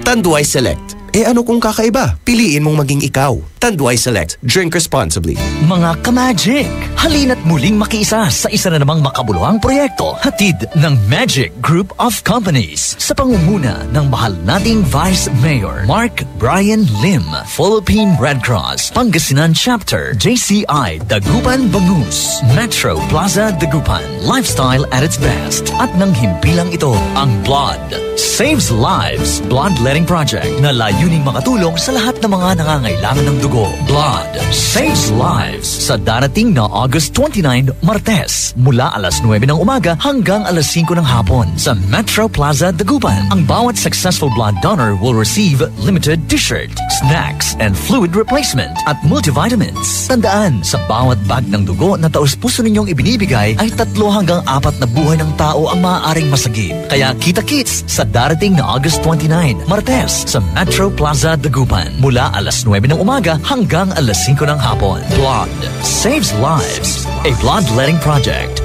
Tanduay Select. Ano kung kakaiba? Piliin mong maging ikaw. Tanduay Select. Drink responsibly. Mga ka-Magic, halina't muling makiisa sa isa na namang makabuluhang proyekto hatid ng Magic Group of Companies sa pangunguna ng mahal nating Vice Mayor Mark Brian Lim, Philippine Red Cross, Pangasinan Chapter, JCI Dagupan Bangus, Metro Plaza Dagupan, lifestyle at its best. At nang himpilang ito, ang Blood Saves Lives Bloodletting Project na layuning makatulong sa lahat ng mga nangangailangan ng dugo. Blood Saves Lives sa darating na August 29, Martes, mula alas 9 ng umaga hanggang alas 5 ng hapon sa Metro Plaza Dagupan. Ang bawat successful blood donor will receive limited t-shirt, snacks, and fluid replacement at multivitamins. Tandaan, sa bawat bag ng dugo na taus-puso ninyong ibinibigay ay 3 hanggang 4 na buhay ng tao ang maaaring masagip. Kaya kita-kits sa darating na August 29, Martes sa Metro Plaza Dagupan mula alas 9 ng umaga hanggang alas 5 ng hapon. Blood Saves Lives, a bloodletting project.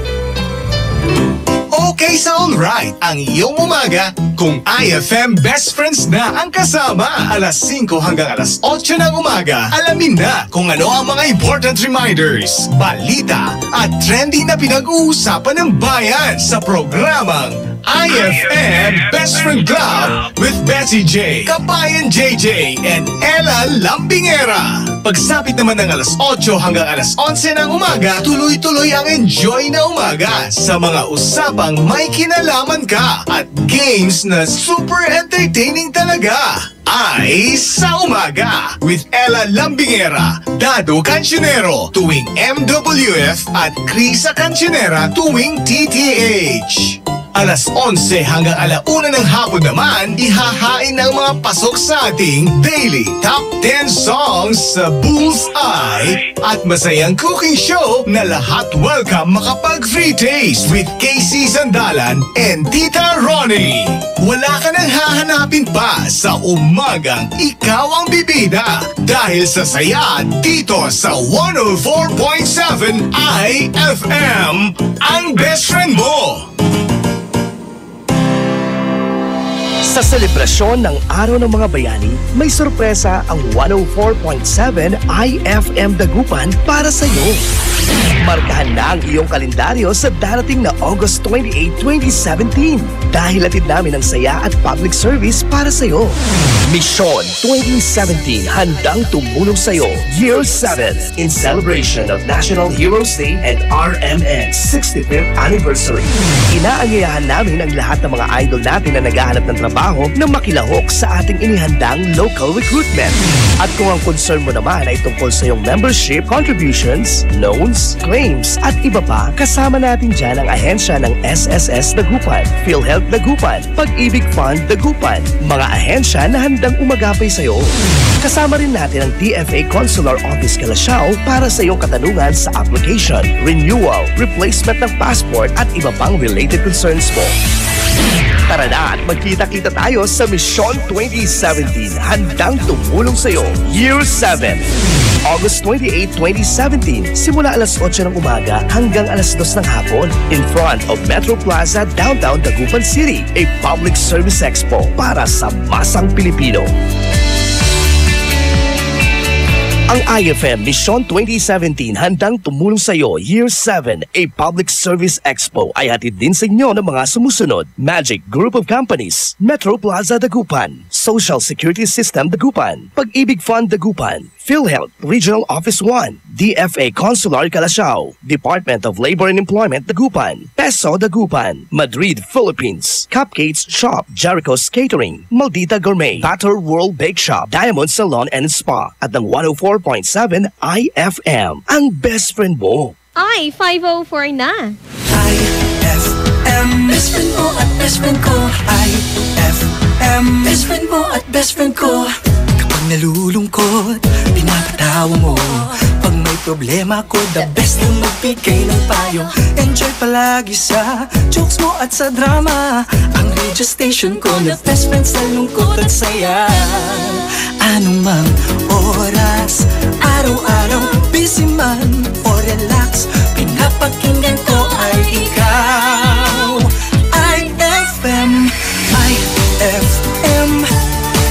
Okay, sound right ang iyong umaga kung IFM Best Friends na ang kasama. Alas 5 hanggang alas 8 ng umaga. Alamin na kung ano ang mga important reminders, balita at trending na pinag-uusapan ng bayan sa programang IFM Best Friend Club with Betsy J, Kabayan JJ, and Ella Lambingera. Pagsapit naman ng alas 8 hanggang alas 11 ng umaga, tuloy-tuloy ang enjoy na umaga sa mga usapang may kinalaman ka at games na super entertaining talaga. Ay sa umaga with Ella Lambingera, Dado Cancionero tuwing MWF at Krisa Cancionera tuwing TTH. Alas 11 hanggang 1:00 ng hapon naman, ihahain ng mga pasok sa ating Daily Top 10 Songs sa Bullseye at masayang cooking show na lahat welcome makapag-free taste with Casey Sandalan and Tita Ronnie. Wala ka nang hahanapin pa sa umagang ikaw ang bibida dahil sa saya dito sa 104.7 IFM, ang best friend mo. Sa selebrasyon ng Araw ng Mga Bayani, may sorpresa ang 104.7 IFM Dagupan para sa iyo. Markahan na ang iyong kalendaryo sa darating na August 28, 2017 dahil hatid namin ang saya at public service para sa iyo. Mission 2017 handang tumulong sa iyo. Year 7 in celebration of National Heroes Day and RMN 65th Anniversary. Inaanyayahan namin ang lahat ng mga idol natin na naghahanap ng trabaho na makilahok sa ating inihandang local recruitment. At kung ang concern mo naman ay tungkol sa iyong membership, contributions, loans, claims at iba pa, kasama natin dyan ang ahensya ng SSS Dagupan, PhilHealth Dagupan, Pag-ibig Fund Dagupan, mga ahensya na handang umagapay sa iyo. Kasama rin natin ang TFA Consular Office Calasiao para sa iyong katanungan sa application, renewal, replacement ng passport at iba pang related concerns mo. Tara na at magkita-kita tayo sa Mission 2017. Handang tumulong sa iyo. Year 7. August 28, 2017. Simula alas 8 ng umaga hanggang alas 2 ng hapon in front of Metro Plaza, Downtown Dagupan City. A public service expo para sa masang Pilipino. Ang IFM Mission 2017 handang tumulong sa iyo Year 7, a public service expo ay hatid din sa inyo ng mga sumusunod: Magic Group of Companies, Metro Plaza Dagupan, Social Security System Dagupan, Pag-ibig Fund Dagupan, PhilHealth Regional Office 1, DFA Consular Calasiao, Department of Labor and Employment Dagupan, Peso Dagupan, Madrid, Philippines, Cupcakes Shop, Jericho's Catering, Maldita Gourmet, Batter World Bake Shop, Diamond Salon and Spa, at ng 104.7 IFM, ang best friend mo. Ay, 5:04 na. IFM, best friend mo at best friend ko. IFM, best friend mo at best friend ko. Kapag nalulungkot, pinapatawa mo. Pag may problema ko, the best na magbigay ng payo. Enjoy palagi sa jokes mo at sa drama. Ang radio station ko na best friend sa lungkot at saya. Anumang oras, araw-araw, busy man o relax, pinapakinggan ko ay ikaw. IFM, IFM,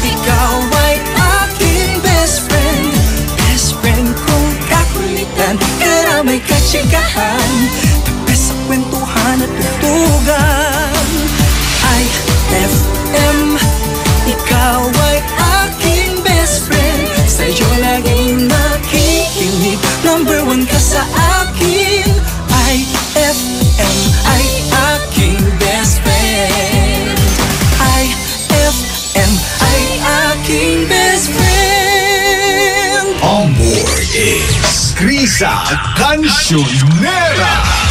ikaw ay aking best friend. Best friend kong kakulitan, karamay katsikahan, the best sa kwentuhan at tutugan. IFM, ikaw ay aking best friend. Sa'yo laging makikinig, number 1 ka sa akin. IFM ay aking best friend. IFM ay aking best friend. On board is Krisa Cancionera.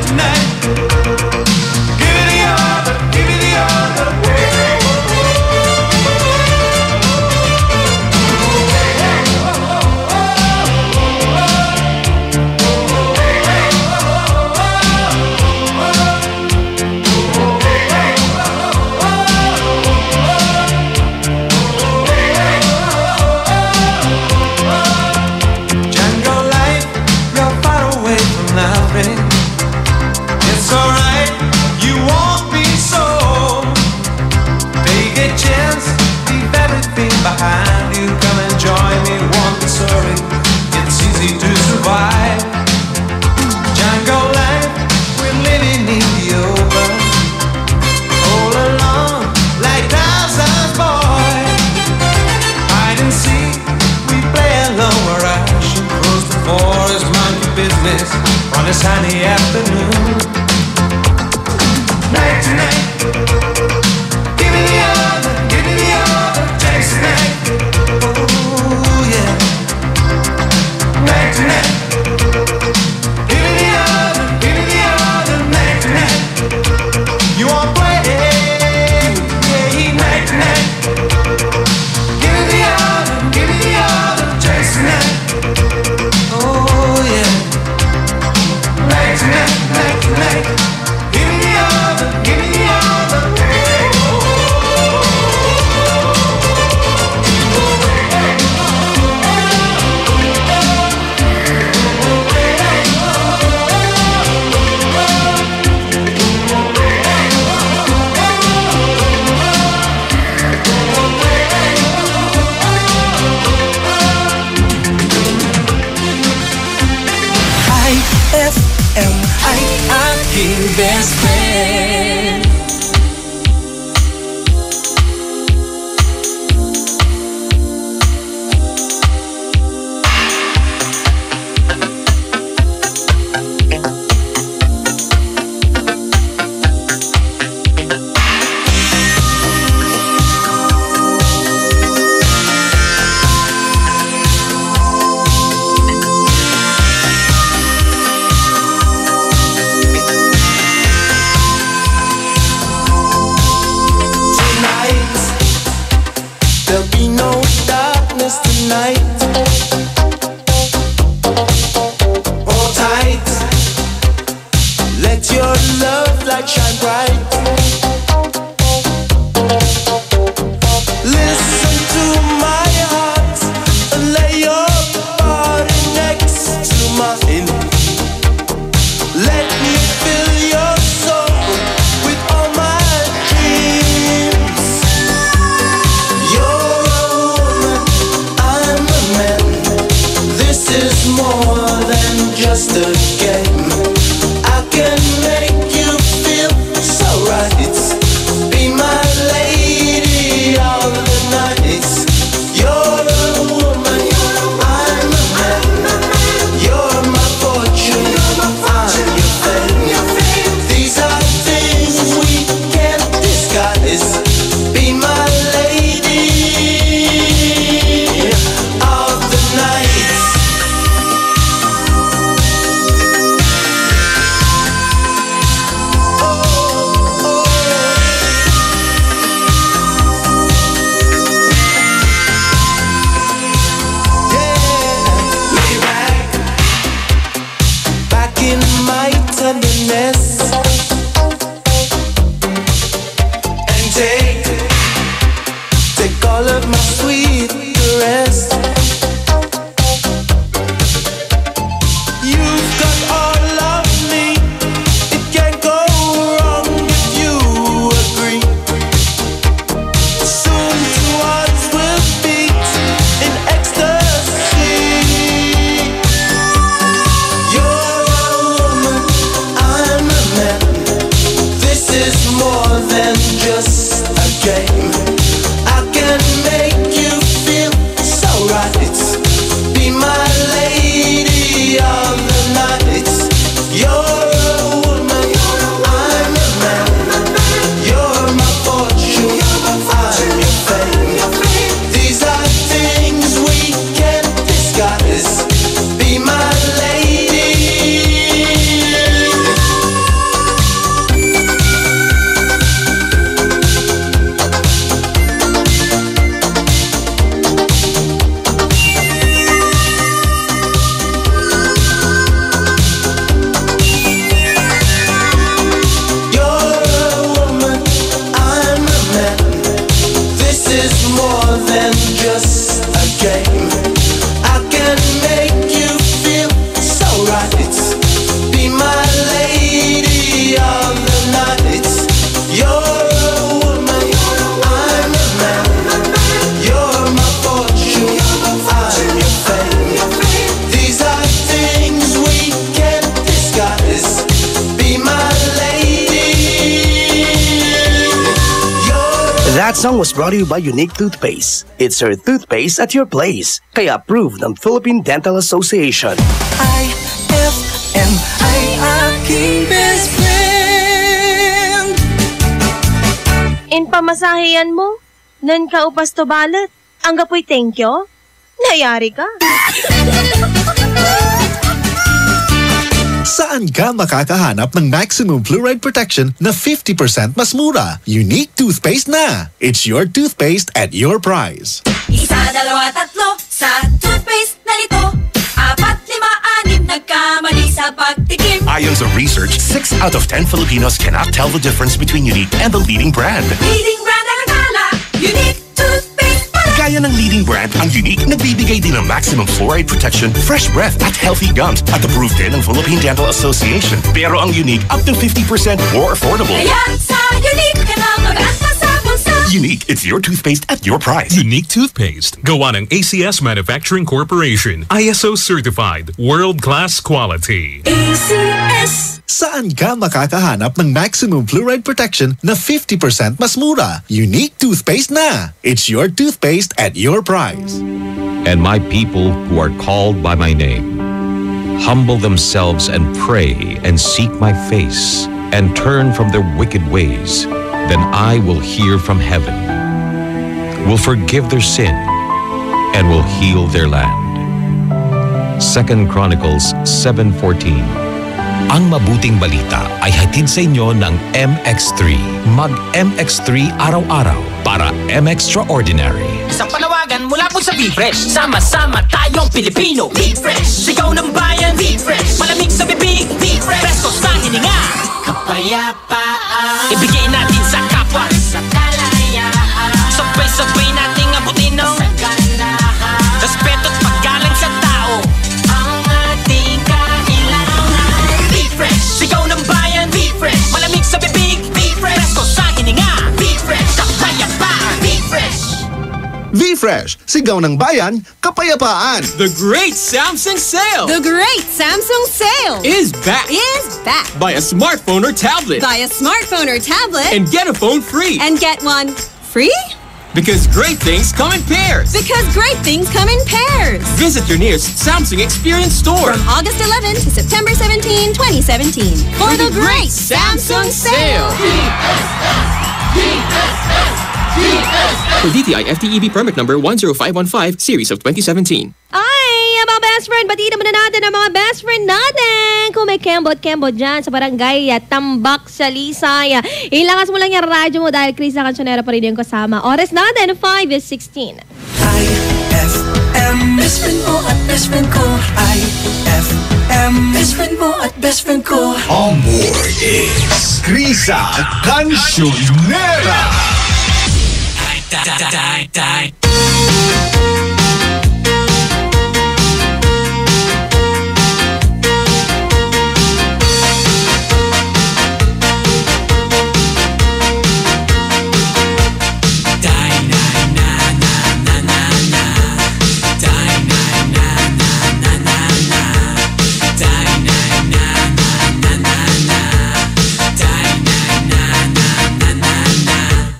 Night tonight. Hold tight. Let your love light shine bright. Listen to my heart and lay your body next to mine. Let me fill your soul with all my dreams. You're a woman, I'm a man. This is more than just a game. I can make you feel so right. Be my lady all the night. You're a woman, I'm a man. You're my fortune, I'm your fame. These are things we can't disguise. Be my lady of the night. Lay back in my tenderness and take all of my sweet caress. You've got all of me. It can't go wrong if you agree. Soon two hearts will beat in ecstasy. You're a woman, I'm a man. This is more than just a game. I can make you feel so right. Be my lady of the night. You're a woman, I'm a man. You're my fortune, I'm your fame. These are things we can't disguise. Be my lady. You're a woman, I'm a man. This is more than just a game. I can make you feel so right. Be my lady of the night. You're a woman, I'm a man. You're my fortune, I'm your fame. These are things we can't disguise. Be my lady. That song was brought to you by Unique Toothpaste. It's your toothpaste at your place. Kaya approved ng Philippine Dental Association. IFM ay aking best friend. In pamasahiyan mo, nan ka upas to balat, ang gapoy thank you, nayari ka. Saan ka makakahanap ng maximum fluoride protection na 50% mas mura? Unique Toothpaste na! It's your toothpaste at your price. Isa, dalawa, tatlo sa toothpaste na nito. 4, 5, 6 nagkamali sa pagtikim. Ayon sa research, 6 out of 10 Filipinos cannot tell the difference between Unique and the leading brand. Leading brand ang akala, Unique Toothpaste pala. Gaya ng leading brand, ang Unique nagbibigay din ng maximum fluoride protection, fresh breath at healthy gums at approved din ng Philippine Dental Association. Pero ang Unique up to 50% more affordable. Kaya sa Unique ka na mag-asa sa bulsa. Unique, it's your toothpaste at your price. Unique Toothpaste. Gawa ng ACS Manufacturing Corporation. ISO certified. World-class quality. ACS. Saan ka makakahanap ng maximum fluoride protection na 50% mas mura? Unique Toothpaste na! It's your toothpaste at your price. And my people who are called by my name humble themselves and pray and seek my face and turn from their wicked ways, then I will hear from heaven, will forgive their sin, and will heal their land. 2 Chronicles 7:14. Ang mabuting balita ay hatid sa inyo ng MX3. Mag-MX3 araw-araw para M-Extraordinary. Isang panawagan mula po sa V-Fresh. Sama-sama tayong Pilipino. V-Fresh, sigaw ng bayan. V-Fresh, malamig sa bibig. V-Fresh, presko sa hininga. Kapayapaan, ibigay natin sa kapwa. Sa kalayaan, sabay-sabay nating abutin ng saganahan. Respeto at paggalang sa tao ang ating kailangan. V-Fresh, sigaw ng bayan. V-Fresh, malamig sa bibig. V-Fresh, presko sa hininga. V-Fresh, kapayapaan. V-Fresh. V-Fresh, sigaw ng bayan, kapayapaan. The Great Samsung Sale! The Great Samsung Sale is back! Buy a smartphone or tablet. Buy a smartphone or tablet. And get a phone free. And get one free? Because great things come in pairs. Because great things come in pairs. Visit your nearest Samsung Experience store. From August 11 to September 17, 2017. For the Great Samsung Sale. For DTI FTEB permit number 10515, series of 2017. Ay, mga best friend, batiin naman na natin ang mga best friend natin. Kung may kembot-kembot dyan sa barangay at Tambak sa Lisay, ilakas mo lang yung radyo mo dahil Chris na Cancionero pa rin yung kasama. Oras natin, 5:16. IFM, best friend mo at best friend ko. IFM, best friend mo at best friend ko. On board is Krisa Cancionera. Die.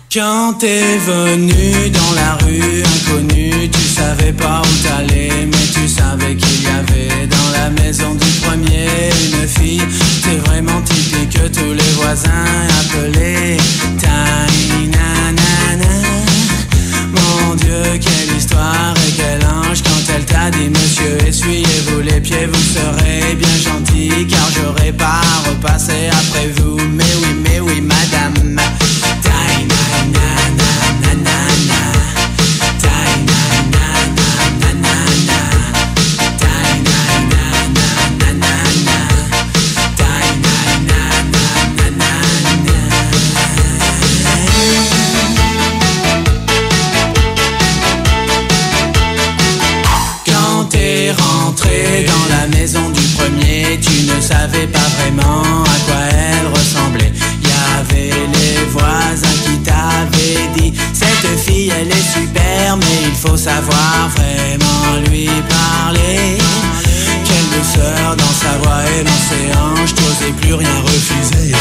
Quand t'es venu dans la rue inconnue, tu savais pas où t'allais, mais tu savais qu'il y avait dans la maison du premier une fille. T'es vraiment typique que tous les voisins appelaient Tiny Nanana. Mon Dieu, quelle histoire et quel ange quand elle t'a dit monsieur, essuyez-vous les pieds, vous serez bien gentil, car j'aurai pas à repasser après vous. Mais oui, madame. Dans la maison du premier, tu ne savais pas vraiment à quoi elle ressemblait. Il y avait les voisins qui t'avaient dit cette fille elle est super, mais il faut savoir vraiment lui parler. Quelle douceur dans sa voix et dans ses hanches, t'osais plus rien refuser.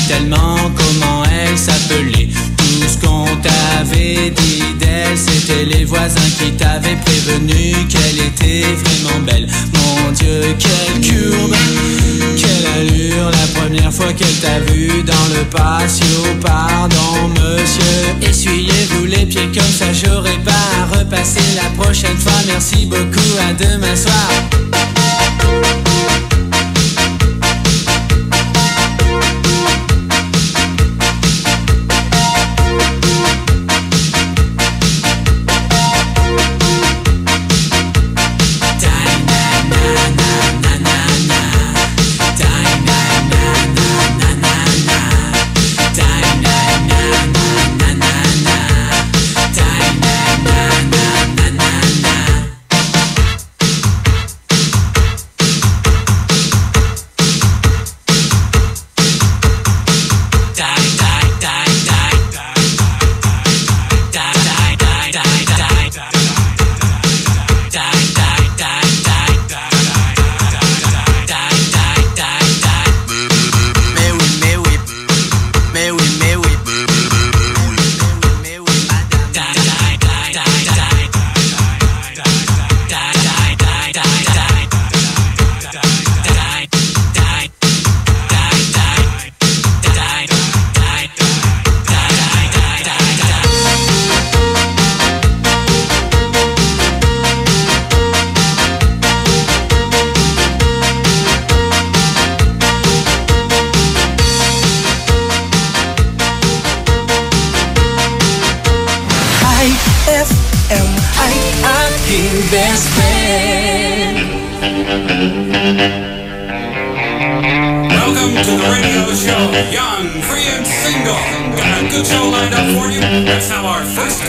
tellement comment elle s'appelait. Tout ce qu'on t'avait dit elle, c'était les voisins qui t'avaient prévenu qu'elle était vraiment belle. Mon Dieu, quelle courbe, quelle allure, la première fois qu'elle t'a vu dans le patio. Pardon monsieur, essuyez-vous les pieds comme ça, j'aurai pas à repasser la prochaine fois. Merci beaucoup, à demain soir. Best friend. Welcome to the radio show, young, free and single. Got a good show lined up for you. Let's have our first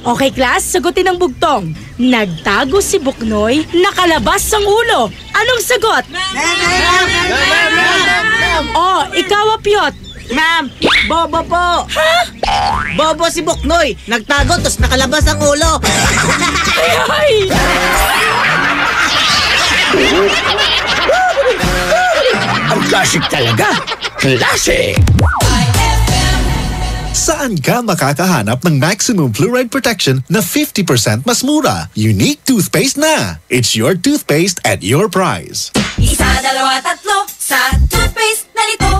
Okay, class, sagutin ang bugtong. Nagtago si Buknoy, nakalabas ang ulo. Anong sagot? Oh, ikaw, Apyot. Ma'am, bobo po. Ha? Bobo si Buknoy. Nagtago, tapos nakalabas ang ulo. Ay! Ang classic talaga. Classic! Saan ka makakahanap ng maximum fluoride protection na 50% mas mura? Unique toothpaste na! It's your toothpaste at your price. Isa, dalawa, tatlo sa toothpaste na nito.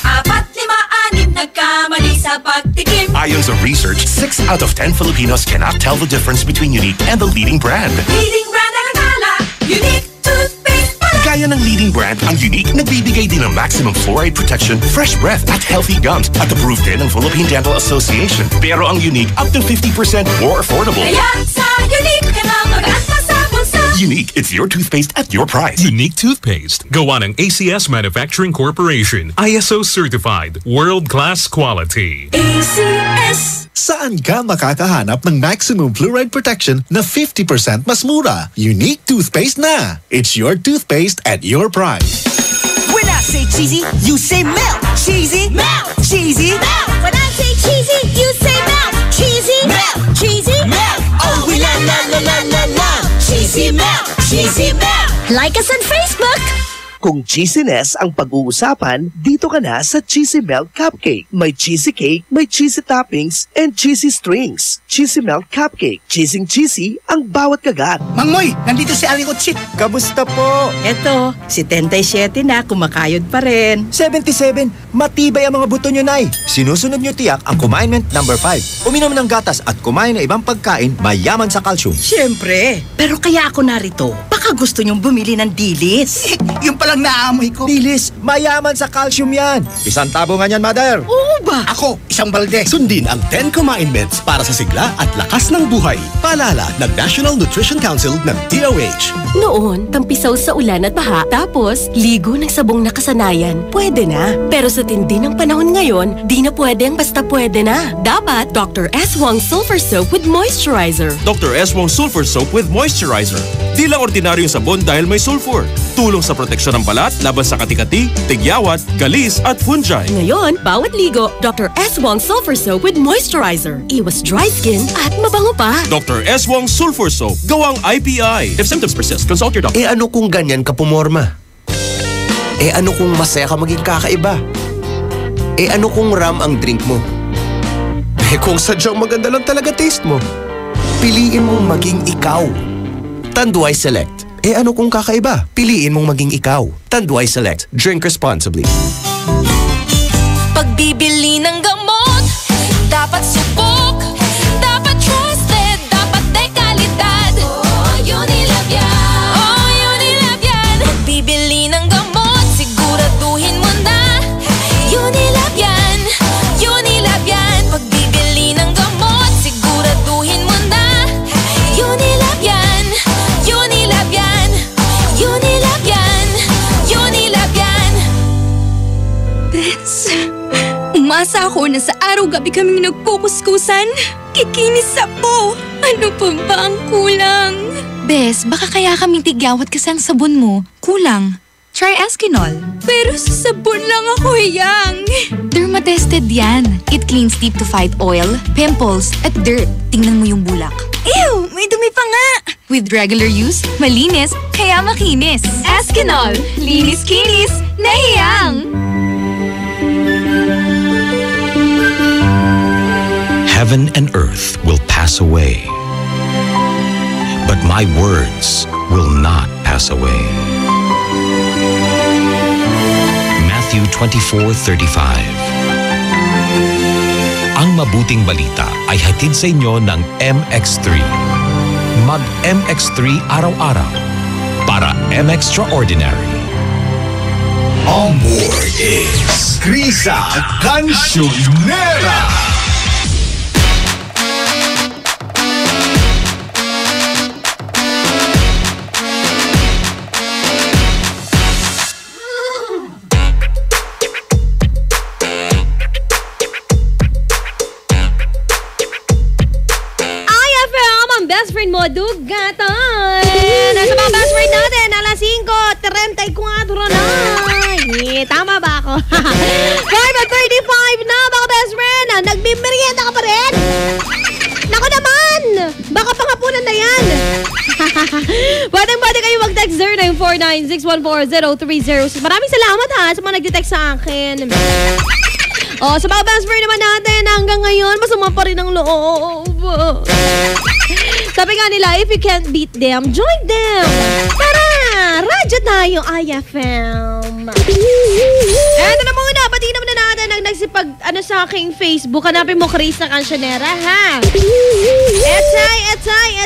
4, 5, 6 nagkamali sa pagtikim. Ayon sa research, 6 out of 10 Filipinos cannot tell the difference between Unique and the leading brand. Leading brand ang akala, Unique toothpaste pala. Gaya ng leading brand, ang Unique nagbibigay din ng maximum fluoride protection, fresh breath at healthy gums at approved din ng Philippine Dental Association. Pero ang Unique up to 50% more affordable. Kaya sa Unique ka na mag-asa sa bulsa. Unique, it's your toothpaste at your price. Unique toothpaste. Gawa ng ACS Manufacturing Corporation. ISO certified. World-class quality. ACS. Saan ka makakahanap ng maximum fluoride protection na 50% mas mura? Unique toothpaste na! It's your toothpaste at your price. When I say cheesy, you say melt. Cheesy, melt. Cheesy, melt. When I say cheesy, you say melt. Cheesy, melt. Cheesy, melt. Oh, we la la la la la la. Cheesy melt. Cheesy melt. Like us on Facebook. Kung cheesiness ang pag-uusapan, dito ka na sa Cheesy Melt Cupcake. May cheesy cake, may cheesy toppings, and cheesy strings. Cheesy Melt Cupcake. Cheesy ang bawat kagat. Mangmoy, nandito si Aling Utsit. Kamusta po? Eto, si 77 na, kumakayod pa rin. 77, matibay ang mga buto nyo, Nay. Sinusunod nyo tiyak ang Kumainment number 5. Uminom ng gatas at kumain ng ibang pagkain mayaman sa calcium. Siyempre, pero kaya ako narito. Baka gusto nyong bumili ng dilis. Yung palang naamoy ko. Dilis, mayaman sa calcium yan. Isang tabo nga yan, Mother. Oo ba? Ako, isang balde. Sundin ang 10 Kumainments para sa sigla at lakas ng buhay. Paalala ng National Nutrition Council ng DOH. Noon, tampisaw sa ulan at baha, tapos ligo ng sabong nakasanayan. Pwede na. Pero sa tindi ng panahon ngayon, di na pwede ang basta pwede na. Dapat Dr. S. Wong Sulfur Soap with Moisturizer. Dr. S. Wong Sulfur Soap with Moisturizer. Di lang ordinaryong sabon dahil may sulfur. Tulong sa proteksyon ng balat laban sa kati-kati, tigyawat, galis at fungi. Ngayon, bawat ligo, Dr. S. Wong Sulfur Soap with Moisturizer. Iwas dry skin at mabango pa. Dr. S. Wong Sulfur Soap. Gawang IPI. If symptoms persist, consult your doctor. Ano kung ganyan ka pumorma? Ano kung masaya ka maging kakaiba? Ano kung ram ang drink mo? Kung sadyang maganda lang talaga taste mo, piliin mong maging ikaw. Tanduay Select. Ano kung kakaiba? Piliin mong maging ikaw. Tanduay Select. Drink responsibly. Pagbibili ng gamot, dapat subok, dapat trusted, dapat de kalidad. Oh, Unilab yan. Oh, Unilab yan. Pagbibili ng gamot, siguraduhin mo na. Unilab yan. Unilab yan. Pagbibili ng gamot, siguraduhin mo na. Unilab yan. Unilab yan. Unilab yan. Unilab yan. Bets, umasa ako na sa araw-gabi kaming nagpukuskusan. Kikinis sa po. Ano pa ba ang kulang? Bes, baka kaya kaming tigyawat kasi ang sabon mo. Kulang. Try Eskinol. Pero sa sabon lang ako, Yang. Dermatested yan. It cleans deep to fight oil, pimples, at dirt. Tingnan mo yung bulak. Ew! May dumi pa nga! With regular use, malinis, kaya makinis. Eskinol. Linis-kinis, nahiyang! Heaven and earth will pass away, but my words will not pass away. Matthew 24:35. Ang mabuting balita ay hatid sa inyo ng MX3. Mag-MX3 araw-araw para M-Extraordinary. On board is Krisa Cancionera. 5:35 na, mga best friend. Nagmimerienda ka pa rin? Naku naman! Baka panghapunan na yan. Pwede kayo mag-text 0949-614-0306. Maraming salamat ha sa mga nag-text sa akin. Sa mga best friend naman natin, hanggang ngayon, masama pa rin ang loob. Sabi nga nila, if you can't beat them, join them. Tara! Radyo tayo, IFM. Eto na muna, pati naman na natin ang nagsipag, sa aking Facebook. Hanapin mo Chris na Cancionera, ha?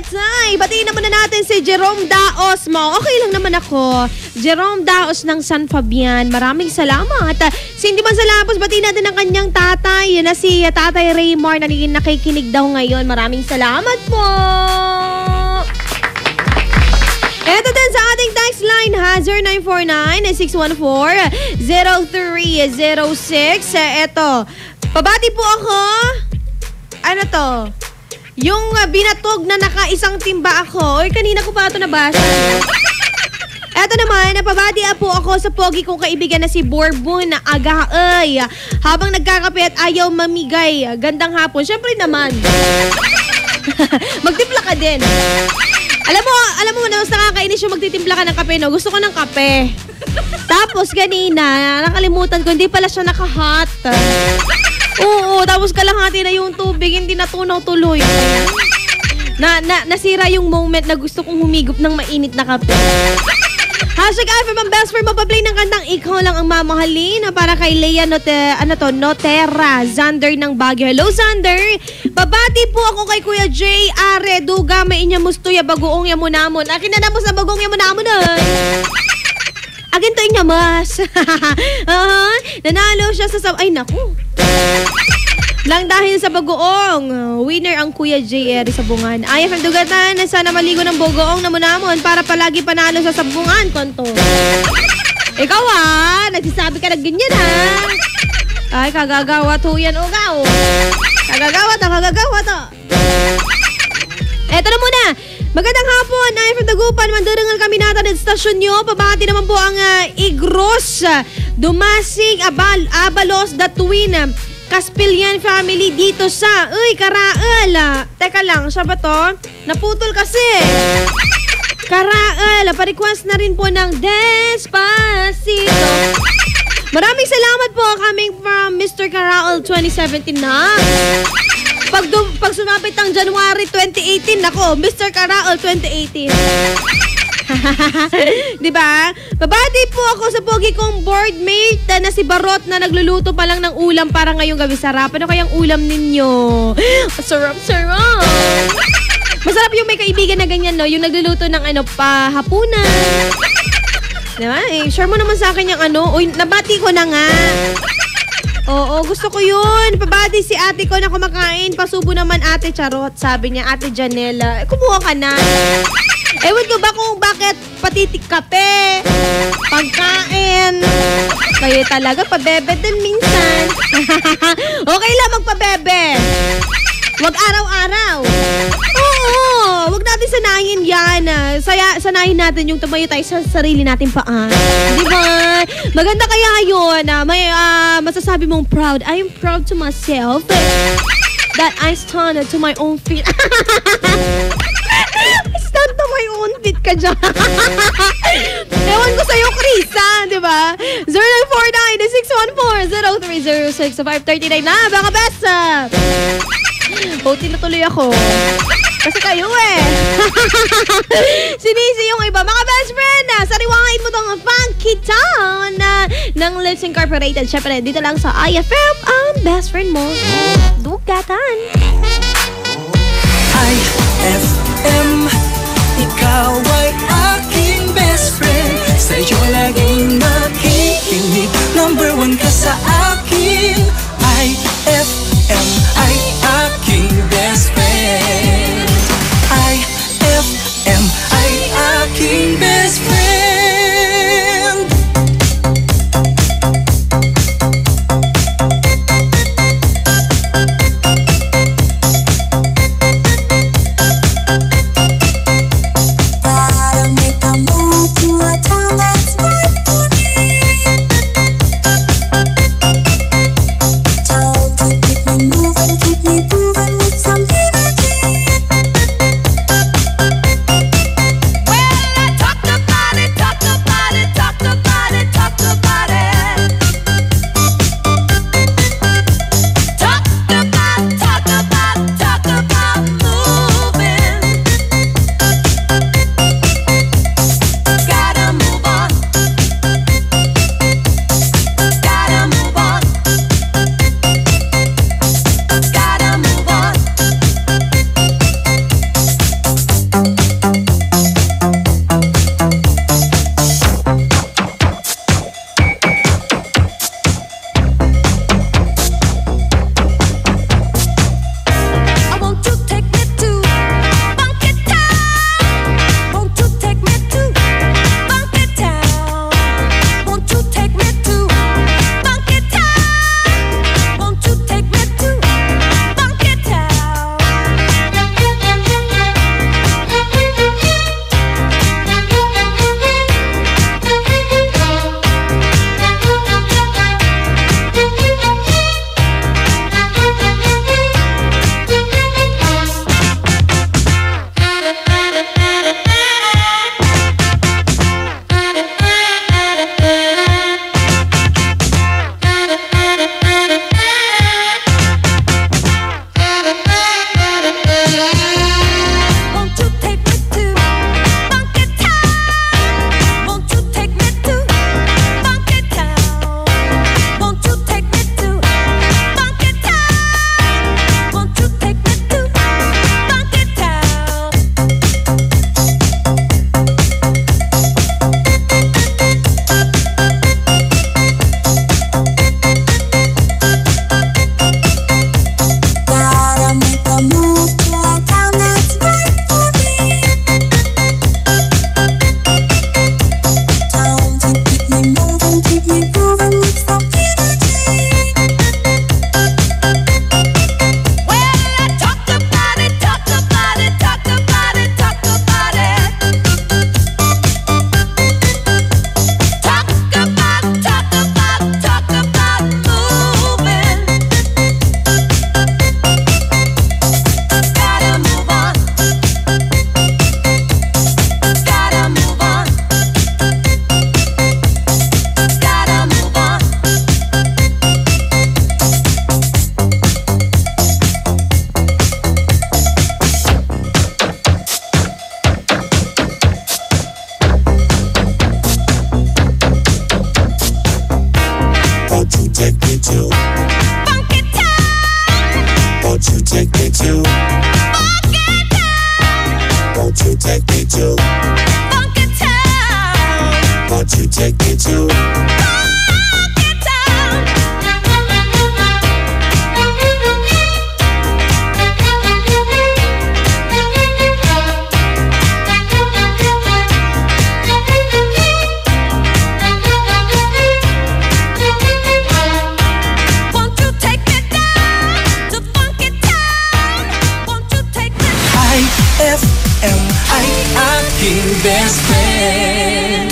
Etay. Pati naman na natin si Jerome Daos mo. Okay lang naman ako. Jerome Daos ng San Fabian. Maraming salamat. Hindi man salapos, pati natin ang kanyang tatay. Yan na si Tatay Raymar na nakikinig daw ngayon. Maraming salamat po. Eto din sa ating text line ha, 0949-614-0306. Eto, pabati po ako. Ano to? Yung binatog na nakaisang timba ako. Oy, kanina ko pa ito nabasa. Eto naman, napabati po ako sa pogi kong kaibigan na si Borbon na Agaay. Habang nagkakape at ayaw mamigay. Gandang hapon. Siyempre naman. Magtimpla ka din. Alam mo, mas nakakainis yung magtitimpla ka ng kape, no? Gusto ko ng kape. Tapos kanina, nakalimutan ko, hindi pala siya naka-hot. Oo, tapos kalahati na yung tubig, hindi natunaw tuloy. Nasira yung moment na gusto kong humigop ng mainit na kape. #IFM ang best friend, mapaplay ng kantang Ikaw Lang Ang Mamahalin para kay Lea Notera Zander ng Baguio. Hello Zander, babati po ako kay Kuya J. Are Duga may inya mustuya bagoong yamunamon. Akin na mo sa bagoong yamunamon akin to inya mas. Nanalo siya sa ay naku lang dahil sa bagoong. Winner ang Kuya J. Eri Sabungan. IFM Dugatan, sana maligo ng bagoong namunamon para palagi panalo sa Sabungan konto. Ikaw nagsasabi ka na ganyan Ay, kagagawa to yan ugaw. Kagagawa to. Eto na muna. Magandang hapon, IFM Dagupan. Mandarangal kami natin at stasyon nyo. Pabati naman po ang Igros, Dumasig, Abalos, The Twin, Caspilian family dito sa Karaal. Teka lang, siya ba to? Naputol kasi. Karaal, pa-request na rin po ng Despacito. Maraming salamat po coming from Mr. Karaal 2017 na. Pag sumapit ang January 2018, nako, Mr. Karaal 2018. Diba? Babati po ako sa pogi kong boardmate na si Barot na nagluluto pa lang ng ulam para ngayong gabi. Sarap. Ano kayang ulam ninyo? Sarap. Masarap yung may kaibigan na ganyan, no? Yung nagluluto ng hapunan. Diba? Share mo naman sa akin yung Uy, nabati ko na nga. Oo, gusto ko yun. Pabati si ate ko na kumakain. Pasubo naman ate Charot. Sabi niya, ate Janela. Kumuha ka na. Ewan ko ba kung bakit patitik kape, pagkain. Kayo talaga, pabebe din minsan. Okay lang magpabebe. Wag araw-araw. Oo, wag natin sanayin yan. Sanayin natin yung tumayo tayo sa sarili natin paan. Di ba? Maganda kaya yun. May masasabi mong proud. I am proud to myself that I stand to my own feet. Stand to my own feet ka dyan. Ewan ko sa'yo, Chris, di ba? 0949-614-0306 sa 5:39 na, baka best. Tinutuloy ako. Kasi kayo Sinisi yung iba. Mga best friend, sariwain mo tong Funky Town ng Lips Incorporated. Siyempre, dito lang sa IFM, ang best friend mo. Dugatan. IFM, ikaw ay aking best friend. Sa'yo laging makikinig. Number 1 ka sa akin. IFM ay aking best friend. IFM ay aking best friend. me to? Funky Town. Won't you take me to? Funky Town. Won't you take me down to Funky Town? Won't you take me IFM, aking best friend.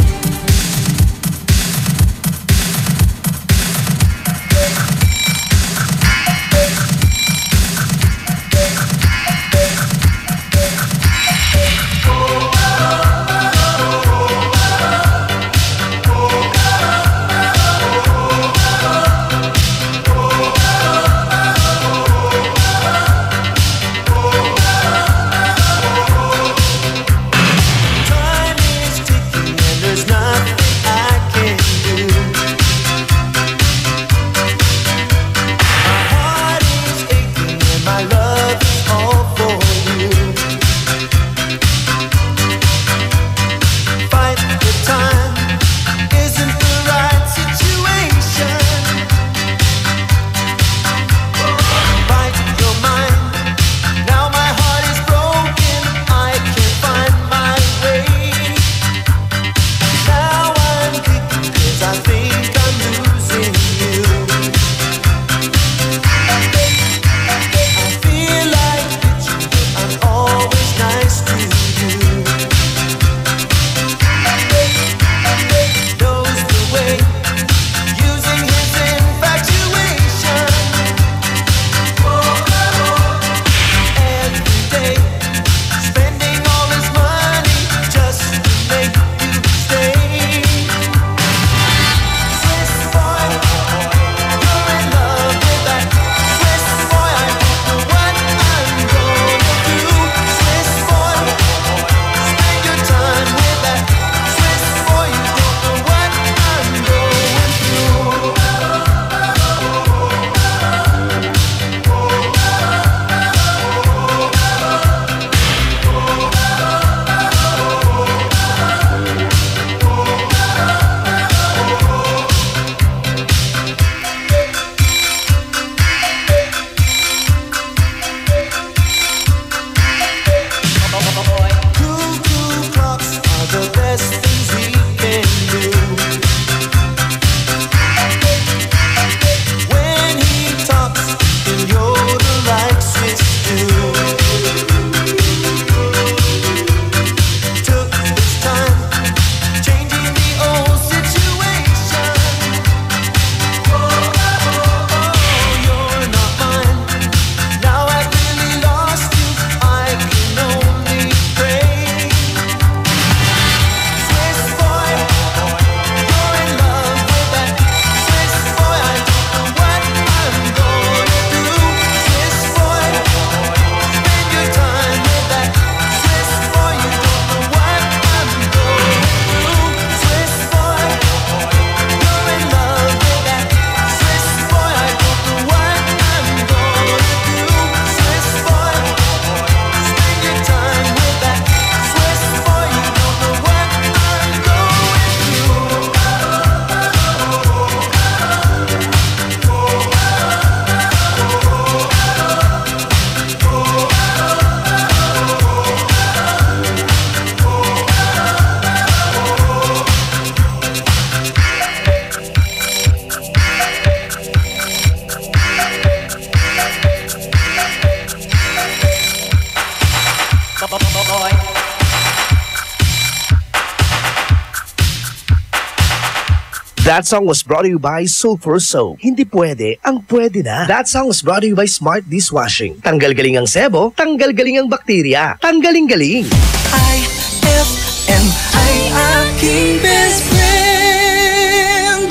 That song was brought to you by Sulfur Soap. Hindi pwede, ang pwede na. That song was brought to you by Smart Dishwashing. Tanggal-galing ang sebo, tanggal-galing ang bakterya. Tanggaling-galing. IFM ay aking best friend.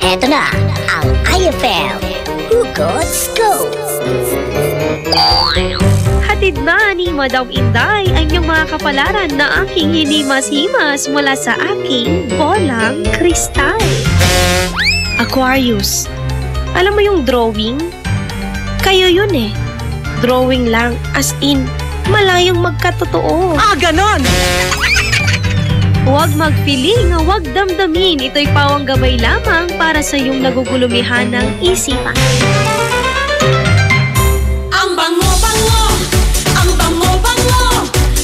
Eto na ang IFM Hugot Scoop. Hatid na ni Madam Inday ang inyong mga kapalaran na aking hinimas-himas mula sa aking bolang kristal. Aquarius, alam mo yung drawing? Kayo yun eh. Drawing lang, as in, malayong magkatotoo. Ganon! Huwag magpiling, huwag damdamin. Ito'y pawang gabay lamang para sa iyong nagugulumihan ng isipan. Ang bango-bango, ang bango-bango,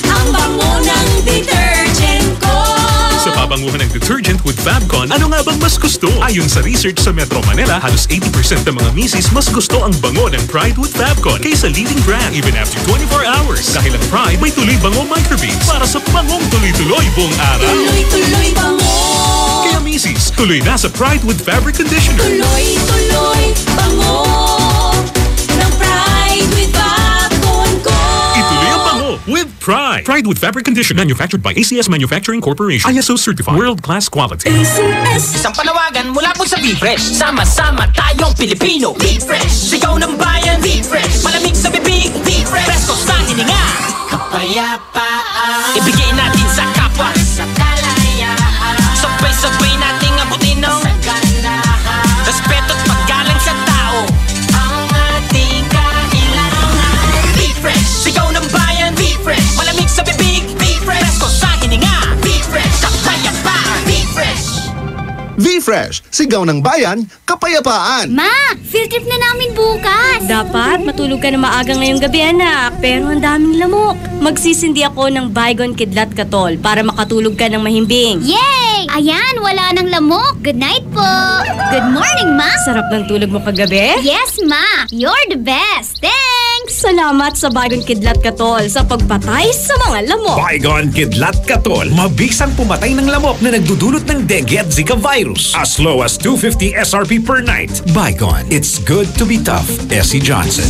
ang bango ng detergent ko. Sa pabanguhan ng detergent with Fabcon, ano nga bang mas gusto? Ayon sa research sa Metro Manila, halos 80% ng mga misis mas gusto ang bango ng Pride with Fabcon kaysa leading brand even after 24 hours. Dahil ang Pride may tuloy bango microbeads para sa bangong tuloy-tuloy buong araw. Tuloy-tuloy bango. Kaya misis, tuloy na sa Pride with Fabric Conditioner. Tuloy-tuloy bango ng Pride with Fabcon ko. Ituloy ang bango with Pride. Pride with Fabric Conditioner. Manufactured by ACS Manufacturing Corporation. ISO certified. World-class quality. Isang panawagan mula po sa Be-Fresh. Sama-sama tayong Pilipino. Be-Fresh. Sigaw ng bayan. Be-Fresh. Malamig sa bibig. Be-Fresh. Presko sa hininga. Kapayapaan. Ibigay natin sa kapwa. Sa kalayaan. Sabay-sabay nating abutin ng saganahan. Respeto at paggalang sa tao. Ang ating kailangan. Be-Fresh. Sigaw ng bayan. Be-Fresh. Malamig sa bibig. Be-Fresh. Presko sa hininga. Be-Fresh. Kapayapaan. Be-Fresh. V-Fresh, sigaw ng bayan, kapayapaan. Ma, field trip na namin bukas. Dapat matulog ka na maaga ngayong gabi, anak. Pero ang daming lamok. Magsisindi ako ng Baygon Kidlat Katol para makatulog ka ng mahimbing. Yay! Ayan, wala nang lamok. Good night po. Good morning, Ma. Sarap ng tulog mo kagabi? Yes, Ma. You're the best. Thanks. Salamat sa Baygon Kidlat Katol sa pagpatay sa mga lamok. Baygon Kidlat Katol, mabisang pumatay ng lamok na nagdudulot ng dengue at Zika virus. As low as $250 SRP per night. Baygon, it's good to be tough. Essie Johnson.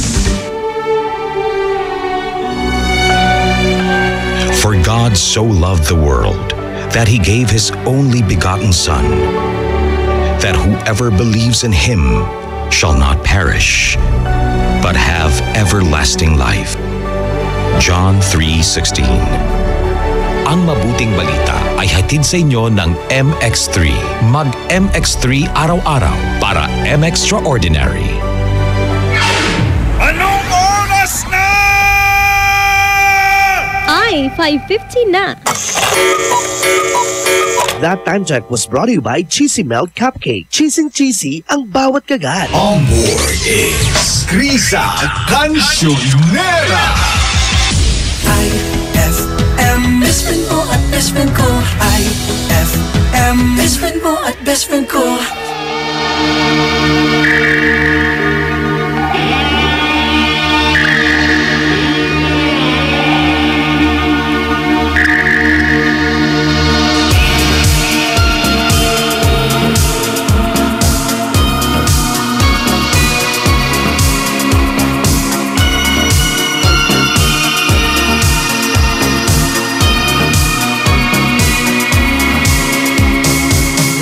For God so loved the world that he gave his only begotten Son, that whoever believes in him shall not perish, but have everlasting life. John 3:16. Ang mabuting balita ay hatid sa inyo ng MX3. Mag-MX3 araw-araw para M-Extraordinary. Anong oras na? Ay, 5:50 na. That time check was brought to you by Cheesy Melt Cupcake. Cheesing cheesy ang bawat kagat. On board is Krisa Cancionera. IFM, best friend mo at best friend ko. IFM, best friend mo at best friend ko.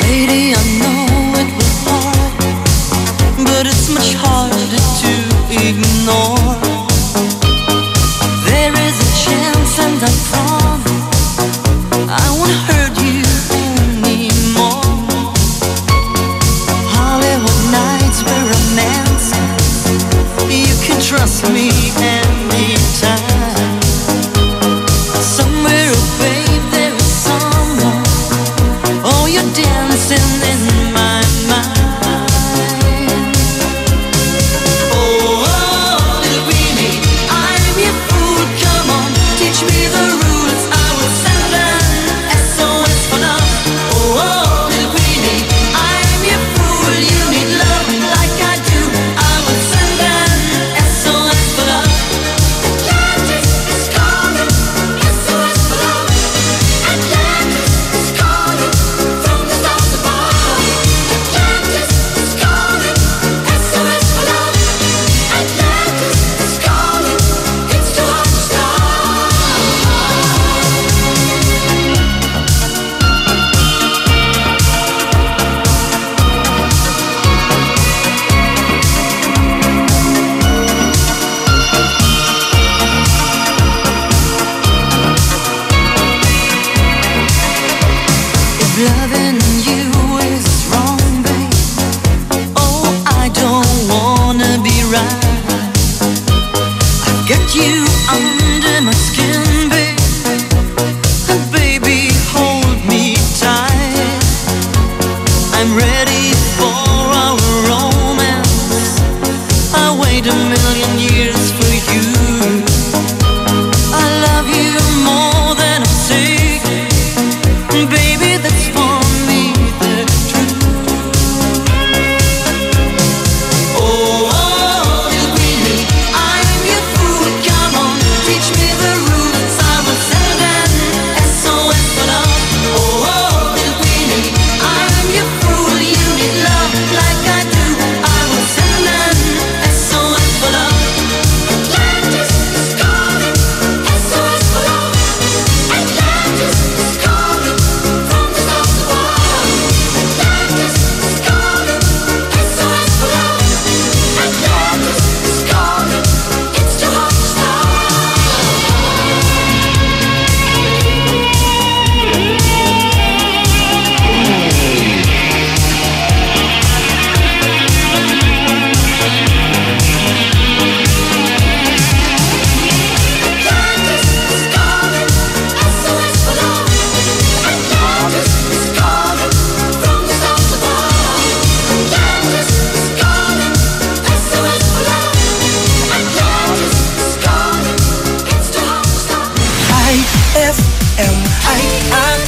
Lady, I know it was hard.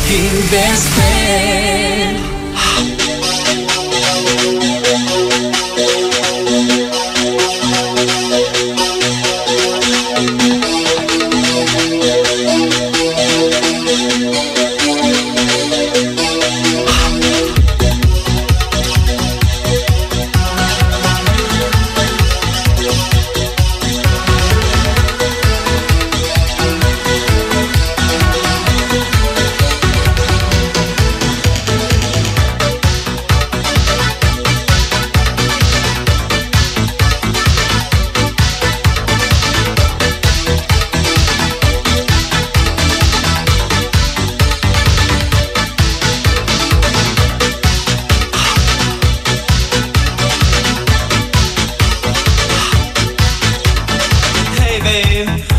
aking best friend.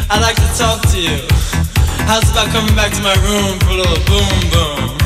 I'd like to talk to you. How's about coming back to my room for a little boom boom?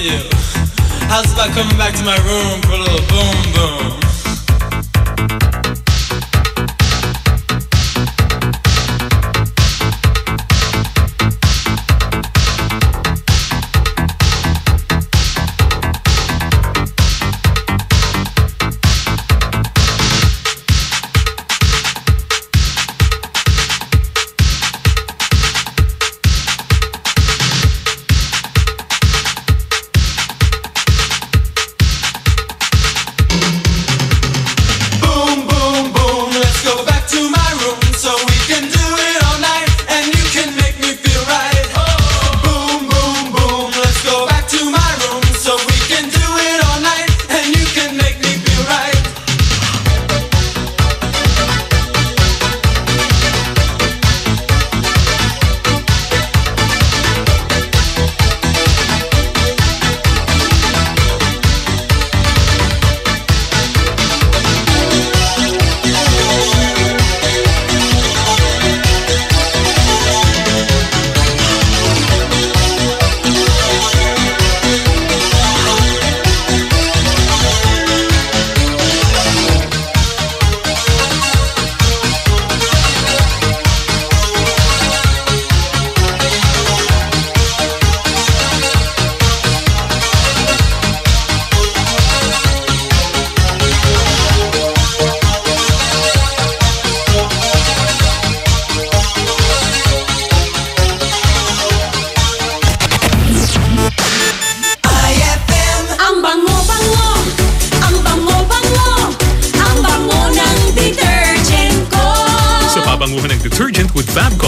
you. How's about coming back to my room for a little boom boom?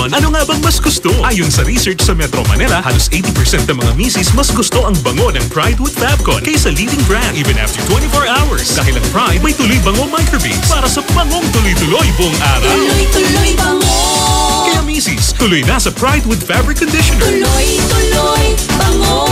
Ano nga bang mas gusto? Ayon sa research sa Metro Manila, halos 80% ng mga misis mas gusto ang bango ng Pride with Fabcon kaysa leading brand even after 24 hours. Dahil ang Pride may tuloy bango microbeads para sa bangong tuloy-tuloy buong araw. Tuloy-tuloy bango. Kaya misis, tuloy na sa Pride with Fabric Conditioner. Tuloy-tuloy bango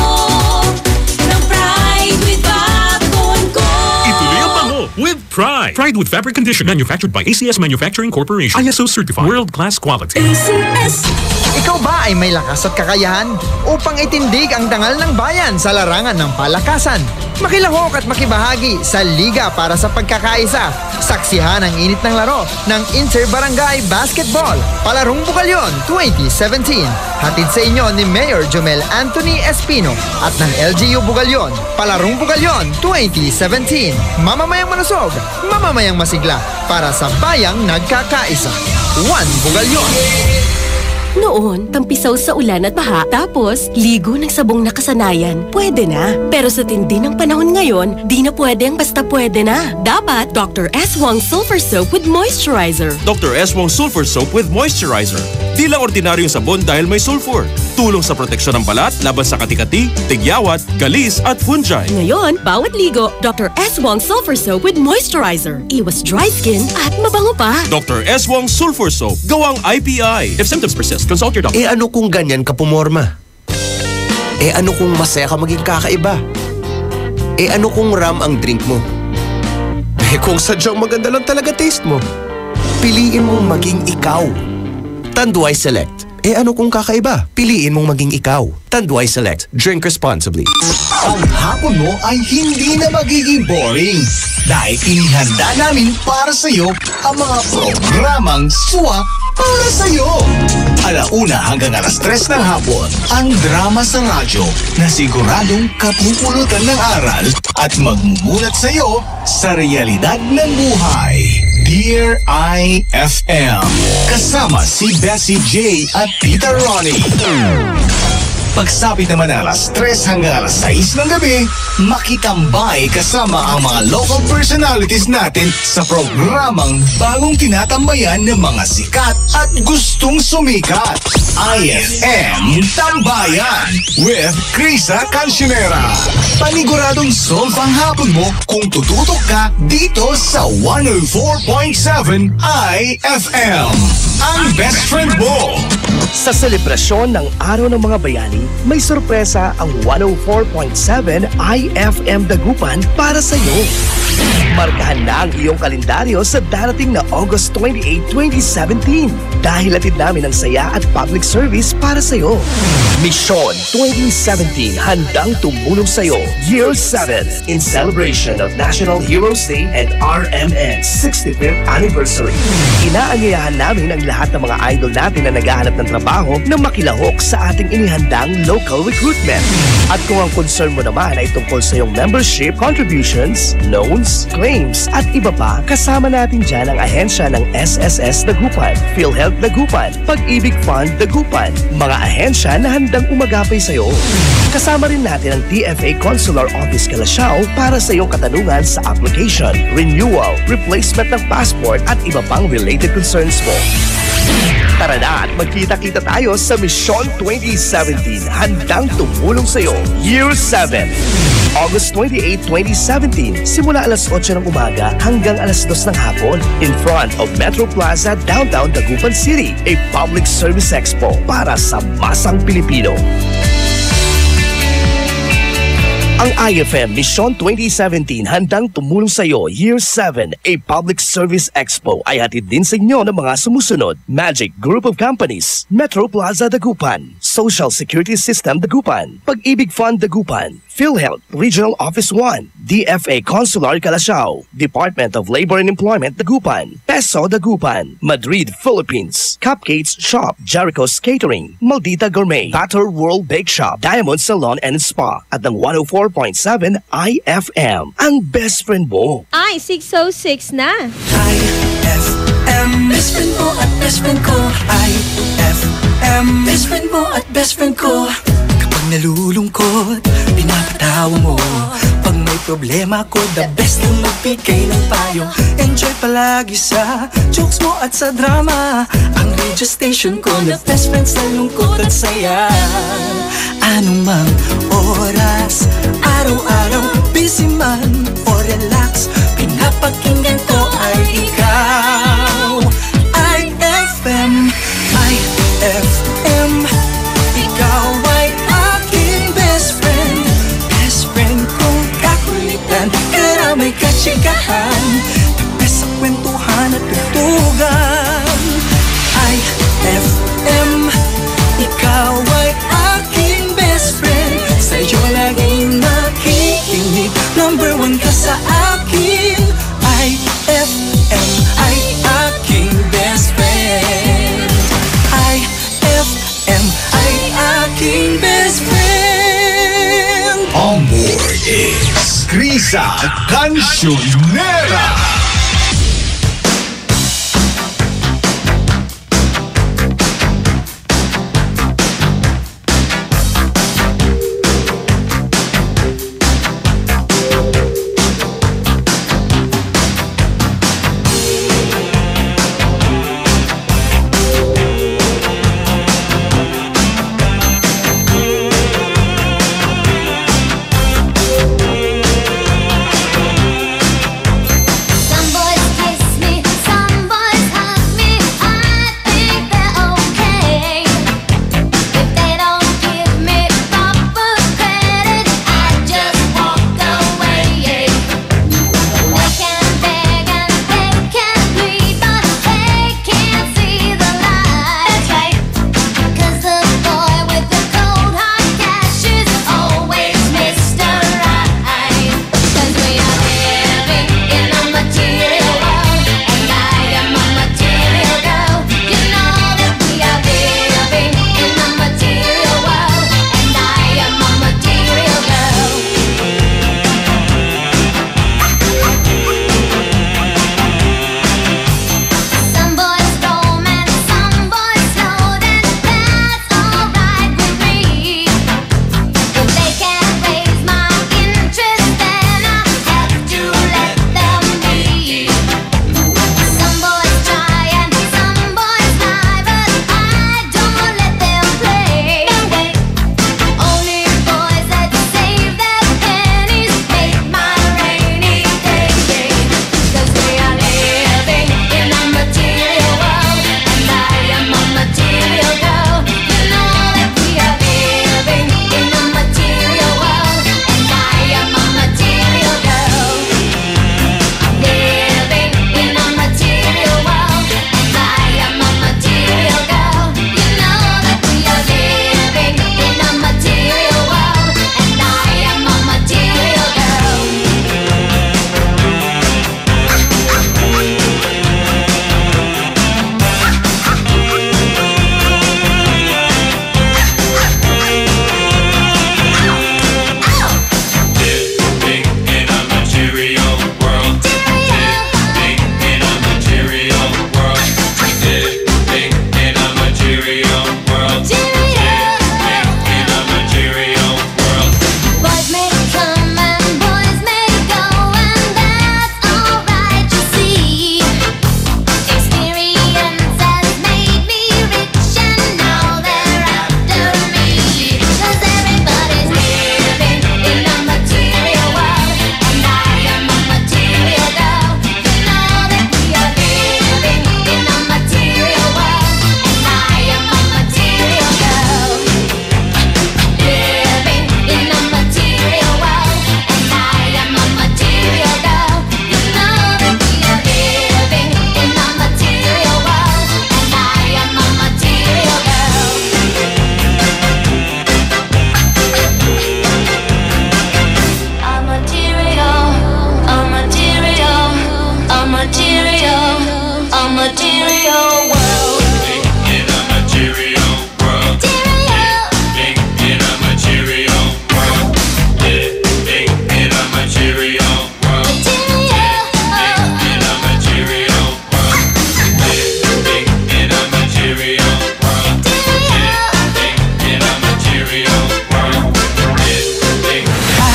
ng Pride with Fabcon ko. Ituloy ang bango with Pride. Pride with Fabric Conditioner, manufactured by ACS Manufacturing Corporation. ISO certified. World-class quality. ACS. Ikaw ba ay may lakas at kakayahan upang itindig ang dangal ng bayan sa larangan ng palakasan? Makilahok at makibahagi sa Liga para sa Pagkakaisa. Saksihan ang init ng laro ng Inter-Barangay Basketball, Palarong Bugalyon 2017. Hatid sa inyo ni Mayor Jomel Anthony Espino at ng LGU Bugalyon, Palarong Bugalyon 2017. Mamamayang malusog, mamamayang masigla para sa bayang nagkakaisa. One Bugalyon. Noon, tampisaw sa ulan at baha, tapos ligo ng sabong nakasanayan, pwede na. Pero sa tindi ng panahon ngayon, di na pwede ang basta pwede na. Dapat Dr. S. Wong Sulfur Soap with Moisturizer. Dr. S. Wong Sulfur Soap with Moisturizer. Di lang ordinaryong sabon dahil may sulfur. Tulong sa proteksyon ng balat laban sa kati-kati, tigyawat, galis at fungi. Ngayon, bawat ligo, Dr. S. Wong Sulfur Soap with Moisturizer. Iwas dry skin at mabango pa. Dr. S. Wong Sulfur Soap. Gawang IPI. If symptoms persist, consult your doctor. Ano kung ganyan ka pumorma? Ano kung masaya ka maging kakaiba? Ano kung ram ang drink mo? Kung sadyang maganda lang talaga taste mo, piliin mong maging ikaw. Tanduay Select. Ano kung kakaiba? Piliin mong maging ikaw. Tanduay Select. Drink responsibly. Ang hapon mo ay hindi na magiging boring dahil inihanda namin para sa iyo ang mga programang swak para sa iyo. 1:00 hanggang 3:00 ng hapon, ang drama sa radyo na siguradong kapupulutan ng aral at magmumulat sa iyo sa realidad ng buhay. Dear IFM, kasama si Bessie J at Peter Ronnie. Pagsapit naman ng 3:00 hanggang 6:00 ng gabi, makitambay kasama ang mga local personalities natin sa programang bagong tinatambayan ng mga sikat at gustong sumikat. IFM Tambayan with Krisa Cancionera. Paniguradong solve ang hapon mo kung tututok ka dito sa 104.7 IFM. Ang best friend mo. Sa selebrasyon ng Araw ng Mga Bayani, may sorpresa ang 104.7 IFM Dagupan para sa iyo. Markahan na ang iyong kalendaryo sa darating na August 28, 2017 dahil hatid namin ang saya at public service para sa iyo. Mission 2017 handang tumulong sa iyo. Year 7 in celebration of National Heroes Day and RMN's 65th anniversary. Inaanyayahan namin ang lahat ng mga idol natin na naghahanap ng trabaho na makilahok sa ating inihandang local recruitment. At kung ang concern mo naman ay tungkol sa iyong membership, contributions, loans, claims at iba pa, kasama natin dyan ang ahensya ng SSS Dagupan, PhilHealth Dagupan, Pag-ibig Fund Dagupan, mga ahensya na handang umagapay sa iyo. Kasama rin natin ang TFA Consular Office Calasiao para sa iyong katanungan sa application, renewal, replacement ng passport at iba pang related concerns mo. Tara na at magkita-kita tayo sa Mission 2017 handang tumulong sa iyo. Year 7 August 28, 2017 simula alas 8 ng umaga hanggang alas 2 ng hapon in front of Metro Plaza, Downtown Dagupan City, a public service expo para sa masang Pilipino. Ang IFM Mission 2017 handang tumulong sa iyo Year 7, a public service expo ay hatid din sa inyo ng mga sumusunod: Magic Group of Companies, Metro Plaza Dagupan, Social Security System Dagupan, Pag-ibig Fund Dagupan, PhilHealth Regional Office 1, DFA Consular Calasiao, Department of Labor and Employment Dagupan, Peso Dagupan, Madrid, Philippines, Cupcakes Shop, Jericho's Catering, Maldita Gourmet, Batter World Bake Shop, Diamond Salon and Spa, at ng 104.7 IFM, ang best friend mo. Ay, 606 na. IFM, best friend mo at best friend ko. IFM, best friend mo at best friend ko. Kapag nalulungkot, pinapatawa mo. Pag may problema ko, the best na magbigay ng payo. Enjoy palagi sa jokes mo at sa drama. Ang radio station ko na best friend sa lungkot at saya. Anumang oras, araw-araw, busy man o relax, pinapakinggan ko ay ikaw. IFM, IFM, ikaw ay aking best friend. Best friend kong kakulitan, karamay katsikahan, the best sa kwentuhan at tutugan. IFM, ikaw ay aking best friend. Sa'yo laging nakikinig, number one ka sa akin. IFM ay aking best friend. IFM ay aking best friend. On board is Krisa Cancionera. material world. In a material world. Living in a material world. Living in a material world. Living in a material world. Living in a material world. Living in a material world. Living.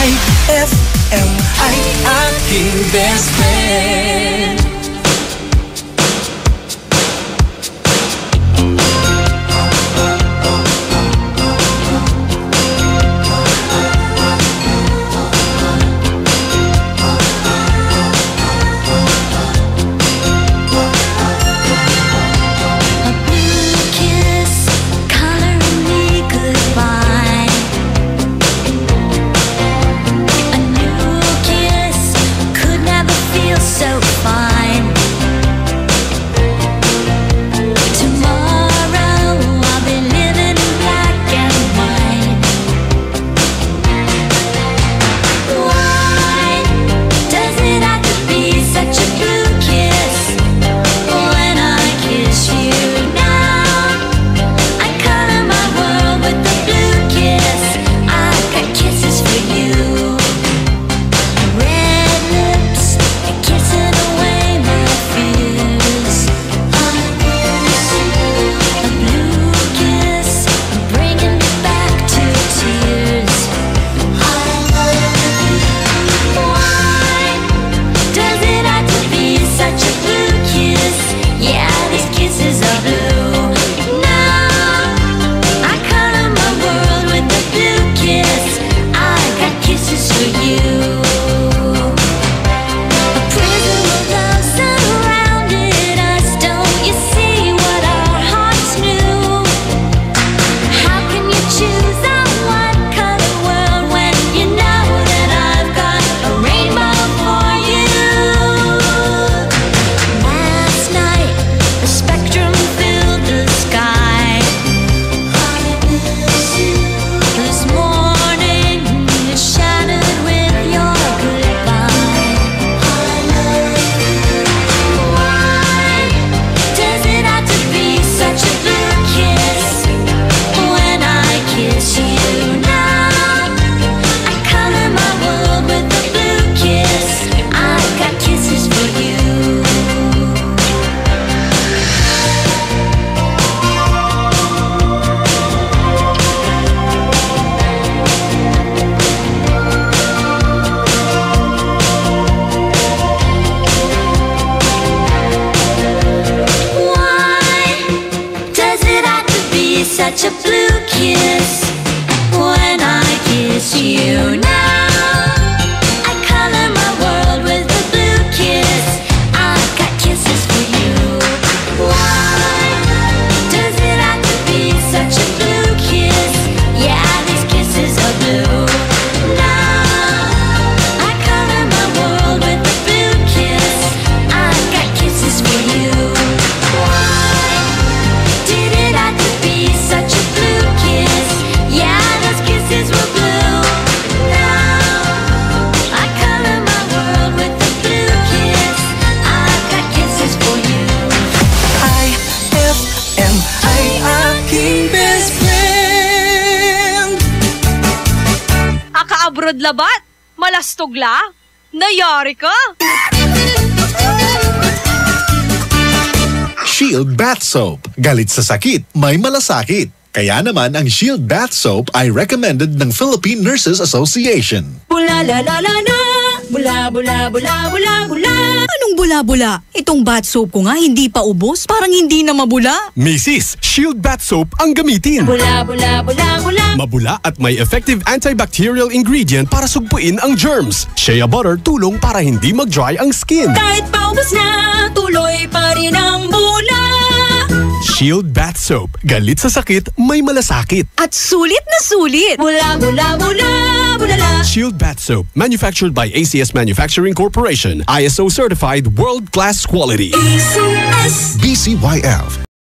IFM ay aking best friend. Such a blue kiss when I kiss you now. I color my world with a blue kiss. I've got kisses for you. Why does it have to be such a blue kiss? Yeah, these kisses are blue. Now I color my world with a blue kiss. I've got kisses for you. Why did it have to be such a blue kiss? Yeah, those kisses were blue. Now I color my world with a blue kiss. I've got kisses for you. IFM ay aking best friend. Aka-abroad labat? Malastogla? Nayari ka? Shield Bath Soap. Galit sa sakit, may malasakit. Kaya naman ang Shield Bath Soap ay recommended ng Philippine Nurses Association. Bula la la la la. Bula bula bula bula bula. Anong bula-bula? Itong bath soap ko nga hindi pa ubos, parang hindi na mabula. Mrs. Shield Bath Soap ang gamitin. Bula bula bula bula. Mabula at may effective antibacterial ingredient para sugpuin ang germs. Shea butter tulong para hindi mag-dry ang skin. Kahit paubos na, tuloy pa rin ang bula. Shield Bath Soap. Galit sa sakit, may malasakit. At sulit na sulit. Bula bula bula bula la. Shield Bath Soap. Manufactured by ACS Manufacturing Corporation. ISO certified world-class quality. ACS. BCYF.